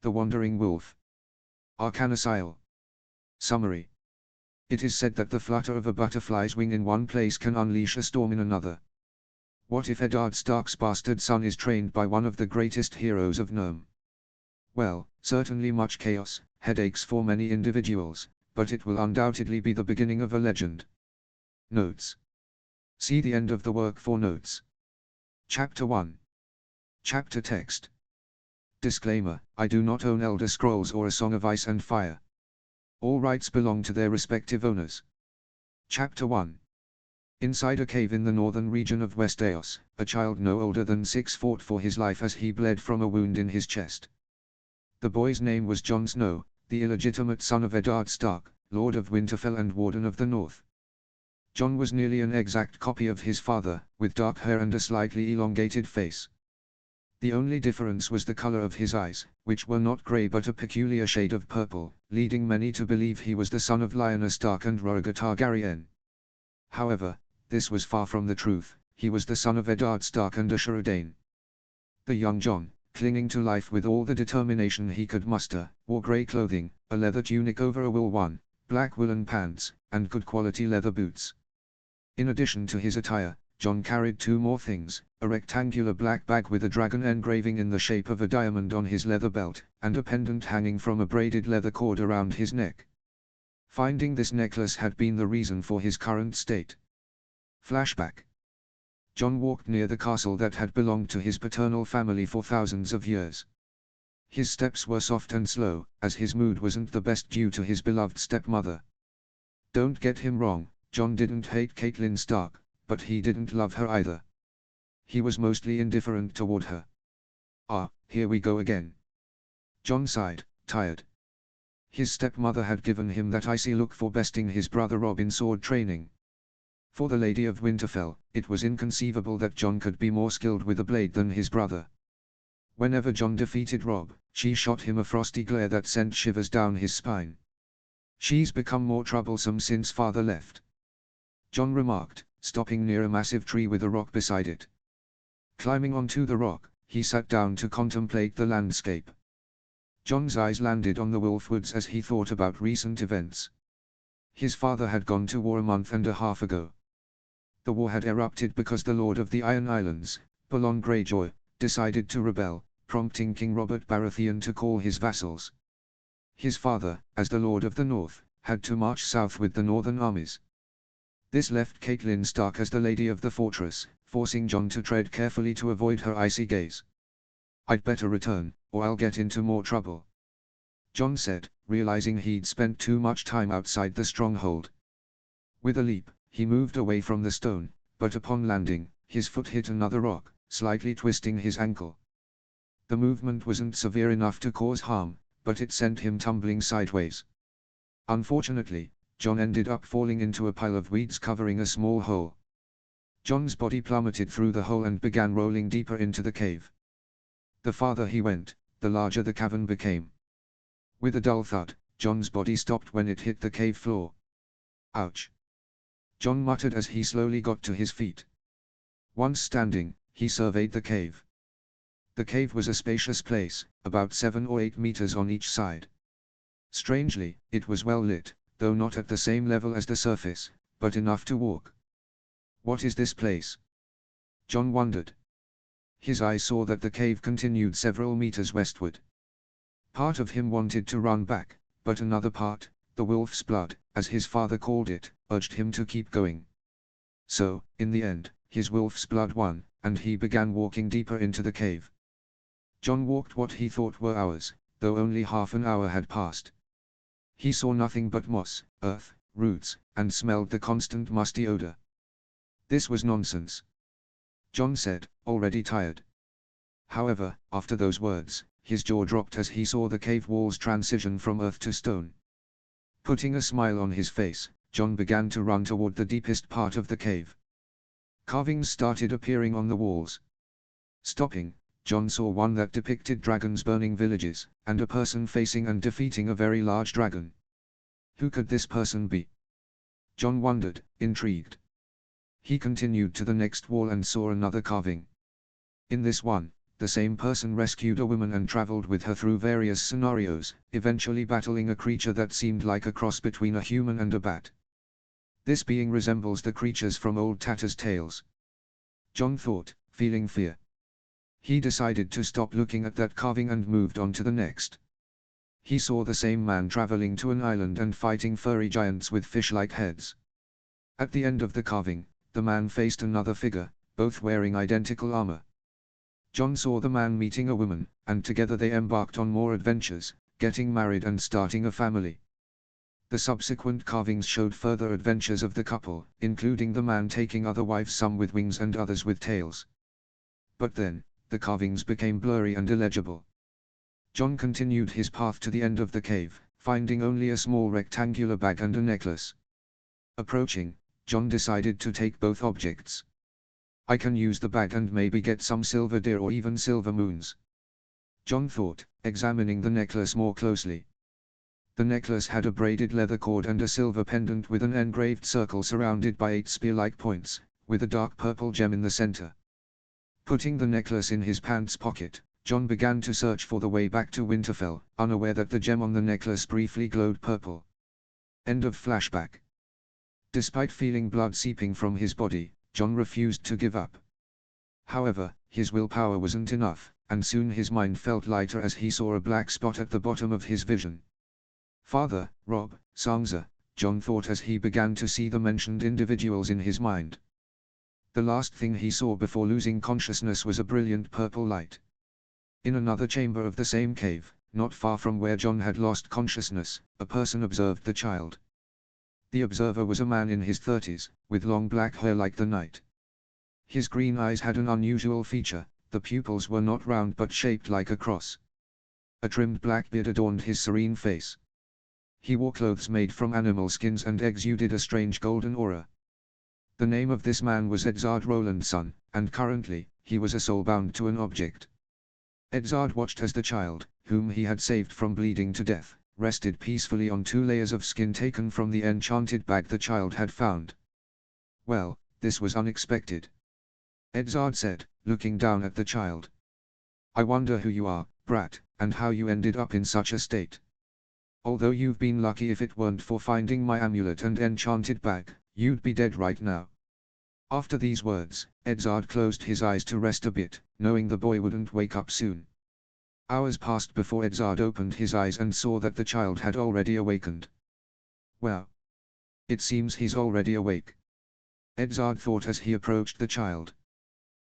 The Wandering Wolf. Arcanosile. Summary. It is said that the flutter of a butterfly's wing in one place can unleash a storm in another. What if Eddard Stark's bastard son is trained by one of the greatest heroes of Nurm? Well, certainly much chaos, headaches for many individuals, but it will undoubtedly be the beginning of a legend. Notes. See the end of the work for notes. Chapter 1. Chapter text. Disclaimer: I do not own Elder Scrolls or A Song of Ice and Fire. All rights belong to their respective owners. Chapter 1. Inside a cave in the northern region of Westeros, a child no older than 6 fought for his life as he bled from a wound in his chest. The boy's name was Jon Snow, the illegitimate son of Eddard Stark, Lord of Winterfell and Warden of the North. Jon was nearly an exact copy of his father, with dark hair and a slightly elongated face. The only difference was the color of his eyes, which were not grey but a peculiar shade of purple, leading many to believe he was the son of Lyanna Stark and Rhaegar Targaryen. However, this was far from the truth. He was the son of Eddard Stark and Ashara Dayne. The young Jon, clinging to life with all the determination he could muster, wore grey clothing, a leather tunic over a wool one, black woolen pants, and good quality leather boots. In addition to his attire, Jon carried 2 more things: a rectangular black bag with a dragon engraving in the shape of a diamond on his leather belt, and a pendant hanging from a braided leather cord around his neck. Finding this necklace had been the reason for his current state. Flashback. Jon walked near the castle that had belonged to his paternal family for thousands of years. His steps were soft and slow, as his mood wasn't the best due to his beloved stepmother. Don't get him wrong, Jon didn't hate Catelyn Stark, but he didn't love her either. He was mostly indifferent toward her. Ah, here we go again. Jon sighed, tired. His stepmother had given him that icy look for besting his brother Robb in sword training. For the Lady of Winterfell, it was inconceivable that Jon could be more skilled with a blade than his brother. Whenever Jon defeated Robb, she shot him a frosty glare that sent shivers down his spine. She's become more troublesome since father left, Jon remarked, stopping near a massive tree with a rock beside it. Climbing onto the rock, he sat down to contemplate the landscape. Jon's eyes landed on the Wolfwoods as he thought about recent events. His father had gone to war a month and a half ago. The war had erupted because the Lord of the Iron Islands, Balon Greyjoy, decided to rebel, prompting King Robert Baratheon to call his vassals. His father, as the Lord of the North, had to march south with the northern armies. This left Catelyn Stark as the lady of the fortress, forcing Jon to tread carefully to avoid her icy gaze. "I'd better return, or I'll get into more trouble," Jon said, realizing he'd spent too much time outside the stronghold. With a leap, he moved away from the stone, but upon landing, his foot hit another rock, slightly twisting his ankle. The movement wasn't severe enough to cause harm, but it sent him tumbling sideways. Unfortunately, Jon ended up falling into a pile of weeds covering a small hole. Jon's body plummeted through the hole and began rolling deeper into the cave. The farther he went, the larger the cavern became. With a dull thud, Jon's body stopped when it hit the cave floor. Ouch! Jon muttered as he slowly got to his feet. Once standing, he surveyed the cave. The cave was a spacious place, about 7 or 8 meters on each side. Strangely, it was well lit, though not at the same level as the surface, but enough to walk. What is this place? Jon wondered. His eyes saw that the cave continued several meters westward. Part of him wanted to run back, but another part, the wolf's blood, as his father called it, urged him to keep going. So, in the end, his wolf's blood won, and he began walking deeper into the cave. Jon walked what he thought were hours, though only half an hour had passed. He saw nothing but moss, earth, roots, and smelled the constant musty odor. This was nonsense, Jon said, already tired. However, after those words, his jaw dropped as he saw the cave walls transition from earth to stone. Putting a smile on his face, Jon began to run toward the deepest part of the cave. Carvings started appearing on the walls. Stopping, Jon saw one that depicted dragons burning villages, and a person facing and defeating a very large dragon. Who could this person be? Jon wondered, intrigued. He continued to the next wall and saw another carving. In this one, the same person rescued a woman and traveled with her through various scenarios, eventually battling a creature that seemed like a cross between a human and a bat. This being resembles the creatures from old Tatter's tales. John thought, feeling fear. He decided to stop looking at that carving and moved on to the next. He saw the same man traveling to an island and fighting furry giants with fish-like heads. At the end of the carving, the man faced another figure, both wearing identical armor. John saw the man meeting a woman, and together they embarked on more adventures, getting married and starting a family. The subsequent carvings showed further adventures of the couple, including the man taking other wives, some with wings and others with tails. But then, the carvings became blurry and illegible. John continued his path to the end of the cave, finding only a small rectangular bag and a necklace. Approaching, John decided to take both objects. I can use the bag and maybe get some silver deer or even silver moons. John thought, examining the necklace more closely. The necklace had a braided leather cord and a silver pendant with an engraved circle surrounded by 8 spear-like points, with a dark purple gem in the center. Putting the necklace in his pants pocket, John began to search for the way back to Winterfell, unaware that the gem on the necklace briefly glowed purple. End of flashback. Despite feeling blood seeping from his body, John refused to give up. However, his willpower wasn't enough, and soon his mind felt lighter as he saw a black spot at the bottom of his vision. Father, Robb, Sansa, John thought as he began to see the mentioned individuals in his mind. The last thing he saw before losing consciousness was a brilliant purple light. In another chamber of the same cave, not far from where John had lost consciousness, a person observed the child. The observer was a man in his 30s, with long black hair like the night. His green eyes had an unusual feature, the pupils were not round but shaped like a cross. A trimmed black beard adorned his serene face. He wore clothes made from animal skins and exuded a strange golden aura. The name of this man was Edzard Rowlandson, and currently, he was a soul bound to an object. Edzard watched as the child, whom he had saved from bleeding to death, rested peacefully on 2 layers of skin taken from the enchanted bag the child had found. Well, this was unexpected. Edzard said, looking down at the child. I wonder who you are, brat, and how you ended up in such a state. Although you've been lucky, if it weren't for finding my amulet and enchanted bag, you'd be dead right now. After these words, Edzard closed his eyes to rest a bit, knowing the boy wouldn't wake up soon. Hours passed before Edzard opened his eyes and saw that the child had already awakened. Well, it seems he's already awake. Edzard thought as he approached the child.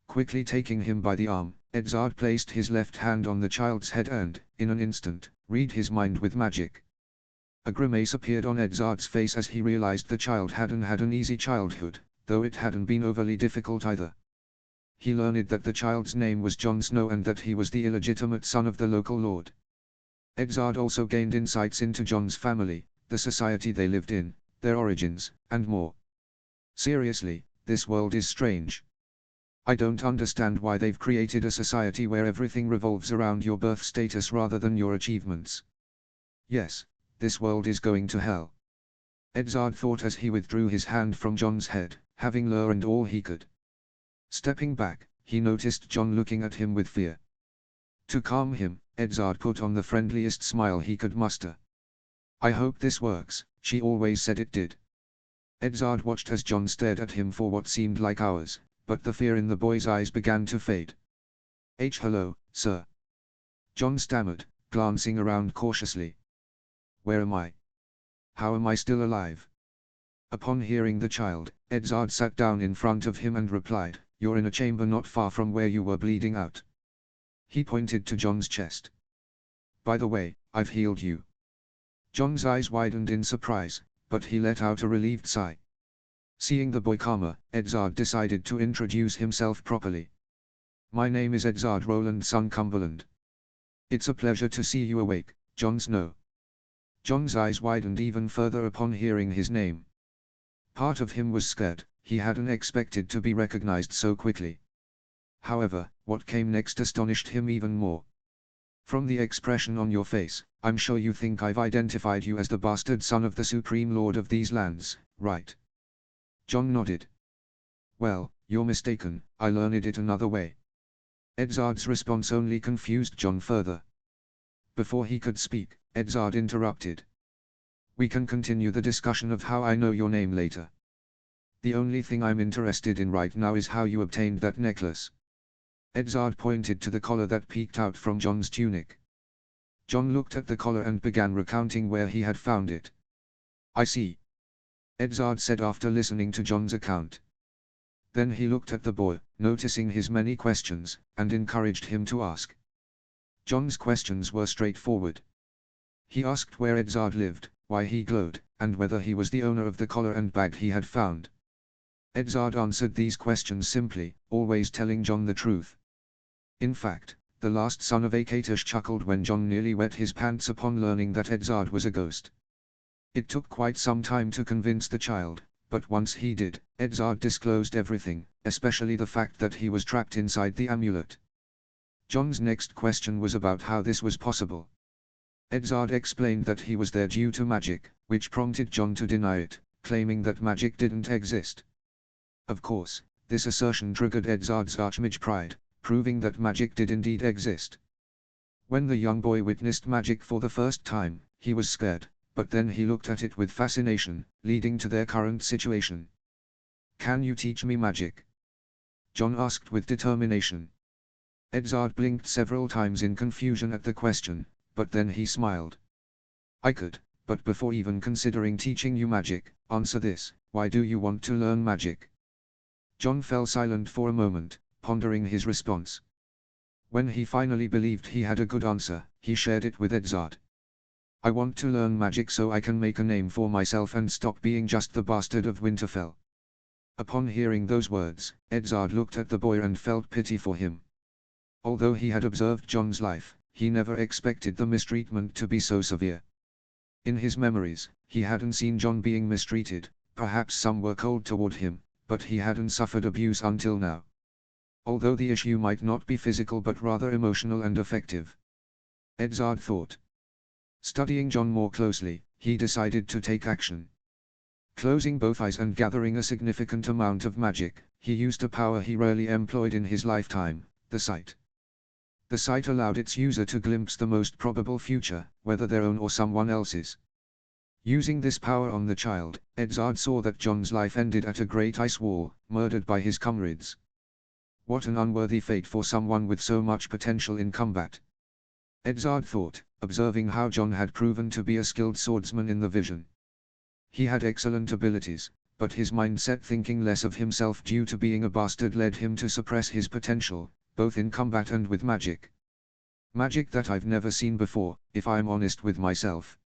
Quickly taking him by the arm, Edzard placed his left hand on the child's head and, in an instant, read his mind with magic. A grimace appeared on Edzard's face as he realized the child hadn't had an easy childhood, though it hadn't been overly difficult either. He learned that the child's name was Jon Snow and that he was the illegitimate son of the local lord. Edzard also gained insights into Jon's family, the society they lived in, their origins, and more. Seriously, this world is strange. I don't understand why they've created a society where everything revolves around your birth status rather than your achievements. Yes, this world is going to hell. Edzard thought as he withdrew his hand from Jon's head, having learned all he could. Stepping back, he noticed Jon looking at him with fear. To calm him, Edzard put on the friendliest smile he could muster. I hope this works, she always said it did. Edzard watched as Jon stared at him for what seemed like hours, but the fear in the boy's eyes began to fade. Hello, sir. Jon stammered, glancing around cautiously. Where am I? How am I still alive? Upon hearing the child, Edzard sat down in front of him and replied, You're in a chamber not far from where you were bleeding out. He pointed to Jon's chest. By the way, I've healed you. Jon's eyes widened in surprise, but he let out a relieved sigh. Seeing the boy calmer, Edzard decided to introduce himself properly. My name is Edzard Rowlandson Cumberland. It's a pleasure to see you awake, Jon Snow. Jon's eyes widened even further upon hearing his name. Part of him was scared, he hadn't expected to be recognized so quickly. However, what came next astonished him even more. From the expression on your face, I'm sure you think I've identified you as the bastard son of the Supreme Lord of these lands, right? Jon nodded. Well, you're mistaken, I learned it another way. Edzard's response only confused John further. Before he could speak, Edzard interrupted. We can continue the discussion of how I know your name later. The only thing I'm interested in right now is how you obtained that necklace. Edzard pointed to the collar that peeked out from John's tunic. John looked at the collar and began recounting where he had found it. I see, Edzard said after listening to John's account. Then he looked at the boy, noticing his many questions, and encouraged him to ask. John's questions were straightforward. He asked where Edzard lived, why he glowed, and whether he was the owner of the collar and bag he had found. Edzard answered these questions simply, always telling John the truth. In fact, the last son of Akatosh chuckled when John nearly wet his pants upon learning that Edzard was a ghost. It took quite some time to convince the child, but once he did, Edzard disclosed everything, especially the fact that he was trapped inside the amulet. John's next question was about how this was possible. Edzard explained that he was there due to magic, which prompted John to deny it, claiming that magic didn't exist. Of course, this assertion triggered Edzard's archmage pride, proving that magic did indeed exist. When the young boy witnessed magic for the first time, he was scared, but then he looked at it with fascination, leading to their current situation. Can you teach me magic? John asked with determination. Edzard blinked several times in confusion at the question, but then he smiled. I could, but before even considering teaching you magic, answer this: why do you want to learn magic? John fell silent for a moment, pondering his response. When he finally believed he had a good answer, he shared it with Edzard. I want to learn magic so I can make a name for myself and stop being just the bastard of Winterfell. Upon hearing those words, Edzard looked at the boy and felt pity for him. Although he had observed John's life, he never expected the mistreatment to be so severe. In his memories, he hadn't seen John being mistreated, perhaps some were cold toward him, but he hadn't suffered abuse until now. Although the issue might not be physical but rather emotional and affective. Edzard thought. Studying John more closely, he decided to take action. Closing both eyes and gathering a significant amount of magic, he used a power he rarely employed in his lifetime, the sight. The sight allowed its user to glimpse the most probable future, whether their own or someone else's. Using this power on the child, Edzard saw that John's life ended at a great ice wall, murdered by his comrades. What an unworthy fate for someone with so much potential in combat. Edzard thought, observing how John had proven to be a skilled swordsman in the vision. He had excellent abilities, but his mindset thinking less of himself due to being a bastard led him to suppress his potential, both in combat and with magic. Magic that I've never seen before, if I'm honest with myself.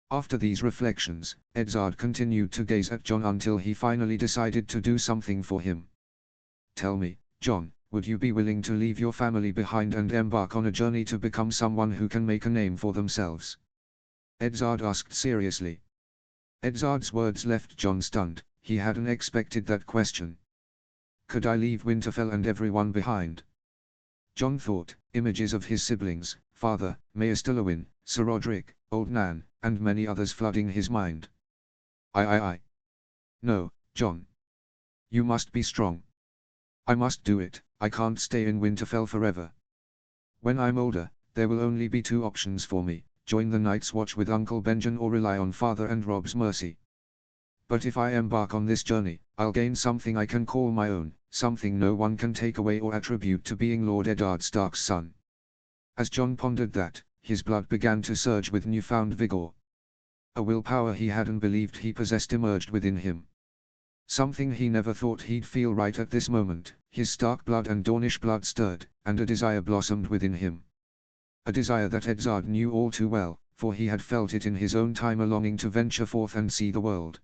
After these reflections, Edzard continued to gaze at John until he finally decided to do something for him. Tell me, John, would you be willing to leave your family behind and embark on a journey to become someone who can make a name for themselves? Edzard asked seriously. Edzard's words left John stunned. He hadn't expected that question. Could I leave Winterfell and everyone behind? John thought, images of his siblings, father, Maester Lewin, Sir Roderick, Old Nan, and many others flooding his mind. I. No, John. You must be strong. I must do it. I can't stay in Winterfell forever. When I'm older, there will only be two options for me: join the Night's Watch with Uncle Benjen or rely on Father and Rob's mercy. But if I embark on this journey, I'll gain something I can call my own, something no one can take away or attribute to being Lord Eddard Stark's son. As John pondered that, his blood began to surge with newfound vigor. A willpower he hadn't believed he possessed emerged within him. Something he never thought he'd feel right at this moment. His Stark blood and Dornish blood stirred, and a desire blossomed within him. A desire that Edzard knew all too well, for he had felt it in his own time, a longing to venture forth and see the world.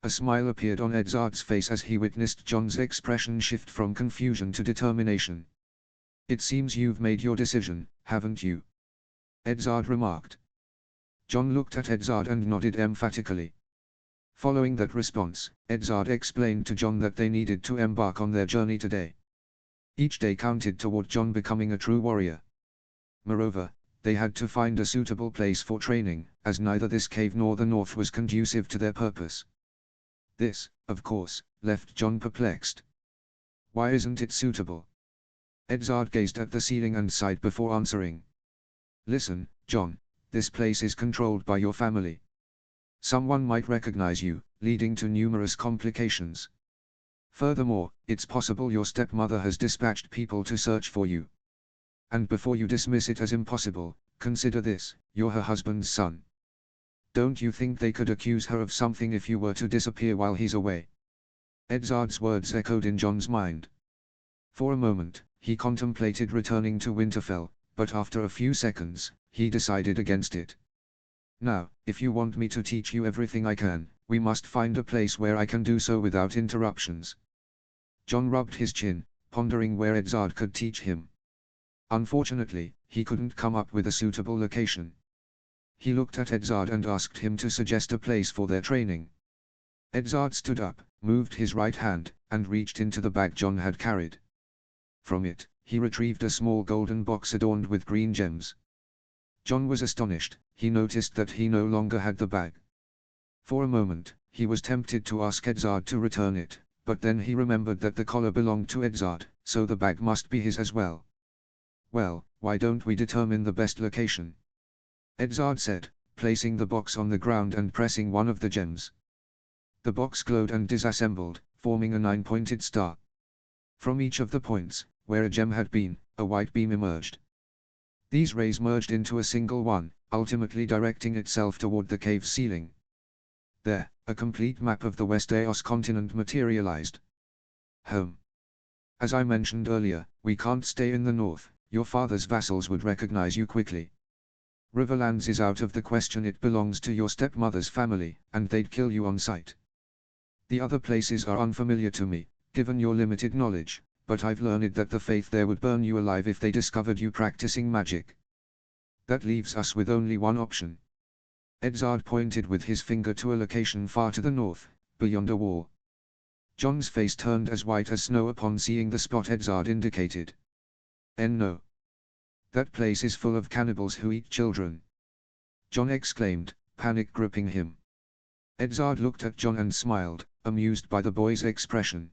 A smile appeared on Edzard's face as he witnessed John's expression shift from confusion to determination. It seems you've made your decision, haven't you? Edzard remarked. John looked at Edzard and nodded emphatically. Following that response, Edzard explained to John that they needed to embark on their journey today. Each day counted toward John becoming a true warrior. Moreover, they had to find a suitable place for training, as neither this cave nor the north was conducive to their purpose. This, of course, left John perplexed. Why isn't it suitable? Edzard gazed at the ceiling and sighed before answering. Listen, John, this place is controlled by your family. Someone might recognize you, leading to numerous complications. Furthermore, it's possible your stepmother has dispatched people to search for you. And before you dismiss it as impossible, consider this, you're her husband's son. Don't you think they could accuse her of something if you were to disappear while he's away? Edzard's words echoed in John's mind. For a moment, he contemplated returning to Winterfell, but after a few seconds, he decided against it. Now, if you want me to teach you everything I can, we must find a place where I can do so without interruptions. John rubbed his chin, pondering where Edzard could teach him. Unfortunately, he couldn't come up with a suitable location. He looked at Edzard and asked him to suggest a place for their training. Edzard stood up, moved his right hand, and reached into the bag John had carried. From it, he retrieved a small golden box adorned with green gems. John was astonished. He noticed that he no longer had the bag. For a moment, he was tempted to ask Edzard to return it, but then he remembered that the collar belonged to Edzard, so the bag must be his as well. Well, why don't we determine the best location? Edzard said, placing the box on the ground and pressing one of the gems. The box glowed and disassembled, forming a 9-pointed star. From each of the points, where a gem had been, a white beam emerged. These rays merged into a single one, ultimately directing itself toward the cave's ceiling. There, a complete map of the Westeros continent materialized. Home. As I mentioned earlier, we can't stay in the north, your father's vassals would recognize you quickly. Riverlands is out of the question, it belongs to your stepmother's family, and they'd kill you on sight. The other places are unfamiliar to me, given your limited knowledge, but I've learned that the Faith there would burn you alive if they discovered you practicing magic. That leaves us with only one option. Edzard pointed with his finger to a location far to the north, beyond a wall. John's face turned as white as snow upon seeing the spot Edzard indicated. No. That place is full of cannibals who eat children. John exclaimed, panic gripping him. Edzard looked at John and smiled, amused by the boy's expression.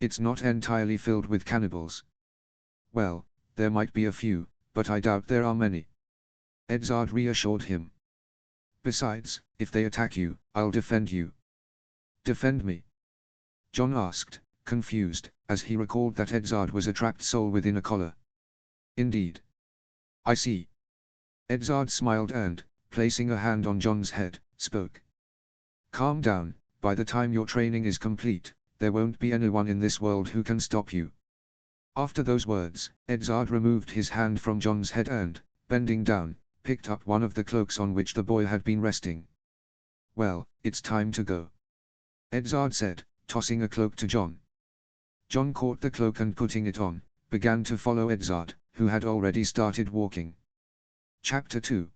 It's not entirely filled with cannibals. Well, there might be a few, but I doubt there are many. Edzard reassured him. Besides, if they attack you, I'll defend you. Defend me? John asked, confused, as he recalled that Edzard was a trapped soul within a collar. Indeed. I see. Edzard smiled and, placing a hand on John's head, spoke. Calm down, by the time your training is complete, there won't be anyone in this world who can stop you. After those words, Edzard removed his hand from John's head and, bending down, picked up one of the cloaks on which the boy had been resting. Well, it's time to go. Edzard said, tossing a cloak to John. John caught the cloak and putting it on, began to follow Edzard, who had already started walking. Chapter 2.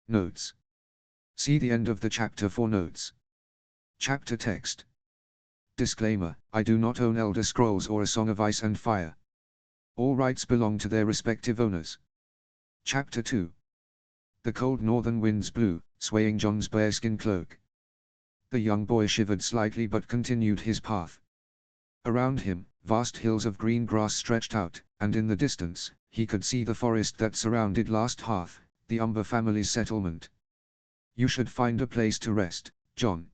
Notes. See the end of the chapter for notes. Chapter text. Disclaimer, I do not own Elder Scrolls or A Song of Ice and Fire. All rights belong to their respective owners. Chapter 2. The cold northern winds blew, swaying John's bearskin cloak. The young boy shivered slightly but continued his path. Around him, vast hills of green grass stretched out, and in the distance, he could see the forest that surrounded Last Hearth, the Umber family's settlement. You should find a place to rest, John.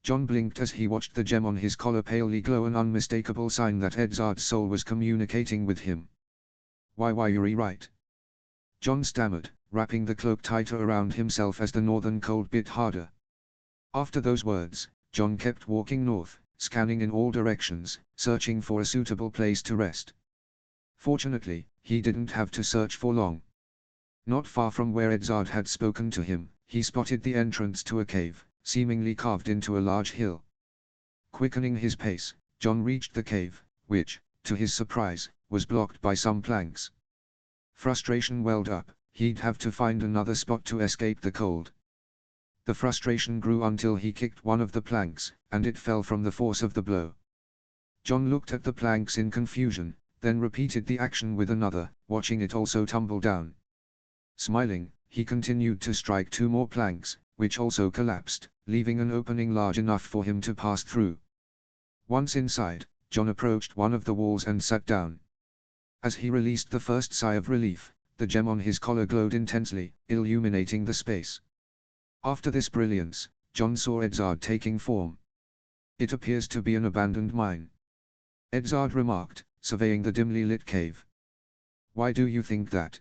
John blinked as he watched the gem on his collar palely glow, an unmistakable sign that Edzard's soul was communicating with him. Why you're right. John stammered, wrapping the cloak tighter around himself as the northern cold bit harder. After those words, John kept walking north, scanning in all directions, searching for a suitable place to rest. Fortunately, he didn't have to search for long. Not far from where Edzard had spoken to him, he spotted the entrance to a cave, seemingly carved into a large hill. Quickening his pace, John reached the cave, which, to his surprise, was blocked by some planks. Frustration welled up, he'd have to find another spot to escape the cold. The frustration grew until he kicked one of the planks, and it fell from the force of the blow. John looked at the planks in confusion, then repeated the action with another, watching it also tumble down. Smiling, he continued to strike two more planks, which also collapsed, leaving an opening large enough for him to pass through. Once inside, John approached one of the walls and sat down. As he released the first sigh of relief, the gem on his collar glowed intensely, illuminating the space. After this brilliance, John saw Edzard taking form. "It appears to be an abandoned mine," Edzard remarked, surveying the dimly lit cave. "Why do you think that?"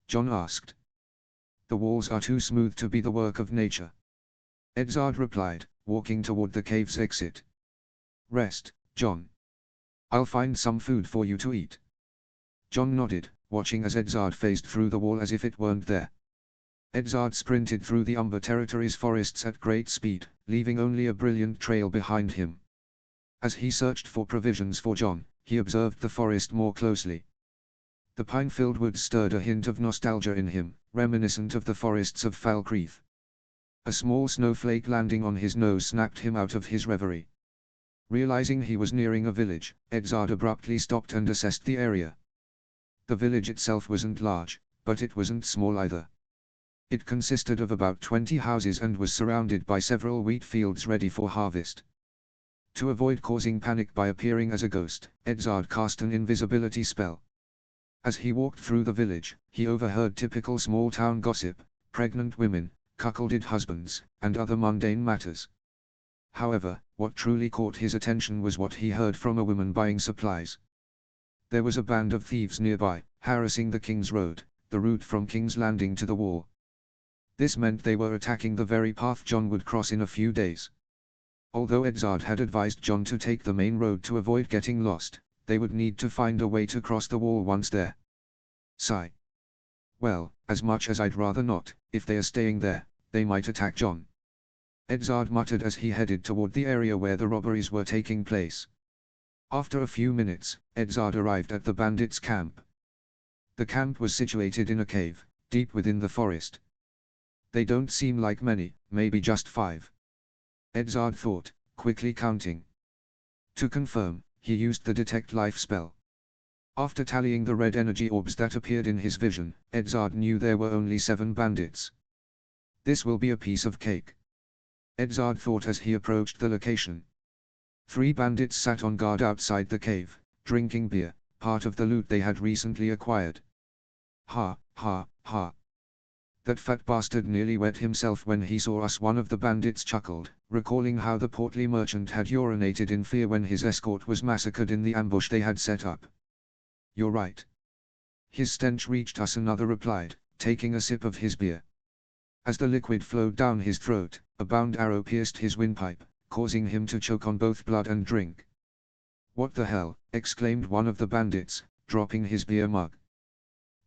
John asked. "The walls are too smooth to be the work of nature," Edzard replied, walking toward the cave's exit. "Rest, John. I'll find some food for you to eat." John nodded, watching as Edzard phased through the wall as if it weren't there. Edzard sprinted through the Umber Territory's forests at great speed, leaving only a brilliant trail behind him. As he searched for provisions for John, he observed the forest more closely. The pine-filled woods stirred a hint of nostalgia in him, reminiscent of the forests of Falkreath. A small snowflake landing on his nose snapped him out of his reverie. Realizing he was nearing a village, Edzard abruptly stopped and assessed the area. The village itself wasn't large, but it wasn't small either. It consisted of about 20 houses and was surrounded by several wheat fields ready for harvest. To avoid causing panic by appearing as a ghost, Edzard cast an invisibility spell. As he walked through the village, he overheard typical small-town gossip, pregnant women, cuckolded husbands, and other mundane matters. However, what truly caught his attention was what he heard from a woman buying supplies. There was a band of thieves nearby, harassing the King's Road, the route from King's Landing to the wall. This meant they were attacking the very path John would cross in a few days. Although Edzard had advised John to take the main road to avoid getting lost, they would need to find a way to cross the wall once there. Sigh. "Well, as much as I'd rather not, if they are staying there, they might attack John," Edzard muttered as he headed toward the area where the robberies were taking place. After a few minutes, Edzard arrived at the bandits' camp. The camp was situated in a cave, deep within the forest. "They don't seem like many, maybe just 5. Edzard thought, quickly counting. To confirm, he used the Detect Life spell. After tallying the red energy orbs that appeared in his vision, Edzard knew there were only 7 bandits. This will be a piece of cake, Edzard thought as he approached the location. 3 bandits sat on guard outside the cave, drinking beer, part of the loot they had recently acquired. "Ha, ha, ha. That fat bastard nearly wet himself when he saw us," one of the bandits chuckled, recalling how the portly merchant had urinated in fear when his escort was massacred in the ambush they had set up. "You're right. His stench reached us," another replied, taking a sip of his beer. As the liquid flowed down his throat, a bound arrow pierced his windpipe, causing him to choke on both blood and drink. "What the hell?" exclaimed one of the bandits, dropping his beer mug.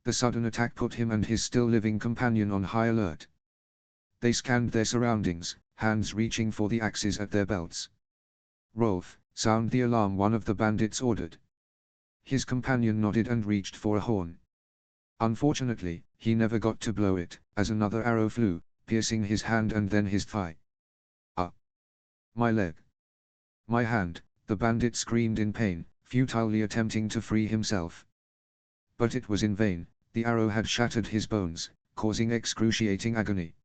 The sudden attack put him and his still-living companion on high alert. They scanned their surroundings, hands reaching for the axes at their belts. "Rolf, sound the alarm," one of the bandits ordered. His companion nodded and reached for a horn. Unfortunately, he never got to blow it, as another arrow flew, piercing his hand and then his thigh. "Ah! My leg! My hand!" the bandit screamed in pain, futilely attempting to free himself. But it was in vain. The arrow had shattered his bones, causing excruciating agony.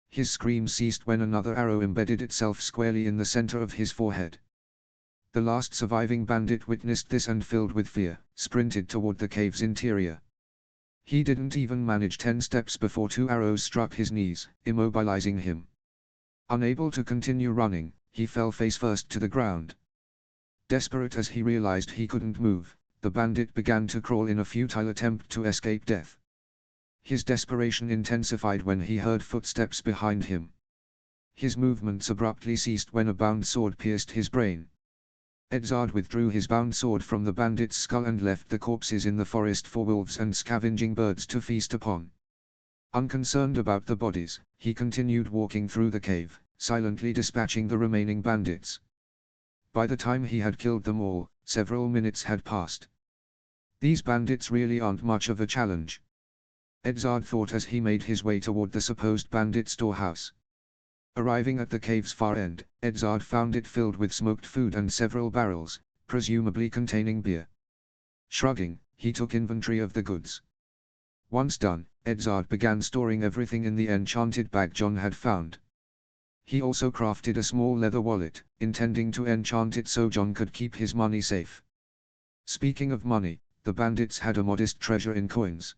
His scream ceased when another arrow embedded itself squarely in the center of his forehead. The last surviving bandit witnessed this and, filled with fear, sprinted toward the cave's interior. He didn't even manage 10 steps before 2 arrows struck his knees, immobilizing him. Unable to continue running, he fell face first to the ground. Desperate as he realized he couldn't move, the bandit began to crawl in a futile attempt to escape death. His desperation intensified when he heard footsteps behind him. His movements abruptly ceased when a bound sword pierced his brain. Edzard withdrew his bound sword from the bandit's skull and left the corpses in the forest for wolves and scavenging birds to feast upon. Unconcerned about the bodies, he continued walking through the cave, silently dispatching the remaining bandits. By the time he had killed them all, several minutes had passed. "These bandits really aren't much of a challenge," Edzard thought as he made his way toward the supposed bandit storehouse. Arriving at the cave's far end, Edzard found it filled with smoked food and several barrels, presumably containing beer. Shrugging, he took inventory of the goods. Once done, Edzard began storing everything in the enchanted bag John had found. He also crafted a small leather wallet, intending to enchant it so John could keep his money safe. Speaking of money, the bandits had a modest treasure in coins.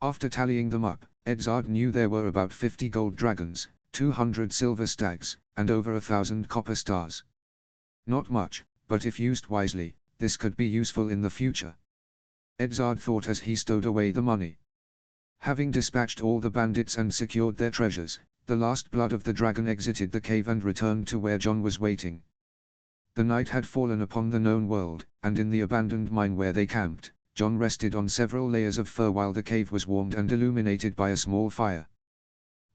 After tallying them up, Edzard knew there were about 50 gold dragons, 200 silver stags, and over 1,000 copper stars. Not much, but if used wisely, this could be useful in the future. Edzard thought as he stowed away the money. Having dispatched all the bandits and secured their treasures, the last blood of the dragon exited the cave and returned to where John was waiting. The night had fallen upon the known world, and in the abandoned mine where they camped, John rested on several layers of fur while the cave was warmed and illuminated by a small fire.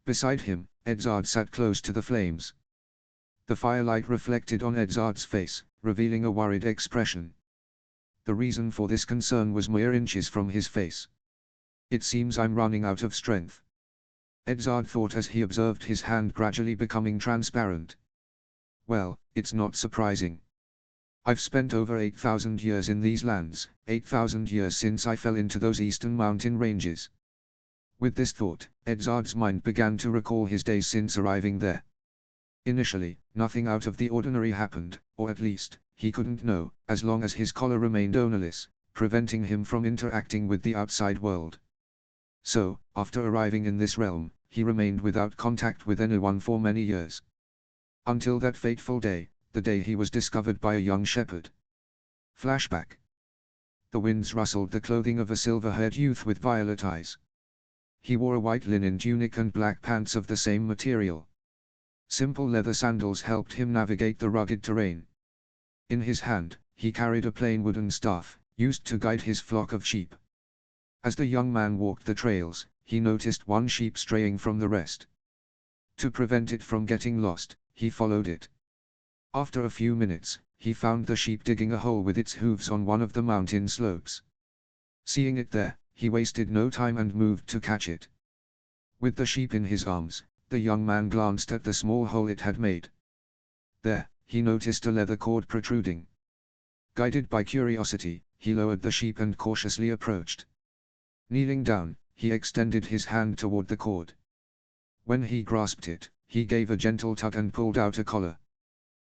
Beside him, Edzard sat close to the flames. The firelight reflected on Edzard's face, revealing a worried expression. The reason for this concern was mere inches from his face. "It seems I'm running out of strength," Edzard thought as he observed his hand gradually becoming transparent. "Well, it's not surprising. I've spent over 8,000 years in these lands, 8,000 years since I fell into those eastern mountain ranges." With this thought, Edzard's mind began to recall his days since arriving there. Initially, nothing out of the ordinary happened, or at least, he couldn't know, as long as his collar remained ownerless, preventing him from interacting with the outside world. So, after arriving in this realm, he remained without contact with anyone for many years. Until that fateful day, the day he was discovered by a young shepherd. Flashback. The winds rustled the clothing of a silver-haired youth with violet eyes. He wore a white linen tunic and black pants of the same material. Simple leather sandals helped him navigate the rugged terrain. In his hand, he carried a plain wooden staff, used to guide his flock of sheep. As the young man walked the trails, he noticed one sheep straying from the rest. To prevent it from getting lost, he followed it. After a few minutes, he found the sheep digging a hole with its hooves on one of the mountain slopes. Seeing it there, he wasted no time and moved to catch it. With the sheep in his arms, the young man glanced at the small hole it had made. There, he noticed a leather cord protruding. Guided by curiosity, he lowered the sheep and cautiously approached. Kneeling down, he extended his hand toward the cord. When he grasped it, he gave a gentle tug and pulled out a collar.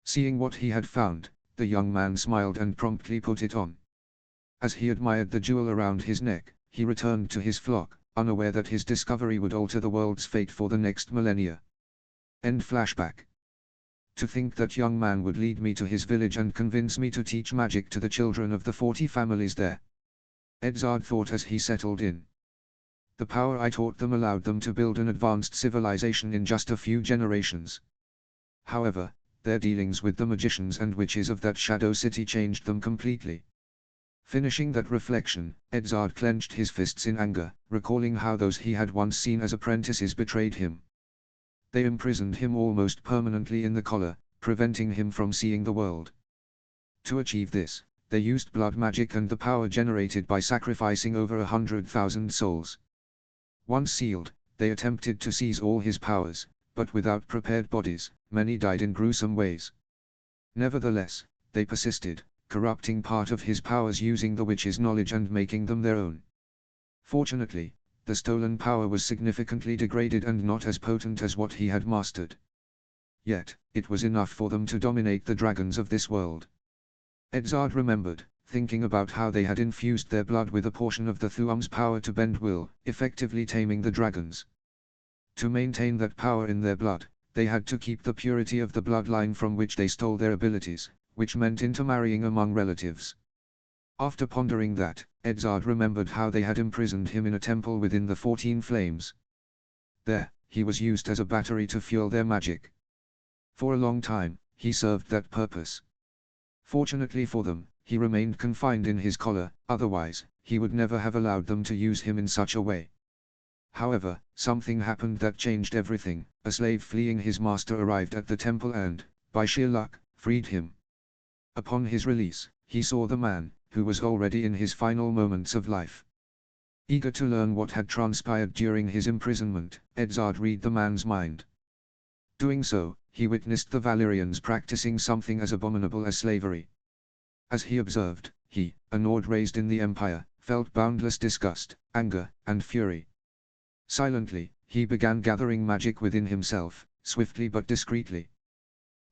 Seeing what he had found, the young man smiled and promptly put it on. As he admired the jewel around his neck, he returned to his flock, unaware that his discovery would alter the world's fate for the next millennia. End flashback. To think that young man would lead me to his village and convince me to teach magic to the children of the 40 families there. Edzard thought as he settled in. The power I taught them allowed them to build an advanced civilization in just a few generations. However, their dealings with the magicians and witches of that shadow city changed them completely. Finishing that reflection, Edzard clenched his fists in anger, recalling how those he had once seen as apprentices betrayed him. They imprisoned him almost permanently in the collar, preventing him from seeing the world. To achieve this, they used blood magic and the power generated by sacrificing over 100,000 souls. Once sealed, they attempted to seize all his powers, but without prepared bodies, many died in gruesome ways. Nevertheless, they persisted, corrupting part of his powers using the witch's knowledge and making them their own. Fortunately, the stolen power was significantly degraded and not as potent as what he had mastered. Yet, it was enough for them to dominate the dragons of this world. Edzard remembered, thinking about how they had infused their blood with a portion of the Thuum's power to bend will, effectively taming the dragons. To maintain that power in their blood, they had to keep the purity of the bloodline from which they stole their abilities, which meant intermarrying among relatives. After pondering that, Edzard remembered how they had imprisoned him in a temple within the 14 flames. There, he was used as a battery to fuel their magic. For a long time, he served that purpose. Fortunately for them, he remained confined in his collar, otherwise, he would never have allowed them to use him in such a way. However, something happened that changed everything. A slave fleeing his master arrived at the temple and, by sheer luck, freed him. Upon his release, he saw the man, who was already in his final moments of life. Eager to learn what had transpired during his imprisonment, Edzard read the man's mind. Doing so, he witnessed the Valyrians practicing something as abominable as slavery. As he observed, he, a Nord raised in the Empire, felt boundless disgust, anger, and fury. Silently, he began gathering magic within himself, swiftly but discreetly.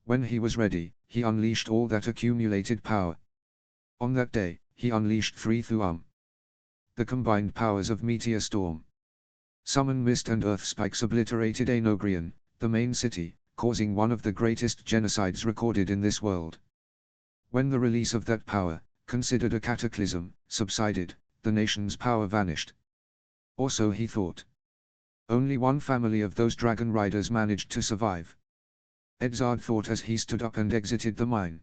When he was ready, he unleashed all that accumulated power. On that day, he unleashed 3 Thu'um. The combined powers of meteor storm, summon mist and earth spikes obliterated Ainogrian, the main city, causing one of the greatest genocides recorded in this world. When the release of that power, considered a cataclysm, subsided, the nation's power vanished. Or so he thought. Only one family of those dragon riders managed to survive. Edzard thought as he stood up and exited the mine.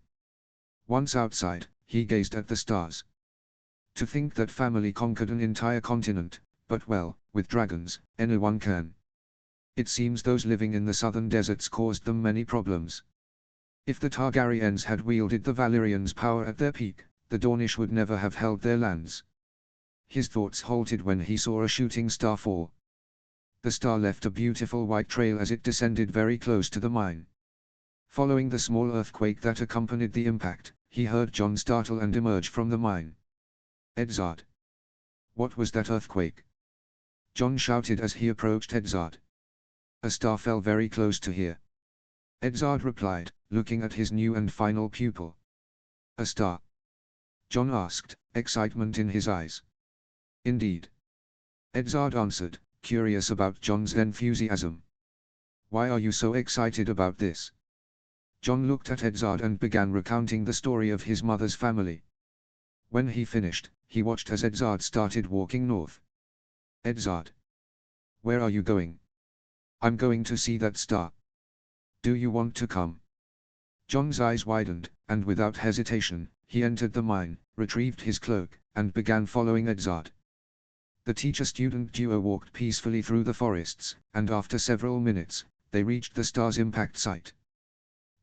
Once outside, he gazed at the stars. To think that family conquered an entire continent, but well, with dragons, anyone can. It seems those living in the southern deserts caused them many problems. If the Targaryens had wielded the Valyrians' power at their peak, the Dornish would never have held their lands. His thoughts halted when he saw a shooting star fall. The star left a beautiful white trail as it descended very close to the mine. Following the small earthquake that accompanied the impact, he heard Jon startle and emerge from the mine. Edzard. What was that earthquake? Jon shouted as he approached Edzard. A star fell very close to here. Edzard replied, looking at his new and final pupil. A star? Jon asked, excitement in his eyes. Indeed. Edzard answered, curious about Jon's enthusiasm. Why are you so excited about this? Jon looked at Edzard and began recounting the story of his mother's family. When he finished, he watched as Edzard started walking north. Edzard. Where are you going? I'm going to see that star. Do you want to come? Jon's eyes widened, and without hesitation, he entered the mine, retrieved his cloak, and began following Edzard. The teacher-student duo walked peacefully through the forests, and after several minutes, they reached the star's impact site.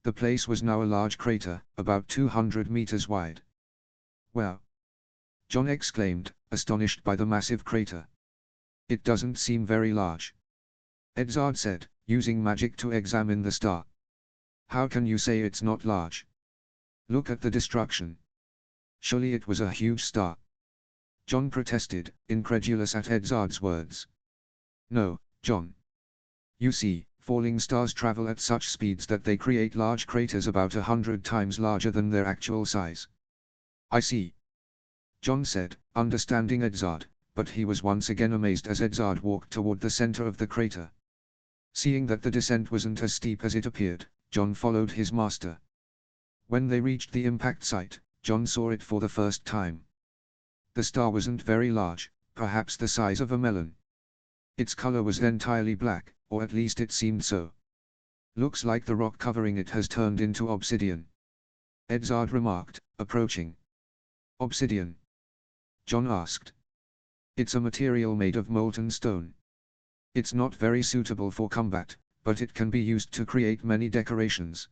The place was now a large crater, about 200 meters wide. Wow! Jon exclaimed, astonished by the massive crater. It doesn't seem very large. Edzard said, using magic to examine the star. How can you say it's not large? Look at the destruction. Surely it was a huge star. Jon protested, incredulous at Edzard's words. No, Jon. You see, falling stars travel at such speeds that they create large craters about 100 times larger than their actual size. I see. Jon said, understanding Edzard, but he was once again amazed as Edzard walked toward the center of the crater. Seeing that the descent wasn't as steep as it appeared, Jon followed his master. When they reached the impact site, Jon saw it for the first time. The star wasn't very large, perhaps the size of a melon. Its color was entirely black, or at least it seemed so. Looks like the rock covering it has turned into obsidian. Edzard remarked, approaching. Obsidian? Jon asked. It's a material made of molten stone. It's not very suitable for combat, but it can be used to create many decorations.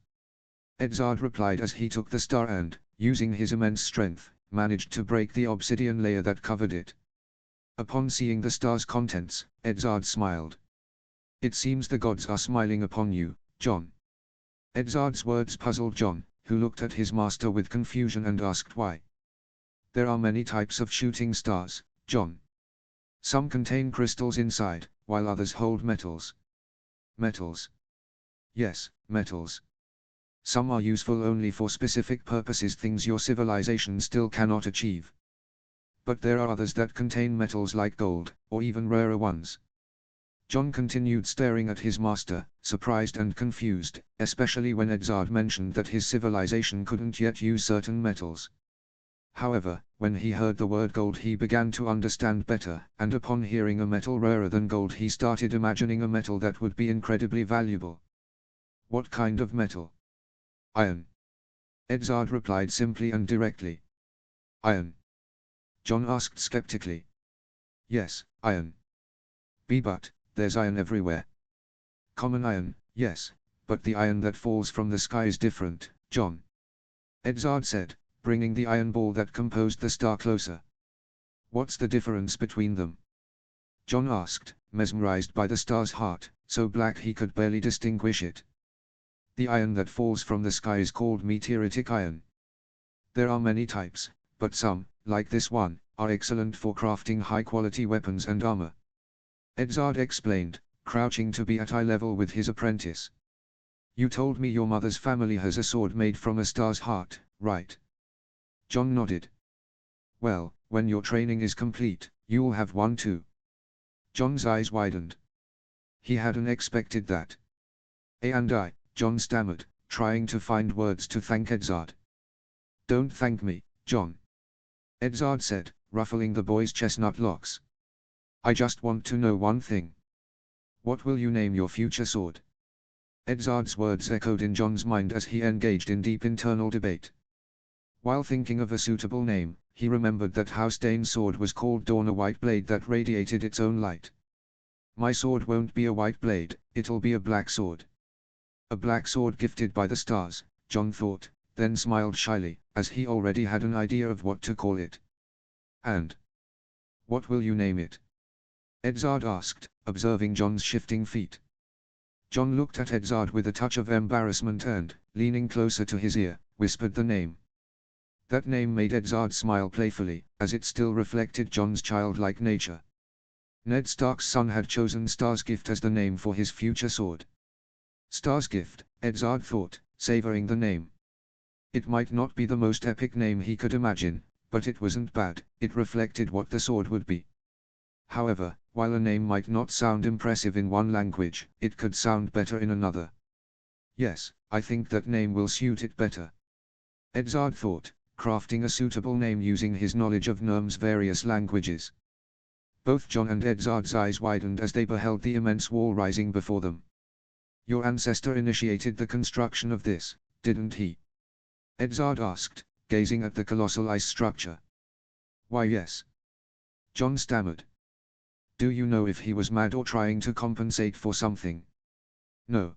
Edzard replied as he took the star and, using his immense strength, managed to break the obsidian layer that covered it. Upon seeing the star's contents, Edzard smiled. It seems the gods are smiling upon you, Jon. Edzard's words puzzled Jon, who looked at his master with confusion and asked why. There are many types of shooting stars, Jon. Some contain crystals inside, while others hold metals. Metals? Yes, metals. Some are useful only for specific purposes, things your civilization still cannot achieve. But there are others that contain metals like gold, or even rarer ones. Jon continued staring at his master, surprised and confused, especially when Edzard mentioned that his civilization couldn't yet use certain metals. However, when he heard the word gold he began to understand better, and upon hearing a metal rarer than gold he started imagining a metal that would be incredibly valuable. What kind of metal? Iron. Edzard replied simply and directly. Iron? Jon asked skeptically. Yes, iron. But there's iron everywhere. Common iron, yes, but the iron that falls from the sky is different, Jon. Edzard said, bringing the iron ball that composed the star closer. What's the difference between them? Jon asked, mesmerized by the star's heart, so black he could barely distinguish it. The iron that falls from the sky is called meteoritic iron. There are many types, but some, like this one, are excellent for crafting high-quality weapons and armor. Edzard explained, crouching to be at eye level with his apprentice. You told me your mother's family has a sword made from a star's heart, right? Jon nodded. Well, when your training is complete, you'll have one too. John's eyes widened. He hadn't expected that. And I, John stammered, trying to find words to thank Edzard. Don't thank me, John. Edzard said, ruffling the boy's chestnut locks. I just want to know one thing. What will you name your future sword? Edzard's words echoed in John's mind as he engaged in deep internal debate. While thinking of a suitable name, he remembered that Housedane's sword was called Dawn, a white blade that radiated its own light. My sword won't be a white blade, it'll be a black sword. A black sword gifted by the stars, John thought, then smiled shyly, as he already had an idea of what to call it. And what will you name it? Edzard asked, observing John's shifting feet. John looked at Edzard with a touch of embarrassment and, leaning closer to his ear, whispered the name. That name made Edzard smile playfully, as it still reflected John's childlike nature. Ned Stark's son had chosen Starsgift as the name for his future sword. Starsgift, Edzard thought, savoring the name. It might not be the most epic name he could imagine, but it wasn't bad, it reflected what the sword would be. However, while a name might not sound impressive in one language, it could sound better in another. Yes, I think that name will suit it better. Edzard thought, crafting a suitable name using his knowledge of Nurm's various languages. Both John and Edzard's eyes widened as they beheld the immense wall rising before them. Your ancestor initiated the construction of this, didn't he? Edzard asked, gazing at the colossal ice structure. Why yes. John stammered. Do you know if he was mad or trying to compensate for something? No.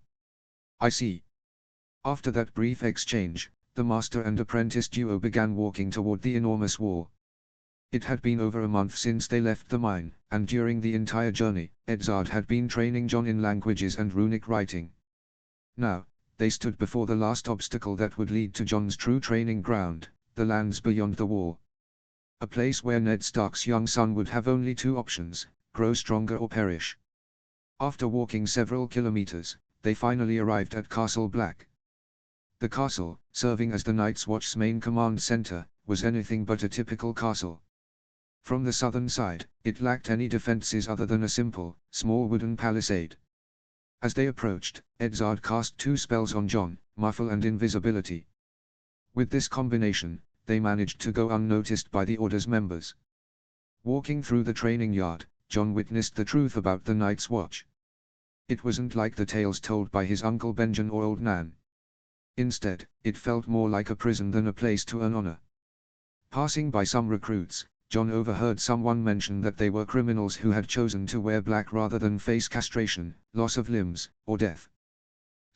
I see. After that brief exchange, the master and apprentice duo began walking toward the enormous wall. It had been over a month since they left the mine, and during the entire journey, Edzard had been training John in languages and runic writing. Now, they stood before the last obstacle that would lead to John's true training ground, the lands beyond the wall. A place where Ned Stark's young son would have only two options, grow stronger or perish. After walking several kilometers, they finally arrived at Castle Black. The castle, serving as the Night's Watch's main command center, was anything but a typical castle. From the southern side, it lacked any defenses other than a simple, small wooden palisade. As they approached, Edzard cast two spells on John, Muffle and Invisibility. With this combination, they managed to go unnoticed by the Order's members. Walking through the training yard, John witnessed the truth about the Night's Watch. It wasn't like the tales told by his Uncle Benjen or Old Nan. Instead, it felt more like a prison than a place to earn honor. Passing by some recruits, John overheard someone mention that they were criminals who had chosen to wear black rather than face castration, loss of limbs, or death.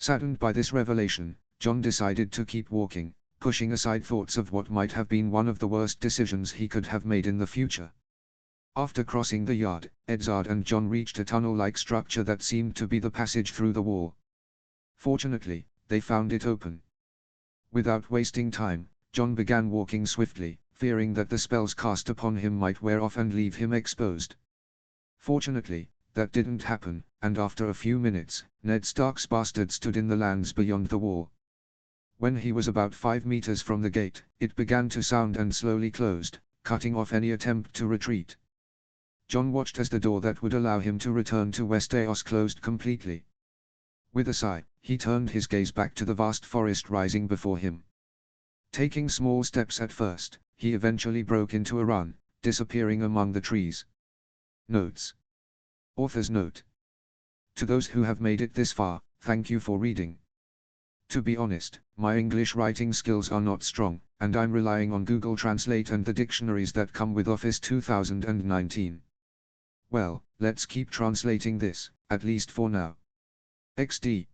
Saddened by this revelation, John decided to keep walking, pushing aside thoughts of what might have been one of the worst decisions he could have made in the future. After crossing the yard, Edzard and John reached a tunnel-like structure that seemed to be the passage through the wall. Fortunately, they found it open. Without wasting time, John began walking swiftly, fearing that the spells cast upon him might wear off and leave him exposed. Fortunately, that didn't happen, and after a few minutes, Ned Stark's bastard stood in the lands beyond the wall. When he was about 5 meters from the gate, it began to sound and slowly closed, cutting off any attempt to retreat. John watched as the door that would allow him to return to Westeros closed completely. With a sigh, he turned his gaze back to the vast forest rising before him. Taking small steps at first, he eventually broke into a run, disappearing among the trees. Notes. Author's note. To those who have made it this far, thank you for reading. To be honest, my English writing skills are not strong, and I'm relying on Google Translate and the dictionaries that come with Office 2019. Well, let's keep translating this, at least for now. XD.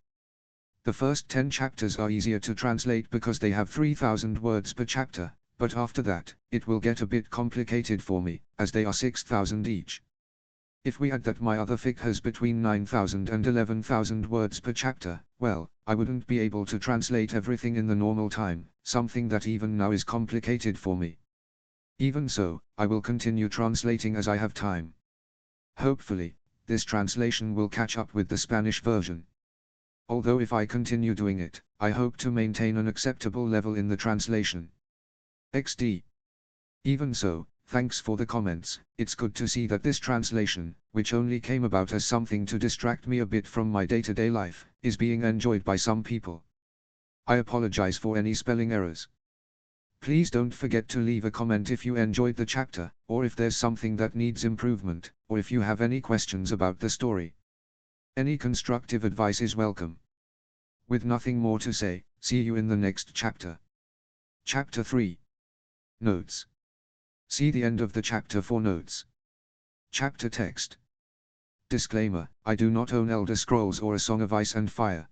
The first 10 chapters are easier to translate because they have 3,000 words per chapter, but after that, it will get a bit complicated for me, as they are 6,000 each. If we add that my other fic has between 9,000 and 11,000 words per chapter, well, I wouldn't be able to translate everything in the normal time, something that even now is complicated for me. Even so, I will continue translating as I have time. Hopefully, this translation will catch up with the Spanish version. Although if I continue doing it, I hope to maintain an acceptable level in the translation. XD. Even so, thanks for the comments. It's good to see that this translation, which only came about as something to distract me a bit from my day-to-day life, is being enjoyed by some people. I apologize for any spelling errors. Please don't forget to leave a comment if you enjoyed the chapter, or if there's something that needs improvement, or if you have any questions about the story. Any constructive advice is welcome. With nothing more to say, see you in the next chapter. Chapter 3. Notes. See the end of the chapter for notes. Chapter text. Disclaimer: I do not own Elder Scrolls or A Song of Ice and Fire.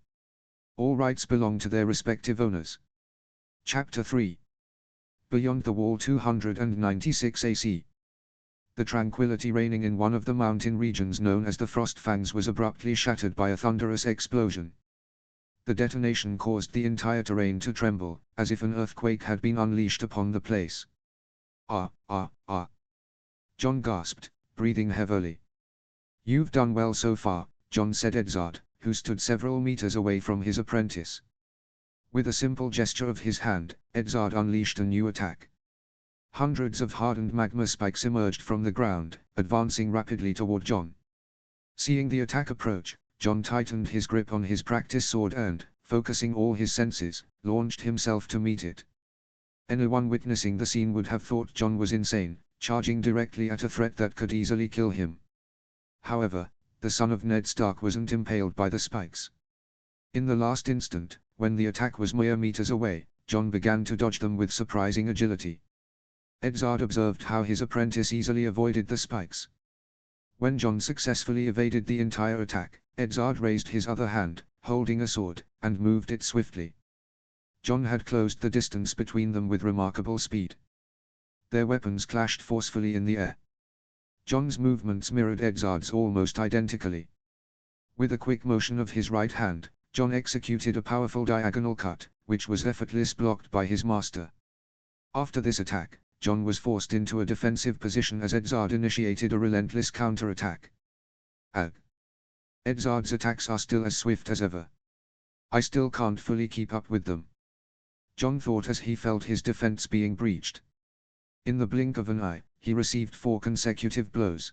All rights belong to their respective owners. Chapter 3. Beyond the Wall 296 AC. The tranquility reigning in one of the mountain regions known as the Frostfangs was abruptly shattered by a thunderous explosion. The detonation caused the entire terrain to tremble, as if an earthquake had been unleashed upon the place. Jon gasped, breathing heavily. You've done well so far, Jon said Edzard, who stood several meters away from his apprentice. With a simple gesture of his hand, Edzard unleashed a new attack. Hundreds of hardened magma spikes emerged from the ground, advancing rapidly toward Jon. Seeing the attack approach, Jon tightened his grip on his practice sword and, focusing all his senses, launched himself to meet it. Anyone witnessing the scene would have thought Jon was insane, charging directly at a threat that could easily kill him. However, the son of Ned Stark wasn't impaled by the spikes. In the last instant, when the attack was mere meters away, Jon began to dodge them with surprising agility. Edzard observed how his apprentice easily avoided the spikes. When Jon successfully evaded the entire attack, Edzard raised his other hand, holding a sword, and moved it swiftly. Jon had closed the distance between them with remarkable speed. Their weapons clashed forcefully in the air. Jon's movements mirrored Edzard's almost identically. With a quick motion of his right hand, Jon executed a powerful diagonal cut, which was effortlessly blocked by his master. After this attack, Jon was forced into a defensive position as Edzard initiated a relentless counter-attack. Edzard's attacks are still as swift as ever. I still can't fully keep up with them, Jon thought as he felt his defense being breached. In the blink of an eye, he received 4 consecutive blows.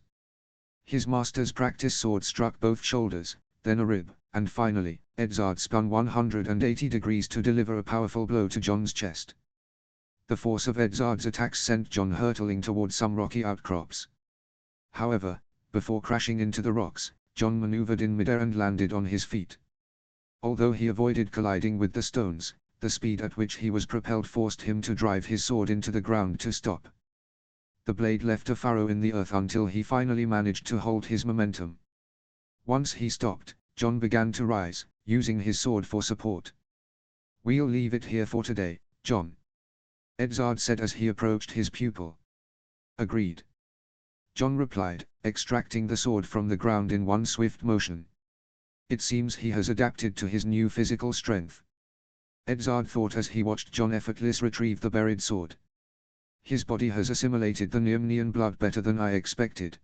His master's practice sword struck both shoulders, then a rib, and finally, Edzard spun 180 degrees to deliver a powerful blow to Jon's chest. The force of Edzard's attacks sent Jon hurtling towards some rocky outcrops. However, before crashing into the rocks, Jon maneuvered in midair and landed on his feet. Although he avoided colliding with the stones, the speed at which he was propelled forced him to drive his sword into the ground to stop. The blade left a furrow in the earth until he finally managed to hold his momentum. Once he stopped, Jon began to rise, using his sword for support. We'll leave it here for today, Jon, Edzard said as he approached his pupil. Agreed, Jon replied, extracting the sword from the ground in one swift motion. It seems he has adapted to his new physical strength, Edzard thought as he watched Jon effortlessly retrieve the buried sword. His body has assimilated the Nymnian blood better than I expected.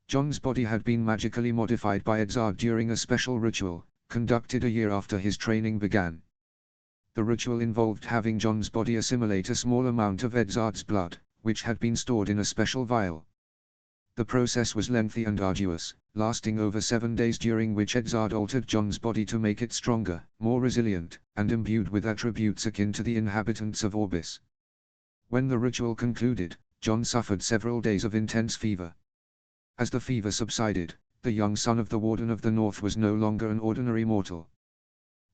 Jon's body had been magically modified by Edzard during a special ritual, conducted a year after his training began. The ritual involved having Jon's body assimilate a small amount of Edzard's blood, which had been stored in a special vial. The process was lengthy and arduous, lasting over 7 days, during which Edzard altered Jon's body to make it stronger, more resilient, and imbued with attributes akin to the inhabitants of Orbis. When the ritual concluded, Jon suffered several days of intense fever. As the fever subsided, the young son of the Warden of the North was no longer an ordinary mortal.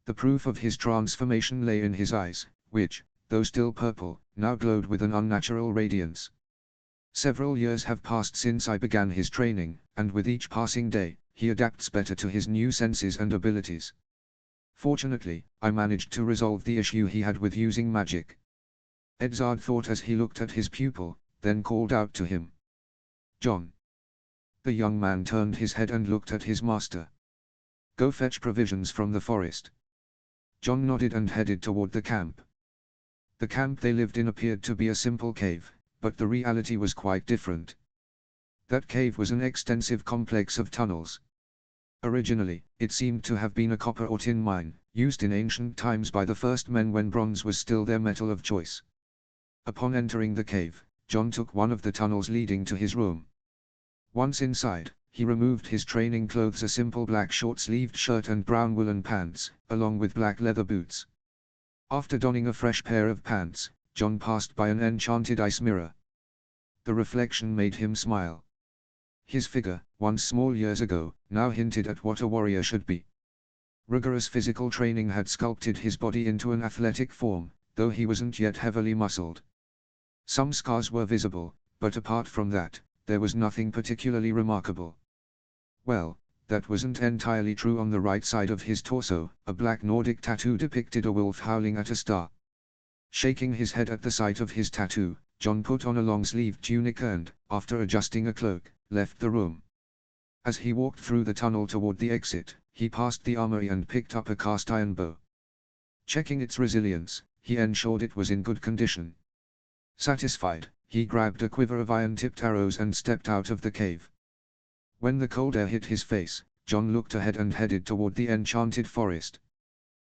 The proof of his transformation lay in his eyes, which, though still purple, now glowed with an unnatural radiance. Several years have passed since I began his training, and with each passing day, he adapts better to his new senses and abilities. Fortunately, I managed to resolve the issue he had with using magic, Edzard thought as he looked at his pupil, then called out to him. Jon. The young man turned his head and looked at his master. Go fetch provisions from the forest. Jon nodded and headed toward the camp. The camp they lived in appeared to be a simple cave, but the reality was quite different. That cave was an extensive complex of tunnels. Originally, it seemed to have been a copper or tin mine, used in ancient times by the first men when bronze was still their metal of choice. Upon entering the cave, John took one of the tunnels leading to his room. Once inside, he removed his training clothes, a simple black short-sleeved shirt and brown woolen pants, along with black leather boots. After donning a fresh pair of pants, John passed by an enchanted ice mirror. The reflection made him smile. His figure, once small years ago, now hinted at what a warrior should be. Rigorous physical training had sculpted his body into an athletic form, though he wasn't yet heavily muscled. Some scars were visible, but apart from that, there was nothing particularly remarkable. Well, that wasn't entirely true. On the right side of his torso, a black Nordic tattoo depicted a wolf howling at a star. Shaking his head at the sight of his tattoo, John put on a long-sleeved tunic and, after adjusting a cloak, left the room. As he walked through the tunnel toward the exit, he passed the armory and picked up a cast-iron bow. Checking its resilience, he ensured it was in good condition. Satisfied, he grabbed a quiver of iron-tipped arrows and stepped out of the cave. When the cold air hit his face, John looked ahead and headed toward the enchanted forest.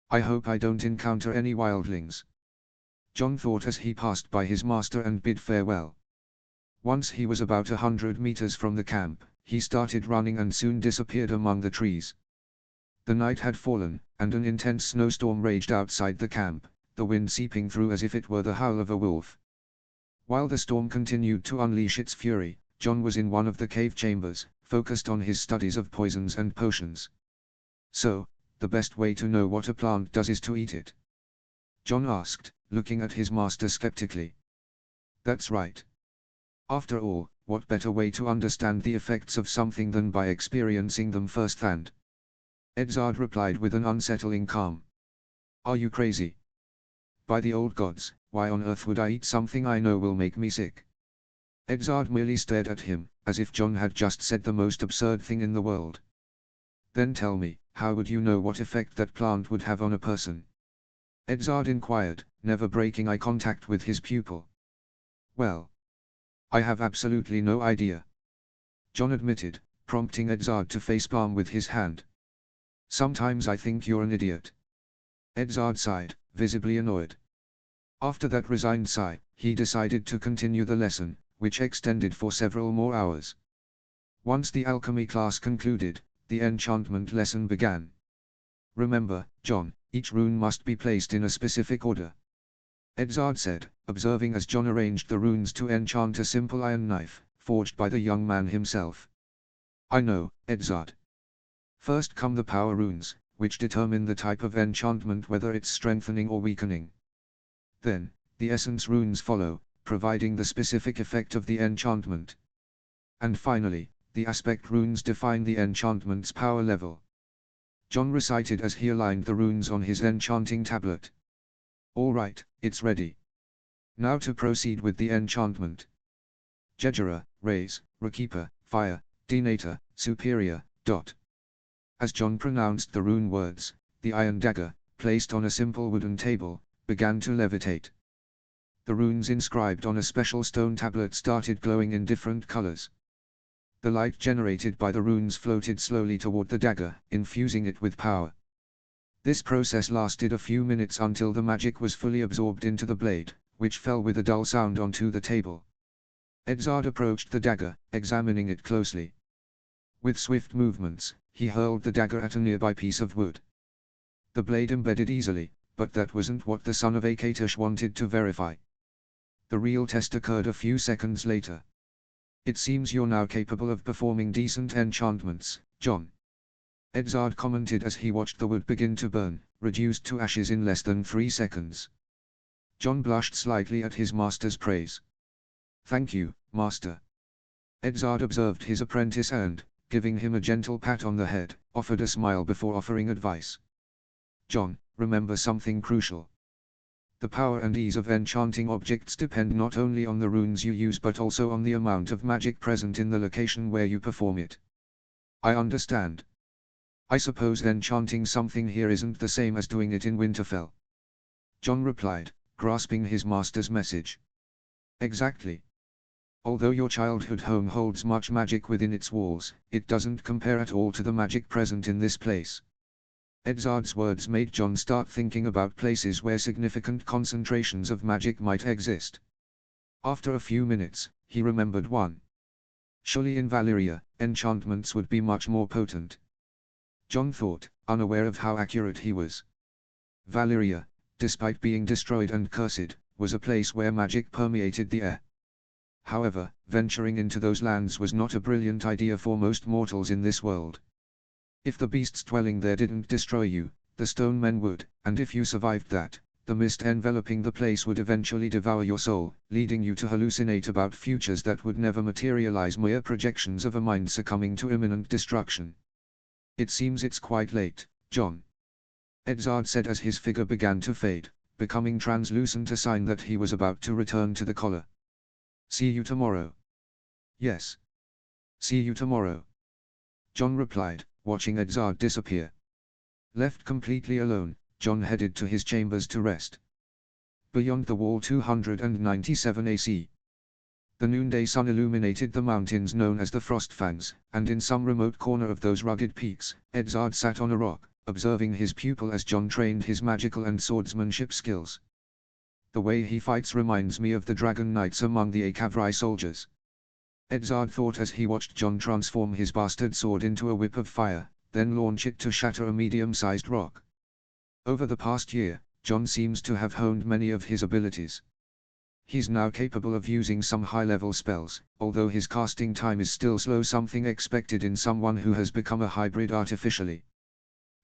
"I hope I don't encounter any wildlings," John thought as he passed by his master and bid farewell. Once he was about 100 meters from the camp, he started running and soon disappeared among the trees. The night had fallen, and an intense snowstorm raged outside the camp, the wind seeping through as if it were the howl of a wolf. While the storm continued to unleash its fury, John was in one of the cave chambers, focused on his studies of poisons and potions. "So, the best way to know what a plant does is to eat it?" John asked, looking at his master skeptically. "That's right. After all, what better way to understand the effects of something than by experiencing them firsthand?" Edzard replied with an unsettling calm. "Are you crazy? By the old gods, why on earth would I eat something I know will make me sick?" Edzard merely stared at him, as if John had just said the most absurd thing in the world. "Then tell me, how would you know what effect that plant would have on a person?" Edzard inquired, never breaking eye contact with his pupil. "Well, I have absolutely no idea," John admitted, prompting Edzard to facepalm with his hand. "Sometimes I think you're an idiot." Edzard sighed, visibly annoyed. After that resigned sigh, he decided to continue the lesson, which extended for several more hours. Once the alchemy class concluded, the enchantment lesson began. "Remember, John, each rune must be placed in a specific order," Edzard said, observing as John arranged the runes to enchant a simple iron knife, forged by the young man himself. "I know, Edzard. First come the power runes, which determine the type of enchantment, whether it's strengthening or weakening. Then, the essence runes follow, providing the specific effect of the enchantment. And finally, the aspect runes define the enchantment's power level." John recited as he aligned the runes on his enchanting tablet. "All right, it's ready. Now to proceed with the enchantment. Jejera, raise, Rekeeper, fire, Denator, superior, dot." As John pronounced the rune words, the iron dagger, placed on a simple wooden table, began to levitate. The runes inscribed on a special stone tablet started glowing in different colors. The light generated by the runes floated slowly toward the dagger, infusing it with power. This process lasted a few minutes until the magic was fully absorbed into the blade, which fell with a dull sound onto the table. Edzard approached the dagger, examining it closely. With swift movements, he hurled the dagger at a nearby piece of wood. The blade embedded easily, but that wasn't what the son of Akatosh wanted to verify. The real test occurred a few seconds later. "It seems you're now capable of performing decent enchantments, John," Edzard commented as he watched the wood begin to burn, reduced to ashes in less than 3 seconds. John blushed slightly at his master's praise. "Thank you, master." Edzard observed his apprentice and, giving him a gentle pat on the head, offered a smile before offering advice. "John, remember something crucial. The power and ease of enchanting objects depend not only on the runes you use but also on the amount of magic present in the location where you perform it." "I understand. I suppose enchanting something here isn't the same as doing it in Winterfell," John replied, grasping his master's message. "Exactly. Although your childhood home holds much magic within its walls, it doesn't compare at all to the magic present in this place." Edzard's words made John start thinking about places where significant concentrations of magic might exist. After a few minutes, he remembered one. Surely in Valyria, enchantments would be much more potent. John thought, unaware of how accurate he was. Valyria, despite being destroyed and cursed, was a place where magic permeated the air. However, venturing into those lands was not a brilliant idea for most mortals in this world. If the beasts dwelling there didn't destroy you, the stone men would, and if you survived that, the mist enveloping the place would eventually devour your soul, leading you to hallucinate about futures that would never materialize, mere projections of a mind succumbing to imminent destruction. It seems it's quite late, John, Edzard said as his figure began to fade, becoming translucent, a sign that he was about to return to the collar. See you tomorrow. Yes. See you tomorrow, John replied, watching Edzard disappear. Left completely alone, John headed to his chambers to rest. Beyond the wall 297 AC. The noonday sun illuminated the mountains known as the Frostfangs, and in some remote corner of those rugged peaks, Edzard sat on a rock, observing his pupil as John trained his magical and swordsmanship skills. The way he fights reminds me of the Dragon Knights among the Akavrai soldiers, Edzard thought as he watched John transform his bastard sword into a whip of fire, then launch it to shatter a medium-sized rock. Over the past year, John seems to have honed many of his abilities. He's now capable of using some high-level spells, although his casting time is still slow, something expected in someone who has become a hybrid artificially.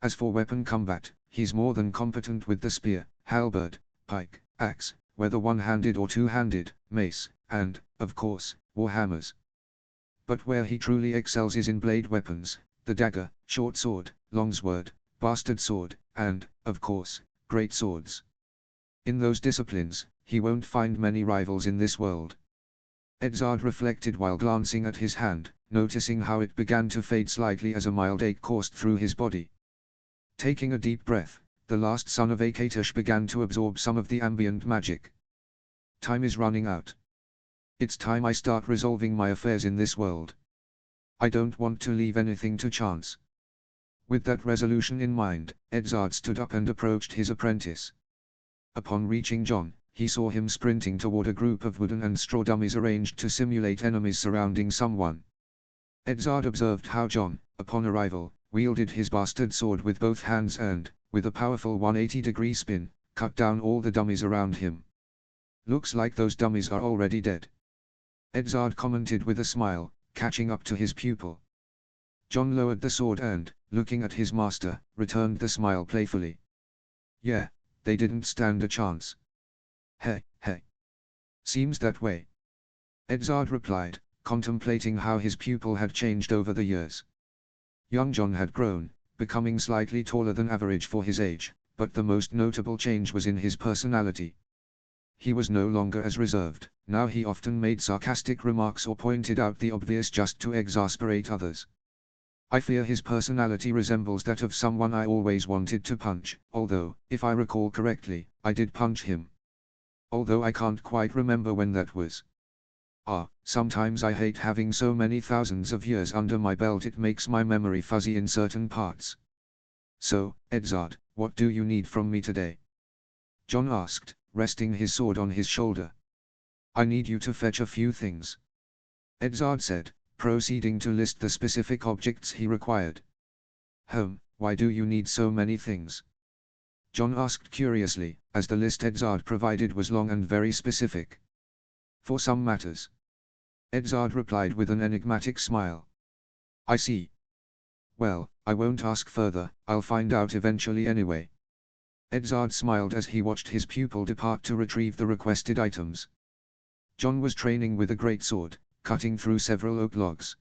As for weapon combat, he's more than competent with the spear, halberd, pike, axe, whether one-handed or two-handed, mace, and, of course, warhammers. But where he truly excels is in blade weapons, the dagger, short sword, longsword, bastard sword, and, of course, great swords. In those disciplines, he won't find many rivals in this world. Edzard reflected while glancing at his hand, noticing how it began to fade slightly as a mild ache coursed through his body. Taking a deep breath, the last son of Akatosh began to absorb some of the ambient magic. Time is running out. It's time I start resolving my affairs in this world. I don't want to leave anything to chance. With that resolution in mind, Edzard stood up and approached his apprentice. Upon reaching John, he saw him sprinting toward a group of wooden and straw dummies arranged to simulate enemies surrounding someone. Edzard observed how John, upon arrival, wielded his bastard sword with both hands and, with a powerful 180-degree spin, cut down all the dummies around him. Looks like those dummies are already dead, Edzard commented with a smile, catching up to his pupil. John lowered the sword and, looking at his master, returned the smile playfully. Yeah, they didn't stand a chance. Hey, hey. Seems that way, Edzard replied, contemplating how his pupil had changed over the years. Young John had grown, becoming slightly taller than average for his age, but the most notable change was in his personality. He was no longer as reserved, now he often made sarcastic remarks or pointed out the obvious just to exasperate others. I fear his personality resembles that of someone I always wanted to punch, although, if I recall correctly, I did punch him. Although I can't quite remember when that was. Sometimes I hate having so many thousands of years under my belt, it makes my memory fuzzy in certain parts. So, Edzard, what do you need from me today? John asked, resting his sword on his shoulder. I need you to fetch a few things, Edzard said, proceeding to list the specific objects he required. Why do you need so many things? John asked curiously, as the list Edzard provided was long and very specific. For some matters, Edzard replied with an enigmatic smile. I see. Well, I won't ask further, I'll find out eventually anyway. Edzard smiled as he watched his pupil depart to retrieve the requested items. John was training with a great sword, cutting through several oak logs.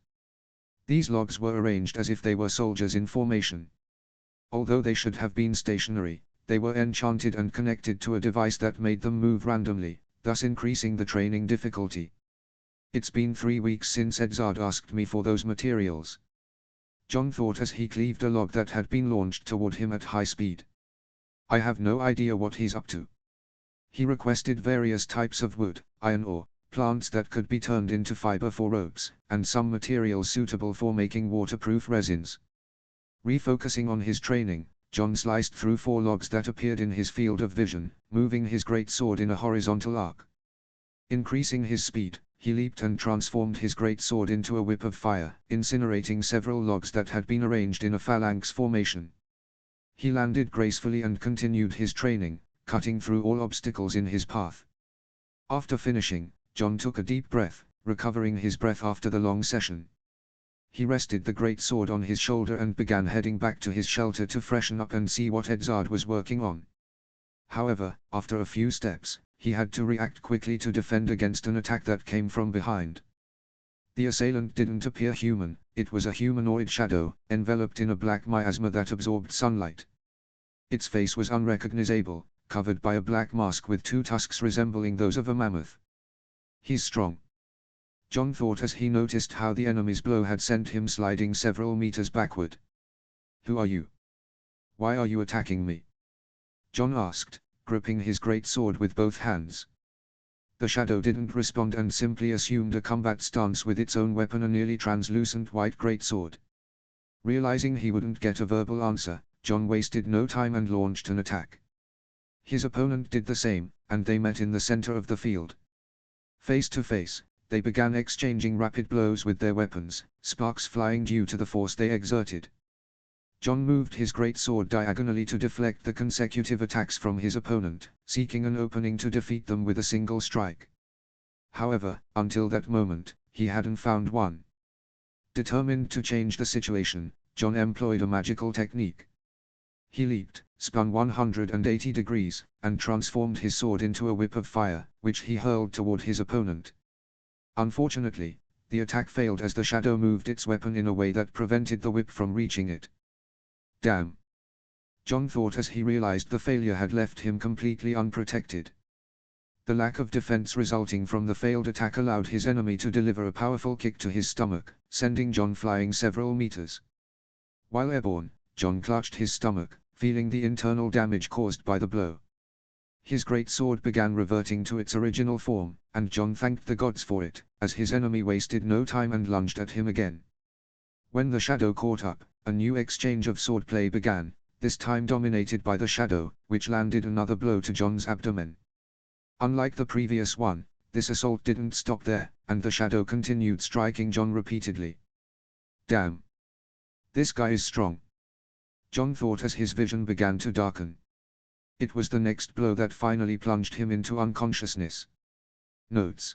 These logs were arranged as if they were soldiers in formation. Although they should have been stationary, they were enchanted and connected to a device that made them move randomly, thus increasing the training difficulty. It's been 3 weeks since Edzard asked me for those materials, John thought as he cleaved a log that had been launched toward him at high speed. I have no idea what he's up to. He requested various types of wood, iron ore, plants that could be turned into fiber for ropes, and some materials suitable for making waterproof resins. Refocusing on his training, John sliced through 4 logs that appeared in his field of vision, moving his great sword in a horizontal arc. Increasing his speed, he leaped and transformed his great sword into a whip of fire, incinerating several logs that had been arranged in a phalanx formation. He landed gracefully and continued his training, cutting through all obstacles in his path. After finishing, John took a deep breath, recovering his breath after the long session. He rested the great sword on his shoulder and began heading back to his shelter to freshen up and see what Edzard was working on. However, after a few steps, he had to react quickly to defend against an attack that came from behind. The assailant didn't appear human, it was a humanoid shadow, enveloped in a black miasma that absorbed sunlight. Its face was unrecognizable, covered by a black mask with two tusks resembling those of a mammoth. "He's strong," John thought as he noticed how the enemy's blow had sent him sliding several meters backward. "Who are you? Why are you attacking me?" John asked, gripping his great sword with both hands. The shadow didn't respond and simply assumed a combat stance with its own weapon, a nearly translucent white greatsword. Realizing he wouldn't get a verbal answer, John wasted no time and launched an attack. His opponent did the same, and they met in the center of the field. Face to face, they began exchanging rapid blows with their weapons, sparks flying due to the force they exerted. John moved his great sword diagonally to deflect the consecutive attacks from his opponent, seeking an opening to defeat them with a single strike. However, until that moment, he hadn't found one. Determined to change the situation, John employed a magical technique. He leaped, spun 180 degrees, and transformed his sword into a whip of fire, which he hurled toward his opponent. Unfortunately, the attack failed as the shadow moved its weapon in a way that prevented the whip from reaching it. Damn! John thought as he realized the failure had left him completely unprotected. The lack of defense resulting from the failed attack allowed his enemy to deliver a powerful kick to his stomach, sending John flying several meters. While airborne, John clutched his stomach, feeling the internal damage caused by the blow. His great sword began reverting to its original form, and John thanked the gods for it, as his enemy wasted no time and lunged at him again. When the shadow caught up, a new exchange of swordplay began, this time dominated by the shadow, which landed another blow to John's abdomen. Unlike the previous one, this assault didn't stop there, and the shadow continued striking John repeatedly. Damn! This guy is strong, John thought as his vision began to darken. It was the next blow that finally plunged him into unconsciousness. Notes.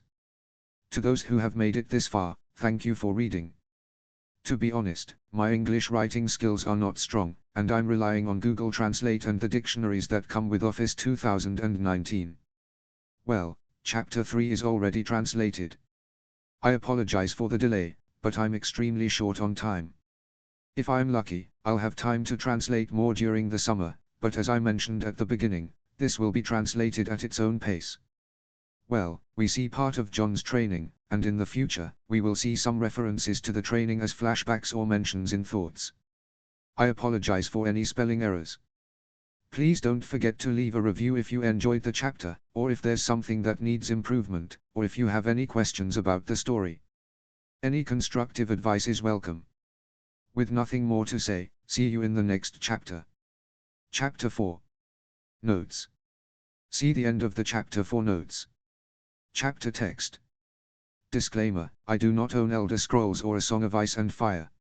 To those who have made it this far, thank you for reading. To be honest, my English writing skills are not strong, and I'm relying on Google Translate and the dictionaries that come with Office 2019. Well, Chapter 3 is already translated. I apologize for the delay, but I'm extremely short on time. If I'm lucky, I'll have time to translate more during the summer, but as I mentioned at the beginning, this will be translated at its own pace. Well, we see part of John's training, and in the future, we will see some references to the training as flashbacks or mentions in thoughts. I apologize for any spelling errors. Please don't forget to leave a review if you enjoyed the chapter, or if there's something that needs improvement, or if you have any questions about the story. Any constructive advice is welcome. With nothing more to say, see you in the next chapter. Chapter 4. Notes. See the end of the chapter for notes. Chapter text. Disclaimer, I do not own Elder Scrolls or A Song of Ice and Fire.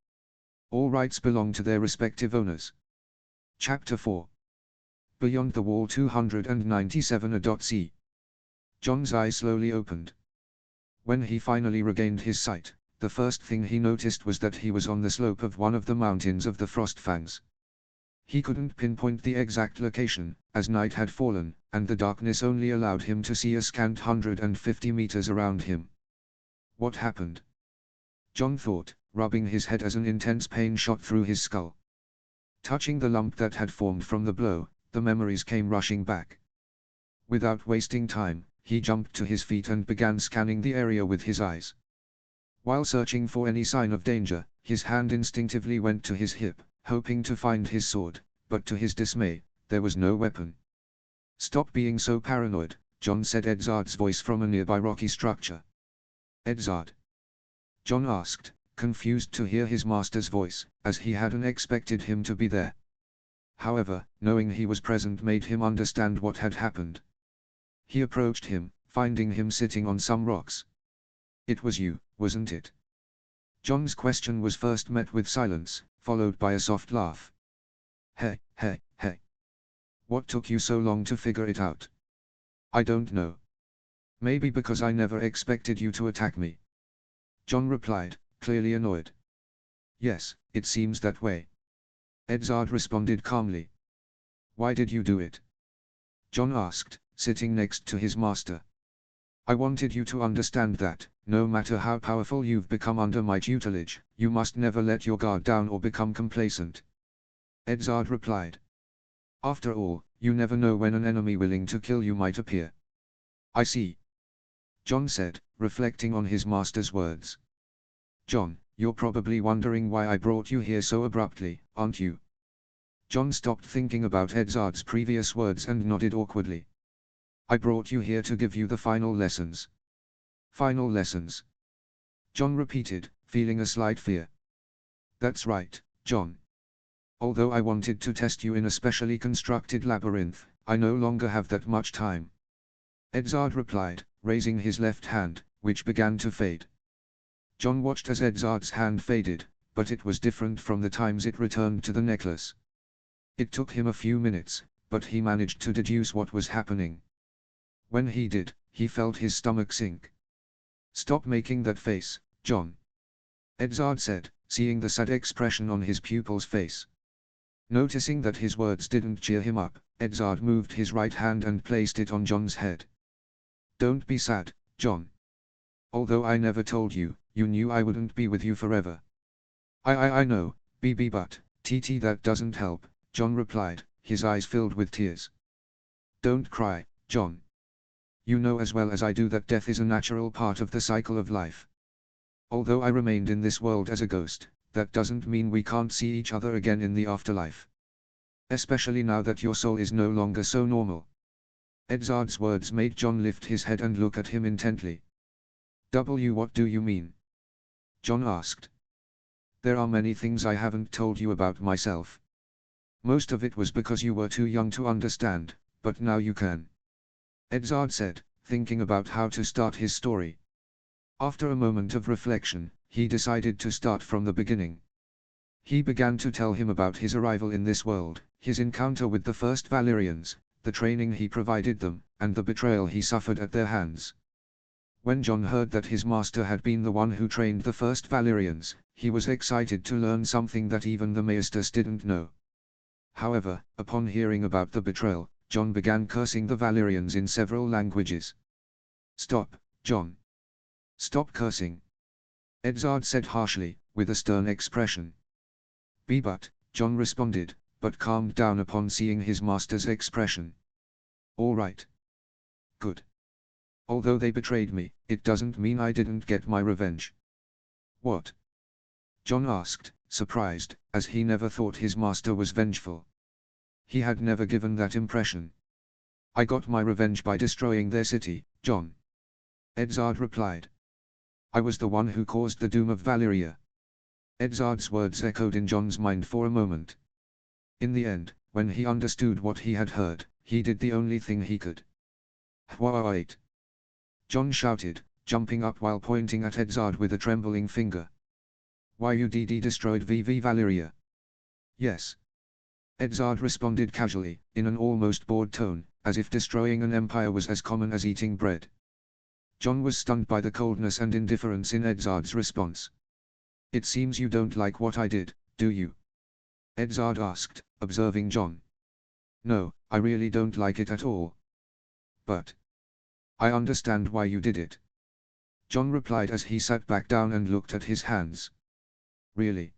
All rights belong to their respective owners. Chapter 4. Beyond the Wall 297. John's eyes slowly opened. When he finally regained his sight, the first thing he noticed was that he was on the slope of one of the mountains of the Frostfangs. He couldn't pinpoint the exact location, as night had fallen, and the darkness only allowed him to see a scant 150 meters around him. What happened? John thought, rubbing his head as an intense pain shot through his skull. Touching the lump that had formed from the blow, the memories came rushing back. Without wasting time, he jumped to his feet and began scanning the area with his eyes. While searching for any sign of danger, his hand instinctively went to his hip, hoping to find his sword, but to his dismay, there was no weapon. "Stop being so paranoid," John said Edzard's voice from a nearby rocky structure. "Edzard?" John asked, confused to hear his master's voice, as he hadn't expected him to be there. However, knowing he was present made him understand what had happened. He approached him, finding him sitting on some rocks. It was you, wasn't it? John's question was first met with silence, followed by a soft laugh. Hey, hey, hey. What took you so long to figure it out? I don't know. Maybe because I never expected you to attack me. John replied, clearly annoyed. Yes, it seems that way. Edzard responded calmly. Why did you do it? John asked, sitting next to his master. I wanted you to understand that, no matter how powerful you've become under my tutelage, you must never let your guard down or become complacent. Edzard replied. After all, you never know when an enemy willing to kill you might appear. I see. John said, reflecting on his master's words. John, you're probably wondering why I brought you here so abruptly, aren't you? John stopped thinking about Edzard's previous words and nodded awkwardly. I brought you here to give you the final lessons. Final lessons? John repeated, feeling a slight fear. That's right, John. Although I wanted to test you in a specially constructed labyrinth, I no longer have that much time. Edzard replied, raising his left hand, which began to fade. John watched as Edzard's hand faded, but it was different from the times it returned to the necklace. It took him a few minutes, but he managed to deduce what was happening. When he did, he felt his stomach sink. Stop making that face, John. Edzard said, seeing the sad expression on his pupil's face. Noticing that his words didn't cheer him up, Edzard moved his right hand and placed it on John's head. Don't be sad, John. Although I never told you, you knew I wouldn't be with you forever. I know, BB, but, TT, that doesn't help, John replied, his eyes filled with tears. Don't cry, John. You know as well as I do that death is a natural part of the cycle of life. Although I remained in this world as a ghost, that doesn't mean we can't see each other again in the afterlife. Especially now that your soul is no longer so normal. Edzard's words made John lift his head and look at him intently. What do you mean? John asked. There are many things I haven't told you about myself. Most of it was because you were too young to understand, but now you can. Edzard said, thinking about how to start his story. After a moment of reflection, he decided to start from the beginning. He began to tell him about his arrival in this world, his encounter with the first Valyrians, the training he provided them, and the betrayal he suffered at their hands. When John heard that his master had been the one who trained the first Valyrians, he was excited to learn something that even the Maesters didn't know. However, upon hearing about the betrayal, John began cursing the Valyrians in several languages. Stop, John. Stop cursing. Edzard said harshly, with a stern expression. But, John responded, but calmed down upon seeing his master's expression. All right. Good. Although they betrayed me, it doesn't mean I didn't get my revenge. What? John asked, surprised, as he never thought his master was vengeful. He had never given that impression. I got my revenge by destroying their city, John. Edzard replied. I was the one who caused the doom of Valyria. Edzard's words echoed in John's mind for a moment. In the end, when he understood what he had heard, he did the only thing he could. Wait! John shouted, jumping up while pointing at Edzard with a trembling finger. Why you destroyed VV Valyria? Yes. Edzard responded casually, in an almost bored tone, as if destroying an empire was as common as eating bread. John was stunned by the coldness and indifference in Edzard's response. It seems you don't like what I did, do you? Edzard asked, observing John. No, I really don't like it at all. But I understand why you did it. John replied as he sat back down and looked at his hands. Really?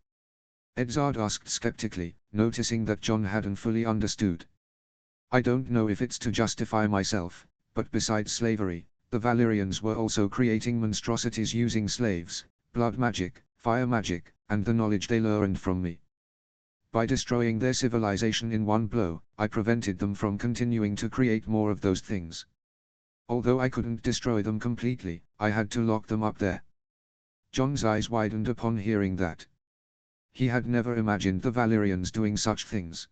Edzard asked skeptically, noticing that John hadn't fully understood. I don't know if it's to justify myself, but besides slavery, the Valyrians were also creating monstrosities using slaves, blood magic, fire magic, and the knowledge they learned from me. By destroying their civilization in one blow, I prevented them from continuing to create more of those things. Although I couldn't destroy them completely, I had to lock them up there. John's eyes widened upon hearing that. He had never imagined the Valyrians doing such things.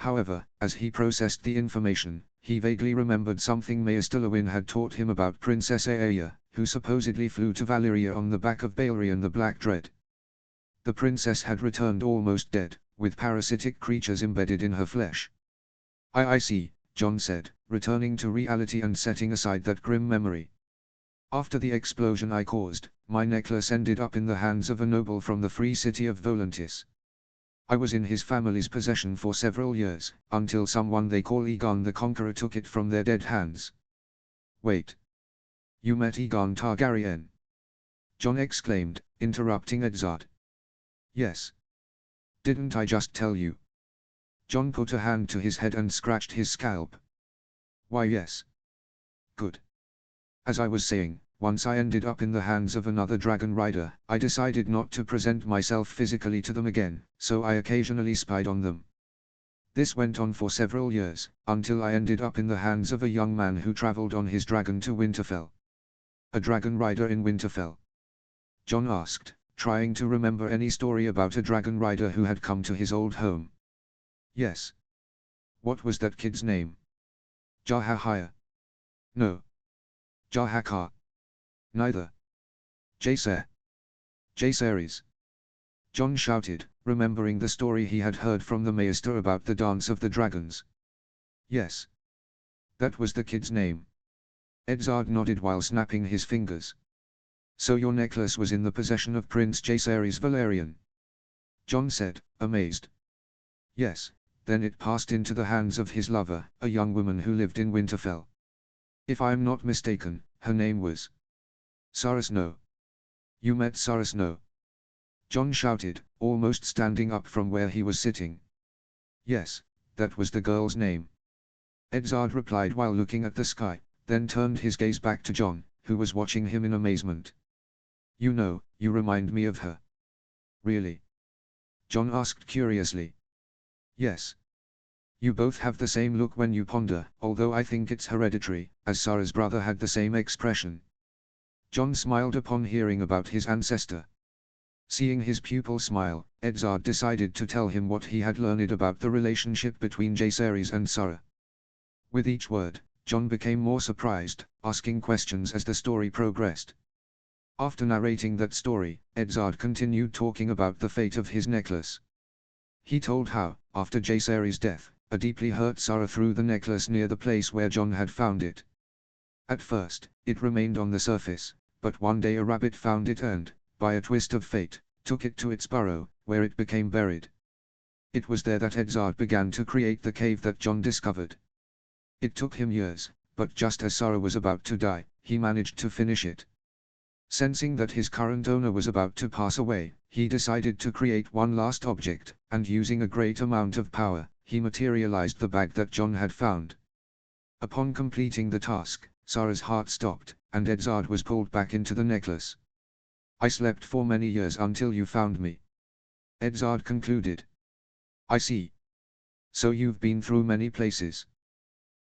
However, as he processed the information, he vaguely remembered something Maester Lewin had taught him about Princess Aeya, who supposedly flew to Valyria on the back of Balerion the Black Dread. The princess had returned almost dead, with parasitic creatures embedded in her flesh. I see, John said, returning to reality and setting aside that grim memory. After the explosion I caused, my necklace ended up in the hands of a noble from the free city of Volantis. I was in his family's possession for several years, until someone they call Aegon the Conqueror took it from their dead hands. Wait. You met Aegon Targaryen? John exclaimed, interrupting Edzard. Yes. Didn't I just tell you? John put a hand to his head and scratched his scalp. Why yes. Good. As I was saying, once I ended up in the hands of another dragon rider, I decided not to present myself physically to them again, so I occasionally spied on them. This went on for several years, until I ended up in the hands of a young man who traveled on his dragon to Winterfell. A dragon rider in Winterfell? John asked, trying to remember any story about a dragon rider who had come to his old home. Yes. What was that kid's name? Jahahaya? No. Jahakar? Neither. Jacer. Jaceres. John shouted, remembering the story he had heard from the Maester about the Dance of the Dragons. Yes. That was the kid's name. Edzard nodded while snapping his fingers. So your necklace was in the possession of Prince Jaceres Valerian? John said, amazed. Yes, then it passed into the hands of his lover, a young woman who lived in Winterfell. If I am not mistaken, her name was Sarah Snow. You met Sarah Snow? John shouted, almost standing up from where he was sitting. Yes, that was the girl's name. Edzard replied while looking at the sky, then turned his gaze back to John, who was watching him in amazement. You know, you remind me of her. Really? John asked curiously. Yes. You both have the same look when you ponder, although I think it's hereditary, as Sarah's brother had the same expression. John smiled upon hearing about his ancestor. Seeing his pupil smile, Edzard decided to tell him what he had learned about the relationship between Jaceres and Sarah. With each word, John became more surprised, asking questions as the story progressed. After narrating that story, Edzard continued talking about the fate of his necklace. He told how, after Jaceres' death, a deeply hurt Sarah threw the necklace near the place where John had found it. At first, it remained on the surface, but one day a rabbit found it and, by a twist of fate, took it to its burrow, where it became buried. It was there that Edzard began to create the cave that John discovered. It took him years, but just as Sarah was about to die, he managed to finish it. Sensing that his current owner was about to pass away, he decided to create one last object, and using a great amount of power, he materialized the bag that John had found. Upon completing the task, Sarah's heart stopped, and Edzard was pulled back into the necklace. I slept for many years until you found me. Edzard concluded. I see. So you've been through many places.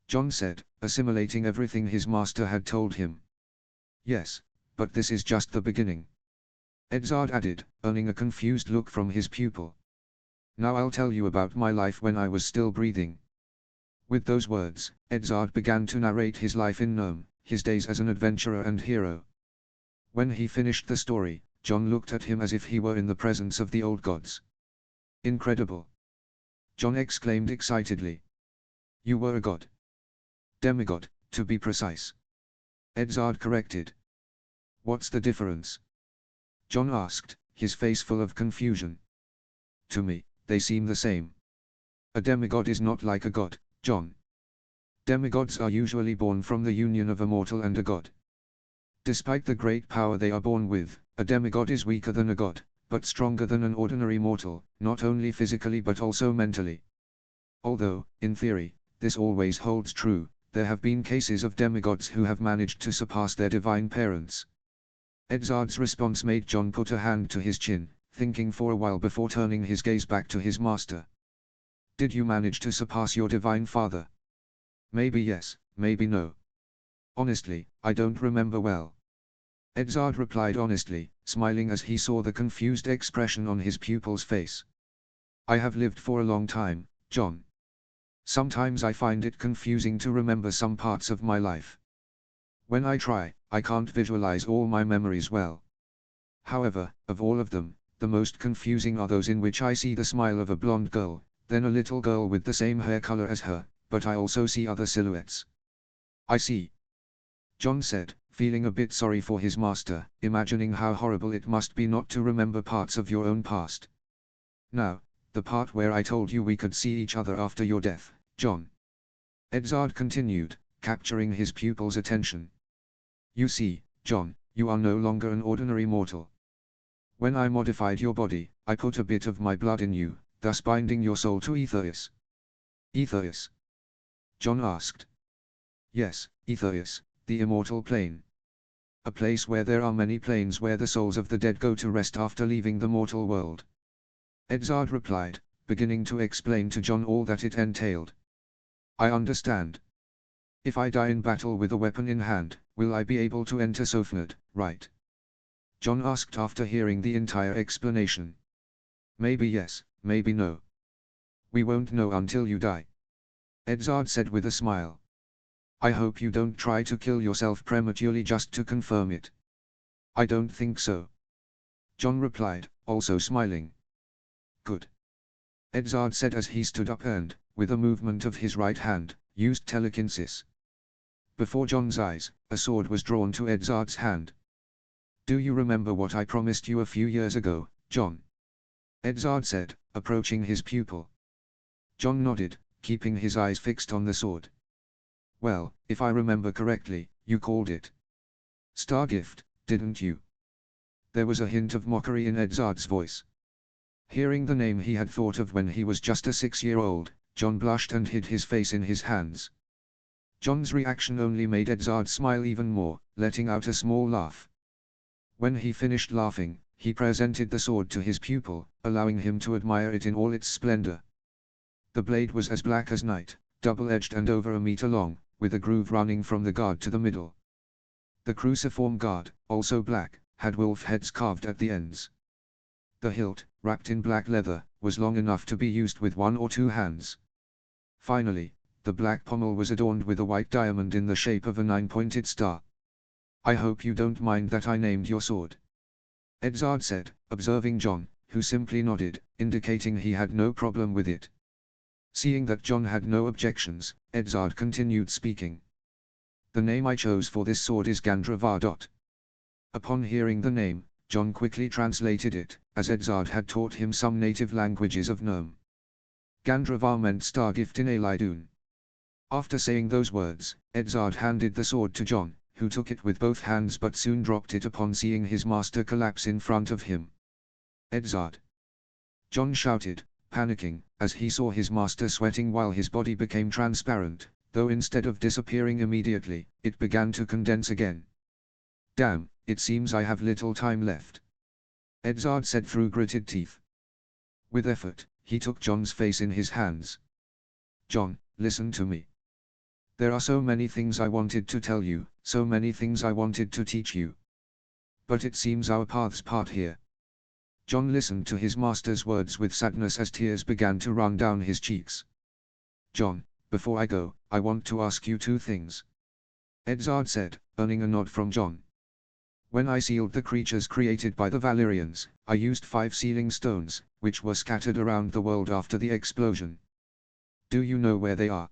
John said, assimilating everything his master had told him. Yes, but this is just the beginning. Edzard added, earning a confused look from his pupil. Now I'll tell you about my life when I was still breathing. With those words, Edzard began to narrate his life in Nome, his days as an adventurer and hero. When he finished the story, John looked at him as if he were in the presence of the old gods. Incredible! John exclaimed excitedly. You were a god. Demigod, to be precise. Edzard corrected. What's the difference? John asked, his face full of confusion. To me, they seem the same. A demigod is not like a god, John. Demigods are usually born from the union of a mortal and a god. Despite the great power they are born with, a demigod is weaker than a god, but stronger than an ordinary mortal, not only physically but also mentally. Although, in theory, this always holds true, there have been cases of demigods who have managed to surpass their divine parents. Edzard's response made John put a hand to his chin, thinking for a while before turning his gaze back to his master. Did you manage to surpass your divine father? Maybe yes, maybe no. Honestly, I don't remember well. Edzard replied honestly, smiling as he saw the confused expression on his pupil's face. I have lived for a long time, John. Sometimes I find it confusing to remember some parts of my life. When I try, I can't visualize all my memories well. However, of all of them, the most confusing are those in which I see the smile of a blonde girl, then a little girl with the same hair color as her, but I also see other silhouettes. I see. John said, feeling a bit sorry for his master, imagining how horrible it must be not to remember parts of your own past. Now, the part where I told you we could see each other after your death, John. Edzard continued, capturing his pupil's attention. You see, John, you are no longer an ordinary mortal. When I modified your body, I put a bit of my blood in you, thus binding your soul to Aetheus. Aetheus? John asked. Yes, Aetheus, the immortal plane. A place where there are many planes where the souls of the dead go to rest after leaving the mortal world. Edzard replied, beginning to explain to John all that it entailed. I understand. If I die in battle with a weapon in hand, will I be able to enter Sofnad, right? John asked after hearing the entire explanation. Maybe yes, maybe no. We won't know until you die. Edzard said with a smile. I hope you don't try to kill yourself prematurely just to confirm it. I don't think so. John replied, also smiling. Good. Edzard said as he stood up and, with a movement of his right hand, used telekinesis. Before John's eyes, a sword was drawn to Edzard's hand. Do you remember what I promised you a few years ago, John? Edzard said, approaching his pupil. John nodded, keeping his eyes fixed on the sword. Well, if I remember correctly, you called it Stargift, didn't you? There was a hint of mockery in Edzard's voice. Hearing the name he had thought of when he was just a 6-year-old, John blushed and hid his face in his hands. John's reaction only made Edzard smile even more, letting out a small laugh. When he finished laughing, he presented the sword to his pupil, allowing him to admire it in all its splendor. The blade was as black as night, double-edged and over a meter long, with a groove running from the guard to the middle. The cruciform guard, also black, had wolf heads carved at the ends. The hilt, wrapped in black leather, was long enough to be used with 1 or 2 hands. Finally, the black pommel was adorned with a white diamond in the shape of a 9-pointed star. I hope you don't mind that I named your sword. Edzard said, observing John, who simply nodded, indicating he had no problem with it. Seeing that John had no objections, Edzard continued speaking. The name I chose for this sword is Gandravardot. Upon hearing the name, John quickly translated it, as Edzard had taught him some native languages of Gnome. Gandravar meant Stargift in Eilidun. After saying those words, Edzard handed the sword to John, who took it with both hands but soon dropped it upon seeing his master collapse in front of him. Edzard! John shouted, panicking, as he saw his master sweating while his body became transparent, though instead of disappearing immediately, it began to condense again. Damn, it seems I have little time left. Edzard said through gritted teeth. With effort, he took John's face in his hands. John, listen to me. There are so many things I wanted to tell you, so many things I wanted to teach you. But it seems our paths part here. John listened to his master's words with sadness as tears began to run down his cheeks. John, before I go, I want to ask you 2 things. Edzard said, earning a nod from John. When I sealed the creatures created by the Valyrians, I used 5 sealing stones, which were scattered around the world after the explosion. Do you know where they are?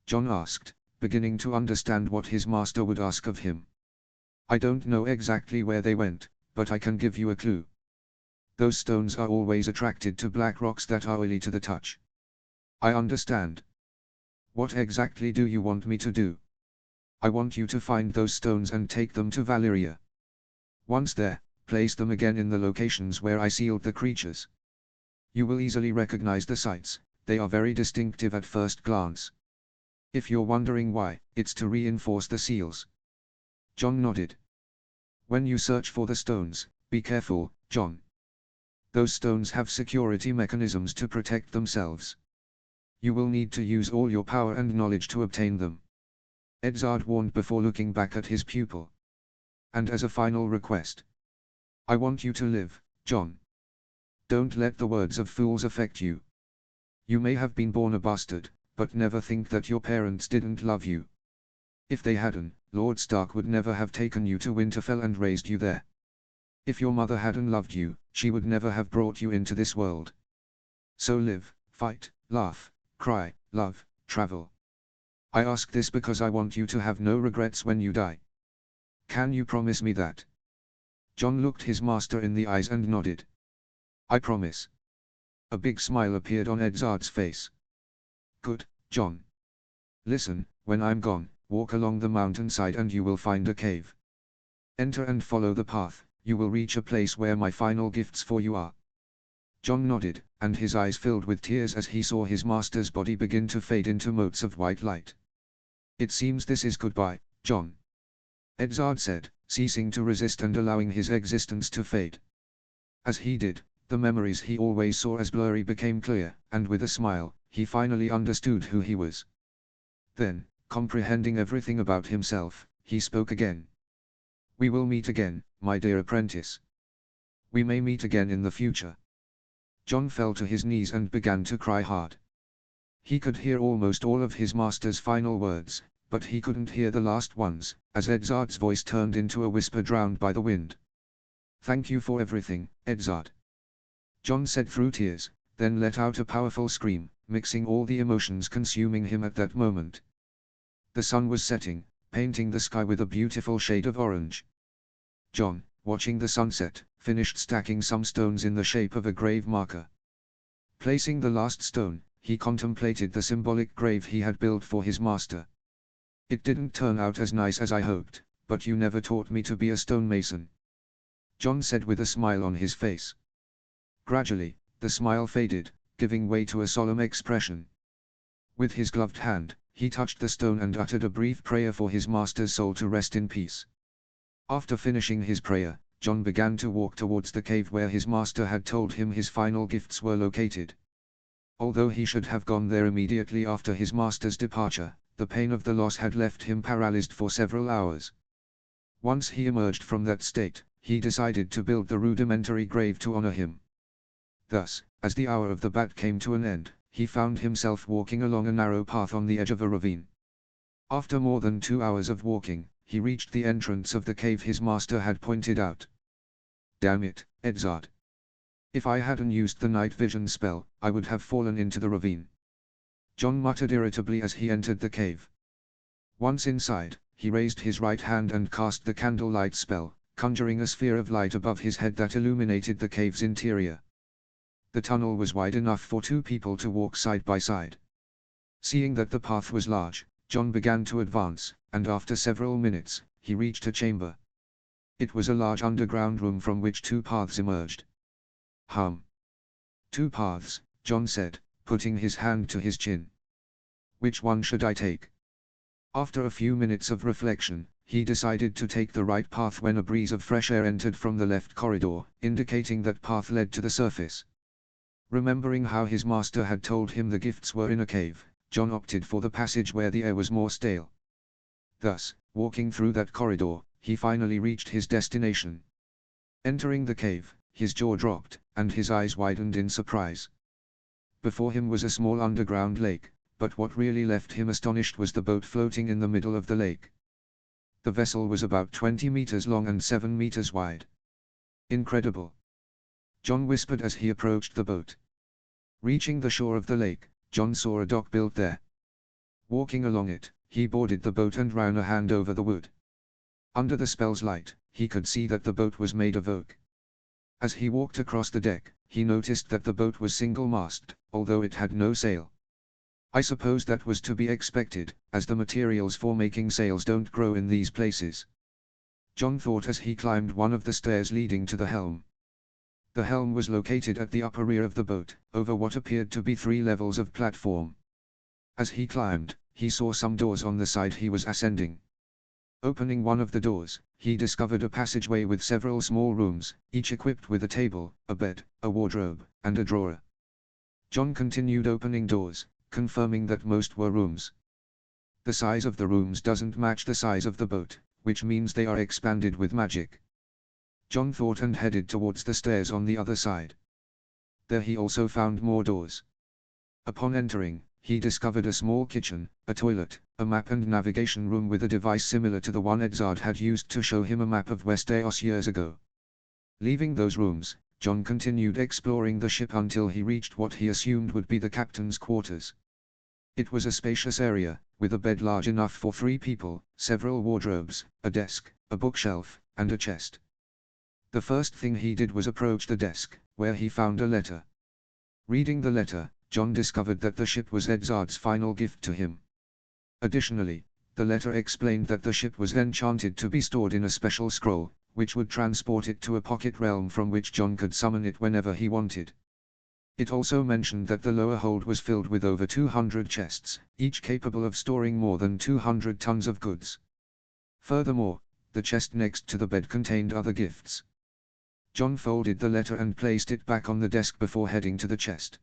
John asked, beginning to understand what his master would ask of him. I don't know exactly where they went, but I can give you a clue. Those stones are always attracted to black rocks that are oily to the touch. I understand. What exactly do you want me to do? I want you to find those stones and take them to Valyria. Once there, place them again in the locations where I sealed the creatures. You will easily recognize the sites, they are very distinctive at first glance. If you're wondering why, it's to reinforce the seals. John nodded. When you search for the stones, be careful, John. Those stones have security mechanisms to protect themselves. You will need to use all your power and knowledge to obtain them. Edzard warned before looking back at his pupil. And as a final request. I want you to live, John. Don't let the words of fools affect you. You may have been born a bastard, but never think that your parents didn't love you. If they hadn't, Lord Stark would never have taken you to Winterfell and raised you there. If your mother hadn't loved you, she would never have brought you into this world. So live, fight, laugh, cry, love, travel. I ask this because I want you to have no regrets when you die. Can you promise me that? Jon looked his master in the eyes and nodded. I promise. A big smile appeared on Edzard's face. Good, Jon. Listen, when I'm gone, walk along the mountainside and you will find a cave. Enter and follow the path, you will reach a place where my final gifts for you are. Jon nodded, and his eyes filled with tears as he saw his master's body begin to fade into motes of white light. It seems this is goodbye, Jon. Edzard said, ceasing to resist and allowing his existence to fade. As he did, the memories he always saw as blurry became clear, and with a smile, he finally understood who he was. Then, comprehending everything about himself, he spoke again. We will meet again, my dear apprentice. We may meet again in the future. Jon fell to his knees and began to cry hard. He could hear almost all of his master's final words, but he couldn't hear the last ones, as Edzard's voice turned into a whisper drowned by the wind. Thank you for everything, Edzard. Jon said through tears, then let out a powerful scream, mixing all the emotions consuming him at that moment. The sun was setting, painting the sky with a beautiful shade of orange. Jon, watching the sunset, finished stacking some stones in the shape of a grave marker. Placing the last stone, he contemplated the symbolic grave he had built for his master. It didn't turn out as nice as I hoped, but you never taught me to be a stonemason. Jon said with a smile on his face. Gradually, the smile faded, giving way to a solemn expression. With his gloved hand, he touched the stone and uttered a brief prayer for his master's soul to rest in peace. After finishing his prayer, Jon began to walk towards the cave where his master had told him his final gifts were located. Although he should have gone there immediately after his master's departure, the pain of the loss had left him paralyzed for several hours. Once he emerged from that state, he decided to build the rudimentary grave to honor him. Thus, as the hour of the bat came to an end, he found himself walking along a narrow path on the edge of a ravine. After more than 2 hours of walking, he reached the entrance of the cave his master had pointed out. Damn it, Edzard. If I hadn't used the night vision spell, I would have fallen into the ravine. Jon muttered irritably as he entered the cave. Once inside, he raised his right hand and cast the candlelight spell, conjuring a sphere of light above his head that illuminated the cave's interior. The tunnel was wide enough for 2 people to walk side by side. Seeing that the path was large, Jon began to advance, and after several minutes, he reached a chamber. It was a large underground room from which 2 paths emerged. 2 paths, Jon said, putting his hand to his chin. Which one should I take? After a few minutes of reflection, he decided to take the right path when a breeze of fresh air entered from the left corridor, indicating that path led to the surface. Remembering how his master had told him the gifts were in a cave, Jon opted for the passage where the air was more stale. Thus, walking through that corridor, he finally reached his destination. Entering the cave, his jaw dropped, and his eyes widened in surprise. Before him was a small underground lake, but what really left him astonished was the boat floating in the middle of the lake. The vessel was about 20 meters long and 7 meters wide. Incredible! Jon whispered as he approached the boat. Reaching the shore of the lake, Jon saw a dock built there. Walking along it, he boarded the boat and ran a hand over the wood. Under the spell's light, he could see that the boat was made of oak. As he walked across the deck, he noticed that the boat was single-masted, although it had no sail. I suppose that was to be expected, as the materials for making sails don't grow in these places. Jon thought as he climbed one of the stairs leading to the helm. The helm was located at the upper rear of the boat, over what appeared to be 3 levels of platform. As he climbed, he saw some doors on the side he was ascending. Opening one of the doors, he discovered a passageway with several small rooms, each equipped with a table, a bed, a wardrobe, and a drawer. Jon continued opening doors, confirming that most were rooms. The size of the rooms doesn't match the size of the boat, which means they are expanded with magic. Jon thought and headed towards the stairs on the other side. There he also found more doors. Upon entering, he discovered a small kitchen, a toilet, a map and navigation room with a device similar to the one Edzard had used to show him a map of Westeros years ago. Leaving those rooms, Jon continued exploring the ship until he reached what he assumed would be the captain's quarters. It was a spacious area, with a bed large enough for 3 people, several wardrobes, a desk, a bookshelf, and a chest. The first thing he did was approach the desk, where he found a letter. Reading the letter, Jon discovered that the ship was Edzard's final gift to him. Additionally, the letter explained that the ship was enchanted to be stored in a special scroll, which would transport it to a pocket realm from which Jon could summon it whenever he wanted. It also mentioned that the lower hold was filled with over 200 chests, each capable of storing more than 200 tons of goods. Furthermore, the chest next to the bed contained other gifts. Jon folded the letter and placed it back on the desk before heading to the chest.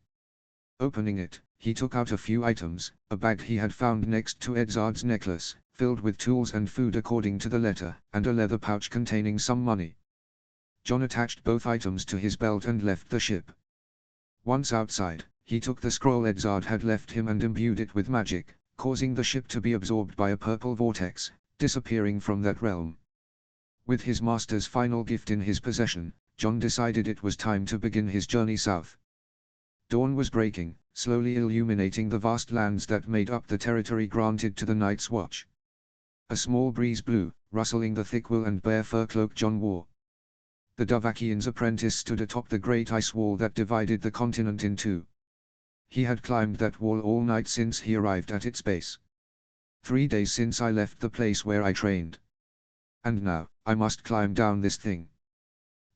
Opening it, he took out a few items, a bag he had found next to Edzard's necklace, filled with tools and food according to the letter, and a leather pouch containing some money. Jon attached both items to his belt and left the ship. Once outside, he took the scroll Edzard had left him and imbued it with magic, causing the ship to be absorbed by a purple vortex, disappearing from that realm. With his master's final gift in his possession, Jon decided it was time to begin his journey south. Dawn was breaking, slowly illuminating the vast lands that made up the territory granted to the Night's Watch. A small breeze blew, rustling the thick wool and bear fur cloak Jon wore. The Dothraki apprentice stood atop the great ice wall that divided the continent in two. He had climbed that wall all night since he arrived at its base. 3 days since I left the place where I trained. And now, I must climb down this thing.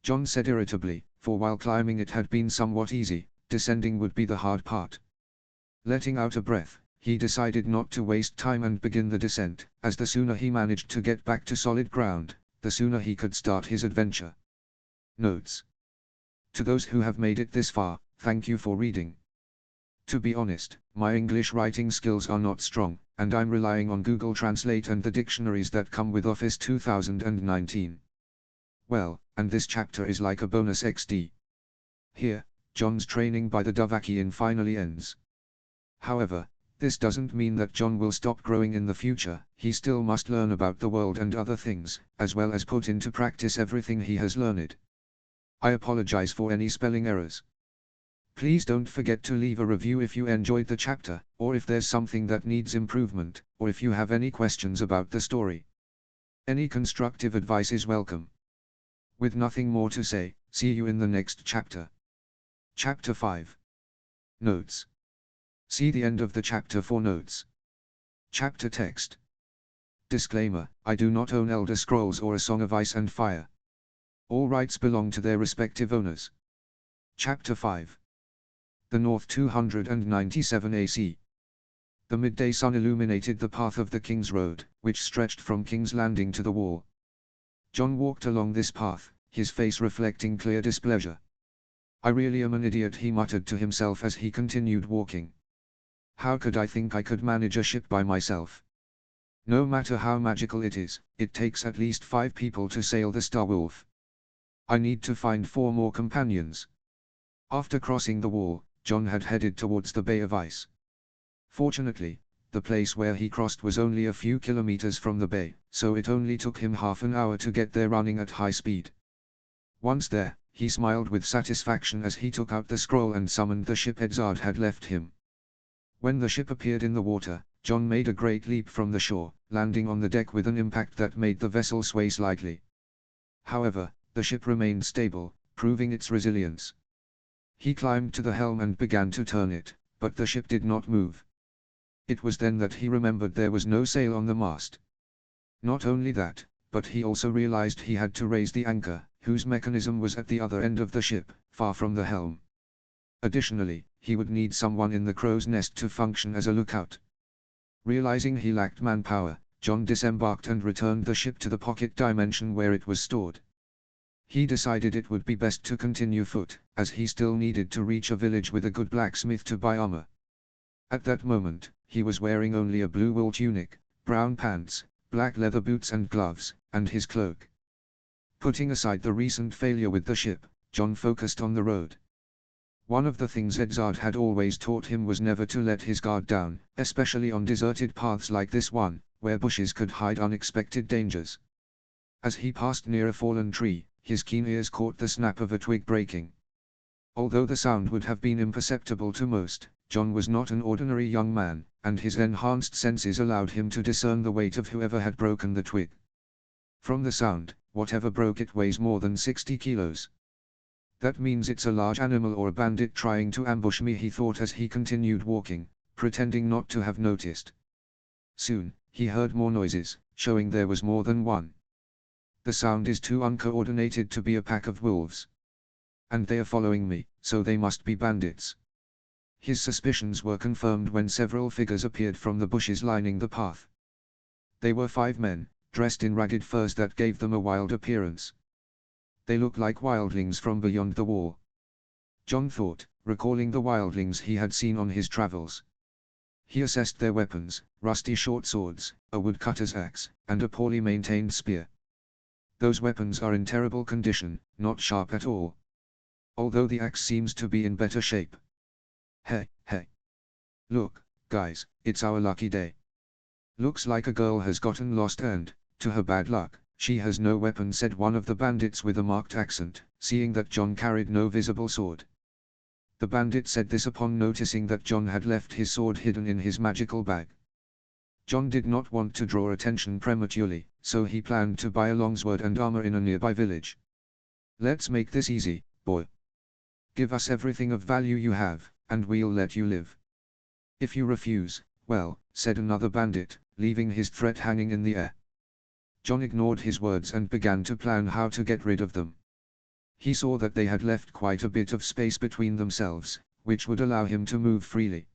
Jon said irritably, for while climbing it had been somewhat easy, descending would be the hard part. Letting out a breath, he decided not to waste time and begin the descent, as the sooner he managed to get back to solid ground, the sooner he could start his adventure. Notes. To those who have made it this far, thank you for reading. To be honest, my English writing skills are not strong, and I'm relying on Google Translate and the dictionaries that come with Office 2019. Well, and this chapter is like a bonus XD. Here, Jon's training by the Dothraki finally ends. However, this doesn't mean that Jon will stop growing in the future. He still must learn about the world and other things, as well as put into practice everything he has learned. I apologize for any spelling errors. Please don't forget to leave a review if you enjoyed the chapter, or if there's something that needs improvement, or if you have any questions about the story. Any constructive advice is welcome. With nothing more to say, see you in the next chapter. Chapter 5. Notes. See the end of the chapter for notes. Chapter text. Disclaimer: I do not own Elder Scrolls or A Song of Ice and Fire. All rights belong to their respective owners. Chapter 5. The North 297 AC. The midday sun illuminated the path of the King's Road, which stretched from King's Landing to the Wall. Jon walked along this path, his face reflecting clear displeasure. I really am an idiot, he muttered to himself as he continued walking. How could I think I could manage a ship by myself? No matter how magical it is, it takes at least 5 people to sail the Starwolf. I need to find 4 more companions. After crossing the wall, Jon had headed towards the Bay of Ice. Fortunately, the place where he crossed was only a few kilometers from the bay, so it only took him half an hour to get there running at high speed. Once there, he smiled with satisfaction as he took out the scroll and summoned the ship Edzard had left him. When the ship appeared in the water, Jon made a great leap from the shore, landing on the deck with an impact that made the vessel sway slightly. However, the ship remained stable, proving its resilience. He climbed to the helm and began to turn it, but the ship did not move. It was then that he remembered there was no sail on the mast. Not only that, but he also realized he had to raise the anchor, whose mechanism was at the other end of the ship, far from the helm. Additionally, he would need someone in the crow's nest to function as a lookout. Realizing he lacked manpower, Jon disembarked and returned the ship to the pocket dimension where it was stored. He decided it would be best to continue foot, as he still needed to reach a village with a good blacksmith to buy armor. At that moment, he was wearing only a blue wool tunic, brown pants, black leather boots and gloves, and his cloak. Putting aside the recent failure with the ship, Jon focused on the road. One of the things Edzard had always taught him was never to let his guard down, especially on deserted paths like this one, where bushes could hide unexpected dangers. As he passed near a fallen tree, his keen ears caught the snap of a twig breaking. Although the sound would have been imperceptible to most, John was not an ordinary young man, and his enhanced senses allowed him to discern the weight of whoever had broken the twig. From the sound, whatever broke it weighs more than 60 kilos. That means it's a large animal or a bandit trying to ambush me, he thought as he continued walking, pretending not to have noticed. Soon, he heard more noises, showing there was more than one. The sound is too uncoordinated to be a pack of wolves. And they are following me, so they must be bandits. His suspicions were confirmed when several figures appeared from the bushes lining the path. They were 5 men, dressed in ragged furs that gave them a wild appearance. They looked like wildlings from beyond the wall. John thought, recalling the wildlings he had seen on his travels. He assessed their weapons, rusty short swords, a woodcutter's axe, and a poorly maintained spear. Those weapons are in terrible condition, not sharp at all. Although the axe seems to be in better shape. Hey, hey. Look, guys, it's our lucky day. Looks like a girl has gotten lost and, to her bad luck, she has no weapon, said one of the bandits with a marked accent, seeing that John carried no visible sword. The bandit said this upon noticing that John had left his sword hidden in his magical bag. John did not want to draw attention prematurely, so he planned to buy a longsword and armor in a nearby village. Let's make this easy, boy. Give us everything of value you have, and we'll let you live. If you refuse, well, said another bandit, leaving his threat hanging in the air. John ignored his words and began to plan how to get rid of them. He saw that they had left quite a bit of space between themselves, which would allow him to move freely.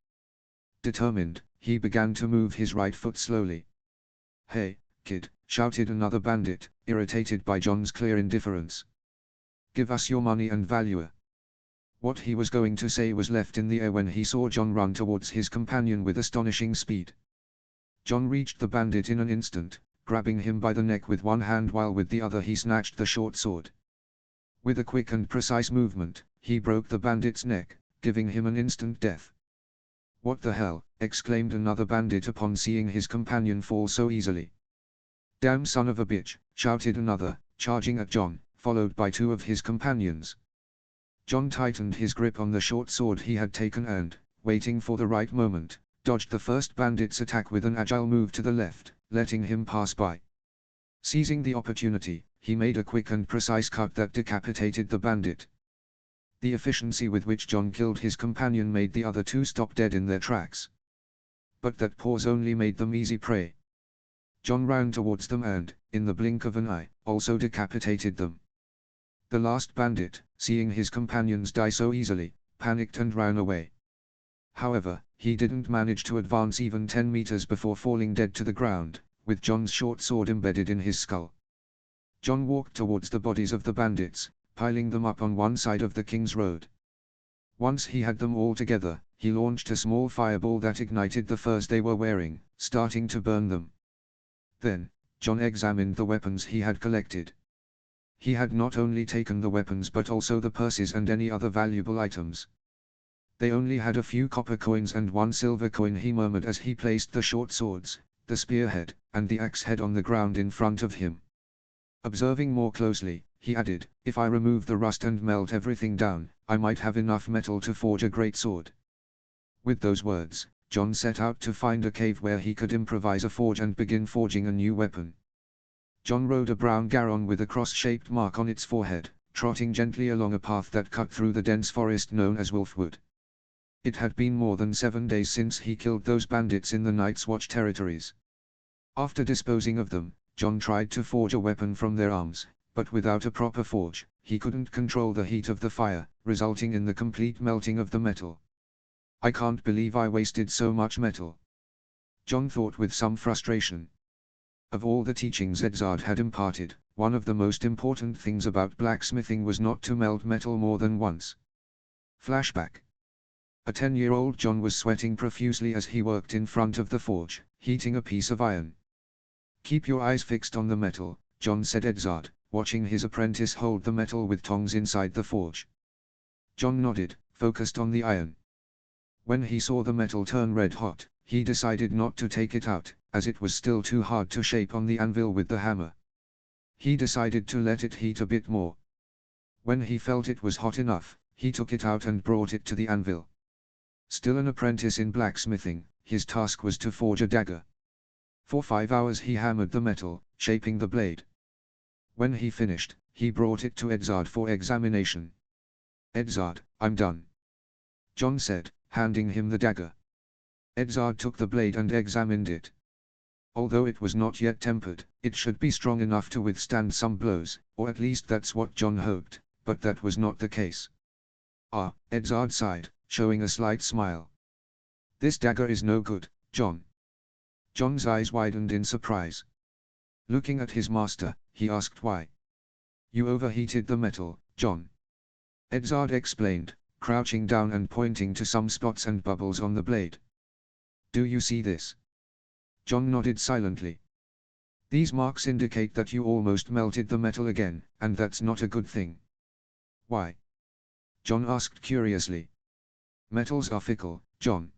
Determined, he began to move his right foot slowly. Hey, kid, shouted another bandit, irritated by John's clear indifference. Give us your money and value. What he was going to say was left in the air when he saw John run towards his companion with astonishing speed. John reached the bandit in an instant, grabbing him by the neck with one hand while with the other he snatched the short sword. With a quick and precise movement, he broke the bandit's neck, giving him an instant death. What the hell, exclaimed another bandit upon seeing his companion fall so easily. Damn son of a bitch, shouted another, charging at John, followed by 2 of his companions. John tightened his grip on the short sword he had taken and, waiting for the right moment, dodged the first bandit's attack with an agile move to the left, letting him pass by. Seizing the opportunity, he made a quick and precise cut that decapitated the bandit. The efficiency with which John killed his companion made the other 2 stop dead in their tracks. But that pause only made them easy prey. John ran towards them and, in the blink of an eye, also decapitated them. The last bandit, seeing his companions die so easily, panicked and ran away. However, he didn't manage to advance even 10 meters before falling dead to the ground, with John's short sword embedded in his skull. John walked towards the bodies of the bandits, piling them up on one side of the King's Road. Once he had them all together, he launched a small fireball that ignited the furs they were wearing, starting to burn them. Then, John examined the weapons he had collected. He had not only taken the weapons but also the purses and any other valuable items. They only had a few copper coins and 1 silver coin, he murmured as he placed the short swords, the spearhead, and the axe head on the ground in front of him. Observing more closely, he added, if I remove the rust and melt everything down, I might have enough metal to forge a great sword. With those words, John set out to find a cave where he could improvise a forge and begin forging a new weapon. John rode a brown Garon with a cross-shaped mark on its forehead, trotting gently along a path that cut through the dense forest known as Wolfwood. It had been more than 7 days since he killed those bandits in the Night's Watch territories. After disposing of them, John tried to forge a weapon from their arms, but without a proper forge, he couldn't control the heat of the fire, resulting in the complete melting of the metal. I can't believe I wasted so much metal. John thought with some frustration. Of all the teachings Edzard had imparted, one of the most important things about blacksmithing was not to melt metal more than once. Flashback. A 10-year-old John was sweating profusely as he worked in front of the forge, heating a piece of iron. Keep your eyes fixed on the metal, John said Edzard, watching his apprentice hold the metal with tongs inside the forge. John nodded, focused on the iron. When he saw the metal turn red hot, he decided not to take it out, as it was still too hard to shape on the anvil with the hammer. He decided to let it heat a bit more. When he felt it was hot enough, he took it out and brought it to the anvil. Still an apprentice in blacksmithing, his task was to forge a dagger. For 5 hours he hammered the metal, shaping the blade. When he finished, he brought it to Edzard for examination. "Edzard, I'm done," John said, handing him the dagger. Edzard took the blade and examined it. Although it was not yet tempered, it should be strong enough to withstand some blows, or at least that's what John hoped, but that was not the case. "Ah," Edzard sighed, showing a slight smile. "This dagger is no good, John." John's eyes widened in surprise. Looking at his master, he asked why. "You overheated the metal, John," Edzard explained, crouching down and pointing to some spots and bubbles on the blade. "Do you see this?" John nodded silently. "These marks indicate that you almost melted the metal again, and that's not a good thing." "Why?" John asked curiously. "Metals are fickle, John.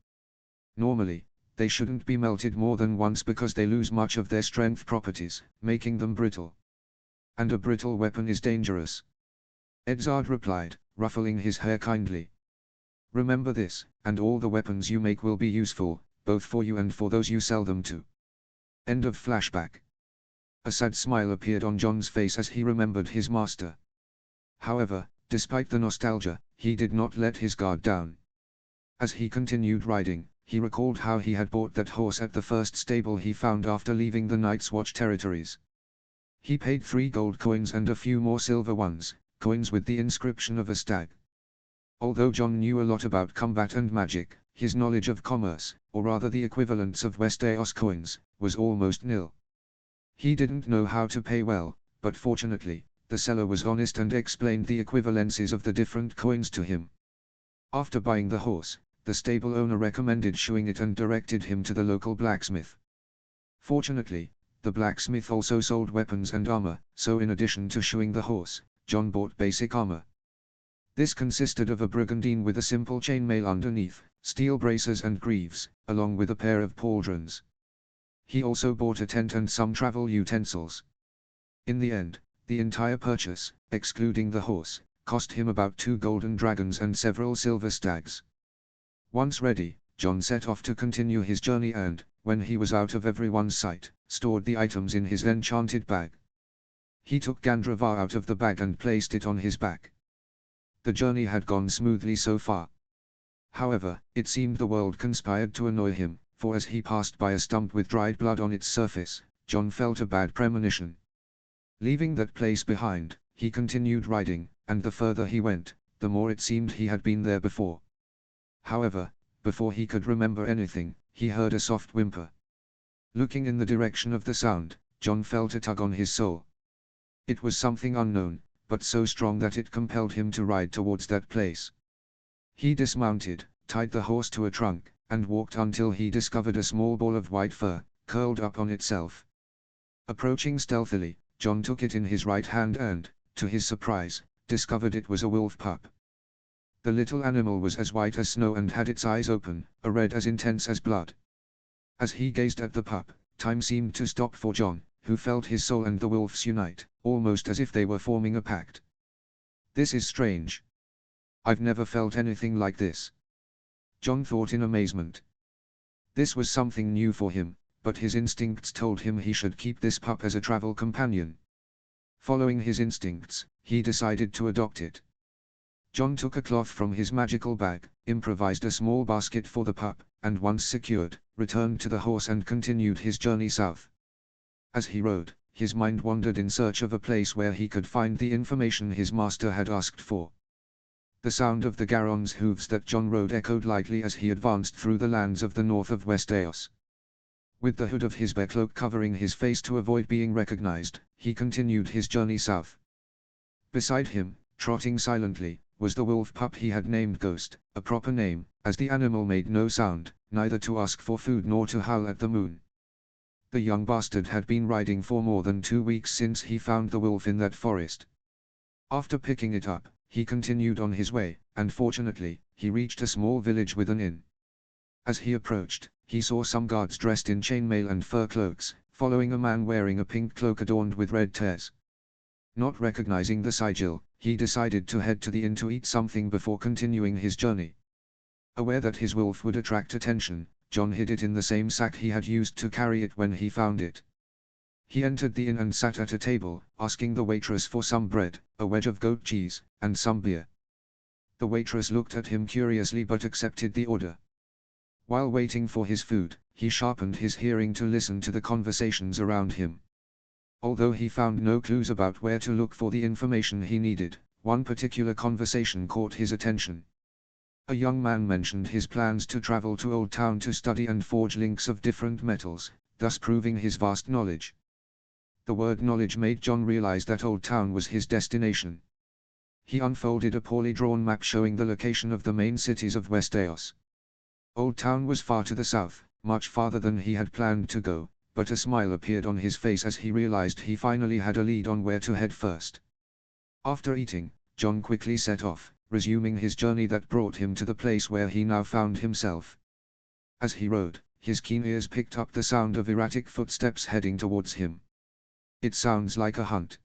Normally, they shouldn't be melted more than once because they lose much of their strength properties, making them brittle. And a brittle weapon is dangerous." Edzard replied, ruffling his hair kindly. "Remember this, and all the weapons you make will be useful, both for you and for those you sell them to." End of flashback. A sad smile appeared on John's face as he remembered his master. However, despite the nostalgia, he did not let his guard down. As he continued riding, he recalled how he had bought that horse at the first stable he found after leaving the Night's Watch territories. He paid 3 gold coins and a few more silver ones, coins with the inscription of a stag. Although John knew a lot about combat and magic, his knowledge of commerce, or rather the equivalents of Westeros coins, was almost nil. He didn't know how to pay well, but fortunately, the seller was honest and explained the equivalencies of the different coins to him. After buying the horse, the stable owner recommended shoeing it and directed him to the local blacksmith. Fortunately, the blacksmith also sold weapons and armor, so in addition to shoeing the horse, John bought basic armor. This consisted of a brigandine with a simple chainmail underneath, steel bracers and greaves, along with a pair of pauldrons. He also bought a tent and some travel utensils. In the end, the entire purchase, excluding the horse, cost him about 2 golden dragons and several silver stags. Once ready, John set off to continue his journey and, when he was out of everyone's sight, stored the items in his enchanted bag. He took Gandravar out of the bag and placed it on his back. The journey had gone smoothly so far. However, it seemed the world conspired to annoy him, for as he passed by a stump with dried blood on its surface, John felt a bad premonition. Leaving that place behind, he continued riding, and the further he went, the more it seemed he had been there before. However, before he could remember anything, he heard a soft whimper. Looking in the direction of the sound, John felt a tug on his soul. It was something unknown, but so strong that it compelled him to ride towards that place. He dismounted, tied the horse to a trunk, and walked until he discovered a small ball of white fur, curled up on itself. Approaching stealthily, John took it in his right hand and, to his surprise, discovered it was a wolf pup. The little animal was as white as snow and had its eyes open, a red as intense as blood. As he gazed at the pup, time seemed to stop for John, who felt his soul and the wolf's unite, almost as if they were forming a pact. "This is strange. I've never felt anything like this," John thought in amazement. This was something new for him, but his instincts told him he should keep this pup as a travel companion. Following his instincts, he decided to adopt it. John took a cloth from his magical bag, improvised a small basket for the pup, and once secured, returned to the horse and continued his journey south. As he rode, his mind wandered in search of a place where he could find the information his master had asked for. The sound of the Garon's hooves that John rode echoed lightly as he advanced through the lands of the north of Westeros. With the hood of his bear cloak covering his face to avoid being recognized, he continued his journey south. Beside him, trotting silently, was the wolf pup he had named Ghost, a proper name, as the animal made no sound, neither to ask for food nor to howl at the moon. The young bastard had been riding for more than 2 weeks since he found the wolf in that forest. After picking it up, he continued on his way, and fortunately, he reached a small village with an inn. As he approached, he saw some guards dressed in chainmail and fur cloaks, following a man wearing a pink cloak adorned with red tears. Not recognizing the sigil, he decided to head to the inn to eat something before continuing his journey. Aware that his wolf would attract attention, John hid it in the same sack he had used to carry it when he found it. He entered the inn and sat at a table, asking the waitress for some bread, a wedge of goat cheese, and some beer. The waitress looked at him curiously but accepted the order. While waiting for his food, he sharpened his hearing to listen to the conversations around him. Although he found no clues about where to look for the information he needed, one particular conversation caught his attention. A young man mentioned his plans to travel to Old Town to study and forge links of different metals, thus proving his vast knowledge. The word knowledge made John realize that Old Town was his destination. He unfolded a poorly drawn map showing the location of the main cities of West Eos. Old Town was far to the south, much farther than he had planned to go, but a smile appeared on his face as he realized he finally had a lead on where to head first. After eating, John quickly set off, resuming his journey that brought him to the place where he now found himself. As he rode, his keen ears picked up the sound of erratic footsteps heading towards him. It sounds like a hunt.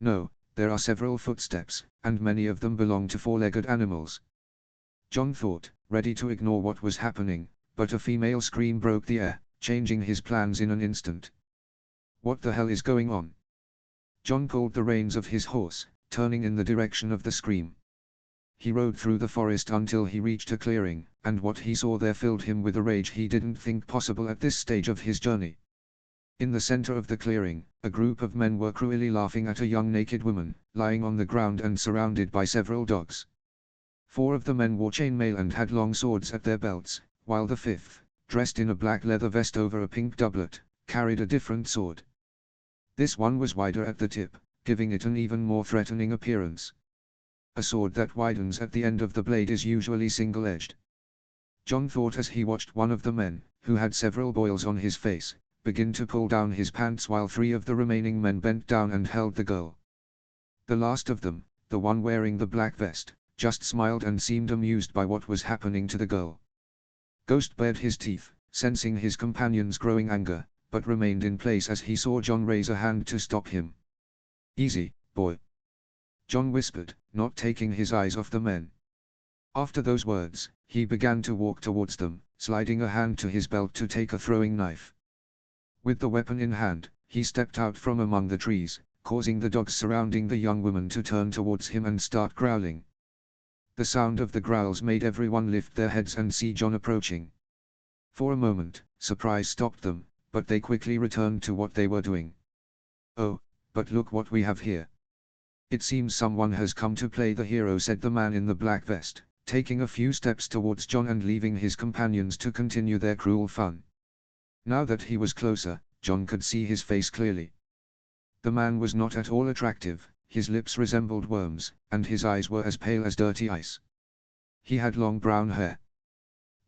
No, there are several footsteps, and many of them belong to four-legged animals. John thought, ready to ignore what was happening, but a female scream broke the air, changing his plans in an instant. What the hell is going on? John pulled the reins of his horse, turning in the direction of the scream. He rode through the forest until he reached a clearing, and what he saw there filled him with a rage he didn't think possible at this stage of his journey. In the center of the clearing, a group of men were cruelly laughing at a young naked woman, lying on the ground and surrounded by several dogs. 4 of the men wore chainmail and had long swords at their belts, while the 5th, dressed in a black leather vest over a pink doublet, carried a different sword. This one was wider at the tip, giving it an even more threatening appearance. A sword that widens at the end of the blade is usually single-edged. John thought as he watched one of the men, who had several boils on his face, begin to pull down his pants while 3 of the remaining men bent down and held the girl. The last of them, the one wearing the black vest, just smiled and seemed amused by what was happening to the girl. Ghost bared his teeth, sensing his companion's growing anger, but remained in place as he saw John raise a hand to stop him. "Easy, boy," John whispered, not taking his eyes off the men. After those words, he began to walk towards them, sliding a hand to his belt to take a throwing knife. With the weapon in hand, he stepped out from among the trees, causing the dogs surrounding the young woman to turn towards him and start growling. The sound of the growls made everyone lift their heads and see John approaching. For a moment, surprise stopped them, but they quickly returned to what they were doing. "Oh, but look what we have here. It seems someone has come to play the hero," said the man in the black vest, taking a few steps towards John and leaving his companions to continue their cruel fun. Now that he was closer, John could see his face clearly. The man was not at all attractive, his lips resembled worms, and his eyes were as pale as dirty ice. He had long brown hair.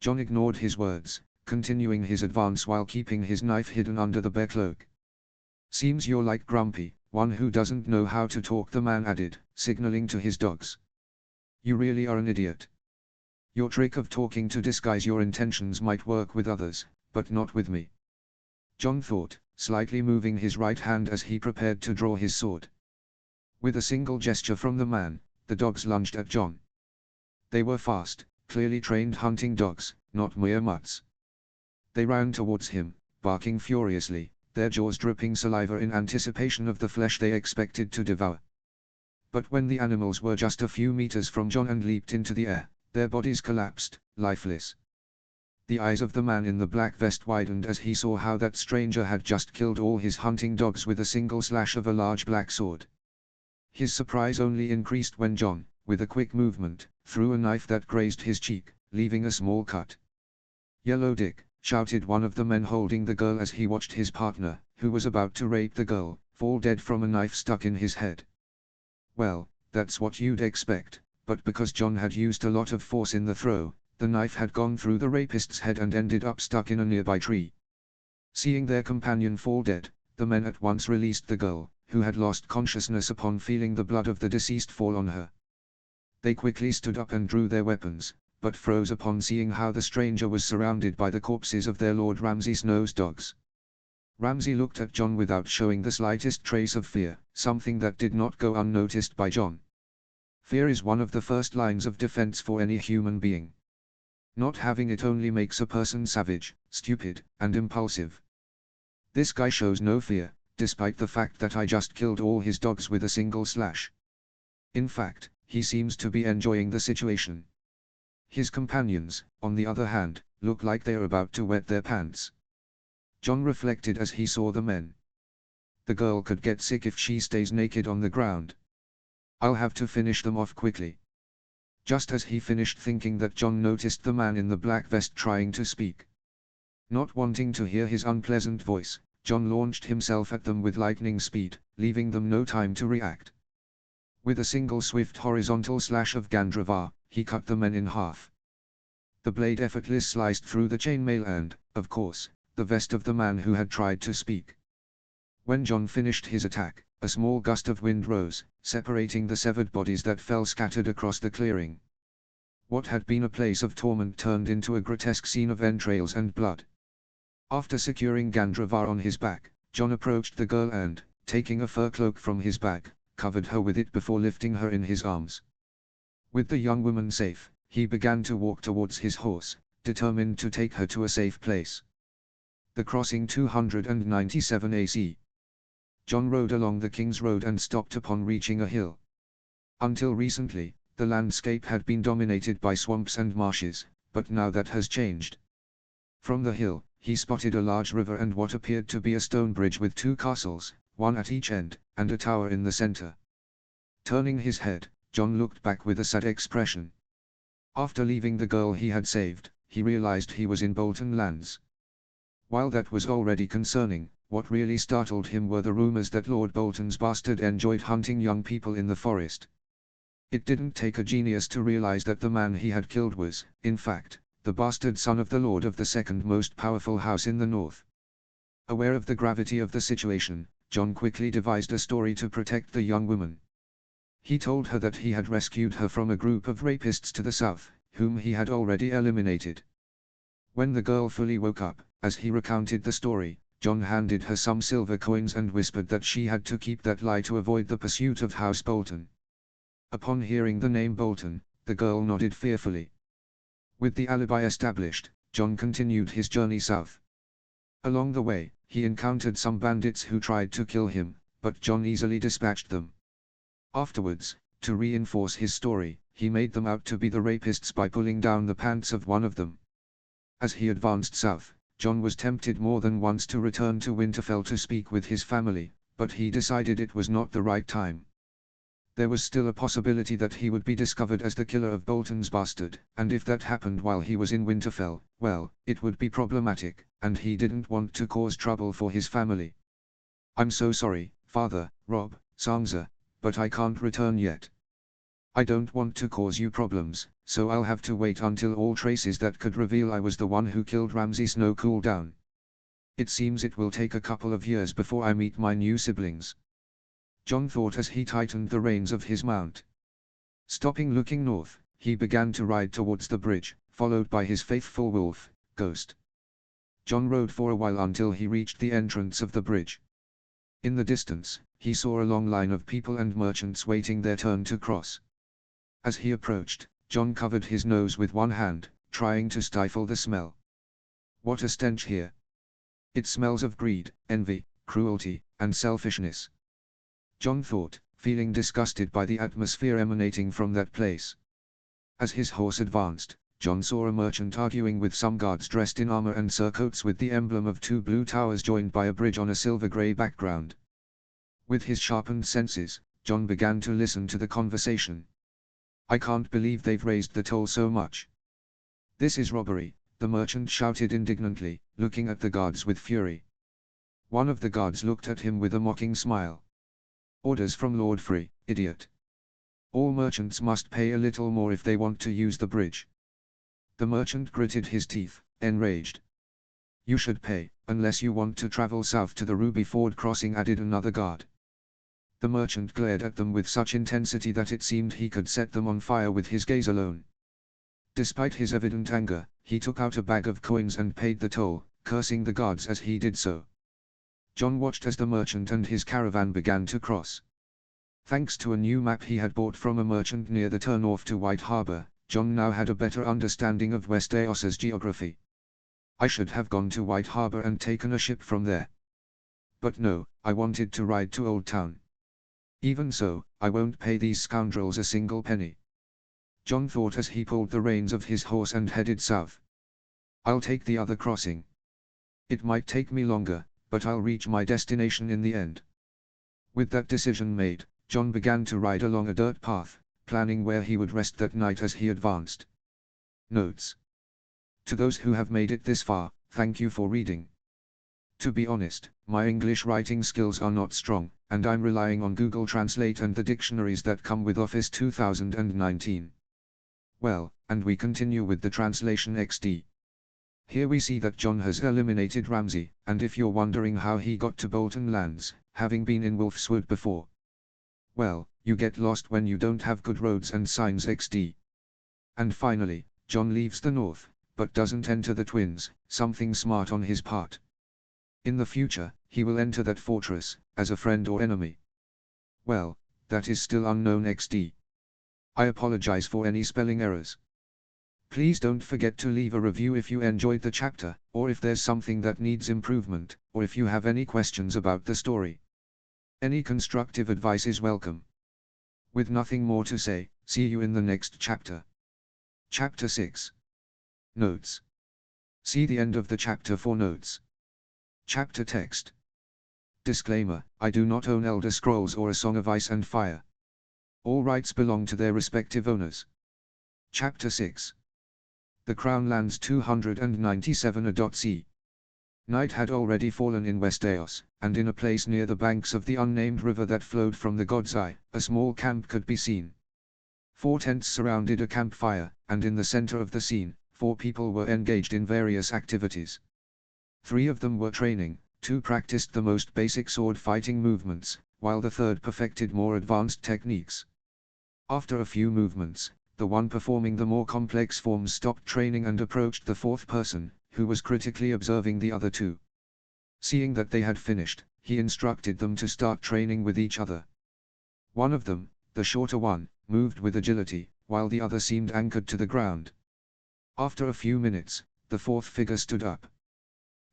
John ignored his words, continuing his advance while keeping his knife hidden under the bear cloak. "Seems you're like Grumpy, one who doesn't know how to talk," the man added, signaling to his dogs. "You really are an idiot. Your trick of talking to disguise your intentions might work with others, but not with me," John thought, slightly moving his right hand as he prepared to draw his sword. With a single gesture from the man, the dogs lunged at John. They were fast, clearly trained hunting dogs, not mere mutts. They ran towards him, barking furiously, their jaws dripping saliva in anticipation of the flesh they expected to devour. But when the animals were just a few meters from John and leaped into the air, their bodies collapsed, lifeless. The eyes of the man in the black vest widened as he saw how that stranger had just killed all his hunting dogs with a single slash of a large black sword. His surprise only increased when John, with a quick movement, threw a knife that grazed his cheek, leaving a small cut. "Yellow Dick," shouted one of the men holding the girl as he watched his partner, who was about to rape the girl, fall dead from a knife stuck in his head. Well, that's what you'd expect, but because John had used a lot of force in the throw, the knife had gone through the rapist's head and ended up stuck in a nearby tree. Seeing their companion fall dead, the men at once released the girl, who had lost consciousness upon feeling the blood of the deceased fall on her. They quickly stood up and drew their weapons, but froze upon seeing how the stranger was surrounded by the corpses of their lord Ramsay Snow's dogs. Ramsay looked at John without showing the slightest trace of fear, something that did not go unnoticed by John. Fear is one of the first lines of defense for any human being. Not having it only makes a person savage, stupid, and impulsive. This guy shows no fear, despite the fact that I just killed all his dogs with a single slash. In fact, he seems to be enjoying the situation. His companions, on the other hand, look like they're about to wet their pants. John reflected as he saw the men. The girl could get sick if she stays naked on the ground. I'll have to finish them off quickly. Just as he finished thinking that, John noticed the man in the black vest trying to speak. Not wanting to hear his unpleasant voice, John launched himself at them with lightning speed, leaving them no time to react. With a single swift horizontal slash of Gandravar, he cut the men in half. The blade effortlessly sliced through the chainmail and, of course, the vest of the man who had tried to speak. When John finished his attack, a small gust of wind rose, separating the severed bodies that fell scattered across the clearing. What had been a place of torment turned into a grotesque scene of entrails and blood. After securing Gandravar on his back, John approached the girl and, taking a fur cloak from his bag, covered her with it before lifting her in his arms. With the young woman safe, he began to walk towards his horse, determined to take her to a safe place. The crossing 297 AC. John rode along the King's Road and stopped upon reaching a hill. Until recently, the landscape had been dominated by swamps and marshes, but now that has changed. From the hill, he spotted a large river and what appeared to be a stone bridge with two castles, one at each end, and a tower in the center. Turning his head, John looked back with a sad expression. After leaving the girl he had saved, he realized he was in Bolton lands. While that was already concerning, what really startled him were the rumors that Lord Bolton's bastard enjoyed hunting young people in the forest. It didn't take a genius to realize that the man he had killed was, in fact, the bastard son of the lord of the second most powerful house in the north. Aware of the gravity of the situation, John quickly devised a story to protect the young woman. He told her that he had rescued her from a group of rapists to the south, whom he had already eliminated. When the girl fully woke up, as he recounted the story, John handed her some silver coins and whispered that she had to keep that lie to avoid the pursuit of House Bolton. Upon hearing the name Bolton, the girl nodded fearfully. With the alibi established, John continued his journey south. Along the way, he encountered some bandits who tried to kill him, but John easily dispatched them. Afterwards, to reinforce his story, he made them out to be the rapists by pulling down the pants of one of them. As he advanced south, John was tempted more than once to return to Winterfell to speak with his family, but he decided it was not the right time. There was still a possibility that he would be discovered as the killer of Bolton's bastard, and if that happened while he was in Winterfell, well, it would be problematic, and he didn't want to cause trouble for his family. "I'm so sorry, Father, Robb, Sansa, but I can't return yet. I don't want to cause you problems, so I'll have to wait until all traces that could reveal I was the one who killed Ramsay Snow cool down. It seems it will take a couple of years before I meet my new siblings." John thought as he tightened the reins of his mount. Stopping looking north, he began to ride towards the bridge, followed by his faithful wolf, Ghost. John rode for a while until he reached the entrance of the bridge. In the distance, he saw a long line of people and merchants waiting their turn to cross. As he approached, John covered his nose with one hand, trying to stifle the smell. What a stench here! It smells of greed, envy, cruelty, and selfishness. John thought, feeling disgusted by the atmosphere emanating from that place. As his horse advanced, John saw a merchant arguing with some guards dressed in armor and surcoats with the emblem of two blue towers joined by a bridge on a silver-grey background. With his sharpened senses, John began to listen to the conversation. "I can't believe they've raised the toll so much. This is robbery," the merchant shouted indignantly, looking at the guards with fury. One of the guards looked at him with a mocking smile. "Orders from Lord Free, idiot. All merchants must pay a little more if they want to use the bridge." The merchant gritted his teeth, enraged. "You should pay, unless you want to travel south to the Ruby Ford crossing," added another guard. The merchant glared at them with such intensity that it seemed he could set them on fire with his gaze alone. Despite his evident anger, he took out a bag of coins and paid the toll, cursing the gods as he did so. John watched as the merchant and his caravan began to cross. Thanks to a new map he had bought from a merchant near the turn-off to White Harbor, John now had a better understanding of West Aos's geography. I should have gone to White Harbor and taken a ship from there. But no, I wanted to ride to Old Town. Even so, I won't pay these scoundrels a single penny. John thought as he pulled the reins of his horse and headed south. I'll take the other crossing. It might take me longer, but I'll reach my destination in the end. With that decision made, John began to ride along a dirt path, planning where he would rest that night as he advanced. Notes. To those who have made it this far, thank you for reading. To be honest, my English writing skills are not strong, and I'm relying on Google Translate and the dictionaries that come with Office 2019. Well, and we continue with the translation XD. Here we see that John has eliminated Ramsay, and if you're wondering how he got to Bolton Lands, having been in Wolfswood before. Well, you get lost when you don't have good roads and signs XD. And finally, John leaves the north, but doesn't enter the Twins, something smart on his part. In the future, he will enter that fortress, as a friend or enemy. Well, that is still unknown XD. I apologize for any spelling errors. Please don't forget to leave a review if you enjoyed the chapter, or if there's something that needs improvement, or if you have any questions about the story. Any constructive advice is welcome. With nothing more to say, see you in the next chapter. Chapter 6. Notes. See the end of the chapter for notes. Chapter text. Disclaimer, I do not own Elder Scrolls or A Song of Ice and Fire. All rights belong to their respective owners. Chapter 6. The Crown lands 297 Night had already fallen in West Aos, and in a place near the banks of the unnamed river that flowed from the God's Eye, a small camp could be seen. 4 tents surrounded a campfire, and in the center of the scene, 4 people were engaged in various activities. 3 of them were training, 2 practiced the most basic sword fighting movements, while the third perfected more advanced techniques. After a few movements, the one performing the more complex forms stopped training and approached the 4th person, who was critically observing the other 2. Seeing that they had finished, he instructed them to start training with each other. One of them, the shorter one, moved with agility, while the other seemed anchored to the ground. After a few minutes, the 4th figure stood up.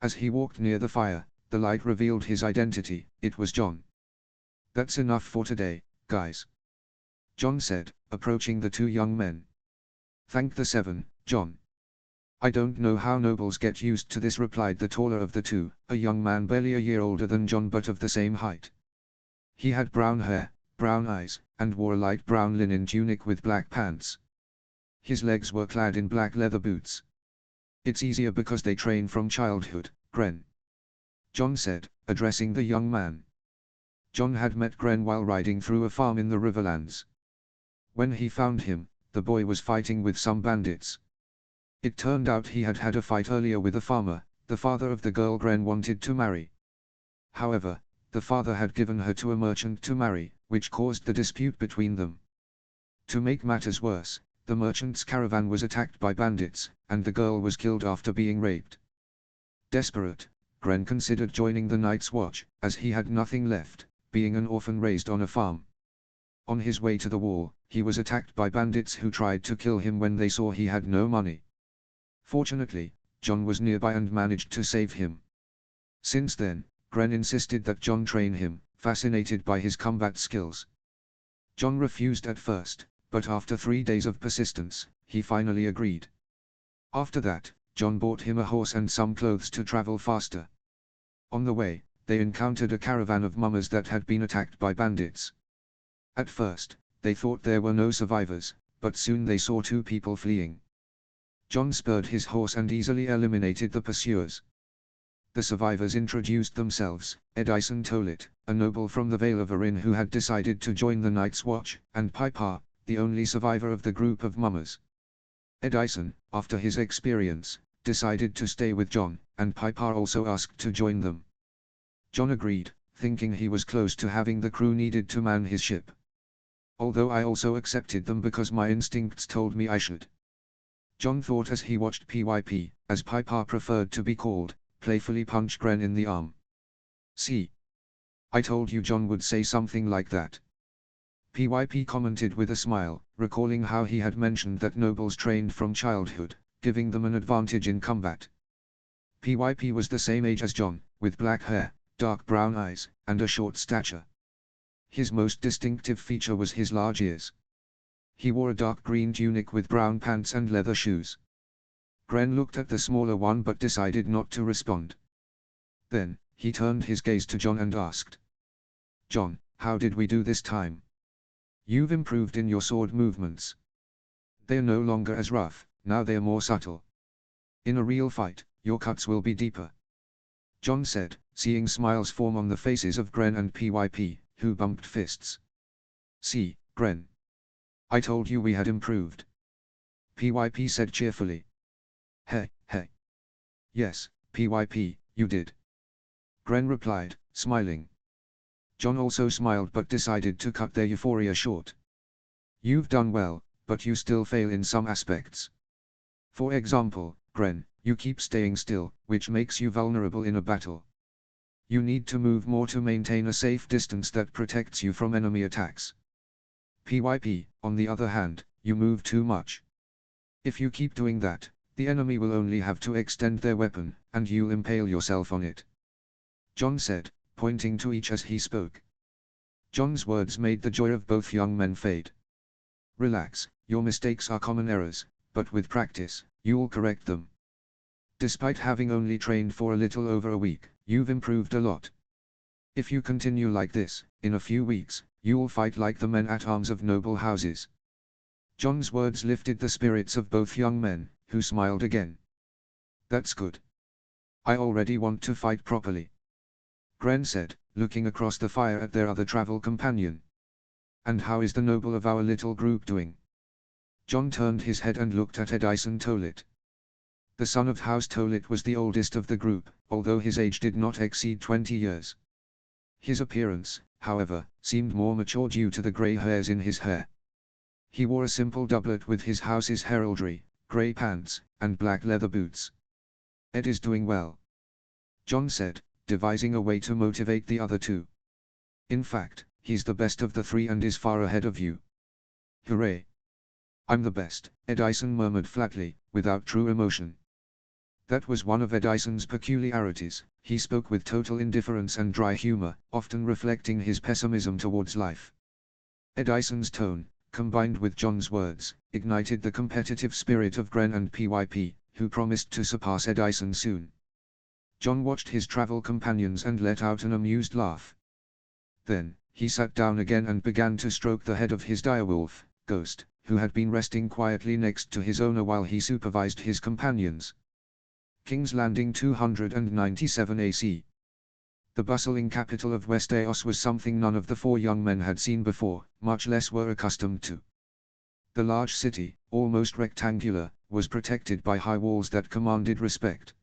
As he walked near the fire, the light revealed his identity. It was John. "That's enough for today, guys," John said, approaching the 2 young men. "Thank the 7, John." "I don't know how nobles get used to this," replied the taller of the 2, a young man barely a year older than John but of the same height. He had brown hair, brown eyes, and wore a light brown linen tunic with black pants. His legs were clad in black leather boots. "It's easier because they train from childhood, Gren," John said, addressing the young man. John had met Gren while riding through a farm in the Riverlands. When he found him, the boy was fighting with some bandits. It turned out he had had a fight earlier with a farmer, the father of the girl Gren wanted to marry. However, the father had given her to a merchant to marry, which caused the dispute between them. To make matters worse, the merchant's caravan was attacked by bandits, and the girl was killed after being raped. Desperate, Gren considered joining the Night's Watch, as he had nothing left, being an orphan raised on a farm. On his way to the wall, he was attacked by bandits who tried to kill him when they saw he had no money. Fortunately, John was nearby and managed to save him. Since then, Gren insisted that John train him, fascinated by his combat skills. John refused at first, but after 3 days of persistence, he finally agreed. After that, John bought him a horse and some clothes to travel faster. On the way, they encountered a caravan of mummers that had been attacked by bandits. At first, they thought there were no survivors, but soon they saw 2 people fleeing. John spurred his horse and easily eliminated the pursuers. The survivors introduced themselves: Edison Tolit, a noble from the Vale of Arin who had decided to join the Night's Watch, and Pipar, the only survivor of the group of mummers. Edison, after his experience, decided to stay with John, and Pipar also asked to join them. John agreed, thinking he was close to having the crew needed to man his ship. Although I also accepted them because my instincts told me I should. John thought as he watched PYP, as Piper preferred to be called, playfully punch Gren in the arm. "See? I told you John would say something like that." PYP commented with a smile, recalling how he had mentioned that nobles trained from childhood, giving them an advantage in combat. PYP was the same age as John, with black hair, dark brown eyes, and a short stature. His most distinctive feature was his large ears. He wore a dark green tunic with brown pants and leather shoes. Gren looked at the smaller one but decided not to respond. Then, he turned his gaze to John and asked, "John, how did we do this time? You've improved in your sword movements. They're no longer as rough, now they're more subtle. In a real fight, your cuts will be deeper." John said, seeing smiles form on the faces of Gren and PYP, who bumped fists. "See, Gren. I told you we had improved." PYP said cheerfully. Hey. Yes, PYP, you did." Gren replied, smiling. John also smiled but decided to cut their euphoria short. "You've done well, but you still fail in some aspects. For example, Gren, you keep staying still, which makes you vulnerable in a battle. You need to move more to maintain a safe distance that protects you from enemy attacks. PYP, on the other hand, you move too much. If you keep doing that, the enemy will only have to extend their weapon, and you'll impale yourself on it," John said, pointing to each as he spoke. John's words made the joy of both young men fade. "Relax, your mistakes are common errors, but with practice, you'll correct them. Despite having only trained for a little over a week, you've improved a lot. If you continue like this, in a few weeks, you'll fight like the men-at-arms of noble houses." John's words lifted the spirits of both young men, who smiled again. "That's good. I already want to fight properly," Gren said, looking across the fire at their other travel companion. "And how is the noble of our little group doing?" John turned his head and looked at Edison Tolit. The son of House Tolit was the oldest of the group, although his age did not exceed 20 years. His appearance, however, seemed more mature due to the grey hairs in his hair. He wore a simple doublet with his house's heraldry, grey pants, and black leather boots. "Ed is doing well," John said, devising a way to motivate the other two. "In fact, he's the best of the three and is far ahead of you." "Hooray! I'm the best," Edison murmured flatly, without true emotion. That was one of Edison's peculiarities. He spoke with total indifference and dry humor, often reflecting his pessimism towards life. Edison's tone, combined with John's words, ignited the competitive spirit of Gren and PYP, who promised to surpass Edison soon. John watched his travel companions and let out an amused laugh. Then, he sat down again and began to stroke the head of his direwolf, Ghost, who had been resting quietly next to his owner while he supervised his companions. King's Landing 297 AC. The bustling capital of Westeros was something none of the four young men had seen before, much less were accustomed to. The large city, almost rectangular, was protected by high walls that commanded respect.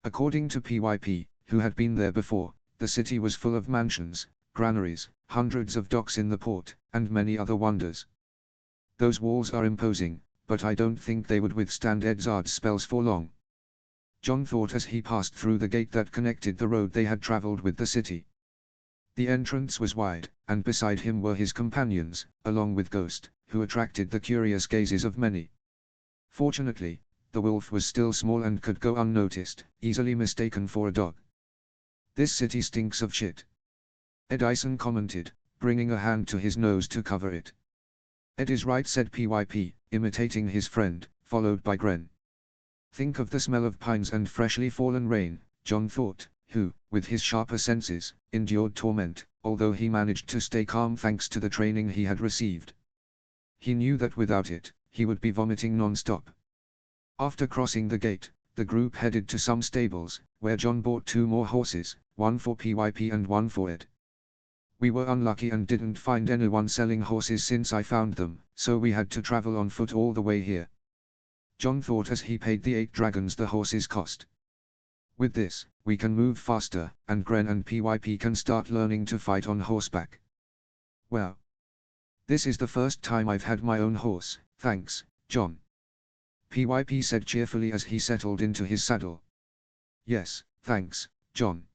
According to PYP, who had been there before, the city was full of mansions, granaries, hundreds of docks in the port, and many other wonders. "Those walls are imposing, but I don't think they would withstand Edzard's spells for long," John thought as he passed through the gate that connected the road they had traveled with the city. The entrance was wide, and beside him were his companions, along with Ghost, who attracted the curious gazes of many. Fortunately, the wolf was still small and could go unnoticed, easily mistaken for a dog. "This city stinks of shit," Edison commented, bringing a hand to his nose to cover it. "Ed is right," said PYP, imitating his friend, followed by Gren. "Think of the smell of pines and freshly fallen rain," John thought, who, with his sharper senses, endured torment, although he managed to stay calm thanks to the training he had received. He knew that without it, he would be vomiting non-stop. After crossing the gate, the group headed to some stables, where John bought 2 more horses, one for PYP and one for Ed. "We were unlucky and didn't find anyone selling horses since I found them, so we had to travel on foot all the way here," John thought as he paid the 8 dragons the horses cost. With this, we can move faster, and Gren and PYP can start learning to fight on horseback. Well, this is the first time I've had my own horse, thanks, John. PYP said cheerfully as he settled into his saddle. Yes, thanks, John.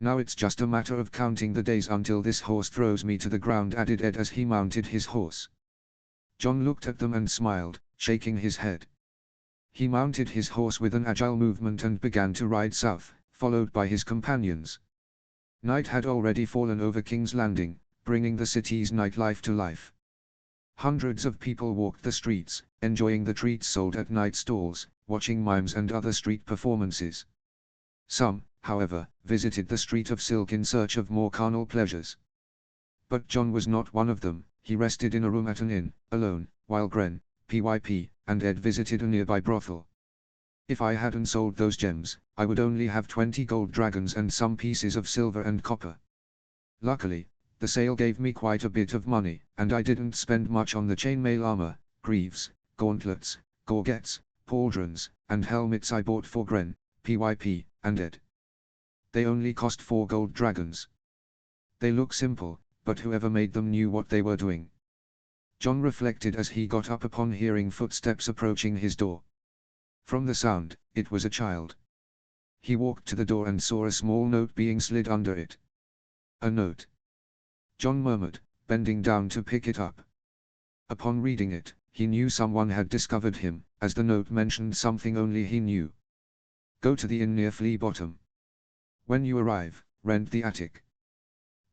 Now it's just a matter of counting the days until this horse throws me to the ground, added Ed as he mounted his horse. John looked at them and smiled, shaking his head. He mounted his horse with an agile movement and began to ride south, followed by his companions. Night had already fallen over King's Landing, bringing the city's nightlife to life. Hundreds of people walked the streets, enjoying the treats sold at night stalls, watching mimes and other street performances. Some, however, visited the Street of Silk in search of more carnal pleasures. But John was not one of them. He rested in a room at an inn, alone, while Gren, PYP, and Ed visited a nearby brothel. If I hadn't sold those gems, I would only have 20 gold dragons and some pieces of silver and copper. Luckily, the sale gave me quite a bit of money, and I didn't spend much on the chainmail armor, greaves, gauntlets, gorgets, pauldrons, and helmets I bought for Gren, PYP, and Ed. They only cost 4 gold dragons. They look simple, but whoever made them knew what they were doing. John reflected as he got up upon hearing footsteps approaching his door. From the sound, it was a child. He walked to the door and saw a small note being slid under it. A note. John murmured, bending down to pick it up. Upon reading it, he knew someone had discovered him, as the note mentioned something only he knew. Go to the inn near Flea Bottom. When you arrive, rent the attic.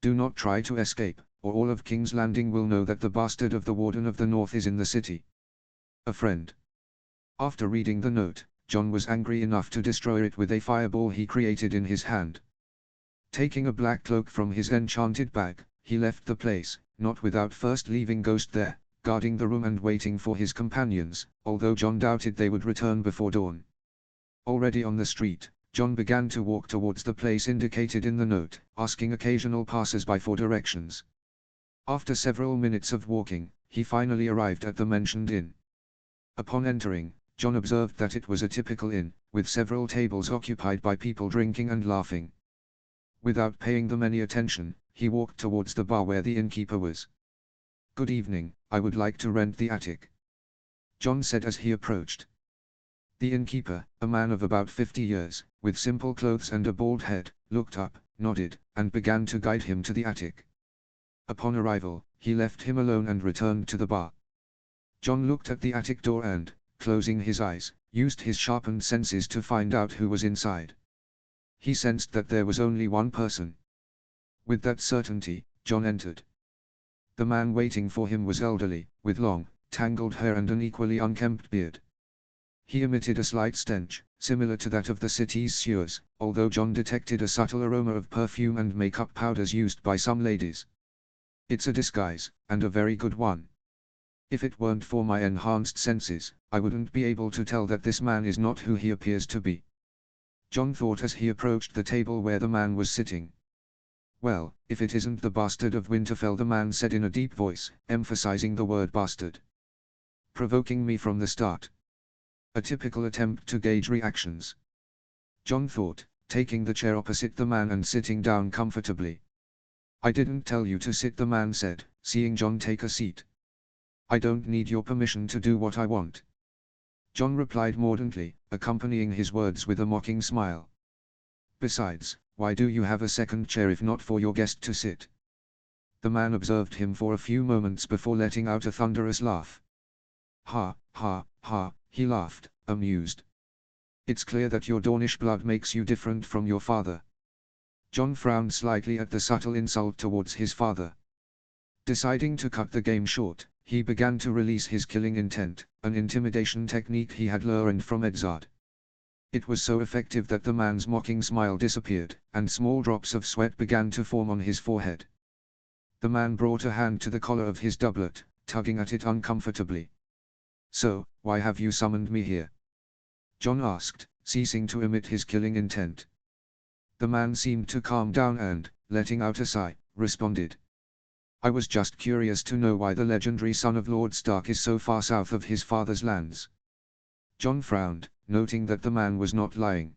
Do not try to escape, or all of King's Landing will know that the bastard of the Warden of the North is in the city. A friend. After reading the note, John was angry enough to destroy it with a fireball he created in his hand. Taking a black cloak from his enchanted bag, he left the place, not without first leaving Ghost there, guarding the room and waiting for his companions, although John doubted they would return before dawn. Already on the street, John began to walk towards the place indicated in the note, asking occasional passers-by for directions. After several minutes of walking, he finally arrived at the mentioned inn. Upon entering, John observed that it was a typical inn, with several tables occupied by people drinking and laughing. Without paying them any attention, he walked towards the bar where the innkeeper was. "Good evening, I would like to rent the attic," John said as he approached. The innkeeper, a man of about 50 years, with simple clothes and a bald head, looked up, nodded, and began to guide him to the attic. Upon arrival, he left him alone and returned to the bar. John looked at the attic door and, closing his eyes, used his sharpened senses to find out who was inside. He sensed that there was only one person. With that certainty, John entered. The man waiting for him was elderly, with long, tangled hair and an equally unkempt beard. He emitted a slight stench, similar to that of the city's sewers, although John detected a subtle aroma of perfume and makeup powders used by some ladies. "It's a disguise, and a very good one. If it weren't for my enhanced senses, I wouldn't be able to tell that this man is not who he appears to be," John thought as he approached the table where the man was sitting. "Well, if it isn't the bastard of Winterfell," the man said in a deep voice, emphasizing the word bastard. "Provoking me from the start. A typical attempt to gauge reactions," John thought, taking the chair opposite the man and sitting down comfortably. "I didn't tell you to sit," the man said, seeing John take a seat. "I don't need your permission to do what I want," John replied mordantly, accompanying his words with a mocking smile. "Besides, why do you have a second chair if not for your guest to sit?" The man observed him for a few moments before letting out a thunderous laugh. "Ha, ha, ha," he laughed, amused. "It's clear that your Dornish blood makes you different from your father." John frowned slightly at the subtle insult towards his father. Deciding to cut the game short, he began to release his killing intent, an intimidation technique he had learned from Edzard. It was so effective that the man's mocking smile disappeared, and small drops of sweat began to form on his forehead. The man brought a hand to the collar of his doublet, tugging at it uncomfortably. "So, why have you summoned me here?" John asked, ceasing to emit his killing intent. The man seemed to calm down and, letting out a sigh, responded. "I was just curious to know why the legendary son of Lord Stark is so far south of his father's lands." John frowned, noting that the man was not lying.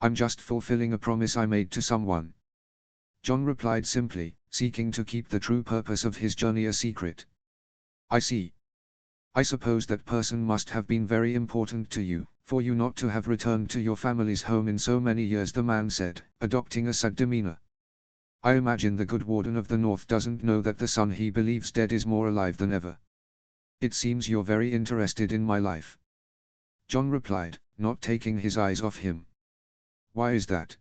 I'm just fulfilling a promise I made to someone. John replied simply, seeking to keep the true purpose of his journey a secret. I see. I suppose that person must have been very important to you, for you not to have returned to your family's home in so many years, the man said, adopting a sad demeanor. I imagine the good warden of the north doesn't know that the son he believes dead is more alive than ever. It seems you're very interested in my life. John replied, not taking his eyes off him. Why is that?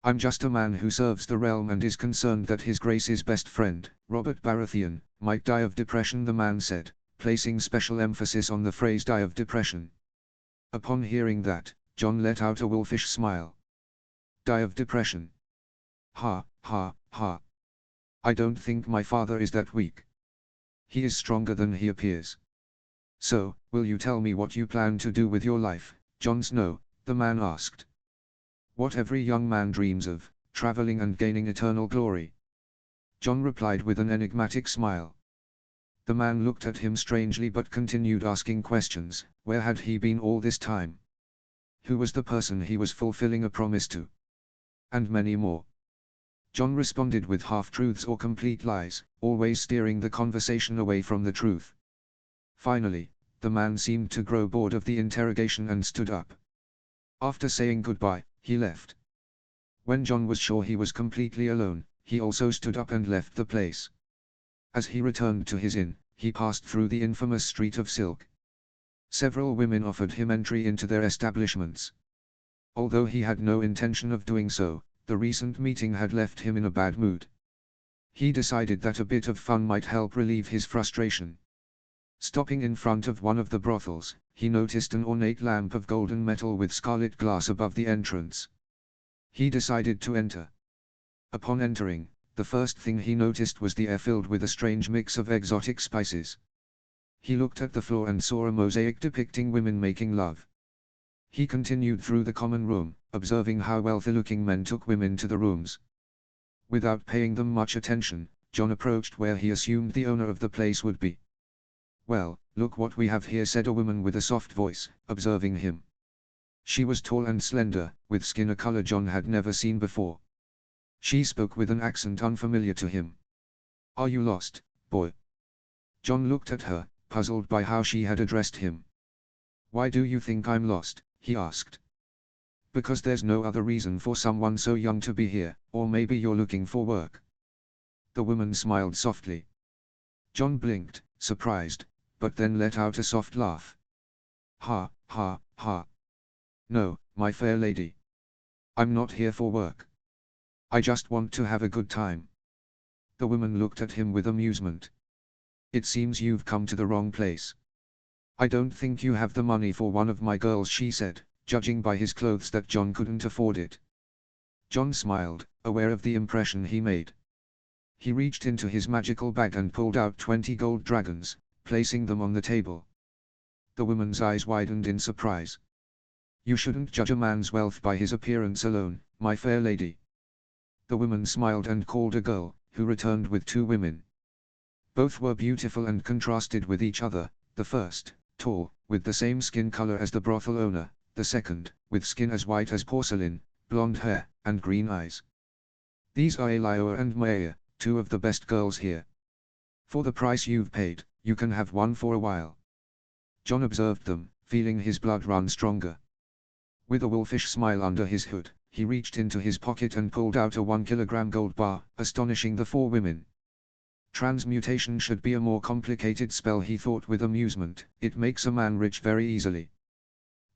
I'm just a man who serves the realm and is concerned that his grace's best friend, Robert Baratheon, might die of depression, the man said, placing special emphasis on the phrase die of depression. Upon hearing that, John let out a wolfish smile. Die of depression. Ha, ha, ha. I don't think my father is that weak. He is stronger than he appears. So, will you tell me what you plan to do with your life, Jon Snow? The man asked. What every young man dreams of, traveling and gaining eternal glory. Jon replied with an enigmatic smile. The man looked at him strangely but continued asking questions. Where had he been all this time? Who was the person he was fulfilling a promise to? And many more. Jon responded with half-truths or complete lies, always steering the conversation away from the truth. Finally, the man seemed to grow bored of the interrogation and stood up. After saying goodbye, he left. When Jon was sure he was completely alone, he also stood up and left the place. As he returned to his inn, he passed through the infamous Street of Silk. Several women offered him entry into their establishments. Although he had no intention of doing so, the recent meeting had left him in a bad mood. He decided that a bit of fun might help relieve his frustration. Stopping in front of one of the brothels, he noticed an ornate lamp of golden metal with scarlet glass above the entrance. He decided to enter. Upon entering, the first thing he noticed was the air filled with a strange mix of exotic spices. He looked at the floor and saw a mosaic depicting women making love. He continued through the common room, observing how wealthy-looking men took women to the rooms. Without paying them much attention, Jon approached where he assumed the owner of the place would be. Well, look what we have here, said a woman with a soft voice, observing him. She was tall and slender, with skin a color Jon had never seen before. She spoke with an accent unfamiliar to him. Are you lost, boy? Jon looked at her, puzzled by how she had addressed him. Why do you think I'm lost? He asked. Because there's no other reason for someone so young to be here, or maybe you're looking for work. The woman smiled softly. Jon blinked, surprised, but then let out a soft laugh. Ha, ha, ha. No, my fair lady. I'm not here for work. I just want to have a good time. The woman looked at him with amusement. It seems you've come to the wrong place. I don't think you have the money for one of my girls, she said, judging by his clothes that Jon couldn't afford it. Jon smiled, aware of the impression he made. He reached into his magical bag and pulled out 20 gold dragons, placing them on the table. The woman's eyes widened in surprise. You shouldn't judge a man's wealth by his appearance alone, my fair lady. The woman smiled and called a girl, who returned with 2 women. Both were beautiful and contrasted with each other, the first, tall, with the same skin color as the brothel owner, the second, with skin as white as porcelain, blonde hair, and green eyes. These are Elioa and Maya, 2 of the best girls here. For the price you've paid, you can have one for a while. Jon observed them, feeling his blood run stronger. With a wolfish smile under his hood, he reached into his pocket and pulled out a 1 kilogram gold bar, astonishing the 4 women. Transmutation should be a more complicated spell, he thought with amusement. It makes a man rich very easily.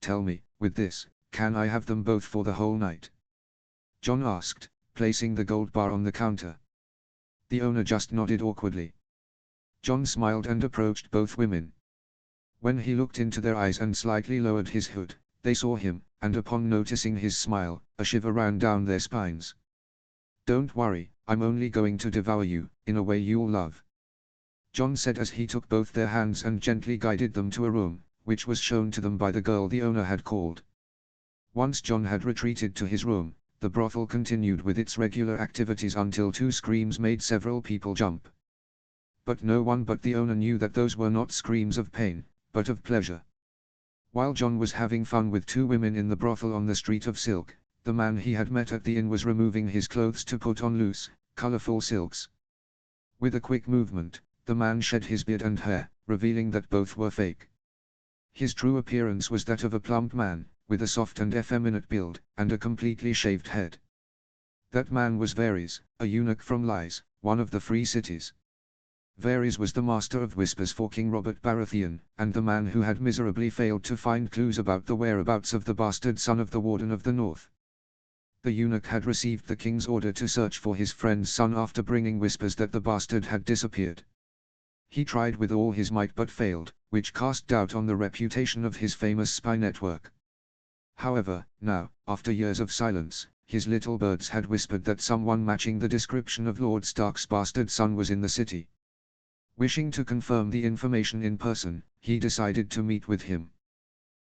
Tell me, with this, can I have them both for the whole night? Jon asked, placing the gold bar on the counter. The owner just nodded awkwardly. Jon smiled and approached both women. When he looked into their eyes and slightly lowered his hood, they saw him, and upon noticing his smile, a shiver ran down their spines. Don't worry, I'm only going to devour you, in a way you'll love. Jon said as he took both their hands and gently guided them to a room, which was shown to them by the girl the owner had called. Once Jon had retreated to his room, the brothel continued with its regular activities until 2 screams made several people jump. But no one but the owner knew that those were not screams of pain, but of pleasure. While Jon was having fun with 2 women in the brothel on the Street of Silk, The man he had met at the inn was removing his clothes to put on loose, colorful silks. With a quick movement, the man shed his beard and hair, revealing that both were fake. His true appearance was that of a plump man, with a soft and effeminate build, and a completely shaved head. That man was Varys, a eunuch from Lys, one of the free cities. Varys was the master of whispers for King Robert Baratheon, and the man who had miserably failed to find clues about the whereabouts of the bastard son of the Warden of the North. The eunuch had received the king's order to search for his friend's son after bringing whispers that the bastard had disappeared. He tried with all his might but failed, which cast doubt on the reputation of his famous spy network. However, now, after years of silence, his little birds had whispered that someone matching the description of Lord Stark's bastard son was in the city. Wishing to confirm the information in person, he decided to meet with him.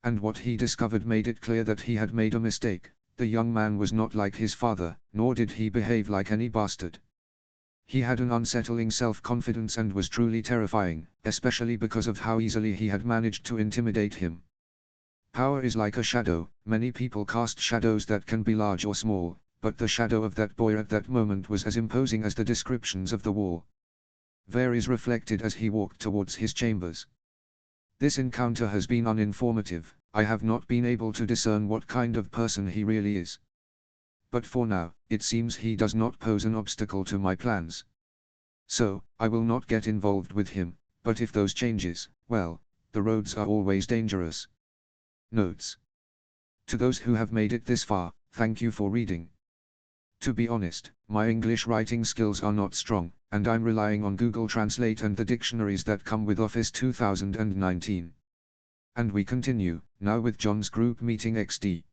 And what he discovered made it clear that he had made a mistake. The young man was not like his father, nor did he behave like any bastard. He had an unsettling self-confidence and was truly terrifying, especially because of how easily he had managed to intimidate him. Power is like a shadow, many people cast shadows that can be large or small, but the shadow of that boy at that moment was as imposing as the descriptions of the wall. Varys reflected as he walked towards his chambers. This encounter has been uninformative. I have not been able to discern what kind of person he really is. But for now, it seems he does not pose an obstacle to my plans. So, I will not get involved with him, but if those changes, well, the roads are always dangerous. Notes. To those who have made it this far, thank you for reading. To be honest, my English writing skills are not strong, and I'm relying on Google Translate and the dictionaries that come with Office 2019. And we continue, now with Jon's group meeting XD.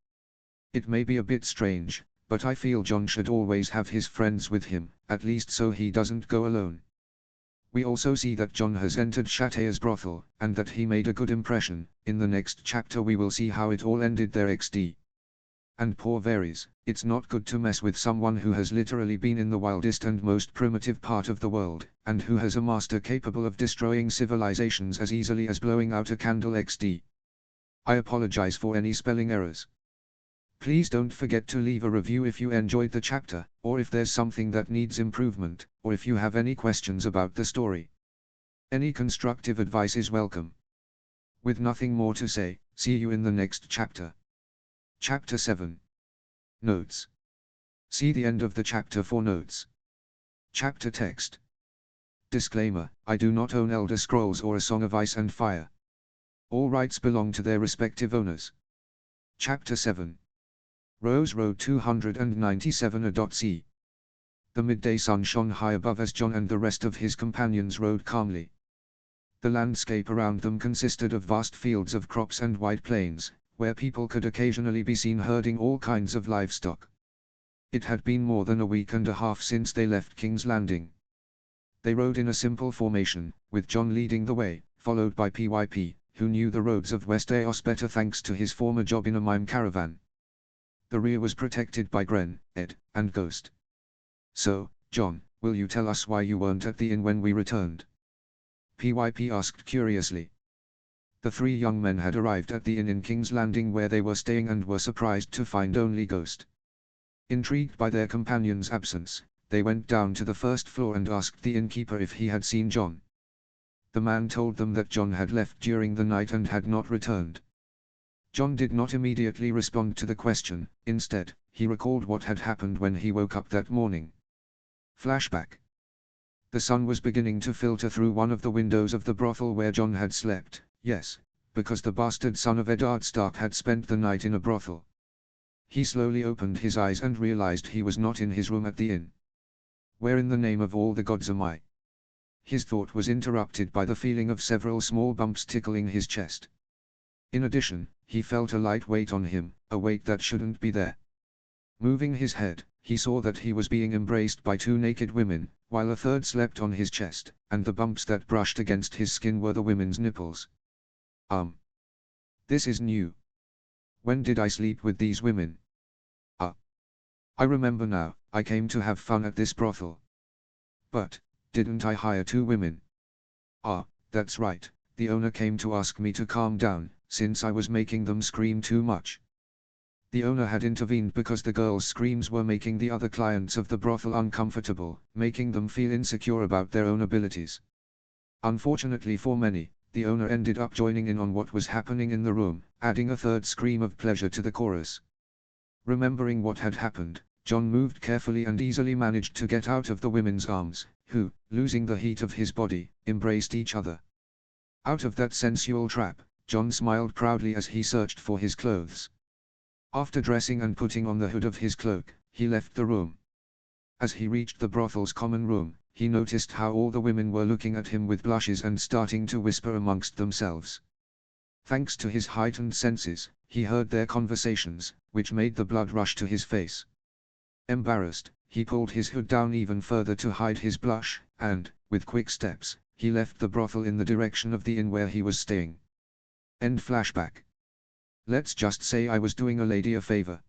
It may be a bit strange, but I feel Jon should always have his friends with him, at least so he doesn't go alone. We also see that Jon has entered Shatea's brothel, and that he made a good impression. In the next chapter we will see how it all ended there XD. And poor Varys, it's not good to mess with someone who has literally been in the wildest and most primitive part of the world, and who has a master capable of destroying civilizations as easily as blowing out a candle XD. I apologize for any spelling errors. Please don't forget to leave a review if you enjoyed the chapter, or if there's something that needs improvement, or if you have any questions about the story. Any constructive advice is welcome. With nothing more to say, see you in the next chapter. Chapter 7. Notes. See the end of the chapter for notes. Chapter text. Disclaimer, I do not own Elder Scrolls or A Song of Ice and Fire. All rights belong to their respective owners. Chapter 7. Rose Road 297 C. The midday sun shone high above as Jon and the rest of his companions rode calmly. The landscape around them consisted of vast fields of crops and wide plains, where people could occasionally be seen herding all kinds of livestock. It had been more than a week and a half since they left King's Landing. They rode in a simple formation, with Jon leading the way, followed by PYP, who knew the roads of Westeros better thanks to his former job in a mime caravan. The rear was protected by Gren, Ed, and Ghost. So, Jon, will you tell us why you weren't at the inn when we returned? PYP asked curiously. The three young men had arrived at the inn in King's Landing where they were staying and were surprised to find only Ghost. Intrigued by their companion's absence, they went down to the first floor and asked the innkeeper if he had seen Jon. The man told them that Jon had left during the night and had not returned. Jon did not immediately respond to the question. Instead, he recalled what had happened when he woke up that morning. Flashback. The sun was beginning to filter through one of the windows of the brothel where Jon had slept. Yes, because the bastard son of Eddard Stark had spent the night in a brothel. He slowly opened his eyes and realized he was not in his room at the inn. Where in the name of all the gods am I? His thought was interrupted by the feeling of several small bumps tickling his chest. In addition, he felt a light weight on him, a weight that shouldn't be there. Moving his head, he saw that he was being embraced by two naked women, while a third slept on his chest, and the bumps that brushed against his skin were the women's nipples. This is new. When did I sleep with these women? I remember now, I came to have fun at this brothel. But, didn't I hire two women? That's right, the owner came to ask me to calm down, since I was making them scream too much. The owner had intervened because the girls' screams were making the other clients of the brothel uncomfortable, making them feel insecure about their own abilities. Unfortunately for many, the owner ended up joining in on what was happening in the room, adding a third scream of pleasure to the chorus. Remembering what had happened, John moved carefully and easily managed to get out of the women's arms, who, losing the heat of his body, embraced each other. Out of that sensual trap, John smiled proudly as he searched for his clothes. After dressing and putting on the hood of his cloak, he left the room. As he reached the brothel's common room, he noticed how all the women were looking at him with blushes and starting to whisper amongst themselves. Thanks to his heightened senses, he heard their conversations, which made the blood rush to his face. Embarrassed, he pulled his hood down even further to hide his blush, and, with quick steps, he left the brothel in the direction of the inn where he was staying. End flashback. Let's just say I was doing a lady a favor,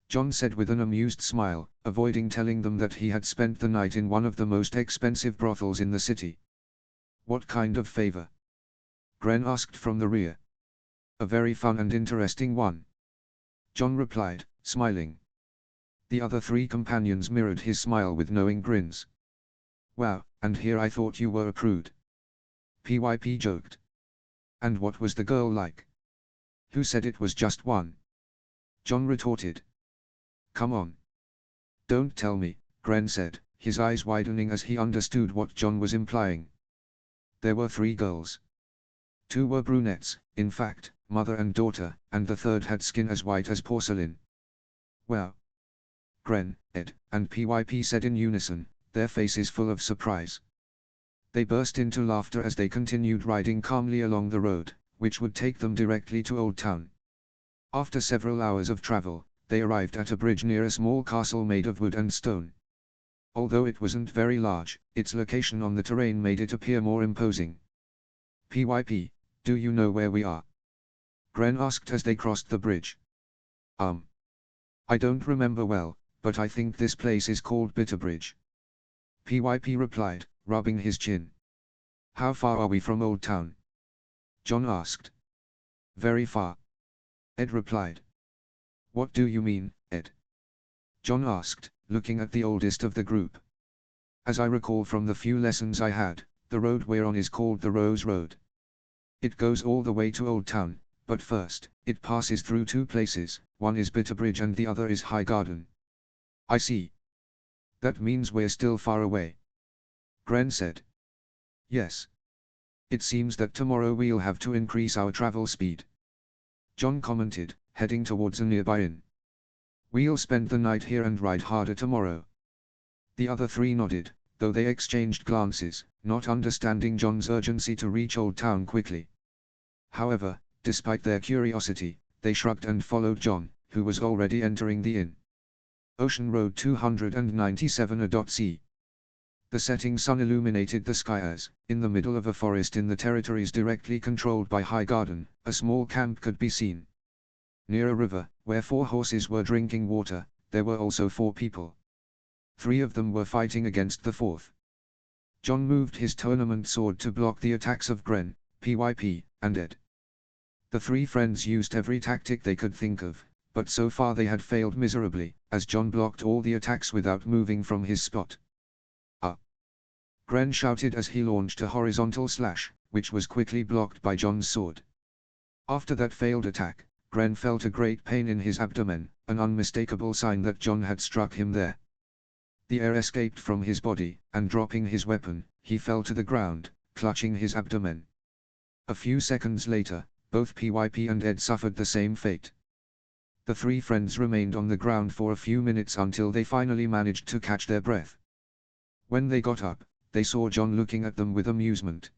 John said with an amused smile, avoiding telling them that he had spent the night in one of the most expensive brothels in the city. What kind of favor? Gren asked from the rear. A very fun and interesting one, John replied, smiling. The other three companions mirrored his smile with knowing grins. Wow, and here I thought you were a prude, PYP joked. And what was the girl like? Who said it was just one? John retorted. Come on. Don't tell me, Gren said, his eyes widening as he understood what John was implying. There were 3 girls. 2 were brunettes, in fact, mother and daughter, and the third had skin as white as porcelain. Wow. Gren, Ed, and PYP said in unison, their faces full of surprise. They burst into laughter as they continued riding calmly along the road, which would take them directly to Old Town. After several hours of travel, they arrived at a bridge near a small castle made of wood and stone. Although it wasn't very large, its location on the terrain made it appear more imposing. PYP, do you know where we are? Gren asked as they crossed the bridge. I don't remember well, but I think this place is called Bitterbridge. PYP replied, rubbing his chin. How far are we from Old Town? John asked. Very far, Ed replied. What do you mean, Ed? John asked, looking at the oldest of the group. As I recall from the few lessons I had, the road we're on is called the Rose Road. It goes all the way to Old Town, but first, it passes through 2 places, one is Bitterbridge and the other is High Garden. I see. That means we're still far away, Gren said. Yes. It seems that tomorrow we'll have to increase our travel speed, John commented, heading towards a nearby inn. We'll spend the night here and ride harder tomorrow. The other 3 nodded, though they exchanged glances, not understanding John's urgency to reach Old Town quickly. However, despite their curiosity, they shrugged and followed John, who was already entering the inn. Ocean Road 297 The setting sun illuminated the sky as, in the middle of a forest in the territories directly controlled by High Garden, a small camp could be seen. Near a river, where 4 horses were drinking water, there were also 4 people. 3 of them were fighting against the 4th. John moved his tournament sword to block the attacks of Gren, PYP, and Ed. The 3 friends used every tactic they could think of, but so far they had failed miserably, as John blocked all the attacks without moving from his spot. Gren shouted as he launched a horizontal slash, which was quickly blocked by John's sword. After that failed attack, Gren felt a great pain in his abdomen, an unmistakable sign that John had struck him there. The air escaped from his body, and dropping his weapon, he fell to the ground, clutching his abdomen. A few seconds later, both PYP and Ed suffered the same fate. The 3 friends remained on the ground for a few minutes until they finally managed to catch their breath. When they got up, they saw John looking at them with amusement.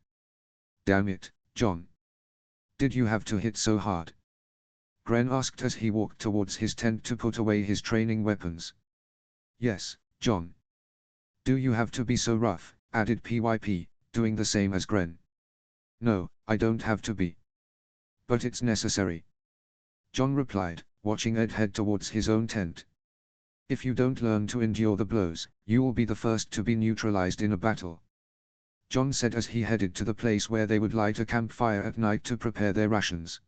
Damn it, John. Did you have to hit so hard? Gren asked as he walked towards his tent to put away his training weapons. Yes, John. Do you have to be so rough, added PYP, doing the same as Gren. No, I don't have to be. But it's necessary, John replied, watching Ed head towards his own tent. If you don't learn to endure the blows, you will be the first to be neutralized in a battle, John said as he headed to the place where they would light a campfire at night to prepare their rations.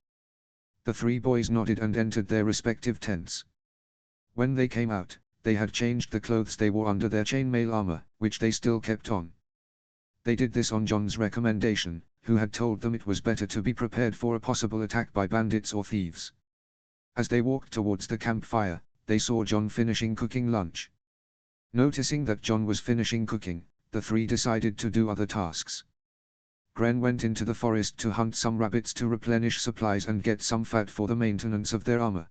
The three boys nodded and entered their respective tents. When they came out, they had changed the clothes they wore under their chainmail armor, which they still kept on. They did this on John's recommendation, who had told them it was better to be prepared for a possible attack by bandits or thieves. As they walked towards the campfire, they saw John finishing cooking lunch. Noticing that John was finishing cooking, the three decided to do other tasks. Gren went into the forest to hunt some rabbits to replenish supplies and get some fat for the maintenance of their armor.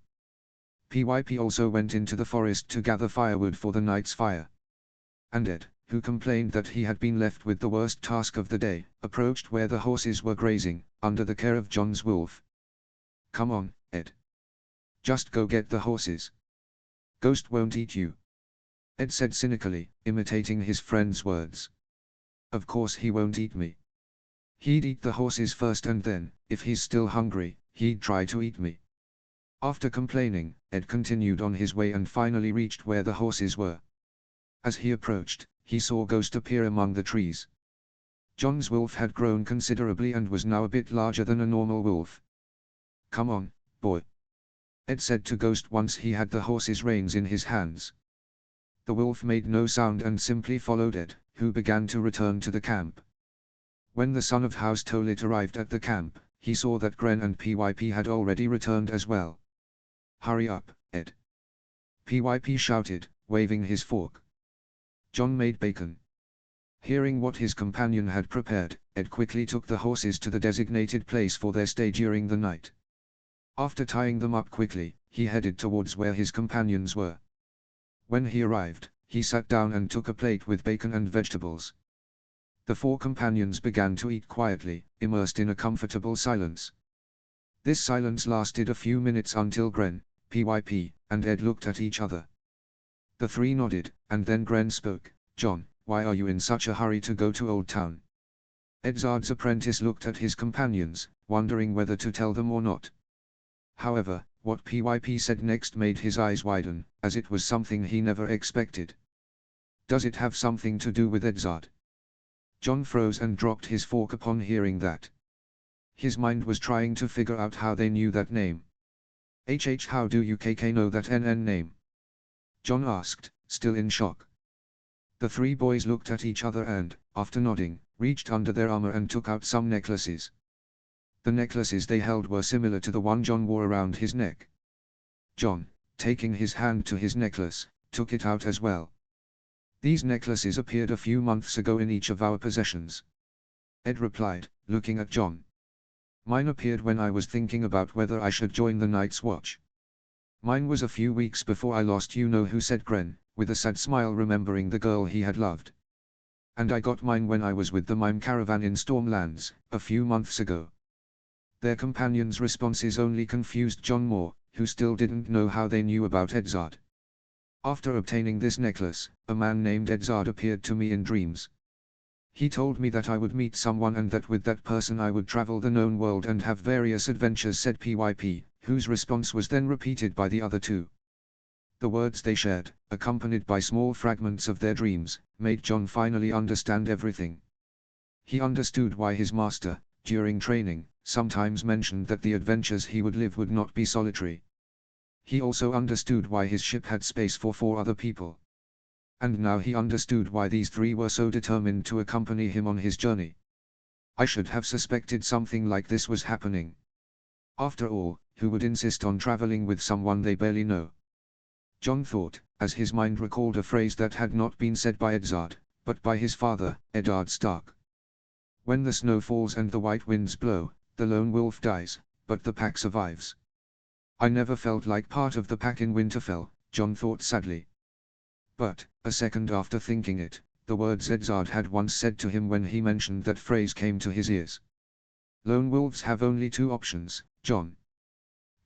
PYP also went into the forest to gather firewood for the night's fire. And Ed, who complained that he had been left with the worst task of the day, approached where the horses were grazing, under the care of John's wolf. "Come on, Ed. Just go get the horses. Ghost won't eat you," Ed said cynically, imitating his friend's words. "Of course he won't eat me. He'd eat the horses first and then, if he's still hungry, he'd try to eat me." After complaining, Ed continued on his way and finally reached where the horses were. As he approached, he saw Ghost appear among the trees. John's wolf had grown considerably and was now a bit larger than a normal wolf. "Come on, boy," Ed said to Ghost once he had the horse's reins in his hands. The wolf made no sound and simply followed Ed, who began to return to the camp. When the son of House Tolit arrived at the camp, he saw that Gren and PYP had already returned as well. "Hurry up, Ed," PYP shouted, waving his fork. John made bacon. Hearing what his companion had prepared, Ed quickly took the horses to the designated place for their stay during the night. After tying them up quickly, he headed towards where his companions were. When he arrived, he sat down and took a plate with bacon and vegetables. The four companions began to eat quietly, immersed in a comfortable silence. This silence lasted a few minutes until Gren, PYP, and Ed looked at each other. The three nodded, and then Gren spoke. "John, why are you in such a hurry to go to Old Town?" Edzard's apprentice looked at his companions, wondering whether to tell them or not. However, what PYP said next made his eyes widen, as it was something he never expected. "Does it have something to do with Edzard?" John froze and dropped his fork upon hearing that. His mind was trying to figure out how they knew that name. How do you KK know that NN name?" John asked, still in shock. The three boys looked at each other and, after nodding, reached under their armor and took out some necklaces. The necklaces they held were similar to the one John wore around his neck. John, taking his hand to his necklace, took it out as well. "These necklaces appeared a few months ago in each of our possessions," Ed replied, looking at John. "Mine appeared when I was thinking about whether I should join the Night's Watch. Mine was a few weeks before I lost you-know-who," said Gren, with a sad smile remembering the girl he had loved. "And I got mine when I was with the Mime Caravan in Stormlands, a few months ago." Their companions' responses only confused John more, who still didn't know how they knew about Edzard. "After obtaining this necklace, a man named Edzard appeared to me in dreams. He told me that I would meet someone and that with that person I would travel the known world and have various adventures," said PYP, whose response was then repeated by the other two. The words they shared, accompanied by small fragments of their dreams, made John finally understand everything. He understood why his master, during training, sometimes mentioned that the adventures he would live would not be solitary. He also understood why his ship had space for 4 other people. And now he understood why these 3 were so determined to accompany him on his journey. "I should have suspected something like this was happening. After all, who would insist on traveling with someone they barely know?" John thought, as his mind recalled a phrase that had not been said by Edzard, but by his father, Eddard Stark. "When the snow falls and the white winds blow, the lone wolf dies, but the pack survives." "I never felt like part of the pack in Winterfell," John thought sadly. But, a second after thinking it, the words Edzard had once said to him when he mentioned that phrase came to his ears. "Lone wolves have only 2 options, John.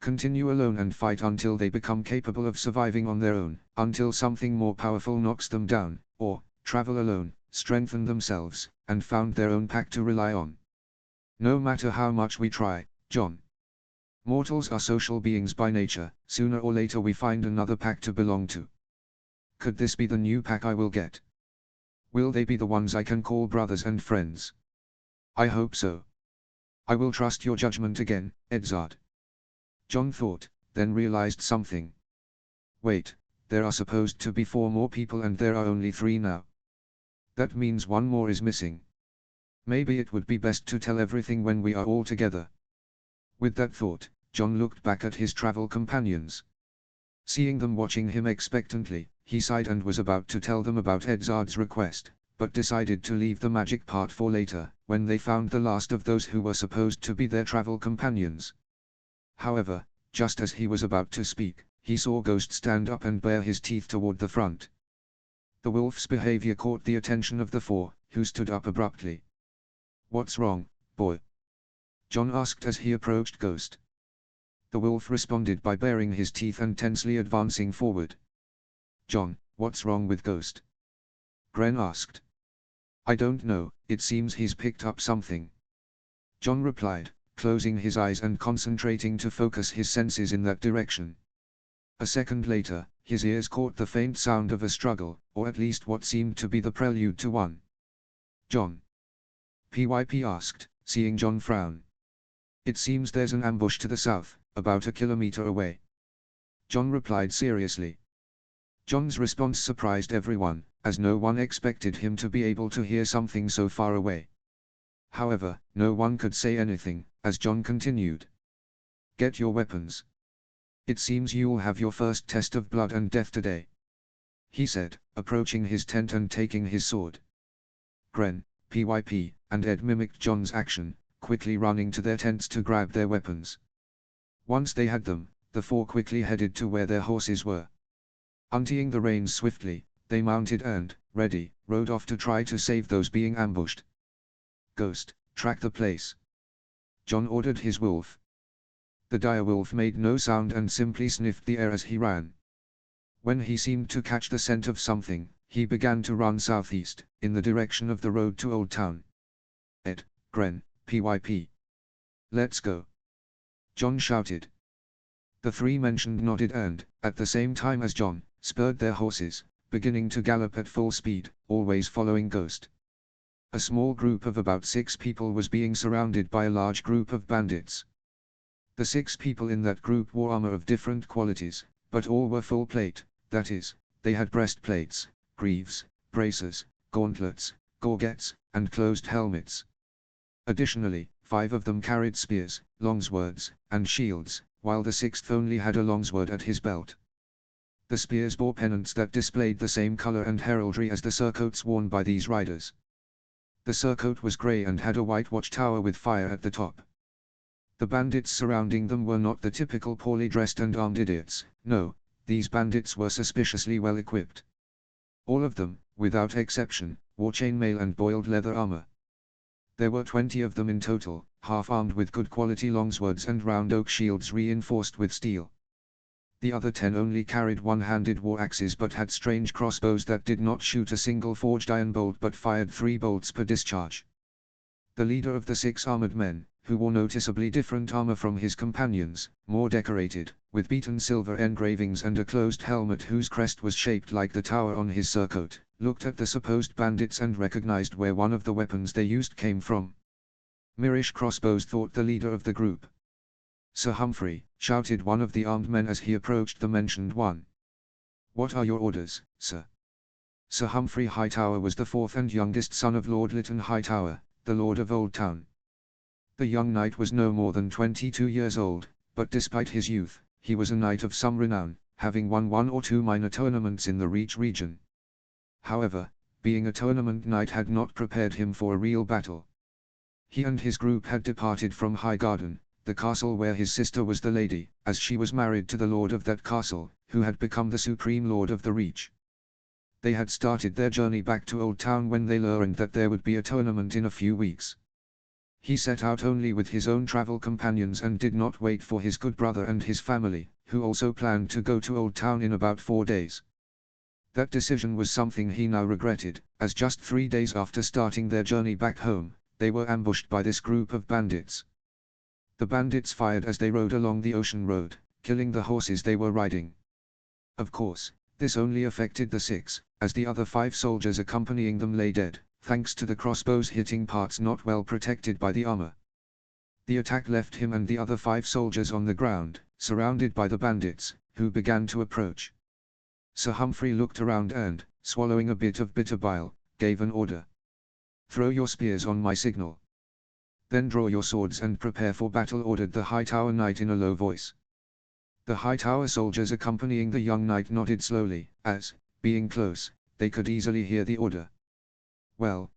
Continue alone and fight until they become capable of surviving on their own, until something more powerful knocks them down, or, travel alone, strengthen themselves, and found their own pack to rely on. No matter how much we try, John. Mortals are social beings by nature, sooner or later we find another pack to belong to. Could this be the new pack I will get? Will they be the ones I can call brothers and friends? I hope so. I will trust your judgment again, Edzard." John thought, then realized something. Wait, there are supposed to be 4 more people and there are only 3 now. That means 1 more is missing. Maybe it would be best to tell everything when we are all together. With that thought, John looked back at his travel companions. Seeing them watching him expectantly, he sighed and was about to tell them about Edzard's request, but decided to leave the magic part for later, when they found the last of those who were supposed to be their travel companions. However, just as he was about to speak, he saw Ghost stand up and bare his teeth toward the front. The wolf's behavior caught the attention of the 4, who stood up abruptly. "What's wrong, boy?" John asked as he approached Ghost. The wolf responded by baring his teeth and tensely advancing forward. "John, what's wrong with Ghost?" Gren asked. "I don't know, it seems he's picked up something," John replied, closing his eyes and concentrating to focus his senses in that direction. A second later, his ears caught the faint sound of a struggle, or at least what seemed to be the prelude to one. "John?" PYP asked, seeing John frown. "It seems there's an ambush to the south, about a kilometer away," John replied seriously. John's response surprised everyone, as no one expected him to be able to hear something so far away. However, no one could say anything, as John continued. "Get your weapons. It seems you'll have your first test of blood and death today," he said, approaching his tent and taking his sword. Gren, PYP, and Ed mimicked John's action, quickly running to their tents to grab their weapons. Once they had them, the 4 quickly headed to where their horses were. Untying the reins swiftly, they mounted and, ready, rode off to try to save those being ambushed. "Ghost, track the place," John ordered his wolf. The direwolf made no sound and simply sniffed the air as he ran. When he seemed to catch the scent of something, he began to run southeast, in the direction of the road to Old Town. "Ed, Gren, PYP. Let's go," John shouted. The 3 mentioned nodded and, at the same time as John, spurred their horses, beginning to gallop at full speed, always following Ghost. A small group of about 6 people was being surrounded by a large group of bandits. The 6 people in that group wore armor of different qualities, but all were full plate, that is, they had breastplates, greaves, braces, gauntlets, gorgets, and closed helmets. Additionally, 5 of them carried spears, longswords, and shields, while the 6th only had a longsword at his belt. The spears bore pennants that displayed the same color and heraldry as the surcoats worn by these riders. The surcoat was grey and had a white watchtower with fire at the top. The bandits surrounding them were not the typical poorly dressed and armed idiots, no, these bandits were suspiciously well equipped. All of them, without exception, wore chainmail and boiled leather armor. There were 20 of them in total, half armed with good quality longswords and round oak shields reinforced with steel. The other 10 only carried one-handed war axes but had strange crossbows that did not shoot a single forged iron bolt but fired 3 bolts per discharge. The leader of the 6 armored men, who wore noticeably different armor from his companions, more decorated, with beaten silver engravings and a closed helmet whose crest was shaped like the tower on his surcoat, looked at the supposed bandits and recognized where one of the weapons they used came from. "Mirish crossbows," thought the leader of the group. "Sir Humphrey," shouted one of the armed men as he approached the mentioned one. "What are your orders, sir?" Sir Humphrey Hightower was the 4th and youngest son of Lord Lytton Hightower, the Lord of Old Town. The young knight was no more than 22 years old, but despite his youth, he was a knight of some renown, having won 1 or 2 minor tournaments in the Reach region. However, being a tournament knight had not prepared him for a real battle. He and his group had departed from Highgarden, the castle where his sister was the lady, as she was married to the lord of that castle, who had become the supreme lord of the Reach. They had started their journey back to Old Town when they learned that there would be a tournament in a few weeks. He set out only with his own travel companions and did not wait for his good brother and his family, who also planned to go to Old Town in about 4 days. That decision was something he now regretted, as just 3 days after starting their journey back home, they were ambushed by this group of bandits. The bandits fired as they rode along the ocean road, killing the horses they were riding. Of course, this only affected the 6, as the other 5 soldiers accompanying them lay dead, thanks to the crossbows hitting parts not well protected by the armor. The attack left him and the other 5 soldiers on the ground, surrounded by the bandits, who began to approach. Sir Humphrey looked around and, swallowing a bit of bitter bile, gave an order. "Throw your spears on my signal. Then draw your swords and prepare for battle," ordered the Hightower knight in a low voice. The Hightower soldiers accompanying the young knight nodded slowly, as, being close, they could easily hear the order. Well,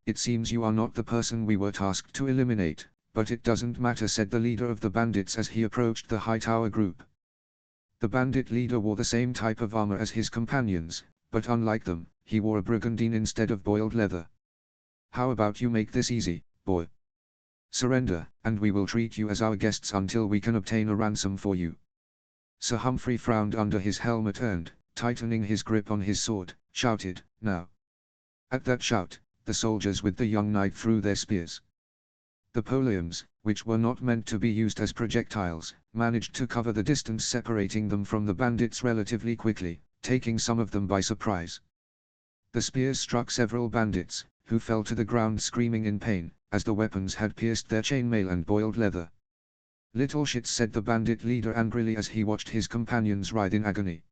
it seems you are not the person we were tasked to eliminate, but it doesn't matter," said the leader of the bandits as he approached the Hightower group. The bandit leader wore the same type of armor as his companions, but unlike them, he wore a brigandine instead of boiled leather. "How about you make this easy, boy? Surrender, and we will treat you as our guests until we can obtain a ransom for you." Sir Humphrey frowned under his helmet and, tightening his grip on his sword, shouted, "Now!" At that shout, the soldiers with the young knight threw their spears. The poliums, which were not meant to be used as projectiles, managed to cover the distance separating them from the bandits relatively quickly, taking some of them by surprise. The spears struck several bandits, who fell to the ground screaming in pain, as the weapons had pierced their chainmail and boiled leather. "Little shits," said the bandit leader angrily as he watched his companions writhe in agony.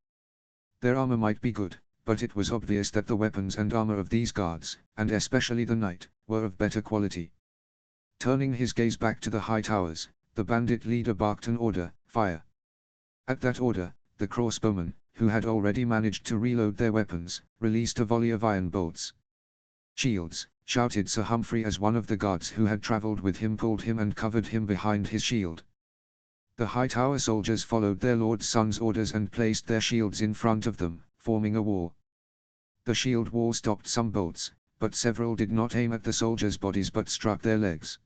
Their armor might be good, but it was obvious that the weapons and armor of these guards, and especially the knight, were of better quality. Turning his gaze back to the Hightowers, the bandit leader barked an order, "Fire!" At that order, the crossbowmen, who had already managed to reload their weapons, released a volley of iron bolts. "Shields!" shouted Sir Humphrey as one of the guards who had travelled with him pulled him and covered him behind his shield. The Hightower soldiers followed their lord's son's orders and placed their shields in front of them, forming a wall. The shield wall stopped some bolts, but several did not aim at the soldiers' bodies but struck their legs.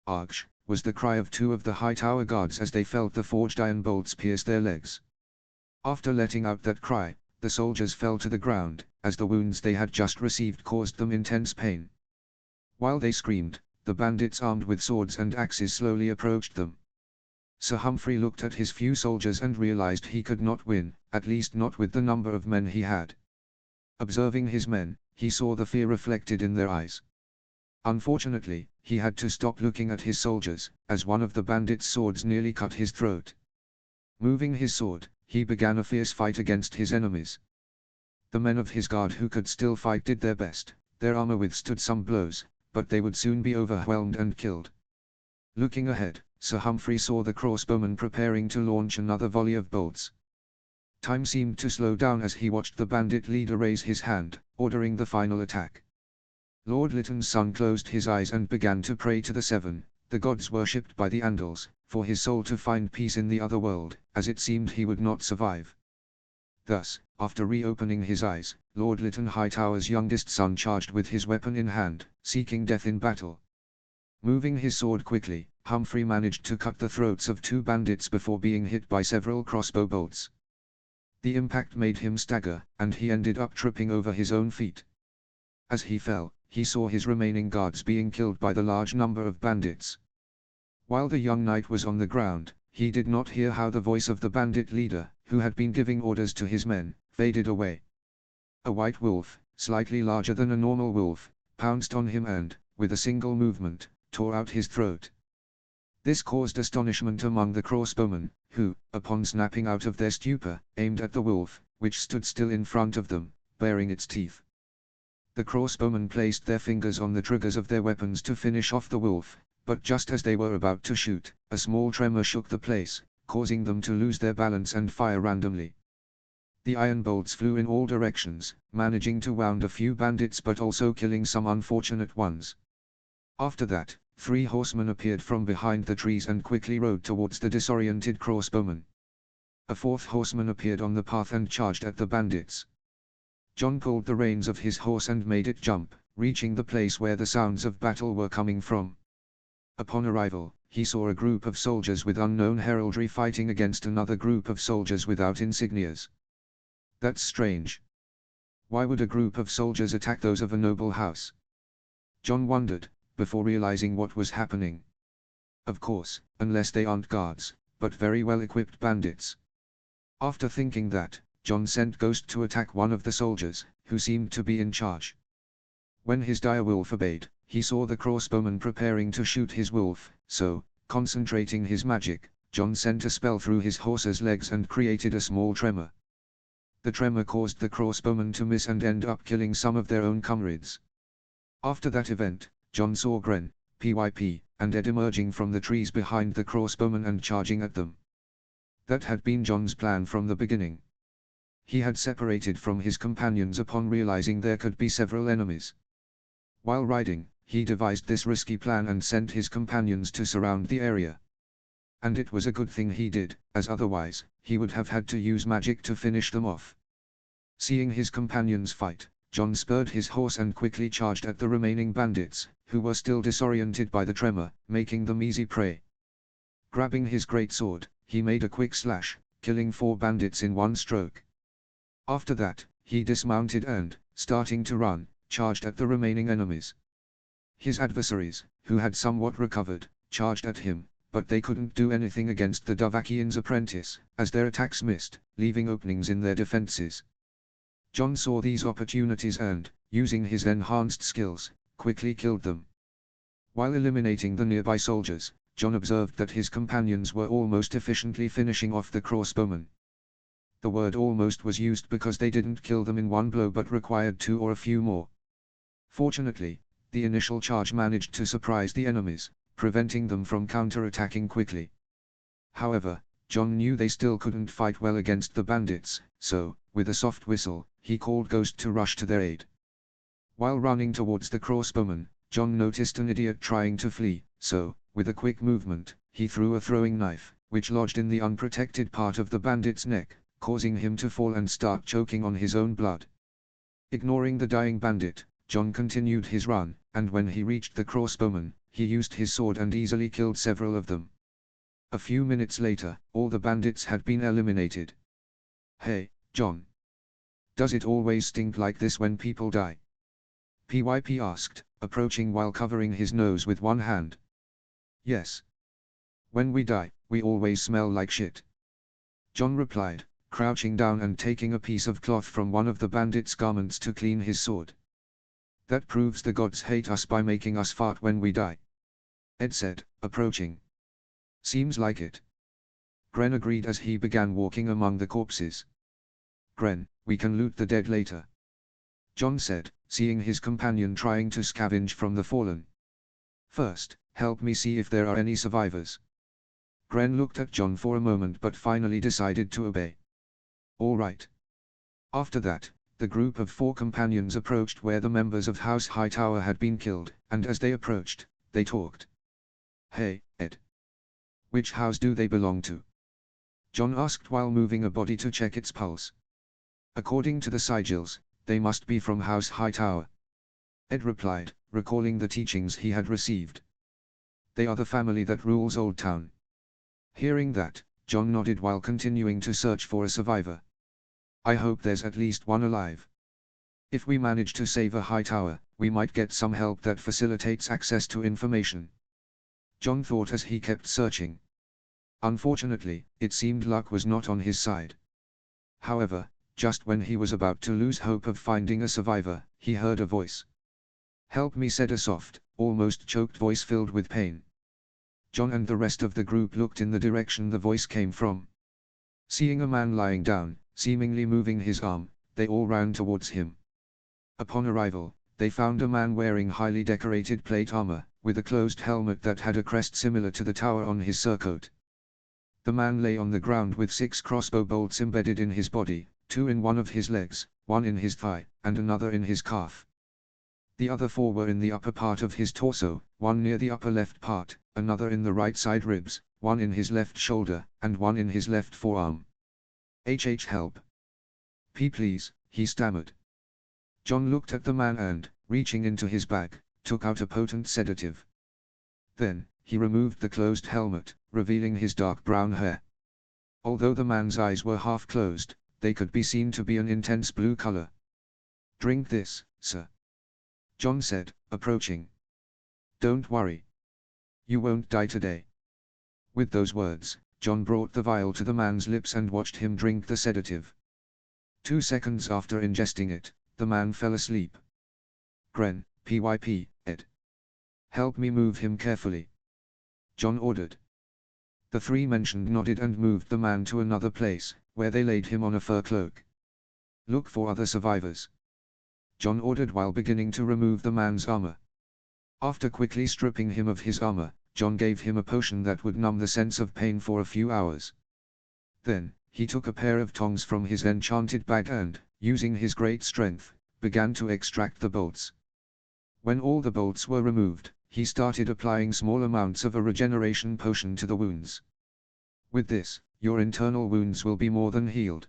"Arch!" was the cry of 2 of the Hightower guards as they felt the forged iron bolts pierce their legs. After letting out that cry, the soldiers fell to the ground, as the wounds they had just received caused them intense pain. While they screamed, the bandits armed with swords and axes slowly approached them. Sir Humphrey looked at his few soldiers and realized he could not win, at least not with the number of men he had. Observing his men, he saw the fear reflected in their eyes. Unfortunately, he had to stop looking at his soldiers, as one of the bandits' swords nearly cut his throat. Moving his sword, he began a fierce fight against his enemies. The men of his guard who could still fight did their best, their armor withstood some blows, but they would soon be overwhelmed and killed. Looking ahead, Sir Humphrey saw the crossbowmen preparing to launch another volley of bolts. Time seemed to slow down as he watched the bandit leader raise his hand, ordering the final attack. Lord Lytton's son closed his eyes and began to pray to the 7, the gods worshipped by the Andals, for his soul to find peace in the other world, as it seemed he would not survive. Thus, after reopening his eyes, Lord Lytton Hightower's youngest son charged with his weapon in hand, seeking death in battle. Moving his sword quickly, Humphrey managed to cut the throats of 2 bandits before being hit by several crossbow bolts. The impact made him stagger, and he ended up tripping over his own feet. As he fell, he saw his remaining guards being killed by the large number of bandits. While the young knight was on the ground, he did not hear how the voice of the bandit leader, who had been giving orders to his men, faded away. A white wolf, slightly larger than a normal wolf, pounced on him and, with a single movement, tore out his throat. This caused astonishment among the crossbowmen, who, upon snapping out of their stupor, aimed at the wolf, which stood still in front of them, baring its teeth. The crossbowmen placed their fingers on the triggers of their weapons to finish off the wolf, but just as they were about to shoot, a small tremor shook the place, causing them to lose their balance and fire randomly. The iron bolts flew in all directions, managing to wound a few bandits but also killing some unfortunate ones. After that, 3 horsemen appeared from behind the trees and quickly rode towards the disoriented crossbowmen. A 4th horseman appeared on the path and charged at the bandits. John pulled the reins of his horse and made it jump, reaching the place where the sounds of battle were coming from. Upon arrival, he saw a group of soldiers with unknown heraldry fighting against another group of soldiers without insignias. That's strange. Why would a group of soldiers attack those of a noble house? John wondered, before realizing what was happening. Of course, unless they aren't guards, but very well-equipped bandits. After thinking that, John sent Ghost to attack one of the soldiers, who seemed to be in charge. When his dire will forbade, he saw the crossbowman preparing to shoot his wolf, so, concentrating his magic, John sent a spell through his horse's legs and created a small tremor. The tremor caused the crossbowmen to miss and end up killing some of their own comrades. After that event, John saw Gren, PYP, and Ed emerging from the trees behind the crossbowmen and charging at them. That had been John's plan from the beginning. He had separated from his companions upon realizing there could be several enemies. While riding, he devised this risky plan and sent his companions to surround the area. And it was a good thing he did, as otherwise, he would have had to use magic to finish them off. Seeing his companions fight, John spurred his horse and quickly charged at the remaining bandits, who were still disoriented by the tremor, making them easy prey. Grabbing his great sword, he made a quick slash, killing 4 bandits in one stroke. After that, he dismounted and, starting to run, charged at the remaining enemies. His adversaries, who had somewhat recovered, charged at him, but they couldn't do anything against the Dovahkian's apprentice, as their attacks missed, leaving openings in their defenses. John saw these opportunities and, using his enhanced skills, quickly killed them. While eliminating the nearby soldiers, John observed that his companions were almost efficiently finishing off the crossbowmen. The word almost was used because they didn't kill them in one blow but required 2 or a few more. Fortunately, the initial charge managed to surprise the enemies, preventing them from counter-attacking quickly. However, John knew they still couldn't fight well against the bandits, so, with a soft whistle, he called Ghost to rush to their aid. While running towards the crossbowman, John noticed an idiot trying to flee, so, with a quick movement, he threw a throwing knife, which lodged in the unprotected part of the bandit's neck, causing him to fall and start choking on his own blood. Ignoring the dying bandit, John continued his run, and when he reached the crossbowman, he used his sword and easily killed several of them. A few minutes later, all the bandits had been eliminated. "Hey, John. Does it always stink like this when people die?" PYP asked, approaching while covering his nose with one hand. "Yes. When we die, we always smell like shit," John replied, crouching down and taking a piece of cloth from one of the bandits' garments to clean his sword. "That proves the gods hate us by making us fart when we die," Ed said, approaching. "Seems like it." Gren agreed as he began walking among the corpses. "Gren, we can loot the dead later," John said, seeing his companion trying to scavenge from the fallen. "First, help me see if there are any survivors." Gren looked at John for a moment but finally decided to obey. "All right." After that, the group of 4 companions approached where the members of House Hightower had been killed, and as they approached, they talked. "Hey, Ed. Which house do they belong to?" John asked while moving a body to check its pulse. "According to the sigils, they must be from House Hightower," Ed replied, recalling the teachings he had received. "They are the family that rules Old Town." Hearing that, John nodded while continuing to search for a survivor. "I hope there's at least one alive. If we manage to save a Hightower, we might get some help that facilitates access to information," John thought as he kept searching. Unfortunately, it seemed luck was not on his side. However, just when he was about to lose hope of finding a survivor, he heard a voice. "Help me," said a soft, almost choked voice filled with pain. John and the rest of the group looked in the direction the voice came from. Seeing a man lying down, seemingly moving his arm, they all ran towards him. Upon arrival, they found a man wearing highly decorated plate armor, with a closed helmet that had a crest similar to the tower on his surcoat. The man lay on the ground with 6 crossbow bolts embedded in his body, 2 in one of his legs, 1 in his thigh, and another in his calf. The other 4 were in the upper part of his torso, 1 near the upper left part, another in the right side ribs, 1 in his left shoulder, and 1 in his left forearm. Help. Please," he stammered. John looked at the man and, reaching into his bag, took out a potent sedative. Then, he removed the closed helmet, revealing his dark brown hair. Although the man's eyes were half closed, they could be seen to be an intense blue color. "Drink this, sir," John said, approaching. "Don't worry. You won't die today." With those words, John brought the vial to the man's lips and watched him drink the sedative. 2 seconds after ingesting it, the man fell asleep. Gren, PYP, Ed. Help me move him carefully," John ordered. The three mentioned nodded and moved the man to another place, where they laid him on a fur cloak. "Look for other survivors," John ordered while beginning to remove the man's armor. After quickly stripping him of his armor, John gave him a potion that would numb the sense of pain for a few hours. Then, he took a pair of tongs from his enchanted bag and, using his great strength, began to extract the bolts. When all the bolts were removed, he started applying small amounts of a regeneration potion to the wounds. "With this, your internal wounds will be more than healed,"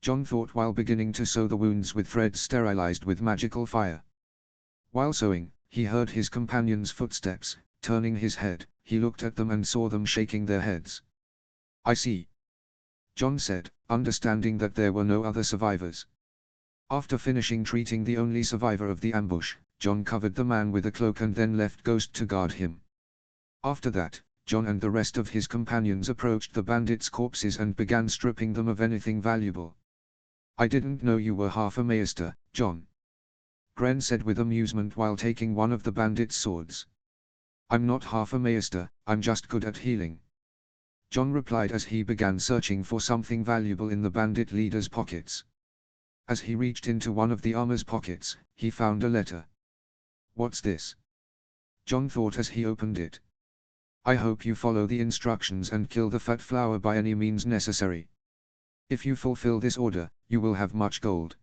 John thought while beginning to sew the wounds with threads sterilized with magical fire. While sewing, he heard his companion's footsteps. Turning his head, he looked at them and saw them shaking their heads. "I see," John said, understanding that there were no other survivors. After finishing treating the only survivor of the ambush, John covered the man with a cloak and then left Ghost to guard him. After that, John and the rest of his companions approached the bandits' corpses and began stripping them of anything valuable. "I didn't know you were half a maester, John," Gren said with amusement while taking one of the bandits' swords. "I'm not half a maester, I'm just good at healing," John replied as he began searching for something valuable in the bandit leader's pockets. As he reached into one of the armor's pockets, he found a letter. "What's this?" John thought as he opened it. "I hope you follow the instructions and kill the fat flower by any means necessary. If you fulfill this order, you will have much gold.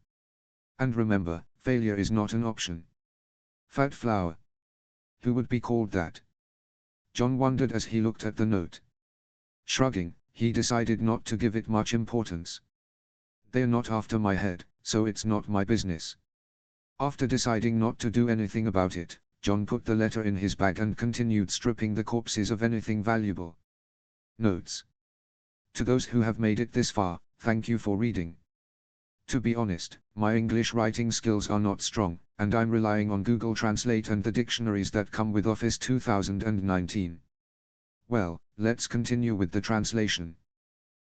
And remember, failure is not an option." Fat flower. Who would be called that? John wondered as he looked at the note. Shrugging, he decided not to give it much importance. "They're not after my head, so it's not my business." After deciding not to do anything about it, John put the letter in his bag and continued stripping the corpses of anything valuable. Notes. To those who have made it this far, thank you for reading. To be honest, my English writing skills are not strong, and I'm relying on Google Translate and the dictionaries that come with Office 2019. Well, let's continue with the translation.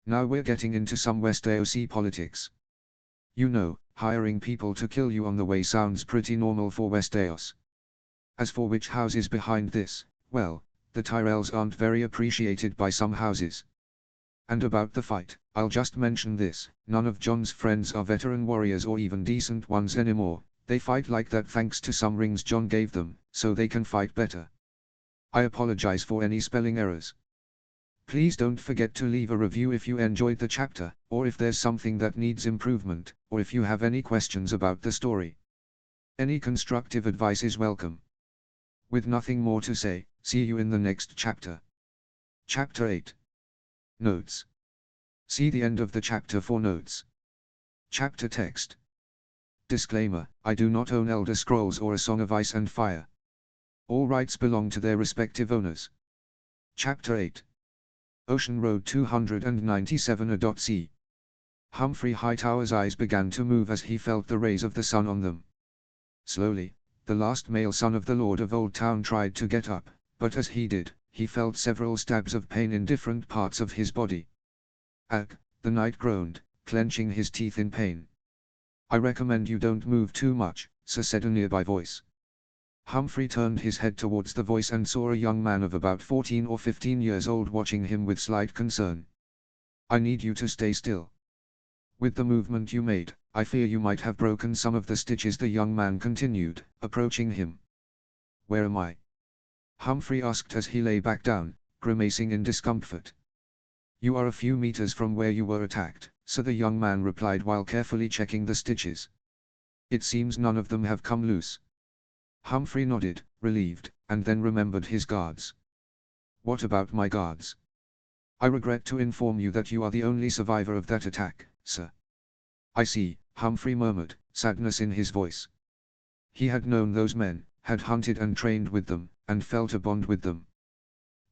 Now we're getting into some West AOC politics. You know, hiring people to kill you on the way sounds pretty normal for West AOS. As for which house is behind this, well, the Tyrells aren't very appreciated by some houses. And about the fight, I'll just mention this: none of John's friends are veteran warriors or even decent ones anymore. They fight like that thanks to some rings John gave them, so they can fight better. I apologize for any spelling errors. Please don't forget to leave a review if you enjoyed the chapter, or if there's something that needs improvement, or if you have any questions about the story. Any constructive advice is welcome. With nothing more to say, see you in the next chapter. Chapter 8. Notes. See the end of the chapter for notes. Chapter text. Disclaimer: I do not own Elder Scrolls or A Song of Ice and Fire. All rights belong to their respective owners. Chapter 8. Ocean Road 297. Humphrey Hightower's eyes began to move as he felt the rays of the sun on them. Slowly, the last male son of the Lord of Old Town tried to get up, but as he did, he felt several stabs of pain in different parts of his body. "Ugh," the knight groaned, clenching his teeth in pain. "I recommend you don't move too much," said a nearby voice. Humphrey turned his head towards the voice and saw a young man of about 14 or 15 years old watching him with slight concern. "I need you to stay still. With the movement you made, I fear you might have broken some of the stitches," the young man continued, approaching him. "Where am I?" Humphrey asked as he lay back down, grimacing in discomfort. "You are a few meters from where you were attacked," so the young man replied while carefully checking the stitches. "It seems none of them have come loose." Humphrey nodded, relieved, and then remembered his guards. "What about my guards?" "I regret to inform you that you are the only survivor of that attack, sir." "I see," Humphrey murmured, sadness in his voice. He had known those men, had hunted and trained with them, and felt a bond with them.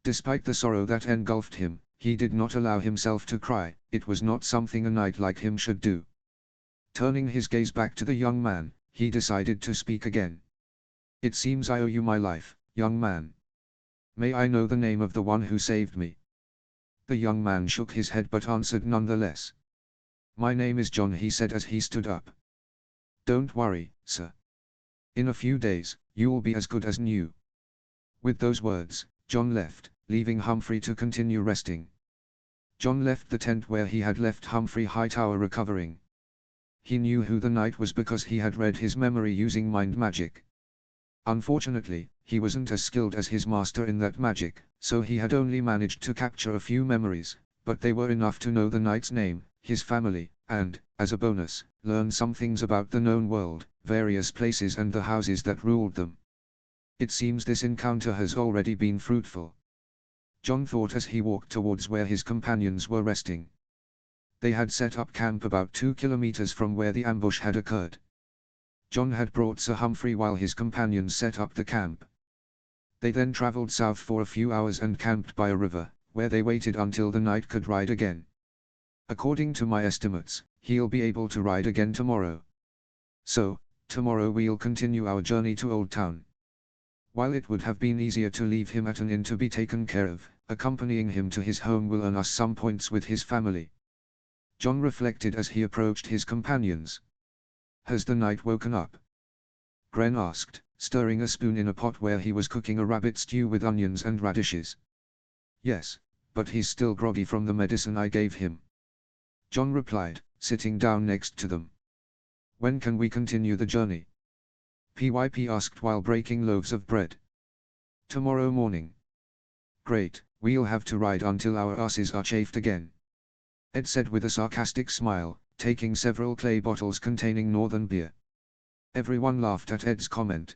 Despite the sorrow that engulfed him, he did not allow himself to cry. It was not something a knight like him should do. Turning his gaze back to the young man, he decided to speak again. "It seems I owe you my life, young man. May I know the name of the one who saved me?" The young man shook his head but answered nonetheless. "My name is John," he said as he stood up. "Don't worry, sir. In a few days, you will be as good as new." With those words, John left, leaving Humphrey to continue resting. John left the tent where he had left Humphrey Hightower recovering. He knew who the knight was because he had read his memory using mind magic. Unfortunately, he wasn't as skilled as his master in that magic, so he had only managed to capture a few memories, but they were enough to know the knight's name, his family, and, as a bonus, learn some things about the known world, various places and the houses that ruled them. It seems this encounter has already been fruitful. John thought as he walked towards where his companions were resting. They had set up camp about 2 kilometers from where the ambush had occurred. John had brought Sir Humphrey while his companions set up the camp. They then travelled south for a few hours and camped by a river, where they waited until the knight could ride again. According to my estimates, he'll be able to ride again tomorrow. So, tomorrow we'll continue our journey to Old Town. While it would have been easier to leave him at an inn to be taken care of, accompanying him to his home will earn us some points with his family. John reflected as he approached his companions. Has the knight woken up? Gren asked, stirring a spoon in a pot where he was cooking a rabbit stew with onions and radishes. Yes, but he's still groggy from the medicine I gave him. John replied, sitting down next to them. When can we continue the journey? PYP asked while breaking loaves of bread. Tomorrow morning. Great, we'll have to ride until our asses are chafed again. Ed said with a sarcastic smile, taking several clay bottles containing northern beer. Everyone laughed at Ed's comment.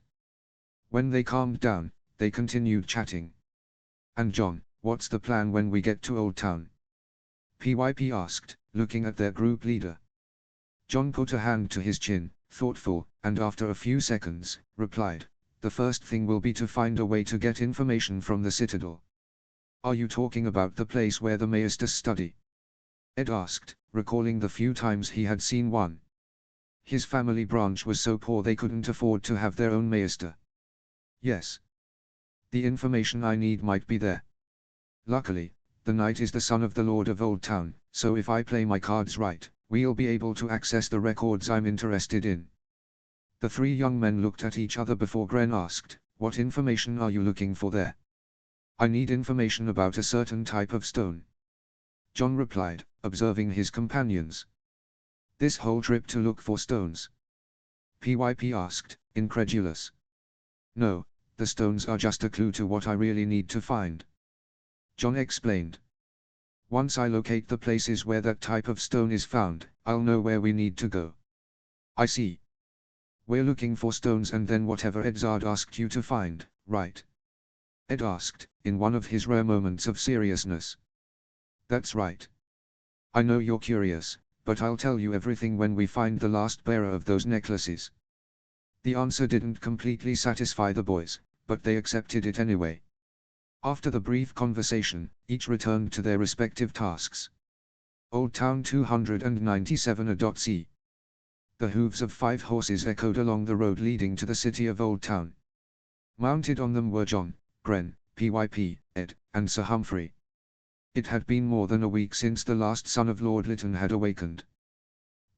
When they calmed down, they continued chatting. And John, what's the plan when we get to Old Town? PYP asked, looking at their group leader. John put a hand to his chin, thoughtful, and after a few seconds, replied, the first thing will be to find a way to get information from the Citadel. Are you talking about the place where the Maesters study? Ed asked, recalling the few times he had seen one. His family branch was so poor they couldn't afford to have their own Maester. Yes. The information I need might be there. Luckily, the knight is the son of the Lord of Old Town, so if I play my cards right, we'll be able to access the records I'm interested in. The three young men looked at each other before Gren asked, what information are you looking for there? I need information about a certain type of stone. John replied, observing his companions. This whole trip to look for stones? PYP asked, incredulous. No, the stones are just a clue to what I really need to find. John explained. Once I locate the places where that type of stone is found, I'll know where we need to go. I see. We're looking for stones and then whatever Edzard asked you to find, right? Ed asked, in one of his rare moments of seriousness. That's right. I know you're curious, but I'll tell you everything when we find the last bearer of those necklaces. The answer didn't completely satisfy the boys, but they accepted it anyway. After the brief conversation, each returned to their respective tasks. Old Town 297 The hooves of 5 horses echoed along the road leading to the city of Old Town. Mounted on them were John, Gren, PYP, Ed, and Sir Humphrey. It had been more than a week since the last son of Lord Lytton had awakened.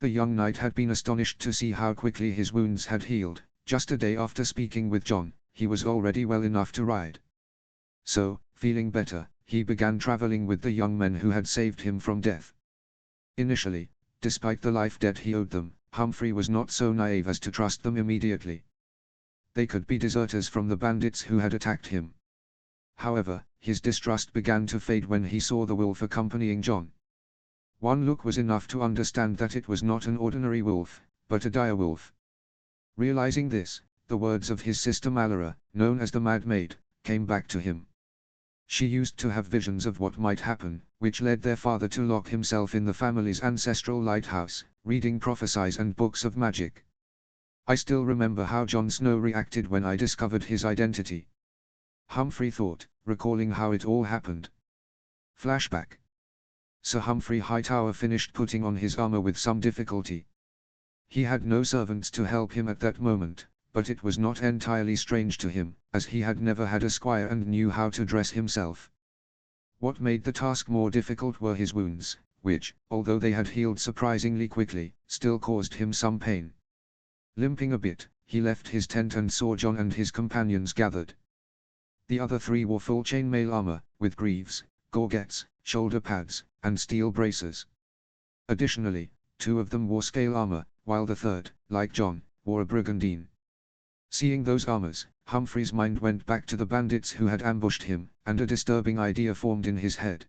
The young knight had been astonished to see how quickly his wounds had healed. Just a day after speaking with John, he was already well enough to ride. So, feeling better, he began traveling with the young men who had saved him from death. Initially, despite the life debt he owed them, Humphrey was not so naive as to trust them immediately. They could be deserters from the bandits who had attacked him. However, his distrust began to fade when he saw the wolf accompanying John. One look was enough to understand that it was not an ordinary wolf, but a dire wolf. Realizing this, the words of his sister Malara, known as the Mad Maid, came back to him. She used to have visions of what might happen, which led their father to lock himself in the family's ancestral lighthouse, reading prophecies and books of magic. I still remember how Jon Snow reacted when I discovered his identity. Humphrey thought, recalling how it all happened. Flashback. Sir Humphrey Hightower finished putting on his armor with some difficulty. He had no servants to help him at that moment, but it was not entirely strange to him, as he had never had a squire and knew how to dress himself. What made the task more difficult were his wounds, which, although they had healed surprisingly quickly, still caused him some pain. Limping a bit, he left his tent and saw John and his companions gathered. The other three wore full chainmail armor, with greaves, gorgets, shoulder pads, and steel bracers. Additionally, 2 of them wore scale armor, while the third, like John, wore a brigandine. Seeing those armors, Humphrey's mind went back to the bandits who had ambushed him, and a disturbing idea formed in his head.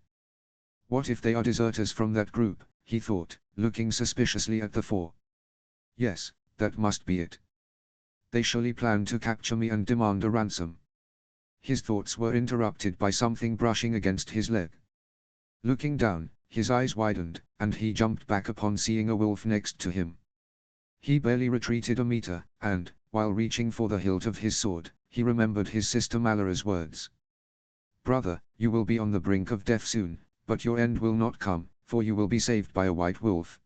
What if they are deserters from that group, he thought, looking suspiciously at the 4. Yes, that must be it. They surely plan to capture me and demand a ransom. His thoughts were interrupted by something brushing against his leg. Looking down, his eyes widened, and he jumped back upon seeing a wolf next to him. He barely retreated a meter, and, while reaching for the hilt of his sword, he remembered his sister Malara's words. "Brother, you will be on the brink of death soon, but your end will not come, for you will be saved by a white wolf."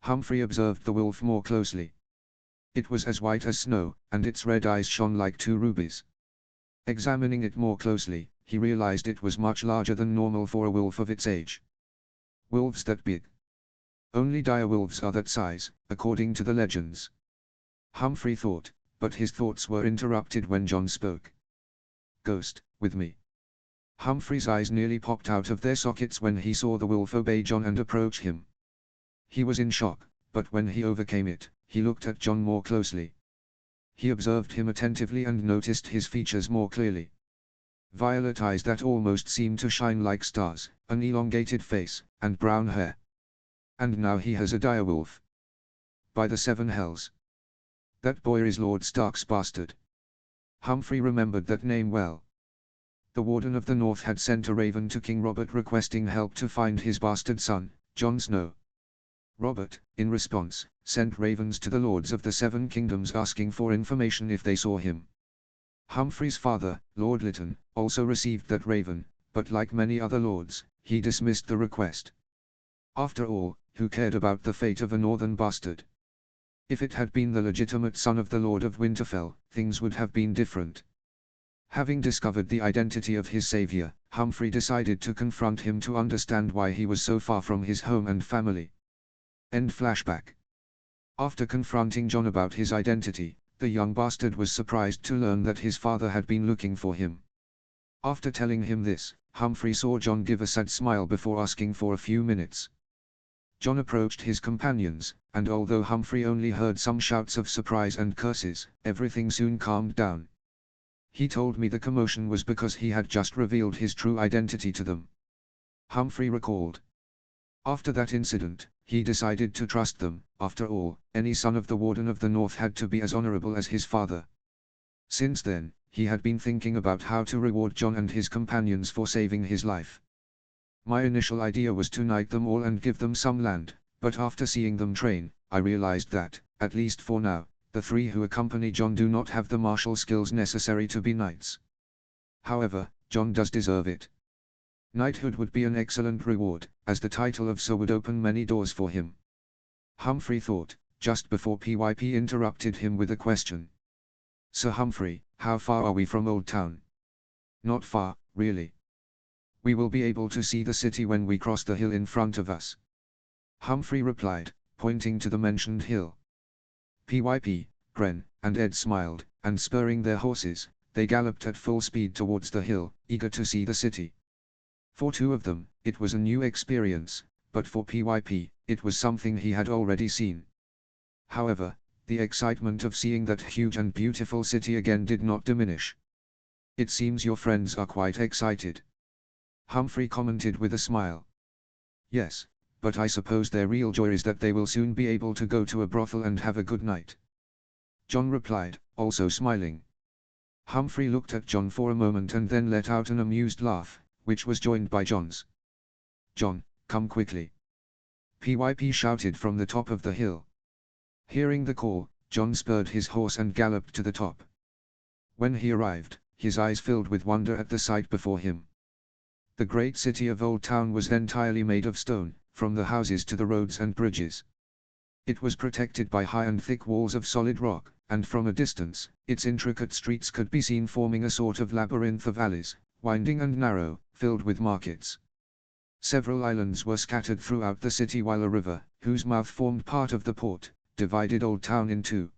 Humphrey observed the wolf more closely. It was as white as snow, and its red eyes shone like 2 rubies. Examining it more closely, he realized it was much larger than normal for a wolf of its age. Wolves that big? Only dire wolves are that size, according to the legends. Humphrey thought, but his thoughts were interrupted when John spoke. "Ghost, with me." Humphrey's eyes nearly popped out of their sockets when he saw the wolf obey John and approach him. He was in shock, but when he overcame it, he looked at John more closely. He observed him attentively and noticed his features more clearly. Violet eyes that almost seemed to shine like stars, an elongated face, and brown hair. And now he has a direwolf. By the 7 hells! That boy is Lord Stark's bastard. Humphrey remembered that name well. The Warden of the North had sent a raven to King Robert requesting help to find his bastard son, Jon Snow. Robert, in response, sent ravens to the lords of the 7 kingdoms asking for information if they saw him. Humphrey's father, Lord Lytton, also received that raven, but like many other lords, he dismissed the request. After all, who cared about the fate of a northern bastard? If it had been the legitimate son of the Lord of Winterfell, things would have been different. Having discovered the identity of his savior, Humphrey decided to confront him to understand why he was so far from his home and family. End flashback. After confronting John about his identity, the young bastard was surprised to learn that his father had been looking for him. After telling him this, Humphrey saw John give a sad smile before asking for a few minutes. John approached his companions, and although Humphrey only heard some shouts of surprise and curses, everything soon calmed down. "He told me the commotion was because he had just revealed his true identity to them," Humphrey recalled. After that incident, he decided to trust them. After all, any son of the Warden of the North had to be as honorable as his father. Since then, he had been thinking about how to reward John and his companions for saving his life. "My initial idea was to knight them all and give them some land, but after seeing them train, I realized that, at least for now, the 3 who accompany John do not have the martial skills necessary to be knights. However, John does deserve it. Knighthood would be an excellent reward, as the title of Sir would open many doors for him." Humphrey thought, just before PYP interrupted him with a question. "Sir Humphrey, how far are we from Old Town?" "Not far, really. We will be able to see the city when we cross the hill in front of us," Humphrey replied, pointing to the mentioned hill. PYP, Gren, and Ed smiled, and spurring their horses, they galloped at full speed towards the hill, eager to see the city. For 2 of them, it was a new experience, but for PYP, it was something he had already seen. However, the excitement of seeing that huge and beautiful city again did not diminish. "It seems your friends are quite excited," Humphrey commented with a smile. "Yes, but I suppose their real joy is that they will soon be able to go to a brothel and have a good night," John replied, also smiling. Humphrey looked at John for a moment and then let out an amused laugh, which was joined by John's. "John, come quickly," PYP shouted from the top of the hill. Hearing the call, John spurred his horse and galloped to the top. When he arrived, his eyes filled with wonder at the sight before him. The great city of Old Town was entirely made of stone, from the houses to the roads and bridges. It was protected by high and thick walls of solid rock, and from a distance, its intricate streets could be seen forming a sort of labyrinth of alleys, winding and narrow, filled with markets. Several islands were scattered throughout the city while a river, whose mouth formed part of the port, divided Old Town in 2.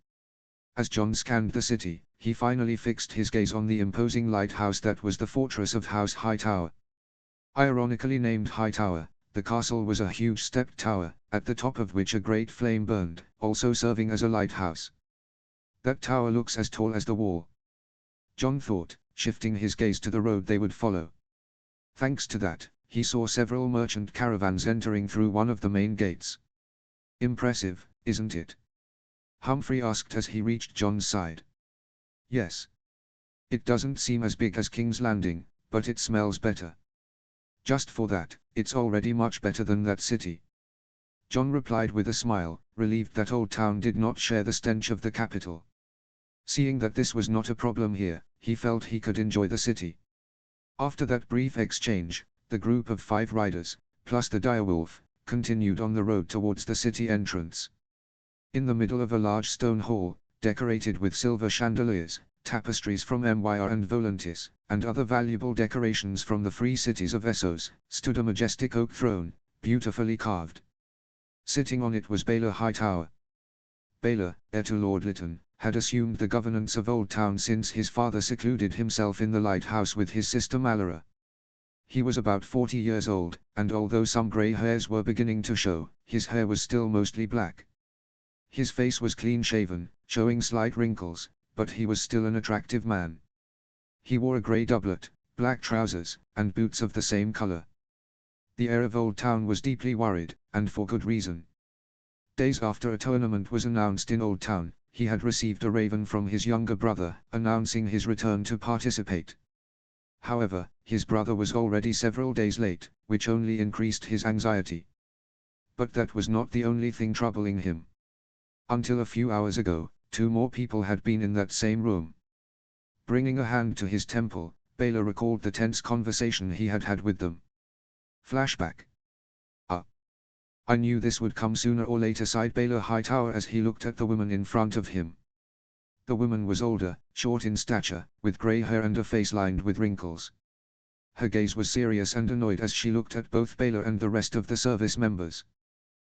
As John scanned the city, he finally fixed his gaze on the imposing lighthouse that was the fortress of House Hightower. Ironically named Hightower, the castle was a huge stepped tower, at the top of which a great flame burned, also serving as a lighthouse. That tower looks as tall as the wall, John thought, shifting his gaze to the road they would follow. Thanks to that, he saw several merchant caravans entering through one of the main gates. Impressive, isn't it? Humphrey asked as he reached John's side. Yes. It doesn't seem as big as King's Landing, but it smells better. Just for that, it's already much better than that city. John replied with a smile, relieved that Old Town did not share the stench of the capital. Seeing that this was not a problem here, he felt he could enjoy the city. After that brief exchange, the group of 5 riders, plus the direwolf, continued on the road towards the city entrance. In the middle of a large stone hall, decorated with silver chandeliers, tapestries from Myr and Volantis, and other valuable decorations from the free cities of Essos, stood a majestic oak throne, beautifully carved. Sitting on it was Baelor Hightower. Baelor, heir to Lord Lytton, had assumed the governance of Old Town since his father secluded himself in the lighthouse with his sister Malara. He was about 40 years old, and although some grey hairs were beginning to show, his hair was still mostly black. His face was clean-shaven, showing slight wrinkles, but he was still an attractive man. He wore a grey doublet, black trousers, and boots of the same color. The heir of Old Town was deeply worried, and for good reason. Days after a tournament was announced in Old Town, he had received a raven from his younger brother, announcing his return to participate. However, his brother was already several days late, which only increased his anxiety. But that was not the only thing troubling him. Until a few hours ago, 2 more people had been in that same room. Bringing a hand to his temple, Baelor recalled the tense conversation he had had with them. Flashback. I knew this would come sooner or later, sighed Baelor Hightower as he looked at the woman in front of him. The woman was older, short in stature, with grey hair and a face lined with wrinkles. Her gaze was serious and annoyed as she looked at both Baelor and the rest of the service members.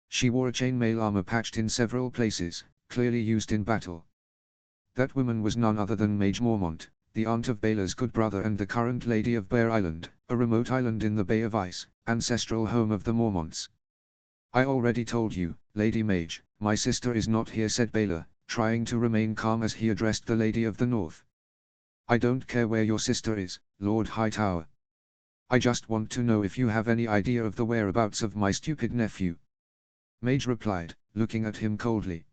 She wore a chainmail armor patched in several places, clearly used in battle. That woman was none other than Mage Mormont, the aunt of Baelor's good brother and the current lady of Bear Island, a remote island in the Bay of Ice, ancestral home of the Mormonts. I already told you, Lady Mage, my sister is not here, said Baelor, trying to remain calm as he addressed the Lady of the North. I don't care where your sister is, Lord Hightower. I just want to know if you have any idea of the whereabouts of my stupid nephew. Mage replied, looking at him coldly.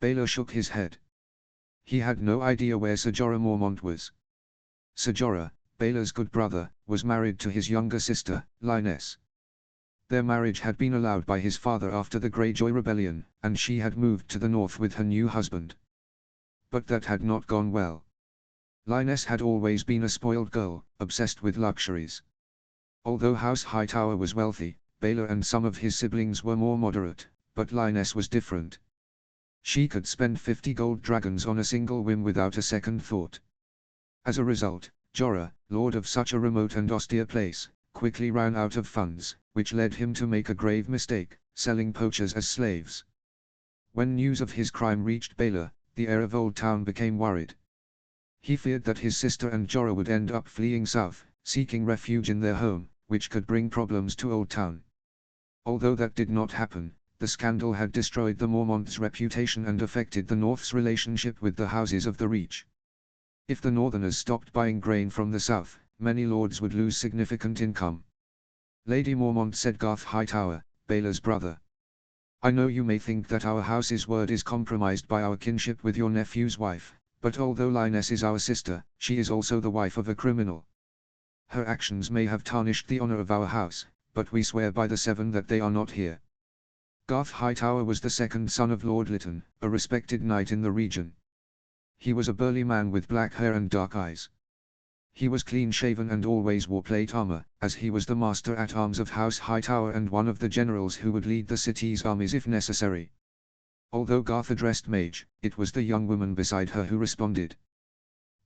Baelor shook his head. He had no idea where Ser Jorah Mormont was. Ser Jorah, Baelor's good brother, was married to his younger sister, Lyonesse. Their marriage had been allowed by his father after the Greyjoy Rebellion, and she had moved to the north with her new husband. But that had not gone well. Lyonesse had always been a spoiled girl, obsessed with luxuries. Although House Hightower was wealthy, Baelor and some of his siblings were more moderate, but Lyonesse was different. She could spend 50 gold dragons on a single whim without a second thought. As a result, Jorah, lord of such a remote and austere place, quickly ran out of funds, which led him to make a grave mistake, selling poachers as slaves. When news of his crime reached Baelor, the heir of Old Town became worried. He feared that his sister and Jorah would end up fleeing south, seeking refuge in their home, which could bring problems to Old Town. Although that did not happen, the scandal had destroyed the Mormonts' reputation and affected the North's relationship with the houses of the Reach. If the Northerners stopped buying grain from the south, many lords would lose significant income. Lady Mormont, said Garth Hightower, Baelor's brother. I know you may think that our house's word is compromised by our kinship with your nephew's wife, but although Lyonesse is our sister, she is also the wife of a criminal. Her actions may have tarnished the honor of our house, but we swear by the Seven that they are not here. Garth Hightower was the second son of Lord Lytton, a respected knight in the region. He was a burly man with black hair and dark eyes. He was clean-shaven and always wore plate armor, as he was the master-at-arms of House Hightower and one of the generals who would lead the city's armies if necessary. Although Garth addressed Mage, it was the young woman beside her who responded.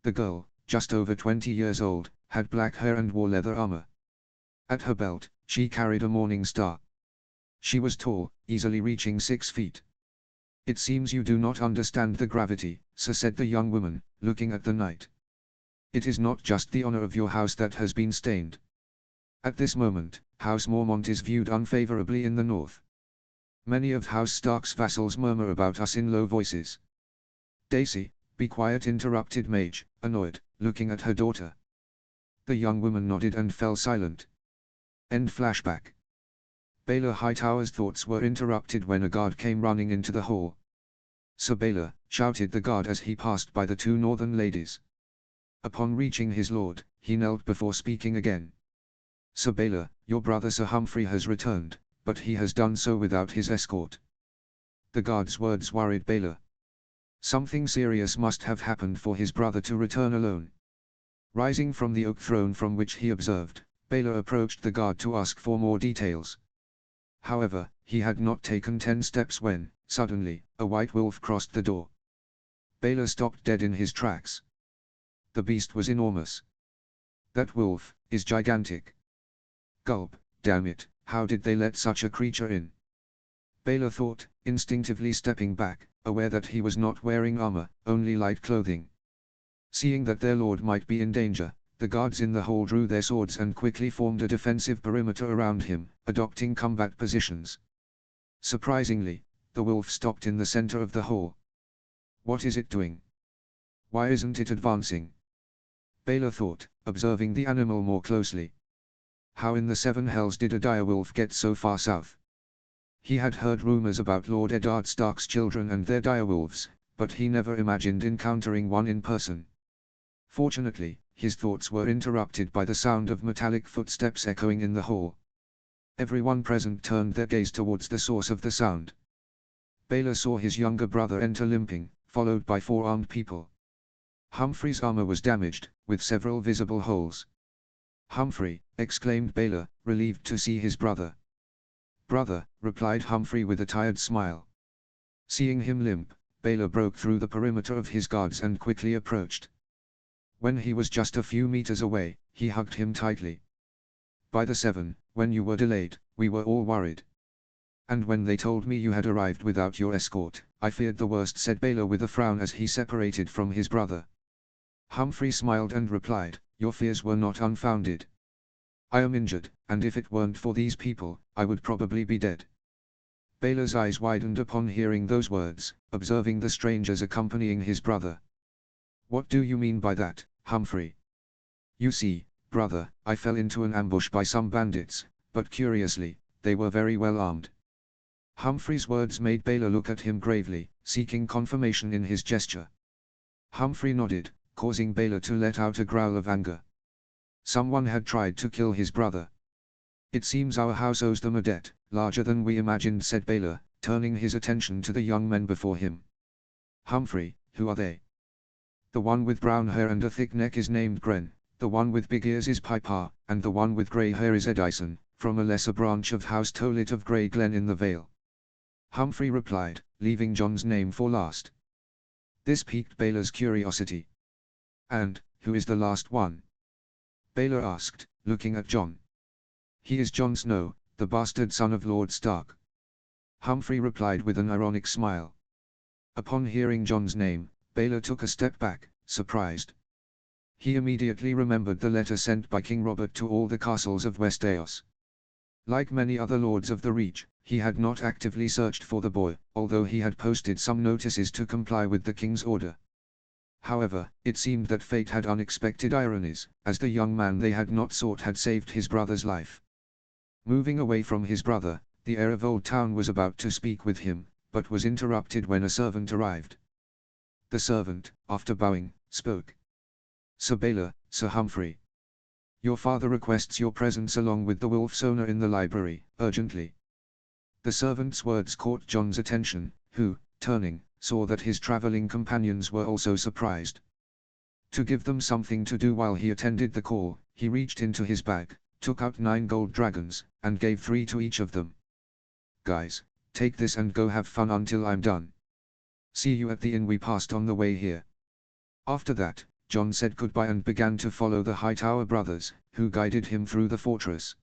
The girl, just over 20 years old, had black hair and wore leather armor. At her belt, she carried a morning star. She was tall, easily reaching 6 feet. "It seems you do not understand the gravity, sir," said the young woman, looking at the knight. "It is not just the honor of your house that has been stained. At this moment, House Mormont is viewed unfavorably in the north. Many of House Stark's vassals murmur about us in low voices." "Daisy, be quiet," interrupted Mage, annoyed, looking at her daughter. The young woman nodded and fell silent. End flashback. Baelor Hightower's thoughts were interrupted when a guard came running into the hall. "Sir Baelor," shouted the guard as he passed by the two northern ladies. Upon reaching his lord, he knelt before speaking again. "Sir Baelor, your brother Sir Humphrey has returned, but he has done so without his escort." The guard's words worried Baelor. Something serious must have happened for his brother to return alone. Rising from the oak throne from which he observed, Baelor approached the guard to ask for more details. However, he had not taken 10 steps when, suddenly, a white wolf crossed the door. Baelor stopped dead in his tracks. The beast was enormous. "That wolf is gigantic. Gulp, damn it, how did they let such a creature in?" Baelor thought, instinctively stepping back, aware that he was not wearing armor, only light clothing. Seeing that their lord might be in danger, the guards in the hall drew their swords and quickly formed a defensive perimeter around him, adopting combat positions. Surprisingly, the wolf stopped in the center of the hall. "What is it doing? Why isn't it advancing?" Baelor thought, observing the animal more closely. How in the seven hells did a direwolf get so far south? He had heard rumors about Lord Eddard Stark's children and their direwolves, but he never imagined encountering one in person. Fortunately, his thoughts were interrupted by the sound of metallic footsteps echoing in the hall. Everyone present turned their gaze towards the source of the sound. Baelor saw his younger brother enter limping, followed by 4 armed people. Humphrey's armor was damaged, with several visible holes. "Humphrey," exclaimed Baelor, relieved to see his brother. "Brother," replied Humphrey with a tired smile. Seeing him limp, Baelor broke through the perimeter of his guards and quickly approached. When he was just a few meters away, he hugged him tightly. "By the 7, when you were delayed, we were all worried. And when they told me you had arrived without your escort, I feared the worst," said Baelor with a frown as he separated from his brother. Humphrey smiled and replied, "Your fears were not unfounded. I am injured, and if it weren't for these people, I would probably be dead." Baelor's eyes widened upon hearing those words, observing the strangers accompanying his brother. "What do you mean by that, Humphrey?" "You see, brother, I fell into an ambush by some bandits, but curiously, they were very well armed." Humphrey's words made Baelor look at him gravely, seeking confirmation in his gesture. Humphrey nodded, causing Baelor to let out a growl of anger. Someone had tried to kill his brother. "It seems our house owes them a debt, larger than we imagined," said Baelor, turning his attention to the young men before him. "Humphrey, who are they?" "The one with brown hair and a thick neck is named Gren, the one with big ears is Piper, and the one with grey hair is Edison, from a lesser branch of House Tollett of Grey Glen in the Vale," Humphrey replied, leaving John's name for last. This piqued Baelor's curiosity. "And, who is the last one?" Baelor asked, looking at John. "He is Jon Snow, the bastard son of Lord Stark," Humphrey replied with an ironic smile. Upon hearing Jon's name, Baelor took a step back, surprised. He immediately remembered the letter sent by King Robert to all the castles of Westeros. Like many other lords of the Reach, he had not actively searched for the boy, although he had posted some notices to comply with the king's order. However, it seemed that fate had unexpected ironies, as the young man they had not sought had saved his brother's life. Moving away from his brother, the heir of Old Town was about to speak with him, but was interrupted when a servant arrived. The servant, after bowing, spoke. "Sir Baelor, Sir Humphrey. Your father requests your presence along with the wolf's owner in the library, urgently." The servant's words caught John's attention, who, turning, saw that his traveling companions were also surprised. To give them something to do while he attended the call, he reached into his bag, took out 9 gold dragons, and gave 3 to each of them. "Guys, take this and go have fun until I'm done. See you at the inn we passed on the way here." After that, John said goodbye and began to follow the Hightower brothers, who guided him through the fortress.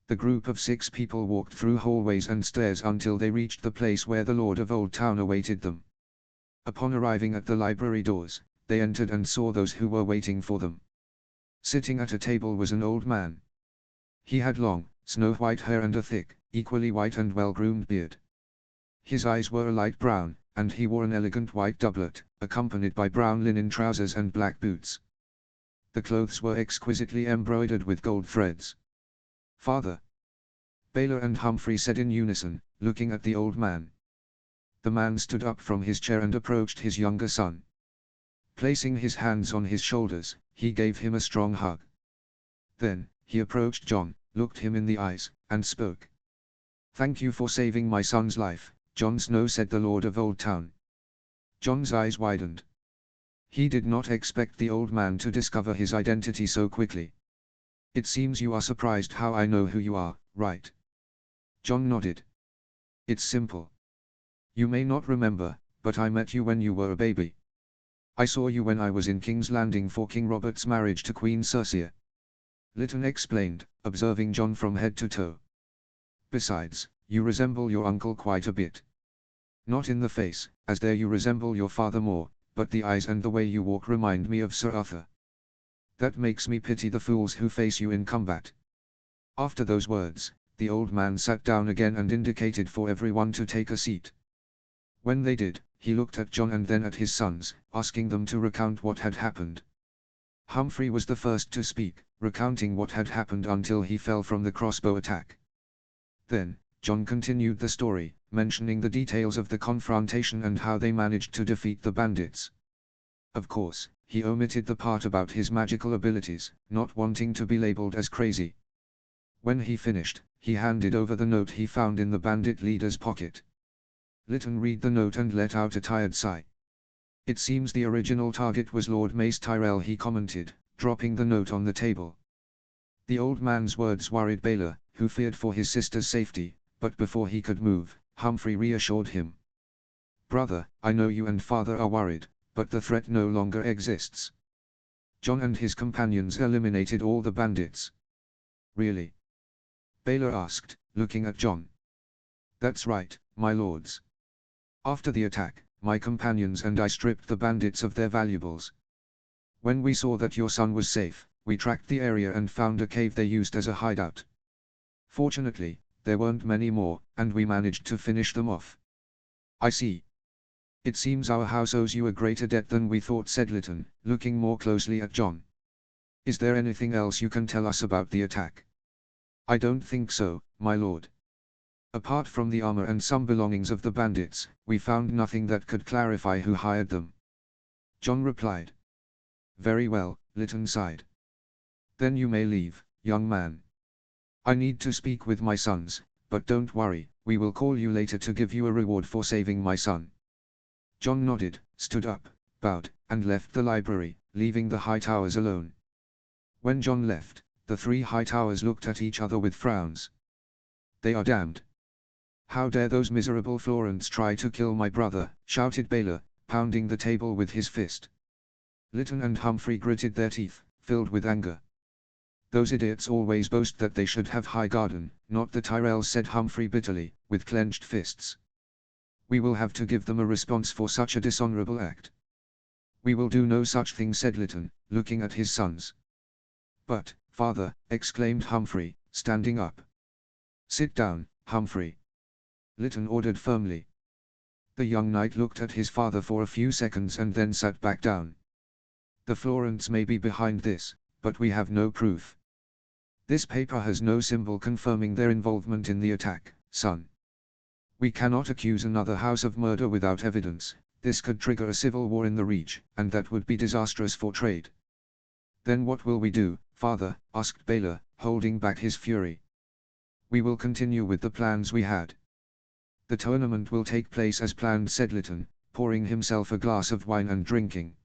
The group of 6 people walked through hallways and stairs until they reached the place where the Lord of Old Town awaited them. Upon arriving at the library doors, they entered and saw those who were waiting for them. Sitting at a table was an old man. He had long, snow-white hair and a thick, equally white and well-groomed beard. His eyes were a light brown, and he wore an elegant white doublet, accompanied by brown linen trousers and black boots. The clothes were exquisitely embroidered with gold threads. "Father!" Baylor and Humphrey said in unison, looking at the old man. The man stood up from his chair and approached his younger son. Placing his hands on his shoulders, he gave him a strong hug. Then, he approached John, looked him in the eyes, and spoke. "Thank you for saving my son's life, Jon Snow," said the Lord of Old Town. Jon's eyes widened. He did not expect the old man to discover his identity so quickly. "It seems you are surprised how I know who you are, right?" Jon nodded. "It's simple. You may not remember, but I met you when you were a baby. I saw you when I was in King's Landing for King Robert's marriage to Queen Cersei," Lytton explained, observing Jon from head to toe. "Besides, you resemble your uncle quite a bit. Not in the face, as there you resemble your father more, but the eyes and the way you walk remind me of Sir Arthur. That makes me pity the fools who face you in combat." After those words, the old man sat down again and indicated for everyone to take a seat. When they did, he looked at Jon and then at his sons, asking them to recount what had happened. Humphrey was the first to speak, recounting what had happened until he fell from the crossbow attack. Then, Jon continued the story, mentioning the details of the confrontation and how they managed to defeat the bandits. Of course, he omitted the part about his magical abilities, not wanting to be labeled as crazy. When he finished, he handed over the note he found in the bandit leader's pocket. Lytton read the note and let out a tired sigh. "It seems the original target was Lord Mace Tyrell," he commented, dropping the note on the table. The old man's words worried Baylor, who feared for his sister's safety, but before he could move, Humphrey reassured him. "Brother, I know you and father are worried, but the threat no longer exists. Jon and his companions eliminated all the bandits." "Really?" Baylor asked, looking at Jon. "That's right, my lords. After the attack, my companions and I stripped the bandits of their valuables. When we saw that your son was safe, we tracked the area and found a cave they used as a hideout. Fortunately, there weren't many more, and we managed to finish them off." "I see. It seems our house owes you a greater debt than we thought," said Lytton, looking more closely at Jon. "Is there anything else you can tell us about the attack?" "I don't think so, my lord. Apart from the armor and some belongings of the bandits, we found nothing that could clarify who hired them," Jon replied. "Very well," Lytton sighed. "Then you may leave, young man. I need to speak with my sons, but don't worry, we will call you later to give you a reward for saving my son." Jon nodded, stood up, bowed, and left the library, leaving the Hightowers alone. When Jon left, the 3 Hightowers looked at each other with frowns. "They are damned. How dare those miserable Florents try to kill my brother," shouted Baylor, pounding the table with his fist. Lytton and Humphrey gritted their teeth, filled with anger. "Those idiots always boast that they should have Highgarden, not the Tyrells," said Humphrey bitterly, with clenched fists. "We will have to give them a response for such a dishonorable act." "We will do no such thing," said Lytton, looking at his sons. "But, father," exclaimed Humphrey, standing up. "Sit down, Humphrey," Lytton ordered firmly. The young knight looked at his father for a few seconds and then sat back down. "The Florents may be behind this, but we have no proof. This paper has no symbol confirming their involvement in the attack, son. We cannot accuse another house of murder without evidence. This could trigger a civil war in the Reach, and that would be disastrous for trade." "Then what will we do, father?" asked Baylor, holding back his fury. "We will continue with the plans we had. The tournament will take place as planned," said Lytton, pouring himself a glass of wine and drinking.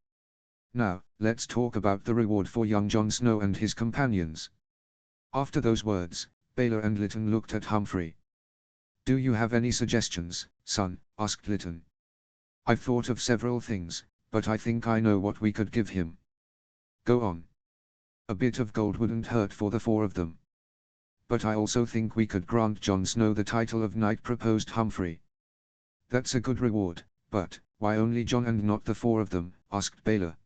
"Now, let's talk about the reward for young Jon Snow and his companions." After those words, Baylor and Lytton looked at Humphrey. "Do you have any suggestions, son?" asked Lytton. "I've thought of several things, but I think I know what we could give him." "Go on." "A bit of gold wouldn't hurt for the 4 of them." But I also think we could grant Jon Snow the title of Knight, proposed Humphrey. That's a good reward, but why only Jon and not the four of them? Asked Baelor.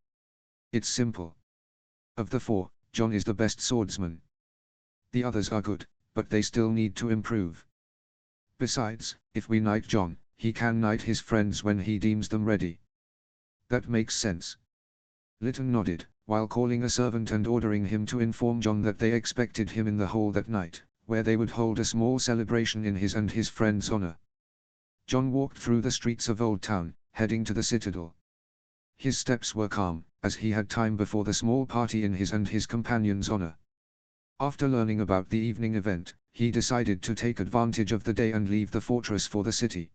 It's simple. Of the four, Jon is the best swordsman. The others are good, but they still need to improve. Besides, if we knight Jon, he can knight his friends when he deems them ready. That makes sense. Lytton nodded, while calling a servant and ordering him to inform Jon that they expected him in the hall that night, where they would hold a small celebration in his and his friends' honor. Jon walked through the streets of Old Town, heading to the citadel. His steps were calm, as he had time before the small party in his and his companions' honor. After learning about the evening event, he decided to take advantage of the day and leave the fortress for the city.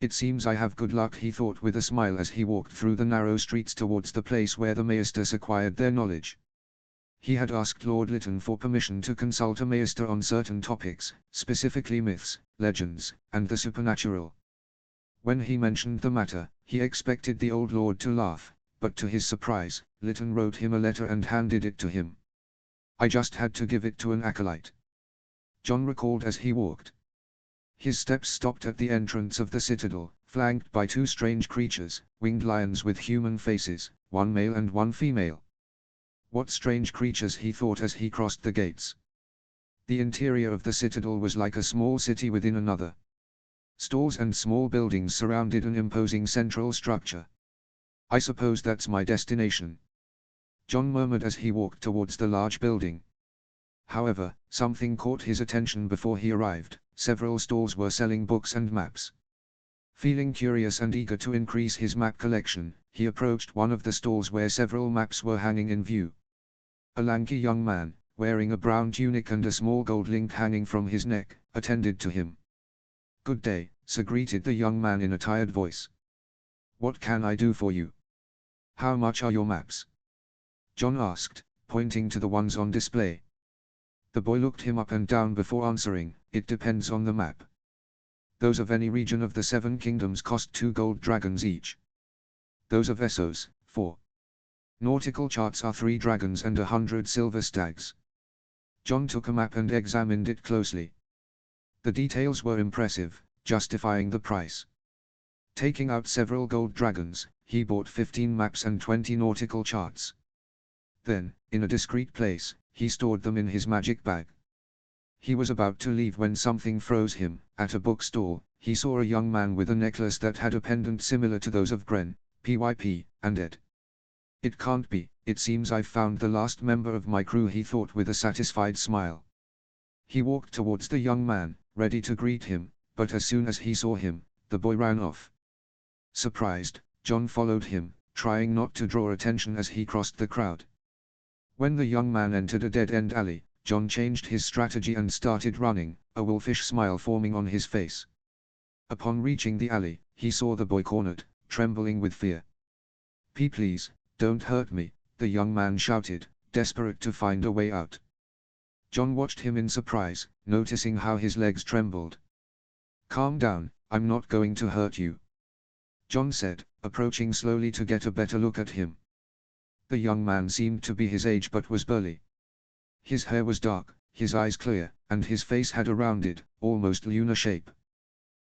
It seems I have good luck, he thought with a smile as he walked through the narrow streets towards the place where the maesters acquired their knowledge. He had asked Lord Lytton for permission to consult a maester on certain topics, specifically myths, legends, and the supernatural. When he mentioned the matter, he expected the old lord to laugh, but to his surprise, Lytton wrote him a letter and handed it to him. I just had to give it to an acolyte. Jon recalled as he walked. His steps stopped at the entrance of the citadel, flanked by two strange creatures, winged lions with human faces, one male and one female. What strange creatures, he thought as he crossed the gates. The interior of the citadel was like a small city within another. Stores and small buildings surrounded an imposing central structure. I suppose that's my destination, Jon murmured as he walked towards the large building. However, something caught his attention before he arrived. Several stalls were selling books and maps. Feeling curious and eager to increase his map collection, he approached one of the stalls where several maps were hanging in view. A lanky young man, wearing a brown tunic and a small gold link hanging from his neck, attended to him. Good day, sir, greeted the young man in a tired voice. What can I do for you? How much are your maps? Jon asked, pointing to the ones on display. The boy looked him up and down before answering, it depends on the map. Those of any region of the 7 kingdoms cost 2 gold dragons each. Those of Essos, 4. Nautical charts are 3 dragons and 100 silver stags. Jon took a map and examined it closely. The details were impressive, justifying the price. Taking out several gold dragons, he bought 15 maps and 20 nautical charts. Then, in a discreet place, he stored them in his magic bag. He was about to leave when something froze him. At a bookstore, he saw a young man with a necklace that had a pendant similar to those of Gren, Pyp, and Ed. It can't be, it seems I've found the last member of my crew, he thought with a satisfied smile. He walked towards the young man, ready to greet him, but as soon as he saw him, the boy ran off. Surprised, Jon followed him, trying not to draw attention as he crossed the crowd. When the young man entered a dead-end alley, Jon changed his strategy and started running, a wolfish smile forming on his face. Upon reaching the alley, he saw the boy cornered, trembling with fear. Please, don't hurt me, the young man shouted, desperate to find a way out. Jon watched him in surprise, noticing how his legs trembled. Calm down, I'm not going to hurt you, Jon said, approaching slowly to get a better look at him. The young man seemed to be his age but was burly. His hair was dark, his eyes clear, and his face had a rounded, almost lunar shape.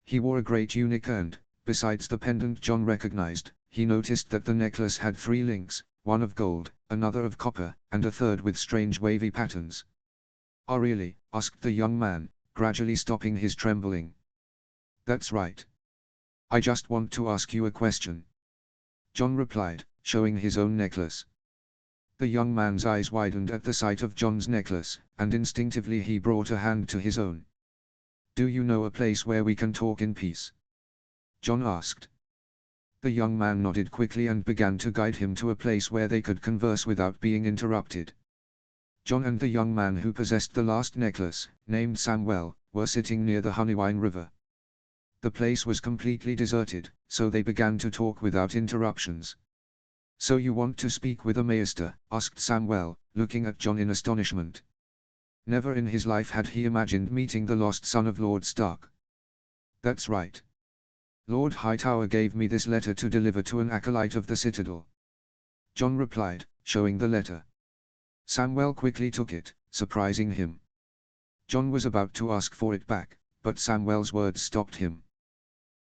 He wore a great tunic and, besides the pendant Jon recognized, he noticed that the necklace had 3 links, one of gold, another of copper, and a third with strange wavy patterns. "Ah, really?" asked the young man, gradually stopping his trembling. "That's right. I just want to ask you a question," Jon replied, showing his own necklace. The young man's eyes widened at the sight of Jon's necklace, and instinctively he brought a hand to his own. "Do you know a place where we can talk in peace?" Jon asked. The young man nodded quickly and began to guide him to a place where they could converse without being interrupted. Jon and the young man who possessed the last necklace, named Samwell, were sitting near the Honeywine River. The place was completely deserted, so they began to talk without interruptions. "So you want to speak with a maester?" asked Samwell, looking at Jon in astonishment. Never in his life had he imagined meeting the lost son of Lord Stark. "That's right. Lord Hightower gave me this letter to deliver to an acolyte of the Citadel," Jon replied, showing the letter. Samwell quickly took it, surprising him. John was about to ask for it back, but Samwell's words stopped him.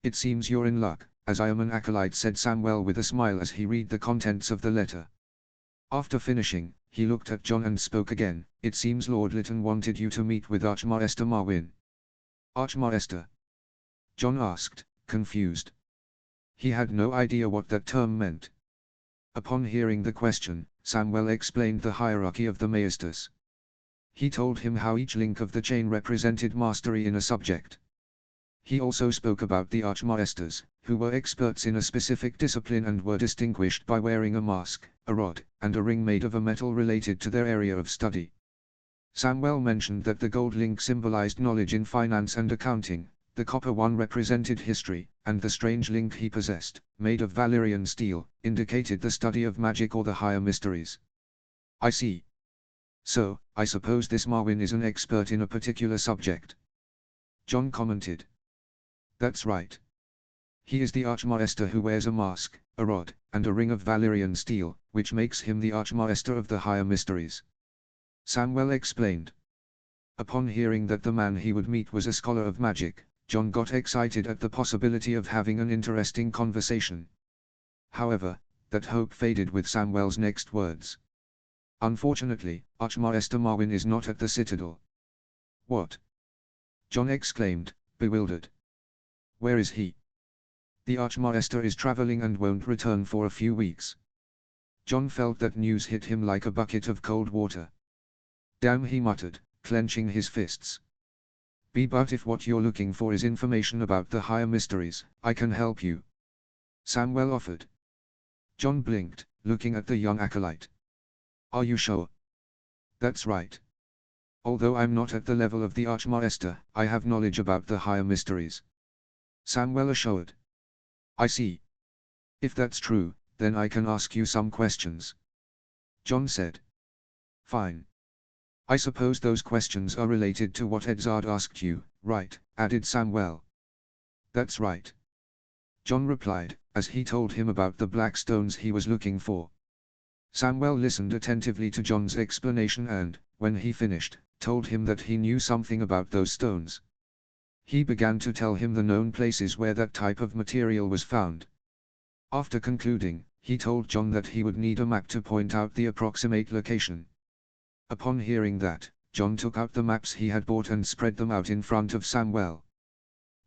"It seems you're in luck, as I am an acolyte," said Samwell with a smile as he read the contents of the letter. After finishing, he looked at John and spoke again. "It seems Lord Lytton wanted you to meet with Archmaester Marwyn." "Archmaester?" John asked, confused. He had no idea what that term meant. Upon hearing the question, Samwell explained the hierarchy of the maesters. He told him how each link of the chain represented mastery in a subject. He also spoke about the archmaesters, who were experts in a specific discipline and were distinguished by wearing a mask, a rod, and a ring made of a metal related to their area of study. Samwell mentioned that the gold link symbolized knowledge in finance and accounting, the copper one represented history, and the strange link he possessed, made of Valyrian steel, indicated the study of magic or the higher mysteries. "I see. So, I suppose this Marwyn is an expert in a particular subject," John commented. "That's right. He is the Archmaester who wears a mask, a rod, and a ring of Valyrian steel, which makes him the Archmaester of the higher mysteries," Samwell explained. Upon hearing that the man he would meet was a scholar of magic, John got excited at the possibility of having an interesting conversation. However, that hope faded with Samwell's next words. "Unfortunately, Archmaester Marwyn is not at the Citadel." "What?" John exclaimed, bewildered. "Where is he?" "The Archmaester is traveling and won't return for a few weeks." John felt that news hit him like a bucket of cold water. "Damn," he muttered, clenching his fists. "But if what you're looking for is information about the higher mysteries, I can help you," Samwell offered. John blinked, looking at the young acolyte. "Are you sure?" "That's right. Although I'm not at the level of the Archmaester, I have knowledge about the higher mysteries," Samwell assured. "I see. If that's true, then I can ask you some questions," John said. "Fine. I suppose those questions are related to what Edzard asked you, right?" added Samwell. "That's right," John replied, as he told him about the black stones he was looking for. Samwell listened attentively to John's explanation and, when he finished, told him that he knew something about those stones. He began to tell him the known places where that type of material was found. After concluding, he told John that he would need a map to point out the approximate location. Upon hearing that, John took out the maps he had bought and spread them out in front of Samwell.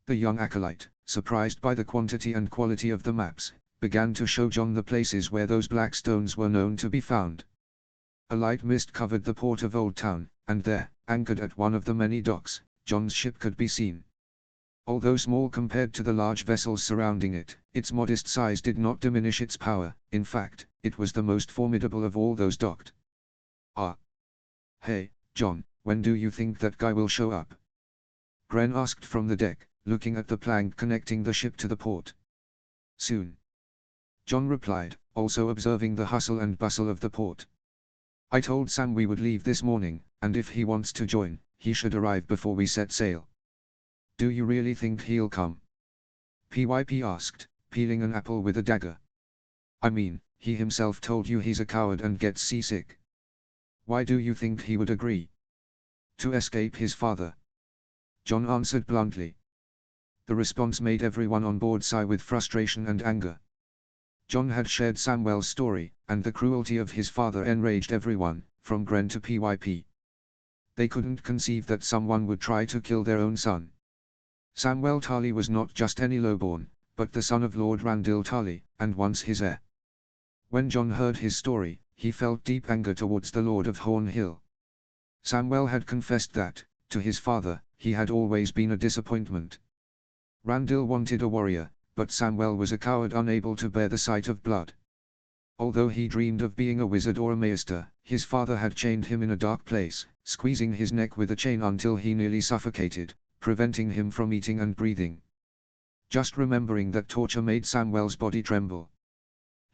The young acolyte, surprised by the quantity and quality of the maps, began to show John the places where those black stones were known to be found. A light mist covered the port of Old Town, and there, anchored at one of the many docks, John's ship could be seen. Although small compared to the large vessels surrounding it, its modest size did not diminish its power. In fact, it was the most formidable of all those docked. "Ah. Hey, John, when do you think that guy will show up?" Gren asked from the deck, looking at the plank connecting the ship to the port. "Soon," John replied, also observing the hustle and bustle of the port. "I told Sam we would leave this morning, and if he wants to join, he should arrive before we set sail." "Do you really think he'll come?" PYP asked, peeling an apple with a dagger. "I mean, he himself told you he's a coward and gets seasick. Why do you think he would agree?" "To escape his father," John answered bluntly. The response made everyone on board sigh with frustration and anger. John had shared Samwell's story, and the cruelty of his father enraged everyone, from Gren to PYP. They couldn't conceive that someone would try to kill their own son. Samwell Tarly was not just any lowborn, but the son of Lord Randil Tarly, and once his heir. When John heard his story, he felt deep anger towards the Lord of Horn Hill. Samwell had confessed that, to his father, he had always been a disappointment. Randil wanted a warrior, but Samwell was a coward unable to bear the sight of blood. Although he dreamed of being a wizard or a maester, his father had chained him in a dark place, squeezing his neck with a chain until he nearly suffocated, preventing him from eating and breathing. Just remembering that torture made Samwell's body tremble.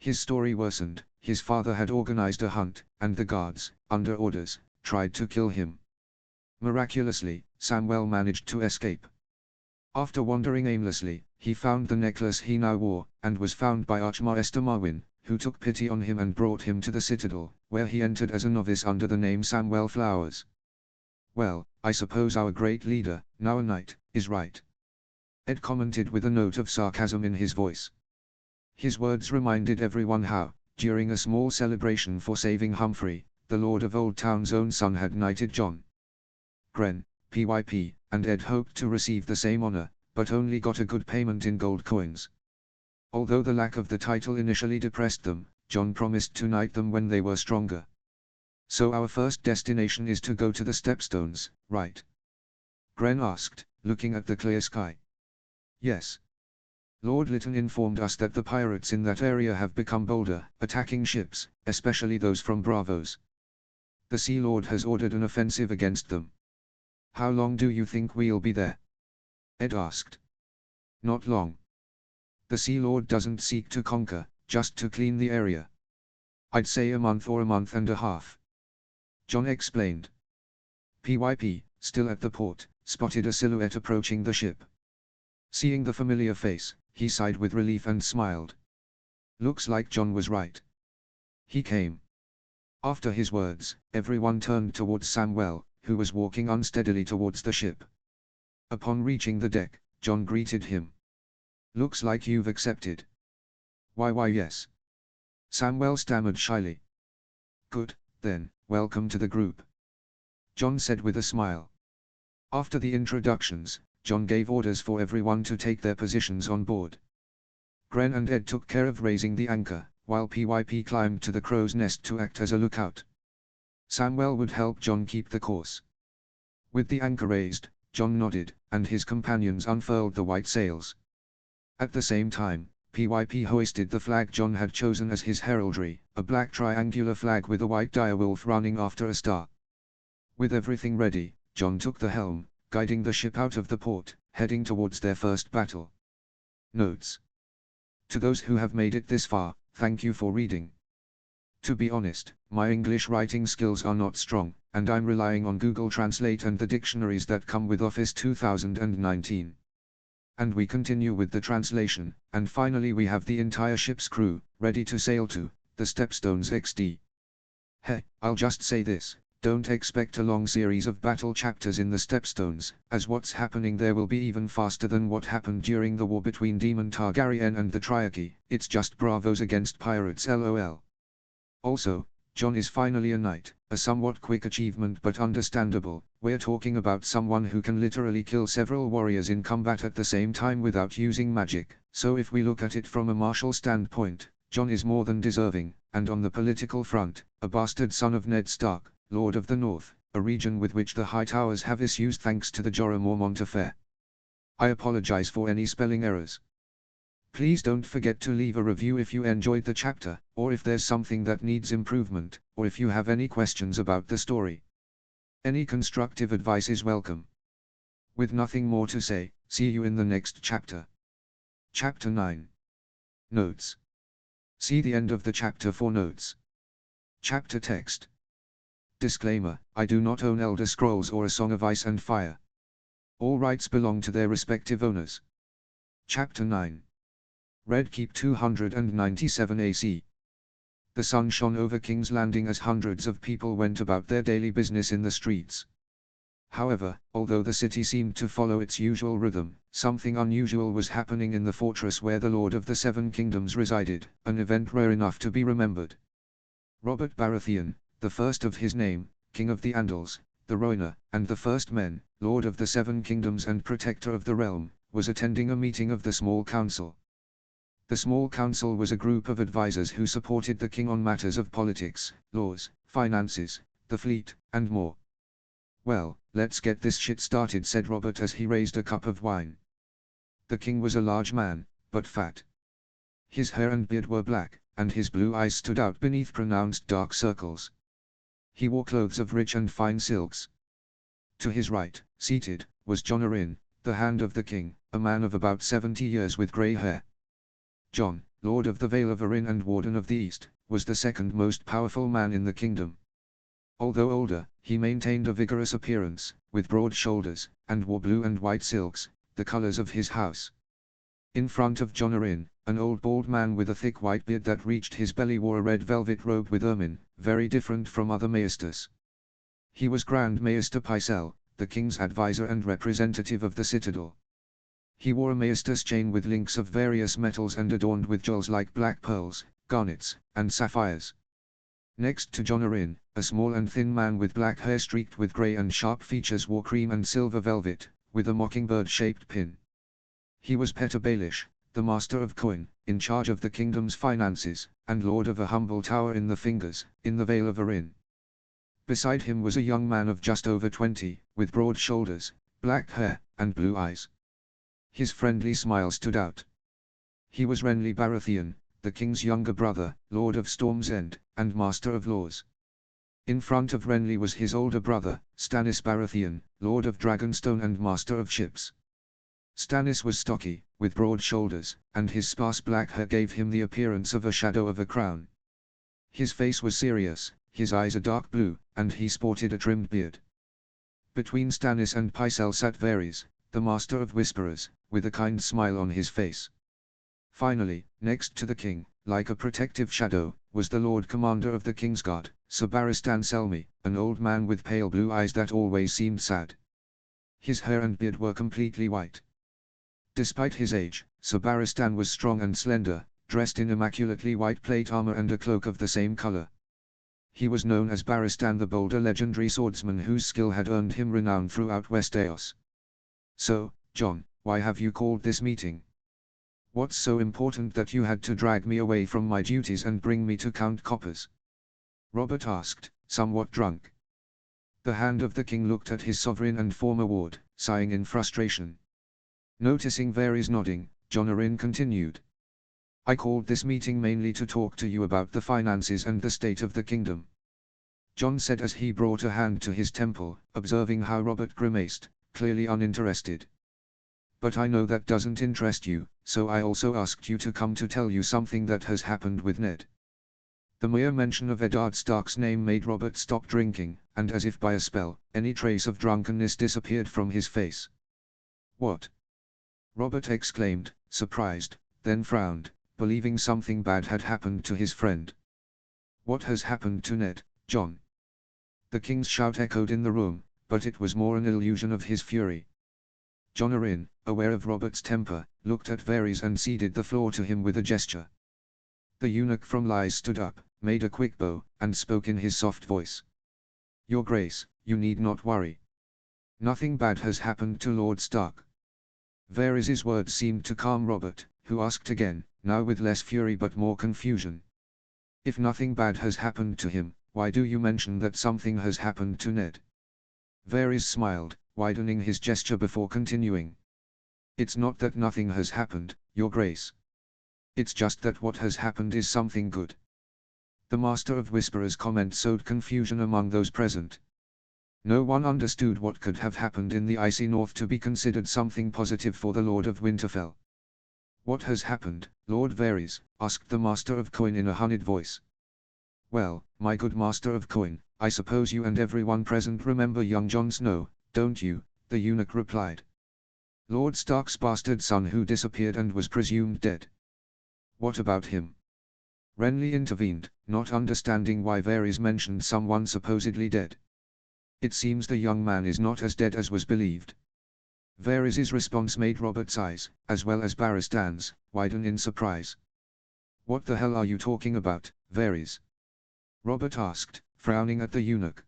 His story worsened. His father had organized a hunt, and the guards, under orders, tried to kill him. Miraculously, Samwell managed to escape. After wandering aimlessly, he found the necklace he now wore, and was found by Archmaester Marwyn, who took pity on him and brought him to the Citadel, where he entered as a novice under the name Samwell Flowers. Well, I suppose our great leader, now a knight, is right. Ed commented with a note of sarcasm in his voice. His words reminded everyone how, during a small celebration for saving Humphrey, the Lord of Old Town's own son had knighted John. Gren, PYP, and Ed hoped to receive the same honor, but only got a good payment in gold coins. Although the lack of the title initially depressed them, John promised to knight them when they were stronger. So our first destination is to go to the Stepstones, right? Gren asked, looking at the clear sky. Yes. Lord Lytton informed us that the pirates in that area have become bolder, attacking ships, especially those from Bravos. The Sea Lord has ordered an offensive against them. How long do you think we'll be there? Ed asked. Not long. The Sea Lord doesn't seek to conquer, just to clean the area. I'd say a month or a month and a half. John explained. PYP, still at the port, spotted a silhouette approaching the ship. Seeing the familiar face, he sighed with relief and smiled. Looks like John was right. He came. After his words, everyone turned towards Samwell, who was walking unsteadily towards the ship. Upon reaching the deck, John greeted him. Looks like you've accepted. Why yes. Samwell stammered shyly. Good, then, welcome to the group. John said with a smile. After the introductions, John gave orders for everyone to take their positions on board. Gren and Ed took care of raising the anchor, while PYP climbed to the crow's nest to act as a lookout. Samwell would help John keep the course. With the anchor raised, John nodded, and his companions unfurled the white sails. At the same time, PYP hoisted the flag John had chosen as his heraldry, a black triangular flag with a white direwolf running after a star. With everything ready, John took the helm, guiding the ship out of the port, heading towards their first battle. Notes. To those who have made it this far, thank you for reading. To be honest, my English writing skills are not strong, and I'm relying on Google Translate and the dictionaries that come with Office 2019. And we continue with the translation, and finally we have the entire ship's crew, ready to sail to the Stepstones XD. Hey, I'll just say this, don't expect a long series of battle chapters in the Stepstones, as what's happening there will be even faster than what happened during the war between Daemon Targaryen and the Triarchy. It's just Bravos against pirates lol. Also, John is finally a knight, a somewhat quick achievement but understandable. We're talking about someone who can literally kill several warriors in combat at the same time without using magic, so if we look at it from a martial standpoint, John is more than deserving. And on the political front, a bastard son of Ned Stark, Lord of the North, a region with which the Hightowers have issues thanks to the Jorah Mormont affair. I apologize for any spelling errors. Please don't forget to leave a review if you enjoyed the chapter, or if there's something that needs improvement, or if you have any questions about the story. Any constructive advice is welcome. With nothing more to say, see you in the next chapter. Chapter 9. Notes. See the end of the chapter for notes. Chapter text. Disclaimer, I do not own Elder Scrolls or A Song of Ice and Fire. All rights belong to their respective owners. Chapter 9. Red Keep 297 AC. The sun shone over King's Landing as hundreds of people went about their daily business in the streets. However, although the city seemed to follow its usual rhythm, something unusual was happening in the fortress where the Lord of the Seven Kingdoms resided, an event rare enough to be remembered. Robert Baratheon, the first of his name, King of the Andals, the Rhoynar, and the First Men, Lord of the Seven Kingdoms and Protector of the Realm, was attending a meeting of the Small Council. The Small Council was a group of advisors who supported the king on matters of politics, laws, finances, the fleet, and more. Well, let's get this shit started, said Robert as he raised a cup of wine. The king was a large man, but fat. His hair and beard were black, and his blue eyes stood out beneath pronounced dark circles. He wore clothes of rich and fine silks. To his right, seated, was Jon Arryn, the Hand of the King, a man of about 70 years with grey hair. Jon, Lord of the Vale of Arryn and Warden of the East, was the second most powerful man in the kingdom. Although older, he maintained a vigorous appearance, with broad shoulders, and wore blue and white silks, the colors of his house. In front of Jon Arryn, an old bald man with a thick white beard that reached his belly wore a red velvet robe with ermine, very different from other maesters. He was Grand Maester Pycelle, the king's advisor and representative of the citadel. He wore a maester's chain with links of various metals and adorned with jewels like black pearls, garnets, and sapphires. Next to Jonarin, a small and thin man with black hair streaked with grey and sharp features wore cream and silver velvet, with a mockingbird-shaped pin. He was Petter Baelish, the master of Coin, in charge of the kingdom's finances, and lord of a humble tower in the Fingers, in the Vale of Arryn. Beside him was a young man of just over 20, with broad shoulders, black hair, and blue eyes. His friendly smile stood out. He was Renly Baratheon, the king's younger brother, Lord of Storm's End, and Master of Laws. In front of Renly was his older brother, Stannis Baratheon, Lord of Dragonstone and Master of Ships. Stannis was stocky, with broad shoulders, and his sparse black hair gave him the appearance of a shadow of a crown. His face was serious, his eyes a dark blue, and he sported a trimmed beard. Between Stannis and Pycelle sat Varys, the Master of Whisperers, with a kind smile on his face. Finally, next to the king, like a protective shadow, was the Lord Commander of the Kingsguard, Sir Barristan Selmy, an old man with pale blue eyes that always seemed sad. His hair and beard were completely white. Despite his age, Sir Barristan was strong and slender, dressed in immaculately white plate armor and a cloak of the same color. He was known as Barristan the Bold, a legendary swordsman whose skill had earned him renown throughout Westeros. "So, Jon, why have you called this meeting? What's so important that you had to drag me away from my duties and bring me to Count Copper's?" Robert asked, somewhat drunk. The Hand of the King looked at his sovereign and former ward, sighing in frustration. Noticing Varys nodding, Jon Arryn continued. "I called this meeting mainly to talk to you about the finances and the state of the kingdom," Jon said as he brought a hand to his temple, observing how Robert grimaced, clearly uninterested. "But I know that doesn't interest you, so I also asked you to come to tell you something that has happened with Ned." The mere mention of Eddard Stark's name made Robert stop drinking, and as if by a spell, any trace of drunkenness disappeared from his face. "What?" Robert exclaimed, surprised, then frowned, believing something bad had happened to his friend. "What has happened to Ned, Jon?" The king's shout echoed in the room, but it was more an illusion of his fury. Jon Arryn, aware of Robert's temper, looked at Varys and ceded the floor to him with a gesture. The eunuch from Lys stood up, made a quick bow, and spoke in his soft voice. "Your Grace, you need not worry. Nothing bad has happened to Lord Stark." Varys's words seemed to calm Robert, who asked again, now with less fury but more confusion. "If nothing bad has happened to him, why do you mention that something has happened to Ned?" Varys smiled, widening his gesture before continuing. "It's not that nothing has happened, Your Grace. It's just that what has happened is something good." The Master of Whisperers' comment sowed confusion among those present. No one understood what could have happened in the icy north to be considered something positive for the Lord of Winterfell. "What has happened, Lord Varys?" asked the Master of Coin in a honeyed voice. "Well, my good Master of Coin, I suppose you and everyone present remember young Jon Snow, don't you?" the eunuch replied. "Lord Stark's bastard son who disappeared and was presumed dead." "What about him?" Renly intervened, not understanding why Varys mentioned someone supposedly dead. "It seems the young man is not as dead as was believed." Varys's response made Robert's eyes, as well as Barristan's, widen in surprise. "What the hell are you talking about, Varys?" Robert asked, frowning at the eunuch.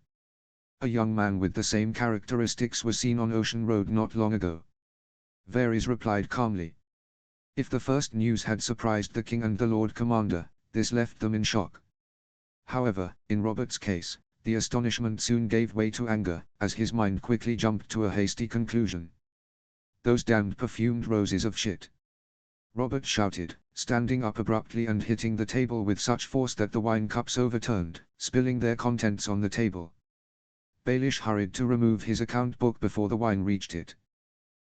"A young man with the same characteristics was seen on Ocean Road not long ago." Varys replied calmly. If the first news had surprised the king and the Lord Commander, this left them in shock. However, in Robert's case, the astonishment soon gave way to anger, as his mind quickly jumped to a hasty conclusion. "Those damned perfumed roses of shit!" Robert shouted, standing up abruptly and hitting the table with such force that the wine cups overturned, spilling their contents on the table. Baelish hurried to remove his account book before the wine reached it.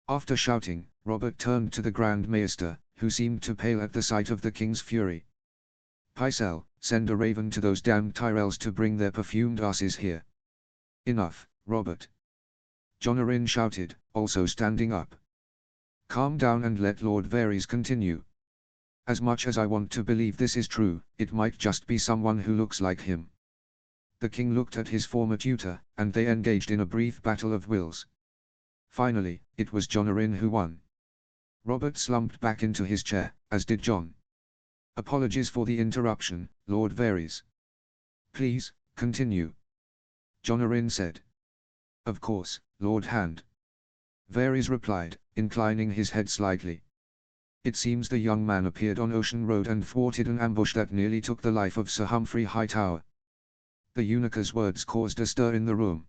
After shouting, Robert turned to the Grand Maester, who seemed to pale at the sight of the king's fury. "Pycelle, send a raven to those damned Tyrells to bring their perfumed asses here." "Enough, Robert," Jon Arryn shouted, also standing up. "Calm down and let Lord Varys continue. As much as I want to believe this is true, it might just be someone who looks like him." The king looked at his former tutor, and they engaged in a brief battle of wills. Finally, it was Jonarin who won. Robert slumped back into his chair, as did John. Apologies for the interruption, Lord Varys. Please, continue. Jonarin said. Of course, Lord Hand. Varys replied, inclining his head slightly. It seems the young man appeared on Ocean Road and thwarted an ambush that nearly took the life of Sir Humphrey Hightower. The eunuch's words caused a stir in the room.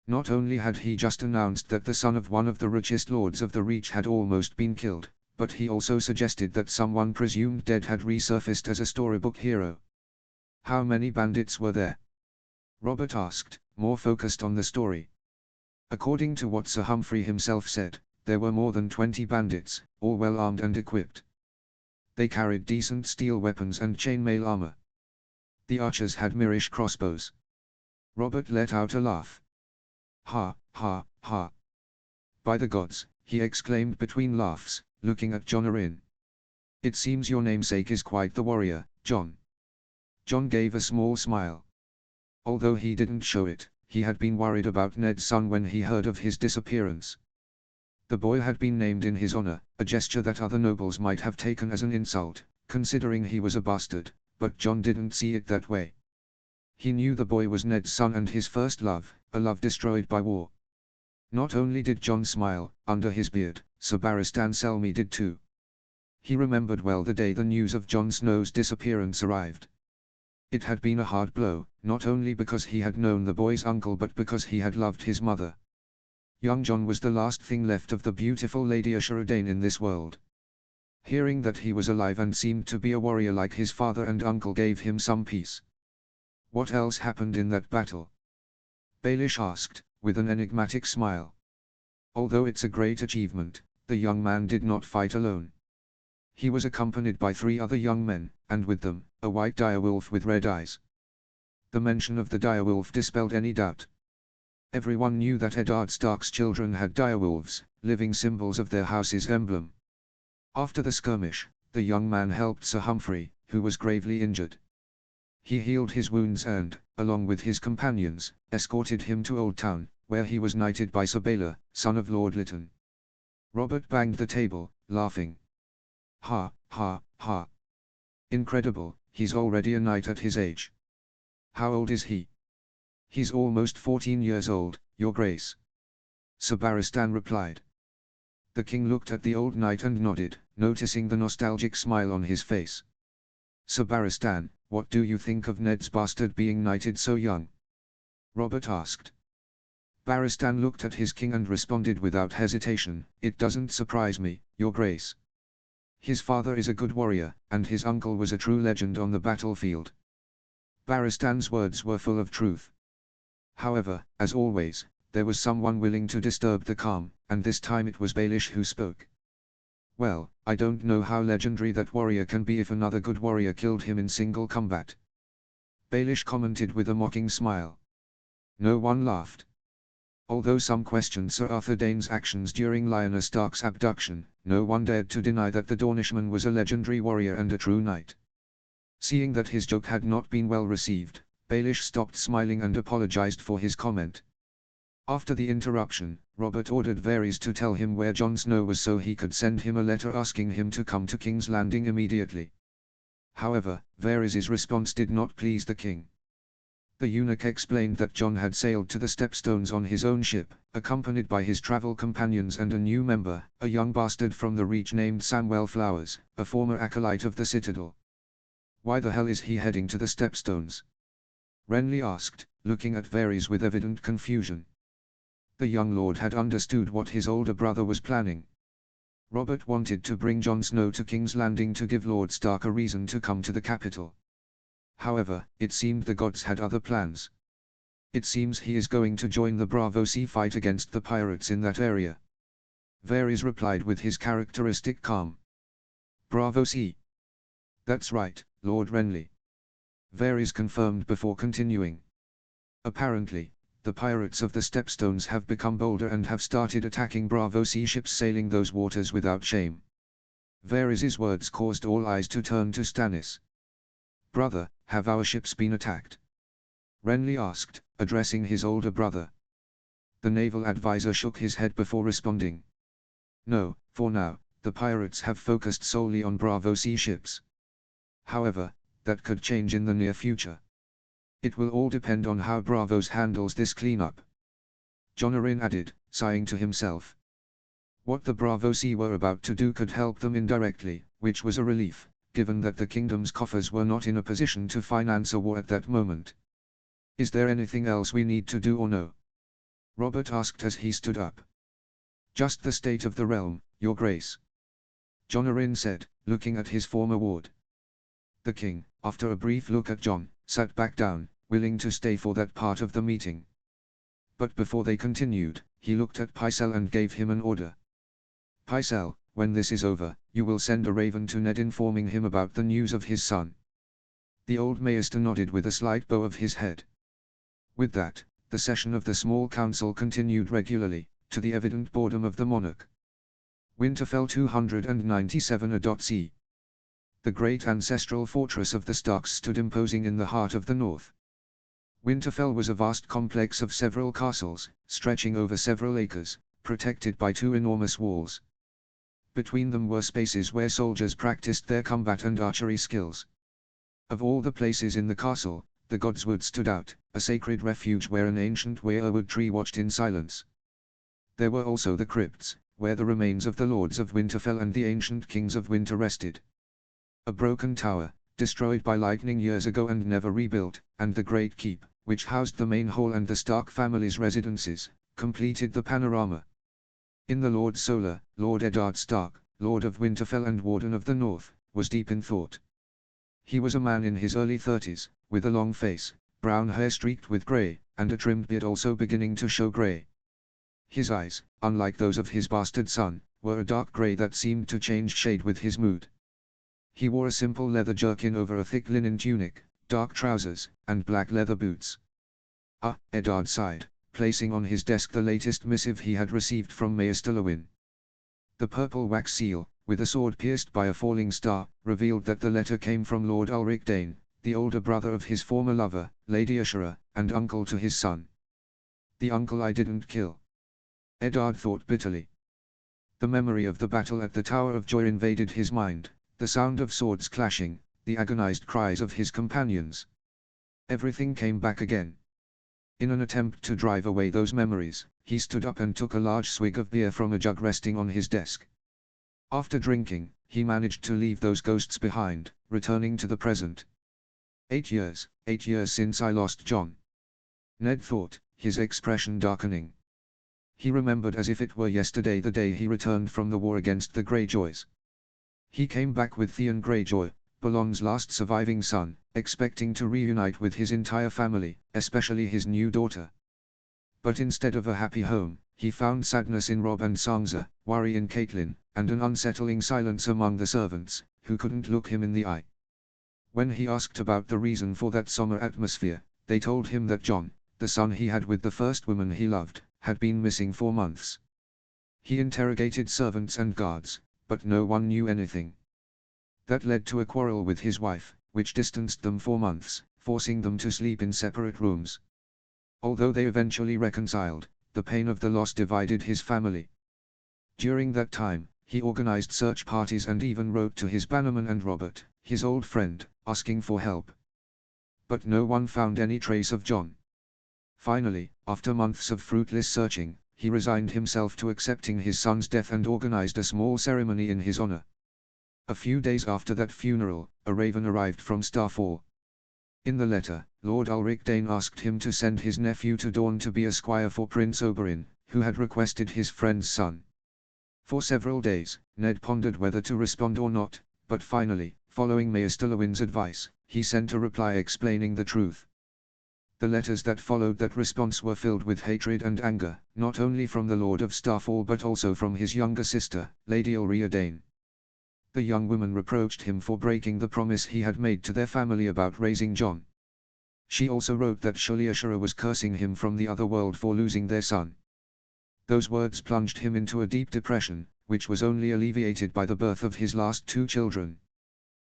Not only had he just announced that the son of one of the richest lords of the Reach had almost been killed, but he also suggested that someone presumed dead had resurfaced as a storybook hero. How many bandits were there? Robert asked, more focused on the story. According to what Sir Humphrey himself said, there were more than 20 bandits, all well armed and equipped. They carried decent steel weapons and chainmail armor. The archers had Mirish crossbows. Robert let out a laugh. Ha, ha, ha. By the gods, he exclaimed between laughs, looking at Jonarin. It seems your namesake is quite the warrior, John. John gave a small smile. Although he didn't show it, he had been worried about Ned's son when he heard of his disappearance. The boy had been named in his honor, a gesture that other nobles might have taken as an insult, considering he was a bastard, but John didn't see it that way. He knew the boy was Ned's son and his first love, a love destroyed by war. Not only did John smile, under his beard, Sir Barristan Selmy did too. He remembered well the day the news of Jon Snow's disappearance arrived. It had been a hard blow, not only because he had known the boy's uncle but because he had loved his mother. Young Jon was the last thing left of the beautiful Lady Ashara in this world. Hearing that he was alive and seemed to be a warrior like his father and uncle gave him some peace. What else happened in that battle? Baelish asked, with an enigmatic smile. Although it's a great achievement, the young man did not fight alone. He was accompanied by 3 other young men, and with them, a white direwolf with red eyes. The mention of the direwolf dispelled any doubt. Everyone knew that Eddard Stark's children had direwolves, living symbols of their house's emblem. After the skirmish, the young man helped Sir Humphrey, who was gravely injured. He healed his wounds and, along with his companions, escorted him to Old Town, where he was knighted by Sir Baelor, son of Lord Lytton. Robert banged the table, laughing. Ha, ha, ha. Incredible, he's already a knight at his age. How old is he? He's almost 14 years old, Your Grace. Sir Barristan replied. The king looked at the old knight and nodded, noticing the nostalgic smile on his face. Sir Barristan, what do you think of Ned's bastard being knighted so young? Robert asked. Barristan looked at his king and responded without hesitation, it doesn't surprise me, Your Grace. His father is a good warrior, and his uncle was a true legend on the battlefield. Barristan's words were full of truth. However, as always, there was someone willing to disturb the calm, and this time it was Baelish who spoke. Well, I don't know how legendary that warrior can be if another good warrior killed him in single combat. Baelish commented with a mocking smile. No one laughed. Although some questioned Sir Arthur Dayne's actions during Lyanna Stark's abduction, no one dared to deny that the Dornishman was a legendary warrior and a true knight. Seeing that his joke had not been well received, Baelish stopped smiling and apologized for his comment. After the interruption, Robert ordered Varys to tell him where Jon Snow was so he could send him a letter asking him to come to King's Landing immediately. However, Varys's response did not please the king. The eunuch explained that Jon had sailed to the Stepstones on his own ship, accompanied by his travel companions and a new member, a young bastard from the Reach named Samwell Flowers, a former acolyte of the Citadel. Why the hell is he heading to the Stepstones? Renly asked, looking at Varys with evident confusion. The young lord had understood what his older brother was planning. Robert wanted to bring Jon Snow to King's Landing to give Lord Stark a reason to come to the capital. However, it seemed the gods had other plans. It seems he is going to join the Braavosi fight against the pirates in that area. Varys replied with his characteristic calm. Braavosi. That's right, Lord Renly. Varys confirmed before continuing. Apparently, the pirates of the Stepstones have become bolder and have started attacking Braavosi ships sailing those waters without shame. Varys's words caused all eyes to turn to Stannis. Brother, have our ships been attacked? Renly asked, addressing his older brother. The naval advisor shook his head before responding. No, for now, the pirates have focused solely on Bravo Sea ships. However, that could change in the near future. It will all depend on how Bravos handles this cleanup. Jonarin added, sighing to himself. What the Bravo Sea were about to do could help them indirectly, which was a relief, given that the kingdom's coffers were not in a position to finance a war at that moment. Is there anything else we need to do or no? Robert asked as he stood up. Just the state of the realm, Your Grace. Jonarin said, looking at his former ward. The king, after a brief look at John, sat back down, willing to stay for that part of the meeting. But before they continued, he looked at Pycelle and gave him an order. Pycelle, when this is over, you will send a raven to Ned informing him about the news of his son. The old Maester nodded with a slight bow of his head. With that, the session of the small council continued regularly, to the evident boredom of the monarch. Winterfell 297 c. The great ancestral fortress of the Starks stood imposing in the heart of the north. Winterfell was a vast complex of several castles, stretching over several acres, protected by two enormous walls. Between them were spaces where soldiers practiced their combat and archery skills. Of all the places in the castle, the Godswood stood out, a sacred refuge where an ancient weirwood tree watched in silence. There were also the crypts, where the remains of the lords of Winterfell and the ancient kings of Winter rested. A broken tower, destroyed by lightning years ago and never rebuilt, and the Great Keep, which housed the main hall and the Stark family's residences, completed the panorama. In the Lord Solar, Lord Eddard Stark, Lord of Winterfell and Warden of the North, was deep in thought. He was a man in his early 30s, with a long face, brown hair streaked with grey, and a trimmed beard also beginning to show grey. His eyes, unlike those of his bastard son, were a dark grey that seemed to change shade with his mood. He wore a simple leather jerkin over a thick linen tunic, dark trousers, and black leather boots. Ah, Eddard sighed, placing on his desk the latest missive he had received from Maester Lewin. The purple wax seal, with a sword pierced by a falling star, revealed that the letter came from Lord Ulric Dane, the older brother of his former lover, Lady Ashura, and uncle to his son. The uncle I didn't kill. Eddard thought bitterly. The memory of the battle at the Tower of Joy invaded his mind, the sound of swords clashing, the agonized cries of his companions. Everything came back again. In an attempt to drive away those memories, he stood up and took a large swig of beer from a jug resting on his desk. After drinking, he managed to leave those ghosts behind, returning to the present. 8 years since I lost John. Ned thought, his expression darkening. He remembered as if it were yesterday the day he returned from the war against the Greyjoys. He came back with Theon Greyjoy, Balon's last surviving son, expecting to reunite with his entire family, especially his new daughter. But instead of a happy home, he found sadness in Robb and Sansa, worry in Catelyn, and an unsettling silence among the servants, who couldn't look him in the eye. When he asked about the reason for that somber atmosphere, they told him that John, the son he had with the first woman he loved, had been missing for months. He interrogated servants and guards, but no one knew anything. That led to a quarrel with his wife, which distanced them for months, forcing them to sleep in separate rooms. Although they eventually reconciled, the pain of the loss divided his family. During that time, he organized search parties and even wrote to his bannerman and Robert, his old friend, asking for help. But no one found any trace of John. Finally, after months of fruitless searching, he resigned himself to accepting his son's death and organized a small ceremony in his honor. A few days after that funeral, a raven arrived from Starfall. In the letter, Lord Ulric Dane asked him to send his nephew to Dorne to be a squire for Prince Oberyn, who had requested his friend's son. For several days, Ned pondered whether to respond or not, but finally, following Maester Lewin's advice, he sent a reply explaining the truth. The letters that followed that response were filled with hatred and anger, not only from the Lord of Starfall but also from his younger sister, Lady Elrea Dane. The young woman reproached him for breaking the promise he had made to their family about raising John. She also wrote that Shirley Ashura was cursing him from the other world for losing their son. Those words plunged him into a deep depression, which was only alleviated by the birth of his last 2 children.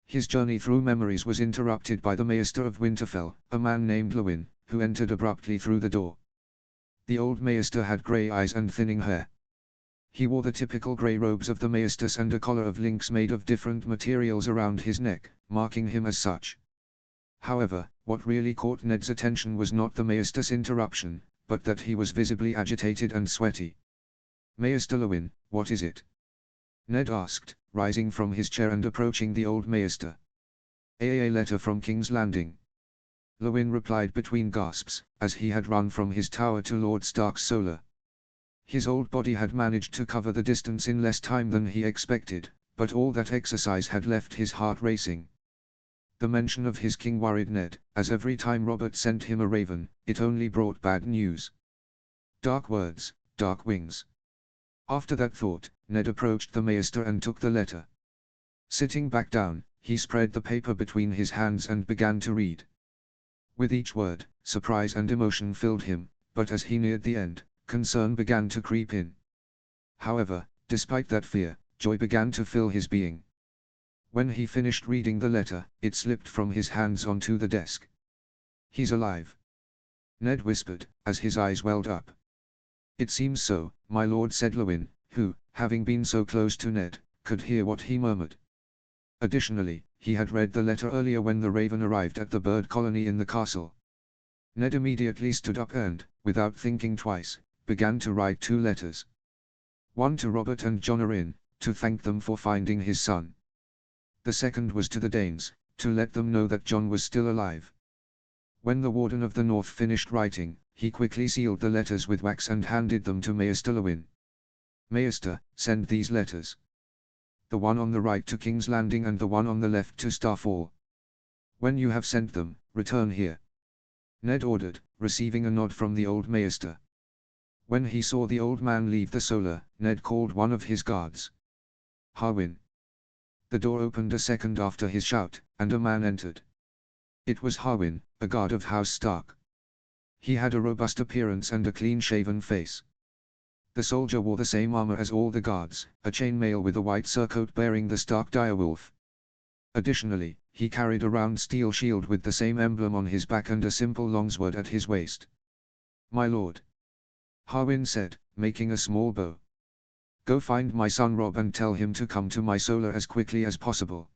His journey through memories was interrupted by the Maester of Winterfell, a man named Lewin, who entered abruptly through the door. The old maester had grey eyes and thinning hair. He wore the typical grey robes of the maestas and a collar of links made of different materials around his neck, marking him as such. However, what really caught Ned's attention was not the maestas' interruption, but that he was visibly agitated and sweaty. "Maester Lewin, what is it?" Ned asked, rising from his chair and approaching the old maester. "A letter from King's Landing," Lewin replied between gasps, as he had run from his tower to Lord Stark's solar. His old body had managed to cover the distance in less time than he expected, but all that exercise had left his heart racing. The mention of his king worried Ned, as every time Robert sent him a raven, it only brought bad news. Dark words, dark wings. After that thought, Ned approached the maester and took the letter. Sitting back down, he spread the paper between his hands and began to read. With each word, surprise and emotion filled him, but as he neared the end, concern began to creep in. However, despite that fear, joy began to fill his being. When he finished reading the letter, it slipped from his hands onto the desk. "He's alive," Ned whispered, as his eyes welled up. "It seems so, my lord," said Lewin, who, having been so close to Ned, could hear what he murmured. Additionally, he had read the letter earlier when the raven arrived at the bird colony in the castle. Ned immediately stood up and, without thinking twice, began to write 2 letters. One to Robert and John Arryn, to thank them for finding his son. The second was to the Danes, to let them know that John was still alive. When the Warden of the North finished writing, he quickly sealed the letters with wax and handed them to Maester Lewin. "Maester, send these letters. The one on the right to King's Landing and the one on the left to Starfall. When you have sent them, return here," Ned ordered, receiving a nod from the old maester. When he saw the old man leave the solar, Ned called one of his guards. "Harwin." The door opened a second after his shout, and a man entered. It was Harwin, a guard of House Stark. He had a robust appearance and a clean-shaven face. The soldier wore the same armor as all the guards, a chainmail with a white surcoat bearing the Stark direwolf. Additionally, he carried a round steel shield with the same emblem on his back and a simple longsword at his waist. "My lord," Harwin said, making a small bow. "Go find my son Robb and tell him to come to my solar as quickly as possible.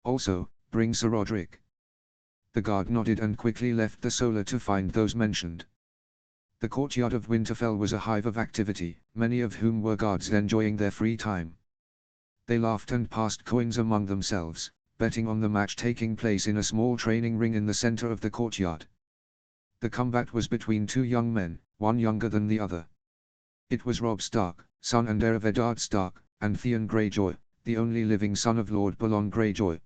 Also, bring Sir Rodrik." The guard nodded and quickly left the solar to find those mentioned. The courtyard of Winterfell was a hive of activity, many of whom were guards enjoying their free time. They laughed and passed coins among themselves, betting on the match taking place in a small training ring in the center of the courtyard. The combat was between 2 young men, one younger than the other. It was Robb Stark, son and heir of Eddard Stark, and Theon Greyjoy, the only living son of Lord Balon Greyjoy.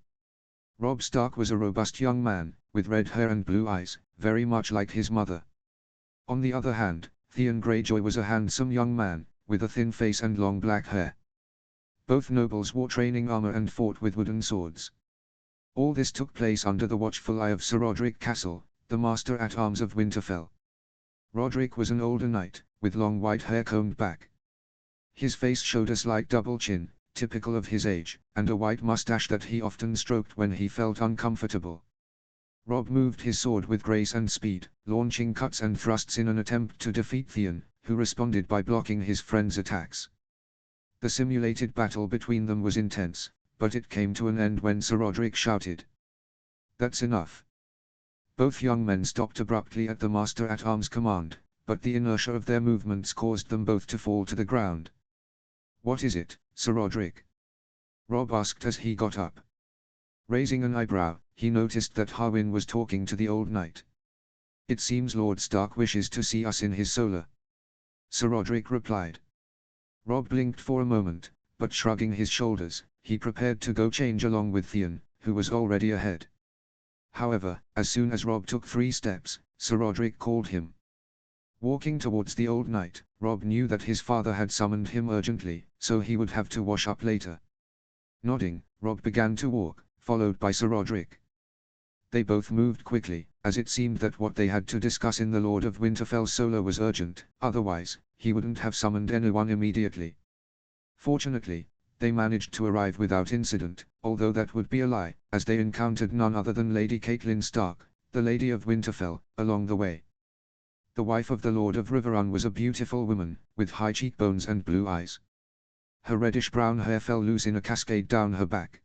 Robb Stark was a robust young man, with red hair and blue eyes, very much like his mother. On the other hand, Theon Greyjoy was a handsome young man, with a thin face and long black hair. Both nobles wore training armor and fought with wooden swords. All this took place under the watchful eye of Sir Rodrik Cassel, the Master-at-Arms of Winterfell. Rodrik was an older knight, with long white hair combed back. His face showed a slight double chin, typical of his age, and a white mustache that he often stroked when he felt uncomfortable. Robb moved his sword with grace and speed, launching cuts and thrusts in an attempt to defeat Theon, who responded by blocking his friend's attacks. The simulated battle between them was intense, but it came to an end when Sir Rodrik shouted, "That's enough." Both young men stopped abruptly at the Master-at-Arms' command, but the inertia of their movements caused them both to fall to the ground. "What is it, Sir Rodrik?" Robb asked as he got up. Raising an eyebrow, he noticed that Harwin was talking to the old knight. "It seems Lord Stark wishes to see us in his solar," Sir Rodrik replied. Robb blinked for a moment, but shrugging his shoulders, he prepared to go change along with Theon, who was already ahead. However, as soon as Robb took 3 steps, Sir Rodrik called him. Walking towards the old knight, Robb knew that his father had summoned him urgently, so he would have to wash up later. Nodding, Robb began to walk, followed by Sir Rodrik. They both moved quickly, as it seemed that what they had to discuss in the Lord of Winterfell's solar was urgent, otherwise, he wouldn't have summoned anyone immediately. Fortunately, they managed to arrive without incident, although that would be a lie, as they encountered none other than Lady Catelyn Stark, the Lady of Winterfell, along the way. The wife of the Lord of Riverrun was a beautiful woman, with high cheekbones and blue eyes. Her reddish-brown hair fell loose in a cascade down her back.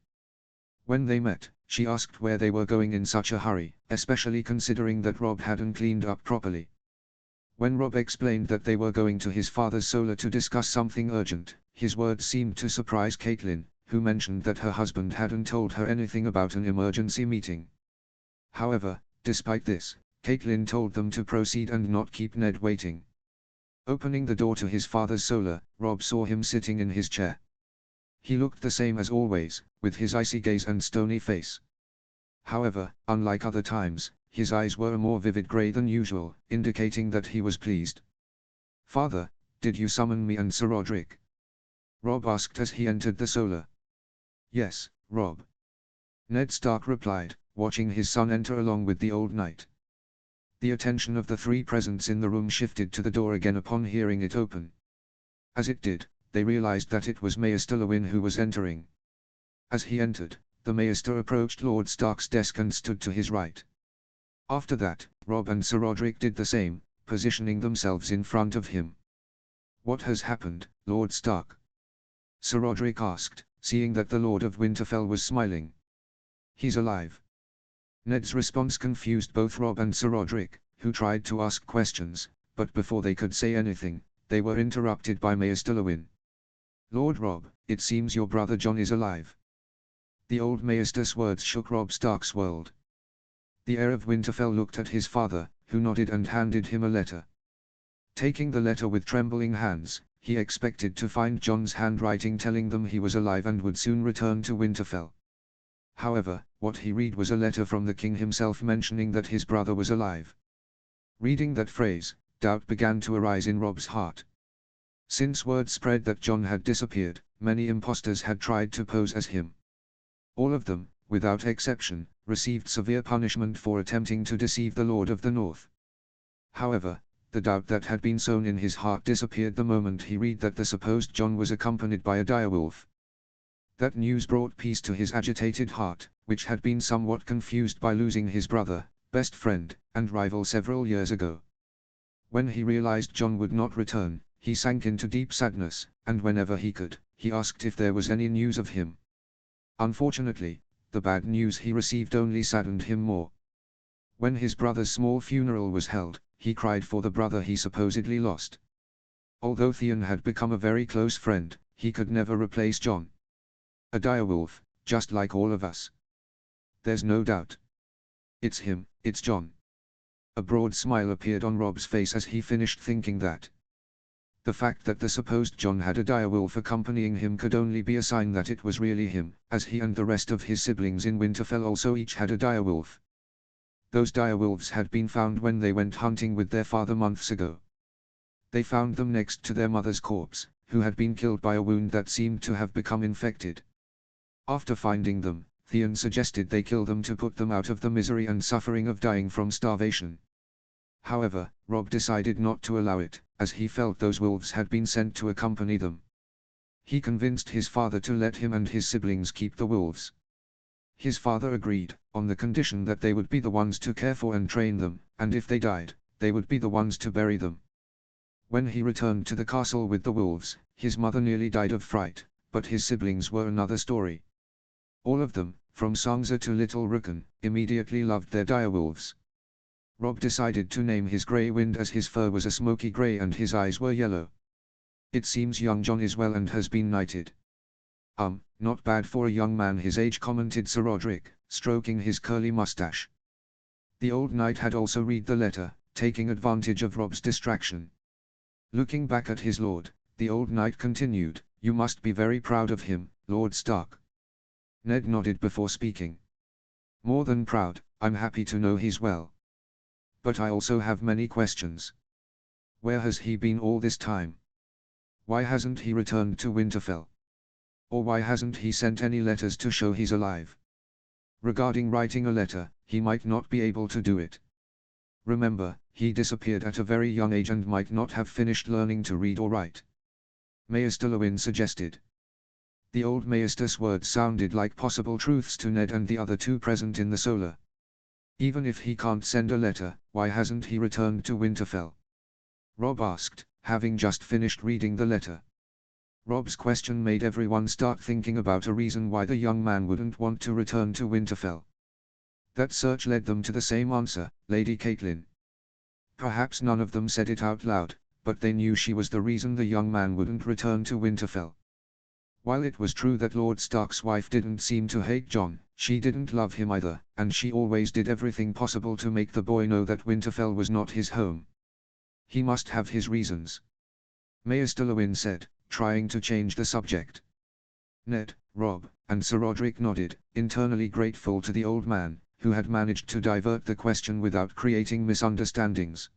When they met, she asked where they were going in such a hurry, especially considering that Robb hadn't cleaned up properly. When Robb explained that they were going to his father's solar to discuss something urgent, his words seemed to surprise Catelyn, who mentioned that her husband hadn't told her anything about an emergency meeting. However, despite this, Catelyn told them to proceed and not keep Ned waiting. Opening the door to his father's solar, Robb saw him sitting in his chair. He looked the same as always, with his icy gaze and stony face. However, unlike other times, his eyes were a more vivid grey than usual, indicating that he was pleased. "Father, did you summon me and Sir Roderick?" Robb asked as he entered the solar. "Yes, Robb," Ned Stark replied, watching his son enter along with the old knight. The attention of the three presents in the room shifted to the door again upon hearing it open. As it did, they realized that it was Maester Lewyn who was entering. As he entered, the Maester approached Lord Stark's desk and stood to his right. After that, Robb and Sir Roderick did the same, positioning themselves in front of him. "What has happened, Lord Stark?" Sir Roderick asked, seeing that the Lord of Winterfell was smiling. "He's alive." Ned's response confused both Robb and Sir Roderick, who tried to ask questions, but before they could say anything, they were interrupted by Maester Lewyn. "Lord Robb, it seems your brother Jon is alive." The old Maester's words shook Robb Stark's world. The heir of Winterfell looked at his father, who nodded and handed him a letter. Taking the letter with trembling hands, he expected to find Jon's handwriting telling them he was alive and would soon return to Winterfell. However, what he read was a letter from the king himself mentioning that his brother was alive. Reading that phrase, doubt began to arise in Robb's heart. Since word spread that Jon had disappeared, many impostors had tried to pose as him. All of them, without exception, received severe punishment for attempting to deceive the Lord of the North. However, the doubt that had been sown in his heart disappeared the moment he read that the supposed Jon was accompanied by a direwolf. That news brought peace to his agitated heart, which had been somewhat confused by losing his brother, best friend, and rival several years ago. When he realized Jon would not return, he sank into deep sadness, and whenever he could, he asked if there was any news of him. Unfortunately, the bad news he received only saddened him more. When his brother's small funeral was held, he cried for the brother he supposedly lost. Although Theon had become a very close friend, he could never replace Jon. A direwolf, just like all of us. There's no doubt. It's him, it's Jon. A broad smile appeared on Robb's face as he finished thinking that. The fact that the supposed Jon had a direwolf accompanying him could only be a sign that it was really him, as he and the rest of his siblings in Winterfell also each had a direwolf. Those direwolves had been found when they went hunting with their father months ago. They found them next to their mother's corpse, who had been killed by a wound that seemed to have become infected. After finding them, Theon suggested they kill them to put them out of the misery and suffering of dying from starvation. However, Robb decided not to allow it, as he felt those wolves had been sent to accompany them. He convinced his father to let him and his siblings keep the wolves. His father agreed, on the condition that they would be the ones to care for and train them, and if they died, they would be the ones to bury them. When he returned to the castle with the wolves, his mother nearly died of fright, but his siblings were another story. All of them, from Sansa to Little Rickon, immediately loved their direwolves. Robb decided to name his Grey Wind as his fur was a smoky grey and his eyes were yellow. "It seems young Jon is well and has been knighted." Not bad for a young man his age," commented Sir Roderick, stroking his curly mustache. The old knight had also read the letter, taking advantage of Robb's distraction. Looking back at his lord, the old knight continued, "You must be very proud of him, Lord Stark." Ned nodded before speaking. "More than proud, I'm happy to know he's well. But I also have many questions. Where has he been all this time? Why hasn't he returned to Winterfell? Or why hasn't he sent any letters to show he's alive? Regarding writing a letter, he might not be able to do it. Remember, he disappeared at a very young age and might not have finished learning to read or write," Maester Lewyn suggested. The old Maester's words sounded like possible truths to Ned and the other two present in the solar. Even if he can't send a letter, why hasn't he returned to Winterfell? Robb asked, having just finished reading the letter. Robb's question made everyone start thinking about a reason why the young man wouldn't want to return to Winterfell. That search led them to the same answer, Lady Catelyn. Perhaps none of them said it out loud, but they knew she was the reason the young man wouldn't return to Winterfell. While it was true that Lord Stark's wife didn't seem to hate Jon, she didn't love him either, and she always did everything possible to make the boy know that Winterfell was not his home. He must have his reasons. Maester Lewyn said, trying to change the subject. Ned, Robb, and Sir Roderick nodded, internally grateful to the old man, who had managed to divert the question without creating misunderstandings.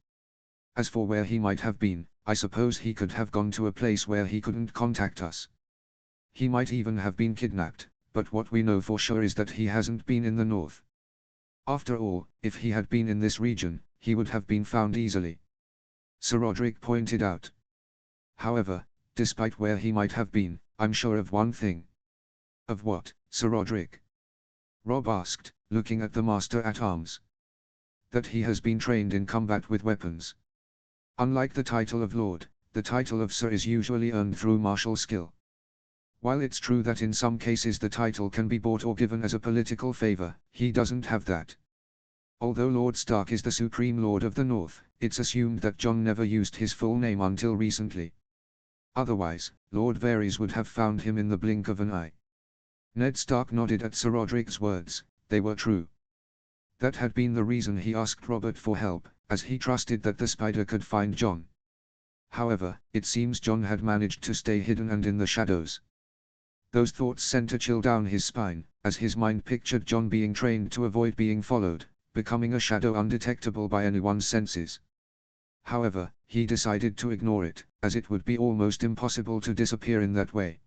As for where he might have been, I suppose he could have gone to a place where he couldn't contact us. He might even have been kidnapped, but what we know for sure is that he hasn't been in the north. After all, if he had been in this region, he would have been found easily. Sir Roderick pointed out. However, despite where he might have been, I'm sure of one thing. Of what, Sir Roderick? Robb asked, looking at the Master-at-Arms. That he has been trained in combat with weapons. Unlike the title of Lord, the title of Sir is usually earned through martial skill. While it's true that in some cases the title can be bought or given as a political favor, he doesn't have that. Although Lord Stark is the Supreme Lord of the North, it's assumed that Jon never used his full name until recently. Otherwise, Lord Varys would have found him in the blink of an eye. Ned Stark nodded at Sir Roderick's words, they were true. That had been the reason he asked Robert for help, as he trusted that the spider could find Jon. However, it seems Jon had managed to stay hidden and in the shadows. Those thoughts sent a chill down his spine, as his mind pictured Jon being trained to avoid being followed, becoming a shadow undetectable by anyone's senses. However, he decided to ignore it, as it would be almost impossible to disappear in that way.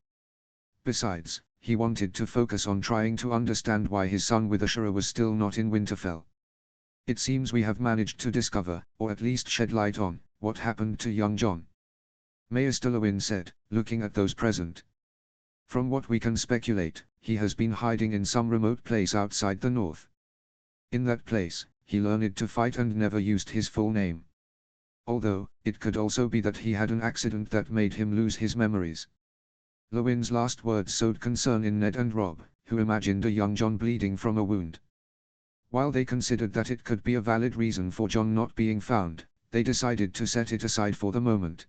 Besides, he wanted to focus on trying to understand why his son with Ashura was still not in Winterfell. It seems we have managed to discover, or at least shed light on, what happened to young Jon. Maester Lewyn said, looking at those present. From what we can speculate, he has been hiding in some remote place outside the north. In that place, he learned to fight and never used his full name. Although, it could also be that he had an accident that made him lose his memories. Lewyn's last words sowed concern in Ned and Robb, who imagined a young Jon bleeding from a wound. While they considered that it could be a valid reason for Jon not being found, they decided to set it aside for the moment.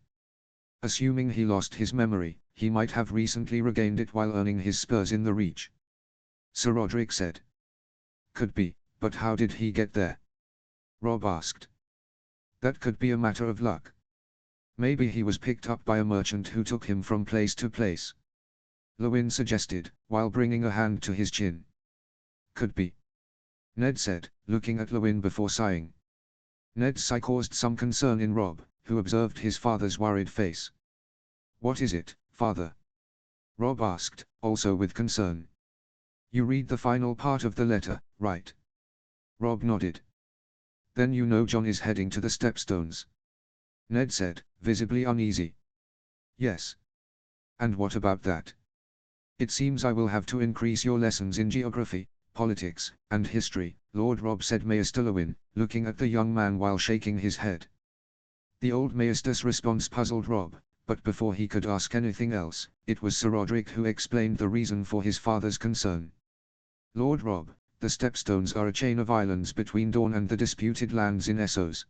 Assuming he lost his memory, he might have recently regained it while earning his spurs in the Reach. Sir Roderick said. Could be, but how did he get there? Robb asked. That could be a matter of luck. Maybe he was picked up by a merchant who took him from place to place. Lewyn suggested, while bringing a hand to his chin. Could be. Ned said, looking at Lewyn before sighing. Ned's sigh caused some concern in Robb, who observed his father's worried face. What is it, father? Robb asked, also with concern. You read the final part of the letter, right? Robb nodded. Then you know Jon is heading to the Stepstones. Ned said, visibly uneasy. Yes. And what about that? It seems I will have to increase your lessons in geography, politics, and history, Lord Robb said. Maester Lewyn, looking at the young man while shaking his head. The old maester's response puzzled Robb, but before he could ask anything else, it was Sir Roderick who explained the reason for his father's concern. Lord Robb, the Stepstones are a chain of islands between Dorne and the disputed lands in Essos.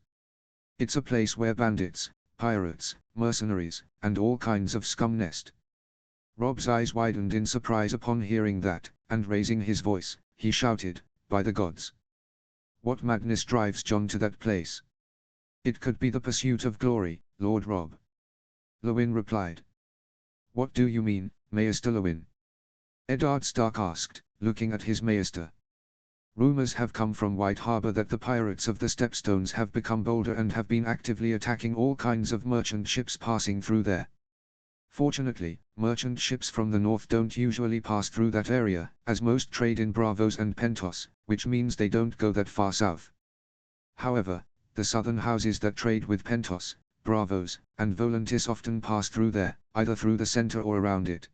It's a place where bandits, pirates, mercenaries, and all kinds of scum nest. Robb's eyes widened in surprise upon hearing that, and raising his voice, he shouted, by the gods! What madness drives Jon to that place? It could be the pursuit of glory, Lord Robb. Lewyn replied. What do you mean, Maester Lewyn? Eddard Stark asked, looking at his maester. Rumors have come from White Harbor that the pirates of the Stepstones have become bolder and have been actively attacking all kinds of merchant ships passing through there. Fortunately, merchant ships from the north don't usually pass through that area, as most trade in Braavos and Pentos, which means they don't go that far south. However, the southern houses that trade with Pentos, Braavos, and Volantis often pass through there, either through the center or around it.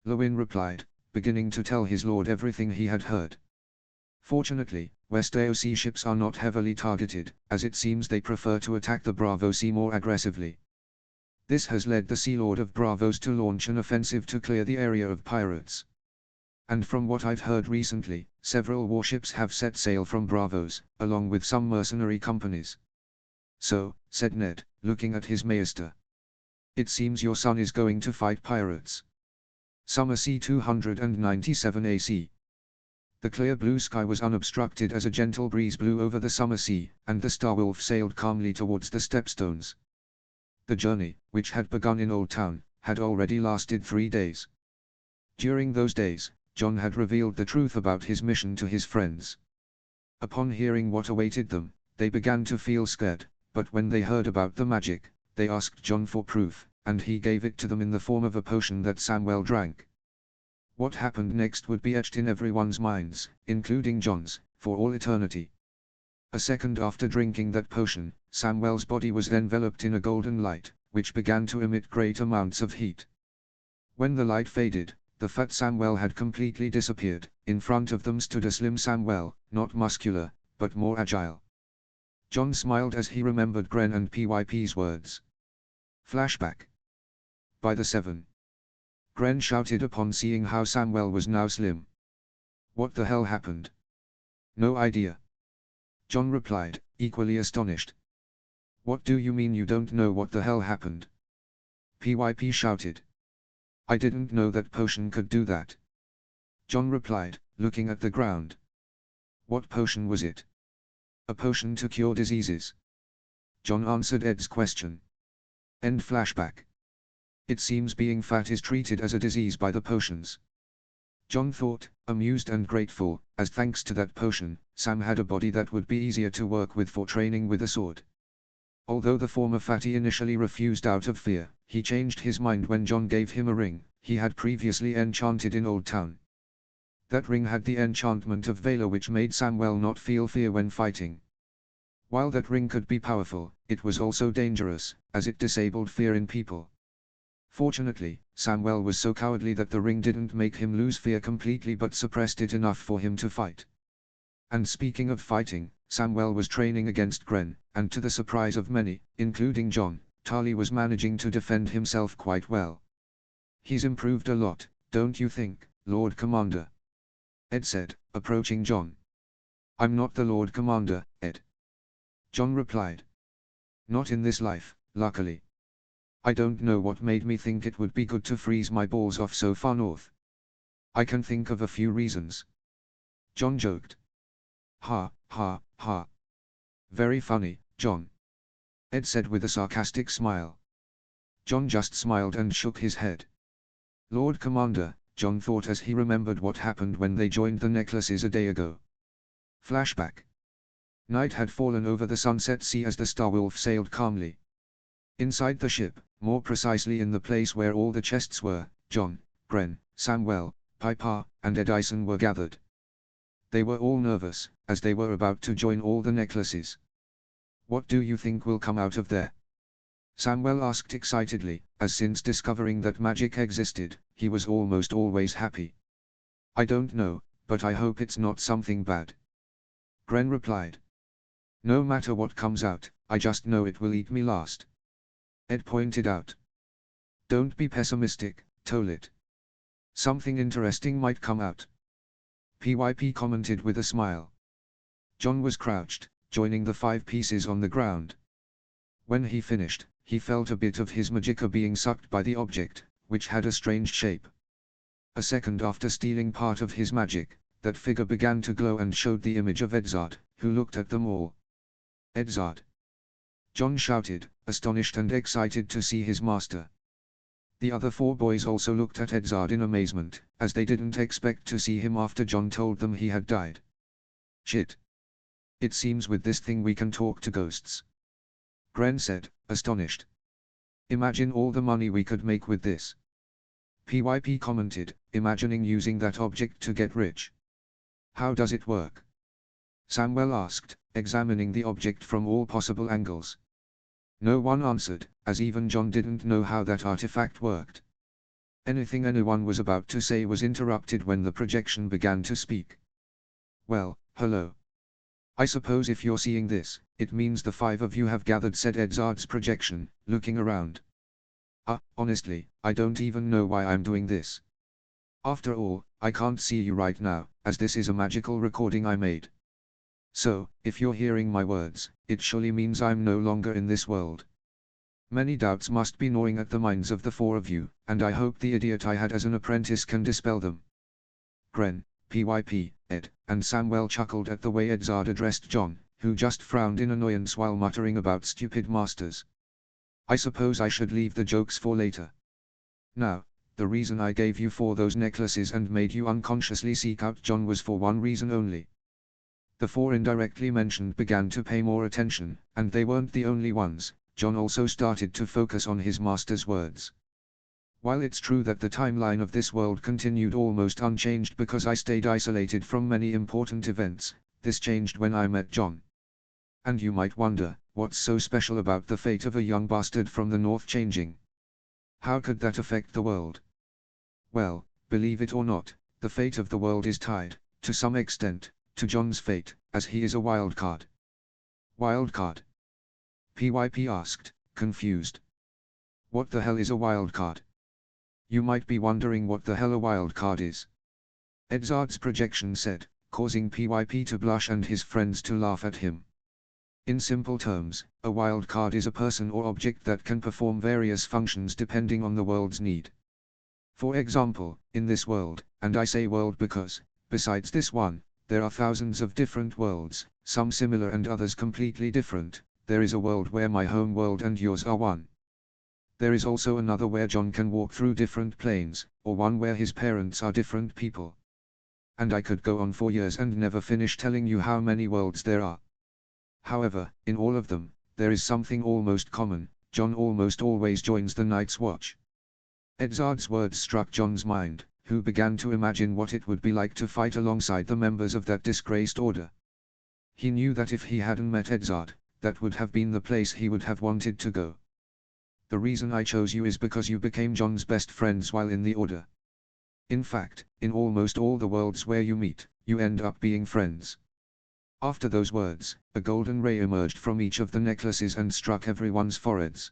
Lewyn replied, beginning to tell his lord everything he had heard. Fortunately, West AOC ships are not heavily targeted, as it seems they prefer to attack the Bravo Sea more aggressively. This has led the Sea Lord of Bravos to launch an offensive to clear the area of pirates. And from what I've heard recently, several warships have set sail from Bravos, along with some mercenary companies. So, said Ned, looking at his maester, it seems your son is going to fight pirates. Summer Sea 297 AC. The clear blue sky was unobstructed as a gentle breeze blew over the summer sea, and the Starwolf sailed calmly towards the Stepstones. The journey, which had begun in Old Town, had already lasted 3 days. During those days, John had revealed the truth about his mission to his friends. Upon hearing what awaited them, they began to feel scared, but when they heard about the magic, they asked John for proof, and he gave it to them in the form of a potion that Samwell drank. What happened next would be etched in everyone's minds, including John's, for all eternity. A second after drinking that potion, Samwell's body was enveloped in a golden light, which began to emit great amounts of heat. When the light faded, the fat Samwell had completely disappeared. In front of them stood a slim Samwell, not muscular, but more agile. John smiled as he remembered Gren and PYP's words. Flashback. By the 7. Gren shouted upon seeing how Samwell was now slim. What the hell happened? No idea. John replied, equally astonished. What do you mean you don't know what the hell happened? PYP shouted. I didn't know that potion could do that. John replied, looking at the ground. What potion was it? A potion to cure diseases. John answered Ed's question. End flashback. It seems being fat is treated as a disease by the potions. John thought, amused and grateful, as thanks to that potion, Sam had a body that would be easier to work with for training with a sword. Although the former fatty initially refused out of fear, he changed his mind when John gave him a ring he had previously enchanted in Old Town. That ring had the enchantment of Valor, which made Samwell not feel fear when fighting. While that ring could be powerful, it was also dangerous, as it disabled fear in people. Fortunately, Samwell was so cowardly that the ring didn't make him lose fear completely but suppressed it enough for him to fight. And speaking of fighting, Samwell was training against Gren, and to the surprise of many, including John, Tali was managing to defend himself quite well. He's improved a lot, don't you think, Lord Commander? Ed said, approaching John. I'm not the Lord Commander, Ed. John replied. Not in this life, luckily. I don't know what made me think it would be good to freeze my balls off so far north. I can think of a few reasons. John joked. Ha, ha, ha. Very funny, John. Ed said with a sarcastic smile. John just smiled and shook his head. Lord Commander, John thought as he remembered what happened when they joined the Necklaces a day ago. Flashback. Night had fallen over the Sunset Sea as the Starwolf sailed calmly. Inside the ship, more precisely in the place where all the chests were, John, Gren, Samwell, Piper, and Edison were gathered. They were all nervous, as they were about to join all the Necklaces. What do you think will come out of there? Samwell asked excitedly, as since discovering that magic existed, he was almost always happy. I don't know, but I hope it's not something bad. Gren replied. No matter what comes out, I just know it will eat me last. Ed pointed out. Don't be pessimistic, Tolit. Something interesting might come out. PYP commented with a smile. John was crouched, joining the 5 pieces on the ground. When he finished, he felt a bit of his magicka being sucked by the object, which had a strange shape. A second after stealing part of his magic, that figure began to glow and showed the image of Edzard, who looked at them all. Edzard! John shouted, astonished and excited to see his master. The other 4 boys also looked at Edzard in amazement, as they didn't expect to see him after John told them he had died. Shit! It seems with this thing we can talk to ghosts. Gren said, astonished. Imagine all the money we could make with this. PYP commented, imagining using that object to get rich. How does it work? Samwell asked, examining the object from all possible angles. No one answered, as even John didn't know how that artifact worked. Anything anyone was about to say was interrupted when the projection began to speak. Well, hello. I suppose if you're seeing this, it means the 5 of you have gathered, said Edzard's projection, looking around. Honestly, I don't even know why I'm doing this. After all, I can't see you right now, as this is a magical recording I made. So, if you're hearing my words, it surely means I'm no longer in this world. Many doubts must be gnawing at the minds of the 4 of you, and I hope the idiot I had as an apprentice can dispel them. Gren, PYP, Ed, and Samwell chuckled at the way Edzard addressed John, who just frowned in annoyance while muttering about stupid masters. I suppose I should leave the jokes for later. Now, the reason I gave you 4 those necklaces and made you unconsciously seek out John was for one reason only. The 4 indirectly mentioned began to pay more attention, and they weren't the only ones. John also started to focus on his master's words. While it's true that the timeline of this world continued almost unchanged because I stayed isolated from many important events, this changed when I met John. And you might wonder, what's so special about the fate of a young bastard from the north changing? How could that affect the world? Well, believe it or not, the fate of the world is tied, to some extent, to John's fate, as he is a wildcard. Wildcard? PYP asked, confused. What the hell is a wildcard? You might be wondering what the hell a wildcard is. Edzard's projection said, causing PYP to blush and his friends to laugh at him. In simple terms, a wildcard is a person or object that can perform various functions depending on the world's need. For example, in this world, and I say world because, besides this one, there are thousands of different worlds, some similar and others completely different. There is a world where my home world and yours are one. There is also another where John can walk through different planes, or one where his parents are different people. And I could go on for years and never finish telling you how many worlds there are. However, in all of them, there is something almost common: John almost always joins the Night's Watch. Edzard's words struck John's mind, who began to imagine what it would be like to fight alongside the members of that disgraced order. He knew that if he hadn't met Edzard, that would have been the place he would have wanted to go. The reason I chose you is because you became John's best friends while in the order. In fact, in almost all the worlds where you meet, you end up being friends. After those words, a golden ray emerged from each of the necklaces and struck everyone's foreheads.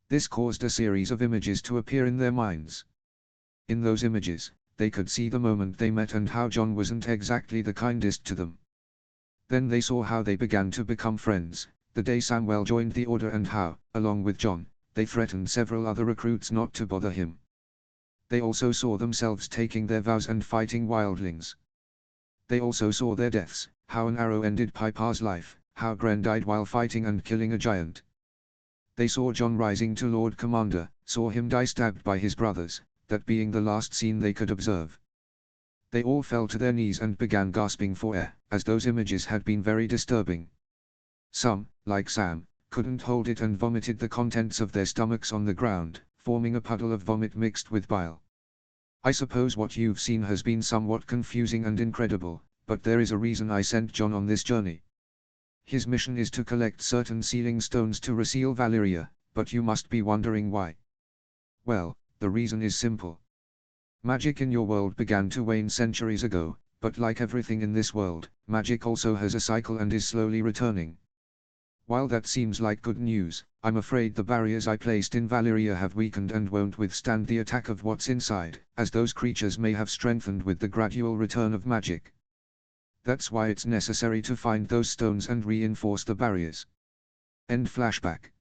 This caused a series of images to appear in their minds. In those images, they could see the moment they met and how John wasn't exactly the kindest to them. Then they saw how they began to become friends, the day Samwell joined the order, and how, along with John, they threatened several other recruits not to bother him. They also saw themselves taking their vows and fighting wildlings. They also saw their deaths, how an arrow ended Pipar's life, how Gren died while fighting and killing a giant. They saw John rising to Lord Commander, saw him die stabbed by his brothers, that being the last scene they could observe. They all fell to their knees and began gasping for air, as those images had been very disturbing. Some, like Sam, couldn't hold it and vomited the contents of their stomachs on the ground, forming a puddle of vomit mixed with bile. I suppose what you've seen has been somewhat confusing and incredible, but there is a reason I sent John on this journey. His mission is to collect certain sealing stones to reseal Valyria, but you must be wondering why. Well, the reason is simple. Magic in your world began to wane centuries ago, but like everything in this world, magic also has a cycle and is slowly returning. While that seems like good news, I'm afraid the barriers I placed in Valyria have weakened and won't withstand the attack of what's inside, as those creatures may have strengthened with the gradual return of magic. That's why it's necessary to find those stones and reinforce the barriers. End flashback.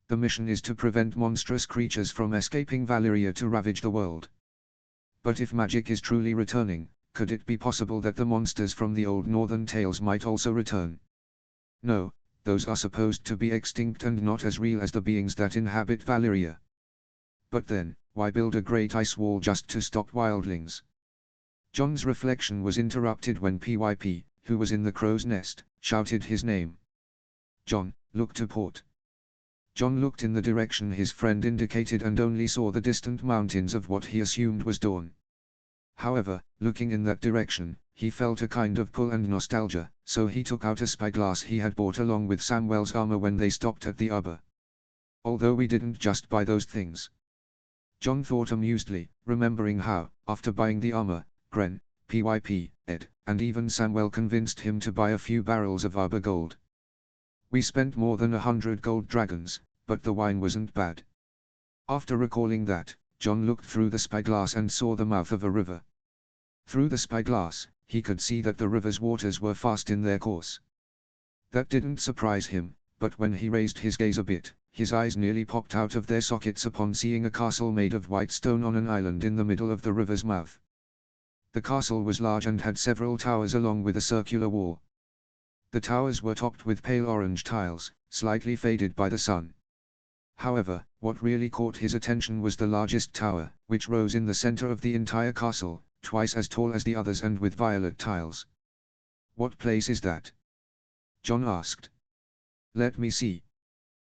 The mission is to prevent monstrous creatures from escaping Valyria to ravage the world. But if magic is truly returning, could it be possible that the monsters from the old northern tales might also return? No, those are supposed to be extinct and not as real as the beings that inhabit Valyria. But then, why build a great ice wall just to stop wildlings? John's reflection was interrupted when PYP, who was in the crow's nest, shouted his name. John, look to port. John looked in the direction his friend indicated and only saw the distant mountains of what he assumed was dawn. However, looking in that direction, he felt a kind of pull and nostalgia, so he took out a spyglass he had bought along with Samwell's armor when they stopped at the Arbor. Although we didn't just buy those things. John thought amusedly, remembering how, after buying the armor, Gren, PYP, Ed, and even Samuel convinced him to buy a few barrels of Arbor gold. We spent more than 100 gold dragons, but the wine wasn't bad. After recalling that, John looked through the spyglass and saw the mouth of a river. Through the spyglass, he could see that the river's waters were fast in their course. That didn't surprise him, but when he raised his gaze a bit, his eyes nearly popped out of their sockets upon seeing a castle made of white stone on an island in the middle of the river's mouth. The castle was large and had several towers along with a circular wall. The towers were topped with pale orange tiles, slightly faded by the sun. However, what really caught his attention was the largest tower, which rose in the center of the entire castle, twice as tall as the others and with violet tiles. "What place is that?" John asked. "Let me see,"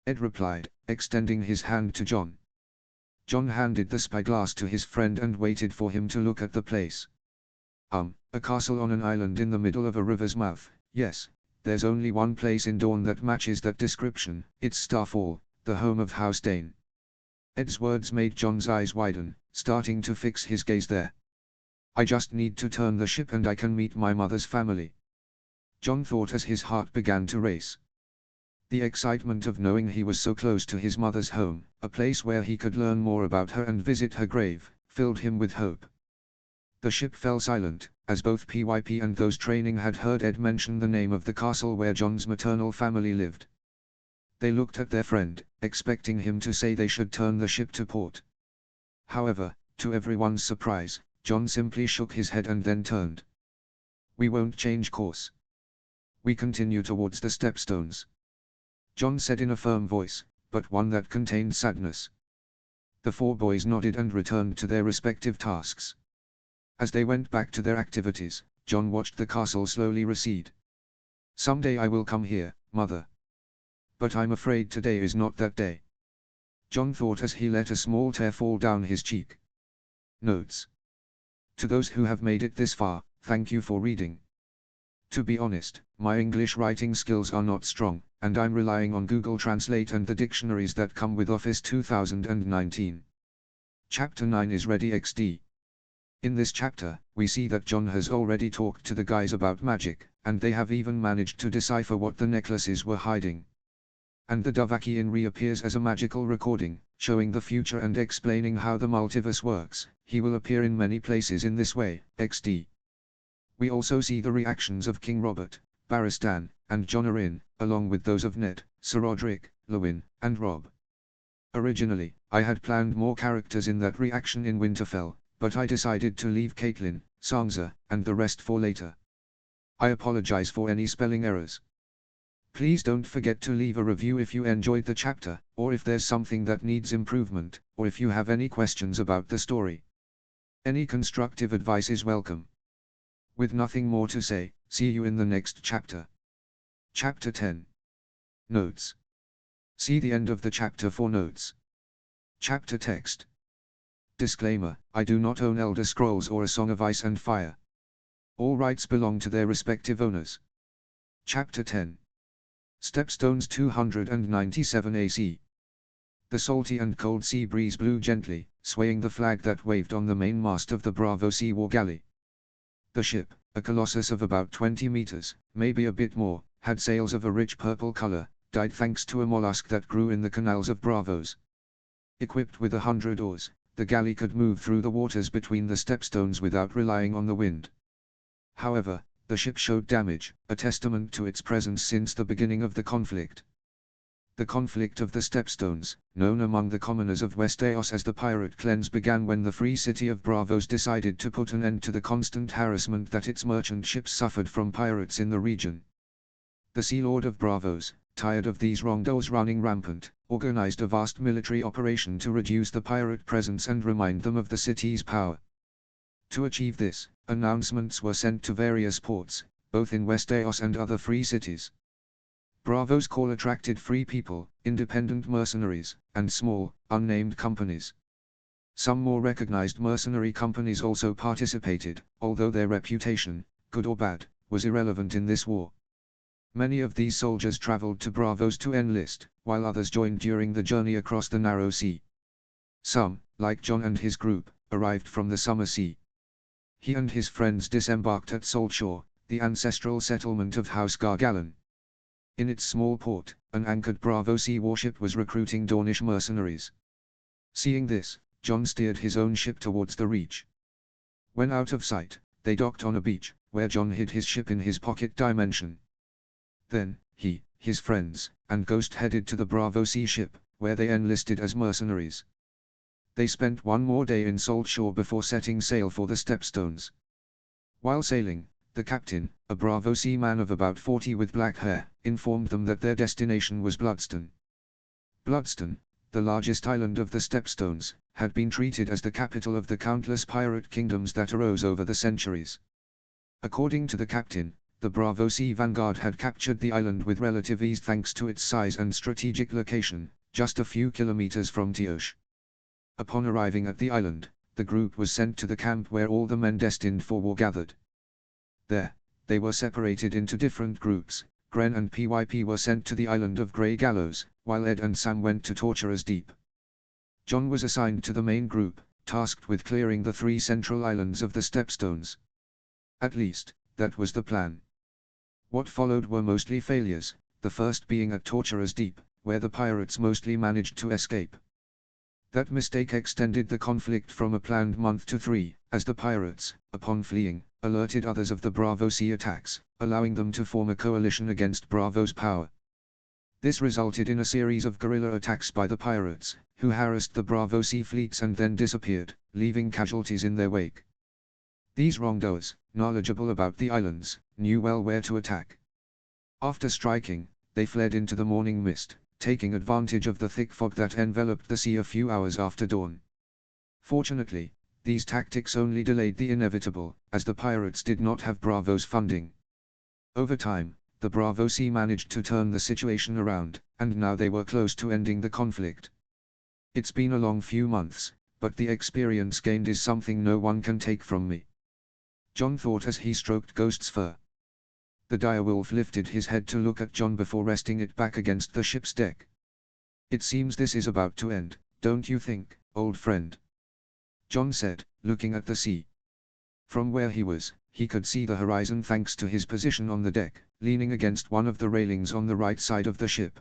Ed replied, extending his hand to John. John handed the spyglass to his friend and waited for him to look at the place. A castle on an island in the middle of a river's mouth, yes, there's only one place in Dawn that matches that description, it's Starfall, the home of House Dane. Ed's words made John's eyes widen, starting to fix his gaze there. "I just need to turn the ship and I can meet my mother's family," John thought as his heart began to race. The excitement of knowing he was so close to his mother's home, a place where he could learn more about her and visit her grave, filled him with hope. The ship fell silent, as both PYP and those training had heard Ed mention the name of the castle where John's maternal family lived. They looked at their friend, expecting him to say they should turn the ship to port. However, to everyone's surprise, John simply shook his head and then turned. "We won't change course. We continue towards the stepstones," John said in a firm voice, but one that contained sadness. The four boys nodded and returned to their respective tasks. As they went back to their activities, John watched the castle slowly recede. "Someday I will come here, Mother. But I'm afraid today is not that day," John thought as he let a small tear fall down his cheek. Notes. To those who have made it this far, thank you for reading. To be honest, my English writing skills are not strong, and I'm relying on Google Translate and the dictionaries that come with Office 2019. Chapter 9 is Ready XD. In this chapter, we see that John has already talked to the guys about magic, and they have even managed to decipher what the necklaces were hiding. And the Dovahkiin reappears as a magical recording, showing the future and explaining how the multiverse works. He will appear in many places in this way, XD. We also see the reactions of King Robert, Barristan, and John Arryn, along with those of Ned, Sir Roderick, Lewin, and Robb. Originally, I had planned more characters in that reaction in Winterfell, but I decided to leave Caitlin, Sansa, and the rest for later. I apologize for any spelling errors. Please don't forget to leave a review if you enjoyed the chapter, or if there's something that needs improvement, or if you have any questions about the story. Any constructive advice is welcome. With nothing more to say, see you in the next chapter. Chapter 10. Notes. See the end of the chapter for notes. Chapter text. Disclaimer: I do not own Elder Scrolls or A Song of Ice and Fire. All rights belong to their respective owners. Chapter 10. Stepstones 297 AC. The salty and cold sea breeze blew gently, swaying the flag that waved on the main mast of the Bravo Sea War galley. The ship, a colossus of about 20 meters, maybe a bit more, had sails of a rich purple color, dyed thanks to a mollusk that grew in the canals of Braavos. Equipped with 100 oars, the galley could move through the waters between the stepstones without relying on the wind. However, the ship showed damage, a testament to its presence since the beginning of the conflict. The conflict of the Stepstones, known among the commoners of Westeros as the Pirate Cleanse, began when the free city of Braavos decided to put an end to the constant harassment that its merchant ships suffered from pirates in the region. The Sea Lord of Braavos, tired of these wrongdoers running rampant, organized a vast military operation to reduce the pirate presence and remind them of the city's power. To achieve this, announcements were sent to various ports, both in Westeros and other free cities. Braavo's call attracted free people, independent mercenaries, and small, unnamed companies. Some more recognized mercenary companies also participated, although their reputation, good or bad, was irrelevant in this war. Many of these soldiers traveled to Braavos to enlist, while others joined during the journey across the narrow sea. Some, like John and his group, arrived from the Summer Sea. he and his friends disembarked at Saltshore, the ancestral settlement of House Gargallan. In its small port, an anchored Bravo Sea warship was recruiting Dornish mercenaries. Seeing this, Jon steered his own ship towards the Reach. When out of sight, they docked on a beach, where Jon hid his ship in his pocket dimension. Then, he, his friends, and Ghost headed to the Bravo Sea ship, where they enlisted as mercenaries. They spent one more day in Saltshore before setting sail for the Stepstones. While sailing, the captain, a Bravo Sea man of about 40 with black hair, informed them that their destination was Bloodstone. Bloodstone, the largest island of the Stepstones, had been treated as the capital of the countless pirate kingdoms that arose over the centuries. According to the captain, the Bravo Sea vanguard had captured the island with relative ease thanks to its size and strategic location, just a few kilometers from Teosh. Upon arriving at the island, the group was sent to the camp where all the men destined for war gathered. There, they were separated into different groups. Gren and PYP were sent to the island of Grey Gallows, while Ed and Sam went to Torturer's Deep. Jon was assigned to the main group, tasked with clearing the 3 central islands of the Stepstones. At least, that was the plan. What followed were mostly failures, the first being at Torturer's Deep, where the pirates mostly managed to escape. That mistake extended the conflict from a planned month to 3, as the pirates, upon fleeing, alerted others of the Bravo Sea attacks, allowing them to form a coalition against Bravo's power. This resulted in a series of guerrilla attacks by the pirates, who harassed the Bravo Sea fleets and then disappeared, leaving casualties in their wake. These wrongdoers, knowledgeable about the islands, knew well where to attack. After striking, they fled into the morning mist, taking advantage of the thick fog that enveloped the sea a few hours after dawn. Fortunately, these tactics only delayed the inevitable, as the pirates did not have Bravo's funding. Over time, the Bravo Sea managed to turn the situation around, and now they were close to ending the conflict. It's been a long few months, but the experience gained is something no one can take from me. Jon thought as he stroked Ghost's fur. The direwolf lifted his head to look at Jon before resting it back against the ship's deck. It seems this is about to end, don't you think, old friend? Jon said, looking at the sea. From where he was, he could see the horizon thanks to his position on the deck, leaning against one of the railings on the right side of the ship.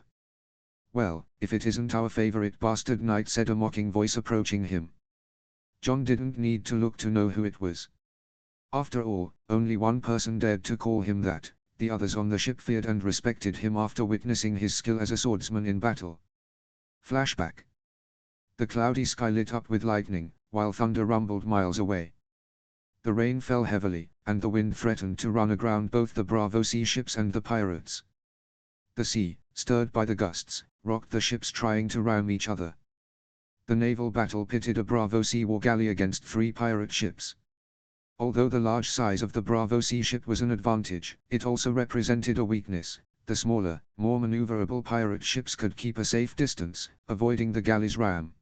Well, if it isn't our favorite bastard knight, said a mocking voice approaching him. Jon didn't need to look to know who it was. After all, only one person dared to call him that. The others on the ship feared and respected him after witnessing his skill as a swordsman in battle. Flashback. The cloudy sky lit up with lightning, while thunder rumbled miles away. The rain fell heavily, and the wind threatened to run aground both the Bravo Sea ships and the pirates. The sea, stirred by the gusts, rocked the ships trying to ram each other. The naval battle pitted a Bravo Sea war galley against 3 pirate ships. Although the large size of the Bravo Sea ship was an advantage, it also represented a weakness. The smaller, more maneuverable pirate ships could keep a safe distance, avoiding the galley's ram.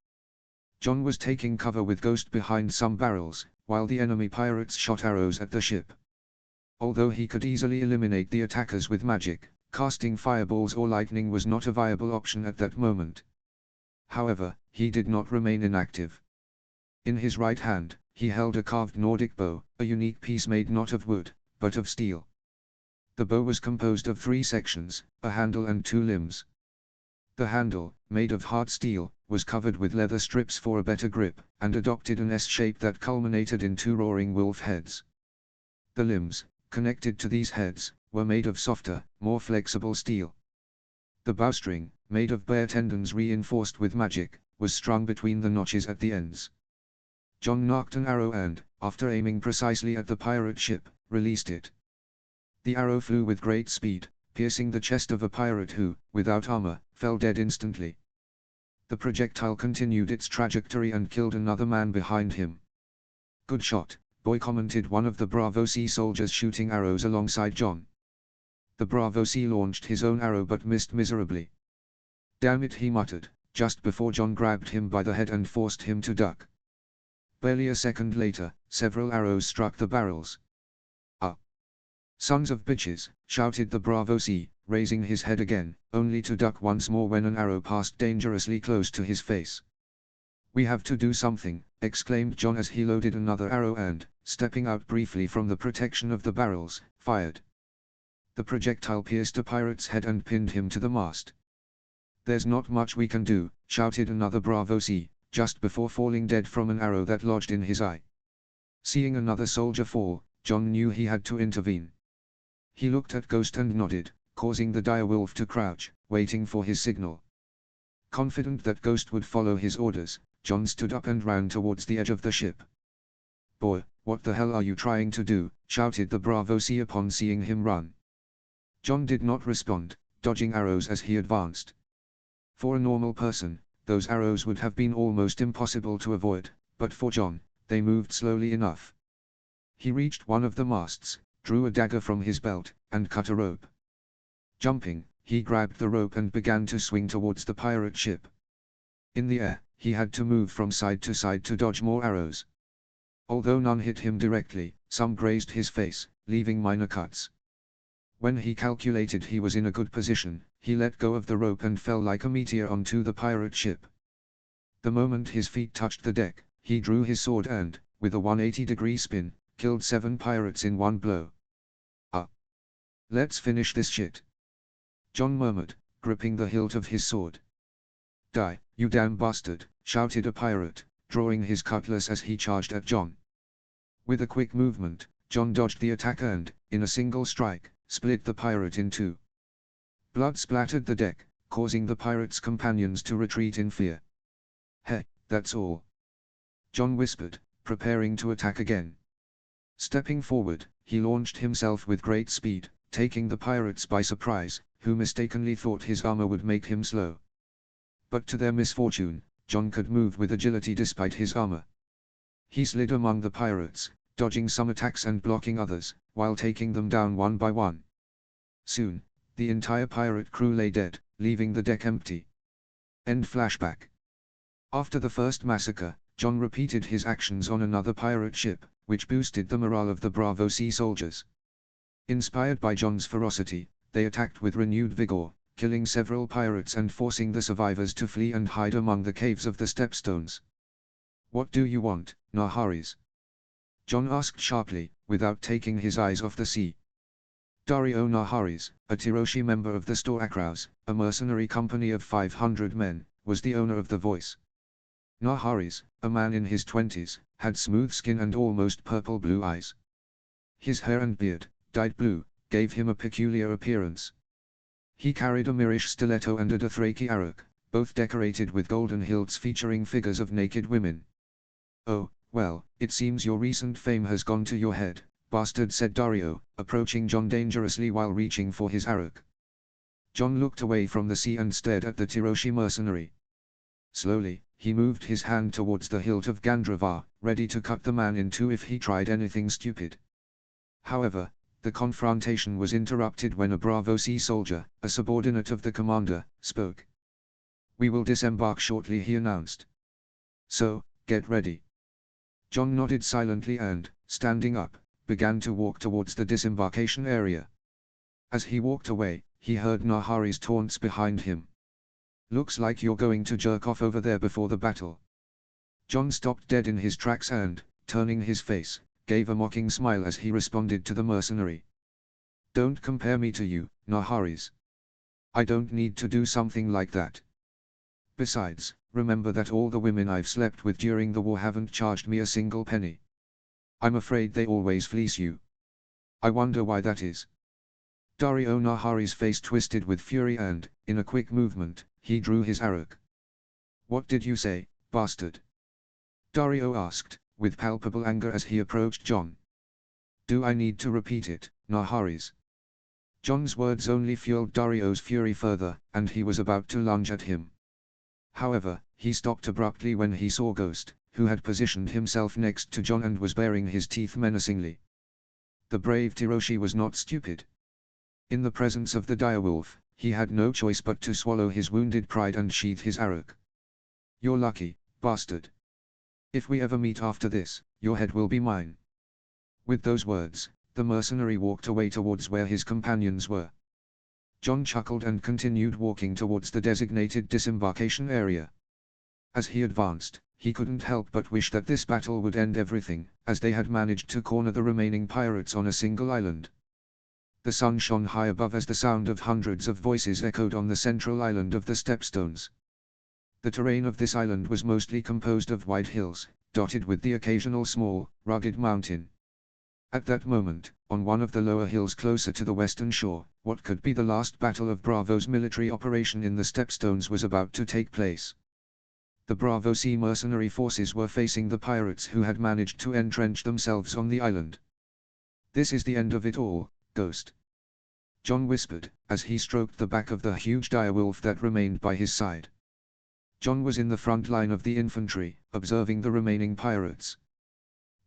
Jon was taking cover with Ghost behind some barrels, while the enemy pirates shot arrows at the ship. Although he could easily eliminate the attackers with magic, casting fireballs or lightning was not a viable option at that moment. However, he did not remain inactive. In his right hand, he held a carved Nordic bow, a unique piece made not of wood, but of steel. The bow was composed of 3 sections, a handle and 2 limbs. The handle, made of hard steel, was covered with leather strips for a better grip, and adopted an S shape that culminated in 2 roaring wolf heads. The limbs, connected to these heads, were made of softer, more flexible steel. The bowstring, made of bear tendons reinforced with magic, was strung between the notches at the ends. Jon knocked an arrow and, after aiming precisely at the pirate ship, released it. The arrow flew with great speed, piercing the chest of a pirate who, without armor, fell dead instantly. The projectile continued its trajectory and killed another man behind him. "Good shot, boy," commented one of the Bravo Sea soldiers shooting arrows alongside Jon. The Bravo Sea launched his own arrow but missed miserably. "Damn it," he muttered, just before Jon grabbed him by the head and forced him to duck. Barely a second later, several arrows struck the barrels. "Ah! Sons of bitches," shouted the Bravo Sea, raising his head again, only to duck once more when an arrow passed dangerously close to his face. "We have to do something," exclaimed Jon as he loaded another arrow and, stepping out briefly from the protection of the barrels, fired. The projectile pierced a pirate's head and pinned him to the mast. "There's not much we can do," shouted another Bravo C, just before falling dead from an arrow that lodged in his eye. Seeing another soldier fall, John knew he had to intervene. He looked at Ghost and nodded, causing the direwolf to crouch, waiting for his signal. Confident that Ghost would follow his orders, John stood up and ran towards the edge of the ship. "Boy, what the hell are you trying to do?" shouted the Bravo C upon seeing him run. John did not respond, dodging arrows as he advanced. For a normal person, those arrows would have been almost impossible to avoid, but for John, they moved slowly enough. He reached one of the masts, drew a dagger from his belt, and cut a rope. Jumping, he grabbed the rope and began to swing towards the pirate ship. In the air, he had to move from side to dodge more arrows. Although none hit him directly, some grazed his face, leaving minor cuts. When he calculated he was in a good position, he let go of the rope and fell like a meteor onto the pirate ship. The moment his feet touched the deck, he drew his sword and, with a 180-degree spin, killed 7 pirates in one blow. Let's finish this shit," John murmured, gripping the hilt of his sword. "Die, you damn bastard," shouted a pirate, drawing his cutlass as he charged at John. With a quick movement, John dodged the attack and, in a single strike, split the pirate in two. Blood splattered the deck, causing the pirate's companions to retreat in fear. "Hey, that's all," John whispered, preparing to attack again. Stepping forward, he launched himself with great speed, taking the pirates by surprise, who mistakenly thought his armor would make him slow. But to their misfortune, John could move with agility despite his armor. He slid among the pirates, dodging some attacks and blocking others, while taking them down one by one. Soon, the entire pirate crew lay dead, leaving the deck empty. End flashback. After the first massacre, John repeated his actions on another pirate ship, which boosted the morale of the Bravo C soldiers. Inspired by John's ferocity, they attacked with renewed vigor, killing several pirates and forcing the survivors to flee and hide among the caves of the Stepstones. "What do you want, Naharis?" John asked sharply, without taking his eyes off the sea. Dario Naharis, a Tiroshi member of the Storakraus, a mercenary company of 500 men, was the owner of the voice. Naharis, a man in his 20s, had smooth skin and almost purple-blue eyes. His hair and beard, dyed blue, gave him a peculiar appearance. He carried a Mirish stiletto and a Dothraki arrow, both decorated with golden hilts featuring figures of naked women. "Oh, well, it seems your recent fame has gone to your head, bastard," said Dario, approaching John dangerously while reaching for his arrow. John looked away from the sea and stared at the Tiroshi mercenary. Slowly, he moved his hand towards the hilt of Gandravar, ready to cut the man in two if he tried anything stupid. However, the confrontation was interrupted when a Bravo C soldier, a subordinate of the commander, spoke. "We will disembark shortly," he announced. "So, get ready." John nodded silently and, standing up, began to walk towards the disembarkation area. As he walked away, he heard Nahari's taunts behind him. "Looks like you're going to jerk off over there before the battle." John stopped dead in his tracks and, turning his face, gave a mocking smile as he responded to the mercenary. "Don't compare me to you, Naharis. I don't need to do something like that. Besides, remember that all the women I've slept with during the war haven't charged me a single penny. I'm afraid they always fleece you. I wonder why that is." Dario Nahari's face twisted with fury and, in a quick movement, he drew his arrow. "What did you say, bastard?" Dario asked, with palpable anger as he approached John. "Do I need to repeat it, Naharis?" John's words only fueled Dario's fury further, and he was about to lunge at him. However, he stopped abruptly when he saw Ghost, who had positioned himself next to John and was baring his teeth menacingly. The brave Tiroshi was not stupid. In the presence of the direwolf, he had no choice but to swallow his wounded pride and sheath his arrow. "You're lucky, bastard. If we ever meet after this, your head will be mine." With those words, the mercenary walked away towards where his companions were. John chuckled and continued walking towards the designated disembarkation area. As he advanced, he couldn't help but wish that this battle would end everything, as they had managed to corner the remaining pirates on a single island. The sun shone high above as the sound of hundreds of voices echoed on the central island of the Stepstones. The terrain of this island was mostly composed of wide hills, dotted with the occasional small, rugged mountain. At that moment, on one of the lower hills closer to the western shore, what could be the last battle of Bravo's military operation in the Stepstones was about to take place. The Bravo Sea mercenary forces were facing the pirates who had managed to entrench themselves on the island. "This is the end of it all, Ghost," John whispered, as he stroked the back of the huge direwolf that remained by his side. John was in the front line of the infantry, observing the remaining pirates.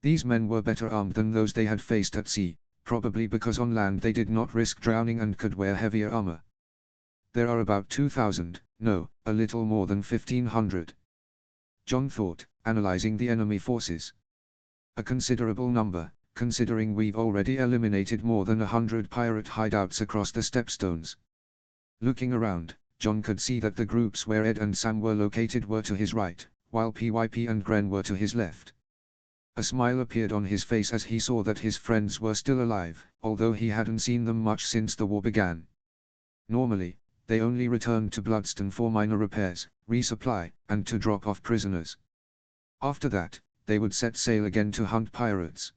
These men were better armed than those they had faced at sea, probably because on land they did not risk drowning and could wear heavier armor. "There are about 2,000, no, a little more than 1,500. John thought, analyzing the enemy forces. "A considerable number, considering we've already eliminated more than 100 pirate hideouts across the Stepstones." Looking around, John could see that the groups where Ed and Sam were located were to his right, while PYP and Gren were to his left. A smile appeared on his face as he saw that his friends were still alive, although he hadn't seen them much since the war began. Normally, they only returned to Bloodstone for minor repairs, resupply, and to drop off prisoners. After that, they would set sail again to hunt pirates.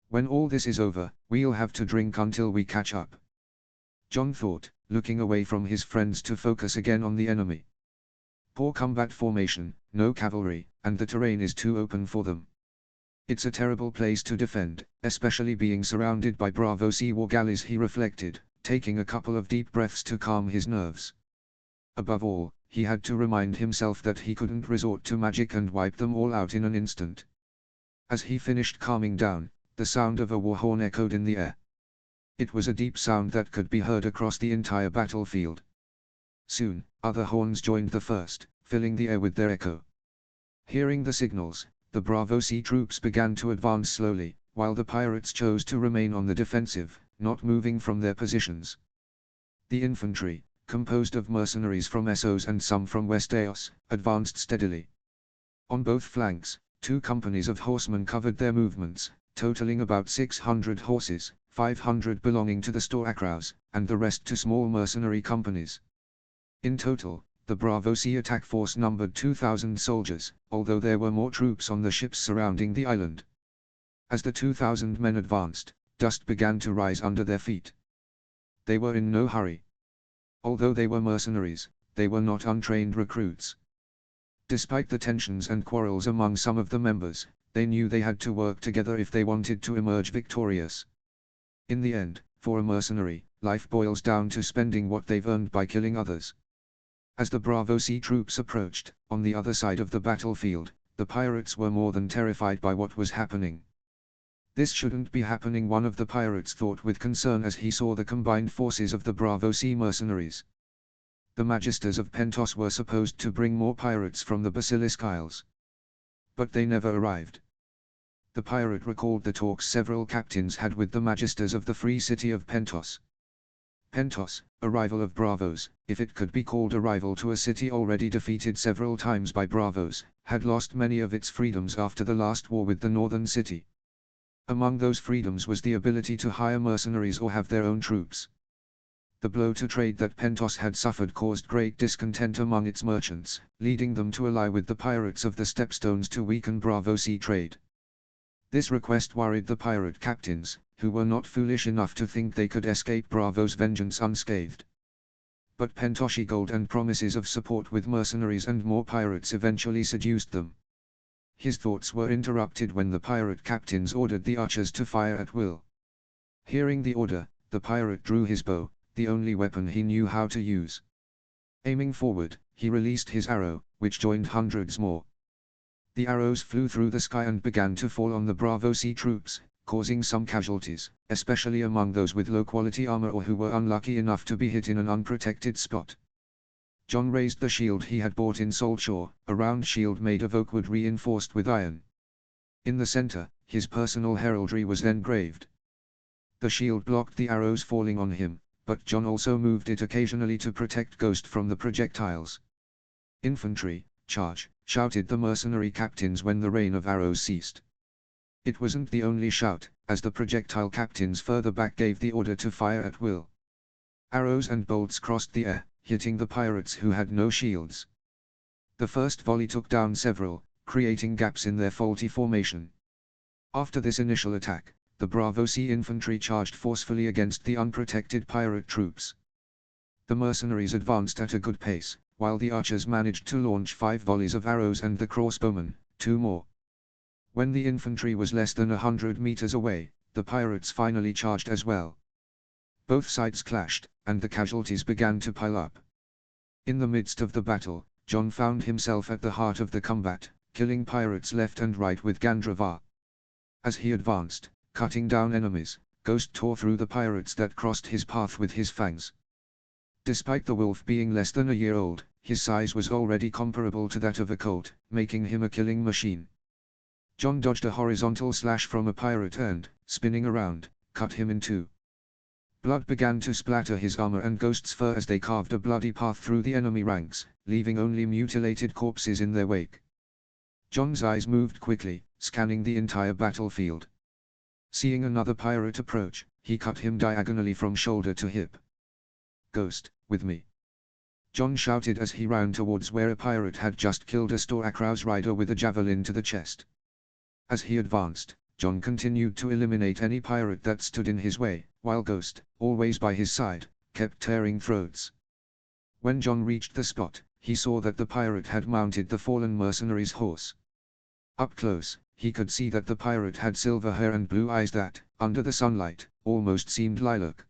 "When all this is over, we'll have to drink until we catch up," John thought, looking away from his friends to focus again on the enemy. "Poor combat formation, no cavalry, and the terrain is too open for them. It's a terrible place to defend, especially being surrounded by Bravo Sea war galleys," he reflected, taking a couple of deep breaths to calm his nerves. Above all, he had to remind himself that he couldn't resort to magic and wipe them all out in an instant. As he finished calming down, the sound of a war horn echoed in the air. It was a deep sound that could be heard across the entire battlefield. Soon, other horns joined the first, filling the air with their echo. Hearing the signals, the Bravo Sea troops began to advance slowly, while the pirates chose to remain on the defensive, not moving from their positions. The infantry, composed of mercenaries from Essos and some from West Eos, advanced steadily. On both flanks, 2 companies of horsemen covered their movements, totaling about 600 horses, 500 belonging to the Storakraus, and the rest to small mercenary companies. In total, the Bravo Sea attack force numbered 2,000 soldiers, although there were more troops on the ships surrounding the island. As the 2,000 men advanced, dust began to rise under their feet. They were in no hurry. Although they were mercenaries, they were not untrained recruits. Despite the tensions and quarrels among some of the members, they knew they had to work together if they wanted to emerge victorious. In the end, for a mercenary, life boils down to spending what they've earned by killing others. As the Bravo Sea troops approached, on the other side of the battlefield, the pirates were more than terrified by what was happening. "This shouldn't be happening," one of the pirates thought with concern as he saw the combined forces of the Bravo Sea mercenaries. The Magisters of Pentos were supposed to bring more pirates from the Basilisk Isles. But they never arrived. The pirate recalled the talks several captains had with the Magisters of the Free City of Pentos. Pentos, a rival of Bravos, if it could be called a rival to a city already defeated several times by Bravos, had lost many of its freedoms after the last war with the northern city. Among those freedoms was the ability to hire mercenaries or have their own troops. The blow to trade that Pentos had suffered caused great discontent among its merchants, leading them to ally with the pirates of the Stepstones to weaken Bravo Sea trade. This request worried the pirate captains, who were not foolish enough to think they could escape Bravo's vengeance unscathed. But Pentoshi gold and promises of support with mercenaries and more pirates eventually seduced them. His thoughts were interrupted when the pirate captains ordered the archers to fire at will. Hearing the order, the pirate drew his bow, the only weapon he knew how to use. Aiming forward, he released his arrow, which joined hundreds more. The arrows flew through the sky and began to fall on the Bravo Sea troops, causing some casualties, especially among those with low-quality armor or who were unlucky enough to be hit in an unprotected spot. John raised the shield he had bought in Saltshore, a round shield made of oak wood reinforced with iron. In the center, his personal heraldry was engraved. The shield blocked the arrows falling on him, but John also moved it occasionally to protect Ghost from the projectiles. "Infantry, charge," shouted the mercenary captains when the rain of arrows ceased. It wasn't the only shout, as the projectile captains further back gave the order to fire at will. Arrows and bolts crossed the air, hitting the pirates who had no shields. The first volley took down several, creating gaps in their faulty formation. After this initial attack, the Bravo Sea infantry charged forcefully against the unprotected pirate troops. The mercenaries advanced at a good pace, while the archers managed to launch 5 volleys of arrows and the crossbowmen, 2 more. When the infantry was less than 100 meters away, the pirates finally charged as well. Both sides clashed, and the casualties began to pile up. In the midst of the battle, John found himself at the heart of the combat, killing pirates left and right with Gandravaa. As he advanced, cutting down enemies, Ghost tore through the pirates that crossed his path with his fangs. Despite the wolf being less than a year old, his size was already comparable to that of a colt, making him a killing machine. John dodged a horizontal slash from a pirate and, spinning around, cut him in two. Blood began to splatter his armor and Ghost's fur as they carved a bloody path through the enemy ranks, leaving only mutilated corpses in their wake. John's eyes moved quickly, scanning the entire battlefield. Seeing another pirate approach, he cut him diagonally from shoulder to hip. "Ghost, with me!" John shouted as he ran towards where a pirate had just killed a Storakrau's rider with a javelin to the chest. As he advanced, John continued to eliminate any pirate that stood in his way, while Ghost, always by his side, kept tearing throats. When John reached the spot, he saw that the pirate had mounted the fallen mercenary's horse. Up close, he could see that the pirate had silver hair and blue eyes that, under the sunlight, almost seemed lilac.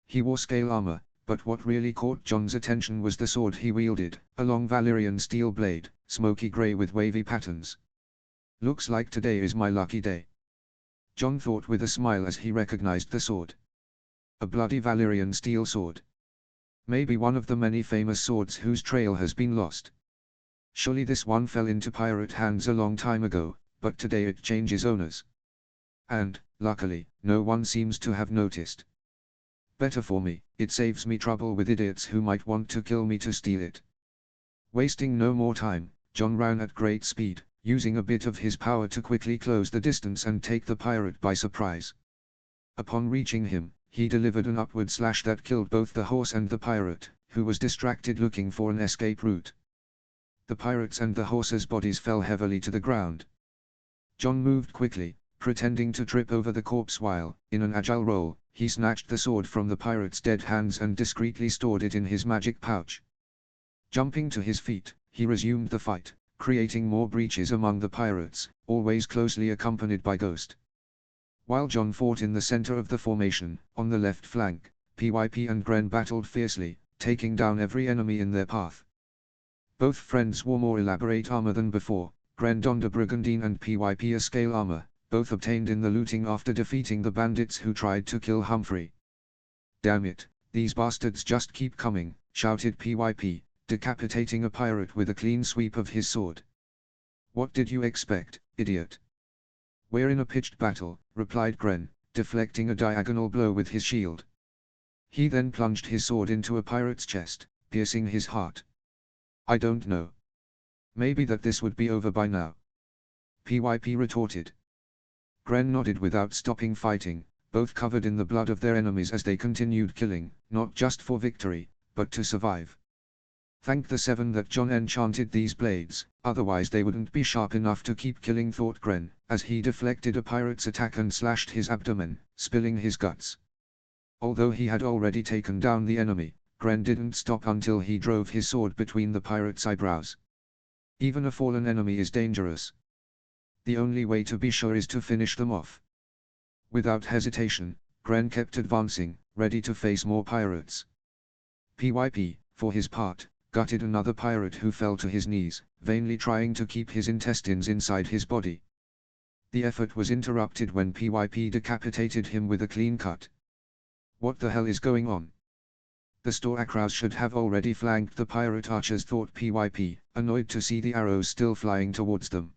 He wore scale armor, but what really caught John's attention was the sword he wielded, a long Valyrian steel blade, smoky gray with wavy patterns. "Looks like today is my lucky day," John thought with a smile as he recognized the sword. A bloody Valyrian steel sword. Maybe one of the many famous swords whose trail has been lost. Surely this one fell into pirate hands a long time ago, but today it changes owners. And, luckily, no one seems to have noticed. Better for me, it saves me trouble with idiots who might want to kill me to steal it. Wasting no more time, John ran at great speed, using a bit of his power to quickly close the distance and take the pirate by surprise. Upon reaching him, he delivered an upward slash that killed both the horse and the pirate, who was distracted looking for an escape route. The pirates and the horse's bodies fell heavily to the ground. John moved quickly, pretending to trip over the corpse while, in an agile roll, he snatched the sword from the pirate's dead hands and discreetly stored it in his magic pouch. Jumping to his feet, he resumed the fight, creating more breaches among the pirates, always closely accompanied by Ghost. While John fought in the center of the formation, on the left flank, PYP and Gren battled fiercely, taking down every enemy in their path. Both friends wore more elaborate armor than before, Gren donned a brigandine and PYP a scale armor, both obtained in the looting after defeating the bandits who tried to kill Humphrey. "Damn it, these bastards just keep coming," shouted PYP, decapitating a pirate with a clean sweep of his sword. "What did you expect, idiot?" "We're in a pitched battle," replied Gren, deflecting a diagonal blow with his shield. He then plunged his sword into a pirate's chest, piercing his heart. "I don't know. Maybe that this would be over by now," PYP retorted. Gren nodded without stopping fighting, both covered in the blood of their enemies as they continued killing, not just for victory, but to survive. Thank the seven that John enchanted these blades, otherwise they wouldn't be sharp enough to keep killing, thought Gren, as he deflected a pirate's attack and slashed his abdomen, spilling his guts. Although he had already taken down the enemy, Gren didn't stop until he drove his sword between the pirate's eyebrows. Even a fallen enemy is dangerous. The only way to be sure is to finish them off. Without hesitation, Gren kept advancing, ready to face more pirates. PYP, for his part, gutted another pirate who fell to his knees, vainly trying to keep his intestines inside his body. The effort was interrupted when PYP decapitated him with a clean cut. "What the hell is going on?" The Storakraus should have already flanked the pirate archers, thought PYP, annoyed to see the arrows still flying towards them.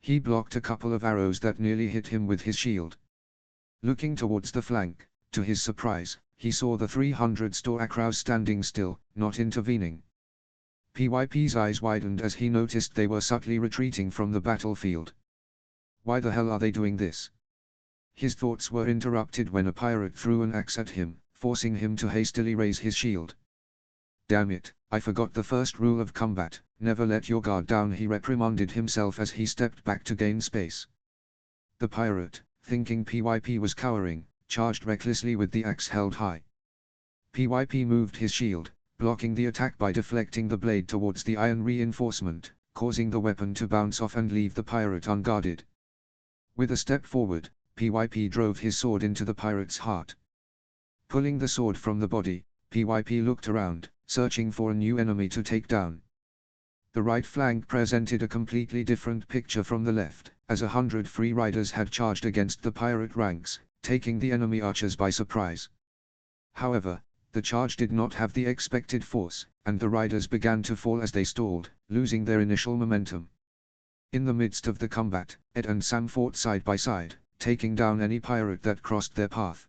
He blocked a couple of arrows that nearly hit him with his shield. Looking towards the flank, to his surprise, he saw the 300 Storakraus standing still, not intervening. PYP's eyes widened as he noticed they were subtly retreating from the battlefield. Why the hell are they doing this? His thoughts were interrupted when a pirate threw an axe at him, forcing him to hastily raise his shield. Damn it, I forgot the first rule of combat, never let your guard down, he reprimanded himself as he stepped back to gain space. The pirate, thinking PYP was cowering, charged recklessly with the axe held high. PYP moved his shield, blocking the attack by deflecting the blade towards the iron reinforcement, causing the weapon to bounce off and leave the pirate unguarded. With a step forward, PYP drove his sword into the pirate's heart. Pulling the sword from the body, PYP looked around, searching for a new enemy to take down. The right flank presented a completely different picture from the left, as 100 free riders had charged against the pirate ranks, taking the enemy archers by surprise. However, the charge did not have the expected force, and the riders began to fall as they stalled, losing their initial momentum. In the midst of the combat, Ed and Sam fought side by side, taking down any pirate that crossed their path.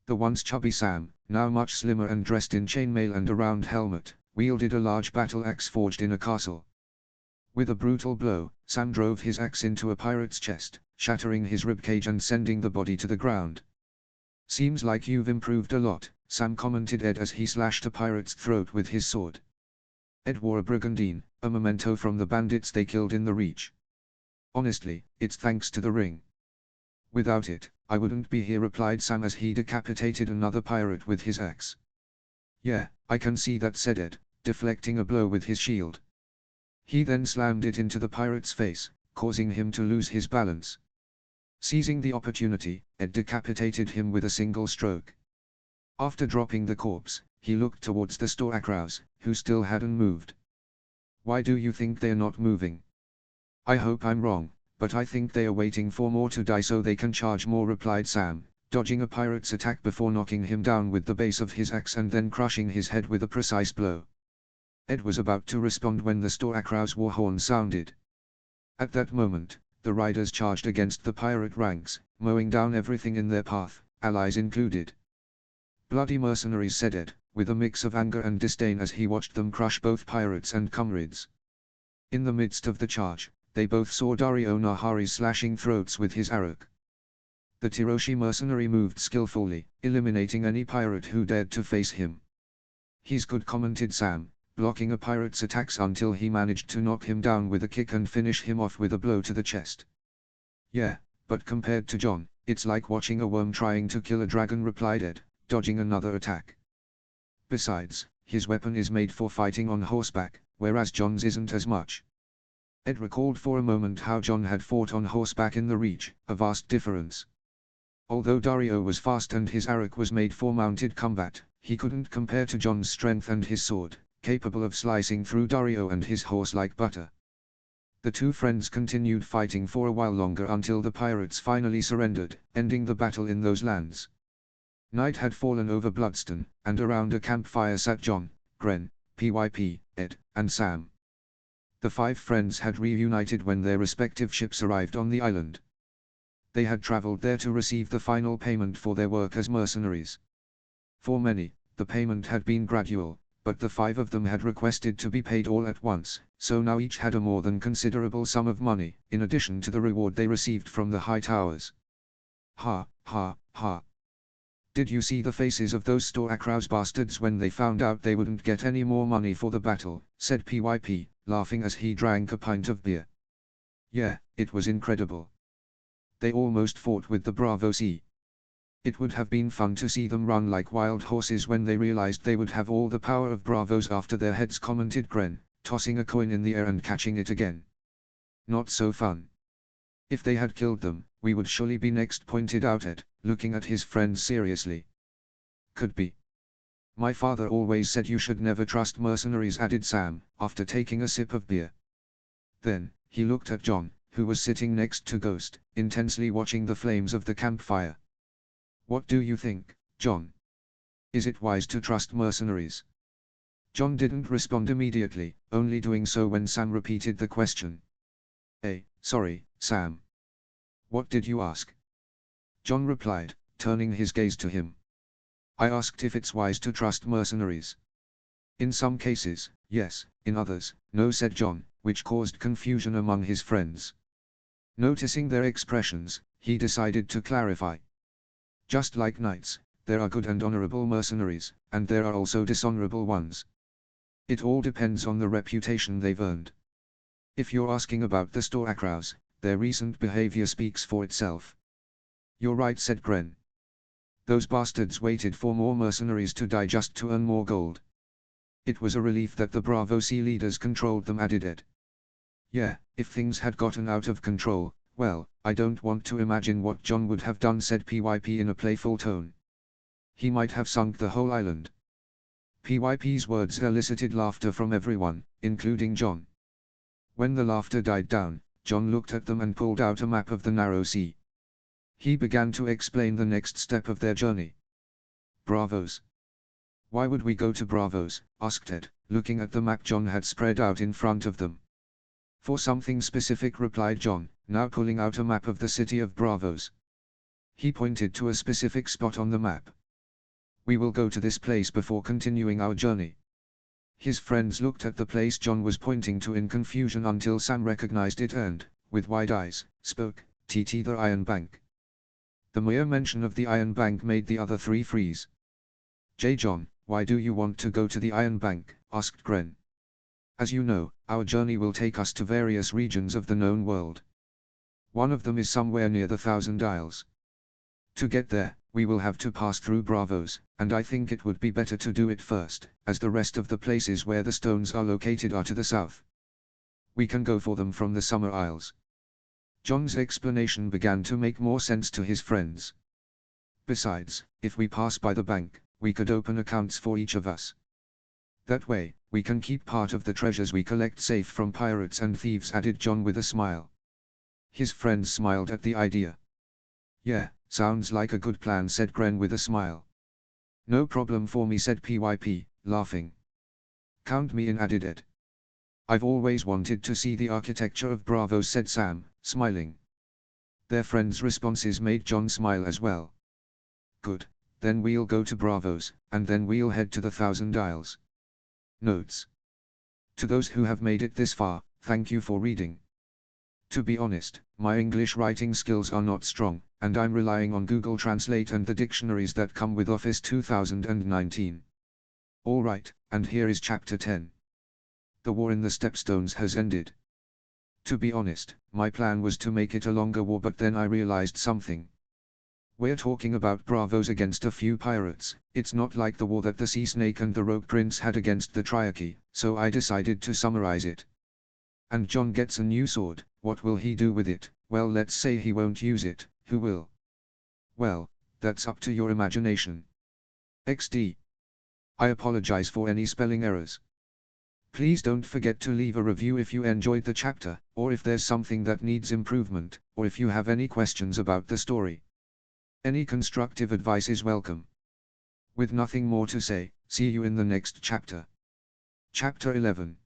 The once chubby Sam, now much slimmer and dressed in chainmail and a round helmet, wielded a large battle axe forged in a castle. With a brutal blow, Sam drove his axe into a pirate's chest, shattering his ribcage and sending the body to the ground. Seems like you've improved a lot, Sam commented Ed as he slashed a pirate's throat with his sword. Ed wore a brigandine, a memento from the bandits they killed in the Reach. Honestly, it's thanks to the ring. Without it, I wouldn't be here, replied Sam as he decapitated another pirate with his axe. Yeah, I can see that, said Ed, deflecting a blow with his shield. He then slammed it into the pirate's face, causing him to lose his balance. Seizing the opportunity, Ed decapitated him with a single stroke. After dropping the corpse, he looked towards the Stoacrows, who still hadn't moved. Why do you think they're not moving? I hope I'm wrong, but I think they are waiting for more to die so they can charge more, replied Sam, dodging a pirate's attack before knocking him down with the base of his axe and then crushing his head with a precise blow. Ed was about to respond when the Stoacrows' war horn sounded. At that moment, the riders charged against the pirate ranks, mowing down everything in their path, allies included. Bloody mercenaries, said Ed, with a mix of anger and disdain as he watched them crush both pirates and comrades. In the midst of the charge, they both saw Dario Nahari slashing throats with his arrow. The Tiroshi mercenary moved skillfully, eliminating any pirate who dared to face him. He's good, commented Sam, blocking a pirate's attacks until he managed to knock him down with a kick and finish him off with a blow to the chest. Yeah, but compared to John, it's like watching a worm trying to kill a dragon, replied Ed, dodging another attack. Besides, his weapon is made for fighting on horseback, whereas John's isn't as much. Ed recalled for a moment how John had fought on horseback in the Reach, a vast difference. Although Dario was fast and his arrow was made for mounted combat, he couldn't compare to John's strength and his sword, capable of slicing through Dario and his horse like butter. The two friends continued fighting for a while longer until the pirates finally surrendered, ending the battle in those lands. Night had fallen over Bloodston, and around a campfire sat John, Gren, PYP, Ed, and Sam. The five friends had reunited when their respective ships arrived on the island. They had traveled there to receive the final payment for their work as mercenaries. For many, the payment had been gradual, but the five of them had requested to be paid all at once, so now each had a more than considerable sum of money, in addition to the reward they received from the High Towers. Ha, ha, ha. Did you see the faces of those Stoacrows bastards when they found out they wouldn't get any more money for the battle, said PYP, laughing as he drank a pint of beer. Yeah, it was incredible. They almost fought with the Bravo Sea. It would have been fun to see them run like wild horses when they realized they would have all the power of Bravos after their heads, commented Gren, tossing a coin in the air and catching it again. Not so fun. If they had killed them, we would surely be next, pointed out Ed, looking at his friends seriously. Could be. My father always said you should never trust mercenaries, added Sam, after taking a sip of beer. Then, he looked at John, who was sitting next to Ghost, intensely watching the flames of the campfire. What do you think, John? Is it wise to trust mercenaries? John didn't respond immediately, only doing so when Sam repeated the question. Sorry, Sam. What did you ask? John replied, turning his gaze to him. I asked if it's wise to trust mercenaries. In some cases, Yes, in others, no, said John, which caused confusion among his friends. Noticing their expressions, he decided to clarify. Just like knights, there are good and honorable mercenaries, and there are also dishonorable ones. It all depends on the reputation they've earned. If you're asking about the Storacrows, their recent behavior speaks for itself. You're right, said Gren. Those bastards waited for more mercenaries to die just to earn more gold. It was a relief that the Bravo Sea leaders controlled them, added Ed. Yeah, if things had gotten out of control, well, I don't want to imagine what John would have done, said PYP in a playful tone. He might have sunk the whole island. PYP's words elicited laughter from everyone, including John. When the laughter died down, John looked at them and pulled out a map of the narrow sea. He began to explain the next step of their journey. Bravos. Why would we go to Bravos? Asked Ed, looking at the map John had spread out in front of them. For something specific, replied John, now pulling out a map of the city of Bravos. He pointed to a specific spot on the map. We will go to this place before continuing our journey. His friends looked at the place John was pointing to in confusion until Sam recognized it and, with wide eyes, spoke, "TT, the Iron Bank." The mere mention of the Iron Bank made the other three freeze. John, why do you want to go to the Iron Bank? Asked Gren. As you know, our journey will take us to various regions of the known world. One of them is somewhere near the Thousand Isles. To get there, we will have to pass through Bravos, and I think it would be better to do it first, as the rest of the places where the stones are located are to the south. We can go for them from the Summer Isles. John's explanation began to make more sense to his friends. Besides, if we pass by the bank, we could open accounts for each of us. That way, we can keep part of the treasures we collect safe from pirates and thieves, added John with a smile. His friends smiled at the idea. Yeah, sounds like a good plan, said Gren with a smile. No problem for me, said PYP, laughing. Count me in, added Ed. I've always wanted to see the architecture of Bravos, said Sam, smiling. Their friends' responses made John smile as well. Good, then we'll go to Bravos, and then we'll head to the Thousand Isles. Notes. To those who have made it this far, thank you for reading. To be honest, my English writing skills are not strong, and I'm relying on Google Translate and the dictionaries that come with Office 2019. Alright, and here is Chapter 10. The war in the Stepstones has ended. To be honest, my plan was to make it a longer war, but then I realized something. We're talking about Bravos against a few pirates. It's not like the war that the Sea Snake and the Rogue Prince had against the Triarchy, so I decided to summarize it. And John gets a new sword. What will he do with it? Well, let's say he won't use it. Who will? Well, that's up to your imagination. XD. I apologize for any spelling errors. Please don't forget to leave a review if you enjoyed the chapter, or if there's something that needs improvement, or if you have any questions about the story. Any constructive advice is welcome. With nothing more to say, see you in the next chapter. Chapter 11.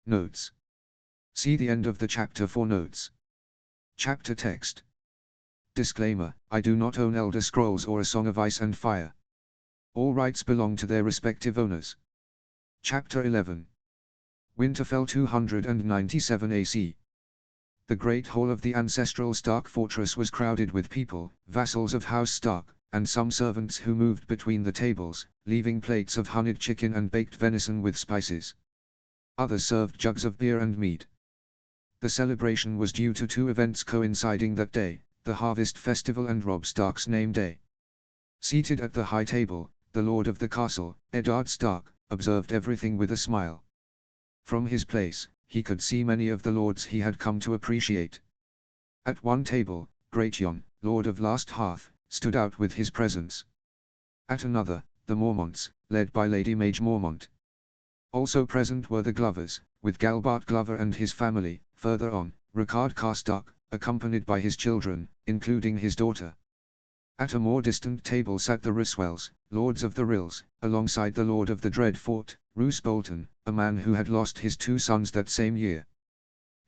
Notes. See the end of the chapter for notes. Chapter text. Disclaimer, I do not own Elder Scrolls or A Song of Ice and Fire. All rights belong to their respective owners. Chapter 11. Winterfell 297 AC. The great hall of the ancestral Stark fortress was crowded with people, vassals of House Stark, and some servants who moved between the tables, leaving plates of honeyed chicken and baked venison with spices. Others served jugs of beer and mead. The celebration was due to two events coinciding that day, the Harvest Festival and Robb Stark's name day. Seated at the high table, the lord of the castle, Eddard Stark, observed everything with a smile. From his place, he could see many of the lords he had come to appreciate. At one table, Great Jon, Lord of Last Hearth, stood out with his presence. At another, the Mormonts, led by Lady Mage Mormont. Also present were the Glovers, with Galbart Glover and his family. Further on, Ricard Karstark, accompanied by his children, including his daughter. At a more distant table sat the Ryswells, Lords of the Rills, alongside the Lord of the Dread Fort, Roose Bolton, a man who had lost his two sons that same year.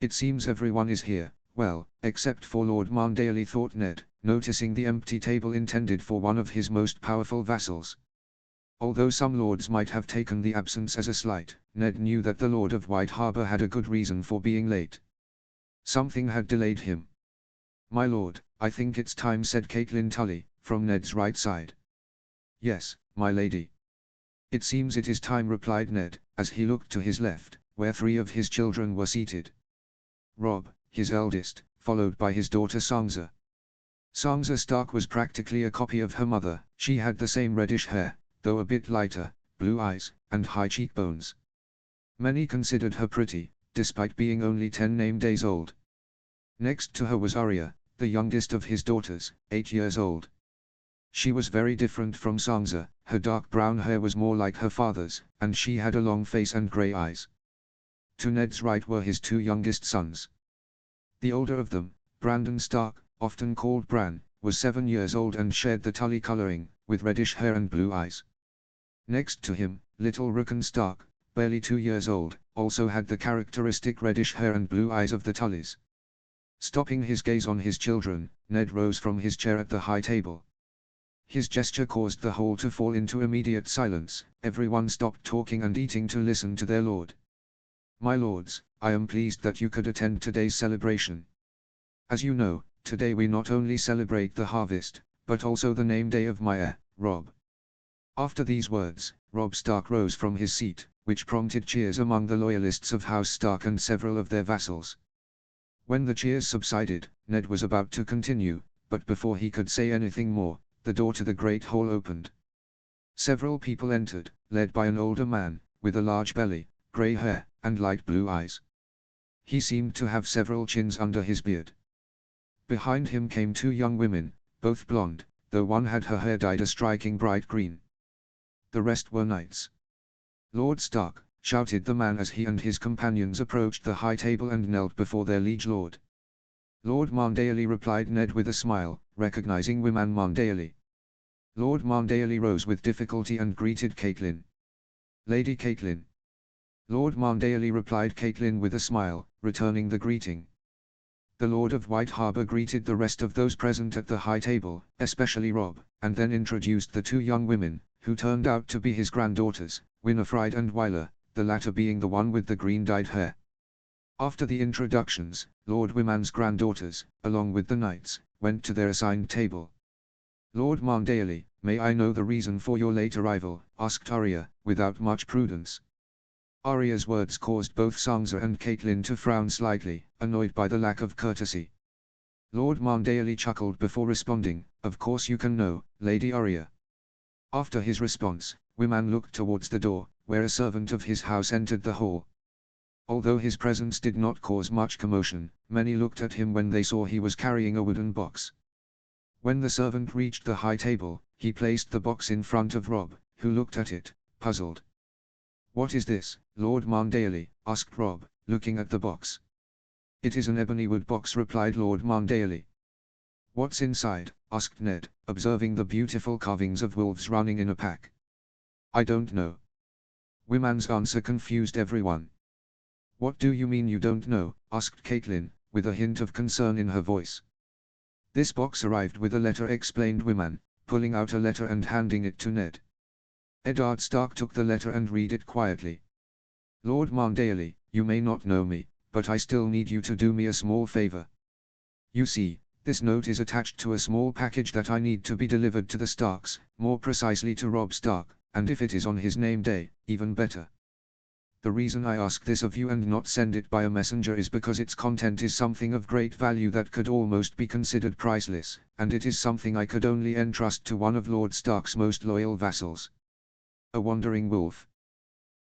It seems everyone is here, well, except for Lord Marndaly, thought Ned, noticing the empty table intended for one of his most powerful vassals. Although some lords might have taken the absence as a slight, Ned knew that the Lord of White Harbor had a good reason for being late. Something had delayed him. "My lord, I think it's time," said Caitlin Tully, from Ned's right side. "Yes, my lady." "It seems it is time," replied Ned, as he looked to his left, where 3 of his children were seated. Robb, his eldest, followed by his daughter Sansa. Sansa Stark was practically a copy of her mother. She had the same reddish hair, though a bit lighter, blue eyes, and high cheekbones. Many considered her pretty, despite being only 10 name days old. Next to her was Arya, the youngest of his daughters, 8 years old. She was very different from Sansa. Her dark brown hair was more like her father's, and she had a long face and grey eyes. To Ned's right were his 2 youngest sons. The older of them, Brandon Stark, often called Bran, was 7 years old and shared the Tully coloring, with reddish hair and blue eyes. Next to him, little Rickon Stark, barely 2 years old, also had the characteristic reddish hair and blue eyes of the Tullys. Stopping his gaze on his children, Ned rose from his chair at the high table. His gesture caused the whole to fall into immediate silence. Everyone stopped talking and eating to listen to their lord. "My lords, I am pleased that you could attend today's celebration. As you know, today we not only celebrate the harvest, but also the name day of my heir, Robb." After these words, Robb Stark rose from his seat, which prompted cheers among the loyalists of House Stark and several of their vassals. When the cheers subsided, Ned was about to continue, but before he could say anything more, the door to the great hall opened. Several people entered, led by an older man, with a large belly, grey hair, and light blue eyes. He seemed to have several chins under his beard. Behind him came 2 young women, both blonde, though one had her hair dyed a striking bright green. The rest were knights. "Lord Stark," shouted the man as he and his companions approached the high table and knelt before their liege lord. "Lord Marndeali," replied Ned with a smile, recognizing Wyman Marndeali. Lord Marndeali rose with difficulty and greeted Caitlin. "Lady Caitlin." "Lord Marndeali," replied Caitlin with a smile, returning the greeting. The Lord of White Harbor greeted the rest of those present at the high table, especially Robb, and then introduced the 2 young women, who turned out to be his granddaughters, Winifred and Wyler, the latter being the one with the green-dyed hair. After the introductions, Lord Wyman's granddaughters, along with the knights, went to their assigned table. "Lord Marndeali, may I know the reason for your late arrival?" asked Arya, without much prudence. Arya's words caused both Sansa and Caitlin to frown slightly, annoyed by the lack of courtesy. Lord Marndeali chuckled before responding, "Of course you can know, Lady Arya." After his response, Wyman looked towards the door, where a servant of his house entered the hall. Although his presence did not cause much commotion, many looked at him when they saw he was carrying a wooden box. When the servant reached the high table, he placed the box in front of Robb, who looked at it, puzzled. "What is this, Lord Marndeali?" asked Robb, looking at the box. "It is an ebony wood box," replied Lord Marndeali. "What's inside?" asked Ned, observing the beautiful carvings of wolves running in a pack. "I don't know." Wyman's answer confused everyone. "What do you mean you don't know?" asked Caitlin, with a hint of concern in her voice. "This box arrived with a letter," explained Wyman, pulling out a letter and handing it to Ned. Eddard Stark took the letter and read it quietly. "Lord Marndeali, you may not know me, but I still need you to do me a small favor. You see, this note is attached to a small package that I need to be delivered to the Starks, more precisely to Robb Stark, and if it is on his name day, even better. The reason I ask this of you and not send it by a messenger is because its content is something of great value that could almost be considered priceless, and it is something I could only entrust to one of Lord Stark's most loyal vassals. A wandering wolf."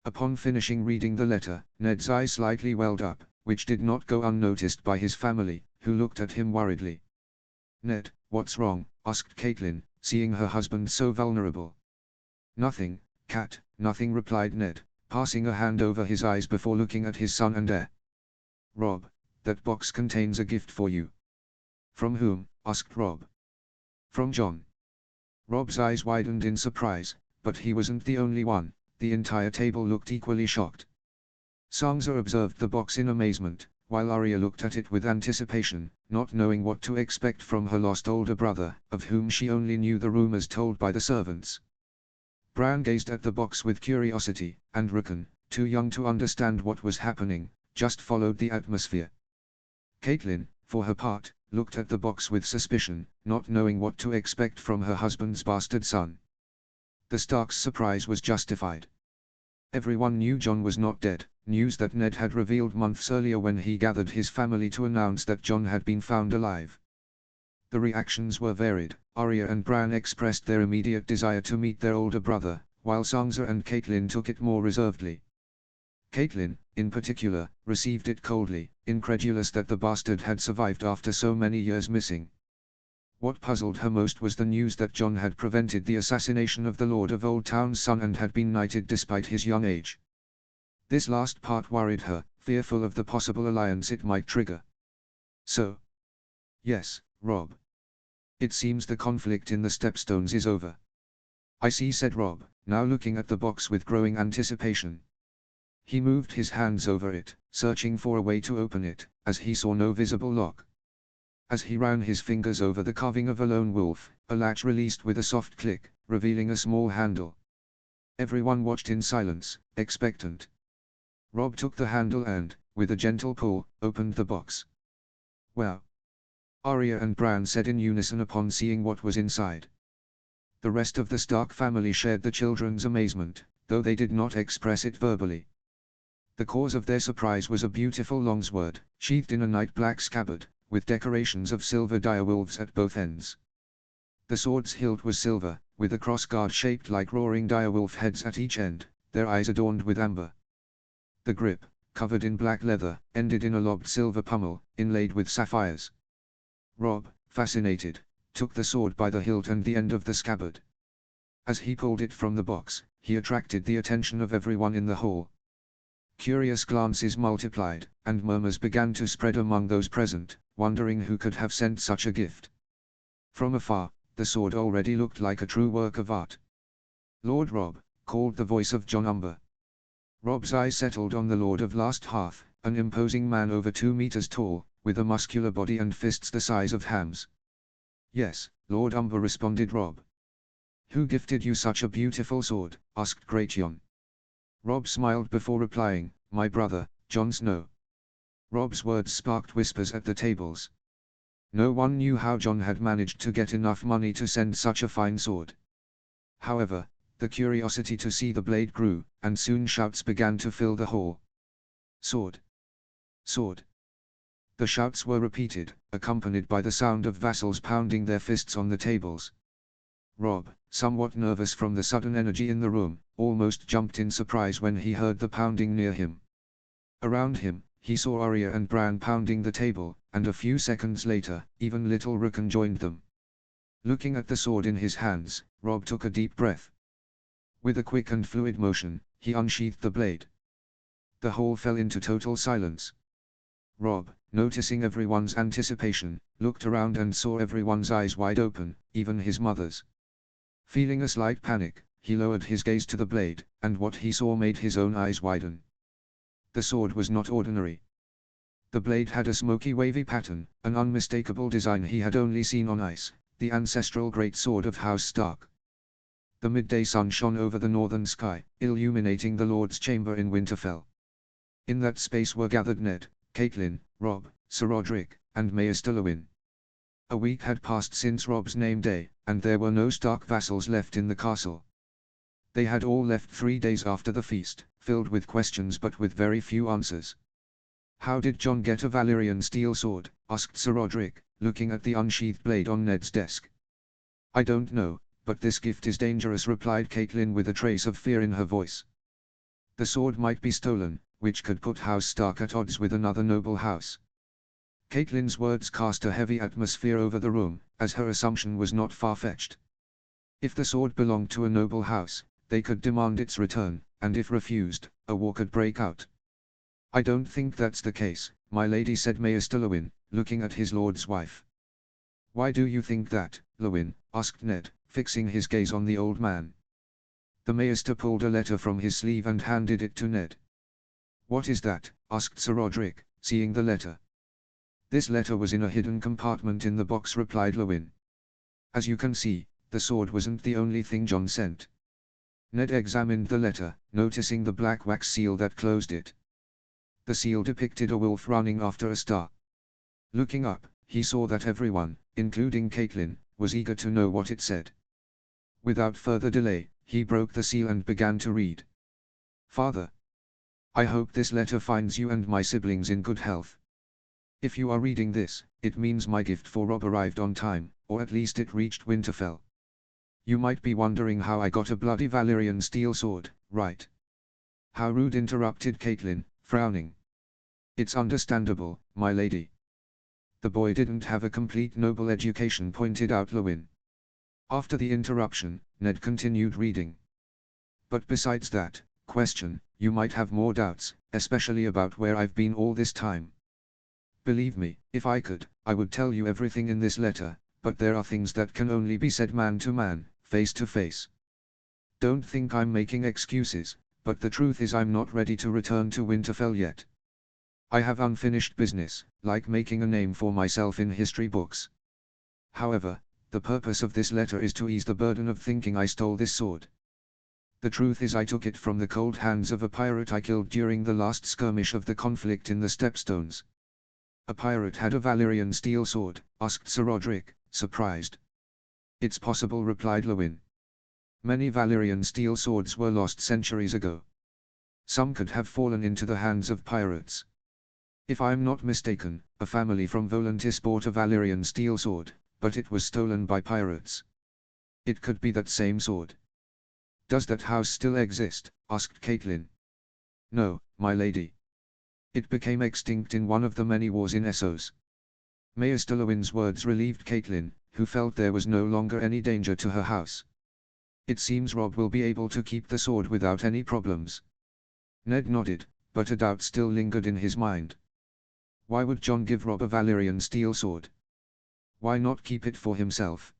Upon finishing reading the letter, Ned's eyes slightly welled up, which did not go unnoticed by his family, who looked at him worriedly. "Ned, what's wrong?" asked Caitlin, seeing her husband so vulnerable. "Nothing, Cat, nothing," replied Ned, passing a hand over his eyes before looking at his son and heir. "Robb, that box contains a gift for you." "From whom?" asked Robb. "From Jon." Robb's eyes widened in surprise, but he wasn't the only one. The entire table looked equally shocked. Sansa observed the box in amazement, while Arya looked at it with anticipation, not knowing what to expect from her lost older brother, of whom she only knew the rumors told by the servants. Bran gazed at the box with curiosity, and Rickon, too young to understand what was happening, just followed the atmosphere. Caitlin, for her part, looked at the box with suspicion, not knowing what to expect from her husband's bastard son. The Starks' surprise was justified. Everyone knew Jon was not dead, news that Ned had revealed months earlier when he gathered his family to announce that Jon had been found alive. The reactions were varied. Arya and Bran expressed their immediate desire to meet their older brother, while Sansa and Caitlin took it more reservedly. Caitlin, in particular, received it coldly, incredulous that the bastard had survived after so many years missing. What puzzled her most was the news that Jon had prevented the assassination of the Lord of Old Town's son and had been knighted despite his young age. This last part worried her, fearful of the possible alliance it might trigger. So? Yes, Robb. It seems the conflict in the Stepstones is over. I see, said Robb, now looking at the box with growing anticipation. He moved his hands over it, searching for a way to open it, as he saw no visible lock. As he ran his fingers over the carving of a lone wolf, a latch released with a soft click, revealing a small handle. Everyone watched in silence, expectant. Robb took the handle and, with a gentle pull, opened the box. Wow! Arya and Bran said in unison upon seeing what was inside. The rest of the Stark family shared the children's amazement, though they did not express it verbally. The cause of their surprise was a beautiful longsword, sheathed in a night-black scabbard, with decorations of silver direwolves at both ends. The sword's hilt was silver, with a crossguard shaped like roaring direwolf heads at each end, their eyes adorned with amber. The grip, covered in black leather, ended in a lobed silver pommel, inlaid with sapphires. Robb, fascinated, took the sword by the hilt and the end of the scabbard. As he pulled it from the box, he attracted the attention of everyone in the hall. Curious glances multiplied, and murmurs began to spread among those present, wondering who could have sent such a gift. From afar, the sword already looked like a true work of art. Lord Robb, called the voice of Jon Umber. Robb's eyes settled on the Lord of Last Hearth, an imposing man over 2 meters tall, with a muscular body and fists the size of hams. Yes, Lord Umber, responded Robb. Who gifted you such a beautiful sword? Asked Great Jon. Robb smiled before replying, my brother, Jon Snow. Robb's words sparked whispers at the tables. No one knew how Jon had managed to get enough money to send such a fine sword. However, the curiosity to see the blade grew, and soon shouts began to fill the hall. Sword! Sword! The shouts were repeated, accompanied by the sound of vassals pounding their fists on the tables. Robb, somewhat nervous from the sudden energy in the room, almost jumped in surprise when he heard the pounding near him. Around him, he saw Arya and Bran pounding the table, and a few seconds later, even little Rickon joined them. Looking at the sword in his hands, Robb took a deep breath. With a quick and fluid motion, he unsheathed the blade. The hall fell into total silence. Robb, noticing everyone's anticipation, looked around and saw everyone's eyes wide open, even his mother's. Feeling a slight panic, he lowered his gaze to the blade, and what he saw made his own eyes widen. The sword was not ordinary. The blade had a smoky wavy pattern, an unmistakable design he had only seen on ice, the ancestral great sword of House Stark. The midday sun shone over the northern sky, illuminating the Lord's chamber in Winterfell. In that space were gathered Ned, Caitlin, Robb, Sir Roderick, and Maester Luwin. A week had passed since Robb's name day, and there were no Stark vassals left in the castle. They had all left 3 days after the feast, filled with questions but with very few answers. How did Jon get a Valyrian steel sword? Asked Sir Roderick, looking at the unsheathed blade on Ned's desk. I don't know, but this gift is dangerous, replied Caitlin with a trace of fear in her voice. The sword might be stolen, which could put House Stark at odds with another noble house. Caitlin's words cast a heavy atmosphere over the room, as her assumption was not far-fetched. If the sword belonged to a noble house, they could demand its return, and if refused, a war could break out. I don't think that's the case, my lady, said Maester Luwin, looking at his lord's wife. Why do you think that, Luwin? Asked Ned, fixing his gaze on the old man. The Maester pulled a letter from his sleeve and handed it to Ned. What is that? Asked Sir Roderick, seeing the letter. This letter was in a hidden compartment in the box, replied Luwin. As you can see, the sword wasn't the only thing Jon sent. Ned examined the letter, noticing the black wax seal that closed it. The seal depicted a wolf running after a star. Looking up, he saw that everyone, including Caitlin, was eager to know what it said. Without further delay, he broke the seal and began to read. Father, I hope this letter finds you and my siblings in good health. If you are reading this, it means my gift for Rob arrived on time, or at least it reached Winterfell. You might be wondering how I got a bloody Valyrian steel sword, right? How rude, interrupted Caitlin, frowning. It's understandable, my lady. The boy didn't have a complete noble education, pointed out Lewin. After the interruption, Ned continued reading. But besides that, you might have more doubts, especially about where I've been all this time. Believe me, if I could, I would tell you everything in this letter, but there are things that can only be said man to man, face to face. Don't think I'm making excuses, but the truth is I'm not ready to return to Winterfell yet. I have unfinished business, like making a name for myself in history books. However, the purpose of this letter is to ease the burden of thinking I stole this sword. The truth is I took it from the cold hands of a pirate I killed during the last skirmish of the conflict in the Stepstones. A pirate had a Valyrian steel sword, asked Sir Roderick, surprised. It's possible, replied Lewin. Many Valyrian steel swords were lost centuries ago. Some could have fallen into the hands of pirates. If I'm not mistaken, a family from Volantis bought a Valyrian steel sword, but it was stolen by pirates. It could be that same sword. Does that house still exist? Asked Caitlin. No, my lady. It became extinct in one of the many wars in Essos. Maester Lewin's words relieved Caitlin, who felt there was no longer any danger to her house. It seems Rob will be able to keep the sword without any problems. Ned nodded, but a doubt still lingered in his mind. Why would Jon give Rob a Valyrian steel sword? Why not keep it for himself?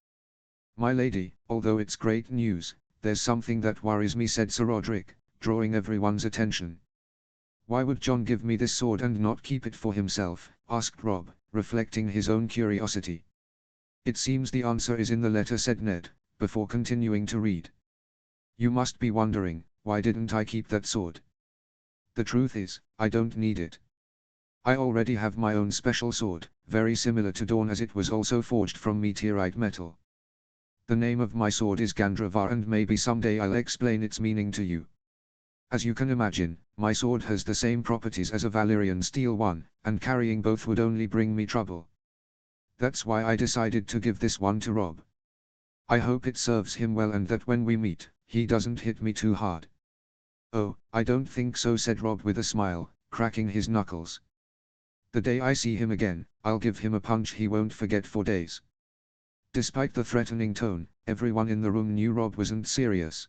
My lady, although it's great news, there's something that worries me, said Sir Roderick, drawing everyone's attention. Why would Jon give me this sword and not keep it for himself? Asked Rob, reflecting his own curiosity. It seems the answer is in the letter, said Ned, before continuing to read. You must be wondering, why didn't I keep that sword? The truth is, I don't need it. I already have my own special sword, very similar to Dawn as it was also forged from meteorite metal. The name of my sword is Gandravar, and maybe someday I'll explain its meaning to you. As you can imagine, my sword has the same properties as a Valyrian steel one, and carrying both would only bring me trouble. That's why I decided to give this one to Rob. I hope it serves him well and that when we meet, he doesn't hit me too hard. Oh, I don't think so, said Rob with a smile, cracking his knuckles. The day I see him again, I'll give him a punch he won't forget for days. Despite the threatening tone, everyone in the room knew Rob wasn't serious.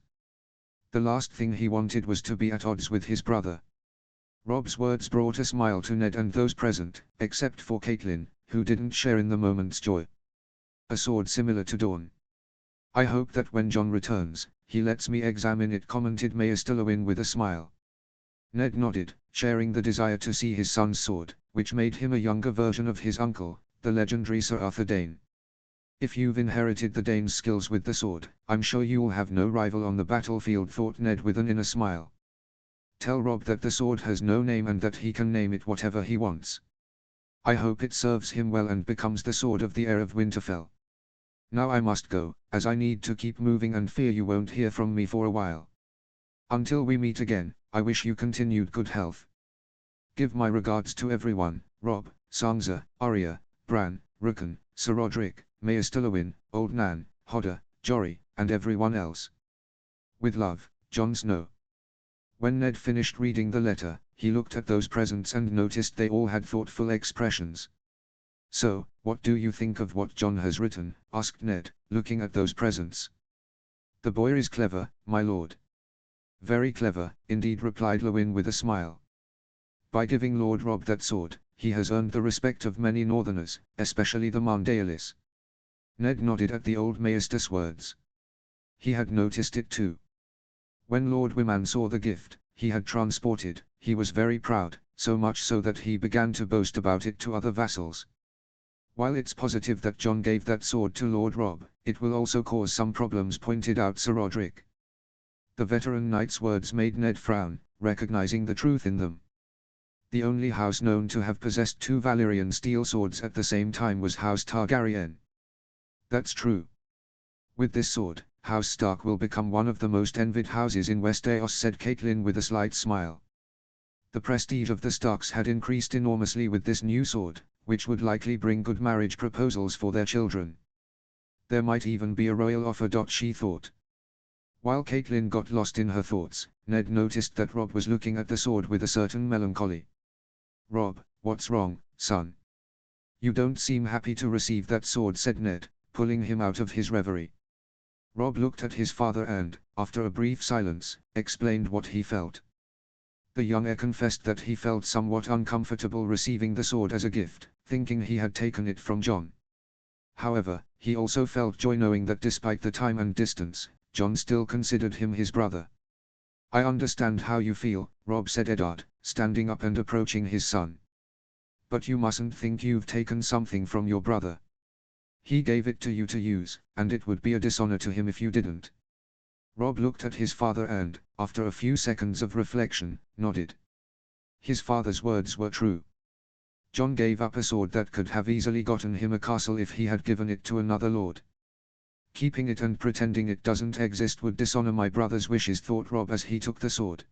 The last thing he wanted was to be at odds with his brother. Rob's words brought a smile to Ned and those present, except for Caitlin, who didn't share in the moment's joy. A sword similar to Dawn. I hope that when Jon returns, he lets me examine it, commented Maester Lewin with a smile. Ned nodded, sharing the desire to see his son's sword, which made him a younger version of his uncle, the legendary Sir Arthur Dayne. If you've inherited the Dane's skills with the sword, I'm sure you'll have no rival on the battlefield, thought Ned with an inner smile. Tell Rob that the sword has no name and that he can name it whatever he wants. I hope it serves him well and becomes the sword of the heir of Winterfell. Now I must go, as I need to keep moving and fear you won't hear from me for a while. Until we meet again, I wish you continued good health. Give my regards to everyone, Rob, Sansa, Arya, Bran, Rickon, Sir Roderick, Maester Lewin, Old Nan, Hodder, Jory, and everyone else. With love, Jon Snow. When Ned finished reading the letter, he looked at those presents and noticed they all had thoughtful expressions. So, what do you think of what Jon has written? Asked Ned, looking at those presents. The boy is clever, my lord. Very clever, indeed, replied Lewin with a smile. By giving Lord Rob that sword, he has earned the respect of many Northerners, especially the Mandaelis. Ned nodded at the old maester's words. He had noticed it too. When Lord Wyman saw the gift he had transported, he was very proud, so much so that he began to boast about it to other vassals. While it's positive that Jon gave that sword to Lord Rob, it will also cause some problems, pointed out Sir Roderick. The veteran knight's words made Ned frown, recognizing the truth in them. The only house known to have possessed two Valyrian steel swords at the same time was House Targaryen. That's true. With this sword, House Stark will become one of the most envied houses in Westeros, said Catelyn with a slight smile. The prestige of the Starks had increased enormously with this new sword, which would likely bring good marriage proposals for their children. There might even be a royal offer. She thought. While Catelyn got lost in her thoughts, Ned noticed that Robb was looking at the sword with a certain melancholy. Robb, what's wrong, son? You don't seem happy to receive that sword, said Ned, pulling him out of his reverie. Robb looked at his father and, after a brief silence, explained what he felt. The young heir confessed that he felt somewhat uncomfortable receiving the sword as a gift, thinking he had taken it from Jon. However, he also felt joy knowing that despite the time and distance, Jon still considered him his brother. I understand how you feel, Robb, said Eddard, standing up and approaching his son. But you mustn't think you've taken something from your brother. He gave it to you to use, and it would be a dishonor to him if you didn't. Robb looked at his father and, after a few seconds of reflection, nodded. His father's words were true. Jon gave up a sword that could have easily gotten him a castle if he had given it to another lord. Keeping it and pretending it doesn't exist would dishonor my brother's wishes, thought Robb as he took the sword.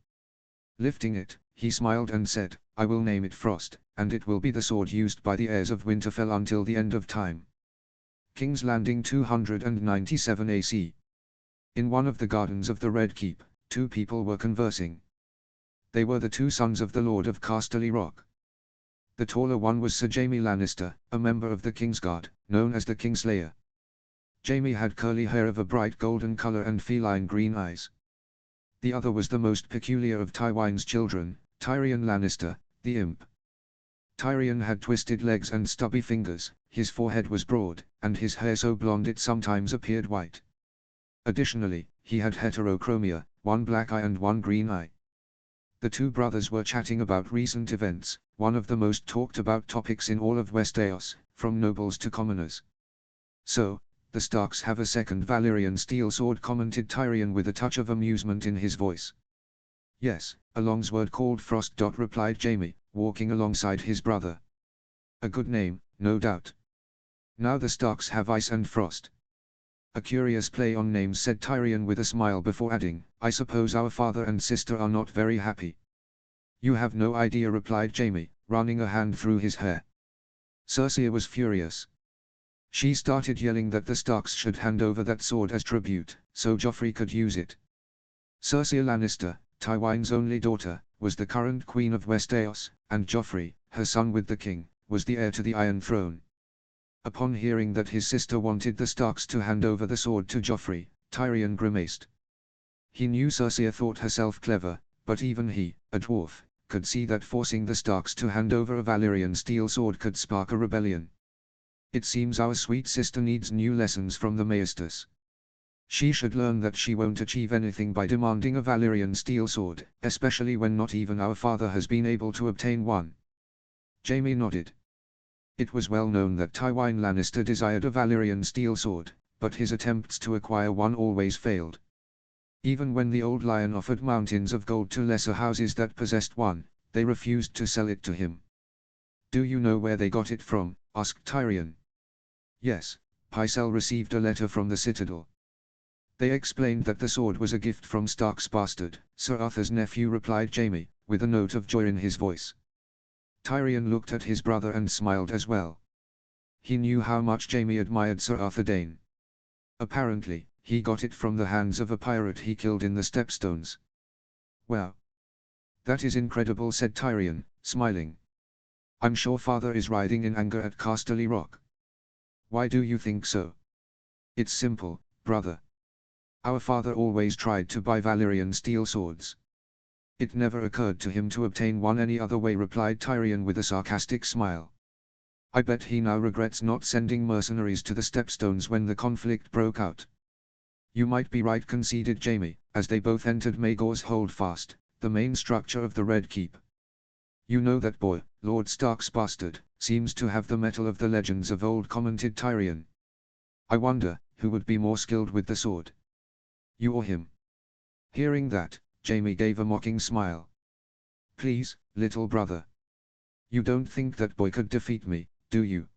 Lifting it, he smiled and said, I will name it Frost, and it will be the sword used by the heirs of Winterfell until the end of time. King's Landing 297 AC. In one of the gardens of the Red Keep, two people were conversing. They were the two sons of the Lord of Casterly Rock. The taller one was Sir Jaime Lannister, a member of the Kingsguard, known as the Kingslayer. Jaime had curly hair of a bright golden color and feline green eyes. The other was the most peculiar of Tywin's children, Tyrion Lannister, the Imp. Tyrion had twisted legs and stubby fingers, his forehead was broad, and his hair so blonde it sometimes appeared white. Additionally, he had heterochromia, one black eye and one green eye. The two brothers were chatting about recent events, one of the most talked about topics in all of Westeros, from nobles to commoners. So, the Starks have a second Valyrian steel sword, commented Tyrion with a touch of amusement in his voice. Yes, a longsword called Frost. Replied Jaime, walking alongside his brother. A good name, no doubt. Now the Starks have Ice and Frost. A curious play on names, said Tyrion with a smile before adding, I suppose our father and sister are not very happy. You have no idea, replied Jaime, running a hand through his hair. Cersei was furious. She started yelling that the Starks should hand over that sword as tribute, so Joffrey could use it. Cersei Lannister, Tywin's only daughter, was the current queen of Westeros, and Joffrey, her son with the king, was the heir to the Iron Throne. Upon hearing that his sister wanted the Starks to hand over the sword to Joffrey, Tyrion grimaced. He knew Cersei thought herself clever, but even he, a dwarf, could see that forcing the Starks to hand over a Valyrian steel sword could spark a rebellion. It seems our sweet sister needs new lessons from the Maesters. She should learn that she won't achieve anything by demanding a Valyrian steel sword, especially when not even our father has been able to obtain one. Jaime nodded. It was well known that Tywin Lannister desired a Valyrian steel sword, but his attempts to acquire one always failed. Even when the Old Lion offered mountains of gold to lesser houses that possessed one, they refused to sell it to him. Do you know where they got it from? Asked Tyrion. Yes, Pycelle received a letter from the Citadel. They explained that the sword was a gift from Stark's bastard, Sir Arthur's nephew, replied Jaime, with a note of joy in his voice. Tyrion looked at his brother and smiled as well. He knew how much Jaime admired Sir Arthur Dayne. Apparently, he got it from the hands of a pirate he killed in the Stepstones. Wow. That is incredible, said Tyrion, smiling. I'm sure father is riding in anger at Casterly Rock. Why do you think so? It's simple, brother. Our father always tried to buy Valyrian steel swords. It never occurred to him to obtain one any other way, replied Tyrion with a sarcastic smile. I bet he now regrets not sending mercenaries to the Stepstones when the conflict broke out. You might be right, conceded Jaime, as they both entered Maegor's Holdfast, the main structure of the Red Keep. You know that boy, Lord Stark's bastard, seems to have the mettle of the legends of old, commented Tyrion. I wonder, who would be more skilled with the sword? You or him? Hearing that, Jamie gave a mocking smile. Please, little brother. You don't think that boy could defeat me, do you?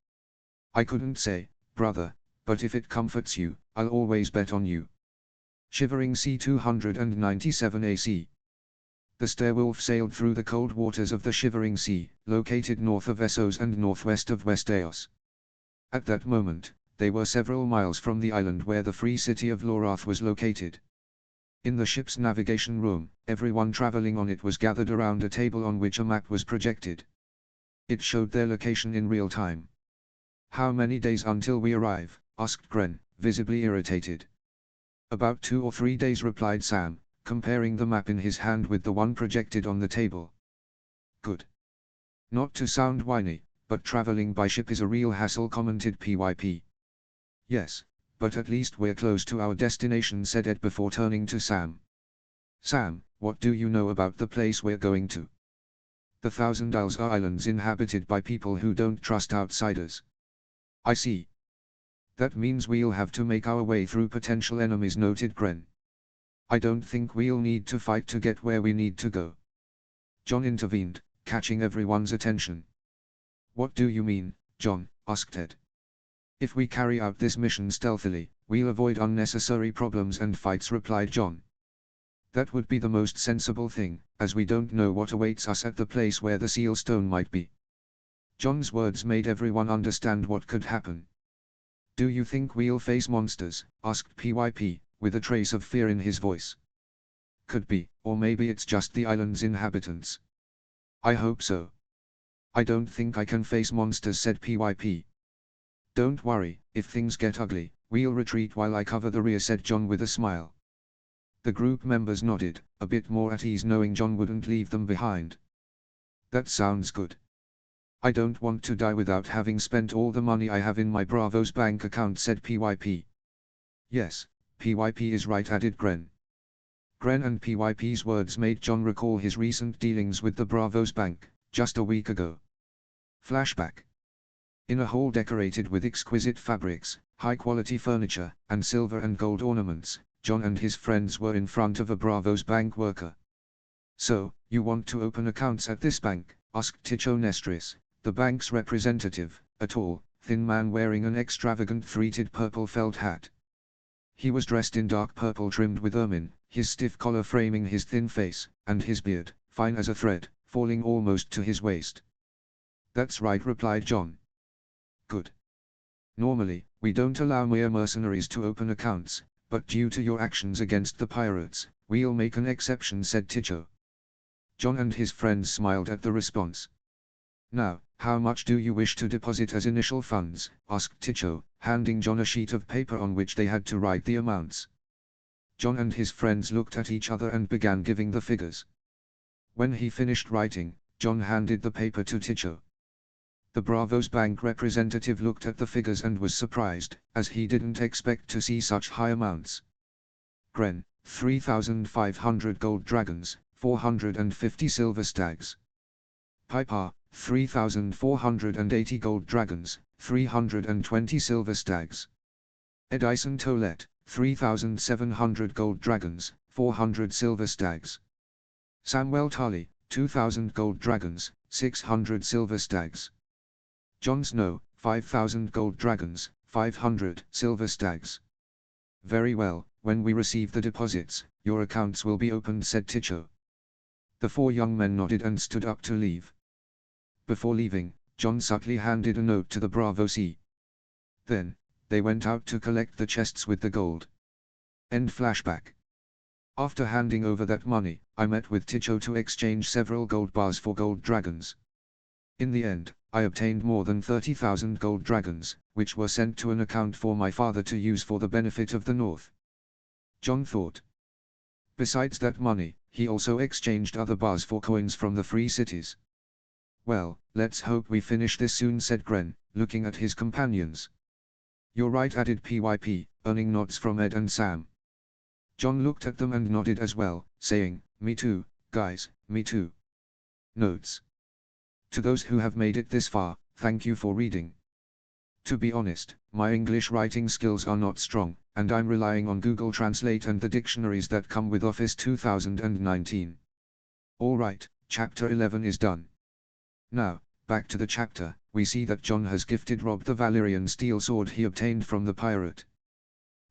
I couldn't say, brother, but if it comforts you, I'll always bet on you. Shivering Sea 297 AC. The Stairwolf sailed through the cold waters of the Shivering Sea, located north of Essos and northwest of West Eos. At that moment, they were several miles from the island where the free city of Lorath was located. In the ship's navigation room, everyone traveling on it was gathered around a table on which a map was projected. It showed their location in real time. How many days until we arrive? Asked Gren, visibly irritated. About 2 or 3 days, replied Sam, comparing the map in his hand with the one projected on the table. Good. Not to sound whiny, but traveling by ship is a real hassle, commented PYP. Yes, but at least we're close to our destination, said Ed before turning to Sam. Sam, what do you know about the place we're going to? The Thousand Isles are islands inhabited by people who don't trust outsiders. I see. That means we'll have to make our way through potential enemies, noted Gren. I don't think we'll need to fight to get where we need to go. John intervened, catching everyone's attention. What do you mean, John? Asked Ed. If we carry out this mission stealthily, we'll avoid unnecessary problems and fights, replied John. That would be the most sensible thing, as we don't know what awaits us at the place where the seal stone might be. John's words made everyone understand what could happen. Do you think we'll face monsters? Asked PYP, with a trace of fear in his voice. Could be, or maybe it's just the island's inhabitants. I hope so. I don't think I can face monsters, said PYP. Don't worry, if things get ugly, we'll retreat while I cover the rear, said John with a smile. The group members nodded, a bit more at ease knowing John wouldn't leave them behind. That sounds good. I don't want to die without having spent all the money I have in my Bravos bank account, said PYP. Yes, PYP is right, added Gren. Gren and PYP's words made John recall his recent dealings with the Bravos bank, just a week ago. Flashback. In a hall decorated with exquisite fabrics, high-quality furniture, and silver and gold ornaments, John and his friends were in front of a Bravos bank worker. So, you want to open accounts at this bank? Asked Ticho Nestris, the bank's representative, a tall, thin man wearing an extravagant three-tiered purple felt hat. He was dressed in dark purple trimmed with ermine, his stiff collar framing his thin face, and his beard, fine as a thread, falling almost to his waist. That's right, replied John. Good. Normally, we don't allow mere mercenaries to open accounts, but due to your actions against the pirates, we'll make an exception, said Ticho. John and his friends smiled at the response. Now, how much do you wish to deposit as initial funds? Asked Ticho, handing John a sheet of paper on which they had to write the amounts. John and his friends looked at each other and began giving the figures. When he finished writing, John handed the paper to Ticho. The Bravos Bank representative looked at the figures and was surprised, as he didn't expect to see such high amounts. Gren, 3,500 gold dragons, 450 silver stags. Piper, 3,480 gold dragons, 320 silver stags. Edison Tollett, 3,700 gold dragons, 400 silver stags. Samuel Tully, 2,000 gold dragons, 600 silver stags. Jon Snow, 5,000 gold dragons, 500 silver stags. Very well, when we receive the deposits, your accounts will be opened, said Ticho. The four young men nodded and stood up to leave. Before leaving, John subtly handed a note to the Bravos. Then, they went out to collect the chests with the gold. End flashback. After handing over that money, I met with Ticho to exchange several gold bars for gold dragons. In the end, I obtained more than 30,000 gold dragons, which were sent to an account for my father to use for the benefit of the North. John thought. Besides that money, he also exchanged other bars for coins from the free cities. Well, let's hope we finish this soon, said Gren, looking at his companions. You're right, added PYP, earning nods from Ed and Sam. John looked at them and nodded as well, saying, me too, guys, me too. Notes. To those who have made it this far, thank you for reading. To be honest, my English writing skills are not strong, and I'm relying on Google Translate and the dictionaries that come with Office 2019. Alright, chapter 11 is done. Now, back to the chapter, we see that John has gifted Rob the Valyrian steel sword he obtained from the pirate.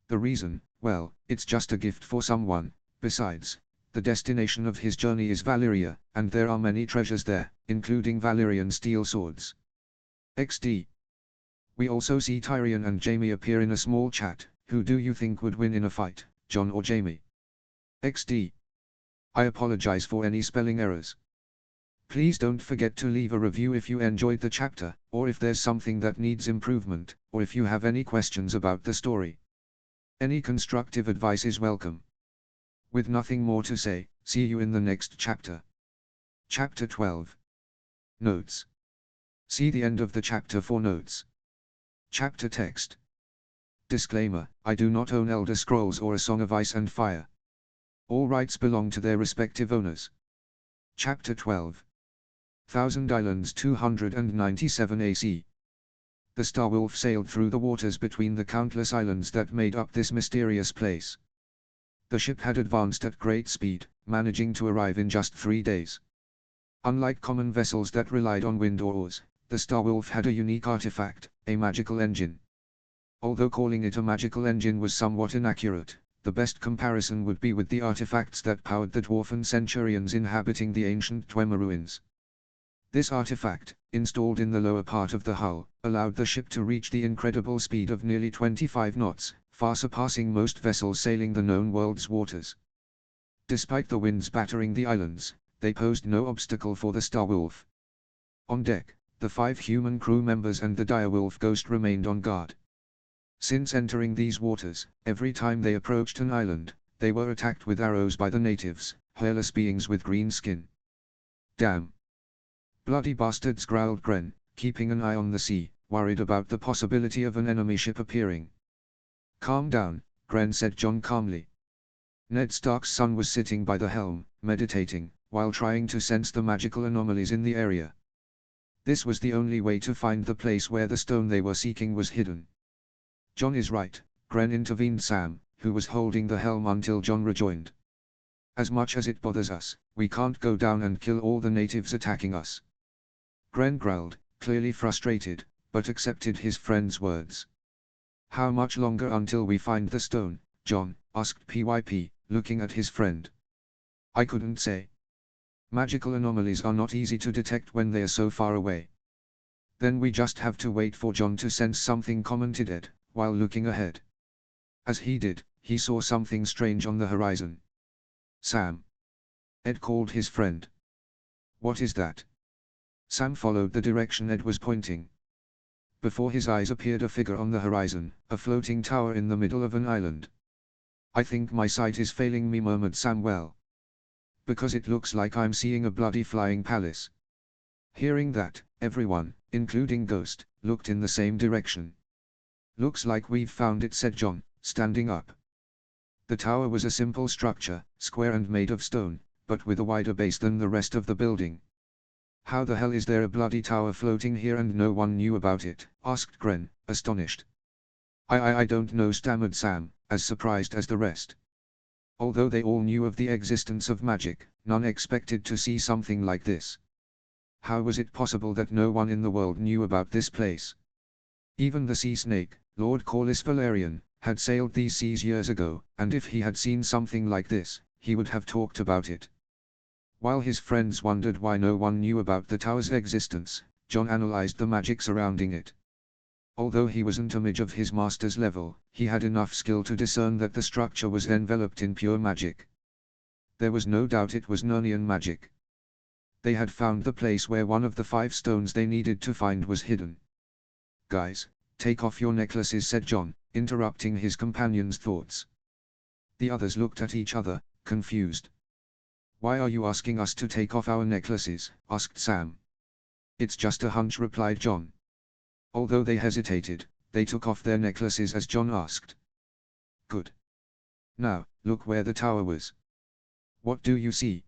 The reason, well, it's just a gift for someone. Besides, the destination of his journey is Valyria, and there are many treasures there, including Valyrian steel swords. XD. We also see Tyrion and Jaime appear in a small chat. Who do you think would win in a fight, John or Jaime? XD. I apologize for any spelling errors. Please don't forget to leave a review if you enjoyed the chapter, or if there's something that needs improvement, or if you have any questions about the story. Any constructive advice is welcome. With nothing more to say, see you in the next chapter. Chapter 12. Notes. See the end of the chapter for notes. Chapter text. Disclaimer, I do not own Elder Scrolls or A Song of Ice and Fire. All rights belong to their respective owners. Chapter 12. Thousand Islands 297 AC. The Starwolf sailed through the waters between the countless islands that made up this mysterious place. The ship had advanced at great speed, managing to arrive in just 3 days. Unlike common vessels that relied on wind or oars, the Starwolf had a unique artifact, a magical engine. Although calling it a magical engine was somewhat inaccurate, the best comparison would be with the artifacts that powered the dwarven centurions inhabiting the ancient Dwemer ruins. This artifact, installed in the lower part of the hull, allowed the ship to reach the incredible speed of nearly 25 knots, far surpassing most vessels sailing the known world's waters. Despite the winds battering the islands, they posed no obstacle for the Starwolf. On deck, the 5 human crew members and the direwolf ghost remained on guard. Since entering these waters, every time they approached an island, they were attacked with arrows by the natives, hairless beings with green skin. Damn. Bloody bastards, growled Gren, keeping an eye on the sea, worried about the possibility of an enemy ship appearing. Calm down, Gren said John calmly. Ned Stark's son was sitting by the helm, meditating, while trying to sense the magical anomalies in the area. This was the only way to find the place where the stone they were seeking was hidden. John is right, Gren intervened Sam, who was holding the helm until John rejoined. As much as it bothers us, we can't go down and kill all the natives attacking us. Gren growled, clearly frustrated, but accepted his friend's words. How much longer until we find the stone, John? Asked PYP, looking at his friend. I couldn't say. Magical anomalies are not easy to detect when they are so far away. Then we just have to wait for John to sense something, commented Ed, while looking ahead. As he did, he saw something strange on the horizon. Sam. Ed called his friend. What is that? Sam followed the direction Ed was pointing. Before his eyes appeared a figure on the horizon, a floating tower in the middle of an island. I think my sight is failing me, murmured Sam. Well, because it looks like I'm seeing a bloody flying palace. Hearing that, everyone, including Ghost, looked in the same direction. Looks like we've found it, said John, standing up. The tower was a simple structure, square and made of stone, but with a wider base than the rest of the building. How the hell is there a bloody tower floating here and no one knew about it? Asked Gren, astonished. I don't know, stammered Sam, as surprised as the rest. Although they all knew of the existence of magic, none expected to see something like this. How was it possible that no one in the world knew about this place? Even the sea snake, Lord Corlys Velaryon, had sailed these seas years ago, and if he had seen something like this, he would have talked about it. While his friends wondered why no one knew about the tower's existence, John analyzed the magic surrounding it. Although he wasn't a mage of his master's level, he had enough skill to discern that the structure was enveloped in pure magic. There was no doubt it was Nurnian magic. They had found the place where one of the 5 stones they needed to find was hidden. Guys, take off your necklaces, said John, interrupting his companion's thoughts. The others looked at each other, confused. Why are you asking us to take off our necklaces? Asked Sam. It's just a hunch, replied John. Although they hesitated, they took off their necklaces as John asked. Good. Now, look where the tower was. What do you see?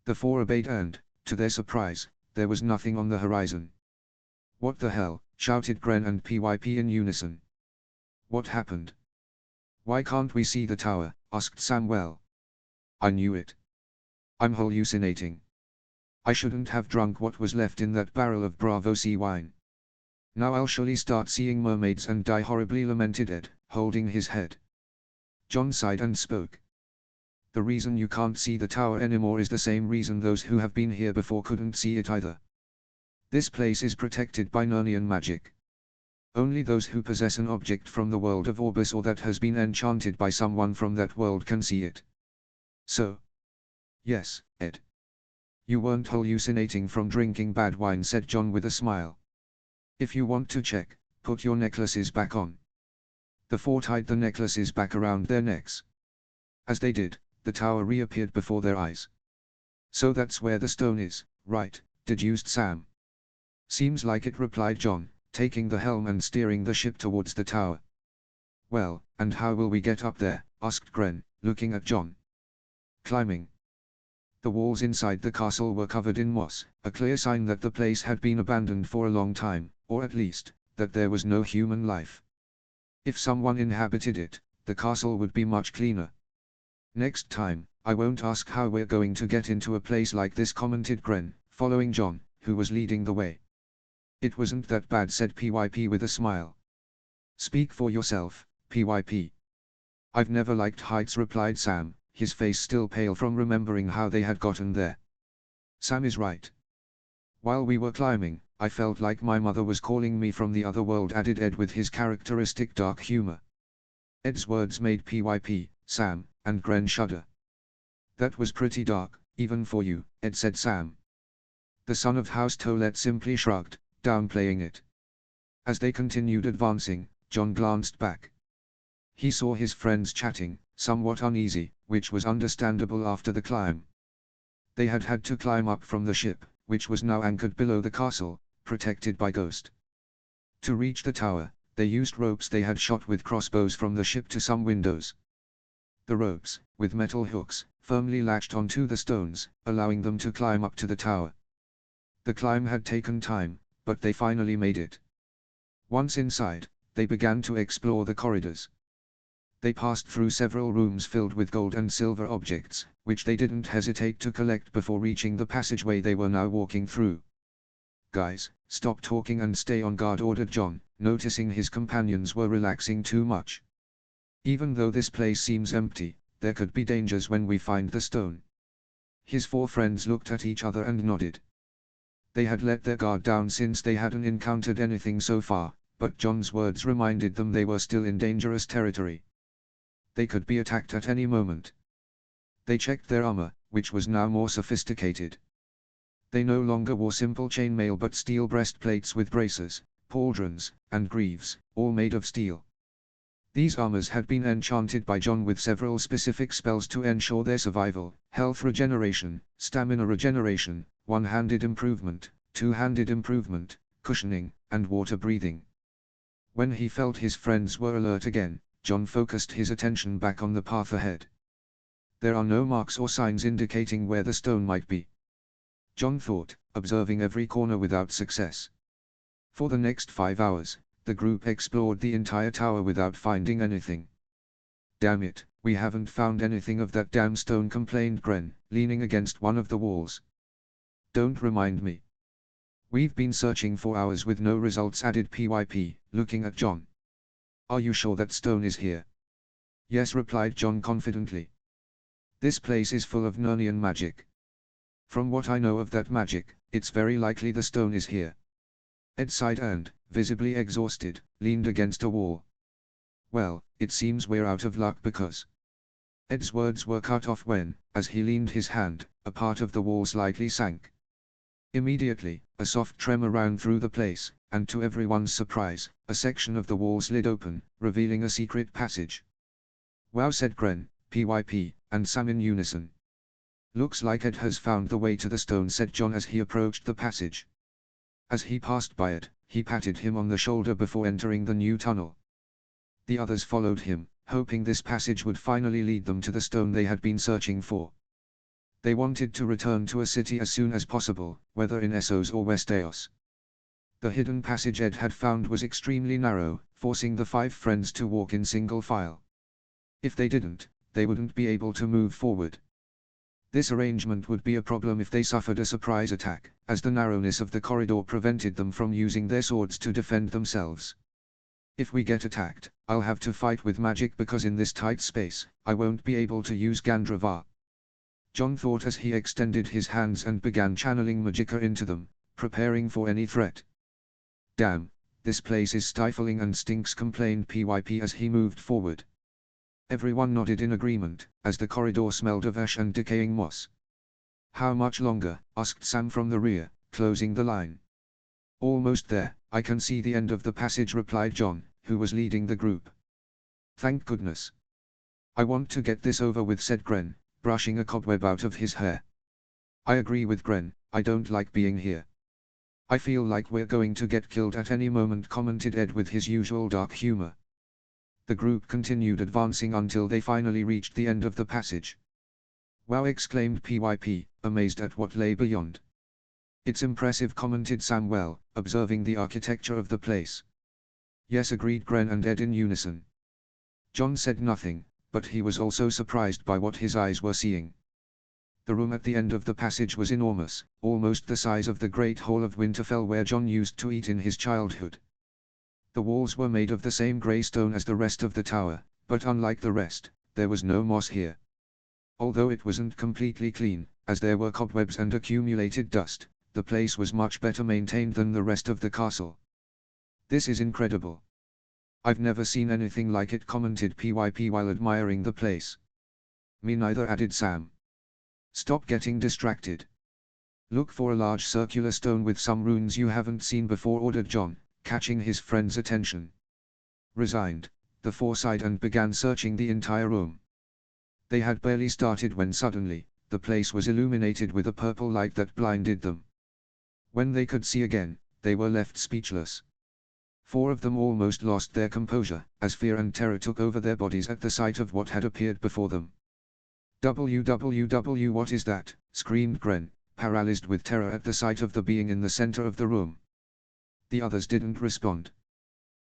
The 4 obeyed and, to their surprise, there was nothing on the horizon. What the hell, shouted Gren and PYP in unison. What happened? Why can't we see the tower? Asked Samuel. I knew it. I'm hallucinating. I shouldn't have drunk what was left in that barrel of Bravo sea wine. Now I'll surely start seeing mermaids and die horribly, lamented Ed, holding his head. John sighed and spoke. The reason you can't see the tower anymore is the same reason those who have been here before couldn't see it either. This place is protected by Nernian magic. Only those who possess an object from the world of Orbis or that has been enchanted by someone from that world can see it. So? Yes, Ed. You weren't hallucinating from drinking bad wine, said John with a smile. If you want to check, put your necklaces back on. The four tied the necklaces back around their necks. As they did, the tower reappeared before their eyes. So that's where the stone is, right? Deduced Sam. Seems like it, replied John, taking the helm and steering the ship towards the tower. Well, and how will we get up there? Asked Gren, looking at John. Climbing. The walls inside the castle were covered in moss, a clear sign that the place had been abandoned for a long time, or at least, that there was no human life. If someone inhabited it, the castle would be much cleaner. Next time, I won't ask how we're going to get into a place like this, commented Gren, following John, who was leading the way. It wasn't that bad, said PYP with a smile. Speak for yourself, PYP. I've never liked heights, replied Sam, his face still pale from remembering how they had gotten there. Sam is right. While we were climbing, I felt like my mother was calling me from the other world, added Ed with his characteristic dark humor. Ed's words made PYP, Sam, and Gren shudder. That was pretty dark, even for you, Ed, said Sam. The son of House Tollett simply shrugged, downplaying it. As they continued advancing, John glanced back. He saw his friends chatting, somewhat uneasy, which was understandable after the climb. They had had to climb up from the ship, which was now anchored below the castle, protected by Ghost. To reach the tower, they used ropes they had shot with crossbows from the ship to some windows. The ropes, with metal hooks, firmly latched onto the stones, allowing them to climb up to the tower. The climb had taken time, but they finally made it. Once inside, they began to explore the corridors. They passed through several rooms filled with gold and silver objects, which they didn't hesitate to collect before reaching the passageway they were now walking through. Guys, stop talking and stay on guard, ordered John, noticing his companions were relaxing too much. Even though this place seems empty, there could be dangers when we find the stone. His four friends looked at each other and nodded. They had let their guard down since they hadn't encountered anything so far, but John's words reminded them they were still in dangerous territory. They could be attacked at any moment. They checked their armor, which was now more sophisticated. They no longer wore simple chainmail but steel breastplates with bracers, pauldrons, and greaves, all made of steel. These armors had been enchanted by John with several specific spells to ensure their survival: health regeneration, stamina regeneration, one-handed improvement, two-handed improvement, cushioning, and water breathing. When he felt his friends were alert again, John focused his attention back on the path ahead. There are no marks or signs indicating where the stone might be, John thought, observing every corner without success. For the next 5 hours, the group explored the entire tower without finding anything. Damn it, we haven't found anything of that damn stone, complained Gren, leaning against one of the walls. Don't remind me. We've been searching for hours with no results, added PYP, looking at John. Are you sure that stone is here? Yes, replied John confidently. This place is full of Nernian magic. From what I know of that magic, it's very likely the stone is here. Ed sighed and, visibly exhausted, leaned against a wall. Well, it seems we're out of luck because... Ed's words were cut off when, as he leaned his hand, a part of the wall slightly sank. Immediately, a soft tremor ran through the place, and to everyone's surprise, a section of the wall slid open, revealing a secret passage. Wow, said Gren, PYP, and Sam in unison. Looks like Ed has found the way to the stone, said John as he approached the passage. As he passed by it, he patted him on the shoulder before entering the new tunnel. The others followed him, hoping this passage would finally lead them to the stone they had been searching for. They wanted to return to a city as soon as possible, whether in Essos or Westeros. The hidden passage Ed had found was extremely narrow, forcing the 5 friends to walk in single file. If they didn't, they wouldn't be able to move forward. This arrangement would be a problem if they suffered a surprise attack, as the narrowness of the corridor prevented them from using their swords to defend themselves. If we get attacked, I'll have to fight with magic because in this tight space, I won't be able to use Gandharva. John thought as he extended his hands and began channeling Magicka into them, preparing for any threat. Damn, this place is stifling and stinks, complained PYP as he moved forward. Everyone nodded in agreement, as the corridor smelled of ash and decaying moss. How much longer? Asked Sam from the rear, closing the line. Almost there, I can see the end of the passage, replied John, who was leading the group. Thank goodness. I want to get this over with, said Gren, brushing a cobweb out of his hair. I agree with Gren, I don't like being here. I feel like we're going to get killed at any moment, commented Ed with his usual dark humor. The group continued advancing until they finally reached the end of the passage. Wow, exclaimed PYP, amazed at what lay beyond. It's impressive, commented Samuel, observing the architecture of the place. Yes, agreed Gren and Ed in unison. John said nothing, but he was also surprised by what his eyes were seeing. The room at the end of the passage was enormous, almost the size of the Great Hall of Winterfell where John used to eat in his childhood. The walls were made of the same grey stone as the rest of the tower, but unlike the rest, there was no moss here. Although it wasn't completely clean, as there were cobwebs and accumulated dust, the place was much better maintained than the rest of the castle. This is incredible. I've never seen anything like it, commented PYP while admiring the place. Me neither, added Sam. Stop getting distracted. Look for a large circular stone with some runes you haven't seen before, ordered John, catching his friend's attention. Resigned, the 4 sighed and began searching the entire room. They had barely started when suddenly, the place was illuminated with a purple light that blinded them. When they could see again, they were left speechless. 4 of them almost lost their composure, as fear and terror took over their bodies at the sight of what had appeared before them. "WWW, what is that?" screamed Gren, paralyzed with terror at the sight of the being in the center of the room. The others didn't respond.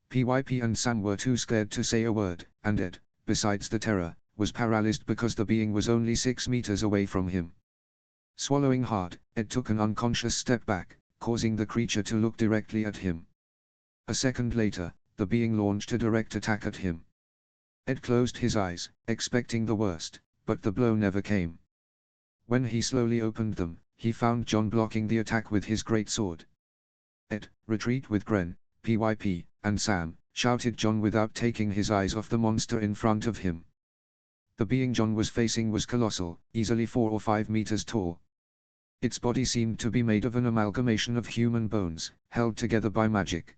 PYP and Sam were too scared to say a word, and Ed, besides the terror, was paralyzed because the being was only 6 meters away from him. Swallowing hard, Ed took an unconscious step back, causing the creature to look directly at him. A second later, the being launched a direct attack at him. Ed closed his eyes, expecting the worst, but the blow never came. When he slowly opened them, he found John blocking the attack with his greatsword. Ed, retreat with Gren, PYP, and Sam, shouted John without taking his eyes off the monster in front of him. The being John was facing was colossal, easily 4 or 5 meters tall. Its body seemed to be made of an amalgamation of human bones, held together by magic.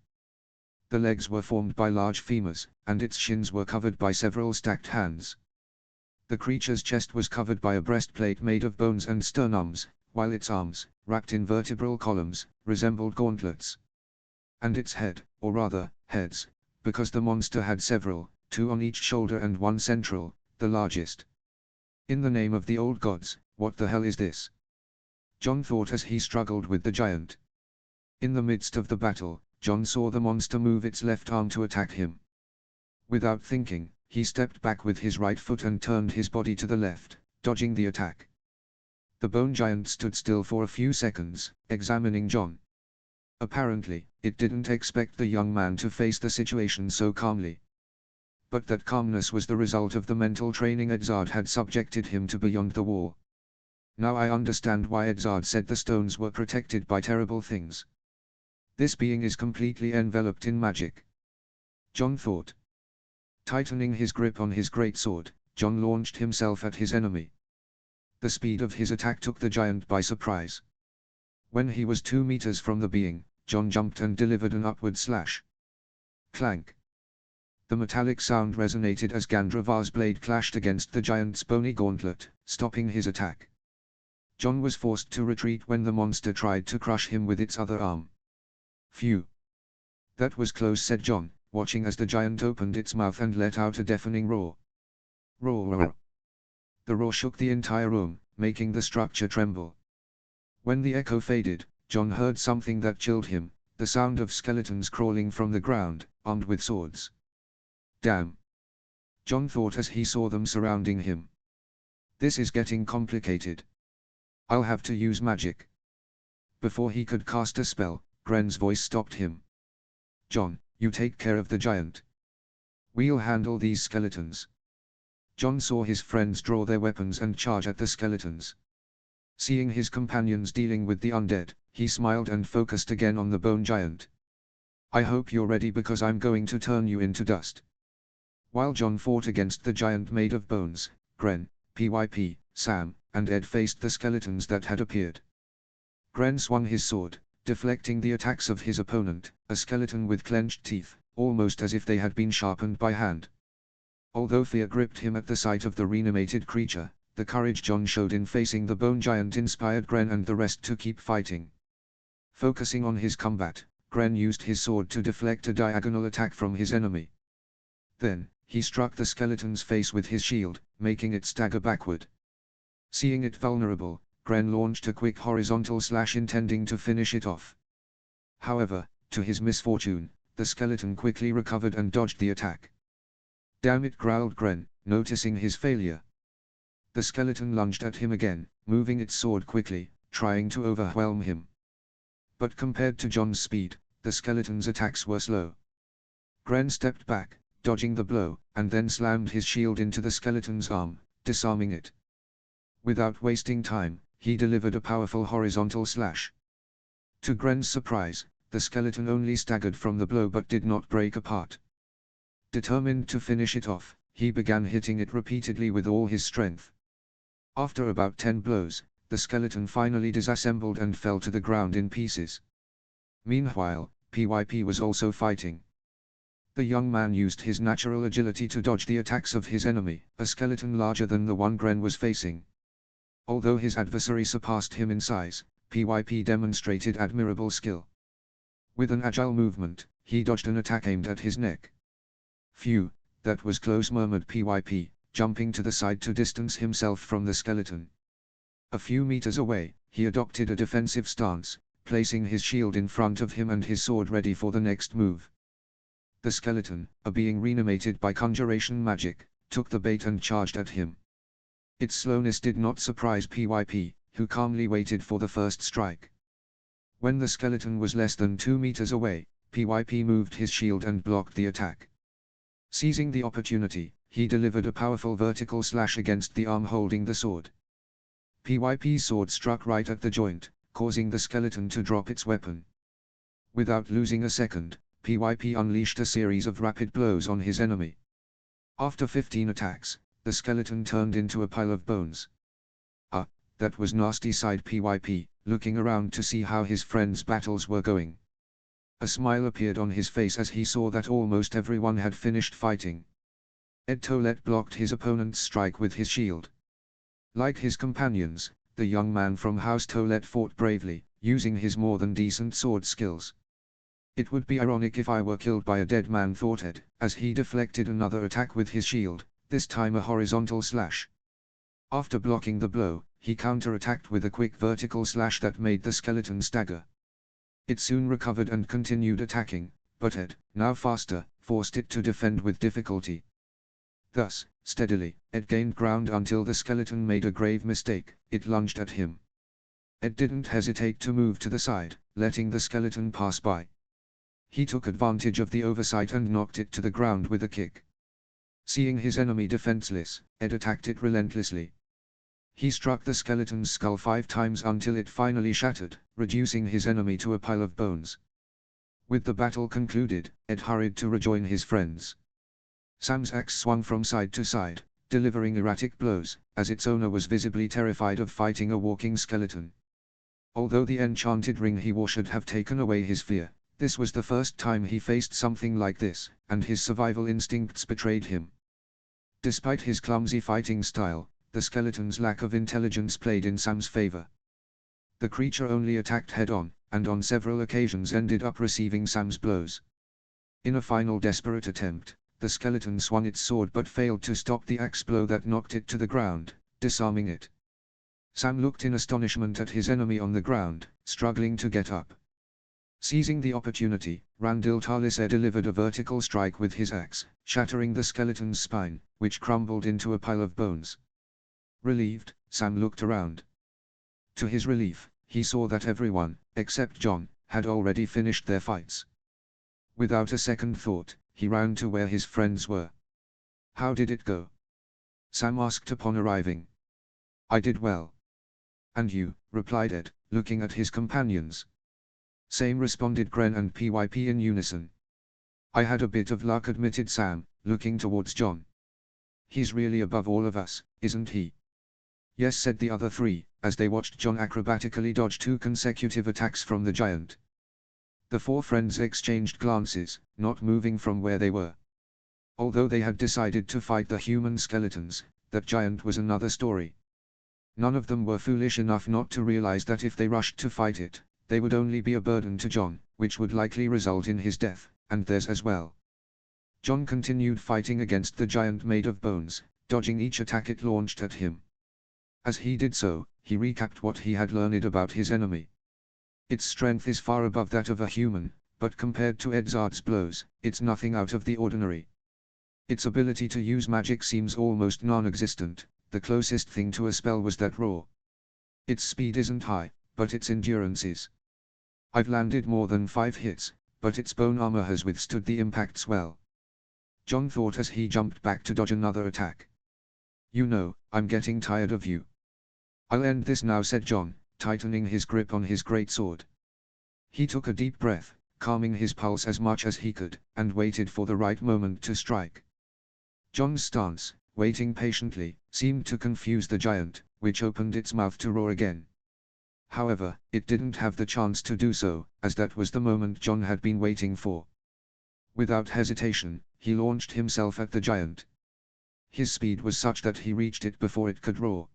The legs were formed by large femurs, and its shins were covered by several stacked hands. The creature's chest was covered by a breastplate made of bones and sternums, while its arms, racked in vertebral columns, resembled gauntlets. And its head, or rather, heads, because the monster had several, 2 on each shoulder and 1 central, the largest. In the name of the old gods, what the hell is this? John thought as he struggled with the giant. In the midst of the battle, John saw the monster move its left arm to attack him. Without thinking, he stepped back with his right foot and turned his body to the left, dodging the attack. The bone giant stood still for a few seconds, examining John. Apparently, it didn't expect the young man to face the situation so calmly. But that calmness was the result of the mental training Edzard had subjected him to beyond the wall. Now I understand why Edzard said the stones were protected by terrible things. This being is completely enveloped in magic. John thought. Tightening his grip on his greatsword, John launched himself at his enemy. The speed of his attack took the giant by surprise. When he was 2 meters from the being, John jumped and delivered an upward slash. Clank. The metallic sound resonated as Gandharva's blade clashed against the giant's bony gauntlet, stopping his attack. John was forced to retreat when the monster tried to crush him with its other arm. Phew. That was close, said John, watching as the giant opened its mouth and let out a deafening roar. Roar. The roar shook the entire room, making the structure tremble. When the echo faded, John heard something that chilled him, the sound of skeletons crawling from the ground, armed with swords. Damn! John thought as he saw them surrounding him. This is getting complicated. I'll have to use magic. Before he could cast a spell, Gren's voice stopped him. John, you take care of the giant. We'll handle these skeletons. John saw his friends draw their weapons and charge at the skeletons. Seeing his companions dealing with the undead, he smiled and focused again on the bone giant. I hope you're ready because I'm going to turn you into dust. While John fought against the giant made of bones, Gren, PYP, Sam, and Ed faced the skeletons that had appeared. Gren swung his sword, deflecting the attacks of his opponent, a skeleton with clenched teeth, almost as if they had been sharpened by hand. Although fear gripped him at the sight of the reanimated creature, the courage John showed in facing the bone giant inspired Gren and the rest to keep fighting. Focusing on his combat, Gren used his sword to deflect a diagonal attack from his enemy. Then, he struck the skeleton's face with his shield, making it stagger backward. Seeing it vulnerable, Gren launched a quick horizontal slash intending to finish it off. However, to his misfortune, the skeleton quickly recovered and dodged the attack. Damn it, growled Gren, noticing his failure. The skeleton lunged at him again, moving its sword quickly, trying to overwhelm him. But compared to John's speed, the skeleton's attacks were slow. Gren stepped back, dodging the blow, and then slammed his shield into the skeleton's arm, disarming it. Without wasting time, he delivered a powerful horizontal slash. To Gren's surprise, the skeleton only staggered from the blow but did not break apart. Determined to finish it off, he began hitting it repeatedly with all his strength. After about 10 blows, the skeleton finally disassembled and fell to the ground in pieces. Meanwhile, PYP was also fighting. The young man used his natural agility to dodge the attacks of his enemy, a skeleton larger than the one Gren was facing. Although his adversary surpassed him in size, PYP demonstrated admirable skill. With an agile movement, he dodged an attack aimed at his neck. Phew, that was close, murmured PYP, jumping to the side to distance himself from the skeleton. A few meters away, he adopted a defensive stance, placing his shield in front of him and his sword ready for the next move. The skeleton, a being reanimated by conjuration magic, took the bait and charged at him. Its slowness did not surprise PYP, who calmly waited for the first strike. When the skeleton was less than 2 meters away, PYP moved his shield and blocked the attack. Seizing the opportunity, he delivered a powerful vertical slash against the arm holding the sword. PYP's sword struck right at the joint, causing the skeleton to drop its weapon. Without losing a second, PYP unleashed a series of rapid blows on his enemy. After 15 attacks, the skeleton turned into a pile of bones. Ah, that was nasty, sighed PYP, looking around to see how his friends' battles were going. A smile appeared on his face as he saw that almost everyone had finished fighting. Ed Tollett blocked his opponent's strike with his shield. Like his companions, the young man from House Tollett fought bravely, using his more than decent sword skills. It would be ironic if I were killed by a dead man, thought Ed, as he deflected another attack with his shield, this time a horizontal slash. After blocking the blow, he counterattacked with a quick vertical slash that made the skeleton stagger. It soon recovered and continued attacking, but Ed, now faster, forced it to defend with difficulty. Thus, steadily, Ed gained ground until the skeleton made a grave mistake, it lunged at him. Ed didn't hesitate to move to the side, letting the skeleton pass by. He took advantage of the oversight and knocked it to the ground with a kick. Seeing his enemy defenseless, Ed attacked it relentlessly. He struck the skeleton's skull 5 times until it finally shattered, reducing his enemy to a pile of bones. With the battle concluded, Ed hurried to rejoin his friends. Sam's axe swung from side to side, delivering erratic blows, as its owner was visibly terrified of fighting a walking skeleton. Although the enchanted ring he wore should have taken away his fear, this was the first time he faced something like this, and his survival instincts betrayed him. Despite his clumsy fighting style, the skeleton's lack of intelligence played in Sam's favor. The creature only attacked head-on, and on several occasions ended up receiving Sam's blows. In a final desperate attempt, the skeleton swung its sword but failed to stop the axe blow that knocked it to the ground, disarming it. Sam looked in astonishment at his enemy on the ground, struggling to get up. Seizing the opportunity, Randil Talise delivered a vertical strike with his axe, shattering the skeleton's spine, which crumbled into a pile of bones. Relieved, Sam looked around. To his relief, he saw that everyone, except John, had already finished their fights. Without a second thought, he ran to where his friends were. "How did it go?" Sam asked upon arriving. "I did well." "And you?" replied Ed, looking at his companions. "Same," responded Gren and PYP in unison. "I had a bit of luck," admitted Sam, looking towards John. "He's really above all of us, isn't he?" "Yes," said the other three, as they watched John acrobatically dodge 2 consecutive attacks from the giant. The 4 friends exchanged glances, not moving from where they were. Although they had decided to fight the human skeletons, that giant was another story. None of them were foolish enough not to realize that if they rushed to fight it, they would only be a burden to John, which would likely result in his death, and theirs as well. John continued fighting against the giant made of bones, dodging each attack it launched at him. As he did so, he recapped what he had learned about his enemy. Its strength is far above that of a human, but compared to Edzard's blows, it's nothing out of the ordinary. Its ability to use magic seems almost non-existent. The closest thing to a spell was that roar. Its speed isn't high, but its endurance is. I've landed more than 5 hits, but its bone armor has withstood the impacts well." John thought as he jumped back to dodge another attack. "You know, I'm getting tired of you." "I'll end this now," said John, tightening his grip on his greatsword. He took a deep breath, calming his pulse as much as he could, and waited for the right moment to strike. John's stance, waiting patiently, seemed to confuse the giant, which opened its mouth to roar again. However, it didn't have the chance to do so, as that was the moment John had been waiting for. Without hesitation, he launched himself at the giant. His speed was such that he reached it before it could roar.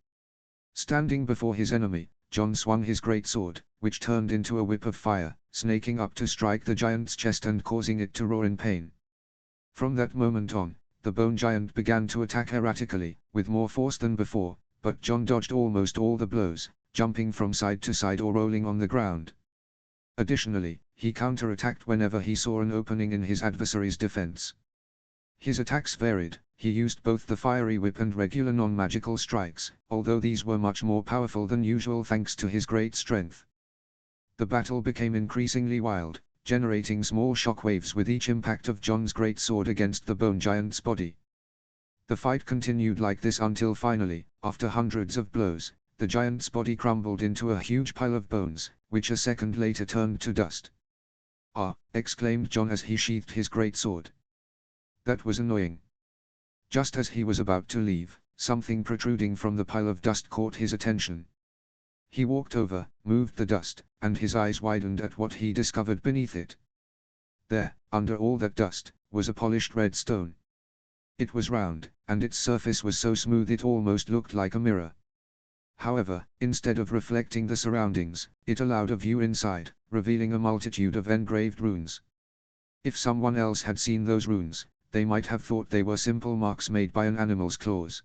Standing before his enemy, John swung his greatsword, which turned into a whip of fire, snaking up to strike the giant's chest and causing it to roar in pain. From that moment on, the bone giant began to attack erratically, with more force than before, but John dodged almost all the blows, jumping from side to side or rolling on the ground. Additionally, he counter-attacked whenever he saw an opening in his adversary's defense. His attacks varied. He used both the fiery whip and regular non-magical strikes, although these were much more powerful than usual thanks to his great strength. The battle became increasingly wild, generating small shockwaves with each impact of John's great sword against the bone giant's body. The fight continued like this until finally, after hundreds of blows, the giant's body crumbled into a huge pile of bones, which a second later turned to dust. "Ah!" exclaimed John as he sheathed his great sword. "That was annoying." Just as he was about to leave, something protruding from the pile of dust caught his attention. He walked over, moved the dust, and his eyes widened at what he discovered beneath it. There, under all that dust, was a polished red stone. It was round, and its surface was so smooth it almost looked like a mirror. However, instead of reflecting the surroundings, it allowed a view inside, revealing a multitude of engraved runes. If someone else had seen those runes, they might have thought they were simple marks made by an animal's claws.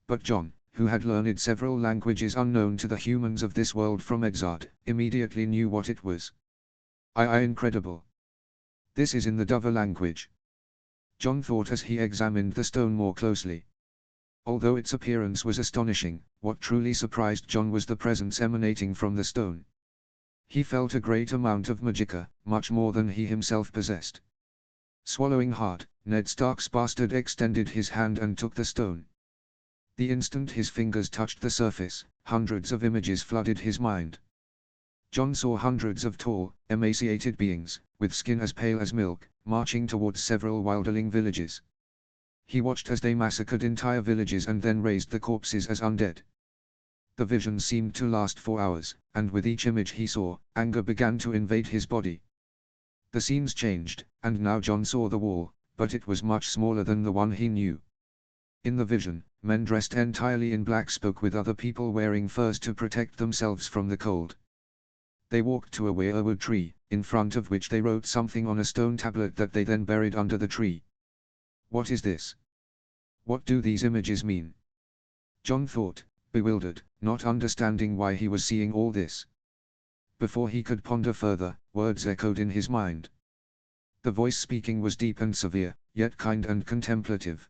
But John, who had learned several languages unknown to the humans of this world from Edzard, immediately knew what it was. Incredible. This is in the Dover language. John thought as he examined the stone more closely. Although its appearance was astonishing, what truly surprised John was the presence emanating from the stone. He felt a great amount of magicka, much more than he himself possessed. Swallowing hard, Ned Stark's bastard extended his hand and took the stone. The instant his fingers touched the surface, hundreds of images flooded his mind. John saw hundreds of tall, emaciated beings, with skin as pale as milk, marching towards several wilderling villages. He watched as they massacred entire villages and then raised the corpses as undead. The vision seemed to last for hours, and with each image he saw, anger began to invade his body. The scenes changed, and now John saw the wall, but it was much smaller than the one he knew. In the vision, men dressed entirely in black spoke with other people wearing furs to protect themselves from the cold. They walked to a weirwood tree, in front of which they wrote something on a stone tablet that they then buried under the tree. What is this? What do these images mean? John thought, bewildered, not understanding why he was seeing all this. Before he could ponder further, words echoed in his mind. The voice speaking was deep and severe, yet kind and contemplative.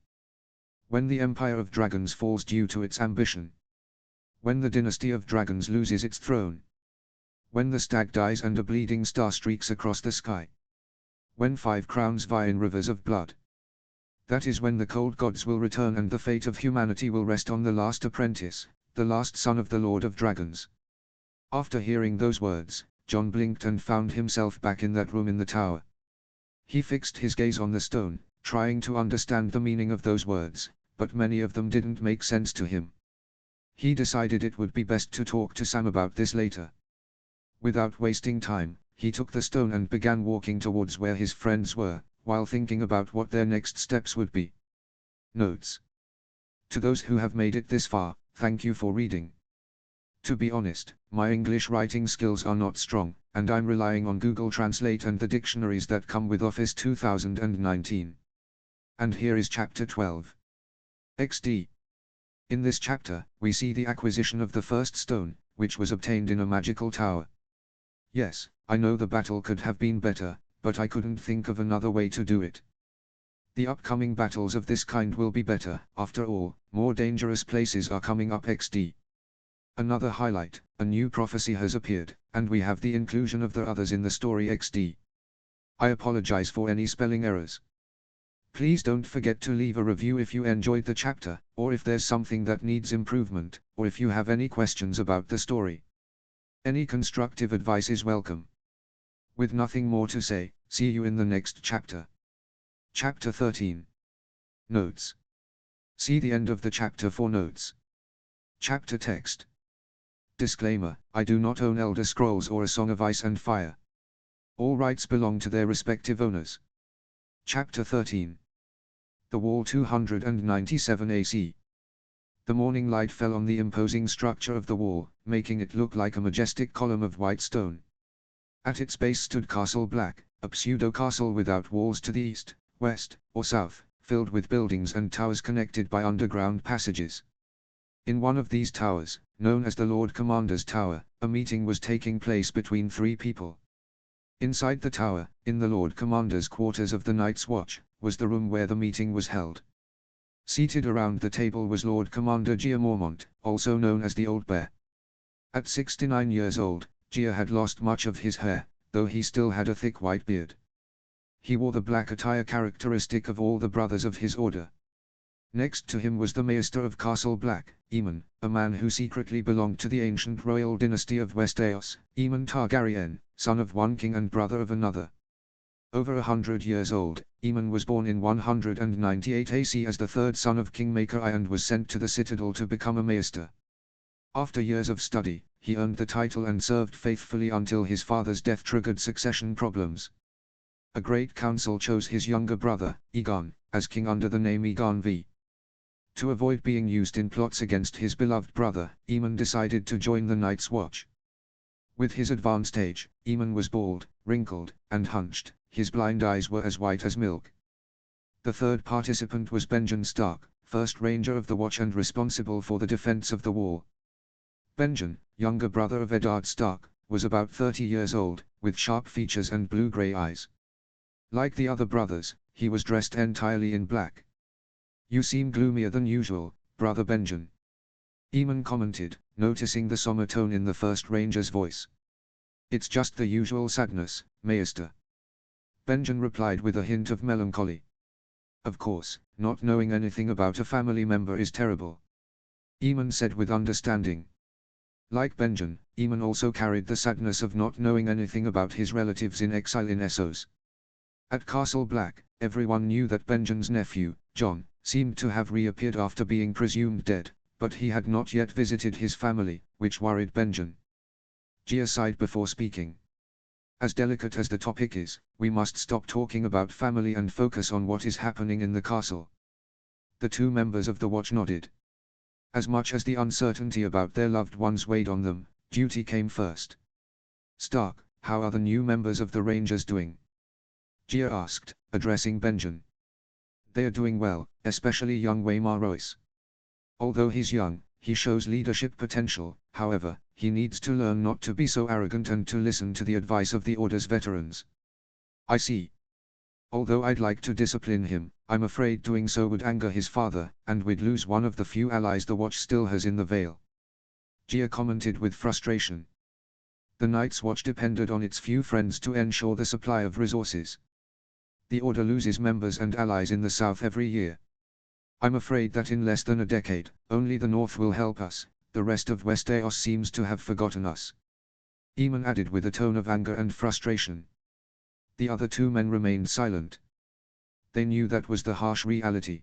When the Empire of Dragons falls due to its ambition. When the dynasty of dragons loses its throne. When the stag dies and a bleeding star streaks across the sky. When 5 crowns vie in rivers of blood. That is when the cold gods will return and the fate of humanity will rest on the last apprentice, the last son of the Lord of Dragons. After hearing those words, Jon blinked and found himself back in that room in the tower. He fixed his gaze on the stone, trying to understand the meaning of those words, but many of them didn't make sense to him. He decided it would be best to talk to Sam about this later. Without wasting time, he took the stone and began walking towards where his friends were, while thinking about what their next steps would be. Notes. To those who have made it this far, thank you for reading. To be honest, my English writing skills are not strong, and I'm relying on Google Translate and the dictionaries that come with Office 2019. And here is Chapter 12. XD. In this chapter, we see the acquisition of the first stone, which was obtained in a magical tower. Yes, I know the battle could have been better, but I couldn't think of another way to do it. The upcoming battles of this kind will be better. After all, more dangerous places are coming up. XD. Another highlight, a new prophecy has appeared, and we have the inclusion of the others in the story. XD. I apologize for any spelling errors. Please don't forget to leave a review if you enjoyed the chapter, or if there's something that needs improvement, or if you have any questions about the story. Any constructive advice is welcome. With nothing more to say, see you in the next chapter. Chapter 13. Notes. See the end of the chapter for notes. Chapter text. Disclaimer, I do not own Elder Scrolls or A Song of Ice and Fire. All rights belong to their respective owners. Chapter 13. The Wall 297 AC. The morning light fell on the imposing structure of the wall, making it look like a majestic column of white stone. At its base stood Castle Black, a pseudo-castle without walls to the east, west, or south, filled with buildings and towers connected by underground passages. In one of these towers, known as the Lord Commander's Tower, a meeting was taking place between 3 people. Inside the tower, in the Lord Commander's quarters of the Night's Watch, was the room where the meeting was held. Seated around the table was Lord Commander Gia Mormont, also known as the Old Bear. At 69 years old, Gia had lost much of his hair, though he still had a thick white beard. He wore the black attire characteristic of all the brothers of his order. Next to him was the Maester of Castle Black, Aemon, a man who secretly belonged to the ancient royal dynasty of Westeros, Aemon Targaryen, son of one king and brother of another. Over 100 years old, Aemon was born in 198 AC as the 3rd son of Kingmaker I and was sent to the Citadel to become a Maester. After years of study, he earned the title and served faithfully until his father's death triggered succession problems. A great council chose his younger brother, Aegon, as king under the name Aegon V. To avoid being used in plots against his beloved brother, Aemon decided to join the Night's Watch. With his advanced age, Aemon was bald, wrinkled, and hunched. His blind eyes were as white as milk. The third participant was Benjen Stark, first Ranger of the Watch and responsible for the defense of the wall. Benjen, younger brother of Eddard Stark, was about 30 years old, with sharp features and blue-grey eyes. Like the other brothers, he was dressed entirely in black. "You seem gloomier than usual, Brother Benjen," Aemon commented, noticing the somber tone in the first Ranger's voice. "It's just the usual sadness, Maester," Benjen replied with a hint of melancholy. "Of course, not knowing anything about a family member is terrible," Aemon said with understanding. Like Benjen, Aemon also carried the sadness of not knowing anything about his relatives in exile in Essos. At Castle Black, everyone knew that Benjen's nephew, Jon, seemed to have reappeared after being presumed dead, but he had not yet visited his family, which worried Benjen. Gia sighed before speaking. "As delicate as the topic is, we must stop talking about family and focus on what is happening in the castle." The 2 members of the Watch nodded. As much as the uncertainty about their loved ones weighed on them, duty came first. "Stark, how are the new members of the Rangers doing?" Gia asked, addressing Benjen. "They are doing well, especially young Waymar Royce. Although he's young, he shows leadership potential. However, he needs to learn not to be so arrogant and to listen to the advice of the Order's veterans. I see. Although I'd like to discipline him, I'm afraid doing so would anger his father, and we'd lose one of the few allies the Watch still has in the Vale. Gia commented with frustration. The Night's Watch depended on its few friends to ensure the supply of resources. The Order loses members and allies in the south every year. I'm afraid that in less than a decade, only the north will help us, the rest of Westeros seems to have forgotten us. Aemon added with a tone of anger and frustration. The other two men remained silent. They knew that was the harsh reality.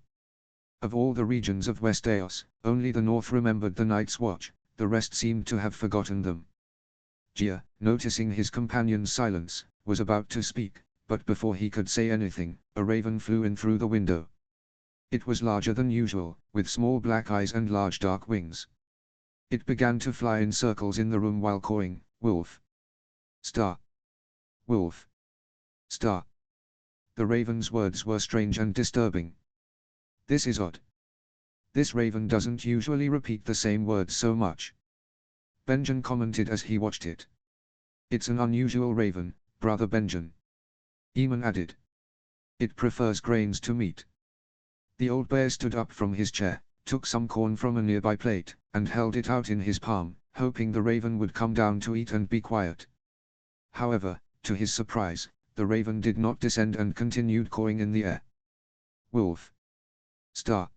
Of all the regions of Westeros, only the north remembered the Night's Watch, the rest seemed to have forgotten them. Gia, noticing his companion's silence, was about to speak, but before he could say anything, a raven flew in through the window. It was larger than usual, with small black eyes and large dark wings. It began to fly in circles in the room while cawing, "Wolf! Star! Wolf! Star!" The raven's words were strange and disturbing. This is odd. This raven doesn't usually repeat the same words so much. Benjen commented as he watched it. It's an unusual raven, Brother Benjen. Aemon added. It prefers grains to meat. The old bear stood up from his chair, took some corn from a nearby plate, and held it out in his palm, hoping the raven would come down to eat and be quiet. However, to his surprise, the raven did not descend and continued cawing in the air. "Wolf! Star!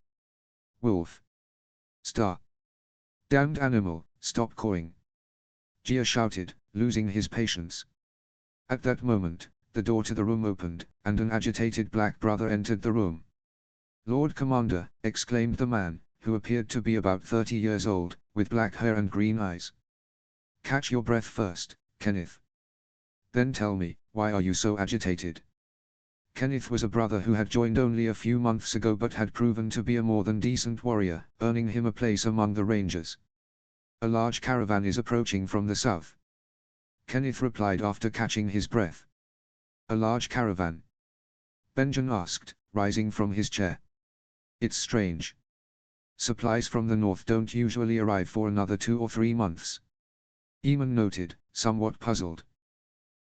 Wolf! Star! Damned animal, stop cawing!" Gia shouted, losing his patience. At that moment, the door to the room opened, and an agitated black brother entered the room. "Lord Commander," exclaimed the man, who appeared to be about 30 years old, with black hair and green eyes. "Catch your breath first, Kenneth. Then tell me, why are you so agitated?" Kenneth was a brother who had joined only a few months ago but had proven to be a more than decent warrior, earning him a place among the Rangers. "A large caravan is approaching from the south," Kenneth replied after catching his breath. "A large caravan?" Benjen asked, rising from his chair. "It's strange. Supplies from the north don't usually arrive for another 2 or 3 months." Aemon noted, somewhat puzzled.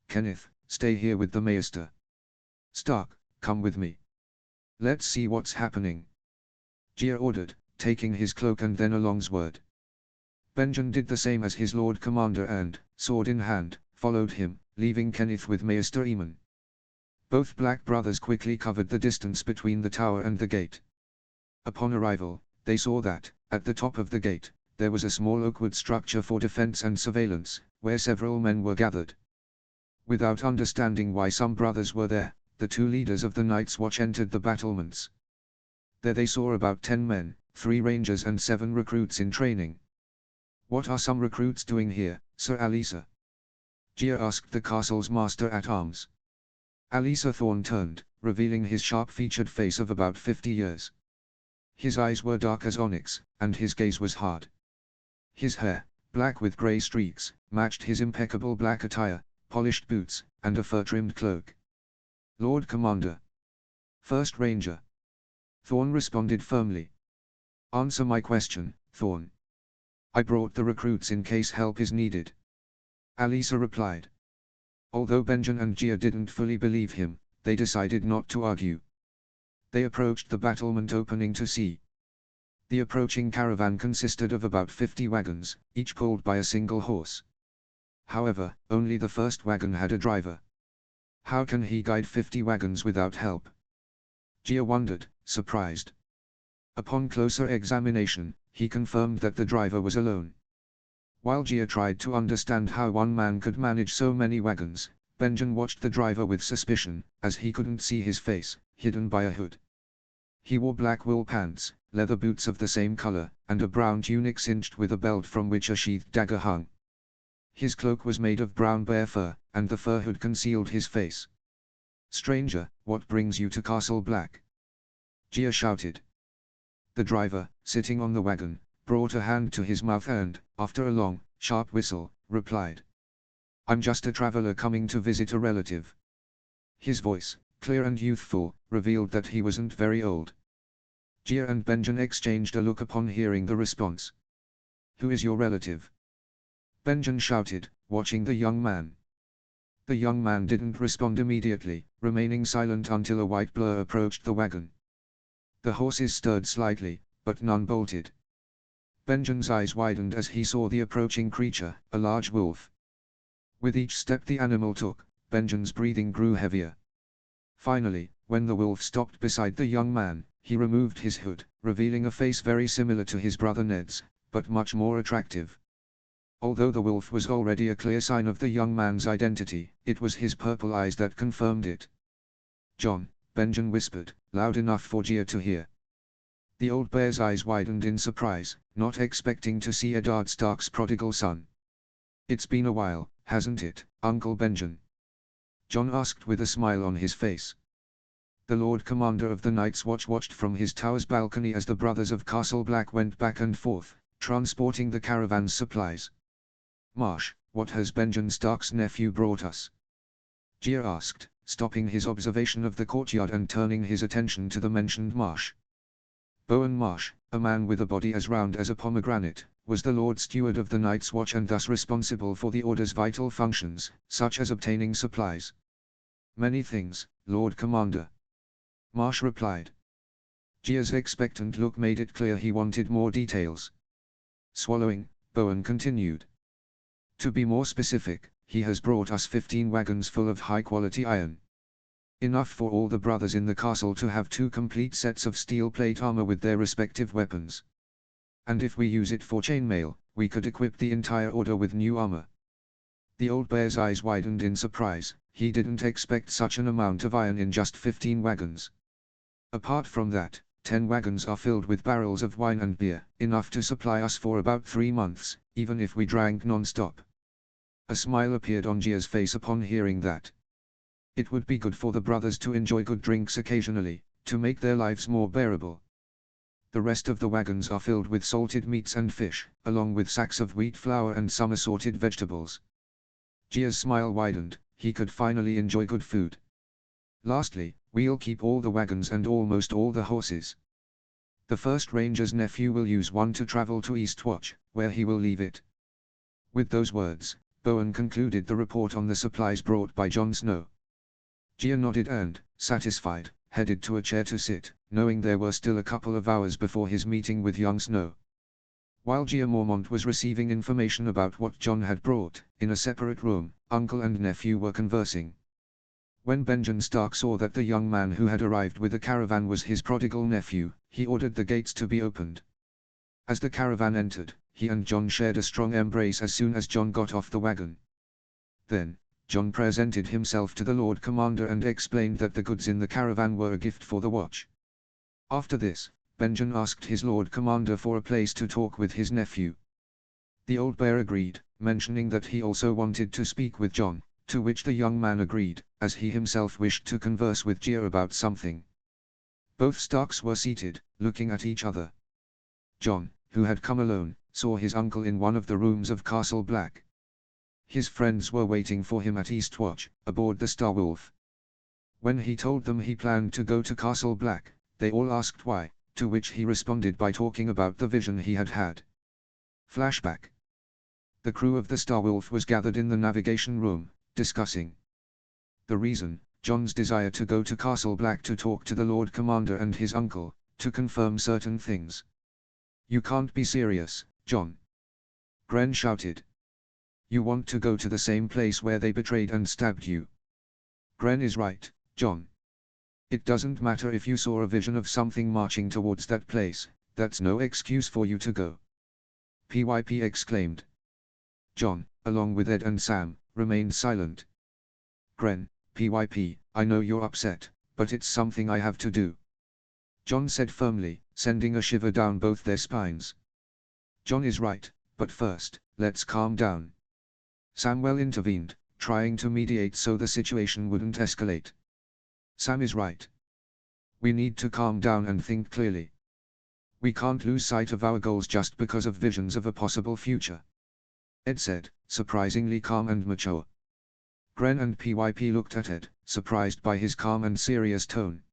"Kenneth, stay here with the Maester. Stark, come with me. Let's see what's happening," Gia ordered, taking his cloak and then a longsword. Benjen did the same as his Lord Commander and, sword in hand, followed him, leaving Kenneth with Maester Aemon. Both black brothers quickly covered the distance between the tower and the gate. Upon arrival, they saw that, at the top of the gate, there was a small oakwood structure for defense and surveillance, where several men were gathered. Without understanding why some brothers were there, the two leaders of the Night's Watch entered the battlements. There they saw about 10 men, 3 rangers and 7 recruits in training. "What are some recruits doing here, Sir Alisa?" Gia asked the castle's master-at-arms. Alisa Thorne turned, revealing his sharp-featured face of about 50 years. His eyes were dark as onyx, and his gaze was hard. His hair, black with grey streaks, matched his impeccable black attire, polished boots, and a fur-trimmed cloak. "Lord Commander. First Ranger." Thorne responded firmly. "Answer my question, Thorne." "I brought the recruits in case help is needed," Alisa replied. Although Benjen and Gia didn't fully believe him, they decided not to argue. They approached the battlement opening to see. The approaching caravan consisted of about 50 wagons, each pulled by a single horse. However, only the first wagon had a driver. How can he guide 50 wagons without help? Gia wondered, surprised. Upon closer examination, he confirmed that the driver was alone. While Gia tried to understand how one man could manage so many wagons, Benjen watched the driver with suspicion, as he couldn't see his face, hidden by a hood. He wore black wool pants, leather boots of the same color, and a brown tunic cinched with a belt from which a sheathed dagger hung. His cloak was made of brown bear fur, and the fur hood concealed his face. "Stranger, what brings you to Castle Black?" Gia shouted. The driver, sitting on the wagon, brought a hand to his mouth and, after a long, sharp whistle, replied. "I'm just a traveler coming to visit a relative." His voice, clear and youthful, revealed that he wasn't very old. Gia and Benjen exchanged a look upon hearing the response. "Who is your relative?" Benjen shouted, watching the young man. The young man didn't respond immediately, remaining silent until a white blur approached the wagon. The horses stirred slightly, but none bolted. Benjen's eyes widened as he saw the approaching creature, a large wolf. With each step the animal took, Benjen's breathing grew heavier. Finally, when the wolf stopped beside the young man, he removed his hood, revealing a face very similar to his brother Ned's, but much more attractive. Although the wolf was already a clear sign of the young man's identity, it was his purple eyes that confirmed it. "John," Benjen whispered, loud enough for Gia to hear. The old bear's eyes widened in surprise, not expecting to see Eddard Stark's prodigal son. "It's been a while, hasn't it, Uncle Benjen?" John asked with a smile on his face. The Lord Commander of the Night's Watch watched from his tower's balcony as the brothers of Castle Black went back and forth, transporting the caravan's supplies. "Marsh, what has Benjen Stark's nephew brought us?" Gia asked, stopping his observation of the courtyard and turning his attention to the mentioned Marsh. Bowen Marsh, a man with a body as round as a pomegranate, was the Lord Steward of the Night's Watch and thus responsible for the Order's vital functions, such as obtaining supplies. "Many things, Lord Commander," Marsh replied. Gia's expectant look made it clear he wanted more details. Swallowing, Bowen continued. "To be more specific, he has brought us 15 wagons full of high-quality iron. Enough for all the brothers in the castle to have 2 complete sets of steel plate armor with their respective weapons. And if we use it for chainmail, we could equip the entire order with new armor." The old bear's eyes widened in surprise. He didn't expect such an amount of iron in just 15 wagons. "Apart from that, 10 wagons are filled with barrels of wine and beer, enough to supply us for about 3 months, even if we drank non-stop." A smile appeared on Gia's face upon hearing that. It would be good for the brothers to enjoy good drinks occasionally, to make their lives more bearable. The rest of the wagons are filled with salted meats and fish, along with sacks of wheat flour and some assorted vegetables. Gia's smile widened. He could finally enjoy good food. "Lastly, we'll keep all the wagons and almost all the horses. The first ranger's nephew will use one to travel to Eastwatch, where he will leave it." With those words, Bowen concluded the report on the supplies brought by Jon Snow. Gia nodded and, satisfied, headed to a chair to sit, knowing there were still a couple of hours before his meeting with young Snow. While Gia Mormont was receiving information about what Jon had brought, in a separate room, uncle and nephew were conversing. When Benjen Stark saw that the young man who had arrived with the caravan was his prodigal nephew, he ordered the gates to be opened. As the caravan entered, he and Jon shared a strong embrace as soon as Jon got off the wagon. Then, Jon presented himself to the Lord Commander and explained that the goods in the caravan were a gift for the watch. After this, Benjen asked his Lord Commander for a place to talk with his nephew. The old bear agreed, mentioning that he also wanted to speak with Jon, to which the young man agreed, as he himself wished to converse with Gia about something. Both Starks were seated, looking at each other. Jon, who had come alone, saw his uncle in one of the rooms of Castle Black. His friends were waiting for him at Eastwatch, aboard the Star Wolf. When he told them he planned to go to Castle Black, they all asked why, to which he responded by talking about the vision he had had. Flashback. The crew of the Star Wolf was gathered in the navigation room, discussing the reason, Jon's desire to go to Castle Black to talk to the Lord Commander and his uncle, to confirm certain things. "You can't be serious, Jon," Gren shouted. "You want to go to the same place where they betrayed and stabbed you." "Gren is right, Jon. It doesn't matter if you saw a vision of something marching towards that place, that's no excuse for you to go," PYP exclaimed. Jon, along with Ed and Sam, remained silent. "Gren, PYP, I know you're upset, but it's something I have to do," Jon said firmly, sending a shiver down both their spines. "Jon is right, but first, let's calm down," Samwell intervened, trying to mediate so the situation wouldn't escalate. "Sam is right. We need to calm down and think clearly. We can't lose sight of our goals just because of visions of a possible future," Ed said, surprisingly calm and mature. Gren and PYP looked at Ed, surprised by his calm and serious tone.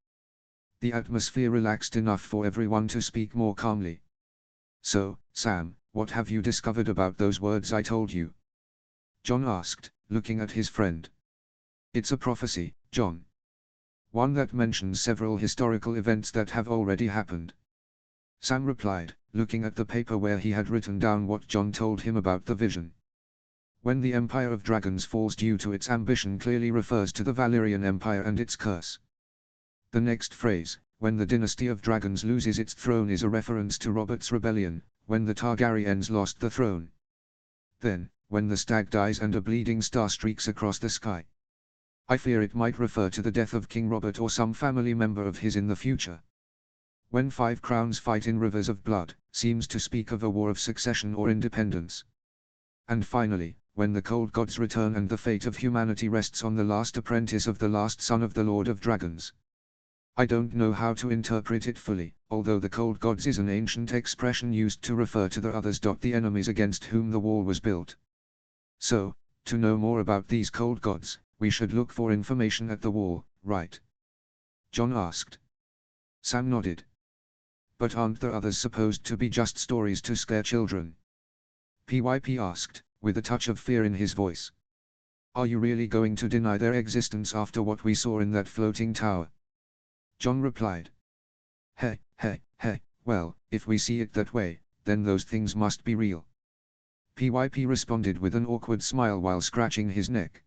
The atmosphere relaxed enough for everyone to speak more calmly. "So, Sam, what have you discovered about those words I told you?" John asked, looking at his friend. It's a prophecy, John. One that mentions several historical events that have already happened. Sam replied, looking at the paper where he had written down what John told him about the vision. When the Empire of Dragons falls due to its ambition clearly refers to the Valyrian Empire and its curse. The next phrase, when the dynasty of dragons loses its throne, is a reference to Robert's rebellion, when the Targaryens lost the throne. Then, when the stag dies and a bleeding star streaks across the sky. I fear it might refer to the death of King Robert or some family member of his in the future. When 5 crowns fight in rivers of blood, seems to speak of a war of succession or independence. And finally, when the cold gods return and the fate of humanity rests on the last apprentice of the last son of the Lord of Dragons. I don't know how to interpret it fully, although the cold gods is an ancient expression used to refer to the others. The enemies against whom the wall was built. So, to know more about these cold gods, we should look for information at the wall, right? John asked. Sam nodded. But aren't the others supposed to be just stories to scare children? PYP asked, with a touch of fear in his voice. Are you really going to deny their existence after what we saw in that floating tower? John replied. Hey, well, if we see it that way, then those things must be real. PYP responded with an awkward smile while scratching his neck.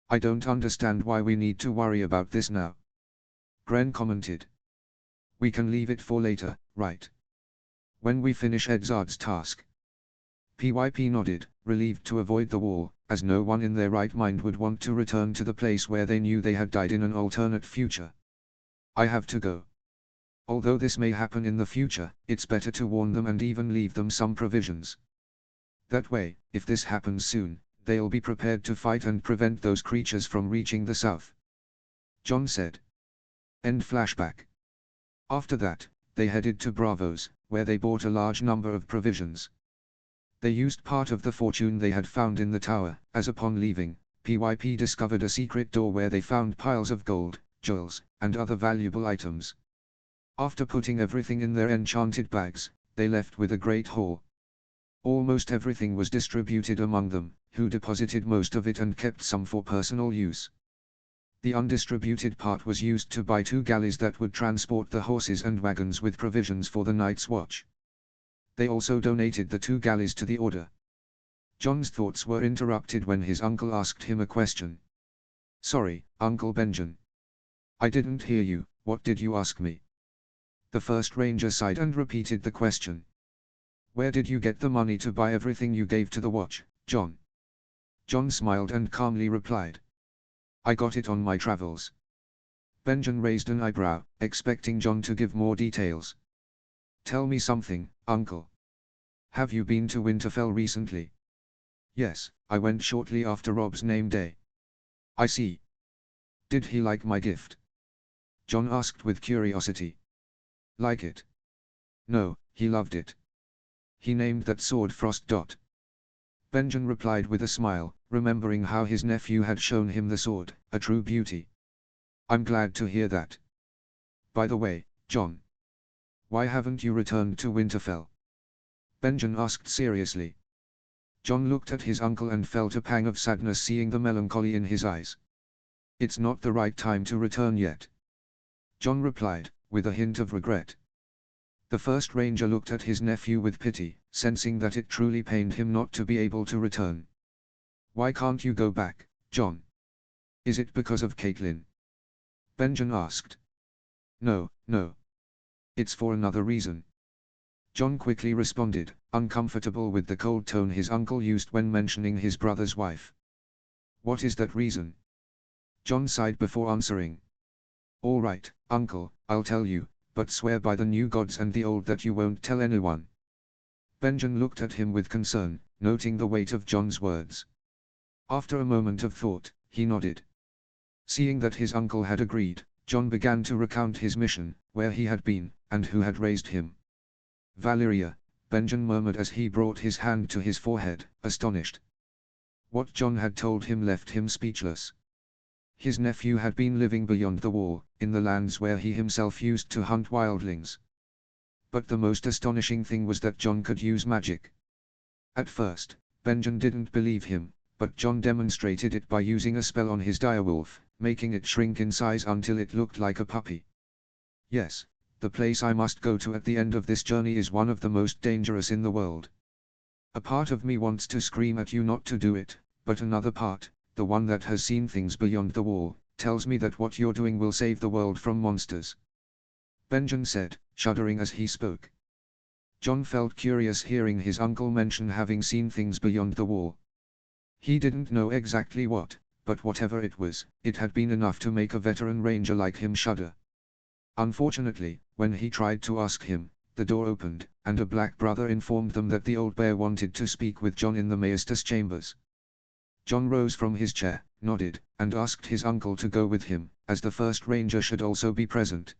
I don't understand why we need to worry about this now. Gren commented. We can leave it for later, right? When we finish Edzard's task. PYP nodded, relieved to avoid the wall, as no one in their right mind would want to return to the place where they knew they had died in an alternate future. I have to go. Although this may happen in the future, it's better to warn them and even leave them some provisions. That way, if this happens soon, they'll be prepared to fight and prevent those creatures from reaching the south. John said. End flashback. After that, they headed to Braavos, where they bought a large number of provisions. They used part of the fortune they had found in the tower, as upon leaving, PYP discovered a secret door where they found piles of gold, jewels, and other valuable items. After putting everything in their enchanted bags, they left with a great haul. Almost everything was distributed among them, who deposited most of it and kept some for personal use. The undistributed part was used to buy 2 galleys that would transport the horses and wagons with provisions for the night's watch. They also donated the 2 galleys to the order. John's thoughts were interrupted when his uncle asked him a question. Sorry, Uncle Benjen. I didn't hear you, what did you ask me? The first ranger sighed and repeated the question. Where did you get the money to buy everything you gave to the watch, John? John smiled and calmly replied. I got it on my travels. Benjen raised an eyebrow, expecting John to give more details. Tell me something, Uncle. Have you been to Winterfell recently? Yes, I went shortly after Rob's name day. I see. Did he like my gift? John asked with curiosity. Like it? No, he loved it. He named that sword Frost. Benjen replied with a smile, remembering how his nephew had shown him the sword, a true beauty. I'm glad to hear that. By the way, John. Why haven't you returned to Winterfell? Benjen asked seriously. John looked at his uncle and felt a pang of sadness seeing the melancholy in his eyes. It's not the right time to return yet. John replied, with a hint of regret. The first ranger looked at his nephew with pity, sensing that it truly pained him not to be able to return. Why can't you go back, John? Is it because of Caitlin? Benjen asked. No. It's for another reason. John quickly responded, uncomfortable with the cold tone his uncle used when mentioning his brother's wife. What is that reason? John sighed before answering. All right, Uncle, I'll tell you, but swear by the new gods and the old that you won't tell anyone. Benjen looked at him with concern, noting the weight of John's words. After a moment of thought, he nodded. Seeing that his uncle had agreed, John began to recount his mission, where he had been, and who had raised him. Valyria, Benjen murmured as he brought his hand to his forehead, astonished. What John had told him left him speechless. His nephew had been living beyond the wall, in the lands where he himself used to hunt wildlings. But the most astonishing thing was that John could use magic. At first, Benjen didn't believe him, but John demonstrated it by using a spell on his direwolf, making it shrink in size until it looked like a puppy. Yes, the place I must go to at the end of this journey is one of the most dangerous in the world. A part of me wants to scream at you not to do it, but another part, the one that has seen things beyond the wall, tells me that what you're doing will save the world from monsters. Benjen said, shuddering as he spoke. John felt curious hearing his uncle mention having seen things beyond the wall. He didn't know exactly what, but whatever it was, it had been enough to make a veteran ranger like him shudder. Unfortunately, when he tried to ask him, the door opened, and a black brother informed them that the old bear wanted to speak with John in the Maestas chambers. John rose from his chair, nodded, and asked his uncle to go with him, as the first ranger should also be present.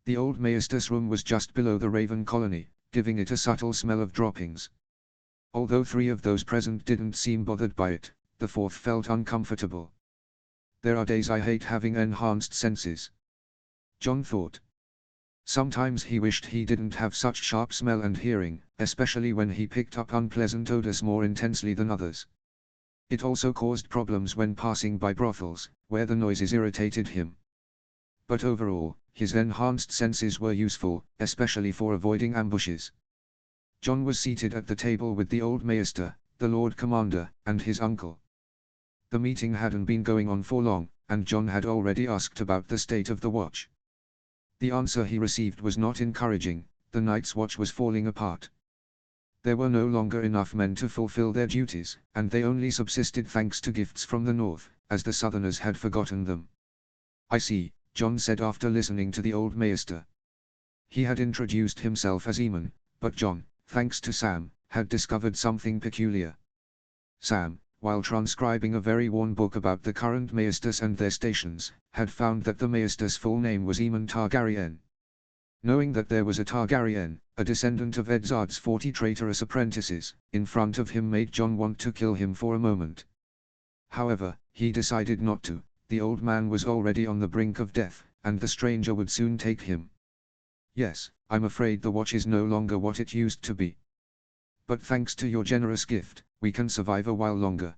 The old Maestas room was just below the Raven colony, giving it a subtle smell of droppings. Although 3 of those present didn't seem bothered by it, the 4th felt uncomfortable. There are days I hate having enhanced senses, John thought. Sometimes he wished he didn't have such sharp smell and hearing, especially when he picked up unpleasant odors more intensely than others. It also caused problems when passing by brothels, where the noises irritated him. But overall, his enhanced senses were useful, especially for avoiding ambushes. John was seated at the table with the old Maester, the Lord Commander, and his uncle. The meeting hadn't been going on for long, and John had already asked about the state of the watch. The answer he received was not encouraging. The Night's Watch was falling apart. There were no longer enough men to fulfill their duties, and they only subsisted thanks to gifts from the north, as the Southerners had forgotten them. I see, John said after listening to the old Maester. He had introduced himself as Eamon, but John, thanks to Sam, had discovered something peculiar. Sam, while transcribing a very worn book about the current Maestas and their stations, had found that the Maestas' full name was Aemon Targaryen. Knowing that there was a Targaryen, a descendant of Edzard's 40 traitorous apprentices, in front of him made John want to kill him for a moment. However, he decided not to. The old man was already on the brink of death, and the stranger would soon take him. Yes, I'm afraid the watch is no longer what it used to be. But thanks to your generous gift, we can survive a while longer.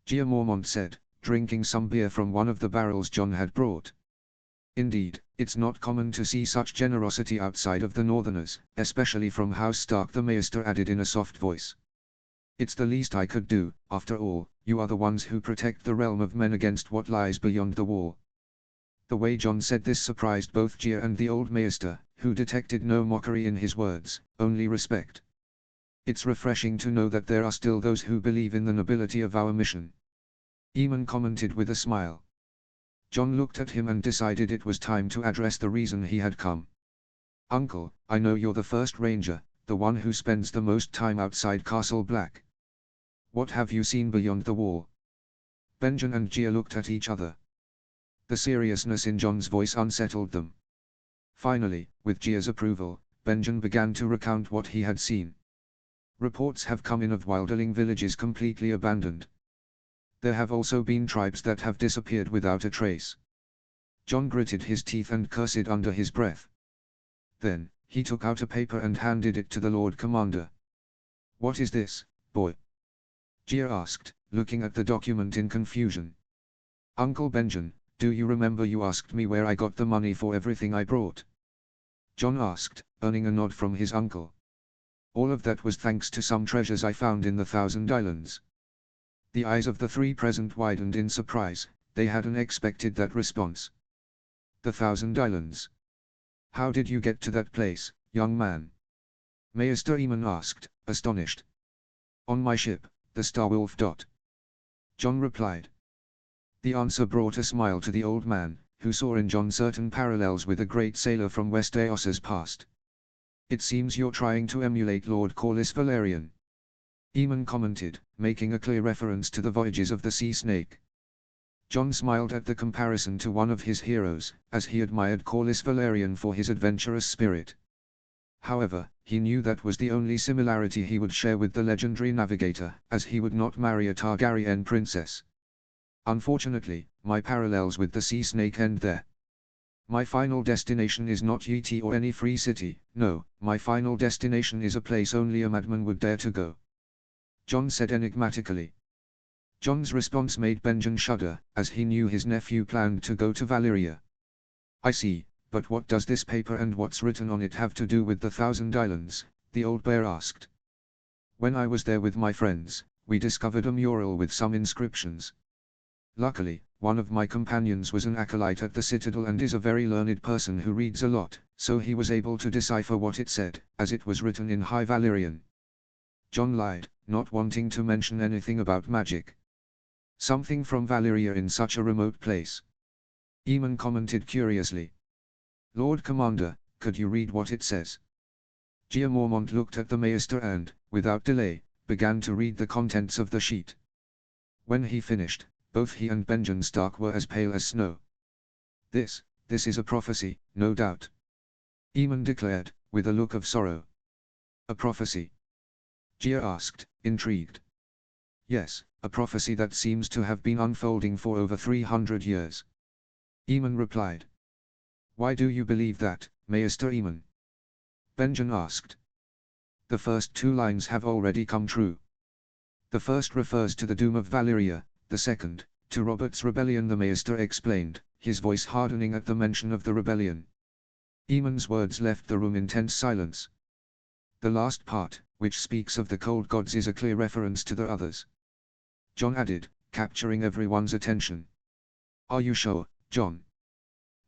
Gia Mormont said, drinking some beer from one of the barrels John had brought. Indeed, it's not common to see such generosity outside of the Northerners, especially from House Stark, the Maester added in a soft voice. It's the least I could do. After all, you are the ones who protect the realm of men against what lies beyond the wall. The way John said this surprised both Gia and the old Maester, who detected no mockery in his words, only respect. It's refreshing to know that there are still those who believe in the nobility of our mission. Eamon commented with a smile. John looked at him and decided it was time to address the reason he had come. Uncle, I know you're the first ranger, the one who spends the most time outside Castle Black. What have you seen beyond the wall? Benjen and Gia looked at each other. The seriousness in John's voice unsettled them. Finally, with Gia's approval, Benjen began to recount what he had seen. Reports have come in of wilderling villages completely abandoned. There have also been tribes that have disappeared without a trace. John gritted his teeth and cursed under his breath. Then, he took out a paper and handed it to the Lord Commander. What is this, boy? Gia asked, looking at the document in confusion. Uncle Benjen, do you remember you asked me where I got the money for everything I brought? John asked, earning a nod from his uncle. All of that was thanks to some treasures I found in the Thousand Islands. The eyes of the 3 present widened in surprise. They hadn't expected that response. The Thousand Islands. How did you get to that place, young man? Maester Eamon asked, astonished. On my ship, the Starwolf. John replied. The answer brought a smile to the old man, who saw in John certain parallels with a great sailor from West Eos's past. It seems you're trying to emulate Lord Corlys Velaryon. Eamon commented, making a clear reference to the voyages of the Sea Snake. John smiled at the comparison to one of his heroes, as he admired Corlys Velaryon for his adventurous spirit. However, he knew that was the only similarity he would share with the legendary navigator, as he would not marry a Targaryen princess. Unfortunately, my parallels with the Sea Snake end there. My final destination is not Yeti or any free city. No, my final destination is a place only a madman would dare to go. John said enigmatically. John's response made Benjen shudder, as he knew his nephew planned to go to Valyria. "I see, but what does this paper and what's written on it have to do with the Thousand Islands?" the old bear asked. "When I was there with my friends, we discovered a mural with some inscriptions. Luckily, one of my companions was an acolyte at the citadel and is a very learned person who reads a lot, so he was able to decipher what it said, as it was written in High Valyrian." John lied, not wanting to mention anything about magic. "Something from Valyria in such a remote place?" Eamon commented curiously. "Lord Commander, could you read what it says?" Gia Mormont looked at the Maester and, without delay, began to read the contents of the sheet. When he finished, both he and Benjen Stark were as pale as snow. This is a prophecy, no doubt," Eamon declared, with a look of sorrow. "A prophecy?" Gia asked, intrigued. "Yes, a prophecy that seems to have been unfolding for over 300 years. Eamon replied. "Why do you believe that, Maester Eamon?" Benjen asked. "The first two lines have already come true. The first refers to the doom of Valyria, the second, to Robert's rebellion," the Maester explained, his voice hardening at the mention of the rebellion. Eamon's words left the room in tense silence. "The last part, which speaks of the cold gods, is a clear reference to the others," John added, capturing everyone's attention. "Are you sure, John?"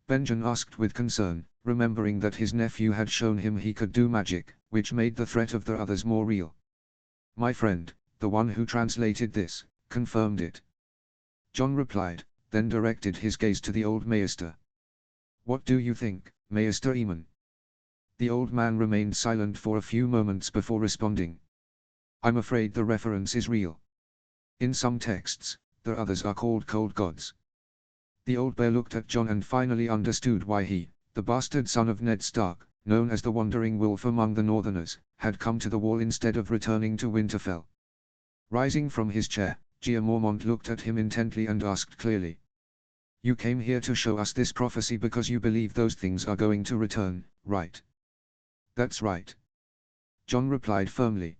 Benjen asked with concern, remembering that his nephew had shown him he could do magic, which made the threat of the others more real. "My friend, the one who translated this, confirmed it," John replied, then directed his gaze to the old Maester. "What do you think, Maester Eamon?" The old man remained silent for a few moments before responding. "I'm afraid the reference is real. In some texts, the others are called cold gods." The old bear looked at John and finally understood why he, the bastard son of Ned Stark, known as the Wandering Wolf among the Northerners, had come to the wall instead of returning to Winterfell. Rising from his chair, Gia Mormont looked at him intently and asked clearly. "You came here to show us this prophecy because you believe those things are going to return, right?" "That's right," John replied firmly.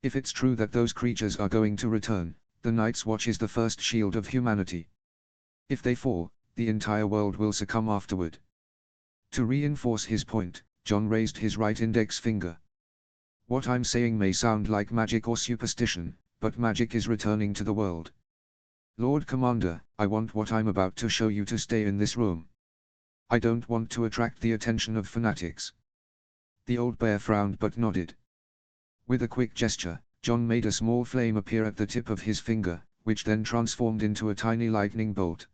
"If it's true that those creatures are going to return, the Night's Watch is the first shield of humanity. If they fall, the entire world will succumb afterward." To reinforce his point, John raised his right index finger. "What I'm saying may sound like magic or superstition, but magic is returning to the world. Lord Commander, I want what I'm about to show you to stay in this room. I don't want to attract the attention of fanatics." The old bear frowned but nodded. With a quick gesture, John made a small flame appear at the tip of his finger, which then transformed into a tiny lightning bolt.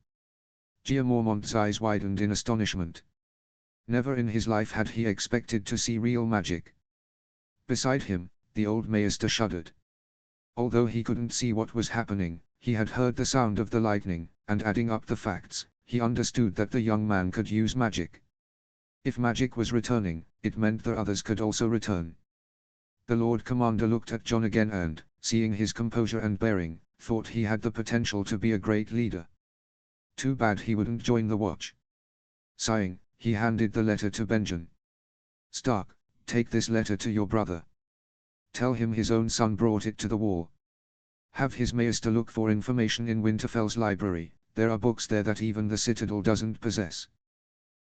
Gia Mormont's eyes widened in astonishment. Never in his life had he expected to see real magic. Beside him, the old Maester shuddered. Although he couldn't see what was happening, he had heard the sound of the lightning, and adding up the facts, he understood that the young man could use magic. If magic was returning, it meant the others could also return. The Lord Commander looked at John again and, seeing his composure and bearing, thought he had the potential to be a great leader. Too bad he wouldn't join the watch. Sighing, he handed the letter to Benjen. "Stark, take this letter to your brother. Tell him his own son brought it to the wall. Have his Maester look for information in Winterfell's library, there are books there that even the Citadel doesn't possess.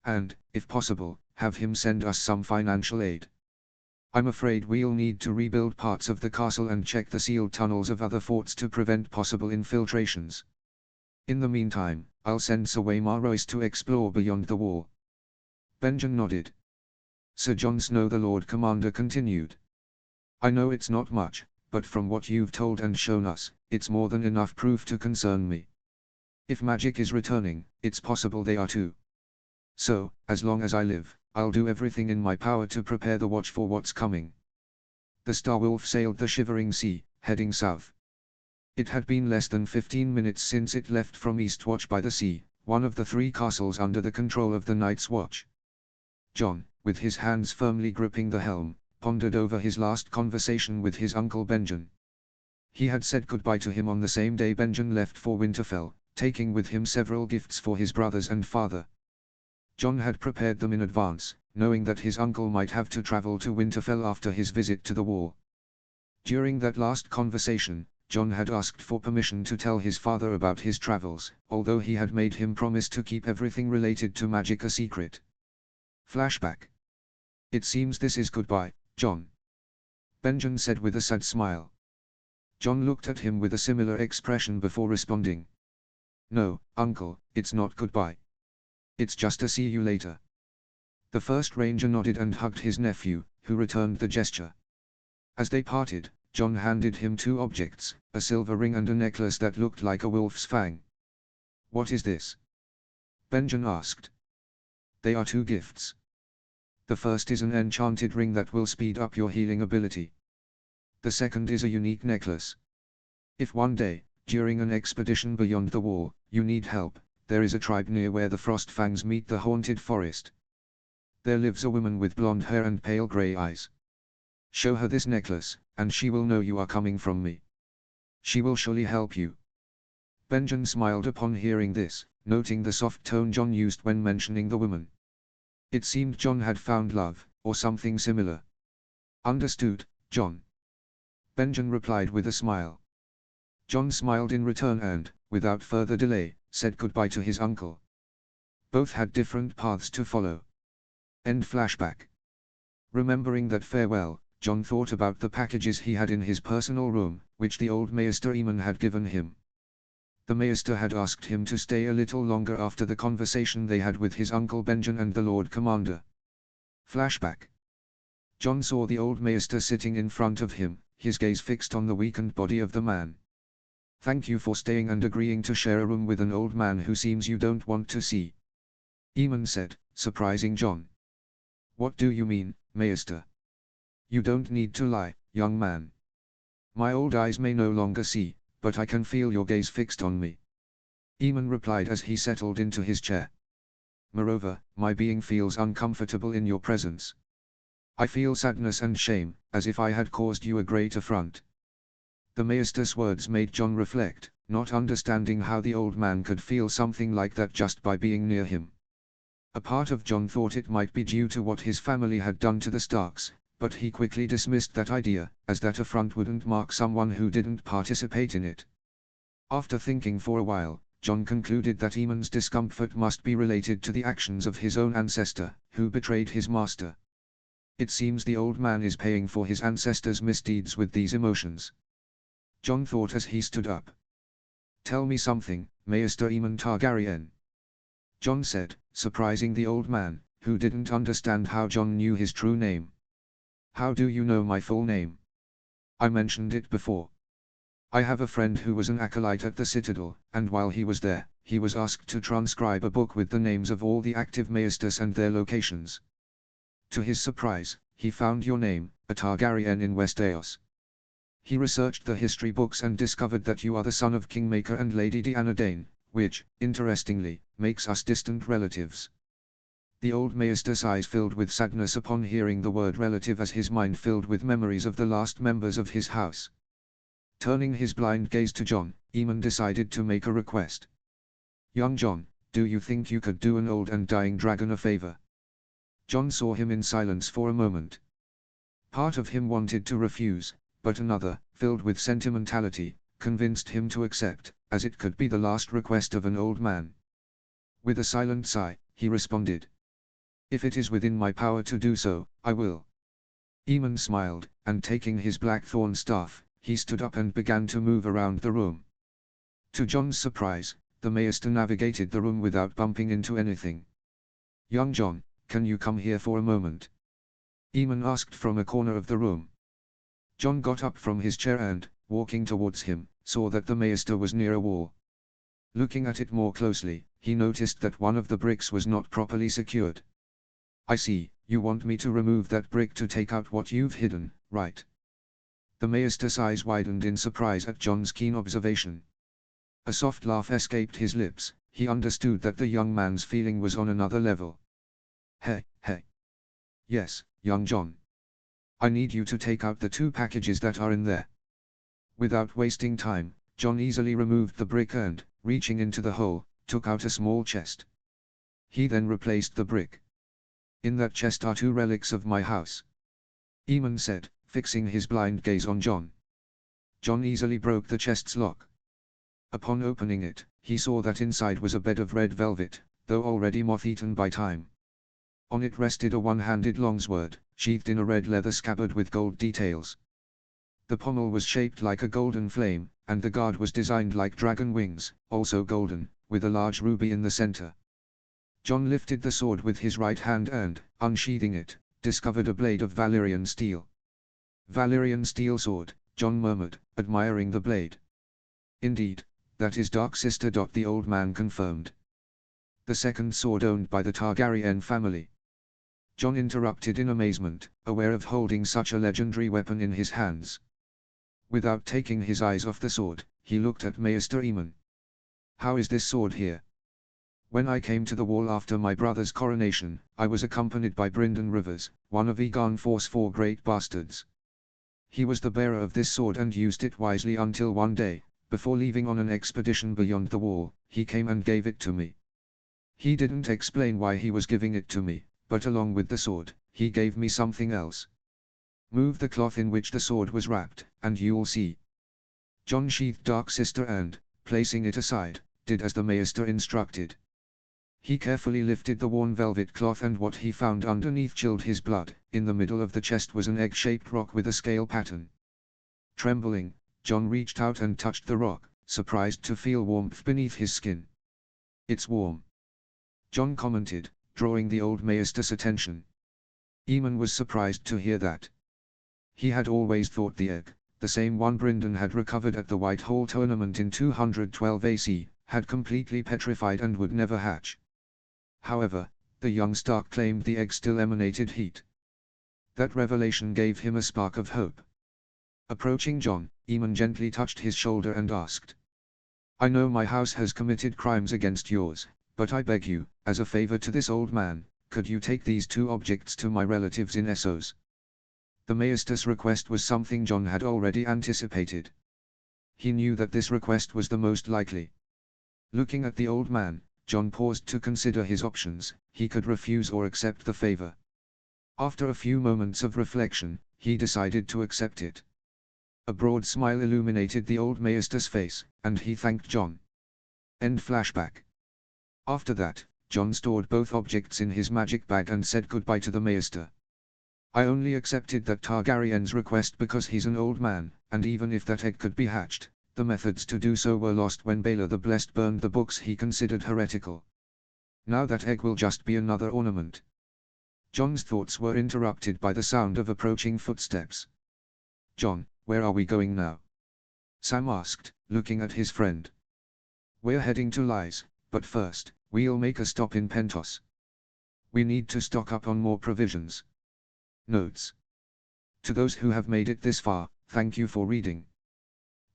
And, if possible, have him send us some financial aid. I'm afraid we'll need to rebuild parts of the castle and check the sealed tunnels of other forts to prevent possible infiltrations. In the meantime, I'll send Sir Waymar Royce to explore beyond the wall." Benjen nodded. Sir Jon Snow, the Lord Commander, continued. "I know it's not much, but from what you've told and shown us, it's more than enough proof to concern me. If magic is returning, it's possible they are too. So, as long as I live, I'll do everything in my power to prepare the watch for what's coming." The Starwolf sailed the shivering sea, heading south. It had been less than 15 minutes since it left from Eastwatch by the Sea, one of the 3 castles under the control of the Night's Watch. John, with his hands firmly gripping the helm, pondered over his last conversation with his uncle Benjen. He had said goodbye to him on the same day Benjen left for Winterfell, taking with him several gifts for his brothers and father. John had prepared them in advance, knowing that his uncle might have to travel to Winterfell after his visit to the wall. During that last conversation, John had asked for permission to tell his father about his travels, although he had made him promise to keep everything related to magic a secret. Flashback. It seems this is goodbye, John. Benjen said with a sad smile. John looked at him with a similar expression before responding. No, uncle, it's not goodbye. It's just a see you later. The first ranger nodded and hugged his nephew, who returned the gesture. As they parted, John handed him two objects, a silver ring and a necklace that looked like a wolf's fang. What is this? Benjen asked. They are two gifts. The first is an enchanted ring that will speed up your healing ability. The second is a unique necklace. If one day, during an expedition beyond the wall, you need help, there is a tribe near where the frost fangs meet the haunted forest. There lives a woman with blonde hair and pale grey eyes. Show her this necklace, and she will know you are coming from me. She will surely help you. Benjen smiled upon hearing this, noting the soft tone John used when mentioning the woman. It seemed John had found love, or something similar. Understood, John. Benjen replied with a smile. John smiled in return and, without further delay, said goodbye to his uncle. Both had different paths to follow. End flashback. Remembering that farewell, John thought about the packages he had in his personal room, which the old Maester Eamon had given him. The Maester had asked him to stay a little longer after the conversation they had with his uncle Benjen and the Lord Commander. Flashback. John saw the old Maester sitting in front of him, his gaze fixed on the weakened body of the man. Thank you for staying and agreeing to share a room with an old man who seems you don't want to see. Eamon said, surprising John. What do you mean, Maester? You don't need to lie, young man. My old eyes may no longer see, but I can feel your gaze fixed on me. Eamon replied as he settled into his chair. Moreover, my being feels uncomfortable in your presence. I feel sadness and shame, as if I had caused you a great affront. The Maester's words made John reflect, not understanding how the old man could feel something like that just by being near him. A part of John thought it might be due to what his family had done to the Starks, but he quickly dismissed that idea, as that affront wouldn't mark someone who didn't participate in it. After thinking for a while, John concluded that Eamon's discomfort must be related to the actions of his own ancestor, who betrayed his master. It seems the old man is paying for his ancestors' misdeeds with these emotions. John thought as he stood up. Tell me something, Maester Eamon Targaryen. John said, surprising the old man, who didn't understand how John knew his true name. How do you know my full name? I mentioned it before. I have a friend who was an acolyte at the Citadel, and while he was there, he was asked to transcribe a book with the names of all the active Maesters and their locations. To his surprise, he found your name, a Targaryen in Westeros. He researched the history books and discovered that you are the son of Kingmaker and Lady Deanna Dane, which, interestingly, makes us distant relatives. The old Maester's eyes filled with sadness upon hearing the word relative as his mind filled with memories of the last members of his house. Turning his blind gaze to John, Eamon decided to make a request. Young John, do you think you could do an old and dying dragon a favor? John saw him in silence for a moment. Part of him wanted to refuse, but another, filled with sentimentality, convinced him to accept, as it could be the last request of an old man. With a silent sigh, he responded. If it is within my power to do so, I will. Eamon smiled, and taking his blackthorn staff, he stood up and began to move around the room. To John's surprise, the Maester navigated the room without bumping into anything. Young John, can you come here for a moment? Eamon asked from a corner of the room. John got up from his chair and, walking towards him, saw that the Maester was near a wall. Looking at it more closely, he noticed that one of the bricks was not properly secured. I see, you want me to remove that brick to take out what you've hidden, right? The Maester's eyes widened in surprise at John's keen observation. A soft laugh escaped his lips, he understood that the young man's feeling was on another level. Hey. Yes, young John. I need you to take out the two packages that are in there. Without wasting time, John easily removed the brick and, reaching into the hole, took out a small chest. He then replaced the brick. In that chest are two relics of my house. Eamon said, fixing his blind gaze on John. John easily broke the chest's lock. Upon opening it, he saw that inside was a bed of red velvet, though already moth-eaten by time. On it rested a one-handed longsword, sheathed in a red leather scabbard with gold details. The pommel was shaped like a golden flame, and the guard was designed like dragon wings, also golden, with a large ruby in the center. John lifted the sword with his right hand and, unsheathing it, discovered a blade of Valyrian steel. "Valyrian steel sword," John murmured, admiring the blade. "Indeed, that is Dark Sister." The old man confirmed. "The second sword owned by the Targaryen family." John interrupted in amazement, aware of holding such a legendary weapon in his hands. Without taking his eyes off the sword, he looked at Maester Aemon. "How is this sword here?" "When I came to the wall after my brother's coronation, I was accompanied by Brynden Rivers, one of Aegon IV's 4 great bastards. He was the bearer of this sword and used it wisely until one day, before leaving on an expedition beyond the wall, he came and gave it to me. He didn't explain why he was giving it to me, but along with the sword, he gave me something else. Move the cloth in which the sword was wrapped, and you'll see." John sheathed Dark Sister and, placing it aside, did as the Maester instructed. He carefully lifted the worn velvet cloth, and what he found underneath chilled his blood. In the middle of the chest was an egg-shaped rock with a scale pattern. Trembling, John reached out and touched the rock, surprised to feel warmth beneath his skin. "It's warm," John commented, drawing the old Maester's attention. Aemon was surprised to hear that. He had always thought the egg, the same one Brynden had recovered at the Whitehall tournament in 212 AC, had completely petrified and would never hatch. However, the young Stark claimed the egg still emanated heat. That revelation gave him a spark of hope. Approaching John, Aemon gently touched his shoulder and asked, "I know my house has committed crimes against yours, but I beg you, as a favor to this old man, could you take these 2 objects to my relatives in Essos?" The Maester's request was something John had already anticipated. He knew that this request was the most likely. Looking at the old man, John paused to consider his options. He could refuse or accept the favor. After a few moments of reflection, he decided to accept it. A broad smile illuminated the old Maester's face, and he thanked John. End flashback. After that, John stored both objects in his magic bag and said goodbye to the Maester. "I only accepted that Targaryen's request because he's an old man, and even if that egg could be hatched, the methods to do so were lost when Baelor the Blessed burned the books he considered heretical. Now that egg will just be another ornament." John's thoughts were interrupted by the sound of approaching footsteps. "John, where are we going now?" Sam asked, looking at his friend. "We're heading to Lys, but first, we'll make a stop in Pentos. We need to stock up on more provisions." Notes. To those who have made it this far, thank you for reading.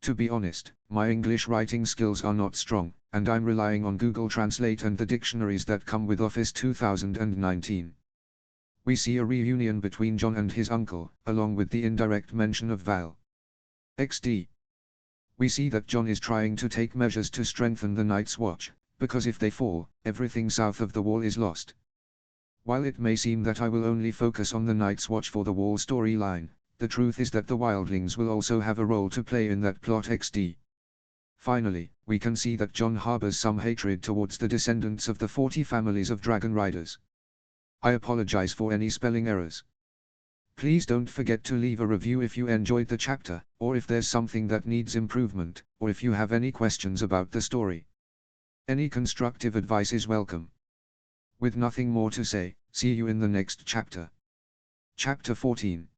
To be honest, my English writing skills are not strong, and I'm relying on Google Translate and the dictionaries that come with Office 2019. We see a reunion between John and his uncle, along with the indirect mention of Val. XD. We see that John is trying to take measures to strengthen the Night's Watch, because if they fall, everything south of the Wall is lost. While it may seem that I will only focus on the Night's Watch for the Wall storyline, the truth is that the Wildlings will also have a role to play in that plot. XD. Finally, we can see that John harbors some hatred towards the descendants of the 40 families of Dragon Riders. I apologize for any spelling errors. Please don't forget to leave a review if you enjoyed the chapter, or if there's something that needs improvement, or if you have any questions about the story. Any constructive advice is welcome. With nothing more to say, see you in the next chapter. Chapter 14.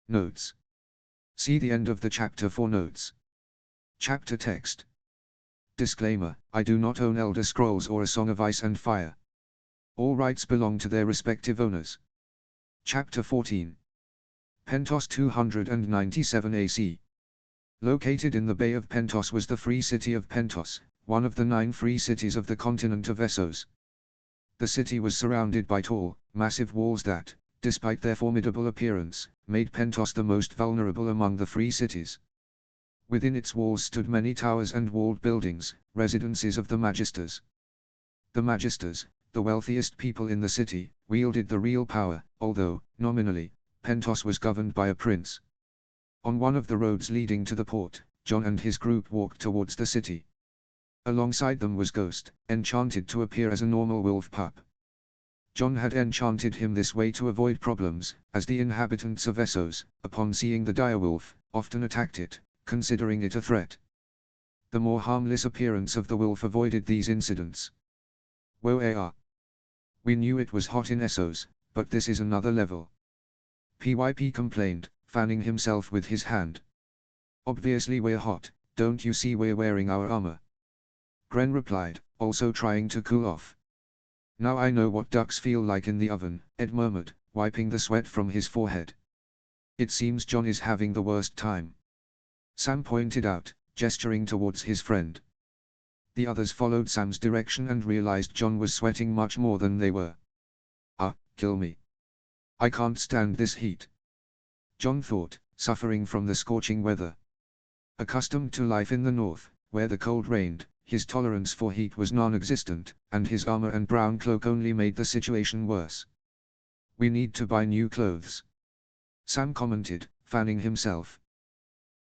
Notes. See the end of the chapter for notes. Chapter text. Disclaimer: I do not own Elder Scrolls or A Song of Ice and Fire. All rights belong to their respective owners. Chapter 14. Pentos 297 AC. Located in the Bay of Pentos was the free city of Pentos, one of the 9 free cities of the continent of Essos. The city was surrounded by tall, massive walls that, despite their formidable appearance, made Pentos the most vulnerable among the free cities. Within its walls stood many towers and walled buildings, residences of the Magisters. The Magisters, the wealthiest people in the city, wielded the real power, although, nominally, Pentos was governed by a prince. On one of the roads leading to the port, John and his group walked towards the city. Alongside them was Ghost, enchanted to appear as a normal wolf pup. John had enchanted him this way to avoid problems, as the inhabitants of Essos, upon seeing the direwolf, often attacked it, considering it a threat. The more harmless appearance of the wolf avoided these incidents. "Whoa, we knew it was hot in Essos, but this is another level," PYP complained, fanning himself with his hand. "Obviously we're hot, don't you see we're wearing our armor?" Gren replied, also trying to cool off. "Now I know what ducks feel like in the oven," Ed murmured, wiping the sweat from his forehead. "It seems John is having the worst time," Sam pointed out, gesturing towards his friend. The others followed Sam's direction and realized John was sweating much more than they were. Kill me. I can't stand this heat," John thought, suffering from the scorching weather. Accustomed to life in the north, where the cold reigned, his tolerance for heat was non-existent, and his armor and brown cloak only made the situation worse. "We need to buy new clothes," Sam commented, fanning himself.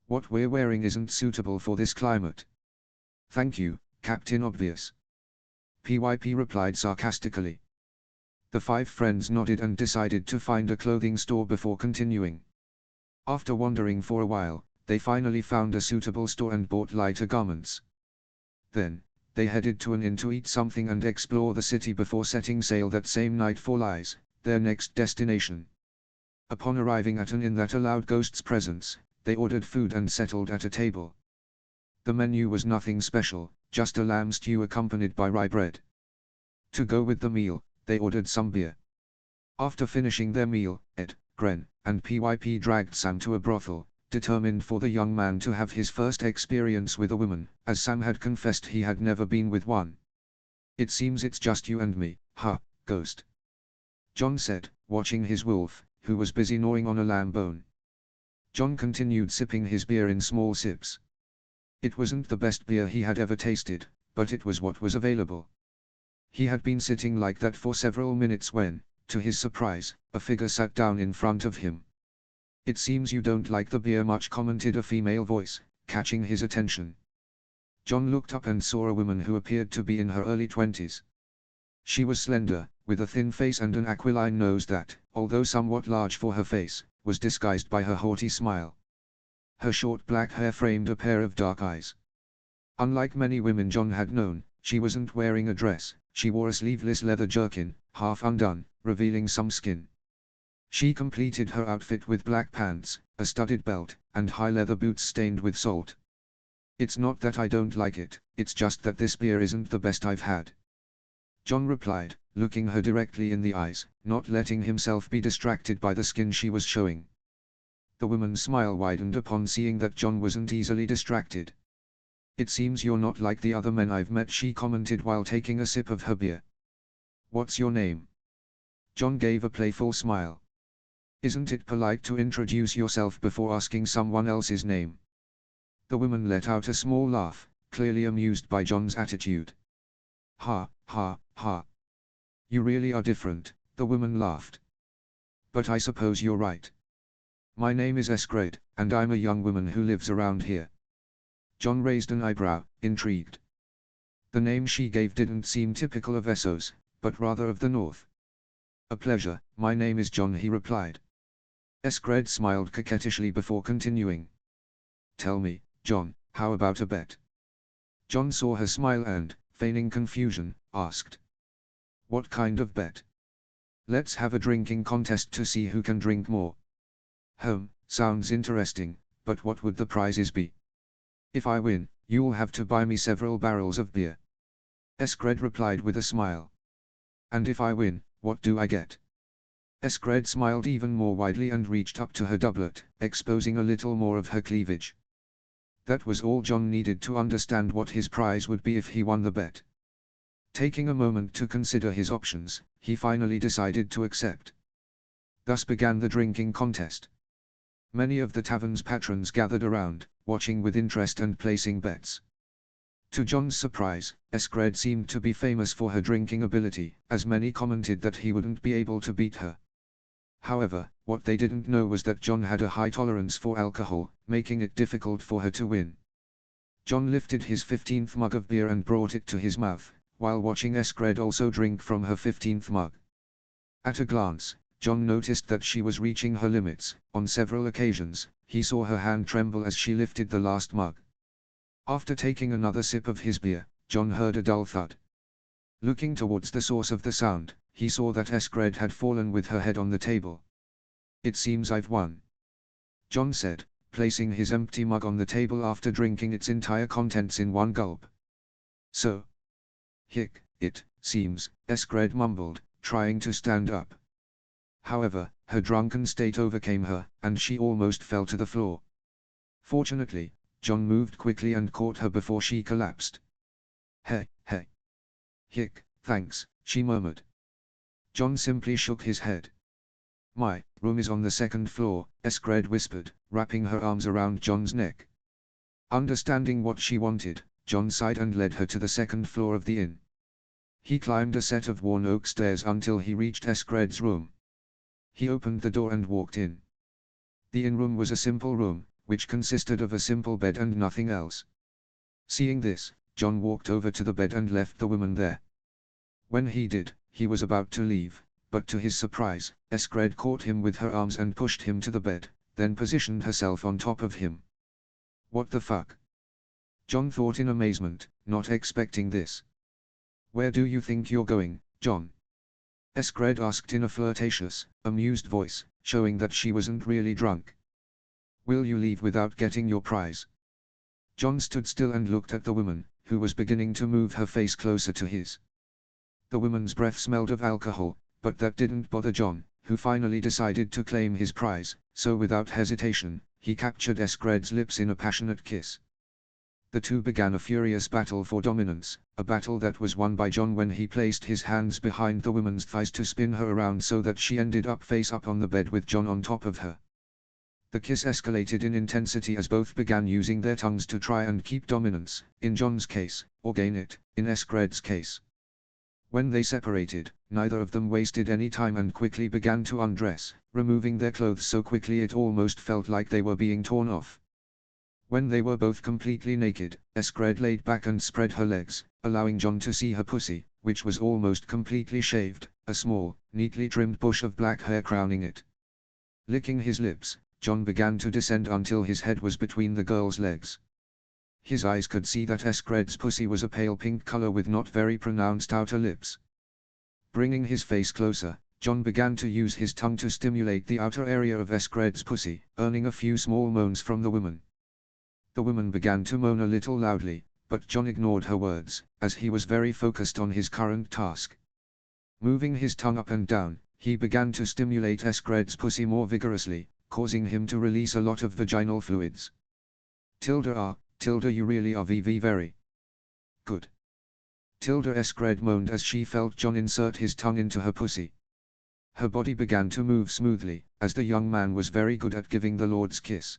"What we're wearing isn't suitable for this climate." "Thank you, Captain Obvious," PYP replied sarcastically. The 5 friends nodded and decided to find a clothing store before continuing. After wandering for a while, they finally found a suitable store and bought lighter garments. Then, they headed to an inn to eat something and explore the city before setting sail that same night for Lies, their next destination. Upon arriving at an inn that allowed Ghost's presence, they ordered food and settled at a table. The menu was nothing special, just a lamb stew accompanied by rye bread. To go with the meal, they ordered some beer. After finishing their meal, Ed, Gren, and PYP dragged Sam to a brothel, determined for the young man to have his first experience with a woman, as Sam had confessed he had never been with one. "It seems it's just you and me, huh, Ghost?" John said, watching his wolf, who was busy gnawing on a lamb bone. John continued sipping his beer in small sips. It wasn't the best beer he had ever tasted, but it was what was available. He had been sitting like that for several minutes when, to his surprise, a figure sat down in front of him. "It seems you don't like the beer much," commented a female voice, catching his attention. John looked up and saw a woman who appeared to be in her early 20s. She was slender, with a thin face and an aquiline nose that, although somewhat large for her face, was disguised by her haughty smile. Her short black hair framed a pair of dark eyes. Unlike many women John had known, she wasn't wearing a dress, she wore a sleeveless leather jerkin, half undone, revealing some skin. She completed her outfit with black pants, a studded belt, and high leather boots stained with salt. "It's not that I don't like it, it's just that this beer isn't the best I've had," John replied, looking her directly in the eyes, not letting himself be distracted by the skin she was showing. The woman's smile widened upon seeing that John wasn't easily distracted. "It seems you're not like the other men I've met," she commented while taking a sip of her beer. "What's your name?" John gave a playful smile. "Isn't it polite to introduce yourself before asking someone else's name?" The woman let out a small laugh, clearly amused by John's attitude. "Ha, ha, ha. You really are different," the woman laughed. "But I suppose you're right. My name is Eskred, and I'm a young woman who lives around here." John raised an eyebrow, intrigued. The name she gave didn't seem typical of Essos, but rather of the north. "A pleasure, my name is John," he replied. Eskred smiled coquettishly before continuing. "Tell me, John, how about a bet?" John saw her smile and, feigning confusion, asked. "What kind of bet?" "Let's have a drinking contest to see who can drink more." Sounds interesting, but what would the prizes be?" "If I win, you'll have to buy me several barrels of beer." Eskred replied with a smile. "And if I win, what do I get?" Eskred smiled even more widely and reached up to her doublet, exposing a little more of her cleavage. That was all John needed to understand what his prize would be if he won the bet. Taking a moment to consider his options, he finally decided to accept. Thus began the drinking contest. Many of the tavern's patrons gathered around, watching with interest and placing bets. To John's surprise, Eskred seemed to be famous for her drinking ability, as many commented that he wouldn't be able to beat her. However, what they didn't know was that John had a high tolerance for alcohol, making it difficult for her to win. John lifted his 15th mug of beer and brought it to his mouth, while watching Eskred also drink from her 15th mug. At a glance, John noticed that she was reaching her limits. On several occasions, he saw her hand tremble as she lifted the last mug. After taking another sip of his beer, John heard a dull thud. Looking towards the source of the sound, he saw that Eskred had fallen with her head on the table. "It seems I've won," John said, placing his empty mug on the table after drinking its entire contents in one gulp. "So? It seems," Eskred mumbled, trying to stand up. However, her drunken state overcame her, and she almost fell to the floor. Fortunately, John moved quickly and caught her before she collapsed. Hey. Thanks," she murmured. John simply shook his head. "My room is on the second floor," Eskred whispered, wrapping her arms around John's neck. Understanding what she wanted, John sighed and led her to the second floor of the inn. He climbed a set of worn oak stairs until he reached Eskred's room. He opened the door and walked in. The inn room was a simple room, which consisted of a simple bed and nothing else. Seeing this, John walked over to the bed and left the woman there. When he did, he was about to leave, but to his surprise, Eskred caught him with her arms and pushed him to the bed, then positioned herself on top of him. "What the fuck?" John thought in amazement, not expecting this. "Where do you think you're going, John?" Eskred asked in a flirtatious, amused voice, showing that she wasn't really drunk. "Will you leave without getting your prize?" John stood still and looked at the woman, who was beginning to move her face closer to his. The woman's breath smelled of alcohol, but that didn't bother John, who finally decided to claim his prize, so without hesitation, he captured Eskred's lips in a passionate kiss. The two began a furious battle for dominance, a battle that was won by John when he placed his hands behind the woman's thighs to spin her around so that she ended up face up on the bed with John on top of her. The kiss escalated in intensity as both began using their tongues to try and keep dominance, in John's case, or gain it, in Eskred's case. When they separated, neither of them wasted any time and quickly began to undress, removing their clothes so quickly it almost felt like they were being torn off. When they were both completely naked, Eskred laid back and spread her legs, allowing John to see her pussy, which was almost completely shaved, a small, neatly trimmed bush of black hair crowning it. Licking his lips, John began to descend until his head was between the girl's legs. His eyes could see that Eskred's pussy was a pale pink color with not very pronounced outer lips. Bringing his face closer, John began to use his tongue to stimulate the outer area of Eskred's pussy, earning a few small moans from the woman. The woman began to moan a little loudly, but John ignored her words, as he was very focused on his current task. Moving his tongue up and down, he began to stimulate Eskred's pussy more vigorously, causing him to release a lot of vaginal fluids. Tilda, you really are very good. Eskred moaned as she felt John insert his tongue into her pussy. Her body began to move smoothly, as the young man was very good at giving the Lord's kiss.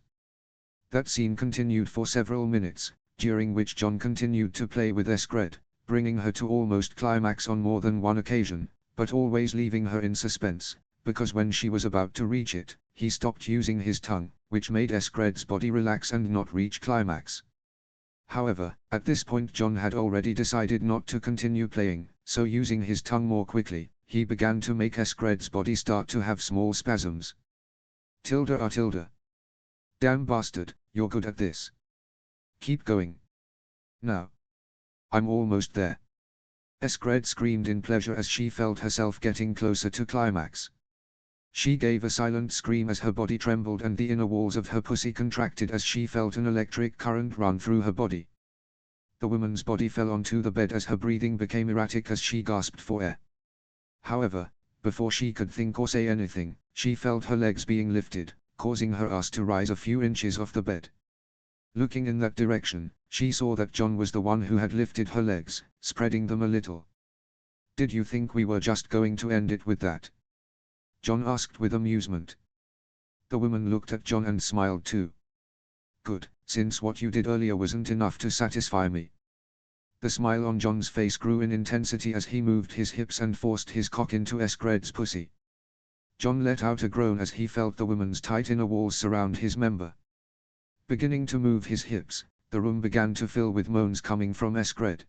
That scene continued for several minutes, during which John continued to play with Eskred, bringing her to almost climax on more than one occasion, but always leaving her in suspense, because when she was about to reach it, he stopped using his tongue, which made Eskred's body relax and not reach climax. However, at this point John had already decided not to continue playing, so using his tongue more quickly, he began to make Eskred's body start to have small spasms. Tilda. Damn bastard, you're good at this. Keep going. Now. I'm almost there. Eskred screamed in pleasure as she felt herself getting closer to climax. She gave a silent scream as her body trembled and the inner walls of her pussy contracted as she felt an electric current run through her body. The woman's body fell onto the bed as her breathing became erratic as she gasped for air. However, before she could think or say anything, she felt her legs being lifted, causing her ass to rise a few inches off the bed. Looking in that direction, she saw that John was the one who had lifted her legs, spreading them a little. "Did you think we were just going to end it with that?" John asked with amusement. The woman looked at John and smiled too. "Good, since what you did earlier wasn't enough to satisfy me." The smile on John's face grew in intensity as he moved his hips and forced his cock into Eskred's pussy. John let out a groan as he felt the woman's tight inner walls surround his member. Beginning to move his hips, the room began to fill with moans coming from Eskred.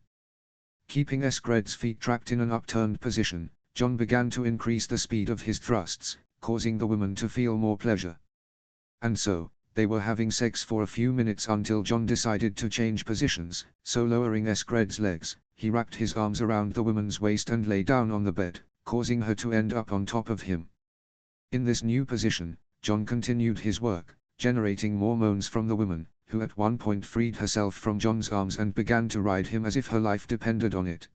Keeping Eskred's feet trapped in an upturned position, John began to increase the speed of his thrusts, causing the woman to feel more pleasure. And so, they were having sex for a few minutes until John decided to change positions, so lowering Eskred's legs, he wrapped his arms around the woman's waist and lay down on the bed, causing her to end up on top of him. In this new position, John continued his work, generating more moans from the woman, who at one point freed herself from John's arms and began to ride him as if her life depended on it.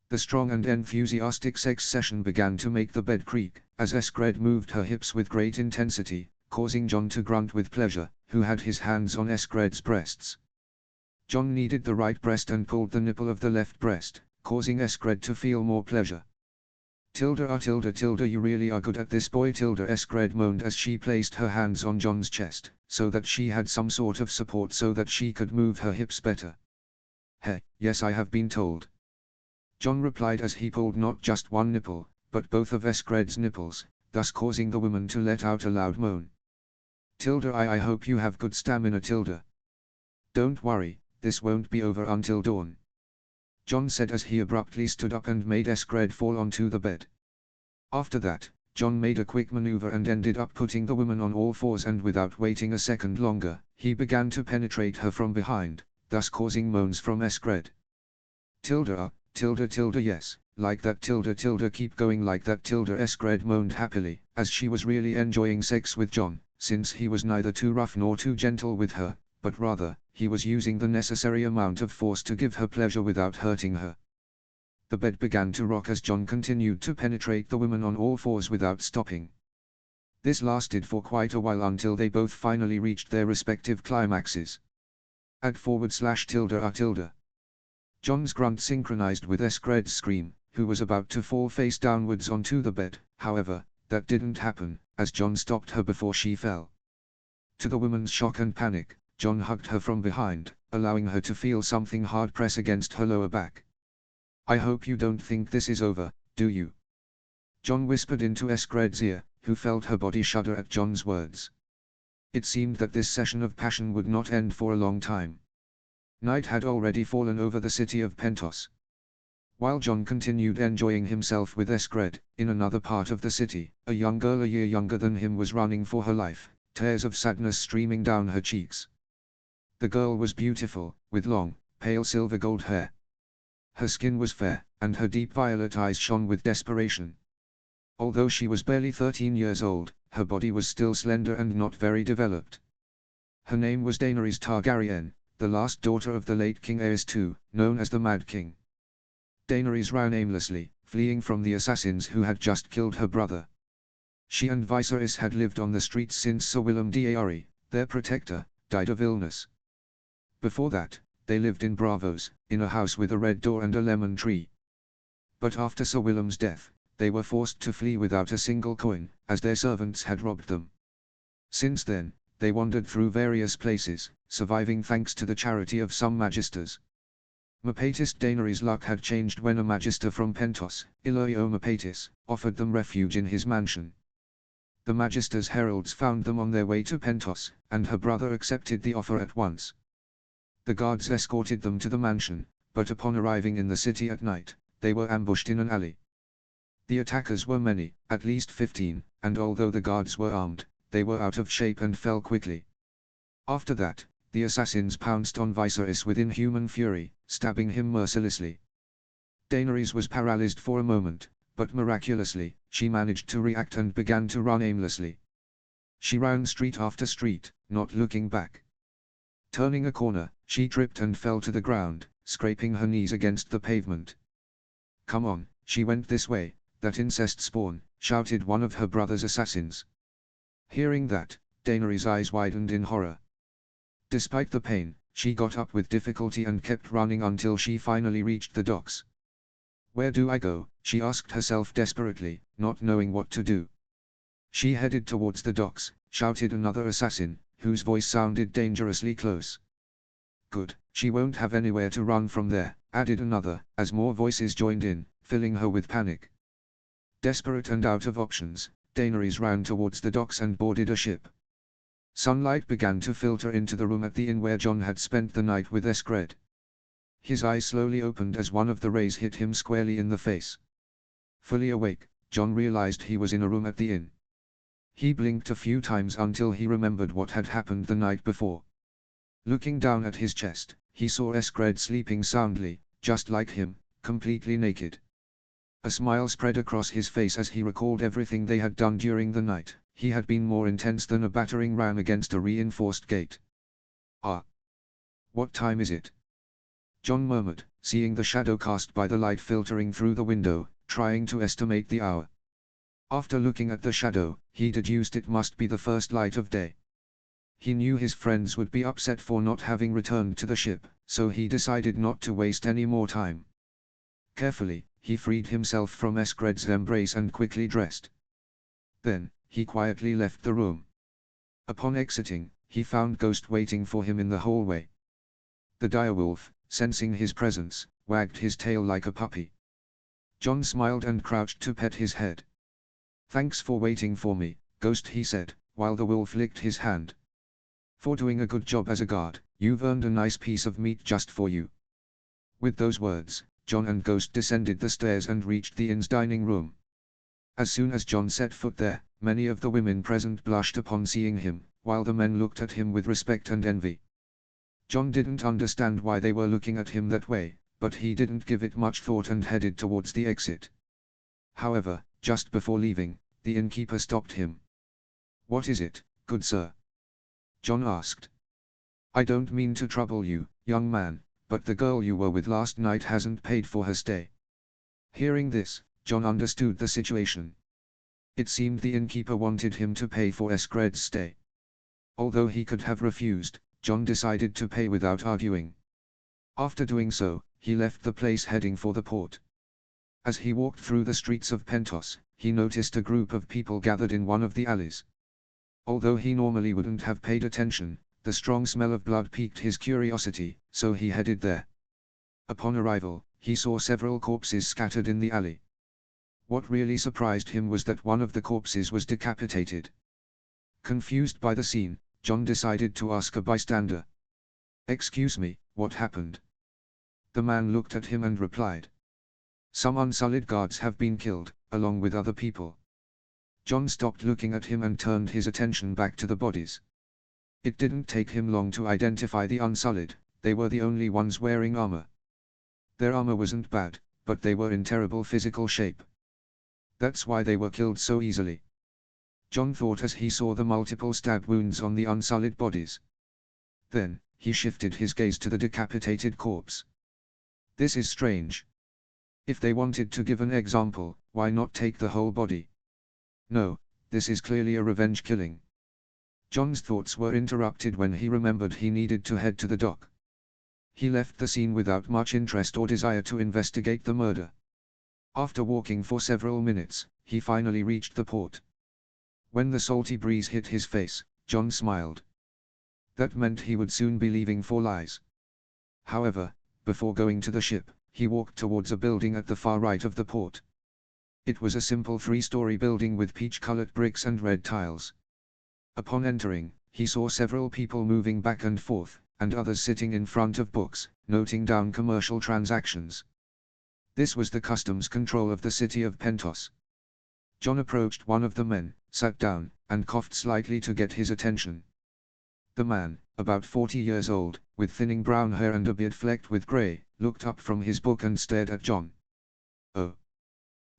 The strong and enthusiastic sex session began to make the bed creak, as Eskred moved her hips with great intensity, causing John to grunt with pleasure, who had his hands on Eskred's breasts. John kneaded the right breast and pulled the nipple of the left breast, causing Eskred to feel more pleasure. Tilda, you really are good at this boy, Eskred moaned as she placed her hands on John's chest, so that she had some sort of support so that she could move her hips better. Hey, yes, I have been told. John replied as he pulled not just one nipple, but both of Eskred's nipples, thus causing the woman to let out a loud moan. I hope you have good stamina, Tilda. Don't worry, this won't be over until dawn. John said as he abruptly stood up and made Eskred fall onto the bed. After that, John made a quick maneuver and ended up putting the woman on all fours, and without waiting a second longer, he began to penetrate her from behind, thus causing moans from Eskred. Tilda, yes, like that, Tilda, keep going like that, Eskred moaned happily, as she was really enjoying sex with John, since he was neither too rough nor too gentle with her, but rather, he was using the necessary amount of force to give her pleasure without hurting her. The bed began to rock as John continued to penetrate the woman on all fours without stopping. This lasted for quite a while until they both finally reached their respective climaxes. At /tilde. John's grunt synchronized with Eskred's scream, who was about to fall face downwards onto the bed. However, that didn't happen, as John stopped her before she fell. To the woman's shock and panic, John hugged her from behind, allowing her to feel something hard press against her lower back. I hope you don't think this is over, do you? John whispered into Eskred's ear, who felt her body shudder at John's words. It seemed that this session of passion would not end for a long time. Night had already fallen over the city of Pentos. While John continued enjoying himself with Eskred, in another part of the city, a young girl a year younger than him was running for her life, tears of sadness streaming down her cheeks. The girl was beautiful, with long, pale silver gold hair. Her skin was fair, and her deep violet eyes shone with desperation. Although she was barely 13 years old, her body was still slender and not very developed. Her name was Daenerys Targaryen, the last daughter of the late King Aerys II, known as the Mad King. Daenerys ran aimlessly, fleeing from the assassins who had just killed her brother. She and Viserys had lived on the streets since Sir Willem d'Aory, their protector, died of illness. Before that, they lived in Braavos, in a house with a red door and a lemon tree. But after Sir Willem's death, they were forced to flee without a single coin, as their servants had robbed them. Since then, they wandered through various places, surviving thanks to the charity of some magisters. Mapatis Daenerys' luck had changed when a magister from Pentos, Iloio Mapatis, offered them refuge in his mansion. The magister's heralds found them on their way to Pentos, and her brother accepted the offer at once. The guards escorted them to the mansion, but upon arriving in the city at night, they were ambushed in an alley. The attackers were many, at least 15, and although the guards were armed, they were out of shape and fell quickly. After that, the assassins pounced on Viserys with inhuman fury, stabbing him mercilessly. Daenerys was paralyzed for a moment, but miraculously, she managed to react and began to run aimlessly. She ran street after street, not looking back. Turning a corner, she tripped and fell to the ground, scraping her knees against the pavement. Come on, she went this way, that incest spawn, shouted one of her brother's assassins. Hearing that, Daenerys' eyes widened in horror. Despite the pain, she got up with difficulty and kept running until she finally reached the docks. Where do I go? She asked herself desperately, not knowing what to do. She headed towards the docks, shouted another assassin, whose voice sounded dangerously close. Good, she won't have anywhere to run from there, added another, as more voices joined in, filling her with panic. Desperate and out of options, Daenerys ran towards the docks and boarded a ship. Sunlight began to filter into the room at the inn where Jon had spent the night with Eskred. His eyes slowly opened as one of the rays hit him squarely in the face. Fully awake, Jon realized he was in a room at the inn. He blinked a few times until he remembered what had happened the night before. Looking down at his chest, he saw Eskred sleeping soundly, just like him, completely naked. A smile spread across his face as he recalled everything they had done during the night. He had been more intense than a battering ram against a reinforced gate. "Ah! What time is it?" Jon murmured, seeing the shadow cast by the light filtering through the window, trying to estimate the hour. After looking at the shadow, he deduced it must be the first light of day. He knew his friends would be upset for not having returned to the ship, so he decided not to waste any more time. Carefully, he freed himself from Eskred's embrace and quickly dressed. Then, he quietly left the room. Upon exiting, he found Ghost waiting for him in the hallway. The direwolf, sensing his presence, wagged his tail like a puppy. Jon smiled and crouched to pet his head. "Thanks for waiting for me, Ghost," he said, while the wolf licked his hand. "For doing a good job as a guard, you've earned a nice piece of meat just for you." With those words, Jon and Ghost descended the stairs and reached the inn's dining room. As soon as Jon set foot there, many of the women present blushed upon seeing him, while the men looked at him with respect and envy. Jon didn't understand why they were looking at him that way, but he didn't give it much thought and headed towards the exit. However, just before leaving, the innkeeper stopped him. "What is it, good sir?" Jon asked. "I don't mean to trouble you, young man, but the girl you were with last night hasn't paid for her stay." Hearing this, Jon understood the situation. It seemed the innkeeper wanted him to pay for Eskred's stay. Although he could have refused, Jon decided to pay without arguing. After doing so, he left the place heading for the port. As he walked through the streets of Pentos, he noticed a group of people gathered in one of the alleys. Although he normally wouldn't have paid attention, the strong smell of blood piqued his curiosity, so he headed there. Upon arrival, he saw several corpses scattered in the alley. What really surprised him was that one of the corpses was decapitated. Confused by the scene, Jon decided to ask a bystander. "Excuse me, what happened?" The man looked at him and replied, "Some Unsullied guards have been killed, along with other people." Jon stopped looking at him and turned his attention back to the bodies. It didn't take him long to identify the Unsullied. They were the only ones wearing armor. Their armor wasn't bad, but they were in terrible physical shape. That's why they were killed so easily. Jon thought as he saw the multiple stab wounds on the Unsullied bodies. Then, he shifted his gaze to the decapitated corpse. "This is strange. If they wanted to give an example, why not take the whole body? No, this is clearly a revenge killing." Jon's thoughts were interrupted when he remembered he needed to head to the dock. He left the scene without much interest or desire to investigate the murder. After walking for several minutes, he finally reached the port. When the salty breeze hit his face, Jon smiled. That meant he would soon be leaving for Lyse. However, before going to the ship, he walked towards a building at the far right of the port. It was a simple three-story building with peach-colored bricks and red tiles. Upon entering, he saw several people moving back and forth, and others sitting in front of books, noting down commercial transactions. This was the customs control of the city of Pentos. Jon approached one of the men, sat down, and coughed slightly to get his attention. The man, about 40 years old, with thinning brown hair and a beard flecked with grey, looked up from his book and stared at Jon. "Oh.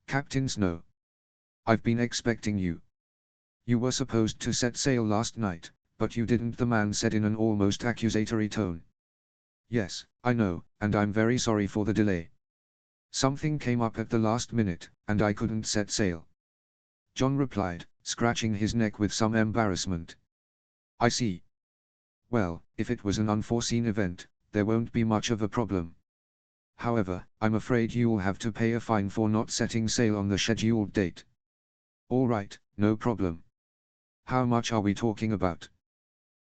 Captain Snow. I've been expecting you. You were supposed to set sail last night, but you didn't," the man said in an almost accusatory tone. "Yes, I know, and I'm very sorry for the delay. Something came up at the last minute, and I couldn't set sail," Jon replied, scratching his neck with some embarrassment. "I see. Well, if it was an unforeseen event, there won't be much of a problem. However, I'm afraid you'll have to pay a fine for not setting sail on the scheduled date." "All right, no problem. How much are we talking about?"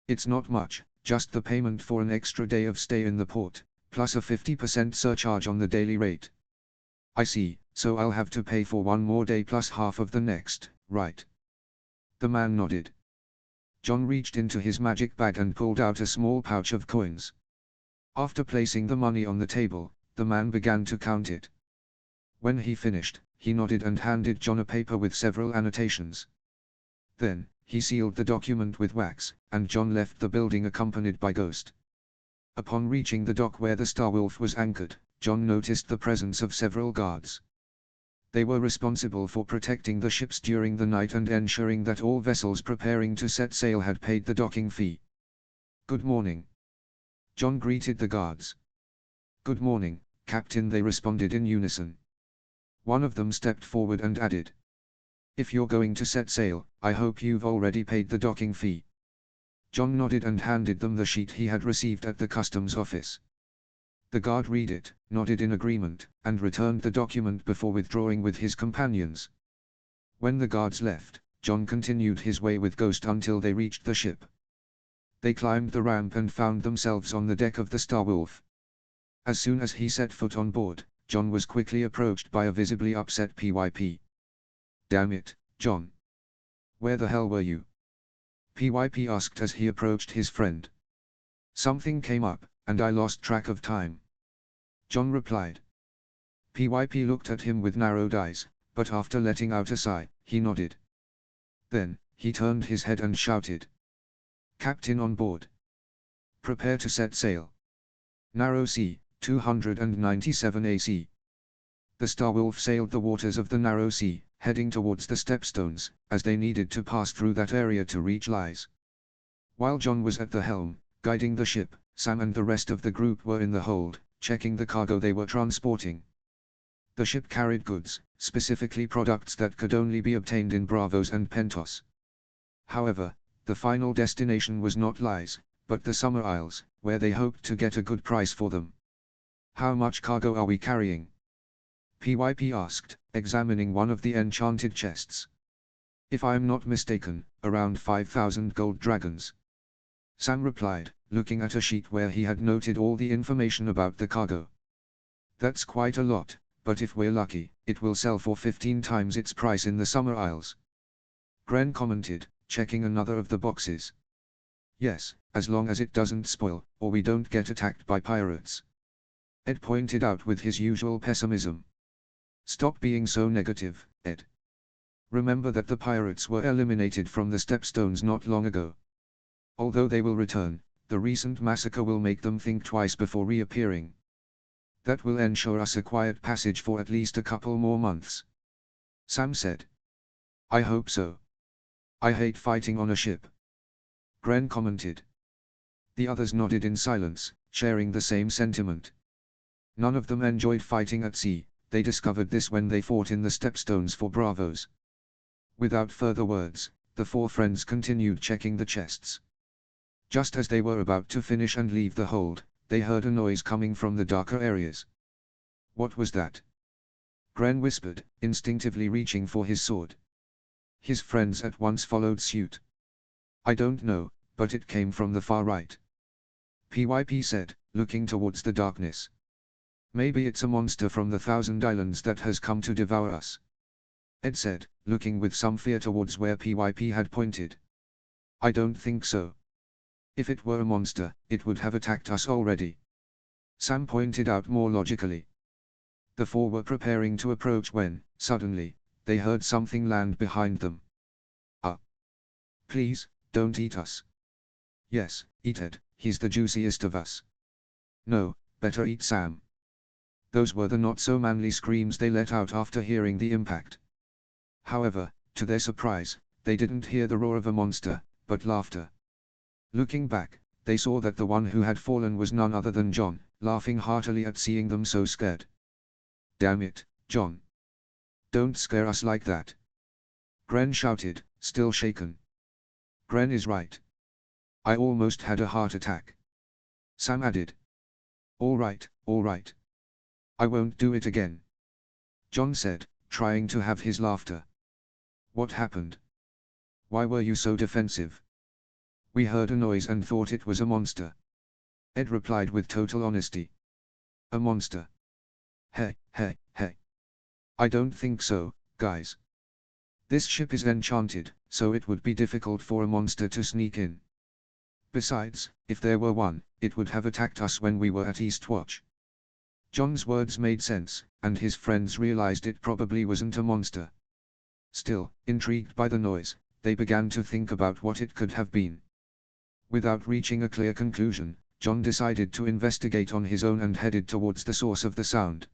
"It's not much, just the payment for an extra day of stay in the port, plus a 50% surcharge on the daily rate." "I see, so I'll have to pay for one more day plus half of the next, right?" The man nodded. John reached into his magic bag and pulled out a small pouch of coins. After placing the money on the table, the man began to count it. When he finished, he nodded and handed John a paper with several annotations. Then, he sealed the document with wax, and John left the building accompanied by Ghost. Upon reaching the dock where the Starwolf was anchored, John noticed the presence of several guards. They were responsible for protecting the ships during the night and ensuring that all vessels preparing to set sail had paid the docking fee. "Good morning." John greeted the guards. "Good morning, Captain," they responded in unison. One of them stepped forward and added, "If you're going to set sail, I hope you've already paid the docking fee." John nodded and handed them the sheet he had received at the customs office. The guard read it, nodded in agreement, and returned the document before withdrawing with his companions. When the guards left, John continued his way with Ghost until they reached the ship. They climbed the ramp and found themselves on the deck of the Starwolf. As soon as he set foot on board, John was quickly approached by a visibly upset PYP. "Damn it, John. Where the hell were you?" PYP asked as he approached his friend. "Something came up, and I lost track of time," John replied. PYP looked at him with narrowed eyes, but after letting out a sigh, he nodded. Then, he turned his head and shouted, "Captain on board. Prepare to set sail. Narrow Sea, 297 AC." The Starwolf sailed the waters of the Narrow Sea, heading towards the Stepstones, as they needed to pass through that area to reach Lies. While John was at the helm, guiding the ship, Sam and the rest of the group were in the hold, checking the cargo they were transporting. The ship carried goods, specifically products that could only be obtained in Bravos and Pentos. However, the final destination was not Lies, but the Summer Isles, where they hoped to get a good price for them. "How much cargo are we carrying?" PYP asked, examining one of the enchanted chests. "If I am not mistaken, around 5,000 gold dragons," Sam replied, looking at a sheet where he had noted all the information about the cargo. "That's quite a lot, but if we're lucky, it will sell for 15 times its price in the Summer Isles," Gren commented, checking another of the boxes. "Yes, as long as it doesn't spoil, or we don't get attacked by pirates," Ed pointed out with his usual pessimism. "Stop being so negative, Ed. Remember that the pirates were eliminated from the Stepstones not long ago. Although they will return, the recent massacre will make them think twice before reappearing. That will ensure us a quiet passage for at least a couple more months," Sam said. "I hope so. I hate fighting on a ship," Gren commented. The others nodded in silence, sharing the same sentiment. None of them enjoyed fighting at sea. They discovered this when they fought in the Stepstones for Bravos. Without further words, the four friends continued checking the chests. Just as they were about to finish and leave the hold, they heard a noise coming from the darker areas. "What was that?" Gren whispered, instinctively reaching for his sword. His friends at once followed suit. "I don't know, but it came from the far right," PYP said, looking towards the darkness. "Maybe it's a monster from the Thousand Islands that has come to devour us," Ed said, looking with some fear towards where PYP had pointed. "I don't think so. If it were a monster, it would have attacked us already," Sam pointed out more logically. The four were preparing to approach when, suddenly, they heard something land behind them. "Please, don't eat us." "Yes, eat Ed, he's the juiciest of us." "No, better eat Sam." Those were the not-so-manly screams they let out after hearing the impact. However, to their surprise, they didn't hear the roar of a monster, but laughter. Looking back, they saw that the one who had fallen was none other than John, laughing heartily at seeing them so scared. "Damn it, John. Don't scare us like that," Gren shouted, still shaken. "Gren is right. I almost had a heart attack," Sam added. All right. I won't do it again," John said, trying to have his laughter. "What happened? Why were you so defensive?" "We heard a noise and thought it was a monster," Ed replied with total honesty. "A monster? Hey. I don't think so, guys. This ship is enchanted, so it would be difficult for a monster to sneak in. Besides, if there were one, it would have attacked us when we were at Eastwatch. John's words made sense, and his friends realized it probably wasn't a monster. Still, intrigued by the noise, they began to think about what it could have been. Without reaching a clear conclusion, John decided to investigate on his own and headed towards the source of the sound.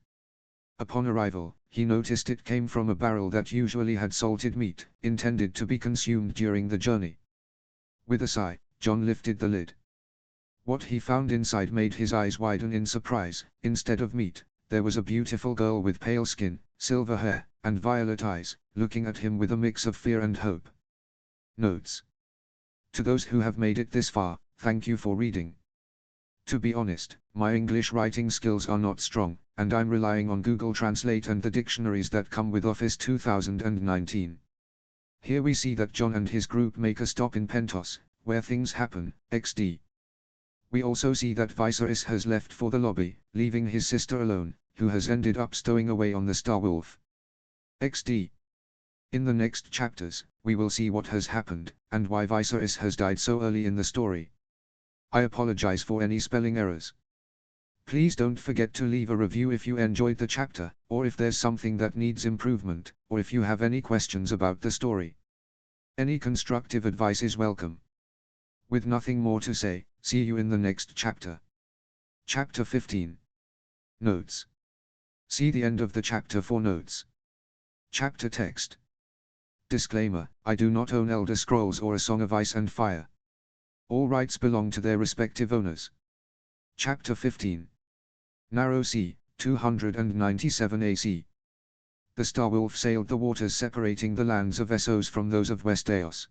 Upon arrival, he noticed it came from a barrel that usually had salted meat, intended to be consumed during the journey. With a sigh, John lifted the lid. What he found inside made his eyes widen in surprise. Instead of meat, there was a beautiful girl with pale skin, silver hair, and violet eyes, looking at him with a mix of fear and hope. Notes. To those who have made it this far, thank you for reading. To be honest, my English writing skills are not strong, and I'm relying on Google Translate and the dictionaries that come with Office 2019. Here we see that John and his group make a stop in Pentos, where things happen, XD. We also see that Viserys has left for the lobby, leaving his sister alone, who has ended up stowing away on the Starwolf. XD. In the next chapters, we will see what has happened, and why Viserys has died so early in the story. I apologize for any spelling errors. Please don't forget to leave a review if you enjoyed the chapter, or if there's something that needs improvement, or if you have any questions about the story. Any constructive advice is welcome. With nothing more to say, see you in the next chapter. Chapter 15. Notes. See the end of the chapter for notes. Chapter text. Disclaimer, I do not own Elder Scrolls or A Song of Ice and Fire. All rights belong to their respective owners. Chapter 15. Narrow Sea, 297 AC. The Starwolf sailed the waters separating the lands of Essos from those of Westeros.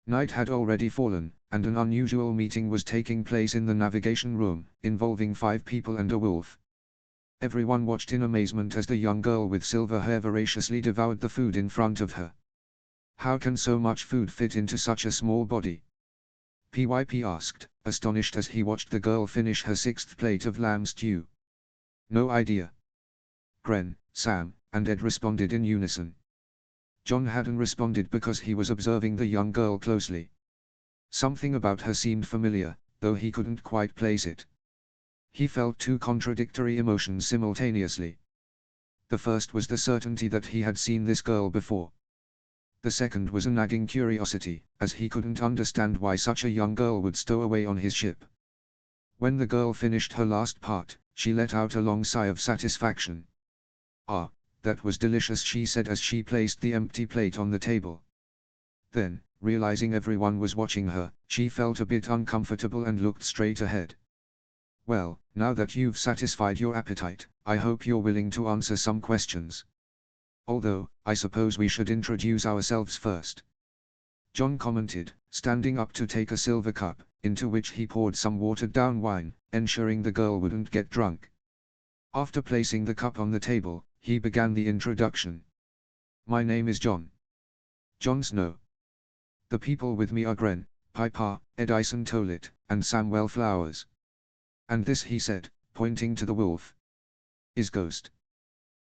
Night had already fallen, and an unusual meeting was taking place in the navigation room, involving 5 people and a wolf. Everyone watched in amazement as the young girl with silver hair voraciously devoured the food in front of her. How can so much food fit into such a small body? PYP asked, astonished as he watched the girl finish her 6th plate of lamb stew. No idea. Gren, Sam, and Ed responded in unison. John hadn't responded because he was observing the young girl closely. Something about her seemed familiar, though he couldn't quite place it. He felt 2 contradictory emotions simultaneously. The first was the certainty that he had seen this girl before. The second was a nagging curiosity, as he couldn't understand why such a young girl would stow away on his ship. When the girl finished her last part, she let out a long sigh of satisfaction. "Ah, that was delicious," she said as she placed the empty plate on the table. Then, realizing everyone was watching her, she felt a bit uncomfortable and looked straight ahead. "Well, now that you've satisfied your appetite, I hope you're willing to answer some questions. Although, I suppose we should introduce ourselves first," John commented, standing up to take a silver cup, into which he poured some watered-down wine, ensuring the girl wouldn't get drunk. After placing the cup on the table, he began the introduction. "My name is John. Jon Snow. The people with me are Gren, Piper, Edison Tollett, and Samwell Flowers. And this," he said, pointing to the wolf, "is Ghost."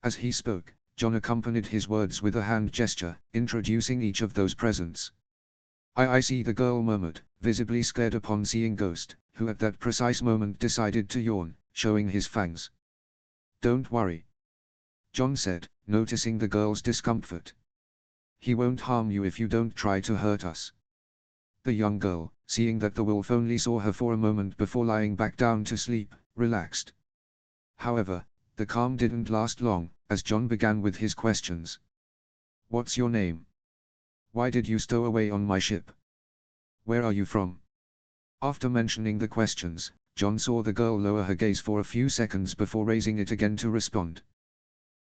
As he spoke, John accompanied his words with a hand gesture, introducing each of those presents. I see," the girl murmured, visibly scared upon seeing Ghost, who at that precise moment decided to yawn, showing his fangs. "Don't worry," John said, noticing the girl's discomfort. "He won't harm you if you don't try to hurt us." The young girl, seeing that the wolf only saw her for a moment before lying back down to sleep, relaxed. However, the calm didn't last long, as John began with his questions. "What's your name? Why did you stow away on my ship? Where are you from?" After mentioning the questions, John saw the girl lower her gaze for a few seconds before raising it again to respond.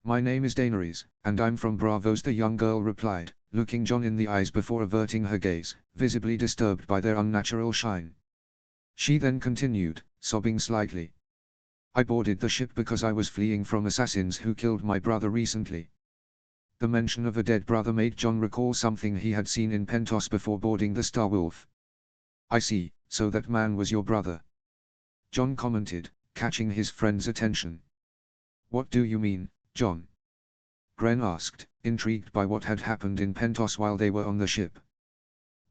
"My name is Daenerys, and I'm from Braavos," the young girl replied, looking John in the eyes before averting her gaze, visibly disturbed by their unnatural shine. She then continued, sobbing slightly. "I boarded the ship because I was fleeing from assassins who killed my brother recently." The mention of a dead brother made John recall something he had seen in Pentos before boarding the Starwolf. "I see, so that man was your brother," John commented, catching his friend's attention. "What do you mean, John?" Gren asked, intrigued by what had happened in Pentos while they were on the ship.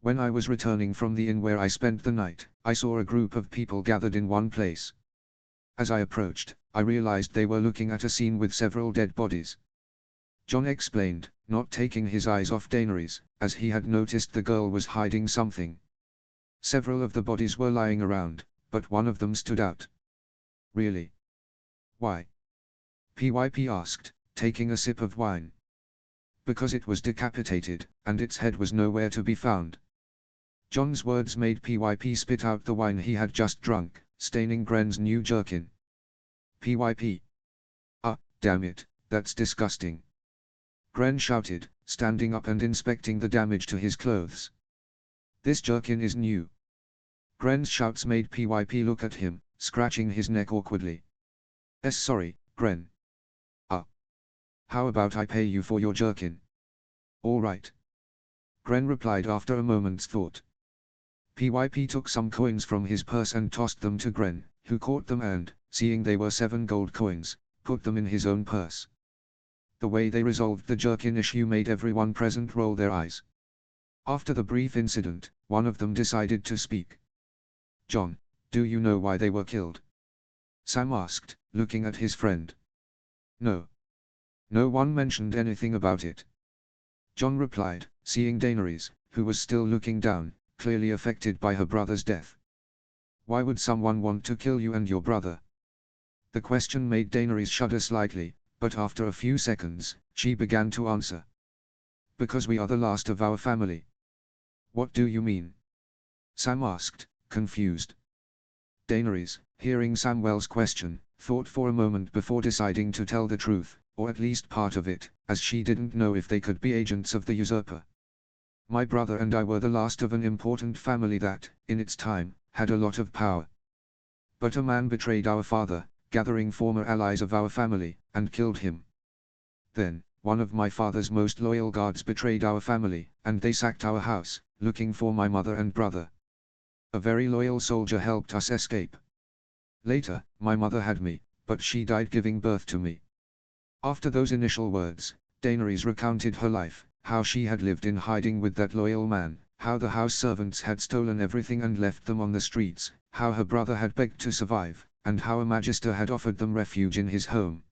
When I was returning from the inn where I spent the night, I saw a group of people gathered in one place. As I approached, I realized they were looking at a scene with several dead bodies. John explained, not taking his eyes off Daenerys, as he had noticed the girl was hiding something. Several of the bodies were lying around, but one of them stood out. Really? Why? PYP asked, taking a sip of wine. Because it was decapitated, and its head was nowhere to be found. John's words made PYP spit out the wine he had just drunk, staining Gren's new jerkin. PYP. Ah, damn it, that's disgusting. Gren shouted, standing up and inspecting the damage to his clothes. This jerkin is new. Gren's shouts made PYP look at him, scratching his neck awkwardly. Sorry, Gren. Ah. How about I pay you for your jerkin? All right. Gren replied after a moment's thought. PYP took some coins from his purse and tossed them to Gren, who caught them and, seeing they were 7 gold coins, put them in his own purse. The way they resolved the jerkin issue made everyone present roll their eyes. After the brief incident, one of them decided to speak. John, do you know why they were killed? Sam asked, looking at his friend. No. No one mentioned anything about it. John replied, seeing Daenerys, who was still looking down, clearly affected by her brother's death. Why would someone want to kill you and your brother? The question made Daenerys shudder slightly, but after a few seconds, she began to answer. Because we are the last of our family. What do you mean? Sam asked, confused. Daenerys, hearing Samwell's question, thought for a moment before deciding to tell the truth, or at least part of it, as she didn't know if they could be agents of the usurper. My brother and I were the last of an important family that, in its time, had a lot of power. But a man betrayed our father, gathering former allies of our family, and killed him. Then, one of my father's most loyal guards betrayed our family, and they sacked our house, looking for my mother and brother. A very loyal soldier helped us escape. Later, my mother had me, but she died giving birth to me. After those initial words, Daenerys recounted her life, how she had lived in hiding with that loyal man, how the house servants had stolen everything and left them on the streets, how her brother had begged to survive, and how a magister had offered them refuge in his home.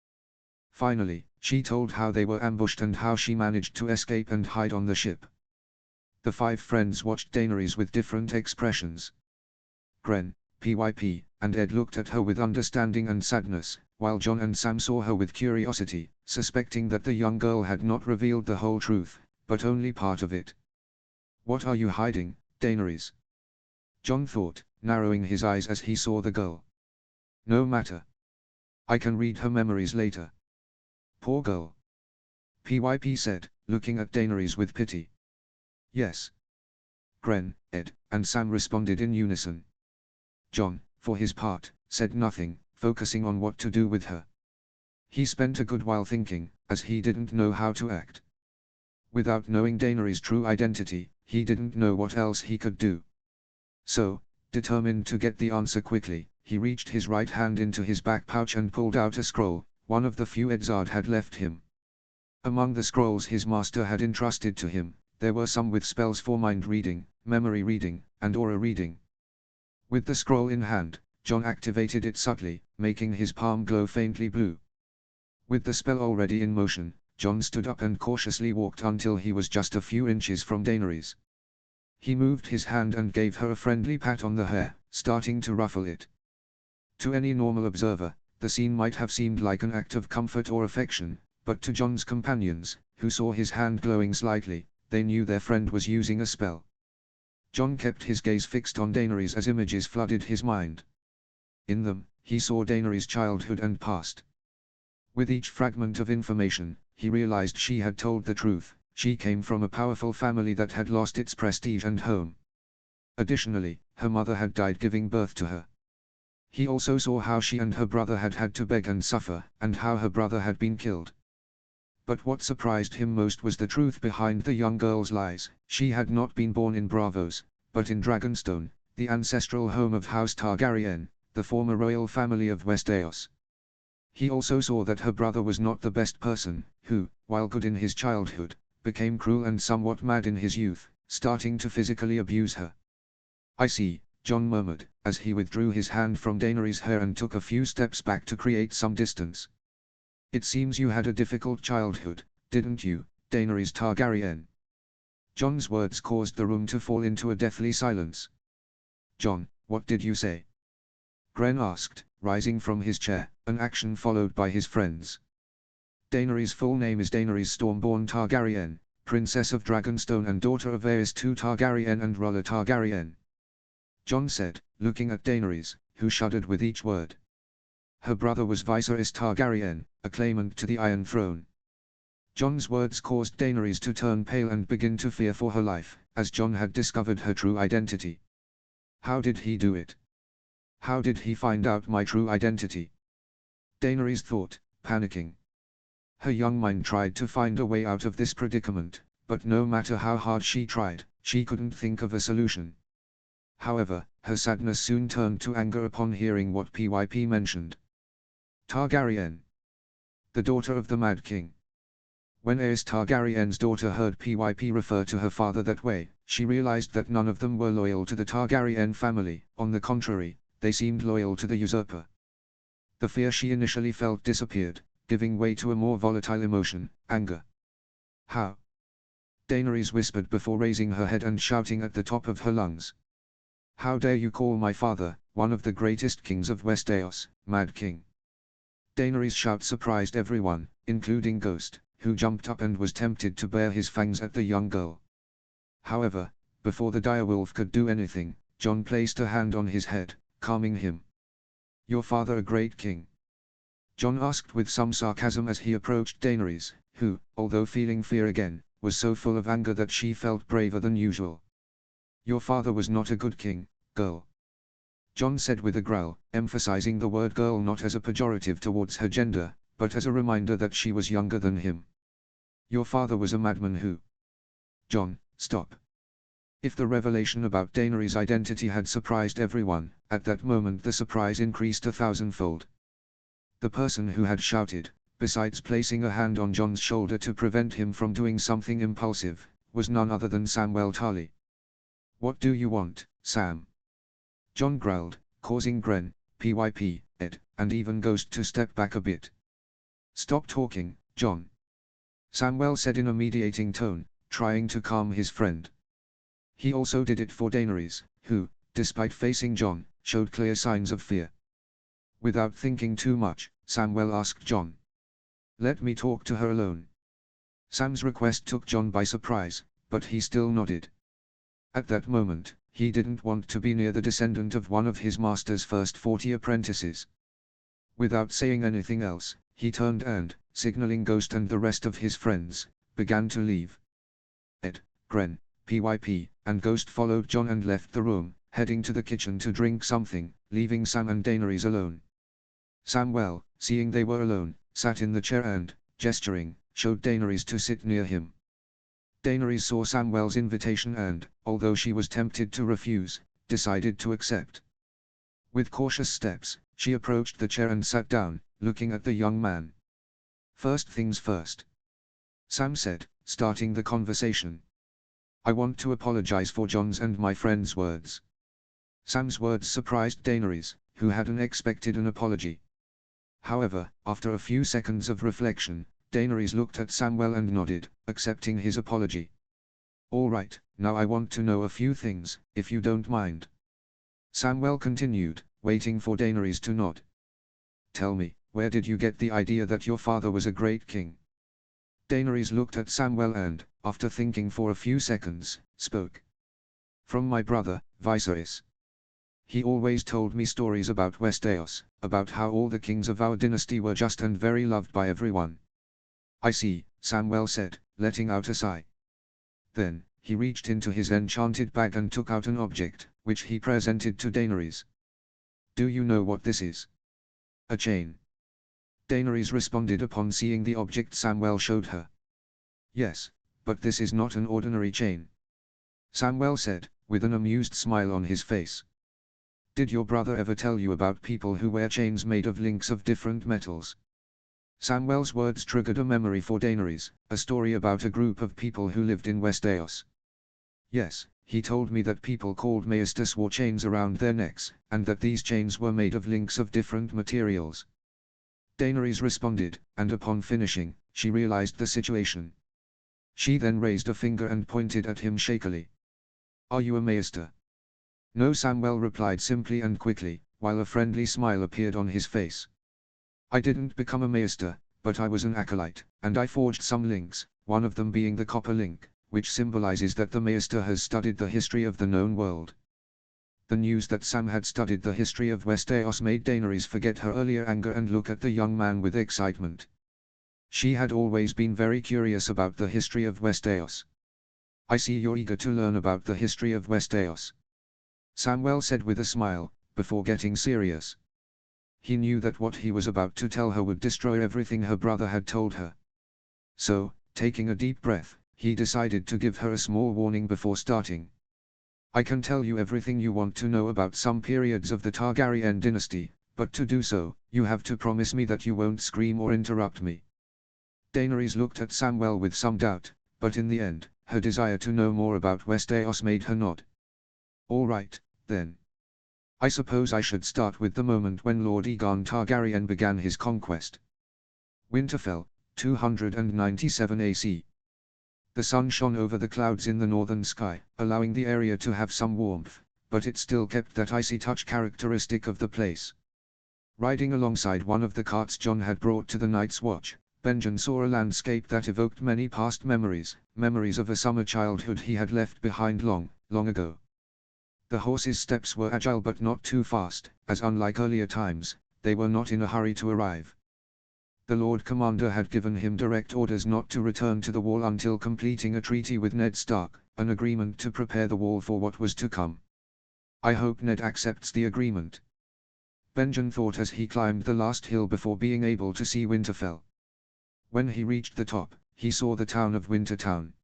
Finally, she told how they were ambushed and how she managed to escape and hide on the ship. The 5 friends watched Daenerys with different expressions. Gren, PYP, and Ed looked at her with understanding and sadness, while John and Sam saw her with curiosity, suspecting that the young girl had not revealed the whole truth, but only part of it. What are you hiding, Daenerys? John thought, narrowing his eyes as he saw the girl. No matter. I can read her memories later. Poor girl. PYP said, looking at Daenerys with pity. Yes. Gren, Ed, and Sam responded in unison. John, for his part, said nothing, focusing on what to do with her. He spent a good while thinking, as he didn't know how to act. Without knowing Daenerys' true identity, he didn't know what else he could do. So, determined to get the answer quickly, he reached his right hand into his back pouch and pulled out a scroll, one of the few Edzard had left him. Among the scrolls his master had entrusted to him, there were some with spells for mind reading, memory reading, and aura reading. With the scroll in hand, John activated it subtly, making his palm glow faintly blue. With the spell already in motion, John stood up and cautiously walked until he was just a few inches from Daenerys. He moved his hand and gave her a friendly pat on the hair, starting to ruffle it. To any normal observer, the scene might have seemed like an act of comfort or affection, but to John's companions, who saw his hand glowing slightly, they knew their friend was using a spell. John kept his gaze fixed on Daenerys as images flooded his mind. In them, he saw Daenerys' childhood and past. With each fragment of information, he realized she had told the truth. She came from a powerful family that had lost its prestige and home. Additionally, her mother had died giving birth to her. He also saw how she and her brother had had to beg and suffer, and how her brother had been killed. But what surprised him most was the truth behind the young girl's lies. She had not been born in Braavos, but in Dragonstone, the ancestral home of House Targaryen, the former royal family of Westeros. He also saw that her brother was not the best person, who, while good in his childhood, became cruel and somewhat mad in his youth, starting to physically abuse her. "I see," Jon murmured, as he withdrew his hand from Daenerys' hair and took a few steps back to create some distance. "It seems you had a difficult childhood, didn't you, Daenerys Targaryen?" Jon's words caused the room to fall into a deathly silence. "Jon, what did you say?" Gren asked, rising from his chair, an action followed by his friends. "Daenerys' full name is Daenerys Stormborn Targaryen, Princess of Dragonstone and daughter of Aerys II Targaryen and Rhaella Targaryen," Jon said, looking at Daenerys, who shuddered with each word. Her brother was Viserys Targaryen, a claimant to the Iron Throne. Jon's words caused Daenerys to turn pale and begin to fear for her life, as Jon had discovered her true identity. How did he do it? How did he find out my true identity? Daenerys thought, panicking. Her young mind tried to find a way out of this predicament, but no matter how hard she tried, she couldn't think of a solution. However, her sadness soon turned to anger upon hearing what PYP mentioned. Targaryen. The daughter of the Mad King. When Aerys Targaryen's daughter heard PYP refer to her father that way, she realized that none of them were loyal to the Targaryen family. On the contrary, they seemed loyal to the usurper. The fear she initially felt disappeared, giving way to a more volatile emotion, anger. "How?" Daenerys whispered before raising her head and shouting at the top of her lungs. "How dare you call my father, one of the greatest kings of Westeros, Mad King?" Daenerys' shout surprised everyone, including Ghost, who jumped up and was tempted to bare his fangs at the young girl. However, before the direwolf could do anything, Jon placed a hand on his head, calming him. "Your father a great king?" Jon asked with some sarcasm as he approached Daenerys, who, although feeling fear again, was so full of anger that she felt braver than usual. "Your father was not a good king, girl," Jon said with a growl, emphasizing the word girl not as a pejorative towards her gender, but as a reminder that she was younger than him. "Your father was a madman who—" "Jon, stop." If the revelation about Daenerys' identity had surprised everyone, at that moment the surprise increased 1,000-fold. The person who had shouted, besides placing a hand on Jon's shoulder to prevent him from doing something impulsive, was none other than Samwell Tarly. "What do you want, Sam?" Jon growled, causing Gren, PYP, Ed, and even Ghost to step back a bit. "Stop talking, Jon," Samwell said in a mediating tone, trying to calm his friend. He also did it for Daenerys, who, despite facing Jon, showed clear signs of fear. Without thinking too much, Samwell asked Jon, "Let me talk to her alone." Sam's request took Jon by surprise, but he still nodded. At that moment, he didn't want to be near the descendant of one of his master's first 40 apprentices. Without saying anything else, he turned and, signaling Ghost and the rest of his friends, began to leave. Ed, Gren, PYP, and Ghost followed Jon and left the room, heading to the kitchen to drink something, leaving Sam and Daenerys alone. Samwell, seeing they were alone, sat in the chair and, gesturing, showed Daenerys to sit near him. Daenerys saw Samwell's invitation and, although she was tempted to refuse, decided to accept. With cautious steps, she approached the chair and sat down, looking at the young man. "First things first," Sam said, starting the conversation. "I want to apologize for Jon's and my friend's words." Sam's words surprised Daenerys, who hadn't expected an apology. However, after a few seconds of reflection, Daenerys looked at Samwell and nodded, accepting his apology. "All right, now I want to know a few things, if you don't mind," Samwell continued, waiting for Daenerys to nod. "Tell me, where did you get the idea that your father was a great king?" Daenerys looked at Samwell and, after thinking for a few seconds, spoke. "From my brother, Viserys. He always told me stories about Westeros, about how all the kings of our dynasty were just and very loved by everyone." "I see," Samwell said, letting out a sigh. Then, he reached into his enchanted bag and took out an object, which he presented to Daenerys. "Do you know what this is?" "A chain." Daenerys responded upon seeing the object Samwell showed her. "Yes, but this is not an ordinary chain," Samwell said, with an amused smile on his face. "Did your brother ever tell you about people who wear chains made of links of different metals?" Samwell's words triggered a memory for Daenerys, a story about a group of people who lived in Westeros. Yes, he told me that people called Maestas wore chains around their necks, and that these chains were made of links of different materials. Daenerys responded, and upon finishing, she realized the situation. She then raised a finger and pointed at him shakily. "Are you a Maester?" "No," Samwell replied simply and quickly, while a friendly smile appeared on his face. "I didn't become a Maester, but I was an acolyte, and I forged some links, one of them being the copper link, which symbolizes that the Maester has studied the history of the known world." The news that Sam had studied the history of Westeros made Daenerys forget her earlier anger and look at the young man with excitement. She had always been very curious about the history of Westeros. "I see you're eager to learn about the history of Westeros," Samwell said with a smile, before getting serious. He knew that what he was about to tell her would destroy everything her brother had told her. So, taking a deep breath, he decided to give her a small warning before starting. "I can tell you everything you want to know about some periods of the Targaryen dynasty, but to do so, you have to promise me that you won't scream or interrupt me." Daenerys looked at Samwell with some doubt, but in the end, her desire to know more about Westeros made her nod. "All right, then. I suppose I should start with the moment when Lord Aegon Targaryen began his conquest." Winterfell, 297 AC. The sun shone over the clouds in the northern sky, allowing the area to have some warmth, but it still kept that icy touch characteristic of the place. Riding alongside one of the carts Jon had brought to the Night's Watch, Benjen saw a landscape that evoked many past memories, memories of a summer childhood he had left behind long, long ago. The horses' steps were agile but not too fast, as unlike earlier times, they were not in a hurry to arrive. The Lord Commander had given him direct orders not to return to the wall until completing a treaty with Ned Stark, an agreement to prepare the wall for what was to come. "I hope Ned accepts the agreement," Benjen thought as he climbed the last hill before being able to see Winterfell. When he reached the top, he saw the town of Wintertown.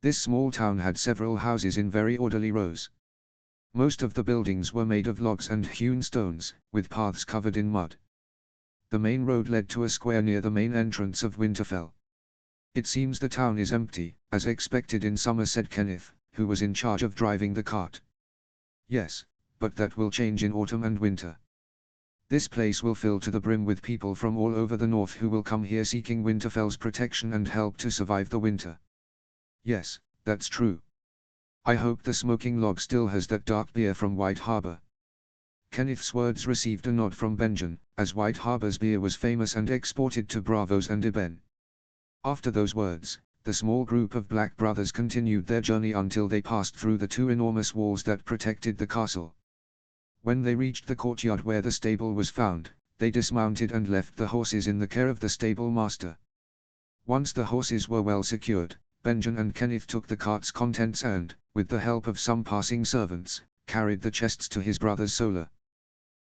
This small town had several houses in very orderly rows. Most of the buildings were made of logs and hewn stones, with paths covered in mud. The main road led to a square near the main entrance of Winterfell. "It seems the town is empty, as expected in summer," said Kenneth, who was in charge of driving the cart. "Yes, but that will change in autumn and winter. This place will fill to the brim with people from all over the north who will come here seeking Winterfell's protection and help to survive the winter." "Yes, that's true. I hope the smoking log still has that dark beer from White Harbor." Kenneth's words received a nod from Benjen, as White Harbor's beer was famous and exported to Braavos and Ibben. After those words, the small group of Black brothers continued their journey until they passed through the two enormous walls that protected the castle. When they reached the courtyard where the stable was found, they dismounted and left the horses in the care of the stable master. Once the horses were well secured, Benjen and Kenneth took the cart's contents and, with the help of some passing servants, carried the chests to his brother's solar.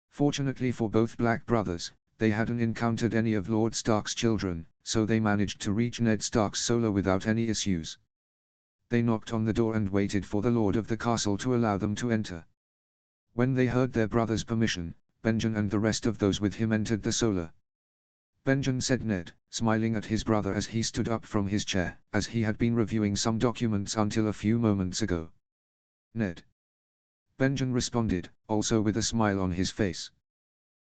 Fortunately for both Black brothers, they hadn't encountered any of Lord Stark's children, so they managed to reach Ned Stark's solar without any issues. They knocked on the door and waited for the lord of the castle to allow them to enter. When they heard their brother's permission, Benjen and the rest of those with him entered the solar. "Benjen," said Ned, smiling at his brother as he stood up from his chair, as he had been reviewing some documents until a few moments ago. "Ned," Benjen responded, also with a smile on his face.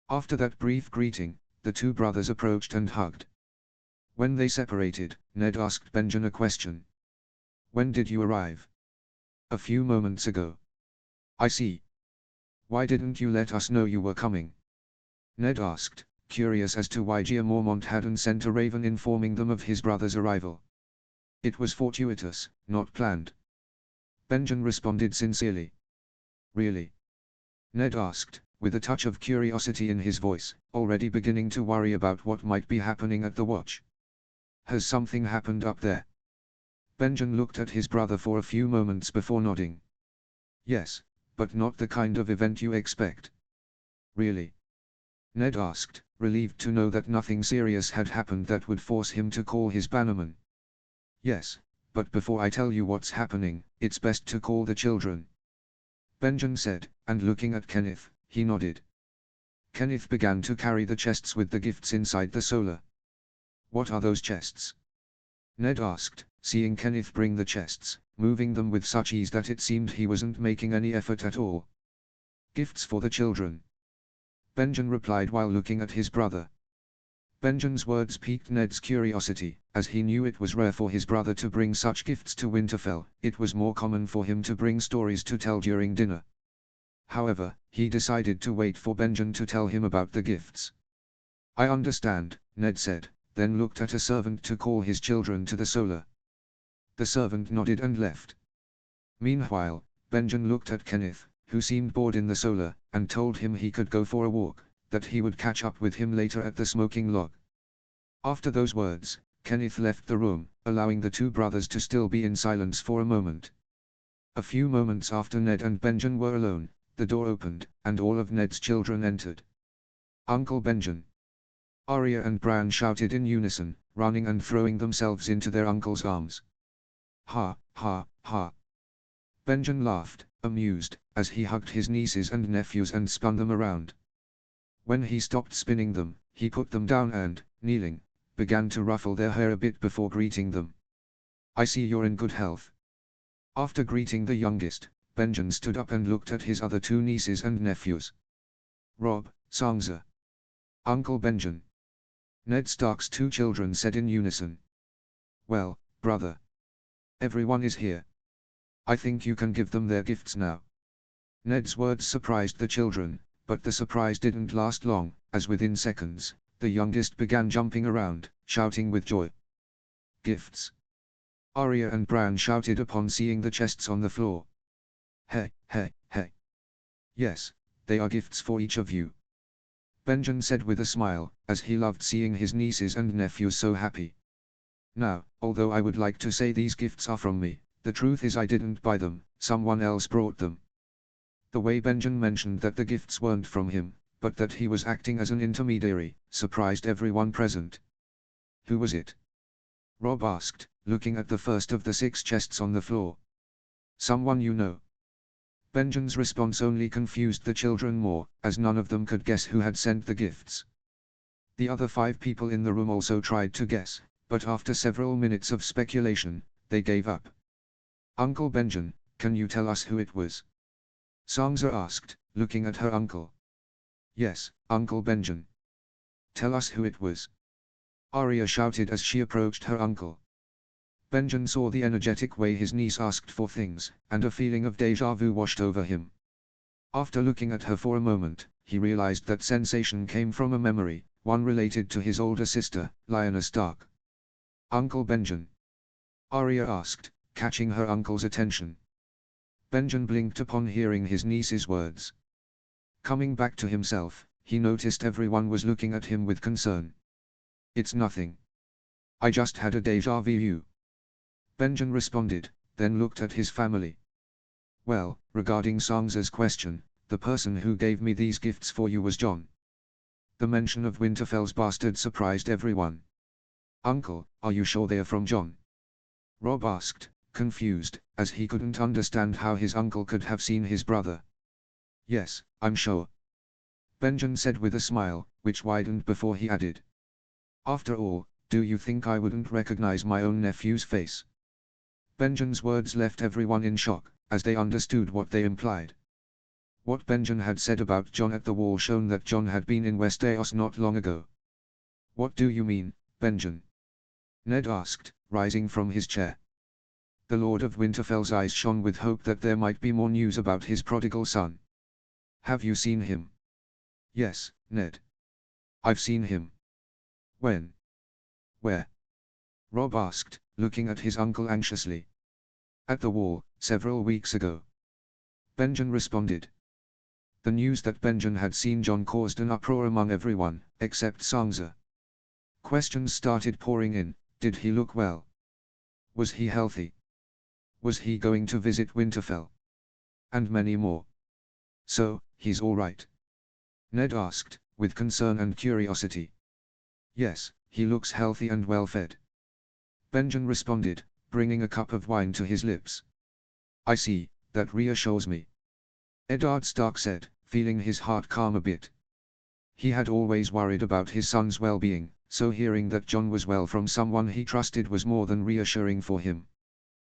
After that brief greeting, the two brothers approached and hugged. When they separated, Ned asked Benjen a question. "When did you arrive?" "A few moments ago." "I see. Why didn't you let us know you were coming?" Ned asked, curious as to why Jeor Mormont hadn't sent a raven informing them of his brother's arrival. "It was fortuitous, not planned," Benjen responded sincerely. "Really?" Ned asked, with a touch of curiosity in his voice, already beginning to worry about what might be happening at the watch. "Has something happened up there?" Benjen looked at his brother for a few moments before nodding. "Yes, but not the kind of event you expect." "Really?" Ned asked, relieved to know that nothing serious had happened that would force him to call his bannerman. "Yes, but before I tell you what's happening, it's best to call the children," Benjen said, and looking at Kenneth, he nodded. Kenneth began to carry the chests with the gifts inside the solar. What are those chests? Ned asked, seeing Kenneth bring the chests, moving them with such ease that it seemed he wasn't making any effort at all. Gifts for the children. Benjen replied while looking at his brother. Benjen's words piqued Ned's curiosity, as he knew it was rare for his brother to bring such gifts to Winterfell. It was more common for him to bring stories to tell during dinner. However, he decided to wait for Benjen to tell him about the gifts. I understand, Ned said, then looked at a servant to call his children to the solar. The servant nodded and left. Meanwhile, Benjen looked at Kenneth, who seemed bored in the solar, and told him he could go for a walk, that he would catch up with him later at the smoking log. After those words, Kenneth left the room, allowing the two brothers to still be in silence for a moment. A few moments after Ned and Benjen were alone, the door opened, and all of Ned's children entered. Uncle Benjen. Arya and Bran shouted in unison, running and throwing themselves into their uncle's arms. Ha, ha, ha. Benjen laughed, amused, as he hugged his nieces and nephews and spun them around. When he stopped spinning them, he put them down and, kneeling, began to ruffle their hair a bit before greeting them. I see you're in good health. After greeting the youngest, Benjen stood up and looked at his other two nieces and nephews. Robb, Sansa. Uncle Benjen. Ned Stark's two children said in unison. Well, brother. Everyone is here. I think you can give them their gifts now. Ned's words surprised the children, but the surprise didn't last long, as within seconds, the youngest began jumping around, shouting with joy. Gifts. Arya and Bran shouted upon seeing the chests on the floor. Hey, hey, hey. Yes, they are gifts for each of you. Benjen said with a smile, as he loved seeing his nieces and nephews so happy. Now, although I would like to say these gifts are from me, the truth is I didn't buy them, someone else brought them. The way Benjen mentioned that the gifts weren't from him, but that he was acting as an intermediary, surprised everyone present. Who was it? Robb asked, looking at the first of the 6 chests on the floor. Someone you know. Benjen's response only confused the children more, as none of them could guess who had sent the gifts. The other 5 people in the room also tried to guess, but after several minutes of speculation, they gave up. Uncle Benjen, can you tell us who it was? Sansa asked, looking at her uncle. Yes, Uncle Benjen. Tell us who it was. Arya shouted as she approached her uncle. Benjen saw the energetic way his niece asked for things, and a feeling of déjà vu washed over him. After looking at her for a moment, he realized that sensation came from a memory, one related to his older sister, Lyanna Stark. Uncle Benjen? Arya asked, catching her uncle's attention. Benjen blinked upon hearing his niece's words. Coming back to himself, he noticed everyone was looking at him with concern. It's nothing. I just had a déjà vu. Benjen responded, then looked at his family. Well, regarding Sansa's question, the person who gave me these gifts for you was Jon. The mention of Winterfell's bastard surprised everyone. Uncle, are you sure they're from Jon? Robb asked, confused, as he couldn't understand how his uncle could have seen his brother. Yes, I'm sure. Benjen said with a smile, which widened before he added. After all, do you think I wouldn't recognize my own nephew's face? Benjen's words left everyone in shock, as they understood what they implied. What Benjen had said about Jon at the wall shown that Jon had been in Westeros not long ago. What do you mean, Benjen? Ned asked, rising from his chair. The Lord of Winterfell's eyes shone with hope that there might be more news about his prodigal son. Have you seen him? Yes, Ned. I've seen him. When? Where? Robb asked, looking at his uncle anxiously. At the wall, several weeks ago. Benjen responded. The news that Benjen had seen Jon caused an uproar among everyone, except Sansa. Questions started pouring in. Did he look well? Was he healthy? Was he going to visit Winterfell? And many more. So, he's all right? Ned asked, with concern and curiosity. Yes, he looks healthy and well-fed. Benjen responded, bringing a cup of wine to his lips. I see, that reassures me. Eddard Stark said, feeling his heart calm a bit. He had always worried about his son's well-being, so hearing that John was well from someone he trusted was more than reassuring for him.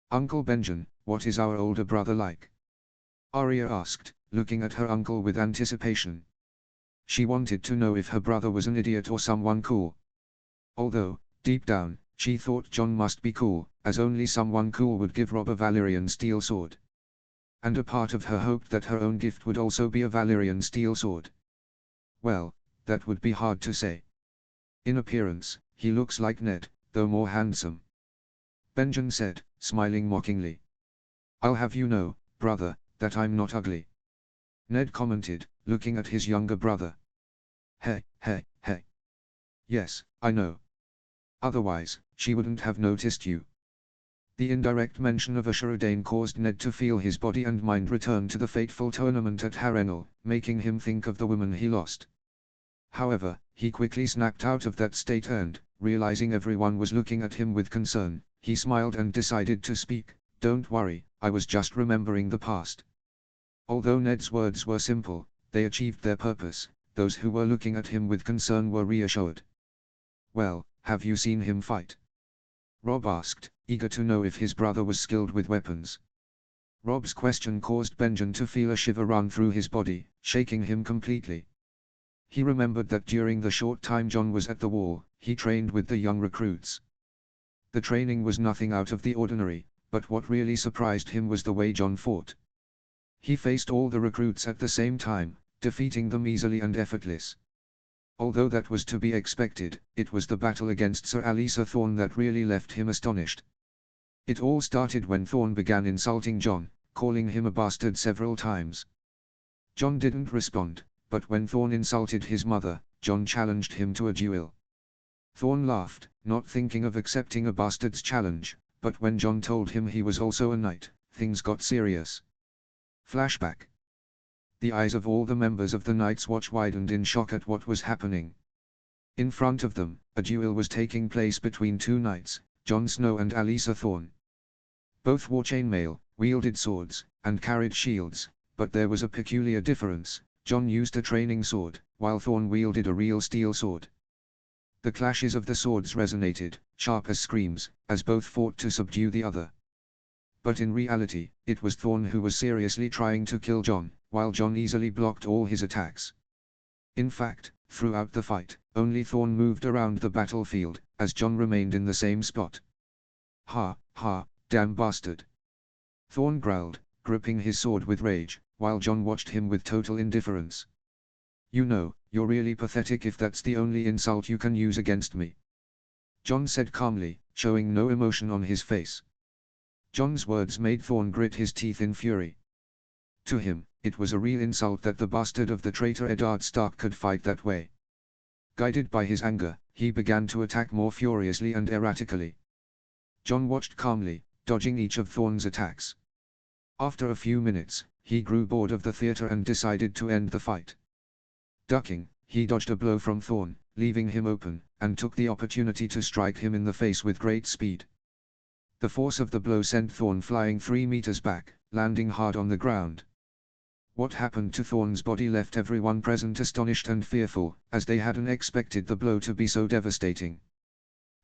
"Uncle Benjen, what is our older brother like?" Arya asked, looking at her uncle with anticipation. She wanted to know if her brother was an idiot or someone cool. Although, deep down, she thought John must be cool, as only someone cool would give Rob a Valyrian steel sword. And a part of her hoped that her own gift would also be a Valyrian steel sword. Well, that would be hard to say. In appearance, he looks like Ned, though more handsome. Benjen said, smiling mockingly. "I'll have you know, brother, that I'm not ugly," Ned commented, looking at his younger brother. Hey. Yes, I know. Otherwise, she wouldn't have noticed you." The indirect mention of Ashur Dayne caused Ned to feel his body and mind return to the fateful tournament at Harrenhal, making him think of the woman he lost. However, he quickly snapped out of that state and, realizing everyone was looking at him with concern, he smiled and decided to speak. "Don't worry, I was just remembering the past." Although Ned's words were simple, they achieved their purpose. Those who were looking at him with concern were reassured. "Well, have you seen him fight?" Rob asked, eager to know if his brother was skilled with weapons. Rob's question caused Benjen to feel a shiver run through his body, shaking him completely. He remembered that during the short time John was at the wall, he trained with the young recruits. The training was nothing out of the ordinary, but what really surprised him was the way John fought. He faced all the recruits at the same time, defeating them easily and effortless. Although that was to be expected, it was the battle against Sir Alisa Thorne that really left him astonished. It all started when Thorne began insulting John, calling him a bastard several times. John didn't respond, but when Thorne insulted his mother, John challenged him to a duel. Thorne laughed, not thinking of accepting a bastard's challenge, but when John told him he was also a knight, things got serious. Flashback. The eyes of all the members of the Night's Watch widened in shock at what was happening. In front of them, a duel was taking place between two knights, Jon Snow and Alisa Thorne. Both wore chainmail, wielded swords, and carried shields, but there was a peculiar difference. Jon used a training sword, while Thorne wielded a real steel sword. The clashes of the swords resonated, sharp as screams, as both fought to subdue the other. But in reality, it was Thorne who was seriously trying to kill Jon, while Jon easily blocked all his attacks. In fact, throughout the fight, only Thorne moved around the battlefield, as Jon remained in the same spot. "Ha, damn bastard!" Thorne growled, gripping his sword with rage, while Jon watched him with total indifference. "You know, you're really pathetic if that's the only insult you can use against me," Jon said calmly, showing no emotion on his face. Jon's words made Thorne grit his teeth in fury. To him, it was a real insult that the bastard of the traitor Eddard Stark could fight that way. Guided by his anger, he began to attack more furiously and erratically. Jon watched calmly, dodging each of Thorne's attacks. After a few minutes, he grew bored of the theater and decided to end the fight. Ducking, he dodged a blow from Thorne, leaving him open, and took the opportunity to strike him in the face with great speed. The force of the blow sent Thorne flying 3 meters back, landing hard on the ground. What happened to Thorne's body left everyone present astonished and fearful, as they hadn't expected the blow to be so devastating.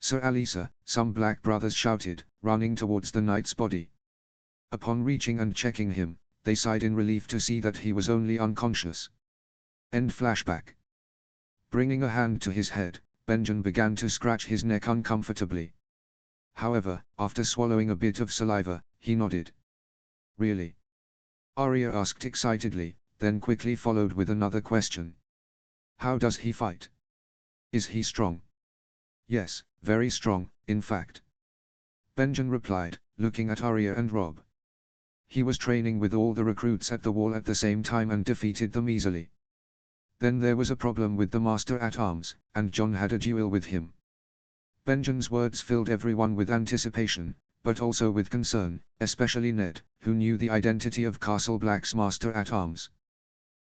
"Sir Alisa," some black brothers shouted, running towards the knight's body. Upon reaching and checking him, they sighed in relief to see that he was only unconscious. End flashback. Bringing a hand to his head, Benjen began to scratch his neck uncomfortably. However, after swallowing a bit of saliva, he nodded. "Really?" Arya asked excitedly, then quickly followed with another question. "How does he fight? Is he strong?" "Yes, very strong, in fact," Benjen replied, looking at Arya and Rob. "He was training with all the recruits at the wall at the same time and defeated them easily. Then there was a problem with the Master at Arms, and Jon had a duel with him." Benjen's words filled everyone with anticipation, but also with concern, especially Ned, who knew the identity of Castle Black's Master at Arms.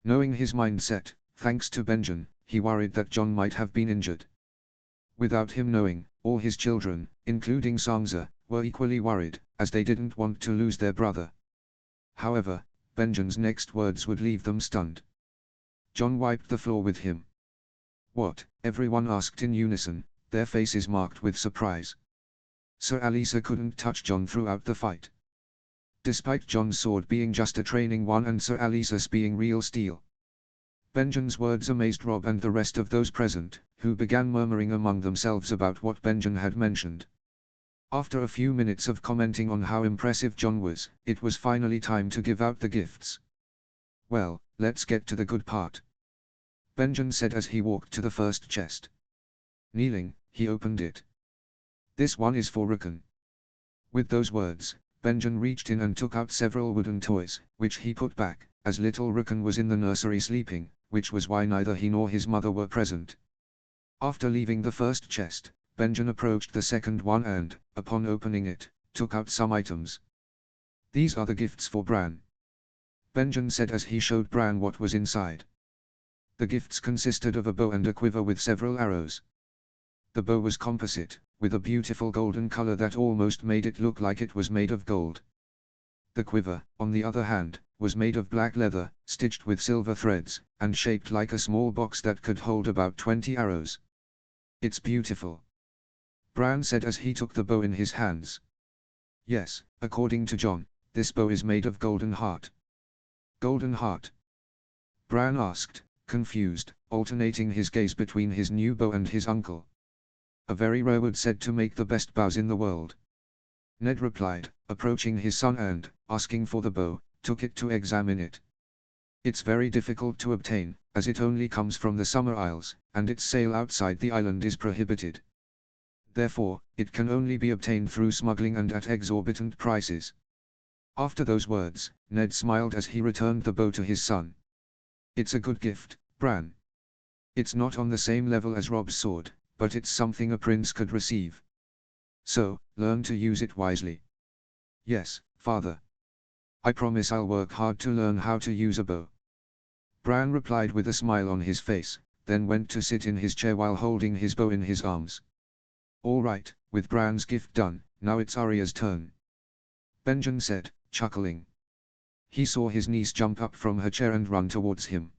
Knowing his mindset, thanks to Benjen, he worried that Jon might have been injured. Without him knowing, all his children, including Sansa, were equally worried, as they didn't want to lose their brother. However, Benjen's next words would leave them stunned. Jon wiped the floor with him. What? Everyone asked in unison, their faces marked with surprise. Sir Alisa couldn't touch Jon throughout the fight. Despite Jon's sword being just a training one and Sir Alisa's being real steel. Benjen's words amazed Robb and the rest of those present, who began murmuring among themselves about what Benjen had mentioned. After a few minutes of commenting on how impressive Jon was, it was finally time to give out the gifts. Well, let's get to the good part. Benjen said as he walked to the first chest. Kneeling, he opened it. This one is for Rickon. With those words, Benjen reached in and took out several wooden toys, which he put back, as little Rickon was in the nursery sleeping, which was why neither he nor his mother were present. After leaving the first chest, Benjen approached the second one and, upon opening it, took out some items. These are the gifts for Bran. Benjen said as he showed Bran what was inside. The gifts consisted of a bow and a quiver with several arrows. The bow was composite, with a beautiful golden color that almost made it look like it was made of gold. The quiver, on the other hand, was made of black leather, stitched with silver threads, and shaped like a small box that could hold about 20 arrows. It's beautiful. Bran said as he took the bow in his hands. Yes, according to Jon, this bow is made of golden heart. Golden heart? Bran asked, confused, alternating his gaze between his new bow and his uncle. A very rare wood said to make the best bows in the world. Ned replied, approaching his son and, asking for the bow, took it to examine it. It's very difficult to obtain, as it only comes from the Summer Isles, and its sale outside the island is prohibited. Therefore, it can only be obtained through smuggling and at exorbitant prices. After those words, Ned smiled as he returned the bow to his son. It's a good gift, Bran. It's not on the same level as Robb's sword, but it's something a prince could receive. So, learn to use it wisely. Yes, father. I promise I'll work hard to learn how to use a bow. Bran replied with a smile on his face, then went to sit in his chair while holding his bow in his arms. All right, with Bran's gift done, now it's Arya's turn. Benjen said, chuckling. He saw his niece jump up from her chair and run towards him.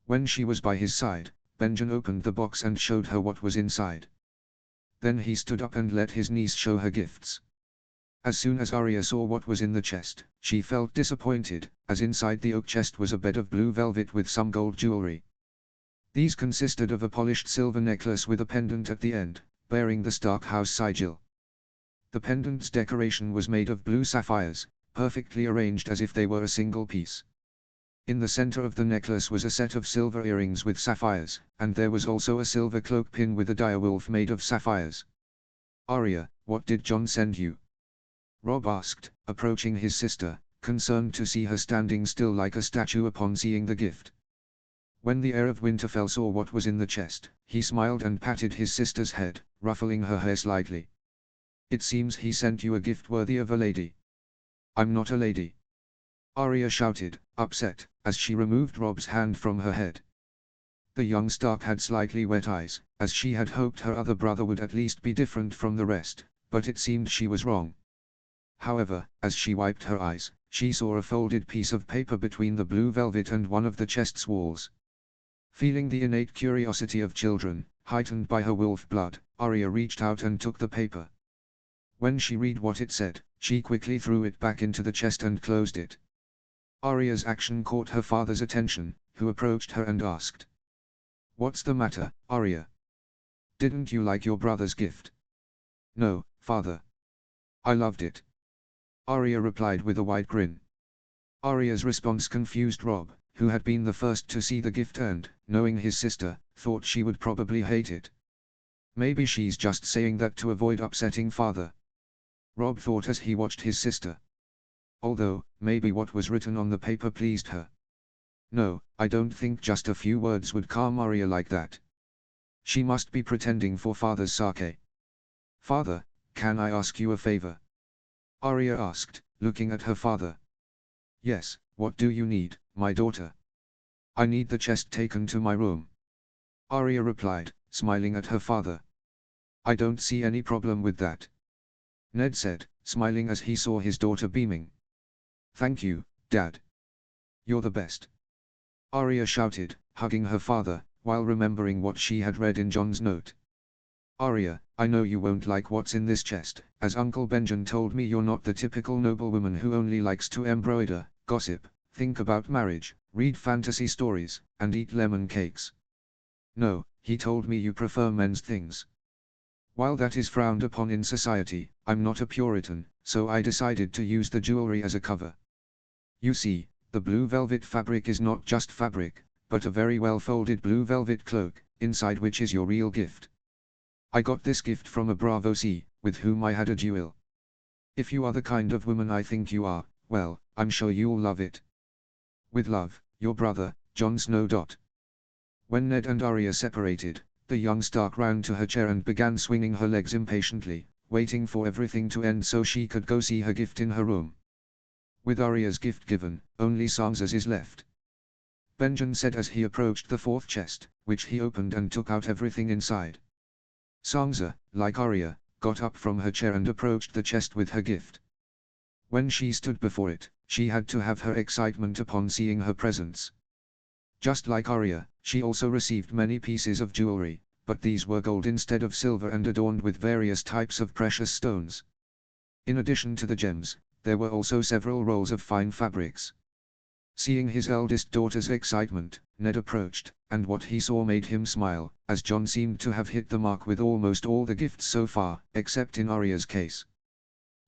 When she was by his side, Benjen opened the box and showed her what was inside. Then he stood up and let his niece show her gifts. As soon as Arya saw what was in the chest, she felt disappointed, as inside the oak chest was a bed of blue velvet with some gold jewelry. These consisted of a polished silver necklace with a pendant at the end, bearing the Stark house sigil. The pendant's decoration was made of blue sapphires, perfectly arranged as if they were a single piece. In the center of the necklace was a set of silver earrings with sapphires, and there was also a silver cloak pin with a direwolf made of sapphires. Arya, what did Jon send you? Robb asked, approaching his sister, concerned to see her standing still like a statue upon seeing the gift. When the heir of Winterfell saw what was in the chest, he smiled and patted his sister's head, ruffling her hair slightly. It seems he sent you a gift worthy of a lady. I'm not a lady. Arya shouted, upset, as she removed Robb's hand from her head. The young Stark had slightly wet eyes, as she had hoped her other brother would at least be different from the rest, but it seemed she was wrong. However, as she wiped her eyes, she saw a folded piece of paper between the blue velvet and one of the chest's walls. Feeling the innate curiosity of children, heightened by her wolf blood, Arya reached out and took the paper. When she read what it said, she quickly threw it back into the chest and closed it. Arya's action caught her father's attention, who approached her and asked. What's the matter, Arya? Didn't you like your brother's gift? No, father. I loved it. Arya replied with a wide grin. Arya's response confused Robb, who had been the first to see the gift and, knowing his sister, thought she would probably hate it. Maybe she's just saying that to avoid upsetting father. Robb thought as he watched his sister. Although, maybe what was written on the paper pleased her. No, I don't think just a few words would calm Arya like that. She must be pretending for father's sake. Father, can I ask you a favor? Arya asked, looking at her father. Yes, what do you need, my daughter? I need the chest taken to my room. Arya replied, smiling at her father. I don't see any problem with that. Ned said, smiling as he saw his daughter beaming. Thank you, Dad. You're the best. Arya shouted, hugging her father, while remembering what she had read in John's note. "Arya, I know you won't like what's in this chest, as Uncle Benjen told me you're not the typical noblewoman who only likes to embroider, gossip, think about marriage, read fantasy stories, and eat lemon cakes. No, he told me you prefer men's things. While that is frowned upon in society, I'm not a Puritan, so I decided to use the jewelry as a cover. You see, the blue velvet fabric is not just fabric, but a very well-folded blue velvet cloak, inside which is your real gift. I got this gift from a Bravo C, with whom I had a duel. If you are the kind of woman I think you are, well, I'm sure you'll love it. With love, your brother, Jon Snow. When Ned and Arya separated, the young Stark ran to her chair and began swinging her legs impatiently, waiting for everything to end so she could go see her gift in her room. With Arya's gift given, only Sansa's is left. Benjen said as he approached the fourth chest, which he opened and took out everything inside. Sansa, like Arya, got up from her chair and approached the chest with her gift. When she stood before it, she had to have her excitement upon seeing her presents. Just like Arya, she also received many pieces of jewelry, but these were gold instead of silver and adorned with various types of precious stones. In addition to the gems, there were also several rolls of fine fabrics. Seeing his eldest daughter's excitement, Ned approached, and what he saw made him smile, as Jon seemed to have hit the mark with almost all the gifts so far, except in Arya's case.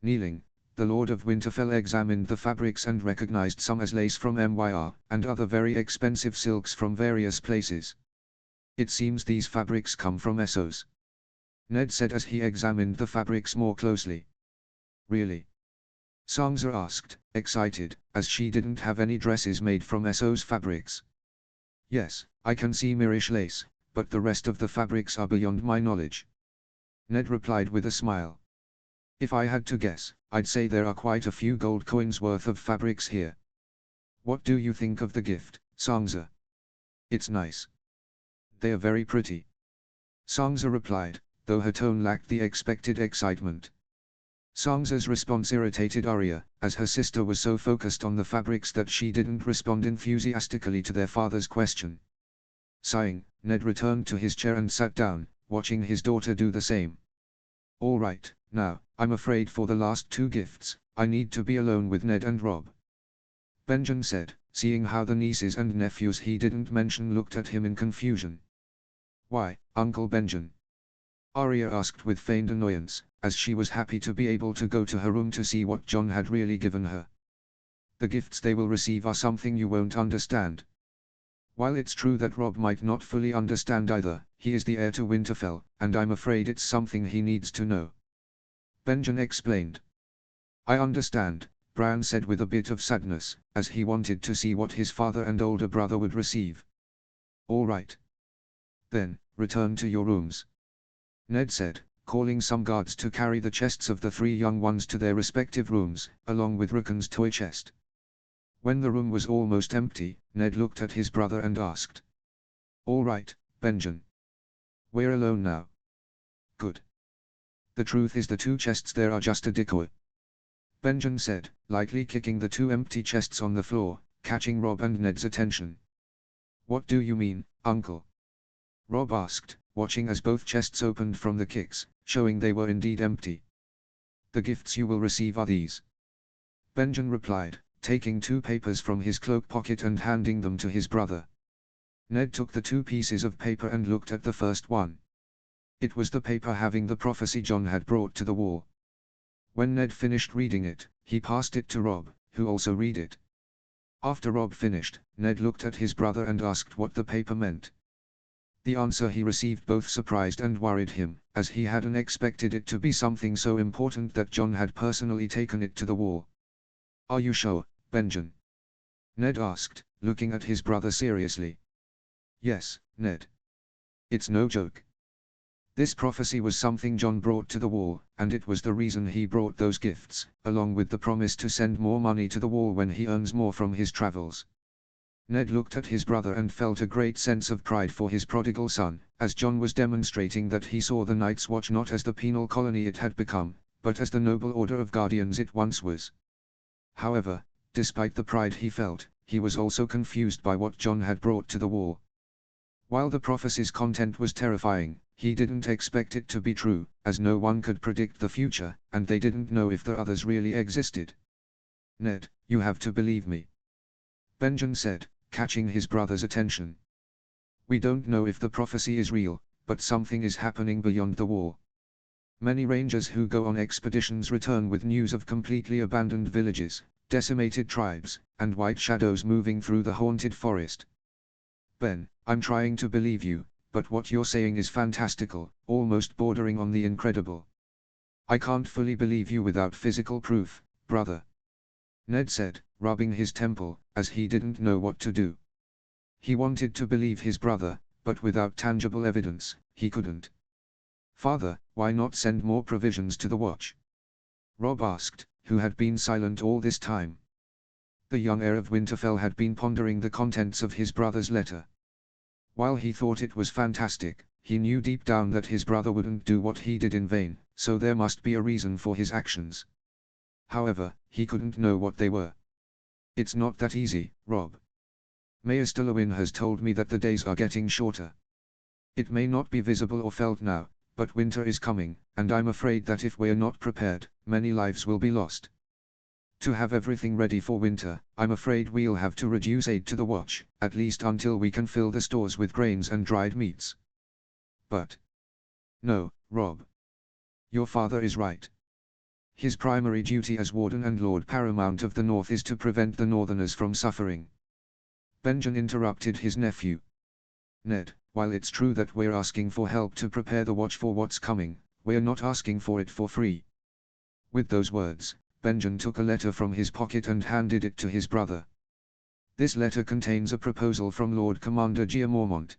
Kneeling, the Lord of Winterfell examined the fabrics and recognized some as lace from Myr, and other very expensive silks from various places. It seems these fabrics come from Essos, Ned said as he examined the fabrics more closely. Really? Sansa asked, excited, as she didn't have any dresses made from Essos fabrics. Yes, I can see Myrish lace, but the rest of the fabrics are beyond my knowledge, Ned replied with a smile. If I had to guess, I'd say there are quite a few gold coins worth of fabrics here. What do you think of the gift, Sansa? It's nice. They are very pretty, Sansa replied, though her tone lacked the expected excitement. Sansa's response irritated Arya, as her sister was so focused on the fabrics that she didn't respond enthusiastically to their father's question. Sighing, Ned returned to his chair and sat down, watching his daughter do the same. All right, now, I'm afraid for the last two gifts, I need to be alone with Ned and Robb, Benjen said, seeing how the nieces and nephews he didn't mention looked at him in confusion. Why, Uncle Benjen? Arya asked with feigned annoyance, as she was happy to be able to go to her room to see what Jon had really given her. The gifts they will receive are something you won't understand. While it's true that Robb might not fully understand either, he is the heir to Winterfell, and I'm afraid it's something he needs to know, Benjen explained. I understand, Bran said with a bit of sadness, as he wanted to see what his father and older brother would receive. All right. Then, return to your rooms, Ned said, calling some guards to carry the chests of the three young ones to their respective rooms, along with Rickon's toy chest. When the room was almost empty, Ned looked at his brother and asked. All right, Benjen. We're alone now. Good. The truth is the two chests there are just a decoy, Benjen said, lightly kicking the two empty chests on the floor, catching Robb and Ned's attention. What do you mean, Uncle? Robb asked, watching as both chests opened from the kicks, showing they were indeed empty. The gifts you will receive are these, Benjen replied, taking two papers from his cloak pocket and handing them to his brother. Ned took the two pieces of paper and looked at the first one. It was the paper having the prophecy Jon had brought to the wall. When Ned finished reading it, he passed it to Robb, who also read it. After Robb finished, Ned looked at his brother and asked what the paper meant. The answer he received both surprised and worried him, as he hadn't expected it to be something so important that Jon had personally taken it to the wall. Are you sure, Benjen? Ned asked, looking at his brother seriously. Yes, Ned. It's no joke. This prophecy was something Jon brought to the wall, and it was the reason he brought those gifts, along with the promise to send more money to the wall when he earns more from his travels. Ned looked at his brother and felt a great sense of pride for his prodigal son, as Jon was demonstrating that he saw the Night's Watch not as the penal colony it had become, but as the noble order of guardians it once was. However, despite the pride he felt, he was also confused by what Jon had brought to the wall. While the prophecy's content was terrifying, he didn't expect it to be true, as no one could predict the future, and they didn't know if the others really existed. "Ned, you have to believe me," Benjen said, catching his brother's attention. "We don't know if the prophecy is real, but something is happening beyond the wall." Many rangers who go on expeditions return with news of completely abandoned villages, decimated tribes, and white shadows moving through the haunted forest. "Ben, I'm trying to believe you, but what you're saying is fantastical, almost bordering on the incredible. I can't fully believe you without physical proof, brother," Ned said, rubbing his temple, as he didn't know what to do. He wanted to believe his brother, but without tangible evidence, he couldn't. "Father, why not send more provisions to the watch?" Robb asked, who had been silent all this time. The young heir of Winterfell had been pondering the contents of his brother's letter. While he thought it was fantastic, he knew deep down that his brother wouldn't do what he did in vain, so there must be a reason for his actions. However, he couldn't know what they were. "It's not that easy, Robb. Maester Lewin has told me that the days are getting shorter. It may not be visible or felt now, but winter is coming, and I'm afraid that if we're not prepared, many lives will be lost. To have everything ready for winter, I'm afraid we'll have to reduce aid to the watch, at least until we can fill the stores with grains and dried meats." "But no, Robb. Your father is right. His primary duty as Warden and Lord Paramount of the North is to prevent the Northerners from suffering." Benjen interrupted his nephew. "Ned, while it's true that we're asking for help to prepare the watch for what's coming, we're not asking for it for free." With those words, Benjen took a letter from his pocket and handed it to his brother. "This letter contains a proposal from Lord Commander Gia Mormont,"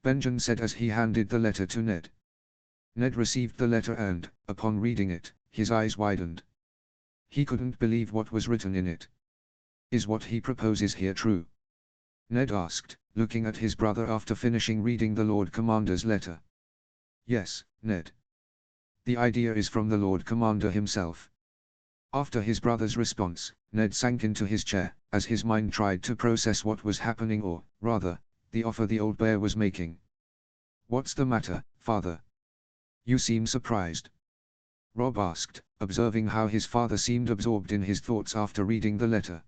Benjen said as he handed the letter to Ned. Ned received the letter and, upon reading it, his eyes widened. He couldn't believe what was written in it. "Is what he proposes here true?" Ned asked, looking at his brother after finishing reading the Lord Commander's letter. "Yes, Ned. The idea is from the Lord Commander himself." After his brother's response, Ned sank into his chair, as his mind tried to process what was happening or, rather, the offer the old bear was making. "What's the matter, father? You seem surprised," Robb asked, observing how his father seemed absorbed in his thoughts after reading the letter.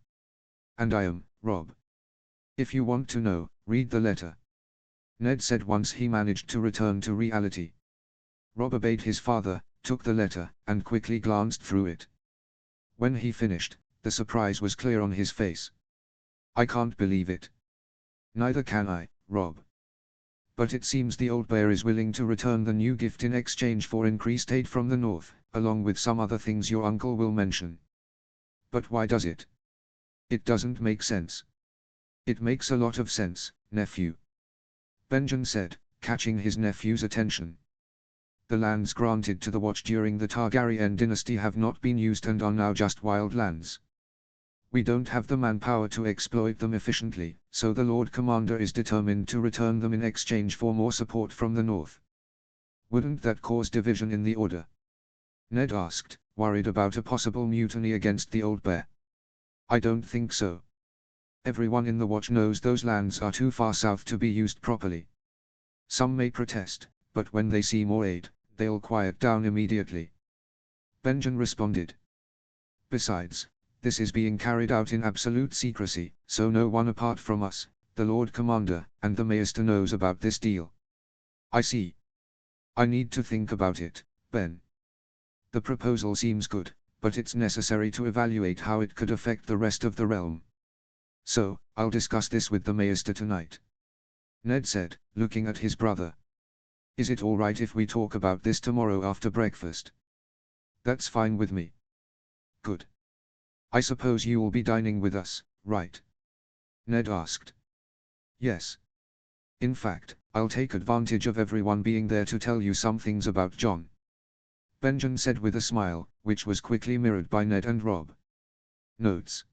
"And I am, Robb. If you want to know, read the letter," Ned said once he managed to return to reality. Robb obeyed his father, took the letter, and quickly glanced through it. When he finished, the surprise was clear on his face. "I can't believe it." "Neither can I, Robb. But it seems the old bear is willing to return the new gift in exchange for increased aid from the north, along with some other things your uncle will mention." "But why does it? It doesn't make sense." "It makes a lot of sense, nephew," Benjen said, catching his nephew's attention. "The lands granted to the Watch during the Targaryen dynasty have not been used and are now just wild lands. We don't have the manpower to exploit them efficiently, so the Lord Commander is determined to return them in exchange for more support from the north." "Wouldn't that cause division in the Order?" Ned asked, worried about a possible mutiny against the old bear. "I don't think so. Everyone in the Watch knows those lands are too far south to be used properly. Some may protest, but when they see more aid, they'll quiet down immediately," Benjen responded. "Besides, this is being carried out in absolute secrecy, so no one apart from us, the Lord Commander, and the Maester knows about this deal." "I see. I need to think about it, Ben. The proposal seems good, but it's necessary to evaluate how it could affect the rest of the realm. So, I'll discuss this with the Maester tonight," Ned said, looking at his brother. "Is it all right if we talk about this tomorrow after breakfast?" "That's fine with me." "Good. I suppose you'll be dining with us, right?" Ned asked. "Yes. In fact, I'll take advantage of everyone being there to tell you some things about Jon," Benjen said with a smile, which was quickly mirrored by Ned and Robb. Notes.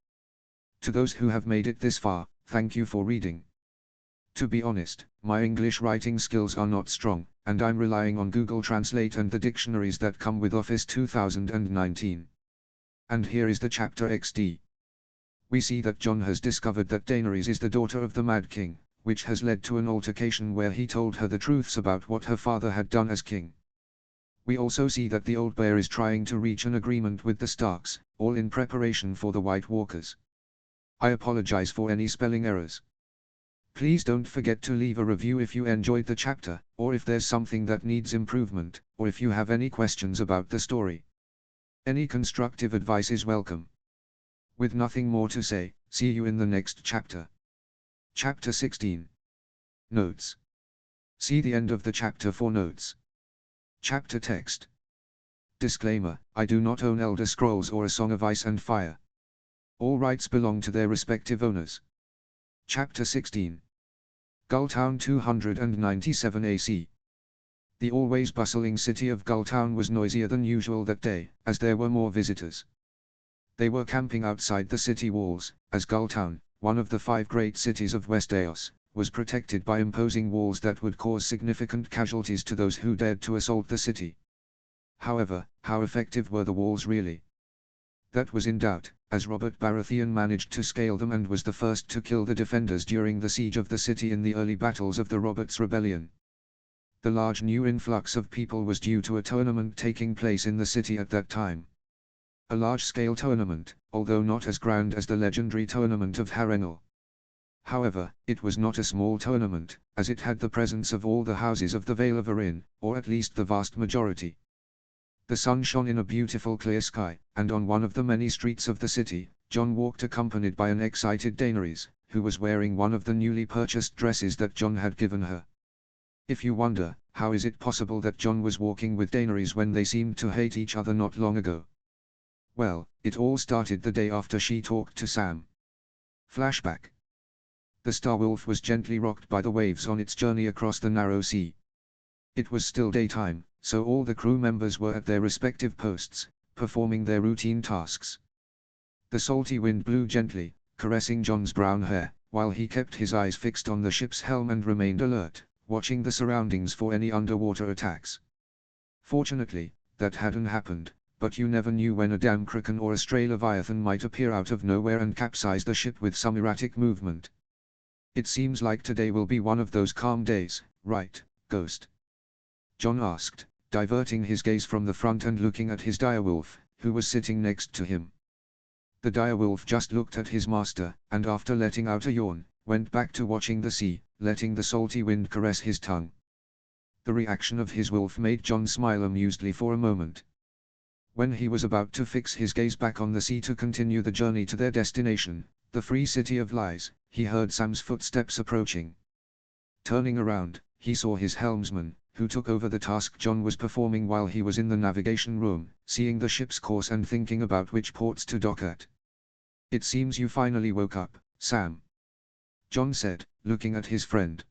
To those who have made it this far, thank you for reading. To be honest, my English writing skills are not strong, and I'm relying on Google Translate and the dictionaries that come with Office 2019. And here is the chapter XD. We see that Jon has discovered that Daenerys is the daughter of the Mad King, which has led to an altercation where he told her the truths about what her father had done as king. We also see that the Old Bear is trying to reach an agreement with the Starks, all in preparation for the White Walkers. I apologize for any spelling errors. Please don't forget to leave a review if you enjoyed the chapter, or if there's something that needs improvement, or if you have any questions about the story. Any constructive advice is welcome. With nothing more to say, see you in the next chapter. Chapter 16. Notes. See the end of the chapter for notes. Chapter text. Disclaimer: I do not own Elder Scrolls or A Song of Ice and Fire. All rights belong to their respective owners. Chapter 16. Gulltown 297 AC. The always bustling city of Gulltown was noisier than usual that day, as there were more visitors. They were camping outside the city walls, as Gulltown, one of the 5 great cities of Westeros, was protected by imposing walls that would cause significant casualties to those who dared to assault the city. However, how effective were the walls really? That was in doubt, as Robert Baratheon managed to scale them and was the first to kill the defenders during the siege of the city in the early battles of the Roberts Rebellion. The large new influx of people was due to a tournament taking place in the city at that time. A large-scale tournament, although not as grand as the legendary tournament of Harrenhal. However, it was not a small tournament, as it had the presence of all the houses of the Vale of Arryn, or at least the vast majority. The sun shone in a beautiful clear sky, and on one of the many streets of the city, Jon walked accompanied by an excited Daenerys, who was wearing one of the newly purchased dresses that Jon had given her. If you wonder, how is it possible that Jon was walking with Daenerys when they seemed to hate each other not long ago? Well, it all started the day after she talked to Sam. Flashback. The Starwolf was gently rocked by the waves on its journey across the narrow sea. It was still daytime, so all the crew members were at their respective posts, performing their routine tasks. The salty wind blew gently, caressing Jon's brown hair, while he kept his eyes fixed on the ship's helm and remained alert, watching the surroundings for any underwater attacks. Fortunately, that hadn't happened, but you never knew when a dam kraken or a stray leviathan might appear out of nowhere and capsize the ship with some erratic movement. It seems like today will be one of those calm days, right, Ghost? Jon asked, diverting his gaze from the front and looking at his direwolf, who was sitting next to him. The direwolf just looked at his master, and after letting out a yawn, went back to watching the sea, letting the salty wind caress his tongue. The reaction of his wolf made Jon smile amusedly for a moment. When he was about to fix his gaze back on the sea to continue the journey to their destination, the free city of Lies, he heard Sam's footsteps approaching. Turning around, he saw his helmsman, who took over the task Jon was performing while he was in the navigation room, seeing the ship's course and thinking about which ports to dock at. "It seems you finally woke up, Sam," Jon said, looking at his friend.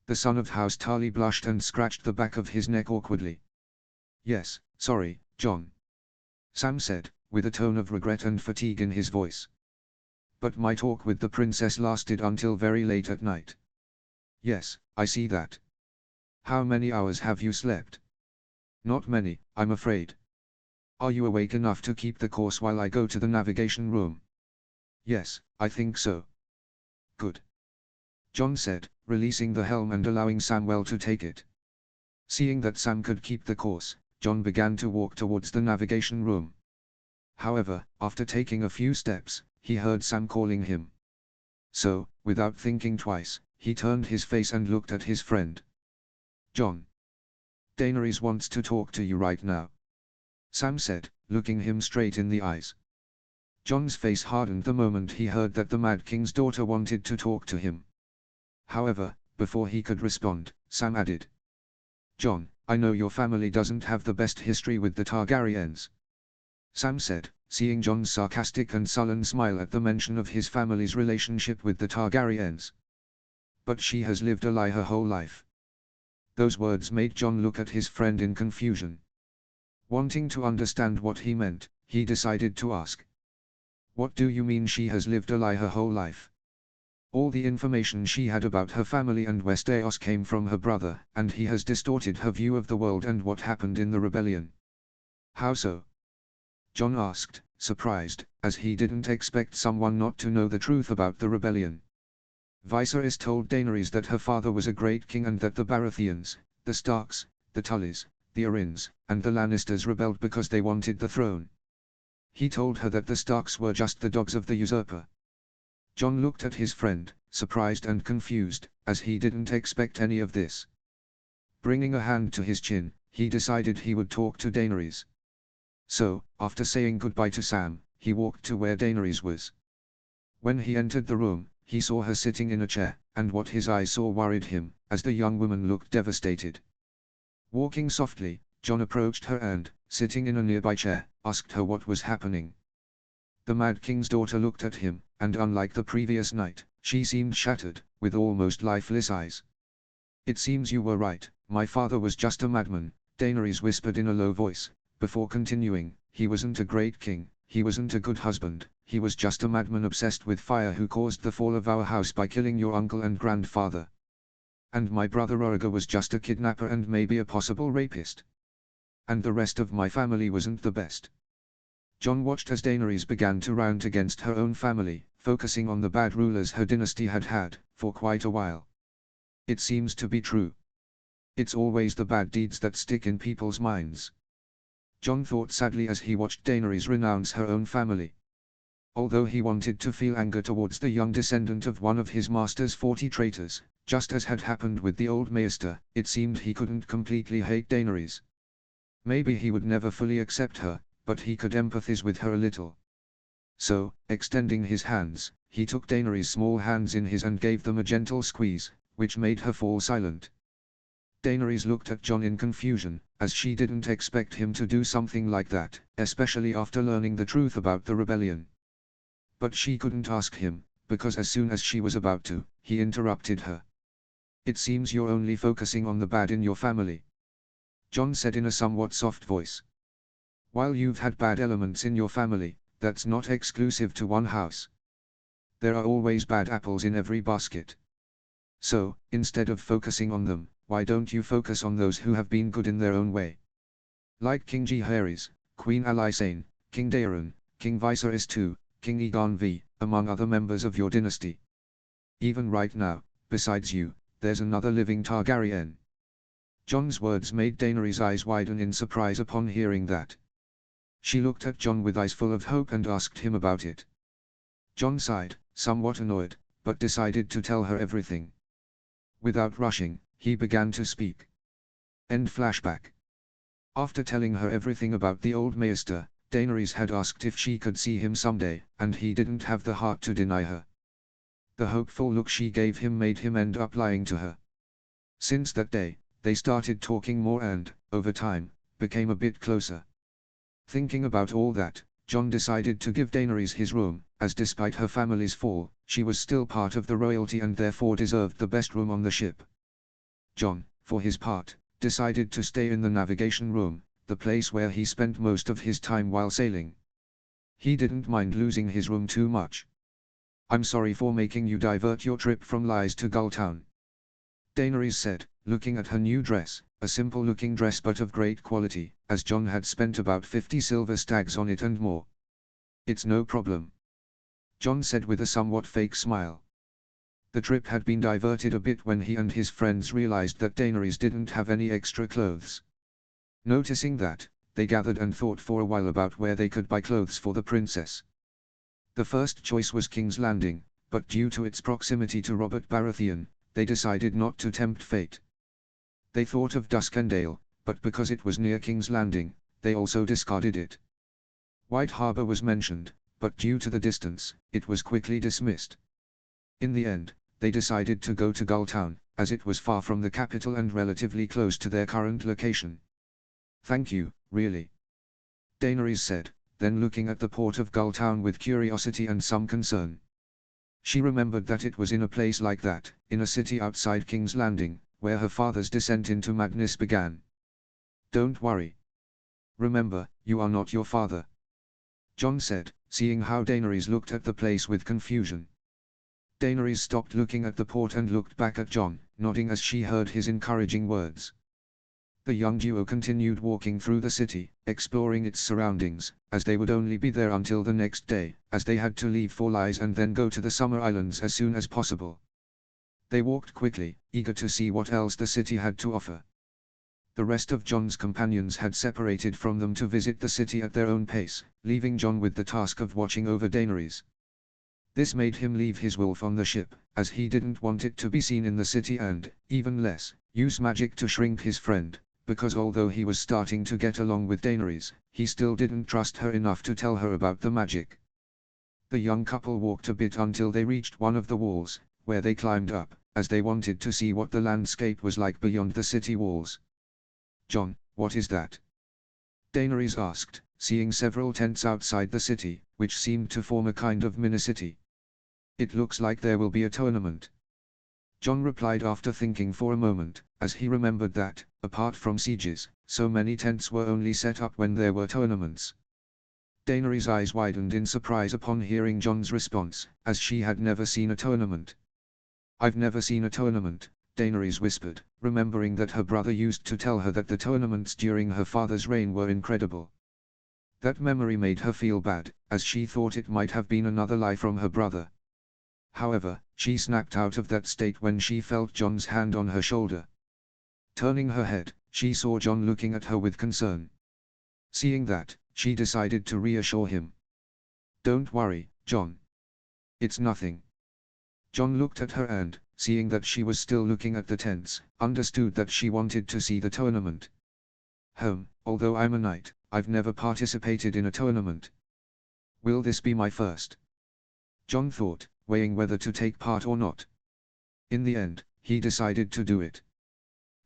The son of House Tarly blushed and scratched the back of his neck awkwardly. "Yes, sorry, Jon," Sam said, with a tone of regret and fatigue in his voice. "But my talk with the princess lasted until very late at night." "Yes, I see that. How many hours have you slept?" "Not many, I'm afraid." "Are you awake enough to keep the course while I go to the navigation room?" "Yes, I think so." "Good," Jon said, releasing the helm and allowing Samwell to take it. Seeing that Sam could keep the course, Jon began to walk towards the navigation room. However, after taking a few steps, he heard Sam calling him. So, without thinking twice, he turned his face and looked at his friend. "Jon, Daenerys wants to talk to you right now," Sam said, looking him straight in the eyes. Jon's face hardened the moment he heard that the Mad King's daughter wanted to talk to him. However, before he could respond, Sam added, "Jon, I know your family doesn't have the best history with the Targaryens," Sam said, seeing Jon's sarcastic and sullen smile at the mention of his family's relationship with the Targaryens. "But she has lived a lie her whole life." Those words made Jon look at his friend in confusion. Wanting to understand what he meant, he decided to ask, "What do you mean she has lived a lie her whole life?" All the information she had about her family and Westeros came from her brother, and he has distorted her view of the world and what happened in the rebellion. "How so?" Jon asked, surprised, as he didn't expect someone not to know the truth about the rebellion. Viserys told Daenerys that her father was a great king and that the Baratheons, the Starks, the Tullys, the Arryns, and the Lannisters rebelled because they wanted the throne. He told her that the Starks were just the dogs of the usurper. Jon looked at his friend, surprised and confused, as he didn't expect any of this. Bringing a hand to his chin, he decided he would talk to Daenerys. So, after saying goodbye to Sam, he walked to where Daenerys was. When he entered the room, he saw her sitting in a chair, and what his eyes saw worried him, as the young woman looked devastated. Walking softly, Jon approached her and, sitting in a nearby chair, asked her what was happening. The Mad King's daughter looked at him, and unlike the previous night, she seemed shattered, with almost lifeless eyes. "It seems you were right, my father was just a madman," Daenerys whispered in a low voice, before continuing, "He wasn't a great king, he wasn't a good husband, he was just a madman obsessed with fire who caused the fall of our house by killing your uncle and grandfather. And my brother Rhaegar was just a kidnapper and maybe a possible rapist. And the rest of my family wasn't the best." Jon watched as Daenerys began to rant against her own family, focusing on the bad rulers her dynasty had had, for quite a while. It seems to be true. It's always the bad deeds that stick in people's minds. Jon thought sadly as he watched Daenerys renounce her own family. Although he wanted to feel anger towards the young descendant of one of his master's 40 traitors, just as had happened with the old Maester, it seemed he couldn't completely hate Daenerys. Maybe he would never fully accept her, but he could empathize with her a little. So, extending his hands, he took Daenerys' small hands in his and gave them a gentle squeeze, which made her fall silent. Daenerys looked at Jon in confusion, as she didn't expect him to do something like that, especially after learning the truth about the rebellion. But she couldn't ask him, because as soon as she was about to, he interrupted her. "It seems you're only focusing on the bad in your family," Jon said in a somewhat soft voice. "While you've had bad elements in your family, that's not exclusive to one house. There are always bad apples in every basket. So, instead of focusing on them, why don't you focus on those who have been good in their own way? Like King Jaehaerys, Queen Alysanne, King Daeron, King Viserys II, King Aegon V, among other members of your dynasty. Even right now, besides you, there's another living Targaryen." Jon's words made Daenerys' eyes widen in surprise upon hearing that. She looked at Jon with eyes full of hope and asked him about it. Jon sighed, somewhat annoyed, but decided to tell her everything. Without rushing, he began to speak. End flashback. After telling her everything about the old Maester, Daenerys had asked if she could see him someday, and he didn't have the heart to deny her. The hopeful look she gave him made him end up lying to her. Since that day, they started talking more and, over time, became a bit closer. Thinking about all that, Jon decided to give Daenerys his room, as despite her family's fall, she was still part of the royalty and therefore deserved the best room on the ship. Jon, for his part, decided to stay in the navigation room, the place where he spent most of his time while sailing. He didn't mind losing his room too much. "I'm sorry for making you divert your trip from Lys to Gulltown," Daenerys said, looking at her new dress, a simple-looking dress but of great quality, as Jon had spent about 50 silver stags on it and more. "It's no problem," Jon said with a somewhat fake smile. The trip had been diverted a bit when he and his friends realized that Daenerys didn't have any extra clothes. Noticing that, they gathered and thought for a while about where they could buy clothes for the princess. The first choice was King's Landing, but due to its proximity to Robert Baratheon, they decided not to tempt fate. They thought of Duskendale, but because it was near King's Landing, they also discarded it. White Harbor was mentioned, but due to the distance, it was quickly dismissed. In the end, they decided to go to Gulltown, as it was far from the capital and relatively close to their current location. "Thank you, really," Daenerys said, then looking at the port of Gulltown with curiosity and some concern. She remembered that it was in a place like that, in a city outside King's Landing, where her father's descent into madness began. "Don't worry. Remember, you are not your father," Jon said, seeing how Daenerys looked at the place with confusion. Daenerys stopped looking at the port and looked back at Jon, nodding as she heard his encouraging words. The young duo continued walking through the city, exploring its surroundings, as they would only be there until the next day, as they had to leave for Lys and then go to the Summer Islands as soon as possible. They walked quickly, eager to see what else the city had to offer. The rest of John's companions had separated from them to visit the city at their own pace, leaving John with the task of watching over Daenerys. This made him leave his wolf on the ship, as he didn't want it to be seen in the city and, even less, use magic to shrink his friend, because although he was starting to get along with Daenerys, he still didn't trust her enough to tell her about the magic. The young couple walked a bit until they reached one of the walls, where they climbed up, as they wanted to see what the landscape was like beyond the city walls. "John, what is that?" Daenerys asked, seeing several tents outside the city, which seemed to form a kind of mini-city. "It looks like there will be a tournament." John replied after thinking for a moment, as he remembered that, apart from sieges, so many tents were only set up when there were tournaments. Daenerys' eyes widened in surprise upon hearing Jon's response, as she had never seen a tournament. "I've never seen a tournament," Daenerys whispered, remembering that her brother used to tell her that the tournaments during her father's reign were incredible. That memory made her feel bad, as she thought it might have been another lie from her brother. However, she snapped out of that state when she felt Jon's hand on her shoulder. Turning her head, she saw Jon looking at her with concern. Seeing that, she decided to reassure him. "Don't worry, Jon. It's nothing." Jon looked at her and, seeing that she was still looking at the tents, understood that she wanted to see the tournament. Although I'm a knight, I've never participated in a tournament. Will this be my first?" Jon thought, weighing whether to take part or not. In the end, he decided to do it.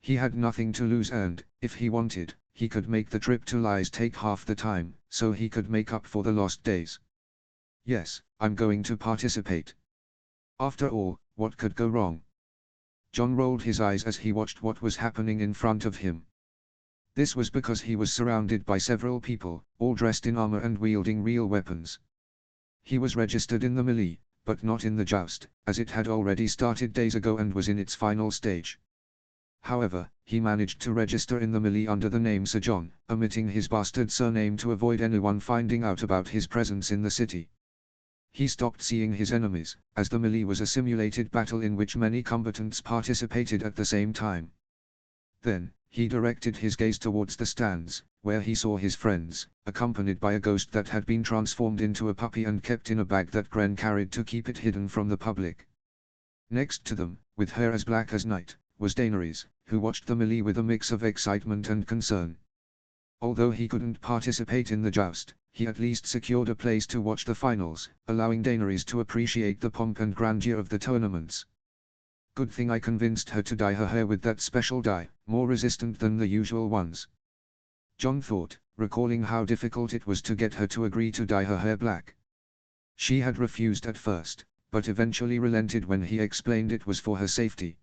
He had nothing to lose and, if he wanted, he could make the trip to Lys take half the time, so he could make up for the lost days. "Yes, I'm going to participate. After all, what could go wrong?" Jon rolled his eyes as he watched what was happening in front of him. This was because he was surrounded by several people, all dressed in armor and wielding real weapons. He was registered in the melee, but not in the joust, as it had already started days ago and was in its final stage. However, he managed to register in the melee under the name Sir Jon, omitting his bastard surname to avoid anyone finding out about his presence in the city. He stopped seeing his enemies, as the melee was a simulated battle in which many combatants participated at the same time. Then, he directed his gaze towards the stands, where he saw his friends, accompanied by a ghost that had been transformed into a puppy and kept in a bag that Gren carried to keep it hidden from the public. Next to them, with hair as black as night, was Daenerys, who watched the melee with a mix of excitement and concern. Although he couldn't participate in the joust, he at least secured a place to watch the finals, allowing Daenerys to appreciate the pomp and grandeur of the tournaments. "Good thing I convinced her to dye her hair with that special dye, more resistant than the usual ones," Jon thought, recalling how difficult it was to get her to agree to dye her hair black. She had refused at first, but eventually relented when he explained it was for her safety.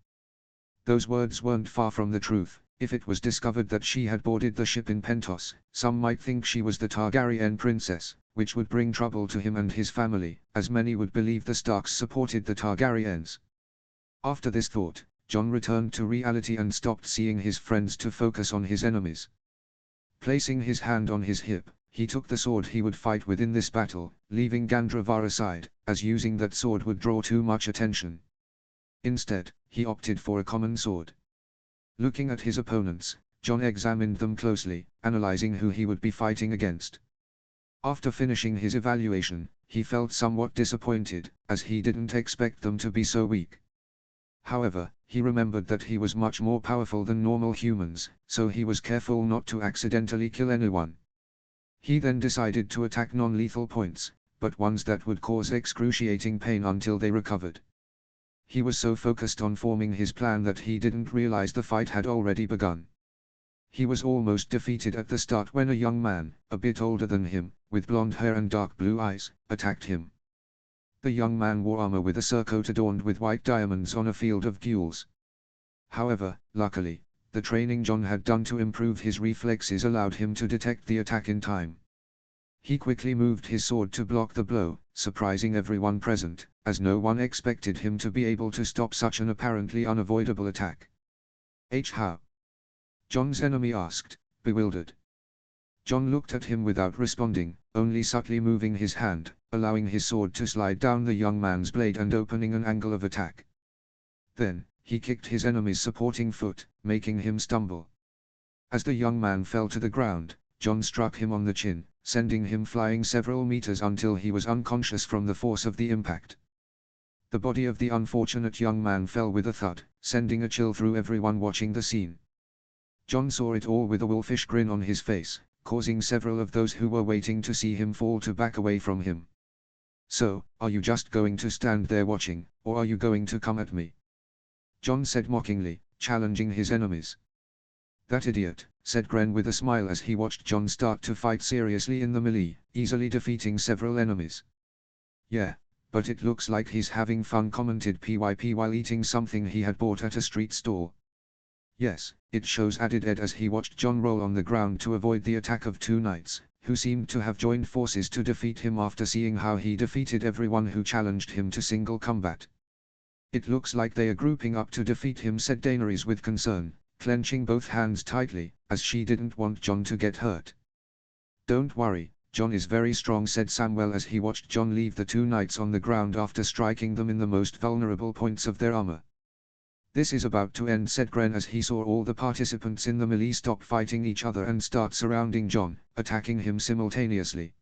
Those words weren't far from the truth. If it was discovered that she had boarded the ship in Pentos, some might think she was the Targaryen princess, which would bring trouble to him and his family, as many would believe the Starks supported the Targaryens. After this thought, Jon returned to reality and stopped seeing his friends to focus on his enemies. Placing his hand on his hip, he took the sword he would fight with in this battle, leaving Gandravar aside, as using that sword would draw too much attention. Instead, he opted for a common sword. Looking at his opponents, Jon examined them closely, analyzing who he would be fighting against. After finishing his evaluation, he felt somewhat disappointed, as he didn't expect them to be so weak. However, he remembered that he was much more powerful than normal humans, so he was careful not to accidentally kill anyone. He then decided to attack non-lethal points, but ones that would cause excruciating pain until they recovered. He was so focused on forming his plan that he didn't realize the fight had already begun. He was almost defeated at the start when a young man, a bit older than him, with blonde hair and dark blue eyes, attacked him. The young man wore armor with a surcoat adorned with white diamonds on a field of gules. However, luckily, the training Jon had done to improve his reflexes allowed him to detect the attack in time. He quickly moved his sword to block the blow, surprising everyone present, as no one expected him to be able to stop such an apparently unavoidable attack. How? Jon's enemy asked, bewildered. Jon looked at him without responding, only subtly moving his hand, allowing his sword to slide down the young man's blade and opening an angle of attack. Then, he kicked his enemy's supporting foot, making him stumble. As the young man fell to the ground, John struck him on the chin, sending him flying several meters until he was unconscious from the force of the impact. The body of the unfortunate young man fell with a thud, sending a chill through everyone watching the scene. John saw it all with a wolfish grin on his face, causing several of those who were waiting to see him fall to back away from him. "So, are you just going to stand there watching, or are you going to come at me?" John said mockingly, challenging his enemies. "That idiot," said Gren with a smile as he watched John start to fight seriously in the melee, easily defeating several enemies. "Yeah, but it looks like he's having fun," commented PYP while eating something he had bought at a street stall. "Yes, it shows," added Ed as he watched John roll on the ground to avoid the attack of two knights, who seemed to have joined forces to defeat him after seeing how he defeated everyone who challenged him to single combat. "It looks like they are grouping up to defeat him," said Daenerys with concern, clenching both hands tightly, as she didn't want John to get hurt. "Don't worry, John is very strong," said Samwell as he watched John leave the two knights on the ground after striking them in the most vulnerable points of their armor. "This is about to end," said Gren as he saw all the participants in the melee stop fighting each other and start surrounding John, attacking him simultaneously.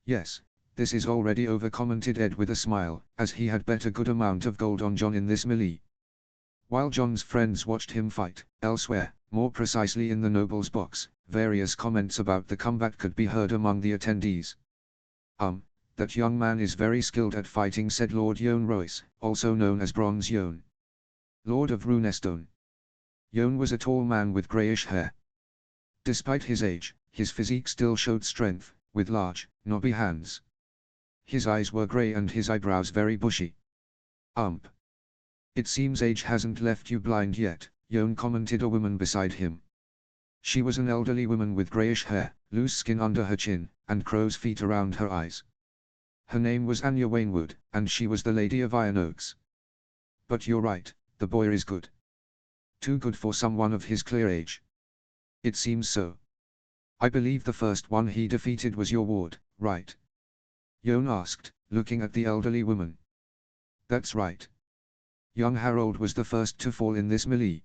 "Yes, this is already over," commented Ed with a smile, as he had bet a good amount of gold on John in this melee. While John's friends watched him fight, elsewhere, more precisely in the noble's box, various comments about the combat could be heard among the attendees. That young man is very skilled at fighting," said Lord Yone Royce, also known as Bronze Yone, Lord of Runestone. Yone was a tall man with greyish hair. Despite his age, his physique still showed strength, with large, knobby hands. His eyes were grey and his eyebrows very bushy. "It seems age hasn't left you blind yet," Yone commented, a woman beside him. She was an elderly woman with greyish hair, loose skin under her chin, and crow's feet around her eyes. Her name was Anya Wainwood, and she was the Lady of Iron Oaks. "But you're right, the boy is good. Too good for someone of his clear age." "It seems so. I believe the first one he defeated was your ward, right?" Yone asked, looking at the elderly woman. "That's right. Young Harold was the first to fall in this melee.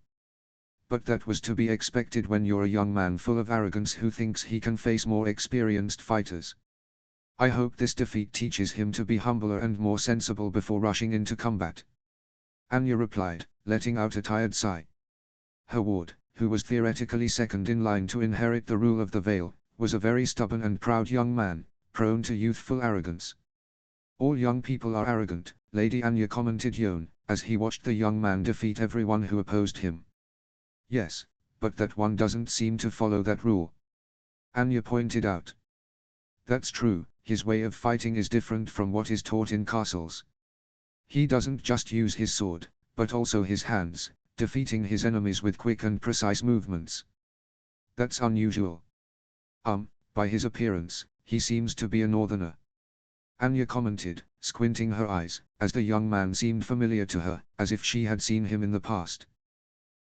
But that was to be expected when you're a young man full of arrogance who thinks he can face more experienced fighters. I hope this defeat teaches him to be humbler and more sensible before rushing into combat." Anya replied, letting out a tired sigh. Her ward, who was theoretically second in line to inherit the rule of the Vale, was a very stubborn and proud young man, prone to youthful arrogance. "All young people are arrogant," Lady Anya commented Yone, as he watched the young man defeat everyone who opposed him. "Yes, but that one doesn't seem to follow that rule," Anya pointed out. "That's true, his way of fighting is different from what is taught in castles. He doesn't just use his sword, but also his hands, defeating his enemies with quick and precise movements. That's unusual. By his appearance, he seems to be a northerner," Anya commented, squinting her eyes, as the young man seemed familiar to her, as if she had seen him in the past.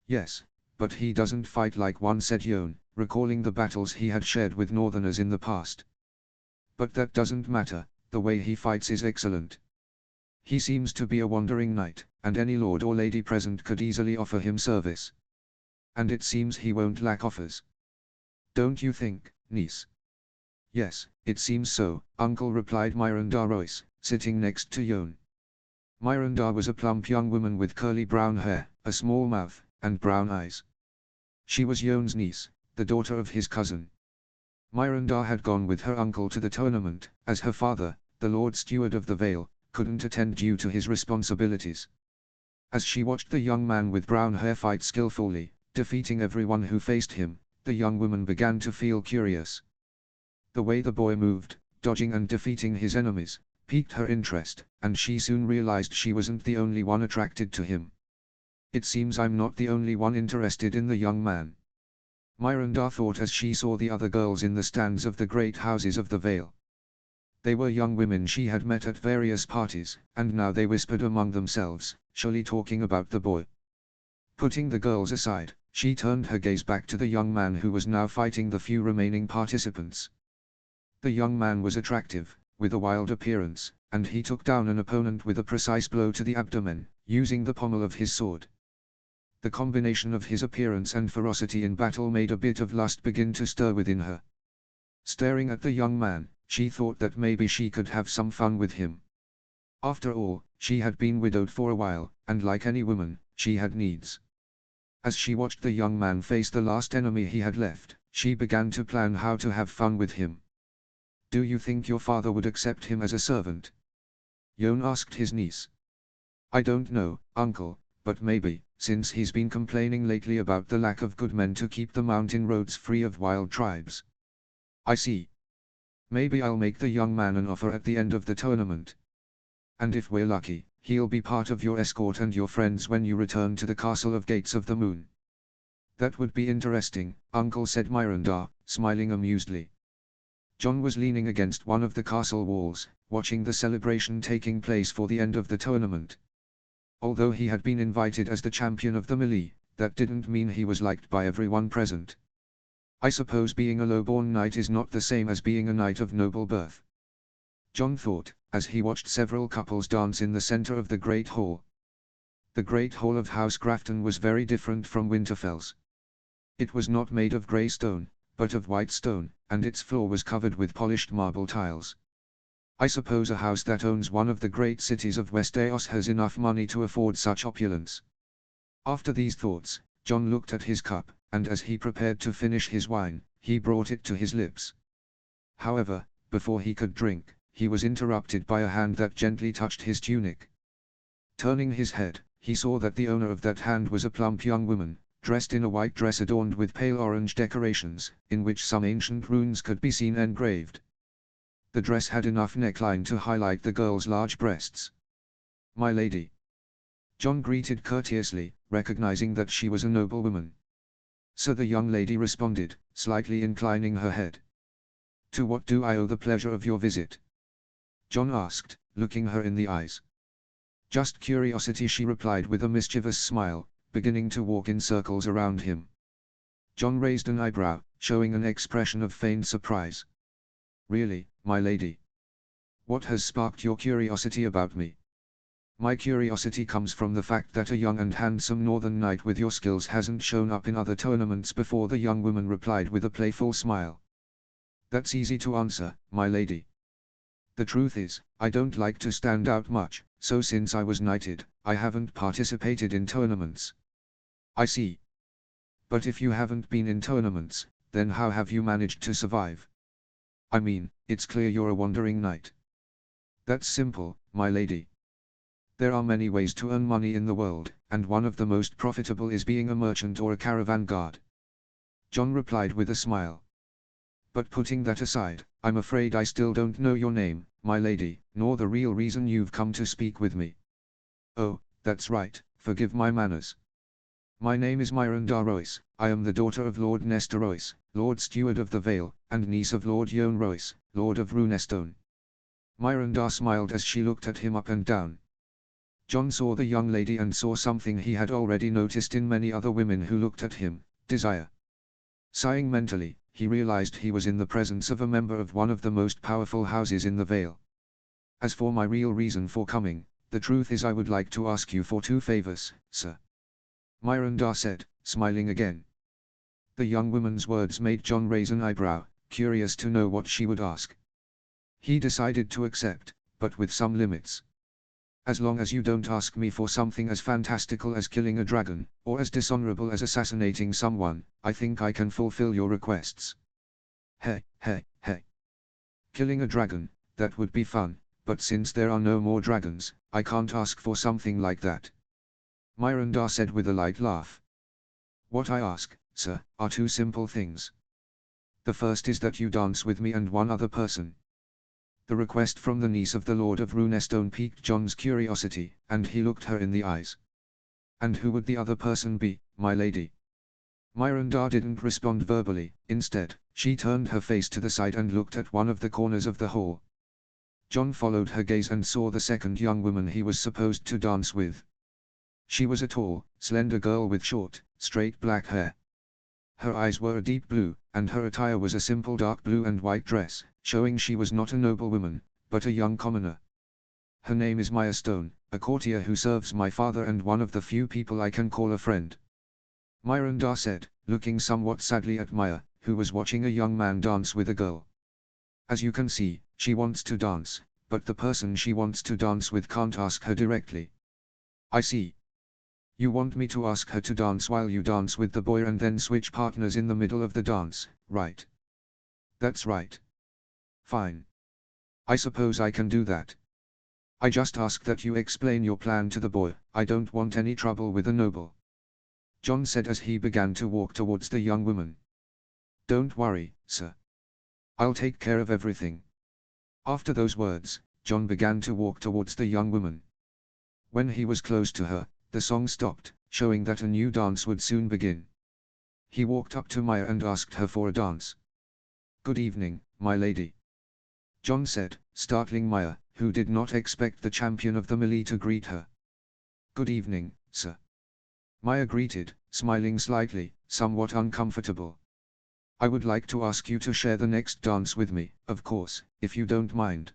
"Yes, but he doesn't fight like one," said Yone, recalling the battles he had shared with northerners in the past. "But that doesn't matter, the way he fights is excellent. He seems to be a wandering knight, and any lord or lady present could easily offer him service. And it seems he won't lack offers. Don't you think, niece?" "Yes, it seems so, uncle," replied Miranda Royce, sitting next to Yone. Miranda was a plump young woman with curly brown hair, a small mouth, and brown eyes. She was Yone's niece, the daughter of his cousin. Miranda had gone with her uncle to the tournament, as her father, the Lord Steward of the Vale, couldn't attend due to his responsibilities. As she watched the young man with brown hair fight skillfully, defeating everyone who faced him, the young woman began to feel curious. The way the boy moved, dodging and defeating his enemies, piqued her interest, and she soon realized she wasn't the only one attracted to him. "It seems I'm not the only one interested in the young man," Miranda thought as she saw the other girls in the stands of the great houses of the Vale. They were young women she had met at various parties, and now they whispered among themselves, surely talking about the boy. Putting the girls aside, she turned her gaze back to the young man who was now fighting the few remaining participants. The young man was attractive, with a wild appearance, and he took down an opponent with a precise blow to the abdomen, using the pommel of his sword. The combination of his appearance and ferocity in battle made a bit of lust begin to stir within her. Staring at the young man, she thought that maybe she could have some fun with him. After all, she had been widowed for a while, and like any woman, she had needs. As she watched the young man face the last enemy he had left, she began to plan how to have fun with him. "Do you think your father would accept him as a servant?" Jon asked his niece. "I don't know, uncle, but maybe, since he's been complaining lately about the lack of good men to keep the mountain roads free of wild tribes." "I see. Maybe I'll make the young man an offer at the end of the tournament. And if we're lucky, he'll be part of your escort and your friends when you return to the castle of Gates of the Moon." "That would be interesting, uncle," said Myranda, smiling amusedly. Jon was leaning against one of the castle walls, watching the celebration taking place for the end of the tournament. Although he had been invited as the champion of the melee, that didn't mean he was liked by everyone present. "I suppose being a low-born knight is not the same as being a knight of noble birth," Jon thought, as he watched several couples dance in the center of the Great Hall. The Great Hall of House Grafton was very different from Winterfell's. It was not made of grey stone, but of white stone, and its floor was covered with polished marble tiles. "I suppose a house that owns one of the great cities of Westeros has enough money to afford such opulence." After these thoughts, Jon looked at his cup, and as he prepared to finish his wine, he brought it to his lips. However, before he could drink, he was interrupted by a hand that gently touched his tunic. Turning his head, he saw that the owner of that hand was a plump young woman, dressed in a white dress adorned with pale orange decorations, in which some ancient runes could be seen engraved. The dress had enough neckline to highlight the girl's large breasts. "My lady." Jon greeted courteously, recognizing that she was a noblewoman. So the young lady responded, slightly inclining her head. "To what do I owe the pleasure of your visit?" Jon asked, looking her in the eyes. "Just curiosity," she replied with a mischievous smile, beginning to walk in circles around him. Jon raised an eyebrow, showing an expression of feigned surprise. "Really, my lady? What has sparked your curiosity about me?" "My curiosity comes from the fact that a young and handsome northern knight with your skills hasn't shown up in other tournaments before," the young woman replied with a playful smile. "That's easy to answer, my lady. The truth is, I don't like to stand out much, so since I was knighted, I haven't participated in tournaments." "I see. But if you haven't been in tournaments, then how have you managed to survive? I mean, it's clear you're a wandering knight." "That's simple, my lady. There are many ways to earn money in the world, and one of the most profitable is being a merchant or a caravan guard," Jon replied with a smile. "But putting that aside, I'm afraid I still don't know your name, my lady, nor the real reason you've come to speak with me." "Oh, that's right, forgive my manners. My name is Myranda Royce. I am the daughter of Lord Nestor Royce, Lord Steward of the Vale, and niece of Lord Jon Royce, Lord of Runestone." Myranda smiled as she looked at him up and down. Jon saw the young lady and saw something he had already noticed in many other women who looked at him: desire. Sighing mentally, he realized he was in the presence of a member of one of the most powerful houses in the Vale. "As for my real reason for coming, the truth is I would like to ask you for 2 favors, sir," Myranda said, smiling again. The young woman's words made Jon raise an eyebrow, curious to know what she would ask. He decided to accept, but with some limits. "As long as you don't ask me for something as fantastical as killing a dragon, or as dishonorable as assassinating someone, I think I can fulfill your requests." Hey. "Killing a dragon, that would be fun, but since there are no more dragons, I can't ask for something like that," Myranda said with a light laugh. "What I ask, sir, are 2 simple things. The first is that you dance with me and one other person." The request from the niece of the Lord of Runestone piqued Jon's curiosity, and he looked her in the eyes. "And who would the other person be, my lady?" Myranda didn't respond verbally. Instead, she turned her face to the side and looked at one of the corners of the hall. Jon followed her gaze and saw the second young woman he was supposed to dance with. She was a tall, slender girl with short, straight black hair. Her eyes were a deep blue, and her attire was a simple dark blue and white dress, showing she was not a noblewoman, but a young commoner. Her name is Maya Stone, a courtier who serves my father and one of the few people I can call a friend. Myranda said, looking somewhat sadly at Maya, who was watching a young man dance with a girl. As you can see, she wants to dance, but the person she wants to dance with can't ask her directly. I see. You want me to ask her to dance while you dance with the boy and then switch partners in the middle of the dance, right? That's right. Fine. I suppose I can do that. I just ask that you explain your plan to the boy, I don't want any trouble with the noble. John said as he began to walk towards the young woman. Don't worry, sir. I'll take care of everything. After those words, John began to walk towards the young woman. When he was close to her, the song stopped, showing that a new dance would soon begin. He walked up to Maya and asked her for a dance. Good evening, my lady. John said, startling Maya, who did not expect the champion of the melee to greet her. Good evening, sir. Maya greeted, smiling slightly, somewhat uncomfortable. I would like to ask you to share the next dance with me, of course, if you don't mind.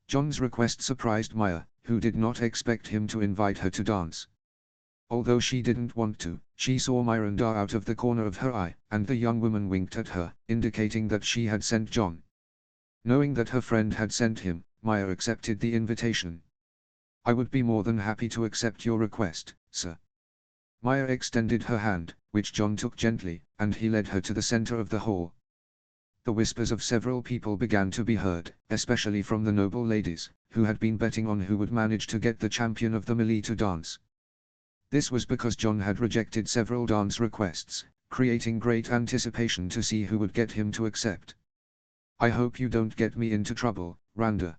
John's request surprised Maya, who did not expect him to invite her to dance. Although she didn't want to, she saw Myranda out of the corner of her eye, and the young woman winked at her, indicating that she had sent John. Knowing that her friend had sent him, Maya accepted the invitation. I would be more than happy to accept your request, sir. Maya extended her hand, which John took gently, and he led her to the center of the hall. The whispers of several people began to be heard, especially from the noble ladies, who had been betting on who would manage to get the champion of the melee to dance. This was because John had rejected several dance requests, creating great anticipation to see who would get him to accept. I hope you don't get me into trouble, Randa.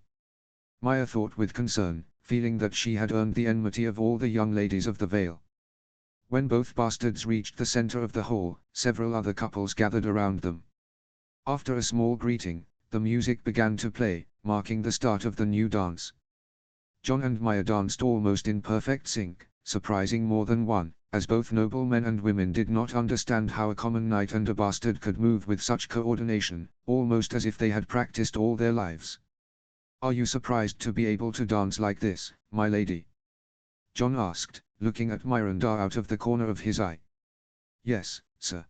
Maya thought with concern, feeling that she had earned the enmity of all the young ladies of the Vale. When both bastards reached the center of the hall, several other couples gathered around them. After a small greeting, the music began to play, marking the start of the new dance. John and Maya danced almost in perfect sync, surprising more than one, as both noble men and women did not understand how a common knight and a bastard could move with such coordination, almost as if they had practiced all their lives. Are you surprised to be able to dance like this, my lady? John asked, looking at Myranda out of the corner of his eye. Yes, sir.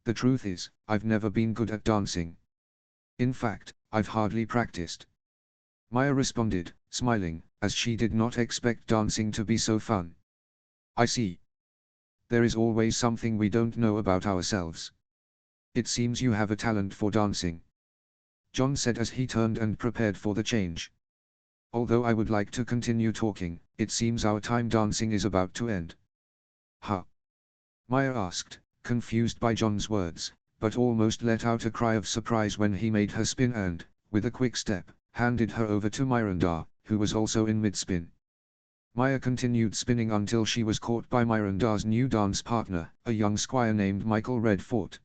The truth is, I've never been good at dancing. In fact, I've hardly practiced. Maya responded, smiling, as she did not expect dancing to be so fun. I see. There is always something we don't know about ourselves. It seems you have a talent for dancing. John said as he turned and prepared for the change. Although I would like to continue talking, it seems our time dancing is about to end. Huh? Maya asked, confused by John's words, but almost let out a cry of surprise when he made her spin and, with a quick step, handed her over to Myranda, who was also in mid-spin. Maya continued spinning until she was caught by Myranda's new dance partner, a young squire named Michael Redfort.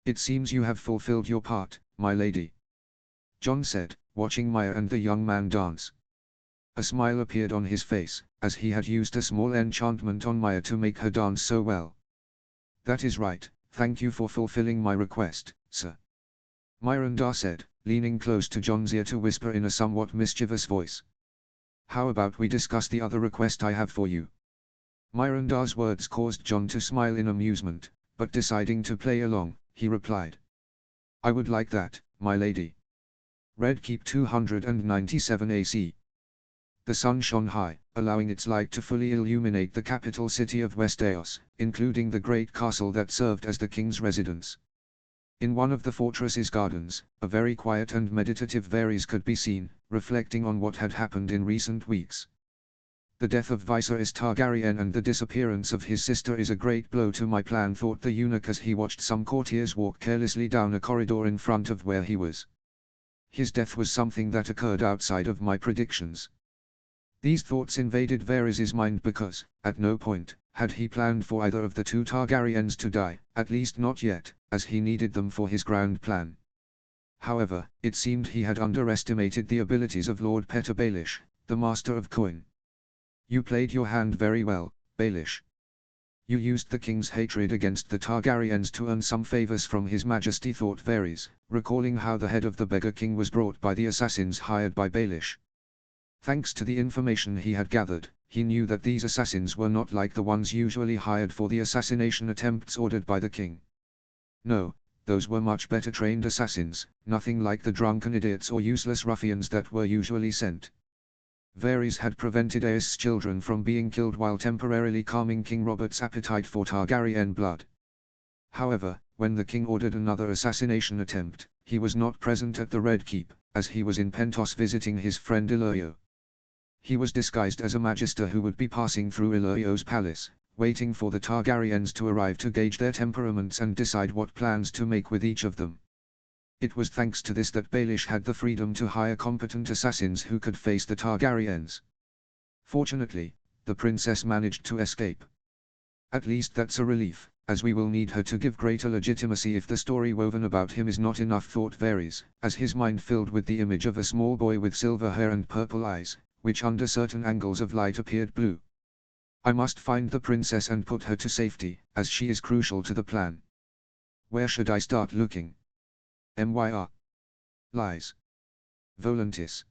It seems you have fulfilled your part, my lady. John said, watching Maya and the young man dance. A smile appeared on his face, as he had used a small enchantment on Maya to make her dance so well. That is right, thank you for fulfilling my request, sir. Myranda said, leaning close to John's ear to whisper in a somewhat mischievous voice. How about we discuss the other request I have for you? Myranda's words caused John to smile in amusement, but deciding to play along, he replied. I would like that, my lady. Red Keep 297 AC. The sun shone high, allowing its light to fully illuminate the capital city of Westeros, including the great castle that served as the king's residence. In one of the fortress's gardens, a very quiet and meditative Varys could be seen, reflecting on what had happened in recent weeks. The death of Viserys Targaryen and the disappearance of his sister is a great blow to my plan, thought the eunuch as he watched some courtiers walk carelessly down a corridor in front of where he was. His death was something that occurred outside of my predictions. These thoughts invaded Varys' mind because, at no point, had he planned for either of the two Targaryens to die, at least not yet, as he needed them for his grand plan. However, it seemed he had underestimated the abilities of Lord Petyr Baelish, the master of coin. You played your hand very well, Baelish. You used the king's hatred against the Targaryens to earn some favors from his majesty, thought Varys, recalling how the head of the beggar king was brought by the assassins hired by Baelish. Thanks to the information he had gathered, he knew that these assassins were not like the ones usually hired for the assassination attempts ordered by the king. No, those were much better trained assassins, nothing like the drunken idiots or useless ruffians that were usually sent. Varys had prevented Aerys' children from being killed while temporarily calming King Robert's appetite for Targaryen blood. However, when the king ordered another assassination attempt, he was not present at the Red Keep, as he was in Pentos visiting his friend Illyrio. He was disguised as a magister who would be passing through Illyrio's palace, waiting for the Targaryens to arrive to gauge their temperaments and decide what plans to make with each of them. It was thanks to this that Baelish had the freedom to hire competent assassins who could face the Targaryens. Fortunately, the princess managed to escape. At least that's a relief, as we will need her to give greater legitimacy if the story woven about him is not enough, thought Varys, as his mind filled with the image of a small boy with silver hair and purple eyes, which under certain angles of light appeared blue. I must find the princess and put her to safety, as she is crucial to the plan. Where should I start looking? Myr. Lies. Volantis.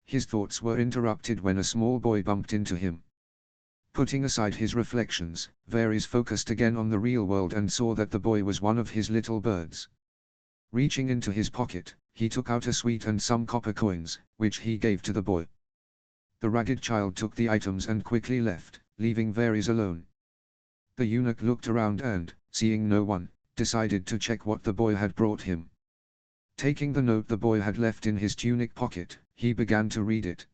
His thoughts were interrupted when a small boy bumped into him. Putting aside his reflections, Varys focused again on the real world and saw that the boy was one of his little birds. Reaching into his pocket, he took out a sweet and some copper coins, which he gave to the boy. The ragged child took the items and quickly left, leaving Varys alone. The eunuch looked around and, seeing no one, decided to check what the boy had brought him. Taking the note the boy had left in his tunic pocket, he began to read it.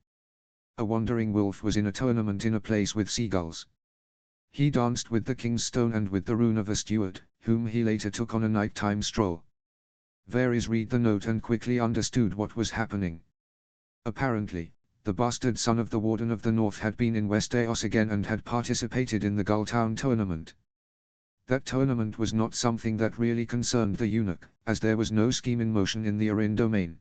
A wandering wolf was in a tournament in a place with seagulls. He danced with the king's stone and with the rune of a steward, whom he later took on a nighttime stroll. Varys read the note and quickly understood what was happening. Apparently, the bastard son of the Warden of the North had been in Westeros again and had participated in the Gulltown tournament. That tournament was not something that really concerned the eunuch, as there was no scheme in motion in the Arryn domain.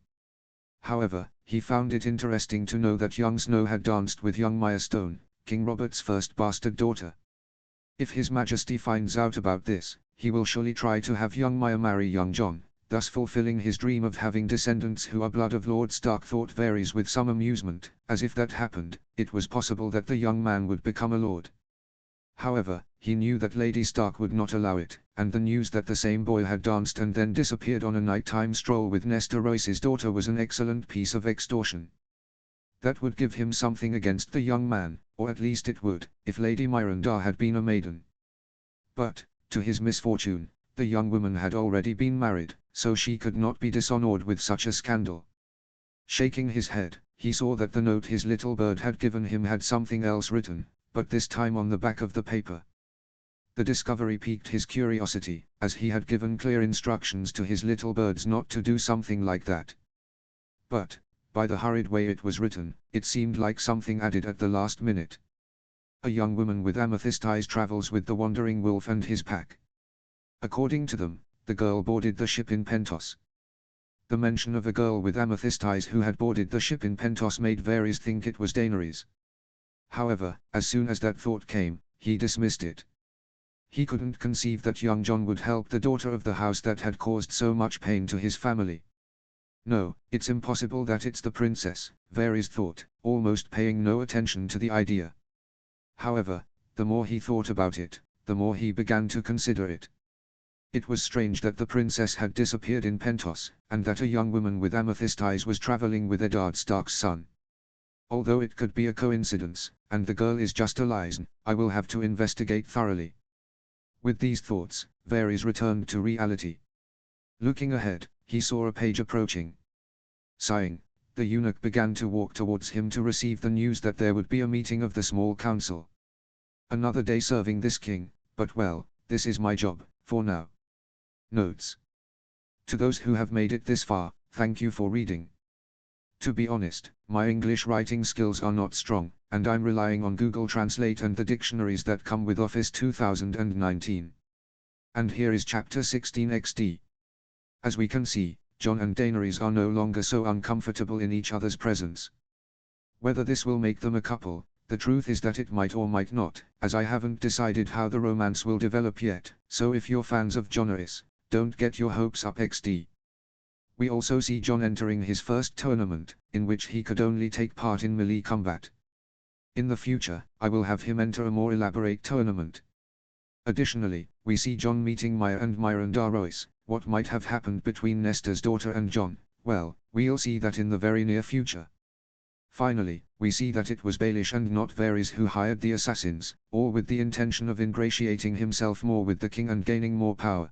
However, he found it interesting to know that young Snow had danced with young Myrstone, King Robert's first bastard daughter. If His Majesty finds out about this, he will surely try to have young Myr marry young Jon, thus fulfilling his dream of having descendants who are blood of Lord Stark, thought Varys with some amusement, as if that happened, it was possible that the young man would become a lord. However, he knew that Lady Stark would not allow it, and the news that the same boy had danced and then disappeared on a nighttime stroll with Nesta Royce's daughter was an excellent piece of extortion. That would give him something against the young man, or at least it would, if Lady Myranda had been a maiden. But, to his misfortune, the young woman had already been married, so she could not be dishonored with such a scandal. Shaking his head, he saw that the note his little bird had given him had something else written, but this time on the back of the paper. The discovery piqued his curiosity, as he had given clear instructions to his little birds not to do something like that. But, by the hurried way it was written, it seemed like something added at the last minute. A young woman with amethyst eyes travels with the wandering wolf and his pack. According to them, the girl boarded the ship in Pentos. The mention of a girl with amethyst eyes who had boarded the ship in Pentos made Varys think it was Daenerys. However, as soon as that thought came, he dismissed it. He couldn't conceive that young Jon would help the daughter of the house that had caused so much pain to his family. No, it's impossible that it's the princess, Varys thought, almost paying no attention to the idea. However, the more he thought about it, the more he began to consider it. It was strange that the princess had disappeared in Pentos, and that a young woman with amethyst eyes was traveling with Eddard Stark's son. Although it could be a coincidence, and the girl is just a liaison, I will have to investigate thoroughly. With these thoughts, Varys returned to reality. Looking ahead, he saw a page approaching. Sighing, the eunuch began to walk towards him to receive the news that there would be a meeting of the small council. Another day serving this king, but well, this is my job, for now. Notes. To those who have made it this far, thank you for reading. To be honest, my English writing skills are not strong, and I'm relying on Google Translate and the dictionaries that come with Office 2019. And here is Chapter 16 XD. As we can see, Jon and Daenerys are no longer so uncomfortable in each other's presence. Whether this will make them a couple, The truth is that it might or might not, as I haven't decided how the romance will develop yet, so if you're fans of Jon Arrys, don't get your hopes up XD. We also see Jon entering his first tournament, in which he could only take part in melee combat. In the future, I will have him enter a more elaborate tournament. Additionally, we see Jon meeting Mya and Myranda Royce. What might have happened between Nestor's daughter and Jon? Well, we'll see that in the very near future. Finally, we see that it was Baelish and not Varys who hired the assassins, all with the intention of ingratiating himself more with the king and gaining more power.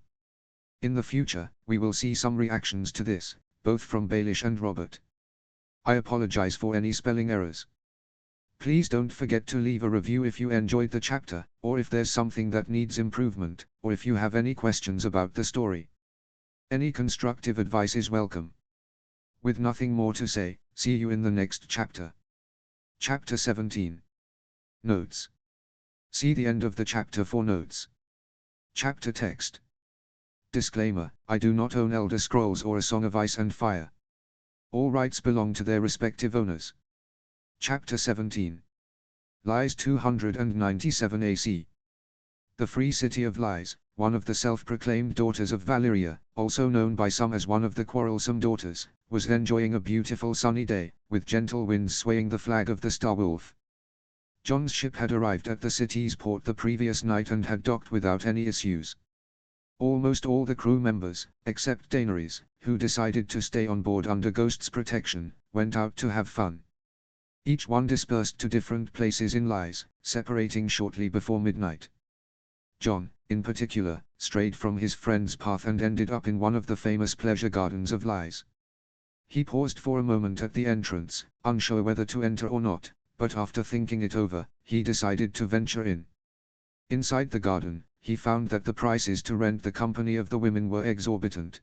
In the future, we will see some reactions to this, both from Baelish and Robert. I apologize for any spelling errors. Please don't forget to leave a review if you enjoyed the chapter, or if there's something that needs improvement, or if you have any questions about the story. Any constructive advice is welcome. With nothing more to say, see you in the next chapter. Chapter 17. Notes. See the end of the chapter for notes. Chapter text. Disclaimer, I do not own Elder Scrolls or A Song of Ice and Fire. All rights belong to their respective owners. Chapter 17. Lies 297 AC. The Free City of Lies, one of the self-proclaimed daughters of Valyria, also known by some as one of the Quarrelsome Daughters, was enjoying a beautiful sunny day, with gentle winds swaying the flag of the Starwolf. Jon's ship had arrived at the city's port the previous night and had docked without any issues. Almost all the crew members, except Daenerys, who decided to stay on board under Ghost's protection, went out to have fun. Each one dispersed to different places in Lies, separating shortly before midnight. Jon, in particular, strayed from his friend's path and ended up in one of the famous pleasure gardens of Lies. He paused for a moment at the entrance, unsure whether to enter or not, but after thinking it over, he decided to venture in. Inside the garden, he found that the prices to rent the company of the women were exorbitant.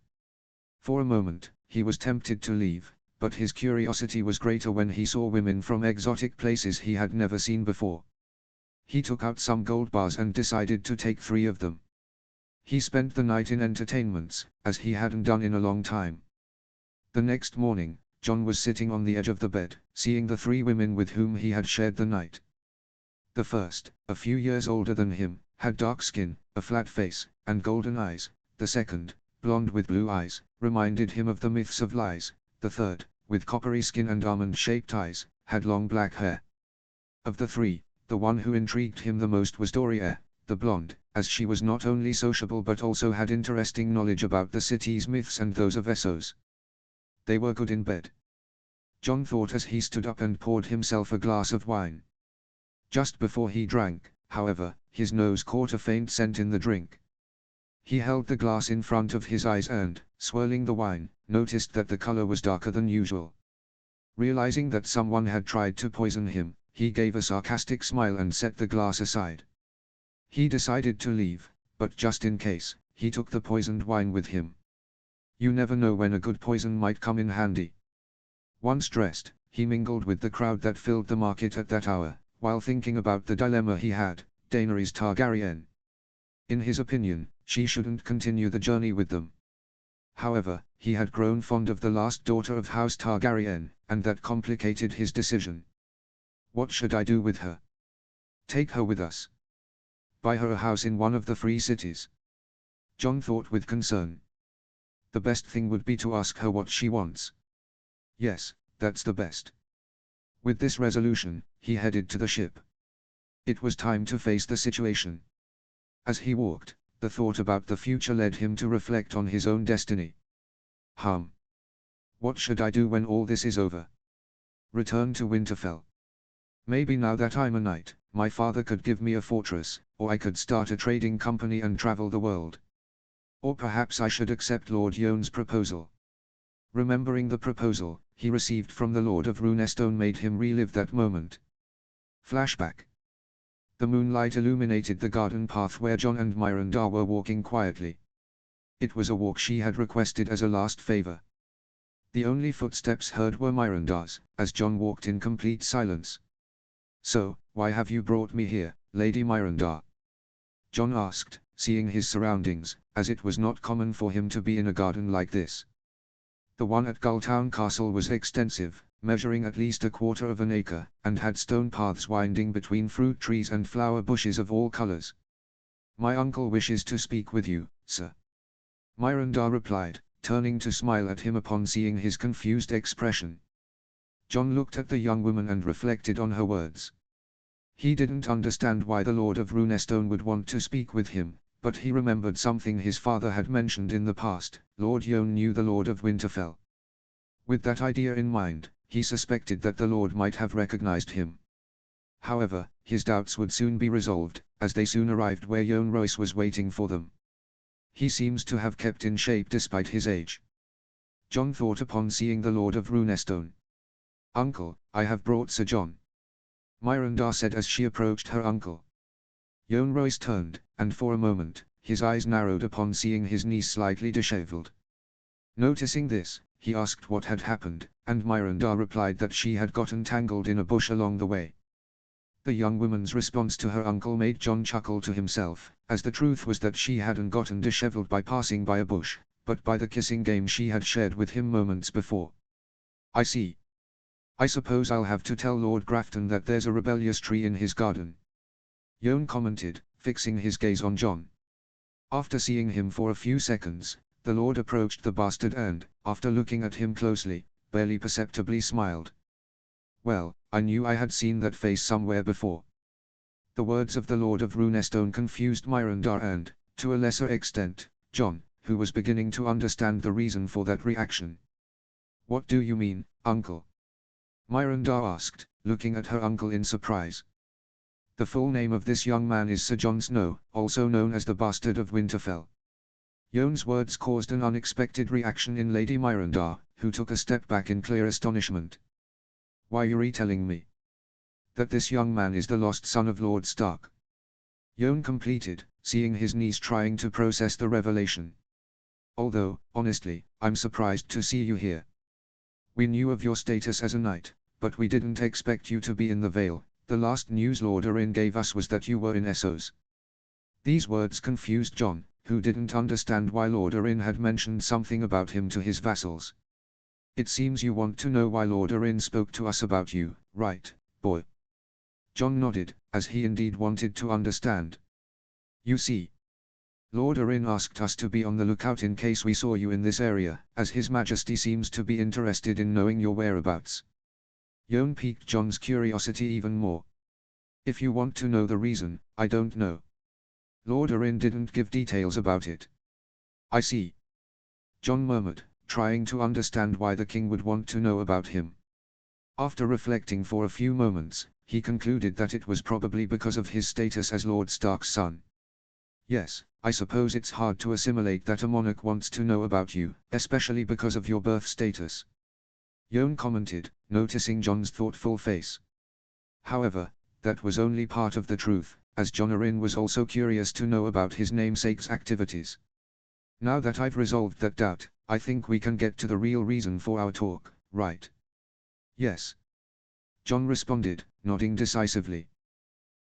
For a moment, he was tempted to leave, but his curiosity was greater when he saw women from exotic places he had never seen before. He took out some gold bars and decided to take 3 of them. He spent the night in entertainments, as he hadn't done in a long time. The next morning, Jon was sitting on the edge of the bed, seeing the 3 women with whom he had shared the night. The first, a few years older than him, had dark skin, a flat face, and golden eyes. The second, blonde with blue eyes, reminded him of the myths of Lies. The third, with coppery skin and almond-shaped eyes, had long black hair. Of the 3, the one who intrigued him the most was Doriae, the blonde, as she was not only sociable but also had interesting knowledge about the city's myths and those of Essos. They were good in bed. Jon thought as he stood up and poured himself a glass of wine. Just before he drank, however, his nose caught a faint scent in the drink. He held the glass in front of his eyes and, swirling the wine, noticed that the color was darker than usual. Realizing that someone had tried to poison him, he gave a sarcastic smile and set the glass aside. He decided to leave, but just in case, he took the poisoned wine with him. You never know when a good poison might come in handy. Once dressed, he mingled with the crowd that filled the market at that hour, while thinking about the dilemma he had, Daenerys Targaryen. In his opinion, she shouldn't continue the journey with them. However, he had grown fond of the last daughter of House Targaryen, and that complicated his decision. What should I do with her? Take her with us. Buy her a house in one of the free cities. Jon thought with concern. The best thing would be to ask her what she wants. Yes, that's the best. With this resolution, he headed to the ship. It was time to face the situation. As he walked, the thought about the future led him to reflect on his own destiny. What should I do when all this is over? Return to Winterfell. Maybe now that I'm a knight, my father could give me a fortress, or I could start a trading company and travel the world. Or perhaps I should accept Lord Yohn's proposal. Remembering the proposal he received from the Lord of Runestone made him relive that moment. Flashback. The moonlight illuminated the garden path where Jon and Myranda were walking quietly. It was a walk she had requested as a last favor. The only footsteps heard were Myranda's, as Jon walked in complete silence. So, why have you brought me here, Lady Myranda? Jon asked, seeing his surroundings, as it was not common for him to be in a garden like this. The one at Gulltown Castle was extensive, measuring at least 1/4 of an acre, and had stone paths winding between fruit trees and flower bushes of all colors. "My uncle wishes to speak with you, sir," Myranda replied, turning to smile at him upon seeing his confused expression. John looked at the young woman and reflected on her words. He didn't understand why the Lord of Runestone would want to speak with him, but he remembered something his father had mentioned in the past. Lord Yone knew the Lord of Winterfell. With that idea in mind, he suspected that the Lord might have recognized him. However, his doubts would soon be resolved, as they soon arrived where Yohn Royce was waiting for them. He seems to have kept in shape despite his age. John thought upon seeing the Lord of Runestone. "Uncle, I have brought Sir John," Myranda said as she approached her uncle. Yohn Royce turned, and for a moment, his eyes narrowed upon seeing his niece slightly disheveled. Noticing this, he asked what had happened, and Myranda replied that she had gotten tangled in a bush along the way. The young woman's response to her uncle made John chuckle to himself, as the truth was that she hadn't gotten disheveled by passing by a bush, but by the kissing game she had shared with him moments before. "I see. I suppose I'll have to tell Lord Grafton that there's a rebellious tree in his garden," Yohn commented, fixing his gaze on John. After seeing him for a few seconds, the Lord approached the bastard and, after looking at him closely, barely perceptibly smiled. "Well, I knew I had seen that face somewhere before." The words of the Lord of Runestone confused Myranda and, to a lesser extent, John, who was beginning to understand the reason for that reaction. "What do you mean, uncle?" Myranda asked, looking at her uncle in surprise. "The full name of this young man is Sir John Snow, also known as the Bastard of Winterfell." Yohn's words caused an unexpected reaction in Lady Myranda, who took a step back in clear astonishment. "Why are you telling me that this young man is the lost son of Lord Stark?" Yohn completed, seeing his niece trying to process the revelation. "Although, honestly, I'm surprised to see you here. We knew of your status as a knight, but we didn't expect you to be in the Vale. The last news Lord Arryn gave us was that you were in Essos." These words confused John, who didn't understand why Lord Arryn had mentioned something about him to his vassals. "It seems you want to know why Lord Arryn spoke to us about you, right, boy?" John nodded, as he indeed wanted to understand. "You see, Lord Arryn asked us to be on the lookout in case we saw you in this area, as His Majesty seems to be interested in knowing your whereabouts." Yohn piqued John's curiosity even more. "If you want to know the reason, I don't know. Lord Arryn didn't give details about it." "I see," John murmured, trying to understand why the king would want to know about him. After reflecting for a few moments, he concluded that it was probably because of his status as Lord Stark's son. "Yes, I suppose it's hard to assimilate that a monarch wants to know about you, especially because of your birth status," Yohn commented, noticing John's thoughtful face. However, that was only part of the truth, as Jon Arryn was also curious to know about his namesake's activities. "Now that I've resolved that doubt, I think we can get to the real reason for our talk, right?" "Yes," John responded, nodding decisively.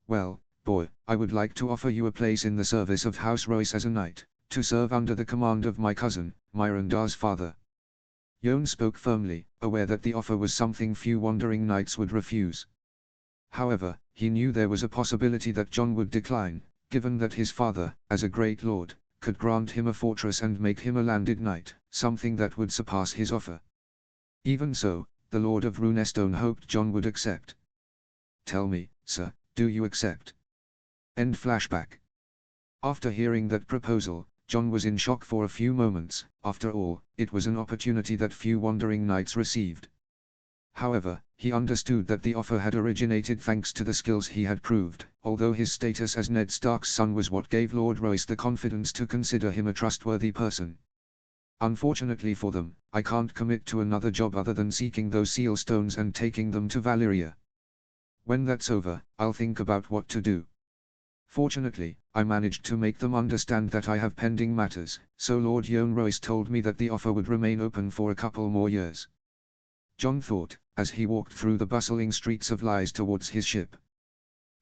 "Well, boy, I would like to offer you a place in the service of House Royce as a knight, to serve under the command of my cousin, Myranda's father." Yohn spoke firmly, aware that the offer was something few wandering knights would refuse. However, he knew there was a possibility that John would decline, given that his father, as a great lord, could grant him a fortress and make him a landed knight, something that would surpass his offer. Even so, the Lord of Runestone hoped John would accept. "Tell me, sir, do you accept?" End flashback. After hearing that proposal, John was in shock for a few moments. After all, it was an opportunity that few wandering knights received. However, he understood that the offer had originated thanks to the skills he had proved, although his status as Ned Stark's son was what gave Lord Royce the confidence to consider him a trustworthy person. "Unfortunately for them, I can't commit to another job other than seeking those seal stones and taking them to Valyria. When that's over, I'll think about what to do. Fortunately, I managed to make them understand that I have pending matters, so Lord Yohn Royce told me that the offer would remain open for a couple more years." John thought, as he walked through the bustling streets of Lys towards his ship.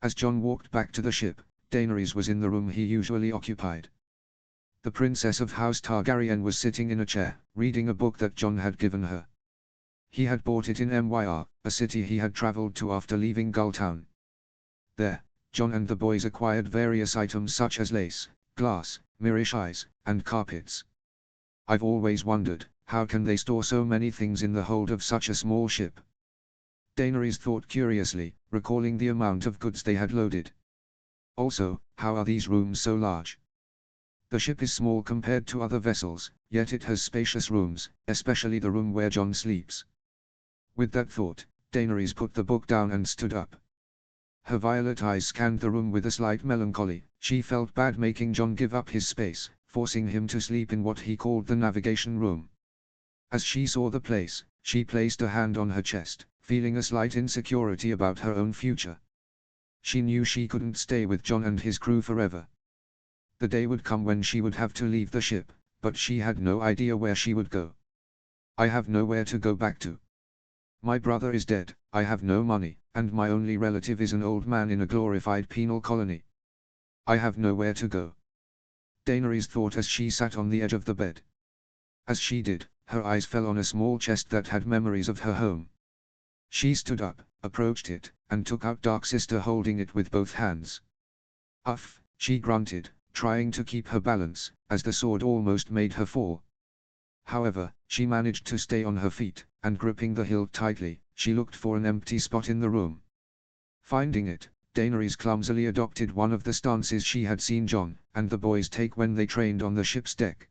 As John walked back to the ship, Daenerys was in the room he usually occupied. The Princess of House Targaryen was sitting in a chair, reading a book that John had given her. He had bought it in Myr, a city he had traveled to after leaving Gulltown. There, John and the boys acquired various items such as lace, glass, Mirish eyes, and carpets. I've always wondered, how can they store so many things in the hold of such a small ship? Daenerys thought curiously, recalling the amount of goods they had loaded. Also, how are these rooms so large? The ship is small compared to other vessels, yet it has spacious rooms, especially the room where John sleeps. With that thought, Daenerys put the book down and stood up. Her violet eyes scanned the room with a slight melancholy. She felt bad making John give up his space, forcing him to sleep in what he called the navigation room. As she saw the place, she placed a hand on her chest, feeling a slight insecurity about her own future. She knew she couldn't stay with John and his crew forever. The day would come when she would have to leave the ship, but she had no idea where she would go. I have nowhere to go back to. My brother is dead, I have no money, and my only relative is an old man in a glorified penal colony. I have nowhere to go. Daenerys thought as she sat on the edge of the bed. As she did, her eyes fell on a small chest that had memories of her home. She stood up, approached it, and took out Dark Sister holding it with both hands. Uff, she grunted, trying to keep her balance, as the sword almost made her fall. However, she managed to stay on her feet, and gripping the hilt tightly, she looked for an empty spot in the room. Finding it, Daenerys clumsily adopted one of the stances she had seen Jon and the boys take when they trained on the ship's deck.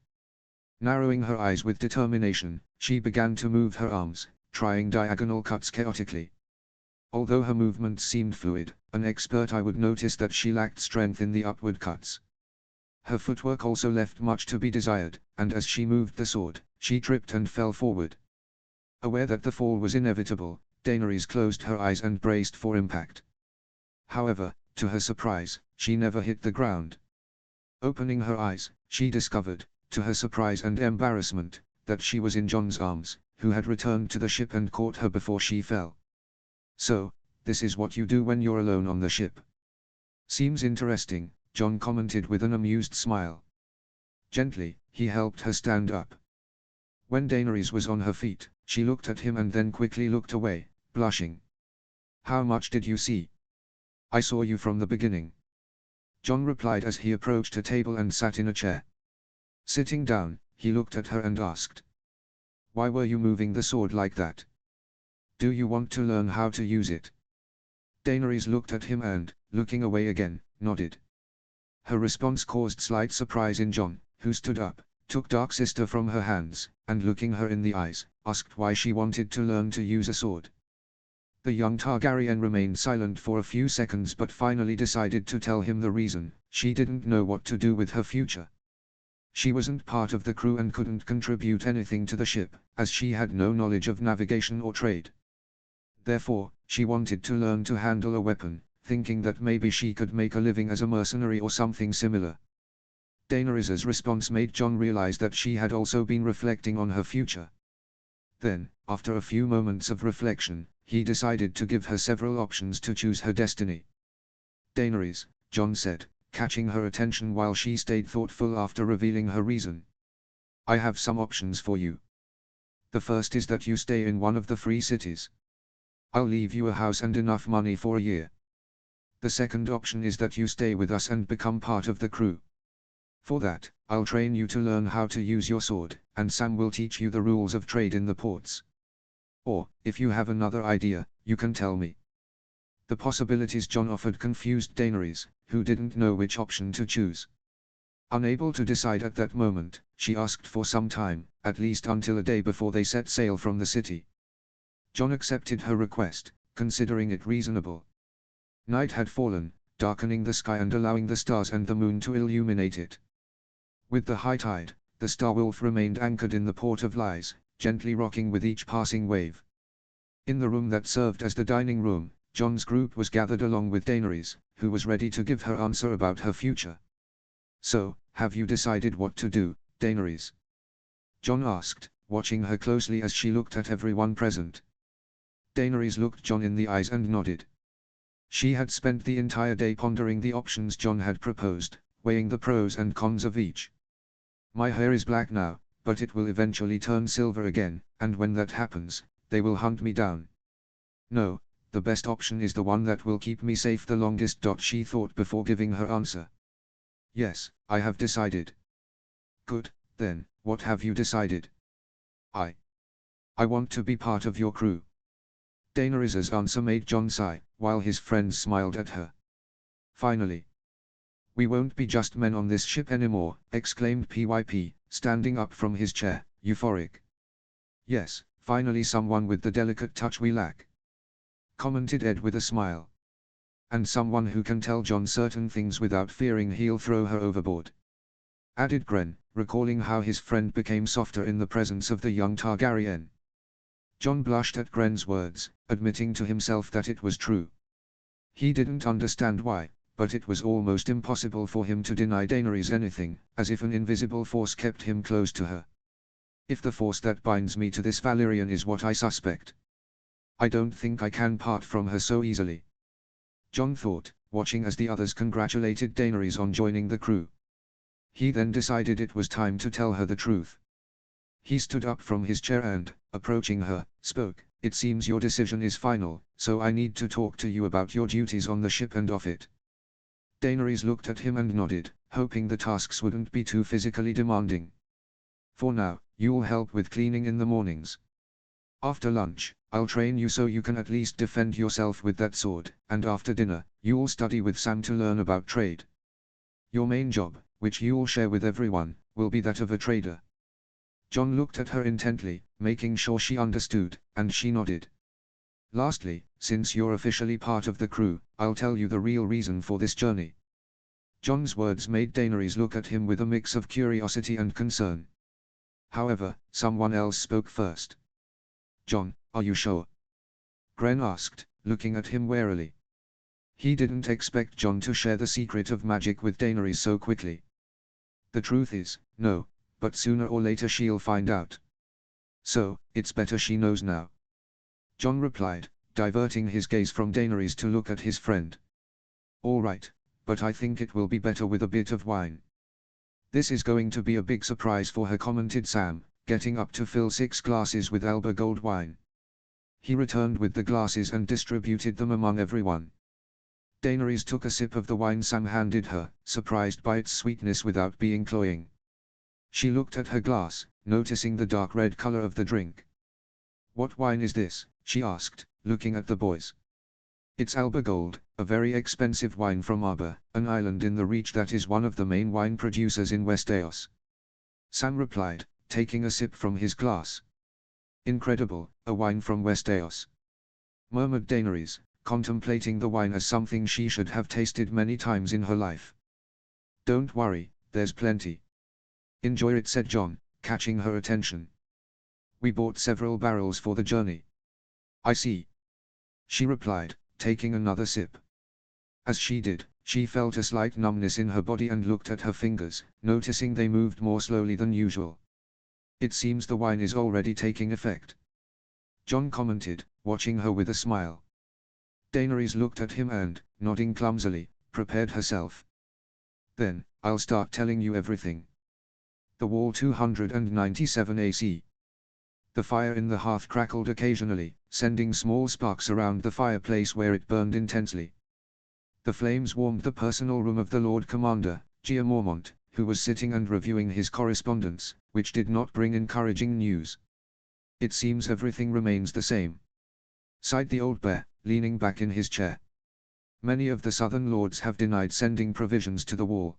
Narrowing her eyes with determination, she began to move her arms, trying diagonal cuts chaotically. Although her movements seemed fluid, an expert eye would notice that she lacked strength in the upward cuts. Her footwork also left much to be desired, and as she moved the sword, she tripped and fell forward. Aware that the fall was inevitable, Daenerys closed her eyes and braced for impact. However, to her surprise, she never hit the ground. Opening her eyes, she discovered, to her surprise and embarrassment, that she was in Jon's arms, who had returned to the ship and caught her before she fell. So, this is what you do when you're alone on the ship. Seems interesting, Jon commented with an amused smile. Gently, he helped her stand up. When Daenerys was on her feet, she looked at him and then quickly looked away, blushing. How much did you see? I saw you from the beginning. Jon replied as he approached a table and sat in a chair. Sitting down, he looked at her and asked. Why were you moving the sword like that? Do you want to learn how to use it? Daenerys looked at him and, looking away again, nodded. Her response caused slight surprise in Jon, who stood up, took Dark Sister from her hands, and looking her in the eyes, asked why she wanted to learn to use a sword. The young Targaryen remained silent for a few seconds but finally decided to tell him the reason. She didn't know what to do with her future. She wasn't part of the crew and couldn't contribute anything to the ship, as she had no knowledge of navigation or trade. Therefore, she wanted to learn to handle a weapon, thinking that maybe she could make a living as a mercenary or something similar. Daenerys' response made Jon realize that she had also been reflecting on her future. Then, after a few moments of reflection, he decided to give her several options to choose her destiny. Daenerys, Jon said, catching her attention while she stayed thoughtful after revealing her reason. I have some options for you. The first is that you stay in one of the free cities. I'll leave you a house and enough money for a year. The second option is that you stay with us and become part of the crew. For that, I'll train you to learn how to use your sword, and Sam will teach you the rules of trade in the ports. Or, if you have another idea, you can tell me. The possibilities Jon offered confused Daenerys, who didn't know which option to choose. Unable to decide at that moment, she asked for some time, at least until a day before they set sail from the city. Jon accepted her request, considering it reasonable. Night had fallen, darkening the sky and allowing the stars and the moon to illuminate it. With the high tide, the Star Wolf remained anchored in the port of Lies, gently rocking with each passing wave. In the room that served as the dining room, Jon's group was gathered along with Daenerys, who was ready to give her answer about her future. So, have you decided what to do, Daenerys? Jon asked, watching her closely as she looked at everyone present. Daenerys looked Jon in the eyes and nodded. She had spent the entire day pondering the options Jon had proposed, weighing the pros and cons of each. My hair is black now, but it will eventually turn silver again, and when that happens, they will hunt me down. No, the best option is the one that will keep me safe the longest. She thought before giving her answer. Yes, I have decided. Good, then, what have you decided? I want to be part of your crew. Daenerys's answer made Jon sigh, while his friends smiled at her. Finally. We won't be just men on this ship anymore, exclaimed PYP, standing up from his chair, euphoric. Yes, finally someone with the delicate touch we lack, commented Ed with a smile. And someone who can tell Jon certain things without fearing he'll throw her overboard, added Gren, recalling how his friend became softer in the presence of the young Targaryen. Jon blushed at Gren's words, admitting to himself that it was true. He didn't understand why, but it was almost impossible for him to deny Daenerys anything, as if an invisible force kept him close to her. If the force that binds me to this Valyrian is what I suspect, I don't think I can part from her so easily, Jon thought, watching as the others congratulated Daenerys on joining the crew. He then decided it was time to tell her the truth. He stood up from his chair and, approaching her, spoke, "It seems your decision is final, so I need to talk to you about your duties on the ship and off it." Daenerys looked at him and nodded, hoping the tasks wouldn't be too physically demanding. "For now, you'll help with cleaning in the mornings. After lunch, I'll train you so you can at least defend yourself with that sword, and after dinner, you'll study with Sam to learn about trade. Your main job, which you'll share with everyone, will be that of a trader." Jon looked at her intently, making sure she understood, and she nodded. "Lastly, since you're officially part of the crew, I'll tell you the real reason for this journey." Jon's words made Daenerys look at him with a mix of curiosity and concern. However, someone else spoke first. "Jon, are you sure?" Gren asked, looking at him warily. He didn't expect Jon to share the secret of magic with Daenerys so quickly. "The truth is, no, but sooner or later she'll find out. So, it's better she knows now," Jon replied, diverting his gaze from Daenerys to look at his friend. "All right, but I think it will be better with a bit of wine." "This is going to be a big surprise for her," commented Sam, getting up to fill 6 glasses with Alba Gold wine. He returned with the glasses and distributed them among everyone. Daenerys took a sip of the wine Sam handed her, surprised by its sweetness without being cloying. She looked at her glass, noticing the dark red color of the drink. "What wine is this?" she asked, looking at the boys. "It's Alba Gold, a very expensive wine from Arba, an island in the Reach that is one of the main wine producers in Westeros," Sam replied, taking a sip from his glass. "Incredible, a wine from Westeros," murmured Daenerys, contemplating the wine as something she should have tasted many times in her life. "Don't worry, there's plenty. Enjoy it," said Jon, catching her attention. "We bought several barrels for the journey." "I see," she replied, taking another sip. As she did, she felt a slight numbness in her body and looked at her fingers, noticing they moved more slowly than usual. "It seems the wine is already taking effect," Jon commented, watching her with a smile. Daenerys looked at him and, nodding clumsily, prepared herself. "Then, I'll start telling you everything." The wall 297 AC. The fire in the hearth crackled occasionally, sending small sparks around the fireplace where it burned intensely. The flames warmed the personal room of the Lord Commander, Jeor Mormont, who was sitting and reviewing his correspondence, which did not bring encouraging news. "It seems everything remains the same," sighed the old bear, leaning back in his chair. "Many of the southern lords have denied sending provisions to the wall.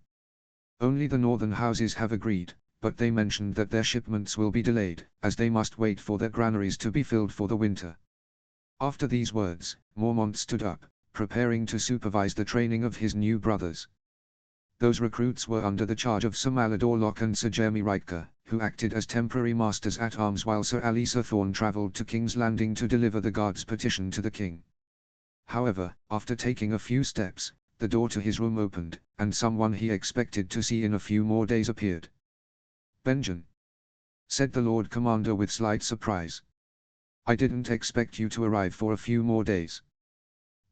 Only the northern houses have agreed, but they mentioned that their shipments will be delayed, as they must wait for their granaries to be filled for the winter." After these words, Mormont stood up, preparing to supervise the training of his new brothers. Those recruits were under the charge of Sir Malador Locke and Sir Jaime Riker, who acted as temporary masters at arms while Sir Alliser Thorne travelled to King's Landing to deliver the guard's petition to the king. However, after taking a few steps, the door to his room opened, and someone he expected to see in a few more days appeared. "Benjen," said the Lord Commander with slight surprise. "I didn't expect you to arrive for a few more days."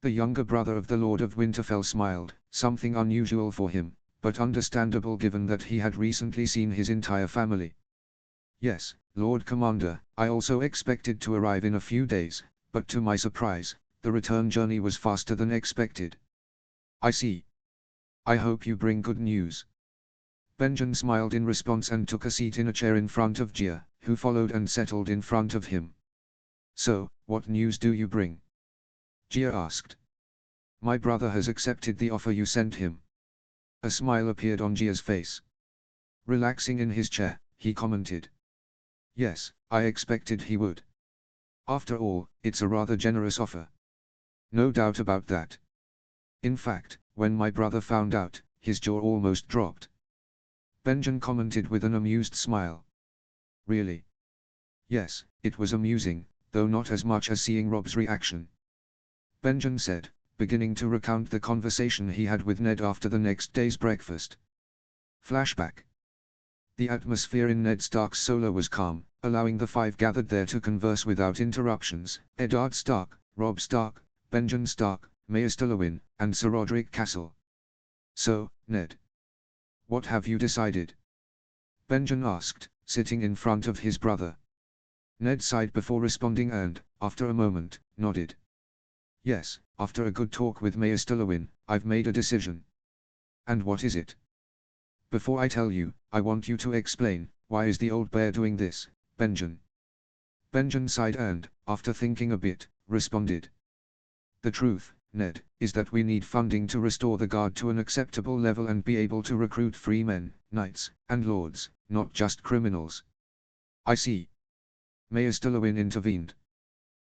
The younger brother of the Lord of Winterfell smiled, something unusual for him, but understandable given that he had recently seen his entire family. "Yes, Lord Commander, I also expected to arrive in a few days, but to my surprise, the return journey was faster than expected. I see. I hope you bring good news. Benjen smiled in response and took a seat in a chair in front of Jia, who followed and settled in front of him. So, what news do you bring? Jia asked. My brother has accepted the offer you sent him. A smile appeared on Jia's face. Relaxing in his chair, he commented. Yes, I expected he would. After all, it's a rather generous offer. No doubt about that. In fact, when my brother found out, his jaw almost dropped. Benjen commented with an amused smile. Really? Yes, it was amusing, though not as much as seeing Rob's reaction. Benjen said, beginning to recount the conversation he had with Ned after the next day's breakfast. Flashback. The atmosphere in Ned Stark's solo was calm, allowing the five gathered there to converse without interruptions: Eddard Stark, Robb Stark, Benjen Stark, Maester Luwin, and Sir Roderick Castle. So, Ned, what have you decided? Benjen asked, sitting in front of his brother. Ned sighed before responding and, after a moment, nodded. Yes, after a good talk with Maester Luwin, I've made a decision. And what is it? Before I tell you, I want you to explain, why is the old bear doing this, Benjen? Benjen sighed and, after thinking a bit, responded. The truth, Ned, is that we need funding to restore the guard to an acceptable level and be able to recruit free men, knights, and lords, not just criminals. I see. Maester Luwin intervened.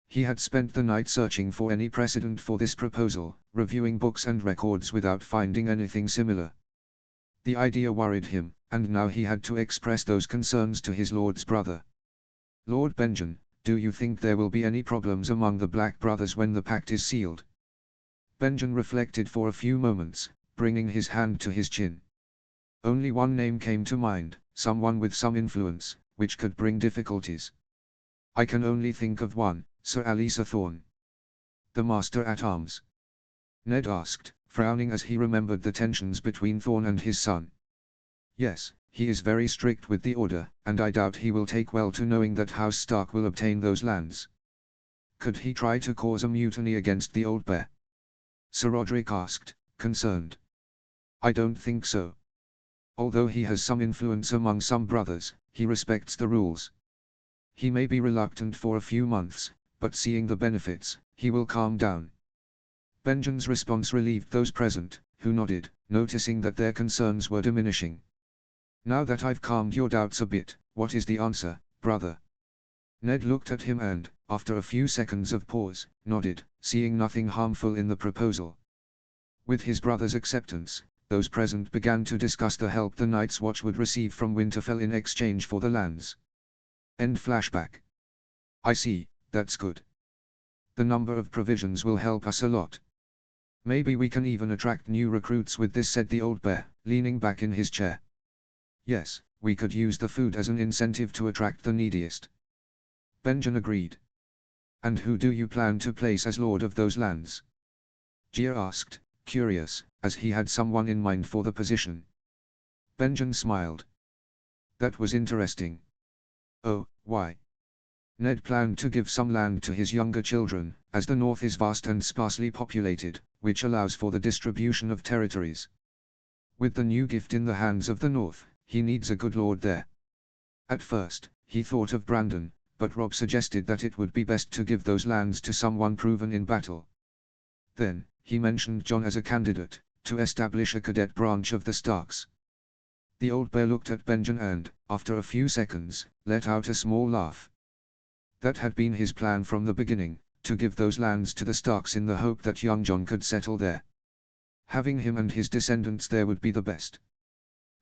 He had spent the night searching for any precedent for this proposal, reviewing books and records without finding anything similar. The idea worried him, and now he had to express those concerns to his lord's brother. Lord Benjen, do you think there will be any problems among the Black Brothers when the pact is sealed? Benjen reflected for a few moments, bringing his hand to his chin. Only one name came to mind, someone with some influence, which could bring difficulties. I can only think of one, Sir Alliser Thorne. The Master at Arms. Ned asked, frowning as he remembered the tensions between Thorne and his son. Yes, he is very strict with the order, and I doubt he will take well to knowing that House Stark will obtain those lands. Could he try to cause a mutiny against the old bear? Sir Roderick asked, concerned. I don't think so. Although he has some influence among some brothers, he respects the rules. He may be reluctant for a few months, but seeing the benefits, he will calm down. Benjen's response relieved those present, who nodded, noticing that their concerns were diminishing. Now that I've calmed your doubts a bit, what is the answer, brother? Ned looked at him and, after a few seconds of pause, nodded, seeing nothing harmful in the proposal. With his brother's acceptance, those present began to discuss the help the Night's Watch would receive from Winterfell in exchange for the lands. End flashback. I see, that's good. The number of provisions will help us a lot. Maybe we can even attract new recruits with this, said the old bear, leaning back in his chair. Yes, we could use the food as an incentive to attract the neediest. Benjen agreed. And who do you plan to place as lord of those lands? Jia asked, curious, as he had someone in mind for the position. Benjen smiled. That was interesting. Oh, why? Ned planned to give some land to his younger children, as the north is vast and sparsely populated, which allows for the distribution of territories. With the new gift in the hands of the north, he needs a good lord there. At first, he thought of Brandon, but Robb suggested that it would be best to give those lands to someone proven in battle. Then, he mentioned Jon as a candidate, to establish a cadet branch of the Starks. The old bear looked at Benjen and, after a few seconds, let out a small laugh. That had been his plan from the beginning, to give those lands to the Starks in the hope that young Jon could settle there. Having him and his descendants there would be the best.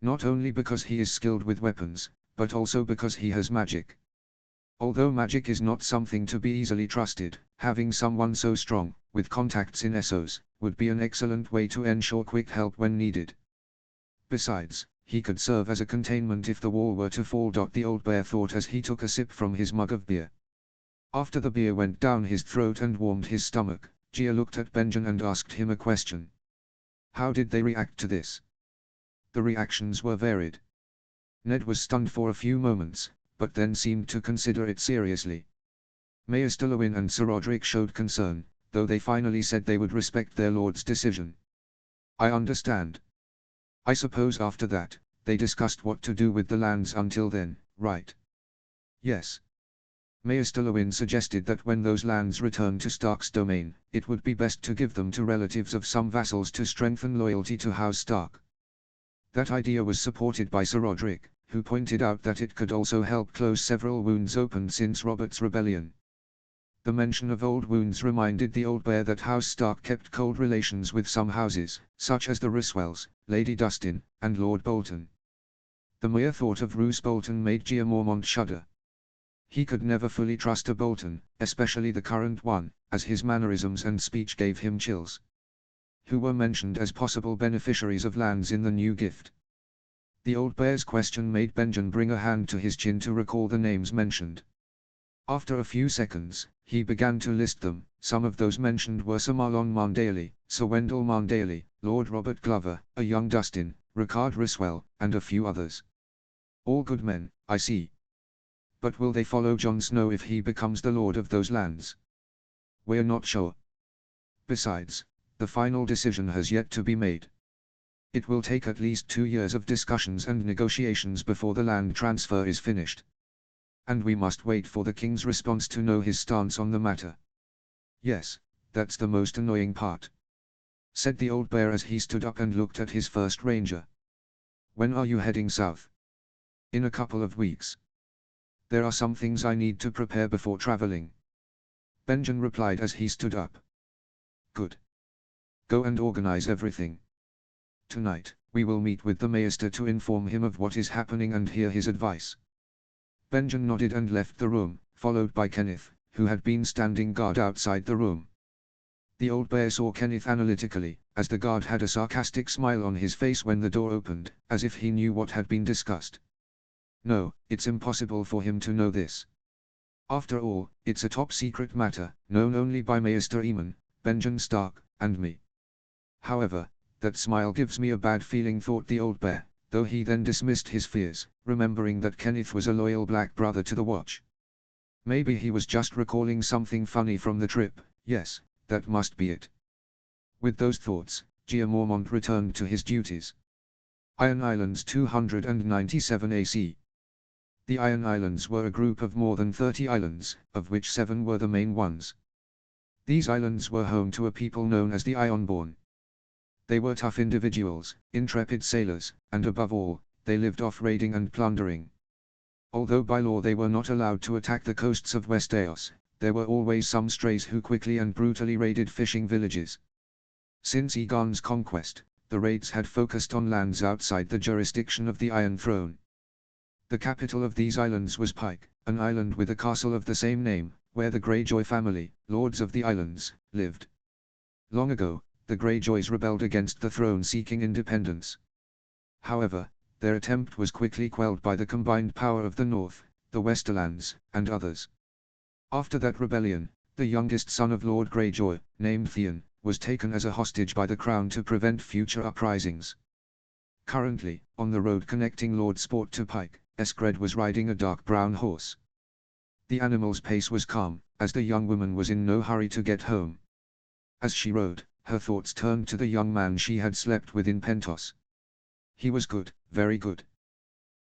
Not only because he is skilled with weapons, but also because he has magic. Although magic is not something to be easily trusted, having someone so strong, with contacts in Essos, would be an excellent way to ensure quick help when needed. Besides, he could serve as a containment if the wall were to fall. The old bear thought as he took a sip from his mug of beer. After the beer went down his throat and warmed his stomach, Jia looked at Benjen and asked him a question. How did they react to this? The reactions were varied. Ned was stunned for a few moments, but then seemed to consider it seriously. Maester Lewin and Sir Roderick showed concern, though they finally said they would respect their lord's decision. I understand. I suppose after that, they discussed what to do with the lands until then, right? Yes. Maester Lewin suggested that when those lands returned to Stark's domain, it would be best to give them to relatives of some vassals to strengthen loyalty to House Stark. That idea was supported by Sir Roderick, who pointed out that it could also help close several wounds opened since Robert's rebellion. The mention of old wounds reminded the old bear that House Stark kept cold relations with some houses, such as the Ryswells, Lady Dustin, and Lord Bolton. The mere thought of Roose Bolton made Jeor Mormont shudder. He could never fully trust a Bolton, especially the current one, as his mannerisms and speech gave him chills. Who were mentioned as possible beneficiaries of lands in the new gift. The old bear's question made Benjen bring a hand to his chin to recall the names mentioned. After a few seconds, he began to list them. Some of those mentioned were Sir Marlon Marndaly, Sir Wendell Marndaly, Lord Robert Glover, a young Dustin, Ricard Ryswell, and a few others. All good men, I see. But will they follow Jon Snow if he becomes the lord of those lands? We're not sure. Besides, the final decision has yet to be made. It will take at least 2 years of discussions and negotiations before the land transfer is finished. And we must wait for the king's response to know his stance on the matter. Yes, that's the most annoying part, said the old bear as he stood up and looked at his first ranger. When are you heading south? In a couple of weeks. There are some things I need to prepare before traveling. Benjen replied as he stood up. Good. Go and organize everything. Tonight, we will meet with the Maester to inform him of what is happening and hear his advice. Benjen nodded and left the room, followed by Kenneth, who had been standing guard outside the room. The old bear saw Kenneth analytically, as the guard had a sarcastic smile on his face when the door opened, as if he knew what had been discussed. No, it's impossible for him to know this. After all, it's a top-secret matter, known only by Maester Aemon, Benjen Stark, and me. However, that smile gives me a bad feeling, thought the old bear, though he then dismissed his fears, remembering that Kenneth was a loyal black brother to the Watch. Maybe he was just recalling something funny from the trip. Yes, that must be it. With those thoughts, Jeor Mormont returned to his duties. Iron Islands 297 AC. The Iron Islands were a group of more than 30 islands, of which 7 were the main ones. These islands were home to a people known as the Ironborn. They were tough individuals, intrepid sailors, and above all, they lived off raiding and plundering. Although by law they were not allowed to attack the coasts of Westeros, there were always some strays who quickly and brutally raided fishing villages. Since Aegon's conquest, the raids had focused on lands outside the jurisdiction of the Iron Throne. The capital of these islands was Pike, an island with a castle of the same name, where the Greyjoy family, lords of the islands, lived. Long ago, the Greyjoys rebelled against the throne seeking independence. However, their attempt was quickly quelled by the combined power of the North, the Westerlands, and others. After that rebellion, the youngest son of Lord Greyjoy, named Theon, was taken as a hostage by the crown to prevent future uprisings. Currently, on the road connecting Lord Sport to Pike, Eskred was riding a dark brown horse. The animal's pace was calm, as the young woman was in no hurry to get home. As she rode, her thoughts turned to the young man she had slept with in Pentos. He was good, very good.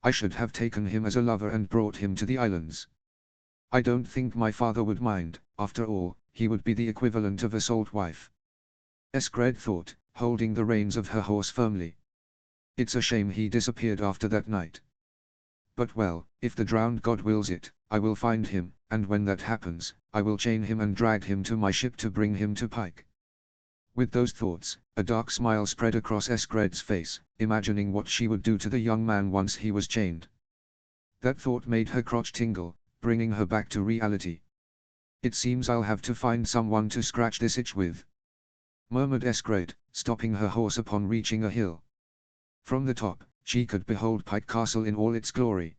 I should have taken him as a lover and brought him to the islands. I don't think my father would mind, after all, he would be the equivalent of a salt wife. Eskred thought, holding the reins of her horse firmly. It's a shame he disappeared after that night. But well, if the drowned god wills it, I will find him, and when that happens, I will chain him and drag him to my ship to bring him to Pike. With those thoughts, a dark smile spread across Eskred's face, imagining what she would do to the young man once he was chained. That thought made her crotch tingle, bringing her back to reality. It seems I'll have to find someone to scratch this itch with, murmured Eskred, stopping her horse upon reaching a hill. From the top, she could behold Pike Castle in all its glory.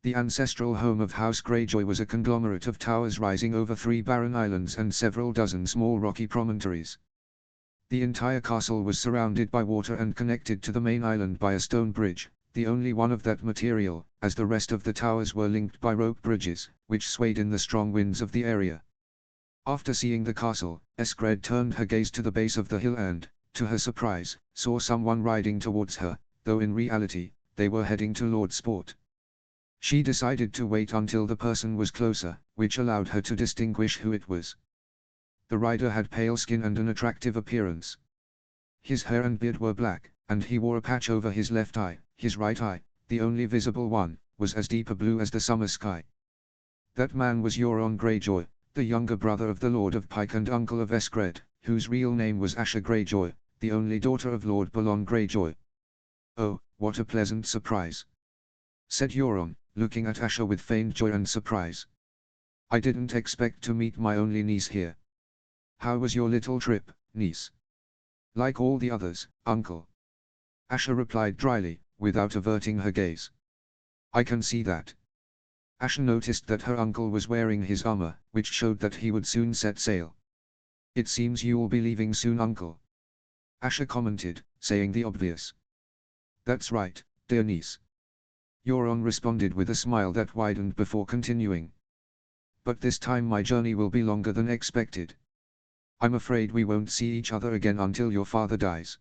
The ancestral home of House Greyjoy was a conglomerate of towers rising over 3 barren islands and several dozen small rocky promontories. The entire castle was surrounded by water and connected to the main island by a stone bridge, the only one of that material, as the rest of the towers were linked by rope bridges, which swayed in the strong winds of the area. After seeing the castle, Eskred turned her gaze to the base of the hill and, to her surprise, saw someone riding towards her, though in reality, they were heading to Lord Sport. She decided to wait until the person was closer, which allowed her to distinguish who it was. The rider had pale skin and an attractive appearance. His hair and beard were black, and he wore a patch over his left eye. His right eye, the only visible one, was as deep a blue as the summer sky. That man was Euron Greyjoy, the younger brother of the Lord of Pike and uncle of Eskred, whose real name was Asha Greyjoy, the only daughter of Lord Balon Greyjoy. "Oh, what a pleasant surprise," said Euron, looking at Asha with feigned joy and surprise. "I didn't expect to meet my only niece here. How was your little trip, niece?" "Like all the others, uncle," Asha replied dryly, without averting her gaze. "I can see that." Asha noticed that her uncle was wearing his armor, which showed that he would soon set sail. "It seems you'll be leaving soon, uncle," Asha commented, saying the obvious. "That's right, dear niece," Euron responded with a smile that widened before continuing. "But this time my journey will be longer than expected. I'm afraid we won't see each other again until your father dies."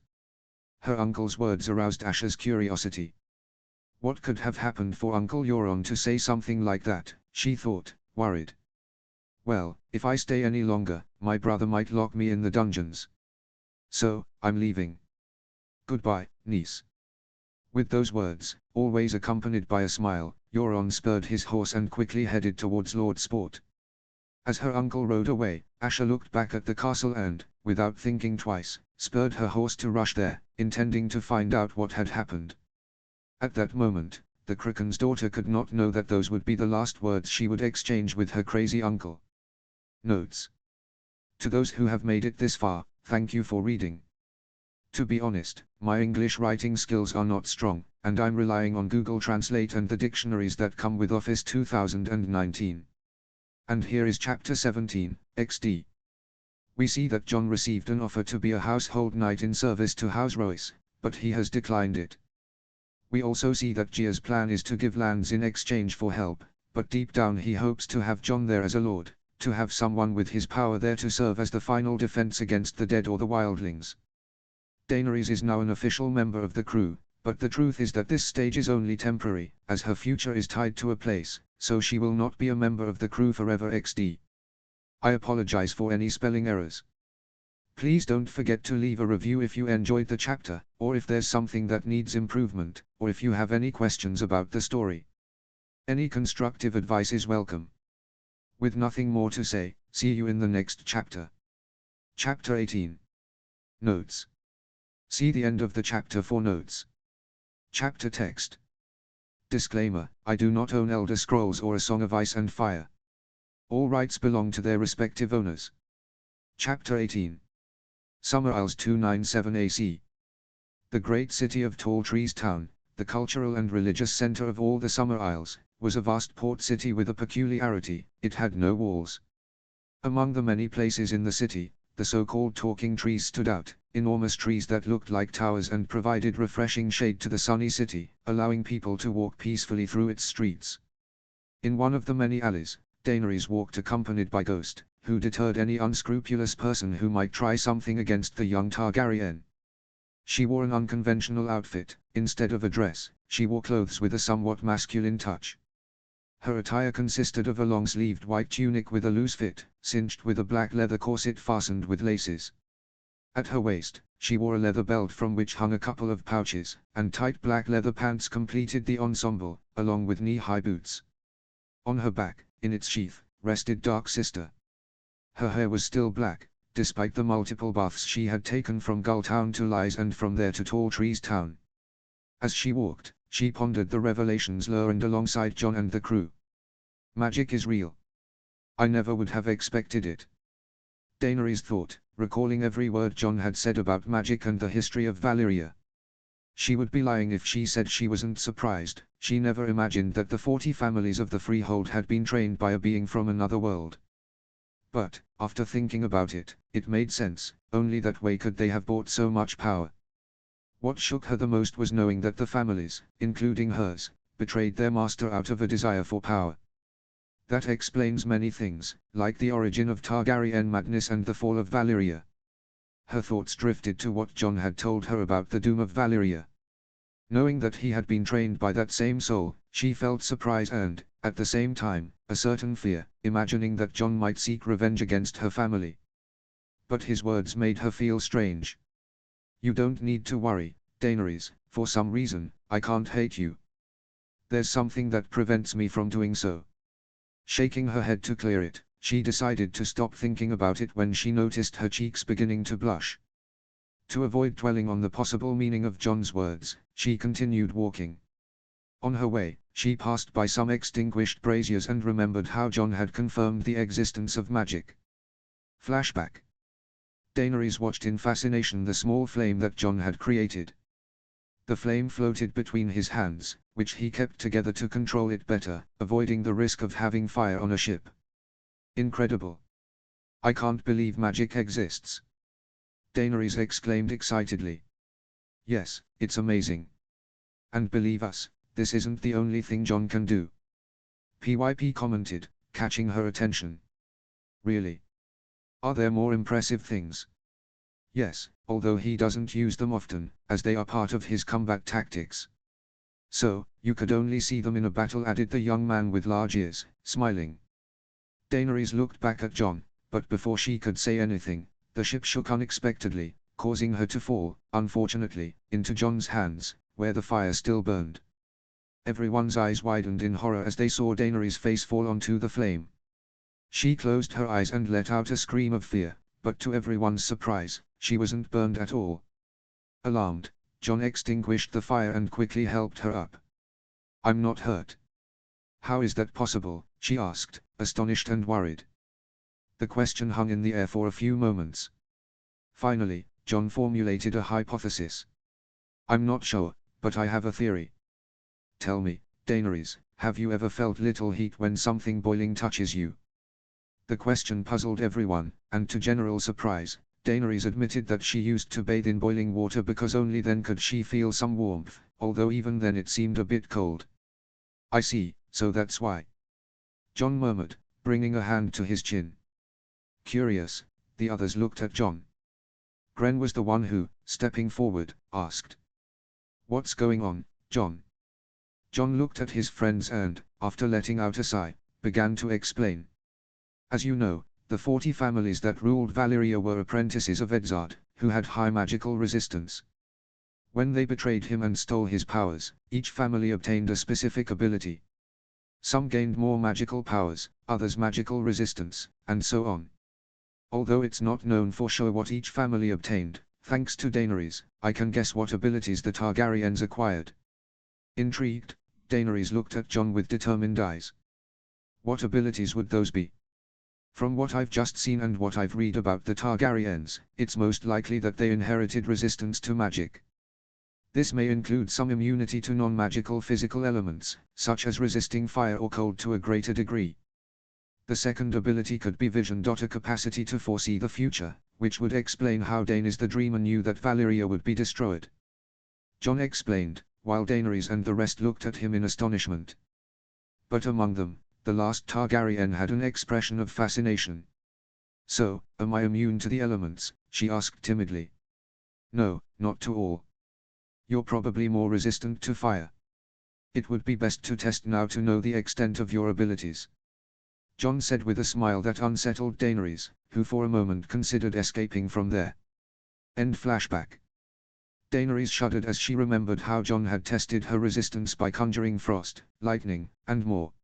Her uncle's words aroused Asha's curiosity. What could have happened for Uncle Euron to say something like that, she thought, worried. "Well, if I stay any longer, my brother might lock me in the dungeons. So, I'm leaving. Goodbye, niece." With those words, always accompanied by a smile, Euron spurred his horse and quickly headed towards Lord Sport. As her uncle rode away, Asha looked back at the castle and, without thinking twice, spurred her horse to rush there, intending to find out what had happened. At that moment, the Kraken's daughter could not know that those would be the last words she would exchange with her crazy uncle. Notes. To those who have made it this far, thank you for reading. To be honest, my English writing skills are not strong, and I'm relying on Google Translate and the dictionaries that come with Office 2019. And here is Chapter 17, XD. We see that Jon received an offer to be a household knight in service to House Royce, but he has declined it. We also see that Gia's plan is to give lands in exchange for help, but deep down he hopes to have Jon there as a lord, to have someone with his power there to serve as the final defense against the dead or the wildlings. Daenerys is now an official member of the crew, but the truth is that this stage is only temporary, as her future is tied to a place, so she will not be a member of the crew forever XD. I apologize for any spelling errors. Please don't forget to leave a review if you enjoyed the chapter, or if there's something that needs improvement, or if you have any questions about the story. Any constructive advice is welcome. With nothing more to say, see you in the next chapter. Chapter 18. Notes. See the end of the chapter for notes. Chapter text. Disclaimer, I do not own Elder Scrolls or A Song of Ice and Fire. All rights belong to their respective owners. Chapter 18. Summer Isles 297 AC. The great city of Tall Trees Town, the cultural and religious center of all the Summer Isles, was a vast port city with a peculiarity: it had no walls. Among the many places in the city, the so-called talking trees stood out, enormous trees that looked like towers and provided refreshing shade to the sunny city, allowing people to walk peacefully through its streets. In one of the many alleys, Daenerys walked accompanied by Ghost, who deterred any unscrupulous person who might try something against the young Targaryen. She wore an unconventional outfit. Instead of a dress, she wore clothes with a somewhat masculine touch. Her attire consisted of a long-sleeved white tunic with a loose fit, cinched with a black leather corset fastened with laces. At her waist, she wore a leather belt from which hung a couple of pouches, and tight black leather pants completed the ensemble, along with knee-high boots. On her back, in its sheath, rested Dark Sister. Her hair was still black, despite the multiple baths she had taken from Gulltown to Lies and from there to Tall Trees Town. As she walked, she pondered the revelations learned alongside Jon and the crew. Magic is real. I never would have expected it. Daenerys thought, recalling every word Jon had said about magic and the history of Valyria. She would be lying if she said she wasn't surprised. She never imagined that the 40 families of the Freehold had been trained by a being from another world. But, after thinking about it, it made sense. Only that way could they have bought so much power. What shook her the most was knowing that the families, including hers, betrayed their master out of a desire for power. That explains many things, like the origin of Targaryen madness and the fall of Valyria. Her thoughts drifted to what Jon had told her about the doom of Valyria. Knowing that he had been trained by that same soul, she felt surprise and, at the same time, a certain fear, imagining that Jon might seek revenge against her family. But his words made her feel strange. You don't need to worry, Daenerys, for some reason, I can't hate you. There's something that prevents me from doing so. Shaking her head to clear it, she decided to stop thinking about it when she noticed her cheeks beginning to blush. To avoid dwelling on the possible meaning of Jon's words, she continued walking. On her way, she passed by some extinguished braziers and remembered how Jon had confirmed the existence of magic. Flashback. Daenerys watched in fascination the small flame that Jon had created. The flame floated between his hands, which he kept together to control it better, avoiding the risk of having fire on a ship. Incredible. I can't believe magic exists. Daenerys exclaimed excitedly. Yes, it's amazing. And believe us, this isn't the only thing Jon can do. PYP commented, catching her attention. Really? Are there more impressive things? Yes, although he doesn't use them often, as they are part of his combat tactics. So, you could only see them in a battle, added the young man with large ears, smiling. Daenerys looked back at Jon, but before she could say anything, the ship shook unexpectedly, causing her to fall, unfortunately, into Jon's hands, where the fire still burned. Everyone's eyes widened in horror as they saw Daenerys' face fall onto the flame. She closed her eyes and let out a scream of fear, but to everyone's surprise, she wasn't burned at all. Alarmed, Jon extinguished the fire and quickly helped her up. I'm not hurt. How is that possible? She asked, astonished and worried. The question hung in the air for a few moments. Finally, Jon formulated a hypothesis. I'm not sure, but I have a theory. Tell me, Daenerys, have you ever felt little heat when something boiling touches you? The question puzzled everyone, and to general surprise, Daenerys admitted that she used to bathe in boiling water because only then could she feel some warmth, although even then it seemed a bit cold. I see, so that's why. Jon murmured, bringing a hand to his chin. Curious, the others looked at Jon. Gren was the one who, stepping forward, asked. What's going on, Jon? Jon looked at his friends and, after letting out a sigh, began to explain. As you know, the 40 families that ruled Valyria were apprentices of Edzard, who had high magical resistance. When they betrayed him and stole his powers, each family obtained a specific ability. Some gained more magical powers, others magical resistance, and so on. Although it's not known for sure what each family obtained, thanks to Daenerys, I can guess what abilities the Targaryens acquired. Intrigued, Daenerys looked at Jon with determined eyes. What abilities would those be? From what I've just seen and what I've read about the Targaryens, it's most likely that they inherited resistance to magic. This may include some immunity to non-magical physical elements, such as resisting fire or cold to a greater degree. The second ability could be vision. A capacity to foresee the future, which would explain how Daenerys the Dreamer knew that Valyria would be destroyed. Jon explained, while Daenerys and the rest looked at him in astonishment. But among them, the last Targaryen had an expression of fascination. So, am I immune to the elements? She asked timidly. No, not to all. You're probably more resistant to fire. It would be best to test now to know the extent of your abilities. Jon said with a smile that unsettled Daenerys, who for a moment considered escaping from there. End flashback. Daenerys shuddered as she remembered how Jon had tested her resistance by conjuring frost, lightning, and more.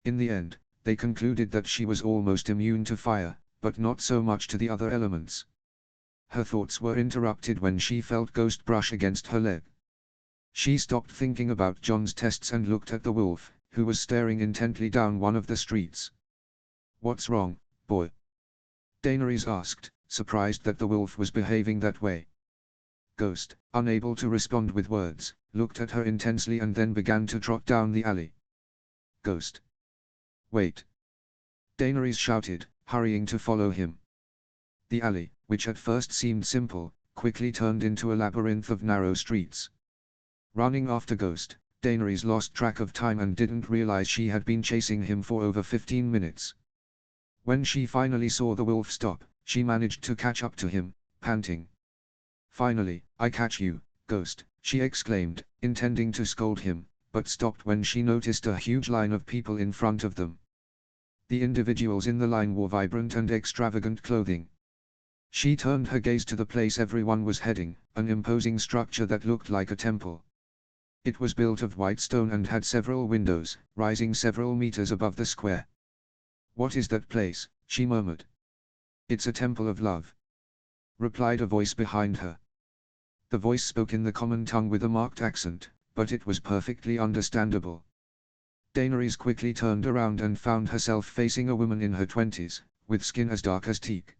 In the end, they concluded that she was almost immune to fire, but not so much to the other elements. Her thoughts were interrupted when she felt Ghost brush against her leg. She stopped thinking about Jon's tests and looked at the wolf, who was staring intently down one of the streets. What's wrong, boy? Daenerys asked, surprised that the wolf was behaving that way. Ghost, unable to respond with words, looked at her intensely and then began to trot down the alley. Ghost. Wait! Daenerys shouted, hurrying to follow him. The alley, which at first seemed simple, quickly turned into a labyrinth of narrow streets. Running after Ghost, Daenerys lost track of time and didn't realize she had been chasing him for over 15 minutes. When she finally saw the wolf stop, she managed to catch up to him, panting. "Finally, I catch you, Ghost," she exclaimed, intending to scold him, but stopped when she noticed a huge line of people in front of them. The individuals in the line wore vibrant and extravagant clothing. She turned her gaze to the place everyone was heading, an imposing structure that looked like a temple. It was built of white stone and had several windows, rising several meters above the square. "What is that place?" she murmured. "It's a temple of love," replied a voice behind her. The voice spoke in the common tongue with a marked accent, but it was perfectly understandable. Daenerys quickly turned around and found herself facing a woman in her 20s, with skin as dark as teak.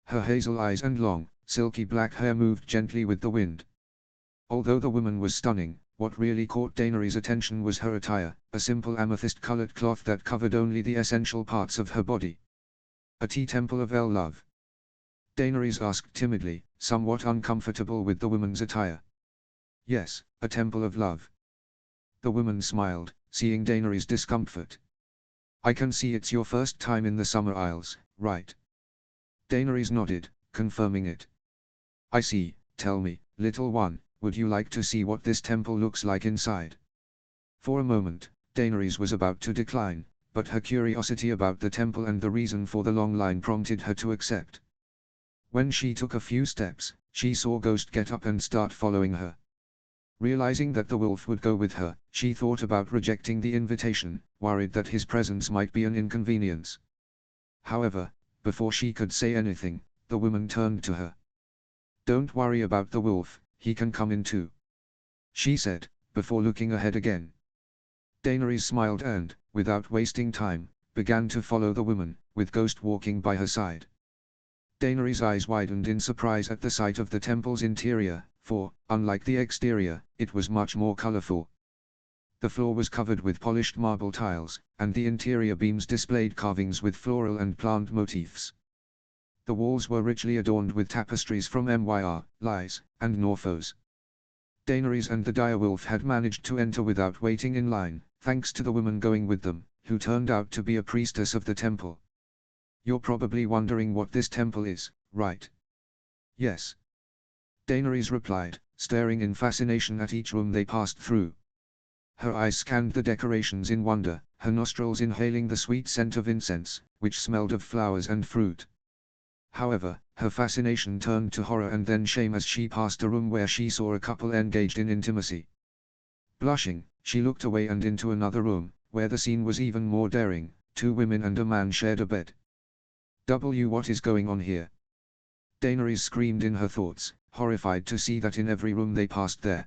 Her hazel eyes and long, silky black hair moved gently with the wind. Although the woman was stunning, what really caught Daenerys' attention was her attire, a simple amethyst-colored cloth that covered only the essential parts of her body. "A tea temple of love?" Daenerys asked timidly, somewhat uncomfortable with the woman's attire. "Yes, a temple of love." The woman smiled, seeing Daenerys' discomfort. "I can see it's your first time in the Summer Isles, right?" Daenerys nodded, confirming it. "I see. Tell me, little one, would you like to see what this temple looks like inside?" For a moment, Daenerys was about to decline, but her curiosity about the temple and the reason for the long line prompted her to accept. When she took a few steps, she saw Ghost get up and start following her. Realizing that the wolf would go with her, she thought about rejecting the invitation, worried that his presence might be an inconvenience. However, before she could say anything, the woman turned to her. "Don't worry about the wolf, he can come in too," she said, before looking ahead again. Daenerys smiled and, without wasting time, began to follow the woman, with Ghost walking by her side. Daenerys' eyes widened in surprise at the sight of the temple's interior, for, unlike the exterior, it was much more colorful. The floor was covered with polished marble tiles, and the interior beams displayed carvings with floral and plant motifs. The walls were richly adorned with tapestries from Myr, Lys, and Norphos. Daenerys and the direwolf had managed to enter without waiting in line, thanks to the woman going with them, who turned out to be a priestess of the temple. "You're probably wondering what this temple is, right?" "Yes," Daenerys replied, staring in fascination at each room they passed through. Her eyes scanned the decorations in wonder, her nostrils inhaling the sweet scent of incense, which smelled of flowers and fruit. However, her fascination turned to horror and then shame as she passed a room where she saw a couple engaged in intimacy. Blushing, she looked away and into another room, where the scene was even more daring. Two women and a man shared a bed. What is going on here?" Daenerys screamed in her thoughts, horrified to see that in every room they passed there